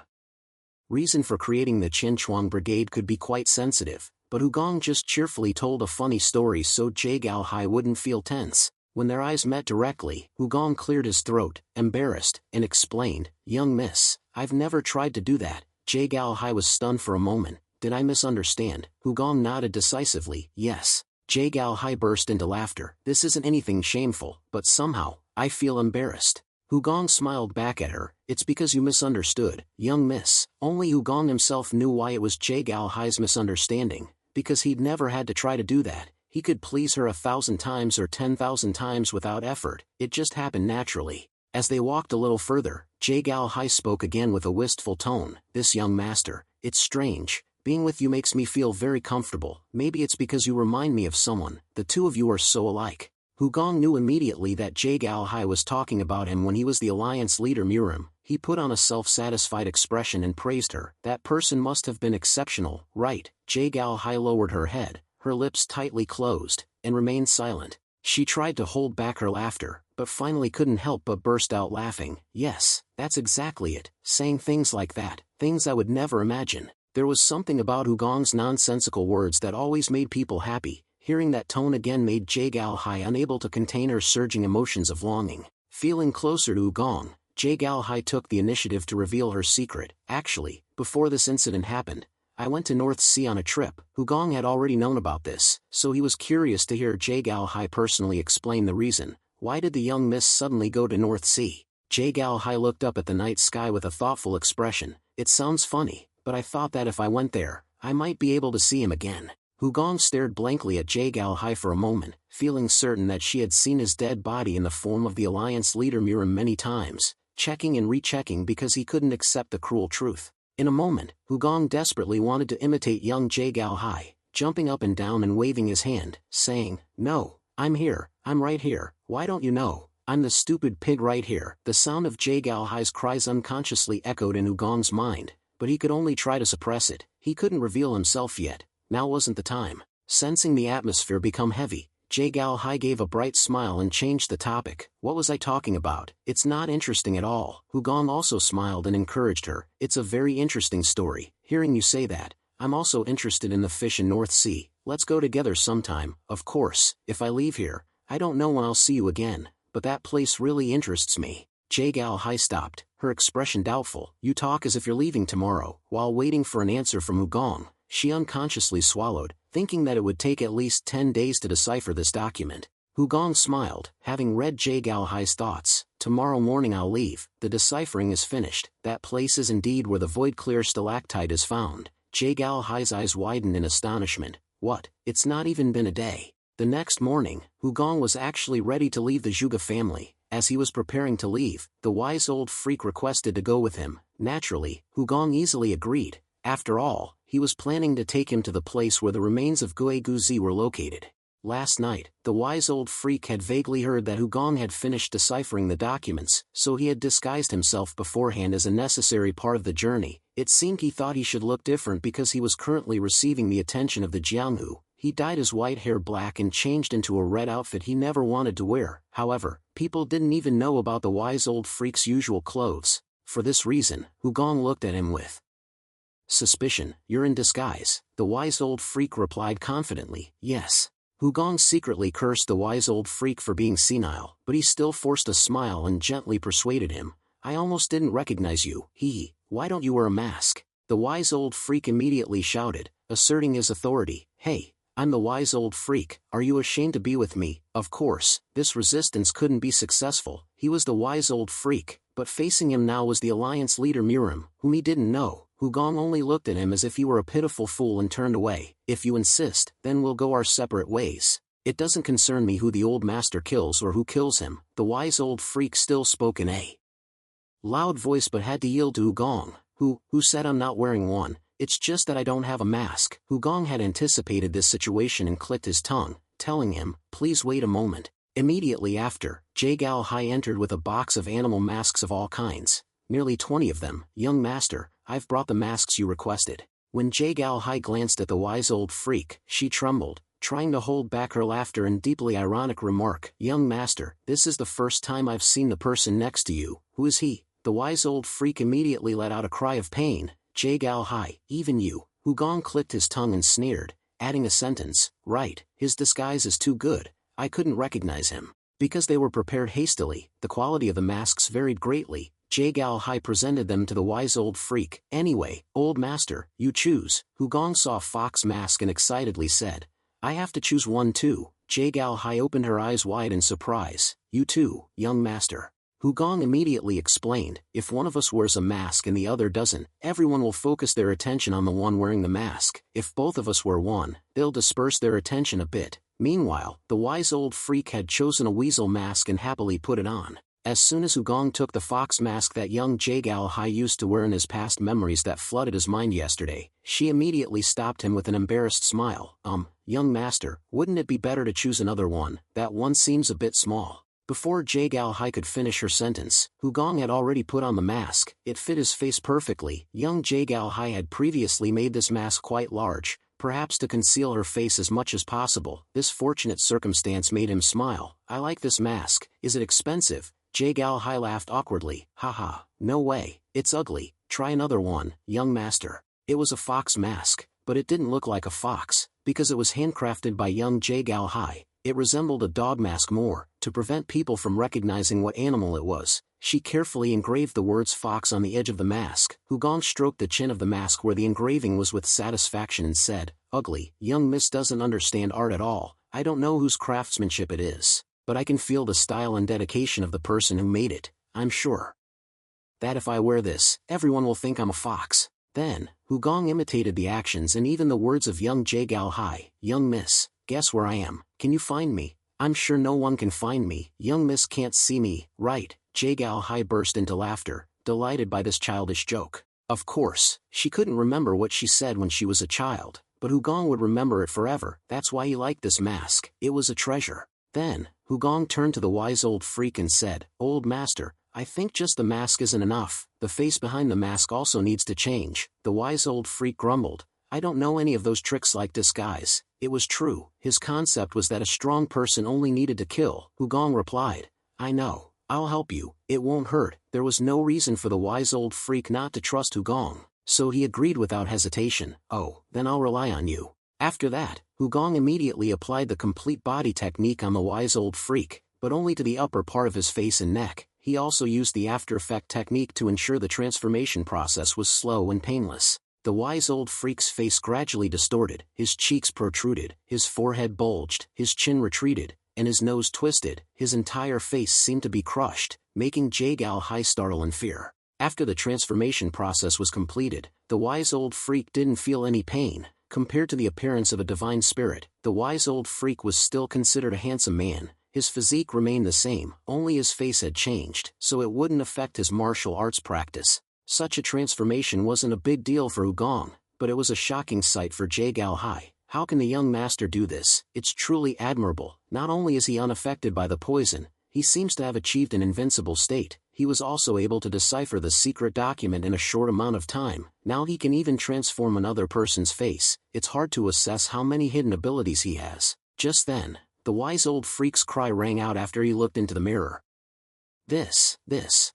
reason for creating the Qianchuang Brigade could be quite sensitive, but Hugong just cheerfully told a funny story so Jae-gal Hai wouldn't feel tense. When their eyes met directly, Hugong cleared his throat, embarrassed, and explained, Young miss, I've never tried to do that. Jae-gal Hai was stunned for a moment. Did I misunderstand? Hugong nodded decisively. Yes. Jae-gal Hai burst into laughter. This isn't anything shameful, but somehow, I feel embarrassed. Hugong smiled back at her. It's because you misunderstood, young miss. Only Hugong himself knew why it was Jae-gal Hai's misunderstanding, because he'd never had to try to do that. He could please her 1,000 times or 10,000 times without effort. It just happened naturally. As they walked a little further, Jae-gal Hai spoke again with a wistful tone. This young master, it's strange. Being with you makes me feel very comfortable. Maybe it's because you remind me of someone. The two of you are so alike. Hugong knew immediately that Jae-gal Hai was talking about him when he was the alliance leader Murim. He put on a self-satisfied expression and praised her. That person must have been exceptional, right? Jae-gal Hai lowered her head, her lips tightly closed, and remained silent. She tried to hold back her laughter, but finally couldn't help but burst out laughing. Yes, that's exactly it. Saying things like that, things I would never imagine. There was something about Hugong's nonsensical words that always made people happy. Hearing that tone again made Jae-gal Hai unable to contain her surging emotions of longing. Feeling closer to Hugong, Jae-gal Hai took the initiative to reveal her secret. Actually, before this incident happened, I went to North Sea on a trip. Hugong had already known about this, so he was curious to hear Jae-gal Hai personally explain the reason. Why did the young miss suddenly go to North Sea? Jae-gal Hai looked up at the night sky with a thoughtful expression. It sounds funny, but I thought that if I went there, I might be able to see him again. Hugong stared blankly at Jae-gal Hai for a moment, feeling certain that she had seen his dead body in the form of the alliance leader Murim many times, checking and rechecking because he couldn't accept the cruel truth. In a moment, Hugong desperately wanted to imitate young Jae-gal Hai, jumping up and down and waving his hand, saying, No, I'm here, I'm right here, why don't you know? I'm the stupid pig right here. The sound of Jae-gal Hai's cries unconsciously echoed in Hugong's mind, but he could only try to suppress it. He couldn't reveal himself yet. Now wasn't the time. Sensing the atmosphere become heavy, Jae-gal Hai gave a bright smile and changed the topic. What was I talking about? It's not interesting at all. Hugong also smiled and encouraged her. It's a very interesting story. Hearing you say that, I'm also interested in the fish in North Sea. Let's go together sometime. Of course, if I leave here, I don't know when I'll see you again, but that place really interests me. Jae-gal Hai stopped, her expression doubtful. You talk as if you're leaving tomorrow. While waiting for an answer from Hugong, she unconsciously swallowed, thinking that it would take at least 10 days to decipher this document. Hugong smiled, having read Jae-gal Hai's thoughts. Tomorrow morning I'll leave. The deciphering is finished. That place is indeed where the void-clear stalactite is found. Jae-gal Hai's eyes widened in astonishment. What? It's not even been a day. The next morning, Hugong was actually ready to leave the Zhuge family. As he was preparing to leave, the wise old freak requested to go with him. Naturally, Hugong easily agreed. After all, he was planning to take him to the place where the remains of Gue Guzi were located. Last night, the wise old freak had vaguely heard that Hugong had finished deciphering the documents, so he had disguised himself beforehand as a necessary part of the journey. It seemed he thought he should look different because he was currently receiving the attention of the Jianghu. He dyed his white hair black and changed into a red outfit he never wanted to wear. However, people didn't even know about the wise old freak's usual clothes. For this reason, Hugong looked at him with suspicion, you're in disguise, the wise old freak replied confidently. Yes. Hugong secretly cursed the wise old freak for being senile, but he still forced a smile and gently persuaded him. I almost didn't recognize you. Why don't you wear a mask? The wise old freak immediately shouted, asserting his authority. Hey, I'm the wise old freak, are you ashamed to be with me? Of course, this resistance couldn't be successful. He was the wise old freak, but facing him now was the alliance leader Miram, whom he didn't know. Hugong only looked at him as if he were a pitiful fool and turned away. If you insist, then we'll go our separate ways. It doesn't concern me who the old master kills or who kills him. The wise old freak still spoke in a loud voice but had to yield to Hugong, who said I'm not wearing one, it's just that I don't have a mask. Hugong had anticipated this situation and clicked his tongue, telling him, please wait a moment. Immediately after, Jae-Gal Hai entered with a box of animal masks of all kinds, nearly 20 of them. Young master, I've brought the masks you requested. When Jae-Gal Hai glanced at the wise old freak, she trembled, trying to hold back her laughter and deeply ironic remark. Young master, this is the first time I've seen the person next to you. Who is he? The wise old freak immediately let out a cry of pain. Jae-Gal Hai, even you. Hugong clicked his tongue and sneered, adding a sentence, right, his disguise is too good, I couldn't recognize him. Because they were prepared hastily, the quality of the masks varied greatly. Jae-Gal Hai presented them to the wise old freak. Anyway, old master, you choose. Hugong saw a fox mask and excitedly said, I have to choose one too. Jae-Gal Hai opened her eyes wide in surprise. You too, young master. Hugong immediately explained, if one of us wears a mask and the other doesn't, everyone will focus their attention on the one wearing the mask. If both of us wear one, they'll disperse their attention a bit. Meanwhile, the wise old freak had chosen a weasel mask and happily put it on. As soon as Hugong took the fox mask that young Jae-Gal Hai used to wear in his past memories that flooded his mind yesterday, she immediately stopped him with an embarrassed smile. Young master, wouldn't it be better to choose another one? That one seems a bit small. Before Jae-Gal Hai could finish her sentence, Hugong had already put on the mask. It fit his face perfectly. Young Jae-Gal Hai had previously made this mask quite large, perhaps to conceal her face as much as possible. This fortunate circumstance made him smile. I like this mask. Is it expensive? Jae-Gal Hai laughed awkwardly. Haha, no way, it's ugly, try another one, young master. It was a fox mask, but it didn't look like a fox, because it was handcrafted by young Jae-Gal Hai. It resembled a dog mask more. To prevent people from recognizing what animal it was, she carefully engraved the words fox on the edge of the mask. Hugong stroked the chin of the mask where the engraving was with satisfaction and said, ugly, young miss doesn't understand art at all. I don't know whose craftsmanship it is, but I can feel the style and dedication of the person who made it. I'm sure that if I wear this, everyone will think I'm a fox. Then, Hugong imitated the actions and even the words of young Jae-Gal Hai. Young miss, guess where I am? Can you find me? I'm sure no one can find me. Young miss can't see me, right? Jae-Gal Hai burst into laughter, delighted by this childish joke. Of course, she couldn't remember what she said when she was a child, but Hugong would remember it forever. That's why he liked this mask. It was a treasure. Then, Hugong turned to the wise old freak and said, old master, I think just the mask isn't enough. The face behind the mask also needs to change. The wise old freak grumbled, I don't know any of those tricks like disguise. It was true. His concept was that a strong person only needed to kill. Hugong replied, I know. I'll help you. It won't hurt. There was no reason for the wise old freak not to trust Hugong, so he agreed without hesitation. Oh, then I'll rely on you. After that, Hugong immediately applied the complete body technique on the wise old freak, but only to the upper part of his face and neck. He also used the After Effect technique to ensure the transformation process was slow and painless. The wise old freak's face gradually distorted, his cheeks protruded, his forehead bulged, his chin retreated, and his nose twisted. His entire face seemed to be crushed, making Jae-Gal Hai startle in fear. After the transformation process was completed, the wise old freak didn't feel any pain. Compared to the appearance of a divine spirit, the wise old freak was still considered a handsome man. His physique remained the same, only his face had changed, so it wouldn't affect his martial arts practice. Such a transformation wasn't a big deal for Hugong, but it was a shocking sight for Jae-Gal Hai. How can the young master do this? It's truly admirable. Not only is he unaffected by the poison, he seems to have achieved an invincible state. He was also able to decipher the secret document in a short amount of time. Now he can even transform another person's face. It's hard to assess how many hidden abilities he has. Just then, the wise old freak's cry rang out after he looked into the mirror. This,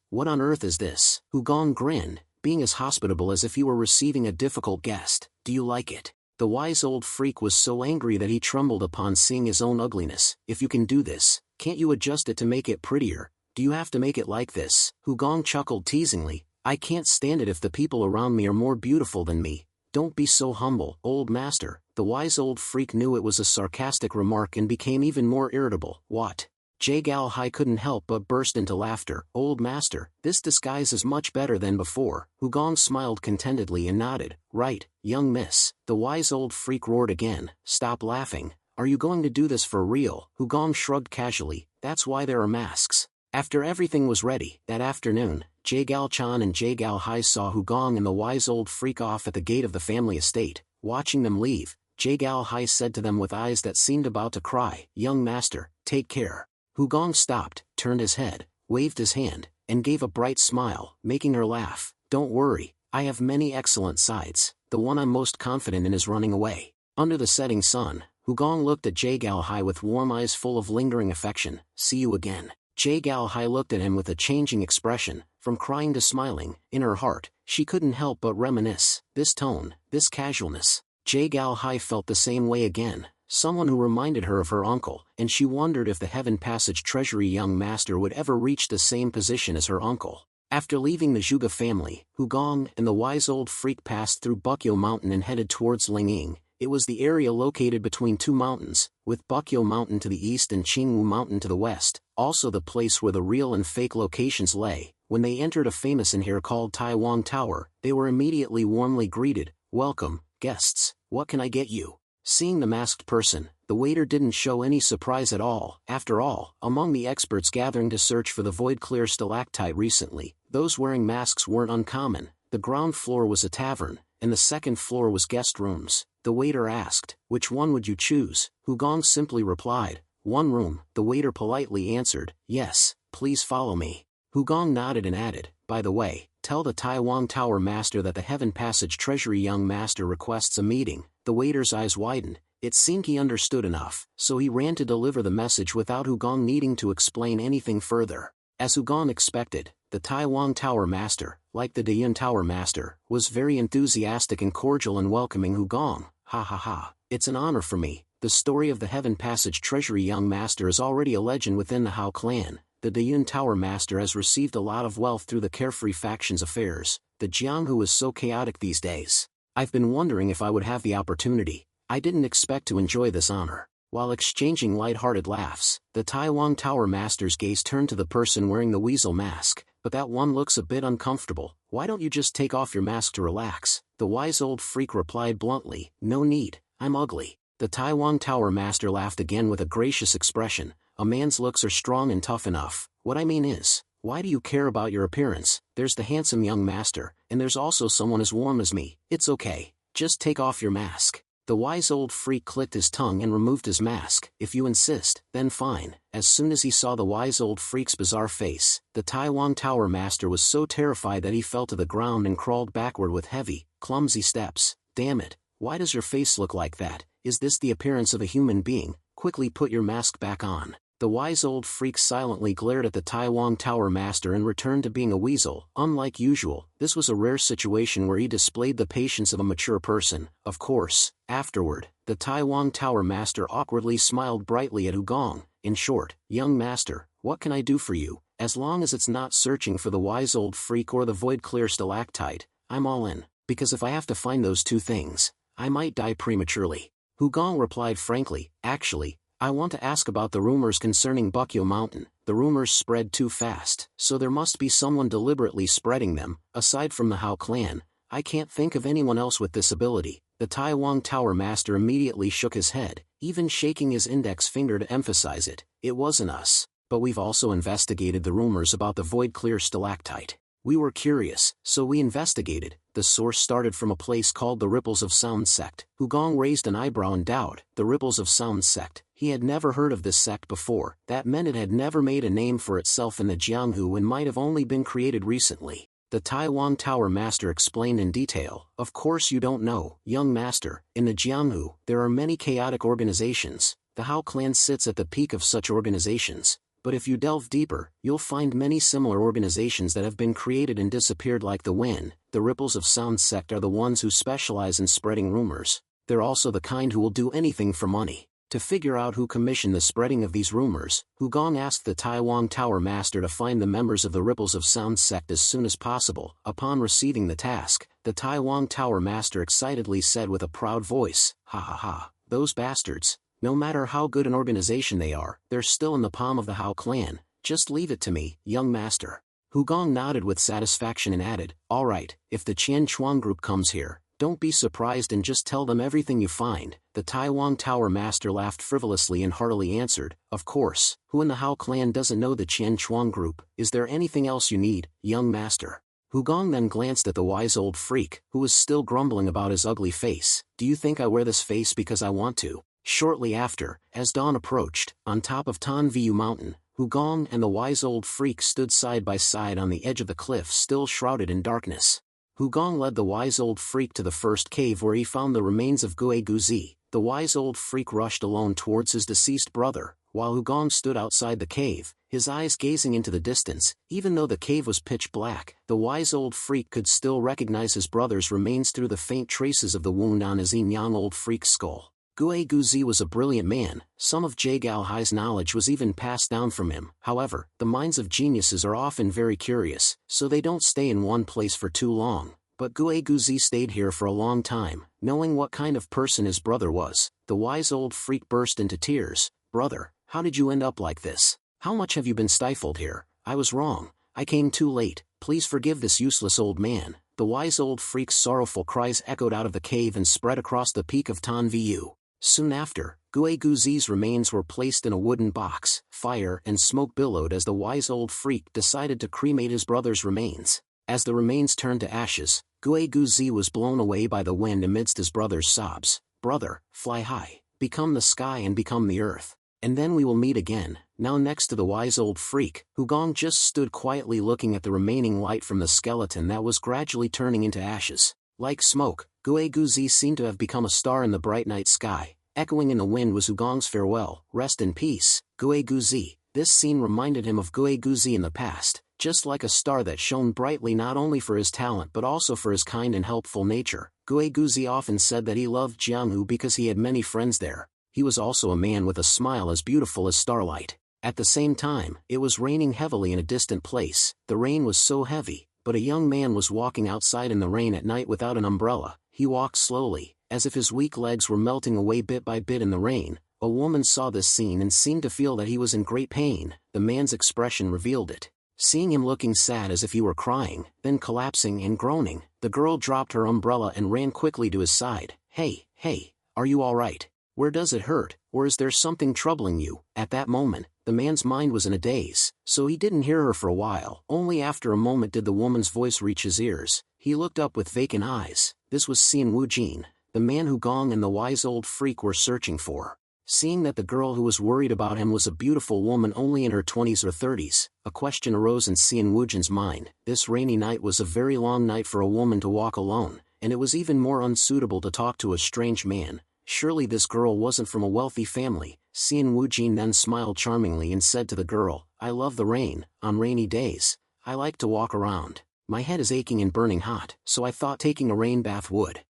what on earth is this? Hugong grinned, being as hospitable as if he were receiving a difficult guest. Do you like it? The wise old freak was so angry that he trembled upon seeing his own ugliness. If you can do this, can't you adjust it to make it prettier? Do you have to make it like this? Hugong chuckled teasingly. I can't stand it if the people around me are more beautiful than me. Don't be so humble, old master. The wise old freak knew it was a sarcastic remark and became even more irritable. What? Jie Gao Hai couldn't help but burst into laughter. Old master, this disguise is much better than before. Hugong smiled contentedly and nodded. Right, young miss. The wise old freak roared again. Stop laughing. Are you going to do this for real? Hugong shrugged casually. That's why there are masks. After everything was ready, that afternoon, Jie Gao Chan and Jie Gao Hai saw Hugong and the wise old freak off at the gate of the family estate. Watching them leave, Jie Gao Hai said to them with eyes that seemed about to cry, Young master, take care. Hugong stopped, turned his head, waved his hand, and gave a bright smile, making her laugh. Don't worry, I have many excellent sides. The one I'm most confident in is running away. Under the setting sun, Hugong looked at Jie Gao Hai with warm eyes full of lingering affection. See you again. Jie Gao Hai looked at him with a changing expression, from crying to smiling. In her heart, she couldn't help but reminisce. This tone, this casualness. Jie Gao Hai felt the same way again. Someone who reminded her of her uncle, and she wondered if the Heaven Passage Treasury young master would ever reach the same position as her uncle. After leaving the Zhuge family, Hugong and the wise old freak passed through Bukyo Mountain and headed towards Lingying. It was the area located between two mountains, with Bukyo Mountain to the east and Qingwu Mountain to the west, also the place where the real and fake locations lay. When they entered a famous inn here called Taiwan Tower, they were immediately warmly greeted. Welcome, guests. What can I get you? Seeing the masked person, the waiter didn't show any surprise at all. After all, among the experts gathering to search for the void-clear stalactite recently, those wearing masks weren't uncommon. The ground floor was a tavern, and the second floor was guest rooms. The waiter asked, which one would you choose? Hugong simply replied, one room. The waiter politely answered, yes, please follow me. Hugong nodded and added, by the way, tell the Taiwan Tower master that the Heaven Passage Treasury young master requests a meeting. The waiter's eyes widened. It seemed he understood enough, so he ran to deliver the message without Hugong needing to explain anything further. As Hugong expected, the Taiwan Tower master, like the Dayun Tower master, was very enthusiastic and cordial in welcoming Hugong. Ha ha ha, it's an honor for me. The story of the Heaven Passage Treasury young master is already a legend within the Hao clan. The Dayun Tower master has received a lot of wealth through the carefree faction's affairs. The Jianghu is so chaotic these days. I've been wondering if I would have the opportunity. I didn't expect to enjoy this honor. While exchanging light-hearted laughs, the Taiwan Tower master's gaze turned to the person wearing the weasel mask. But that one looks a bit uncomfortable. Why don't you just take off your mask to relax? The wise old freak replied bluntly. No need, I'm ugly. The Taiwan Tower master laughed again with a gracious expression. A man's looks are strong and tough enough. What I mean is, why do you care about your appearance? There's the handsome young master, and there's also someone as warm as me. It's okay. Just take off your mask. The wise old freak clicked his tongue and removed his mask. If you insist, then fine. As soon as he saw the wise old freak's bizarre face, the Taiwan Tower master was so terrified that he fell to the ground and crawled backward with heavy, clumsy steps. Damn it, why does your face look like that? Is this the appearance of a human being? Quickly put your mask back on. The wise old freak silently glared at the Taiwan Tower master and returned to being a weasel. Unlike usual, this was a rare situation where he displayed the patience of a mature person. Of course, afterward, the Taiwan Tower master awkwardly smiled brightly at Hugong. In short, young master, what can I do for you? As long as it's not searching for the wise old freak or the void-clear stalactite, I'm all in, because if I have to find those two things, I might die prematurely. Hugong replied frankly, actually, I want to ask about the rumors concerning Bukyo Mountain. The rumors spread too fast, so there must be someone deliberately spreading them. Aside from the Hao clan, I can't think of anyone else with this ability. The Taiwan Tower master immediately shook his head, even shaking his index finger to emphasize it. It wasn't us, but we've also investigated the rumors about the void-clear stalactite. We were curious, so we investigated. The source started from a place called the Ripples of Sound sect. Hugong raised an eyebrow in doubt. The Ripples of Sound sect. He had never heard of this sect before. That meant it had never made a name for itself in the Jianghu and might have only been created recently. The Taiwan Tower master explained in detail. Of course you don't know, young master. In the Jianghu, there are many chaotic organizations. The Hao clan sits at the peak of such organizations. But if you delve deeper, you'll find many similar organizations that have been created and disappeared like the Wen. The Ripples of Sound sect are the ones who specialize in spreading rumors. They're also the kind who will do anything for money. To figure out who commissioned the spreading of these rumors, Hugong asked the Taiwan Tower Master to find the members of the Ripples of Sound sect as soon as possible. Upon receiving the task, the Taiwan Tower Master excitedly said with a proud voice, "Ha ha ha, those bastards. No matter how good an organization they are, they're still in the palm of the Hao clan. Just leave it to me, young master." Hugong nodded with satisfaction and added, "All right, if the Qian Chuang group comes here, don't be surprised and just tell them everything you find." The Taiwan Tower Master laughed frivolously and heartily answered, "Of course, who in the Hao clan doesn't know the Qian Chuang group? Is there anything else you need, young master?" Hugong then glanced at the wise old freak, who was still grumbling about his ugly face. "Do you think I wear this face because I want to?" Shortly after, as dawn approached, on top of Tanviyu Mountain, Hugong and the wise old freak stood side by side on the edge of the cliff still shrouded in darkness. Hugong led the wise old freak to the first cave where he found the remains of Gue Guzi. The wise old freak rushed alone towards his deceased brother, while Hugong stood outside the cave, his eyes gazing into the distance. Even though the cave was pitch black, the wise old freak could still recognize his brother's remains through the faint traces of the wound on his young old freak's skull. Gue Guzi was a brilliant man. Some of Jagal Hai's knowledge was even passed down from him. However, the minds of geniuses are often very curious, so they don't stay in one place for too long. But Gue Guzi stayed here for a long time, knowing what kind of person his brother was. The wise old freak burst into tears. "Brother, how did you end up like this? How much have you been stifled here? I was wrong. I came too late. Please forgive this useless old man." The wise old freak's sorrowful cries echoed out of the cave and spread across the peak of Tanviyu. Soon after, Gue Guzi's remains were placed in a wooden box. Fire and smoke billowed as the wise old freak decided to cremate his brother's remains. As the remains turned to ashes, Gue Guzi was blown away by the wind amidst his brother's sobs. "Brother, fly high, become the sky and become the earth. And then we will meet again." Now next to the wise old freak, Hugong just stood quietly looking at the remaining light from the skeleton that was gradually turning into ashes. Like smoke, Gue Guzi seemed to have become a star in the bright night sky. Echoing in the wind was Hugong's farewell. "Rest in peace, Gue Guzi." This scene reminded him of Gue Guzi in the past, just like a star that shone brightly not only for his talent but also for his kind and helpful nature. Gue Guzi often said that he loved Jianghu because he had many friends there. He was also a man with a smile as beautiful as starlight. At the same time, it was raining heavily in a distant place. The rain was so heavy, but a young man was walking outside in the rain at night without an umbrella. He walked slowly, as if his weak legs were melting away bit by bit in the rain. A woman saw this scene and seemed to feel that he was in great pain. The man's expression revealed it. Seeing him looking sad as if he were crying, then collapsing and groaning, the girl dropped her umbrella and ran quickly to his side. Hey, are you all right? Where does it hurt, or is there something troubling you?" At that moment, the man's mind was in a daze, so he didn't hear her for a while. Only after a moment did the woman's voice reach his ears. He looked up with vacant eyes. This was Xian Wujin, the man Hugong and the wise old freak were searching for. Seeing that the girl who was worried about him was a beautiful woman only in her 20s or 30s, a question arose in Xian Wujin's mind. This rainy night was a very long night for a woman to walk alone, and it was even more unsuitable to talk to a strange man. Surely this girl wasn't from a wealthy family. Xian Wujin then smiled charmingly and said to the girl, "I love the rain. On rainy days, I like to walk around. My head is aching and burning hot, so I thought taking a rain bath would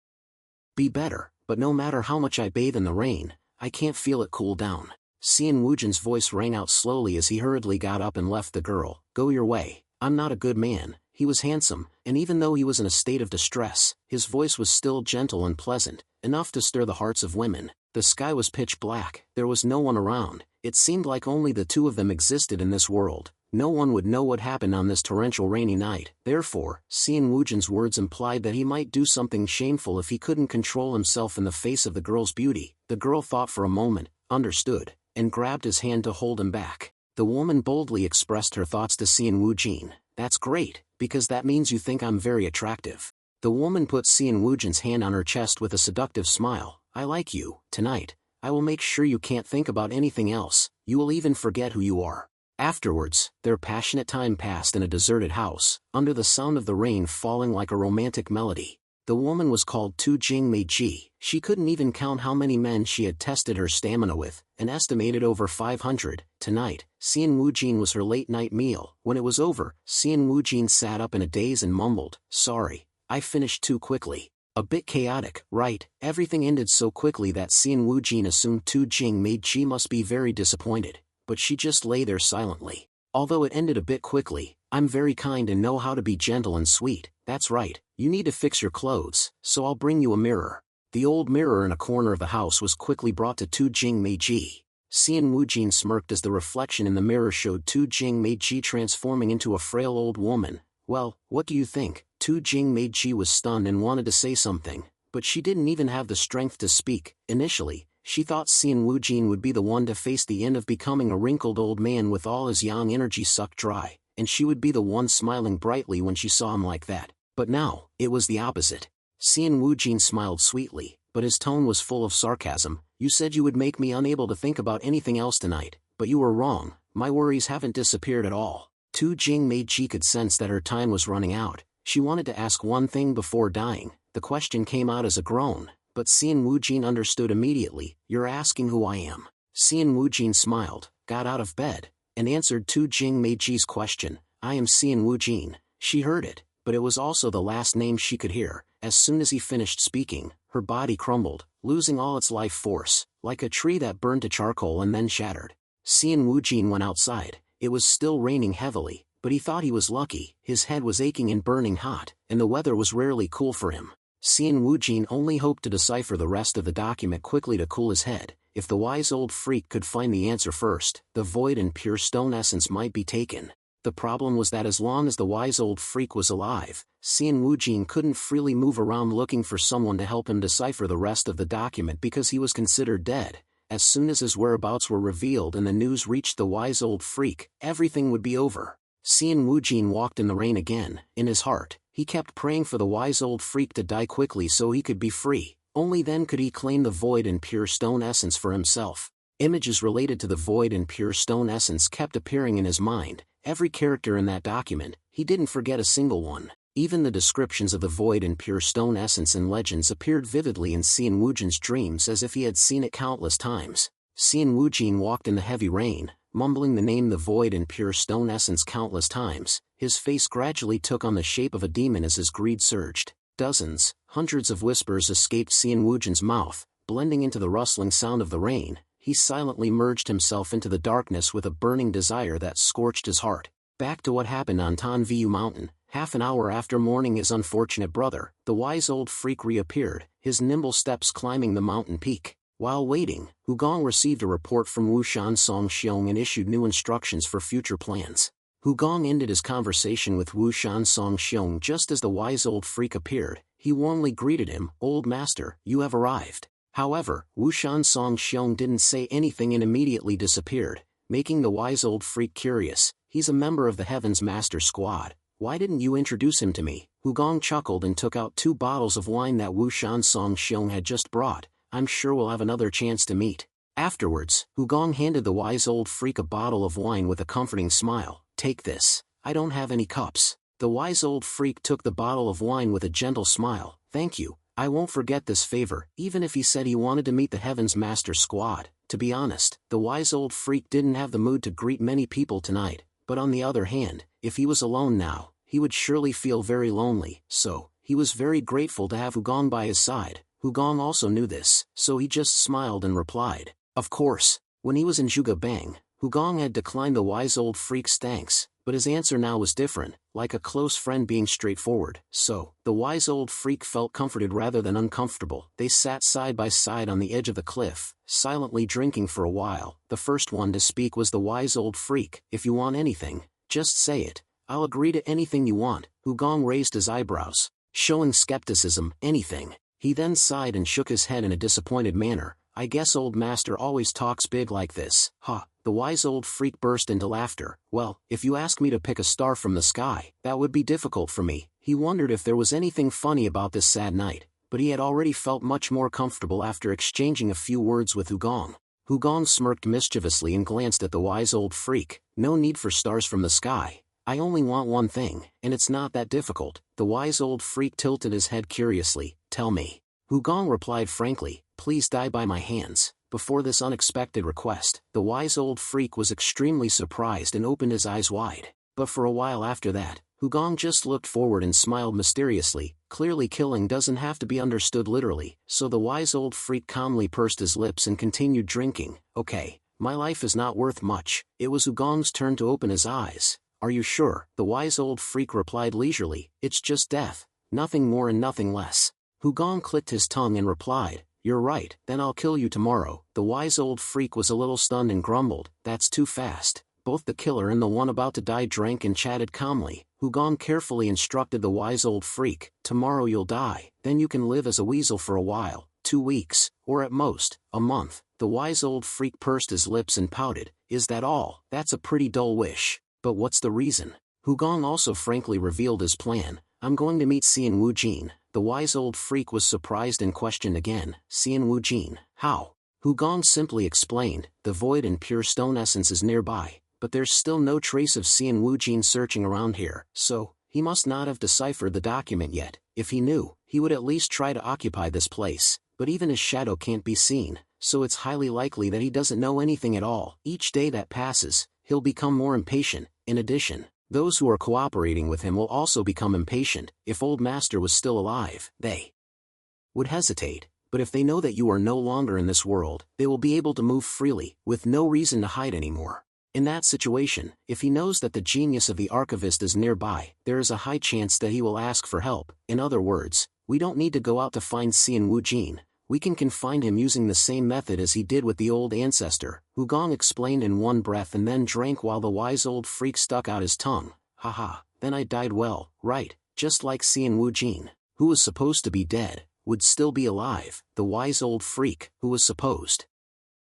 be better, but no matter how much I bathe in the rain, I can't feel it cool down." Xian Wujin's voice rang out slowly as he hurriedly got up and left the girl. "Go your way. I'm not a good man." He was handsome, and even though he was in a state of distress, his voice was still gentle and pleasant, enough to stir the hearts of women. The sky was pitch black, there was no one around. It seemed like only the two of them existed in this world. No one would know what happened on this torrential rainy night. Therefore, Xian Wujin's words implied that he might do something shameful if he couldn't control himself in the face of the girl's beauty. The girl thought for a moment, understood, and grabbed his hand to hold him back. The woman boldly expressed her thoughts to Xian Wujin. "That's great, because that means you think I'm very attractive." The woman put Xian Wujin's hand on her chest with a seductive smile. "I like you. Tonight, I will make sure you can't think about anything else. You will even forget who you are." Afterwards, their passionate time passed in a deserted house, under the sound of the rain falling like a romantic melody. The woman was called Tu Jing Meiji. She couldn't even count how many men she had tested her stamina with, an estimated over 500. Tonight, Xian Wujin was her late-night meal. When it was over, Xian Wujin sat up in a daze and mumbled, "Sorry, I finished too quickly." A bit chaotic, right? Everything ended so quickly that Xian Wujin assumed Tu Jing Meiji must be very disappointed, but she just lay there silently. "Although it ended a bit quickly, I'm very kind and know how to be gentle and sweet. That's right, you need to fix your clothes, so I'll bring you a mirror." The old mirror in a corner of the house was quickly brought to Tu Jing Meiji. Xian Wujin smirked as the reflection in the mirror showed Tu Jing Meiji transforming into a frail old woman. "Well, what do you think?" Tu Jing Meiji was stunned and wanted to say something, but she didn't even have the strength to speak. Initially, she thought Xian Wujin would be the one to face the end of becoming a wrinkled old man with all his yang energy sucked dry, and she would be the one smiling brightly when she saw him like that. But now, it was the opposite. Xian Wujin smiled sweetly, but his tone was full of sarcasm. "You said you would make me unable to think about anything else tonight, but you were wrong. My worries haven't disappeared at all." Tu Jing Meiji could sense that her time was running out. She wanted to ask one thing before dying. The question came out as a groan, but Xian Wujin understood immediately. "You're asking who I am." Xian Wujin smiled, got out of bed, and answered Tu Jing Meiji's question. "I am Xian Wujin." She heard it, but it was also the last name she could hear. As soon as he finished speaking, her body crumbled, losing all its life force, like a tree that burned to charcoal and then shattered. Xian Wujin went outside. It was still raining heavily, but he thought he was lucky. His head was aching and burning hot, and the weather was rarely cool for him. Xian Wujin only hoped to decipher the rest of the document quickly to cool his head. If the wise old freak could find the answer first, the void and pure stone essence might be taken. The problem was that as long as the wise old freak was alive, Xian Wujin couldn't freely move around looking for someone to help him decipher the rest of the document because he was considered dead. As soon as his whereabouts were revealed and the news reached the wise old freak, everything would be over. Xian Wujin walked in the rain again. In his heart, he kept praying for the wise old freak to die quickly so he could be free. Only then could he claim the void and pure stone essence for himself. Images related to the void and pure stone essence kept appearing in his mind. Every character in that document, he didn't forget a single one. Even the descriptions of the void and pure stone essence and legends appeared vividly in Xian Wujin's dreams as if he had seen it countless times. Xian Wujin walked in the heavy rain, mumbling the name the void and pure stone essence countless times. His face gradually took on the shape of a demon as his greed surged. Dozens, hundreds of whispers escaped Xian Wujin's mouth, blending into the rustling sound of the rain. He silently merged himself into the darkness with a burning desire that scorched his heart. Back to what happened on Tanviyu Mountain. Half an hour after mourning his unfortunate brother, the wise old freak reappeared, his nimble steps climbing the mountain peak. While waiting, Hugong received a report from Wushan Songxiong and issued new instructions for future plans. Hugong ended his conversation with Wushan Songxiong just as the wise old freak appeared. He warmly greeted him. "Old master, you have arrived." However, Wushan Songxiong didn't say anything and immediately disappeared, making the wise old freak curious. "He's a member of the Heaven's Master Squad. Why didn't you introduce him to me?" Hugong chuckled and took out 2 bottles of wine that Wushan Songxiong had just brought. "I'm sure we'll have another chance to meet." Afterwards, Hugong handed the wise old freak a bottle of wine with a comforting smile. "Take this. I don't have any cups." The wise old freak took the bottle of wine with a gentle smile. "Thank you. I won't forget this favor." Even if he said he wanted to meet the Heaven's Master Squad, to be honest, the wise old freak didn't have the mood to greet many people tonight. But on the other hand, if he was alone now, he would surely feel very lonely. So, he was very grateful to have Hugong by his side. Hugong also knew this, so he just smiled and replied. Of course, when he was in Zhuge Bang, Hugong had declined the wise old freak's thanks, but his answer now was different, like a close friend being straightforward. So, the wise old freak felt comforted rather than uncomfortable. They sat side by side on the edge of the cliff, silently drinking for a while. The first one to speak was the wise old freak. "If you want anything, just say it. I'll agree to anything you want." Hugong raised his eyebrows, showing skepticism. "Anything." He then sighed and shook his head in a disappointed manner. "I guess old master always talks big like this." "Ha!" The wise old freak burst into laughter. "Well, if you ask me to pick a star from the sky, that would be difficult for me." He wondered if there was anything funny about this sad night, but he had already felt much more comfortable after exchanging a few words with Hugong. Hugong smirked mischievously and glanced at the wise old freak. "No need for stars from the sky. I only want one thing, and it's not that difficult. The wise old freak tilted his head curiously. Tell me. Hugong replied frankly, please die by my hands. Before this unexpected request, the wise old freak was extremely surprised and opened his eyes wide. But for a while after that, Hugong just looked forward and smiled mysteriously. Clearly killing doesn't have to be understood literally, so the wise old freak calmly pursed his lips and continued drinking. Okay, my life is not worth much. It was Hugong's turn to open his eyes. Are you sure? The wise old freak replied leisurely, it's just death, nothing more and nothing less. Hugong clicked his tongue and replied, you're right, then I'll kill you tomorrow. The wise old freak was a little stunned and grumbled, that's too fast. Both the killer and the one about to die drank and chatted calmly. Hugong carefully instructed the wise old freak, tomorrow you'll die, then you can live as a weasel for a while, 2 weeks, or at most, a month. The wise old freak pursed his lips and pouted, is that all? That's a pretty dull wish. But what's the reason? Hugong also frankly revealed his plan. I'm going to meet Xian Wujin. The wise old freak was surprised and questioned again. Xian Wujin, how? Hugong simply explained, the void and pure stone essence is nearby, but there's still no trace of Xian Wujin searching around here, so, he must not have deciphered the document yet. If he knew, he would at least try to occupy this place, but even his shadow can't be seen, so it's highly likely that he doesn't know anything at all. Each day that passes, he'll become more impatient. In addition, those who are cooperating with him will also become impatient. If Old Master was still alive, they would hesitate, but if they know that you are no longer in this world, they will be able to move freely, with no reason to hide anymore. In that situation, if he knows that the genius of the archivist is nearby, there is a high chance that he will ask for help. In other words, we don't need to go out to find Xian Wujin. We can confine him using the same method as he did with the old ancestor, Hugong explained in one breath and then drank while the wise old freak stuck out his tongue. Haha, then I died well, right, just like Xian Wujin, who was supposed to be dead, would still be alive. The wise old freak, who was supposed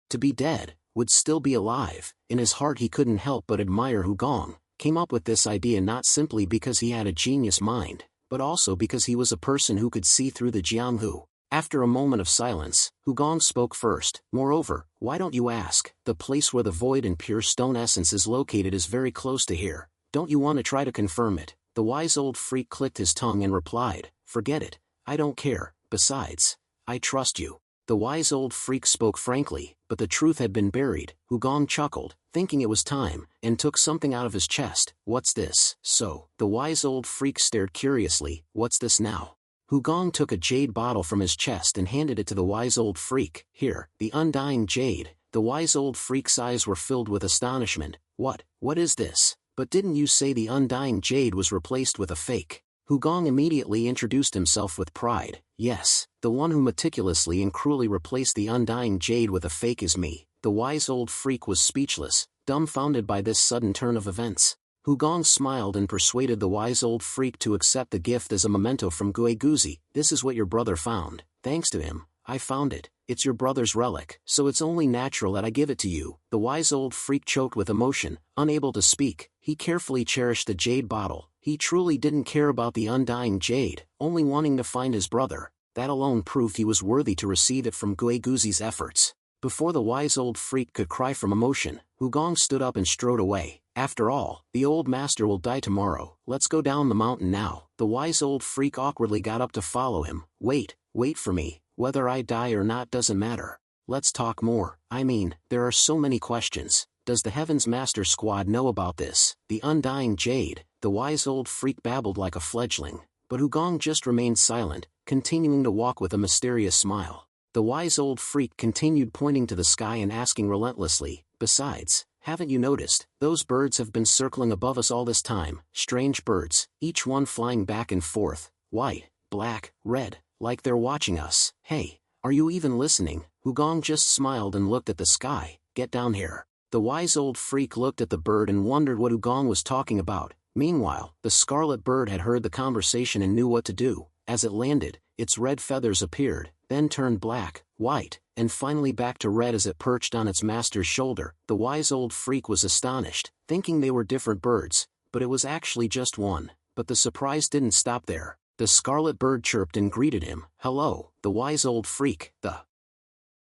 to be dead, would still be alive. In his heart he couldn't help but admire Hugong, came up with this idea not simply because he had a genius mind, but also because he was a person who could see through the Jianghu. After a moment of silence, Hugong spoke first. Moreover, why don't you ask? The place where the void and pure stone essence is located is very close to here. Don't you want to try to confirm it? The wise old freak clicked his tongue and replied, forget it, I don't care, besides, I trust you. The wise old freak spoke frankly, but the truth had been buried. Hugong chuckled, thinking it was time, and took something out of his chest. What's this? So, the wise old freak stared curiously, what's this now? Hugong took a jade bottle from his chest and handed it to the wise old freak. Here, the undying jade. The wise old freak's eyes were filled with astonishment. What is this? But didn't you say the undying jade was replaced with a fake? Hugong immediately introduced himself with pride. Yes, the one who meticulously and cruelly replaced the undying jade with a fake is me. The wise old freak was speechless, dumbfounded by this sudden turn of events. Hugong smiled and persuaded the wise old freak to accept the gift as a memento from Guiguzi. This is what your brother found. Thanks to him, I found it. It's your brother's relic, so it's only natural that I give it to you. The wise old freak choked with emotion, unable to speak. He carefully cherished the jade bottle. He truly didn't care about the undying jade, only wanting to find his brother. That alone proved he was worthy to receive it from Guiguzi's efforts. Before the wise old freak could cry from emotion, Hugong stood up and strode away. After all, the old master will die tomorrow. Let's go down the mountain now. The wise old freak awkwardly got up to follow him. Wait for me. Whether I die or not doesn't matter. Let's talk more. I mean, there are so many questions. Does the Heavens Master Squad know about this? The undying jade. The wise old freak babbled like a fledgling, but Hugong just remained silent, continuing to walk with a mysterious smile. The wise old freak continued pointing to the sky and asking relentlessly, besides, haven't you noticed, those birds have been circling above us all this time, strange birds, each one flying back and forth, white, black, red, like they're watching us. Hey, are you even listening? Hugong just smiled and looked at the sky. Get down here. The wise old freak looked at the bird and wondered what Hugong was talking about. Meanwhile, the scarlet bird had heard the conversation and knew what to do. As it landed, its red feathers appeared, then turned black, white, and finally back to red as it perched on its master's shoulder. The wise old freak was astonished, thinking they were different birds, but it was actually just one. But the surprise didn't stop there. The scarlet bird chirped and greeted him. Hello, the wise old freak. The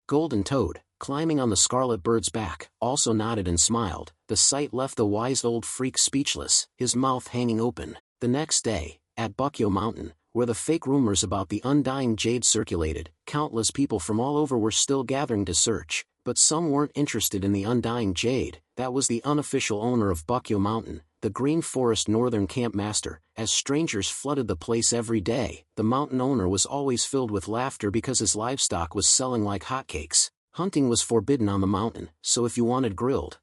golden toad, climbing on the scarlet bird's back, also nodded and smiled. The sight left the wise old freak speechless, his mouth hanging open. The next day, at Bukyo Mountain, where the fake rumors about the undying jade circulated, countless people from all over were still gathering to search, but some weren't interested in the undying jade. That was the unofficial owner of Bukyo Mountain, the Green Forest Northern Camp Master. As strangers flooded the place every day, the mountain owner was always filled with laughter because his livestock was selling like hotcakes. Hunting was forbidden on the mountain, so if you wanted grilled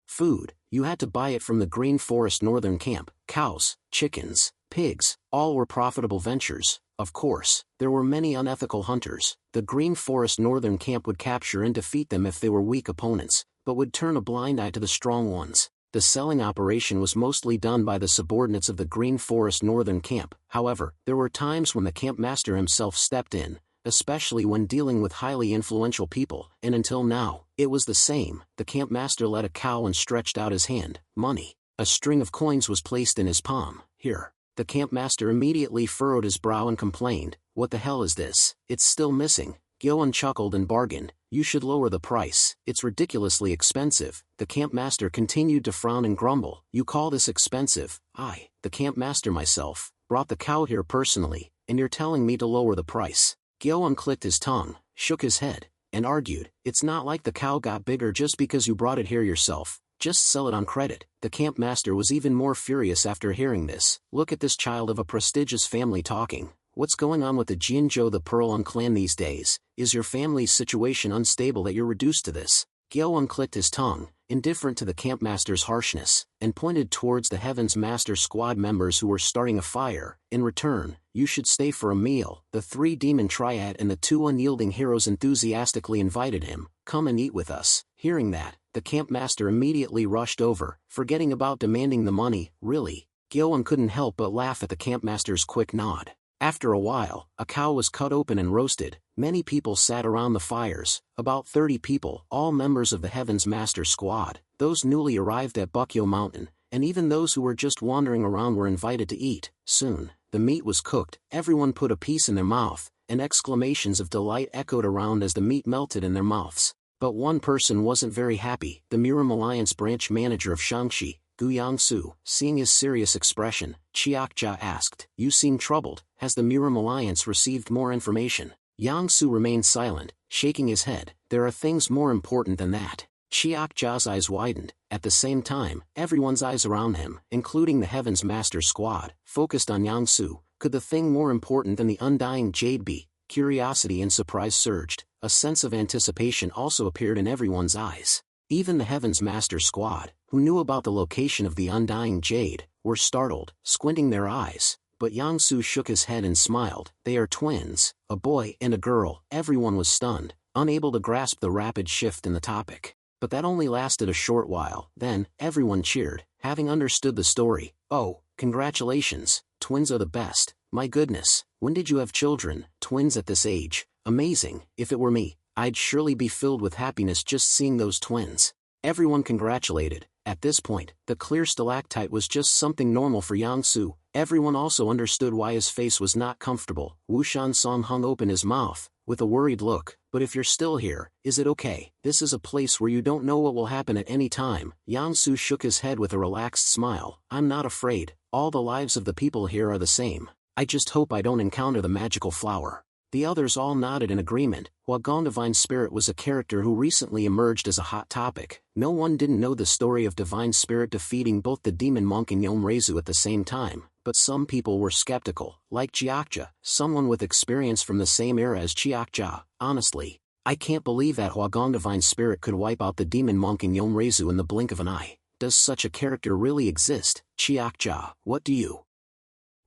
food, you had to buy it from the Green Forest Northern Camp. Cows, chickens, pigs, all were profitable ventures. Of course, there were many unethical hunters. The Green Forest Northern Camp would capture and defeat them if they were weak opponents, but would turn a blind eye to the strong ones. The selling operation was mostly done by the subordinates of the Green Forest Northern Camp. However, there were times when the camp master himself stepped in, especially when dealing with highly influential people, and until now, it was the same. The camp master led a cow and stretched out his hand. Money. A string of coins was placed in his palm. Here. The camp master immediately furrowed his brow and complained, "What the hell is this? It's still missing." Gyoen chuckled and bargained, "You should lower the price. It's ridiculously expensive." The camp master continued to frown and grumble. "You call this expensive? I, the camp master myself, brought the cow here personally, and you're telling me to lower the price?" Gyoen clicked his tongue, shook his head, and argued, "It's not like the cow got bigger just because you brought it here yourself. Just sell it on credit." The camp master was even more furious after hearing this. "Look at this child of a prestigious family talking. What's going on with the Jinzhou the Pearl clan these days? Is your family's situation unstable that you're reduced to this?" Gyoen clicked his tongue, indifferent to the camp master's harshness, and pointed towards the Heaven's Master squad members who were starting a fire. "In return, you should stay for a meal." The three demon triad and the two unyielding heroes enthusiastically invited him, "Come and eat with us." Hearing that, the camp master immediately rushed over, forgetting about demanding the money. "Really?" Gyoen couldn't help but laugh at the camp master's quick nod. After a while, a cow was cut open and roasted. Many people sat around the fires, about 30 people, all members of the Heaven's Master squad. Those newly arrived at Bukyo Mountain, and even those who were just wandering around were invited to eat. Soon, the meat was cooked. Everyone put a piece in their mouth, and exclamations of delight echoed around as the meat melted in their mouths. But one person wasn't very happy. The Miram Alliance branch manager of Shangxi, Gu Yangsu. Seeing his serious expression, Chiakja asked, "You seem troubled. Has the Miram Alliance received more information?" Yangsu remained silent, shaking his head. "There are things more important than that." Chiakja's eyes widened. At the same time, everyone's eyes around him, including the Heaven's Master squad, focused on Yangsu. Could the thing more important than the undying jade be? Curiosity and surprise surged. A sense of anticipation also appeared in everyone's eyes. Even the Heaven's Master squad, who knew about the location of the undying jade, were startled, squinting their eyes. But Yangsu shook his head and smiled. "They are twins, a boy and a girl." Everyone was stunned, unable to grasp the rapid shift in the topic. But that only lasted a short while. Then, everyone cheered, having understood the story. "Oh, congratulations, twins are the best. My goodness, when did you have children? Twins at this age? Amazing. If it were me, I'd surely be filled with happiness just seeing those twins." Everyone congratulated. At this point, the clear stalactite was just something normal for Yangsu. Everyone also understood why his face was not comfortable. Wushan Song hung open his mouth, with a worried look. "But if you're still here, is it okay? This is a place where you don't know what will happen at any time." Yangsu shook his head with a relaxed smile. "I'm not afraid. All the lives of the people here are the same. I just hope I don't encounter the magical flower." The others all nodded in agreement. Huagong Divine Spirit was a character who recently emerged as a hot topic. No one didn't know the story of Divine Spirit defeating both the demon monk and Yomrezu at the same time, but some people were skeptical, like Chiakja, someone with experience from the same era as Chiakja. "Honestly, I can't believe that Huagong Divine Spirit could wipe out the demon monk and Yomrezu in the blink of an eye. Does such a character really exist?" Chiakja, what do you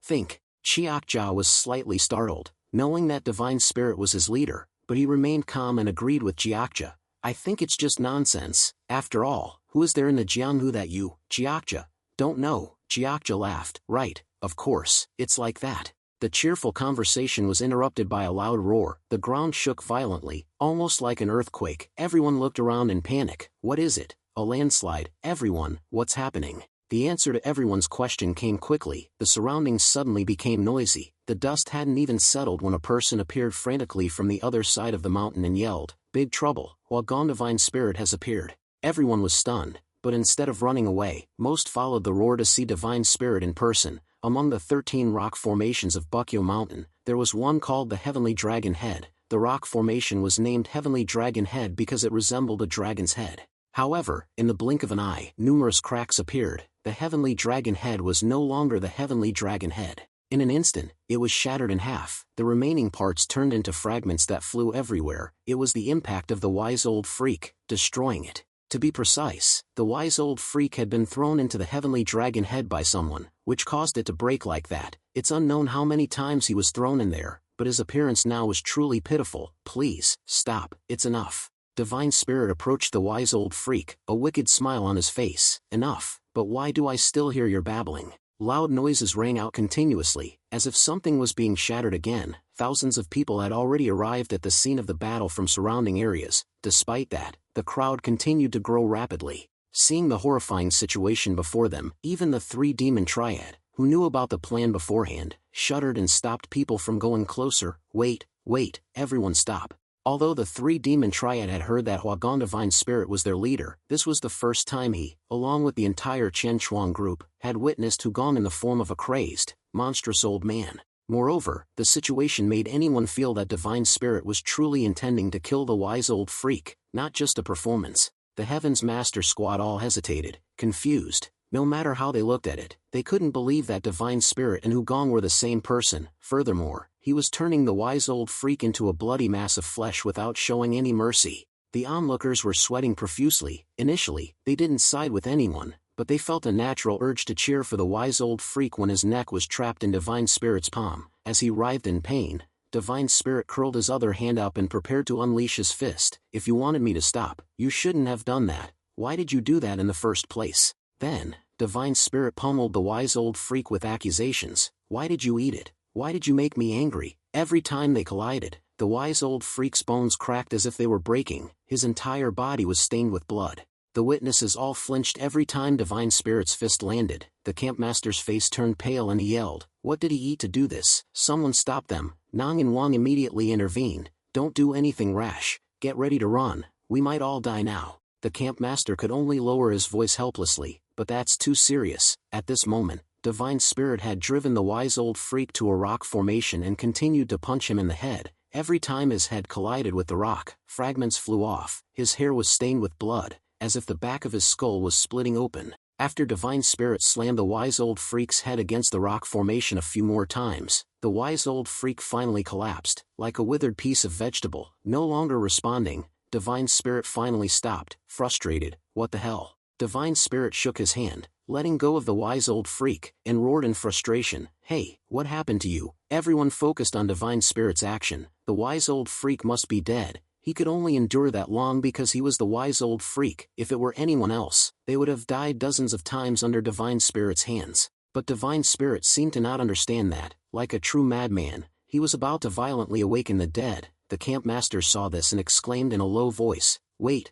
think? Chiakja was slightly startled, knowing that Divine Spirit was his leader, but he remained calm and agreed with Chiakja. "I think it's just nonsense. After all, who is there in the Jianghu that you, Chiakja, don't know?" Chiakja laughed. "Right, of course, it's like that." The cheerful conversation was interrupted by a loud roar. The ground shook violently, almost like an earthquake. Everyone looked around in panic. "What is it? A landslide?" "Everyone, what's happening?" The answer to everyone's question came quickly. The surroundings suddenly became noisy. The dust hadn't even settled when a person appeared frantically from the other side of the mountain and yelled, "Big trouble, Huagong Divine Spirit has appeared." Everyone was stunned, but instead of running away, most followed the roar to see Divine Spirit in person. Among the 13 rock formations of Bukyo Mountain, there was one called the Heavenly Dragon Head. The rock formation was named Heavenly Dragon Head because it resembled a dragon's head. However, in the blink of an eye, numerous cracks appeared. The Heavenly Dragon Head was no longer the Heavenly Dragon Head. In an instant, it was shattered in half. The remaining parts turned into fragments that flew everywhere. It was the impact of the wise old freak, destroying it. To be precise, the wise old freak had been thrown into the Heavenly Dragon Head by someone, which caused it to break like that. It's unknown how many times he was thrown in there, but his appearance now was truly pitiful. "Please, stop, it's enough." Divine Spirit approached the wise old freak, a wicked smile on his face. "Enough, but why do I still hear your babbling?" Loud noises rang out continuously, as if something was being shattered again. Thousands of people had already arrived at the scene of the battle from surrounding areas. Despite that, the crowd continued to grow rapidly. Seeing the horrifying situation before them, even the 3 demon triad, who knew about the plan beforehand, shuddered and stopped people from going closer. Wait, everyone stop." Although the 3 demon triad had heard that Huagong Divine Spirit was their leader, this was the first time he, along with the entire Chen Chuang group, had witnessed Huagong in the form of a crazed, monstrous old man. Moreover, the situation made anyone feel that Divine Spirit was truly intending to kill the wise old freak, not just a performance. The Heaven's Master Squad all hesitated, confused. No matter how they looked at it, they couldn't believe that Divine Spirit and Huagong were the same person. Furthermore, he was turning the wise old freak into a bloody mass of flesh without showing any mercy. The onlookers were sweating profusely. Initially, they didn't side with anyone, but they felt a natural urge to cheer for the wise old freak when his neck was trapped in Divine Spirit's palm. As he writhed in pain, Divine Spirit curled his other hand up and prepared to unleash his fist. "If you wanted me to stop, you shouldn't have done that. Why did you do that in the first place?" Then, Divine Spirit pummeled the wise old freak with accusations. "Why did you eat it? Why did you make me angry?" Every time they collided, the wise old freak's bones cracked as if they were breaking. His entire body was stained with blood. The witnesses all flinched every time Divine Spirit's fist landed. The campmaster's face turned pale and he yelled, "What did he eat to do this?" Someone stopped them. Nang and Wang immediately intervened. "Don't do anything rash. Get ready to run. We might all die now." The campmaster could only lower his voice helplessly, "But that's too serious." At this moment, Divine Spirit had driven the wise old freak to a rock formation and continued to punch him in the head. Every time his head collided with the rock, fragments flew off. His hair was stained with blood, as if the back of his skull was splitting open. After Divine Spirit slammed the wise old freak's head against the rock formation a few more times, the wise old freak finally collapsed, like a withered piece of vegetable. No longer responding, Divine Spirit finally stopped, frustrated. "What the hell?" Divine Spirit shook his hand, letting go of the wise old freak, and roared in frustration, "Hey, what happened to you?" Everyone focused on Divine Spirit's action. The wise old freak must be dead. He could only endure that long because he was the wise old freak. If it were anyone else, they would have died dozens of times under Divine Spirit's hands. But Divine Spirit seemed to not understand that. Like a true madman, he was about to violently awaken the dead. The campmaster saw this and exclaimed in a low voice, wait.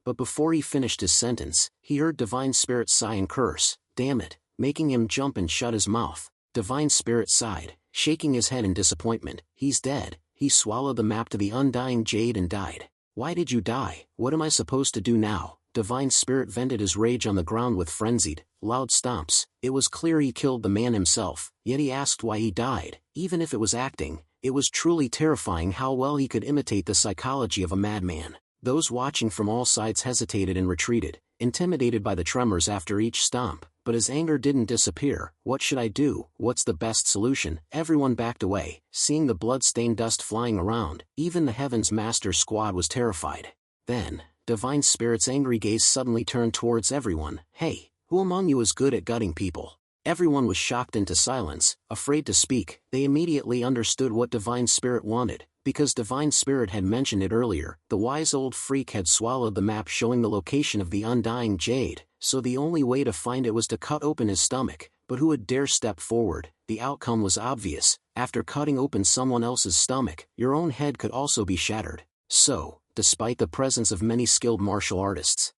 But before he finished his sentence, he heard Divine Spirit sigh and curse, "Damn it," making him jump and shut his mouth. Divine Spirit sighed, shaking his head in disappointment. "He's dead." He swallowed the map to the undying jade and died. "Why did you die? What am I supposed to do now?" Divine Spirit vented his rage on the ground with frenzied, loud stomps. It was clear he killed the man himself, yet he asked why he died. Even if it was acting, it was truly terrifying how well he could imitate the psychology of a madman. Those watching from all sides hesitated and retreated, intimidated by the tremors after each stomp, but his anger didn't disappear. "What should I do? What's the best solution?" Everyone backed away, seeing the blood-stained dust flying around. Even the Heaven's Master Squad was terrified. Then, Divine Spirit's angry gaze suddenly turned towards everyone. "Hey, who among you is good at gutting people?" Everyone was shocked into silence, afraid to speak. They immediately understood what Divine Spirit wanted, because Divine Spirit had mentioned it earlier. The wise old freak had swallowed the map showing the location of the undying jade, so the only way to find it was to cut open his stomach. But who would dare step forward? The outcome was obvious. After cutting open someone else's stomach, your own head could also be shattered. So, despite the presence of many skilled martial artists,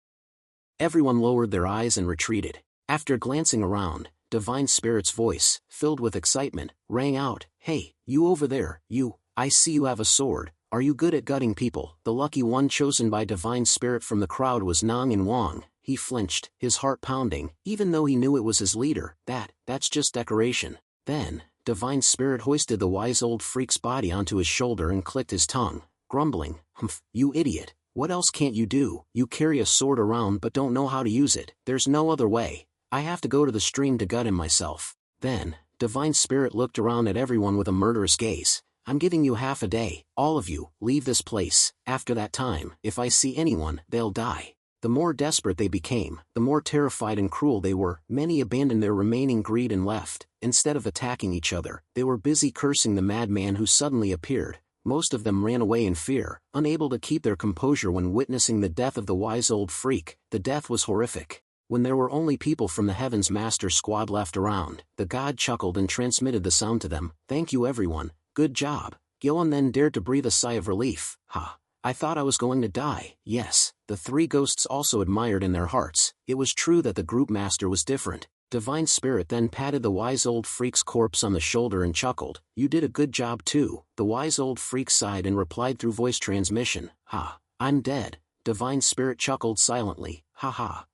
everyone lowered their eyes and retreated. After glancing around, Divine Spirit's voice, filled with excitement, rang out, "Hey, you over there, you, I see you have a sword. Are you good at gutting people?" The lucky one chosen by Divine Spirit from the crowd was Nang In Wang. He flinched, his heart pounding, even though he knew it was his leader. That's just decoration. Then, Divine Spirit hoisted the wise old freak's body onto his shoulder and clicked his tongue, grumbling, "Humph, you idiot. What else can't you do? You carry a sword around but don't know how to use it. There's no other way. I have to go to the stream to gut him myself." Then, Divine Spirit looked around at everyone with a murderous gaze. "I'm giving you half a day. All of you, leave this place. After that time, if I see anyone, they'll die." The more desperate they became, the more terrified and cruel they were. Many abandoned their remaining greed and left. Instead of attacking each other, they were busy cursing the madman who suddenly appeared. Most of them ran away in fear, unable to keep their composure when witnessing the death of the wise old freak. The death was horrific. When there were only people from the Heaven's Master Squad left around, the god chuckled and transmitted the sound to them. "Thank you everyone, good job." Gillen then dared to breathe a sigh of relief. I thought I was going to die." Yes, the three ghosts also admired in their hearts. It was true that the group master was different. Divine Spirit then patted the wise old freak's corpse on the shoulder and chuckled. "You did a good job too." The wise old freak sighed and replied through voice transmission. I'm dead." Divine Spirit chuckled silently.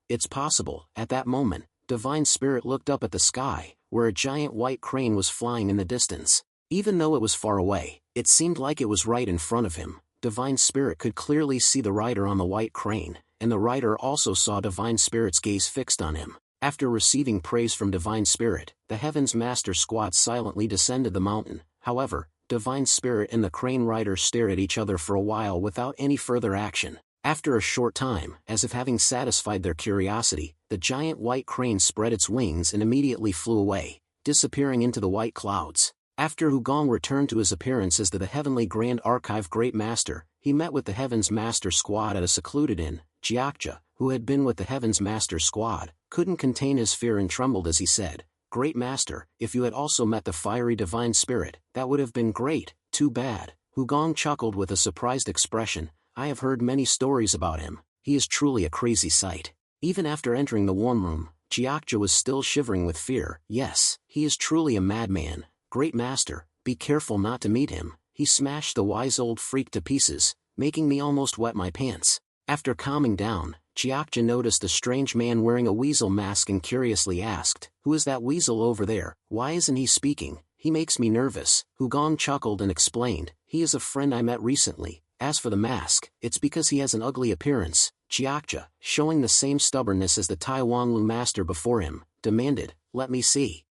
It's possible." At that moment, Divine Spirit looked up at the sky, where a giant white crane was flying in the distance. Even though it was far away, it seemed like it was right in front of him. Divine Spirit could clearly see the rider on the white crane, and the rider also saw Divine Spirit's gaze fixed on him. After receiving praise from Divine Spirit, the Heaven's Master Squad silently descended the mountain. However, Divine Spirit and the crane rider stared at each other for a while without any further action. After a short time, as if having satisfied their curiosity, the giant white crane spread its wings and immediately flew away, disappearing into the white clouds. After Hugong returned to his appearance as the Heavenly Grand Archive Great Master, he met with the Heaven's Master Squad at a secluded inn. Jiakja, who had been with the Heaven's Master Squad, couldn't contain his fear and trembled as he said, "Great Master, if you had also met the fiery Divine Spirit, that would have been great." "Too bad." Hugong chuckled with a surprised expression. "I have heard many stories about him. He is truly a crazy sight." Even after entering the warm room, Jiakja was still shivering with fear. "Yes, he is truly a madman. Great Master, be careful not to meet him. He smashed the wise old freak to pieces, making me almost wet my pants." After calming down, Jiakja noticed a strange man wearing a weasel mask and curiously asked, "Who is that weasel over there? Why isn't he speaking? He makes me nervous." Hugong chuckled and explained, "He is a friend I met recently. As for the mask, it's because he has an ugly appearance." Jiakja, showing the same stubbornness as the Tai Wanglu master before him, demanded, "Let me see."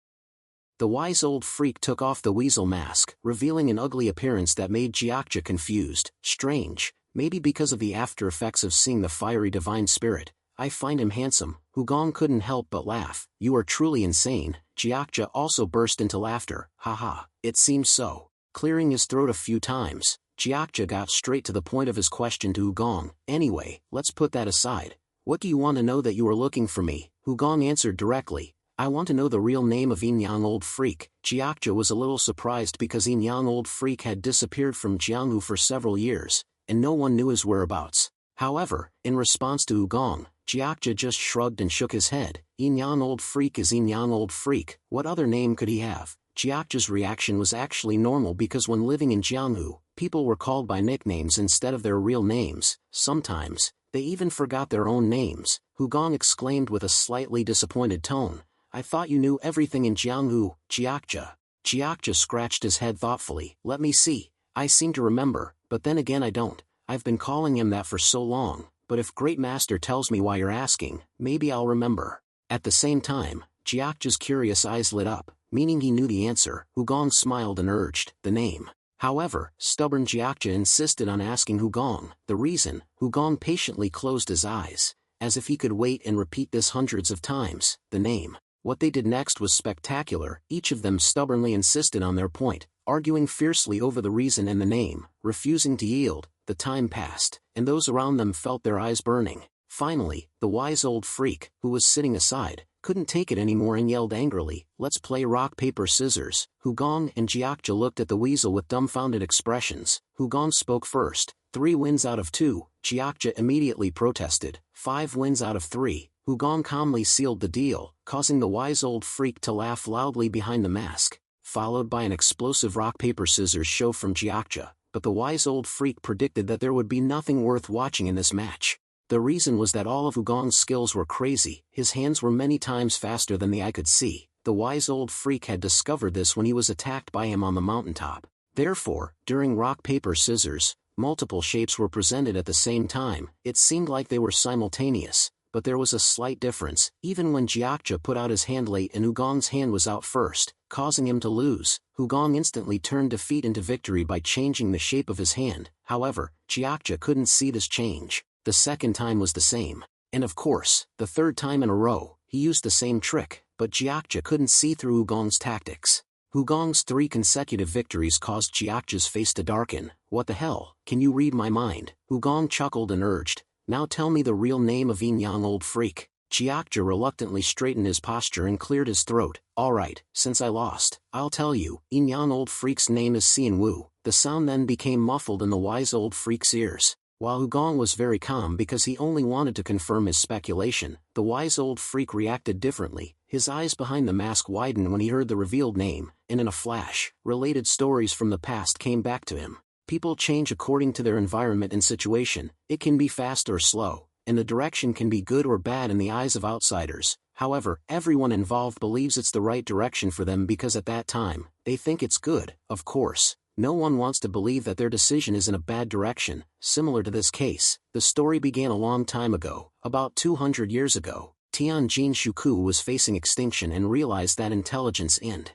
The wise old freak took off the weasel mask, revealing an ugly appearance that made Jiakja confused. Strange, maybe because of the after effects of seeing the fiery Divine Spirit. "I find him handsome." Hugong couldn't help but laugh. "You are truly insane." Jiakja also burst into laughter. It seems so." Clearing his throat a few times, Jiakja got straight to the point of his question to Hugong. "Anyway, let's put that aside. What do you want to know that you are looking for me?" Hugong answered directly. "I want to know the real name of Yin-Yang Old Freak." Jiakja was a little surprised because Yin-Yang Old Freak had disappeared from Jianghu for several years, and no one knew his whereabouts. However, in response to Hugong, Jiakja just shrugged and shook his head. Yin-Yang Old Freak is Yin-Yang Old Freak. What other name could he have? Jiakja's reaction was actually normal because when living in Jianghu, people were called by nicknames instead of their real names. Sometimes, they even forgot their own names. Hugong exclaimed with a slightly disappointed tone, "I thought you knew everything in Jianghu, Jiakja." Jiakja scratched his head thoughtfully. "Let me see. I seem to remember, but then again I don't. I've been calling him that for so long, but if Great Master tells me why you're asking, maybe I'll remember." At the same time, Jiakja's curious eyes lit up, meaning he knew the answer. Hugong smiled and urged, "The name." However, stubborn Jiakja insisted on asking Hugong the reason. Hugong patiently closed his eyes, as if he could wait and repeat this hundreds of times. The name. What they did next was spectacular. Each of them stubbornly insisted on their point, arguing fiercely over the reason and the name, refusing to yield. The time passed, and those around them felt their eyes burning. Finally, the wise old freak, who was sitting aside, couldn't take it anymore and yelled angrily, "Let's play rock paper scissors." Hugong and Jiakja looked at the weasel with dumbfounded expressions. Hugong spoke first. 3 wins out of 2, Jiakja immediately protested. 5 wins out of 3. Hu Gong calmly sealed the deal, causing the wise old freak to laugh loudly behind the mask, followed by an explosive rock-paper-scissors show from Jiakja, but the wise old freak predicted that there would be nothing worth watching in this match. The reason was that all of Hu Gong's skills were crazy, his hands were many times faster than the eye could see. The wise old freak had discovered this when he was attacked by him on the mountaintop. Therefore, during rock-paper-scissors, multiple shapes were presented at the same time. It seemed like they were simultaneous, but there was a slight difference. Even when Jiakja put out his hand late and Hu Gong's hand was out first, causing him to lose, Hu Gong instantly turned defeat into victory by changing the shape of his hand. However, Jiakja couldn't see this change. The second time was the same. And of course, the third time in a row, he used the same trick, but Jiakja couldn't see through Hu Gong's tactics. Hu Gong's 3 consecutive victories caused Jiakja's face to darken. What the hell, can you read my mind? Hu Gong chuckled and urged, now tell me the real name of Yin Yang old freak. Jiakja reluctantly straightened his posture and cleared his throat. Alright, since I lost, I'll tell you, Yin Yang old freak's name is Xian Wu. The sound then became muffled in the wise old freak's ears. While Hu Gong was very calm because he only wanted to confirm his speculation, the wise old freak reacted differently. His eyes behind the mask widened when he heard the revealed name, and in a flash, related stories from the past came back to him. People change according to their environment and situation. It can be fast or slow, and the direction can be good or bad in the eyes of outsiders. However, everyone involved believes it's the right direction for them because at that time, they think it's good. Of course, no one wants to believe that their decision is in a bad direction. Similar to this case, the story began a long time ago, about 200 years ago. Tianjin Shuku was facing extinction and realized that intelligence and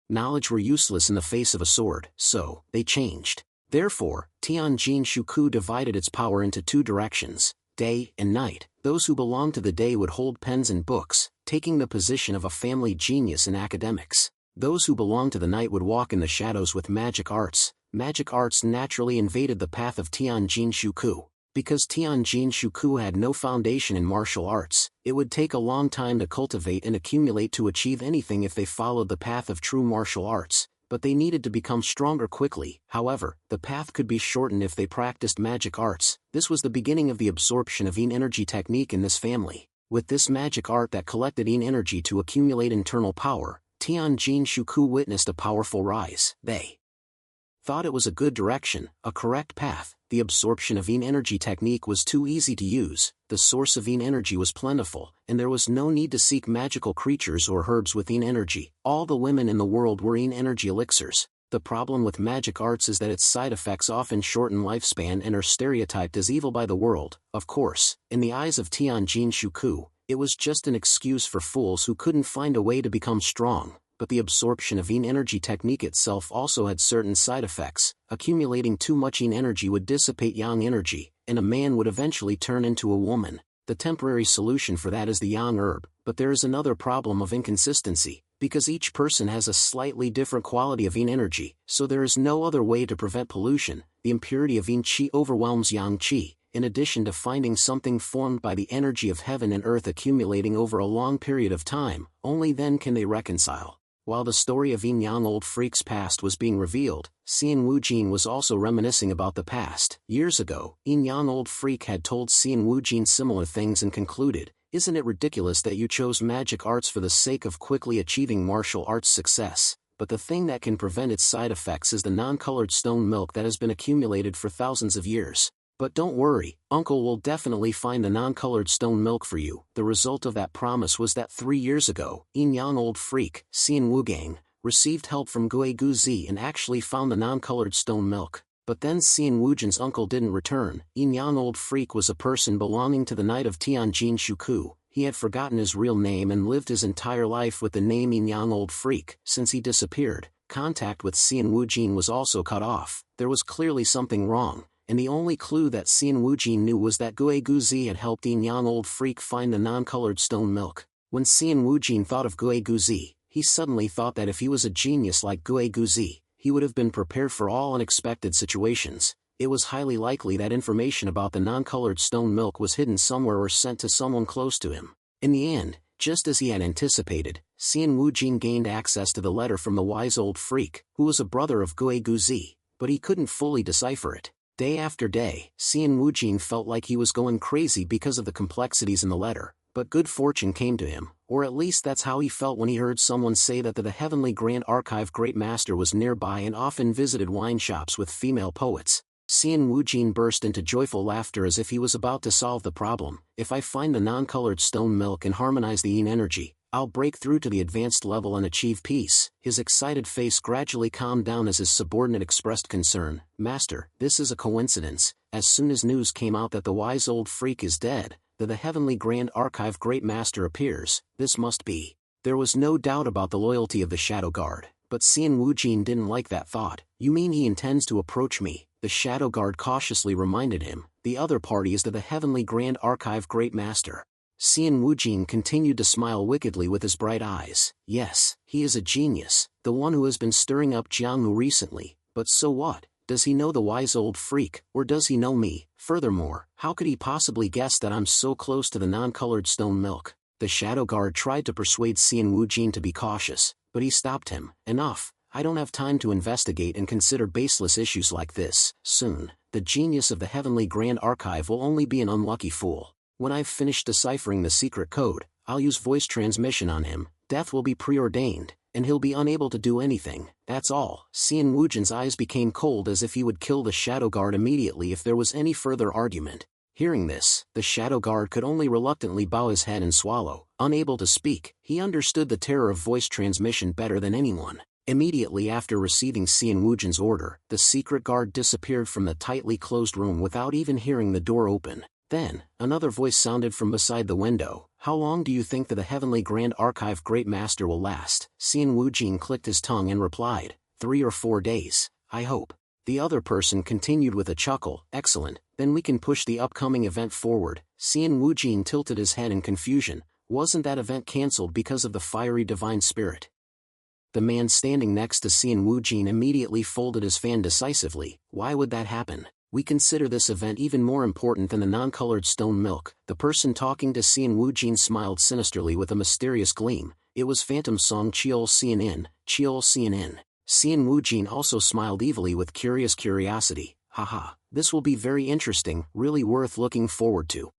knowledge were useless in the face of a sword, so they changed. Therefore, Tianjin Shuku divided its power into 2 directions, day and night. Those who belonged to the day would hold pens and books, taking the position of a family genius in academics. Those who belonged to the night would walk in the shadows with magic arts. Magic arts naturally invaded the path of Tianjin Shuku. Because Tianjin Shuku had no foundation in martial arts, it would take a long time to cultivate and accumulate to achieve anything if they followed the path of true martial arts, but they needed to become stronger quickly. However, the path could be shortened if they practiced magic arts. This was the beginning of the absorption of Yin energy technique in this family. With this magic art that collected Yin energy to accumulate internal power, Tianjin Shuku witnessed a powerful rise. They thought it was a good direction, a correct path. The absorption of Yin energy technique was too easy to use, the source of Yin energy was plentiful, and there was no need to seek magical creatures or herbs with Yin energy. All the women in the world were Yin energy elixirs. The problem with magic arts is that its side effects often shorten lifespan and are stereotyped as evil by the world. Of course, in the eyes of Tianjin Shuku, it was just an excuse for fools who couldn't find a way to become strong. But the absorption of Yin energy technique itself also had certain side effects. Accumulating too much Yin energy would dissipate Yang energy, and a man would eventually turn into a woman. The temporary solution for that is the Yang herb, but there is another problem of inconsistency, because each person has a slightly different quality of Yin energy, so there is no other way to prevent pollution. The impurity of Yin Qi overwhelms Yang Qi, in addition to finding something formed by the energy of heaven and earth accumulating over a long period of time. Only then can they reconcile. While the story of Yin Yang old freak's past was being revealed, Xian Wu Jin was also reminiscing about the past. Years ago, Yin Yang old freak had told Xian Wu Jin similar things and concluded, "Isn't it ridiculous that you chose magic arts for the sake of quickly achieving martial arts success? But the thing that can prevent its side effects is the non-colored stone milk that has been accumulated for thousands of years. But don't worry, Uncle will definitely find the non-colored stone milk for you." The result of that promise was that 3 years ago, Yin Yang old freak, Xian Wu Gang, received help from Gue Guzi and actually found the non-colored stone milk. But then Xian Wu Jin's uncle didn't return. Yin Yang old freak was a person belonging to the Knight of Tianjin Shuku. He had forgotten his real name and lived his entire life with the name Yin Yang old freak. Since he disappeared, contact with Xian Wu Jin was also cut off. There was clearly something wrong. And the only clue that Xian Wu Jin knew was that Gue Guzi had helped Yin Yang old freak find the non-colored stone milk. When Xian Wu Jin thought of Gue Guzi, he suddenly thought that if he was a genius like Gue Guzi, he would have been prepared for all unexpected situations. It was highly likely that information about the non-colored stone milk was hidden somewhere or sent to someone close to him. In the end, just as he had anticipated, Xian Wu Jin gained access to the letter from the wise old freak, who was a brother of Gue Guzi, but he couldn't fully decipher it. Day after day, Xian Wu Jin felt like he was going crazy because of the complexities in the letter, But good fortune came to him, or at least that's how he felt when he heard someone say that the Heavenly Grand Archive Great Master was nearby and often visited wine shops with female poets. Xian Wujin burst into joyful laughter as if he was about to solve the problem. If I find the non-colored stone milk and harmonize the yin energy, I'll break through to the advanced level and achieve peace. His excited face gradually calmed down as his subordinate expressed concern. Master, this is a coincidence. As soon as news came out that the wise old freak is dead, the Heavenly Grand Archive Great Master appears. This must be. There was no doubt about the loyalty of the Shadow Guard, but Xian Wujin didn't like that thought. You mean he intends to approach me? The Shadow Guard cautiously reminded him. The other party is the Heavenly Grand Archive Great Master. Xian Wujin continued to smile wickedly with his bright eyes. Yes, he is a genius, the one who has been stirring up Jianghu recently, but so what? Does he know the wise old freak, or does he know me? Furthermore, how could he possibly guess that I'm so close to the non-colored stone milk? The Shadow Guard tried to persuade Xian Wujin to be cautious, but he stopped him. Enough, I don't have time to investigate and consider baseless issues like this. Soon, the genius of the Heavenly Grand Archive will only be an unlucky fool. When I've finished deciphering the secret code, I'll use voice transmission on him. Death will be preordained, and he'll be unable to do anything. That's all. Xian Wujin's eyes became cold as if he would kill the Shadow Guard immediately if there was any further argument. Hearing this, the Shadow Guard could only reluctantly bow his head and swallow. Unable to speak, he understood the terror of voice transmission better than anyone. Immediately after receiving Xian Wujin's order, the secret guard disappeared from the tightly closed room without even hearing the door open. Then, another voice sounded from beside the window. How long do you think the Heavenly Grand Archive Great Master will last? Xian Wujin clicked his tongue and replied, 3 or 4 days, I hope. The other person continued with a chuckle. Excellent, then we can push the upcoming event forward. Xian Wujin tilted his head in confusion. Wasn't that event cancelled because of the fiery divine spirit? The man standing next to Xian Wujin immediately folded his fan decisively. Why would that happen? We consider this event even more important than the non-colored stone milk. The person talking to Xian Wujin smiled sinisterly with a mysterious gleam. It was Phantom Song Chiol Xianin, Chiol Xianin. Xian Wujin also smiled evilly with curious curiosity. Haha, this will be very interesting, really worth looking forward to.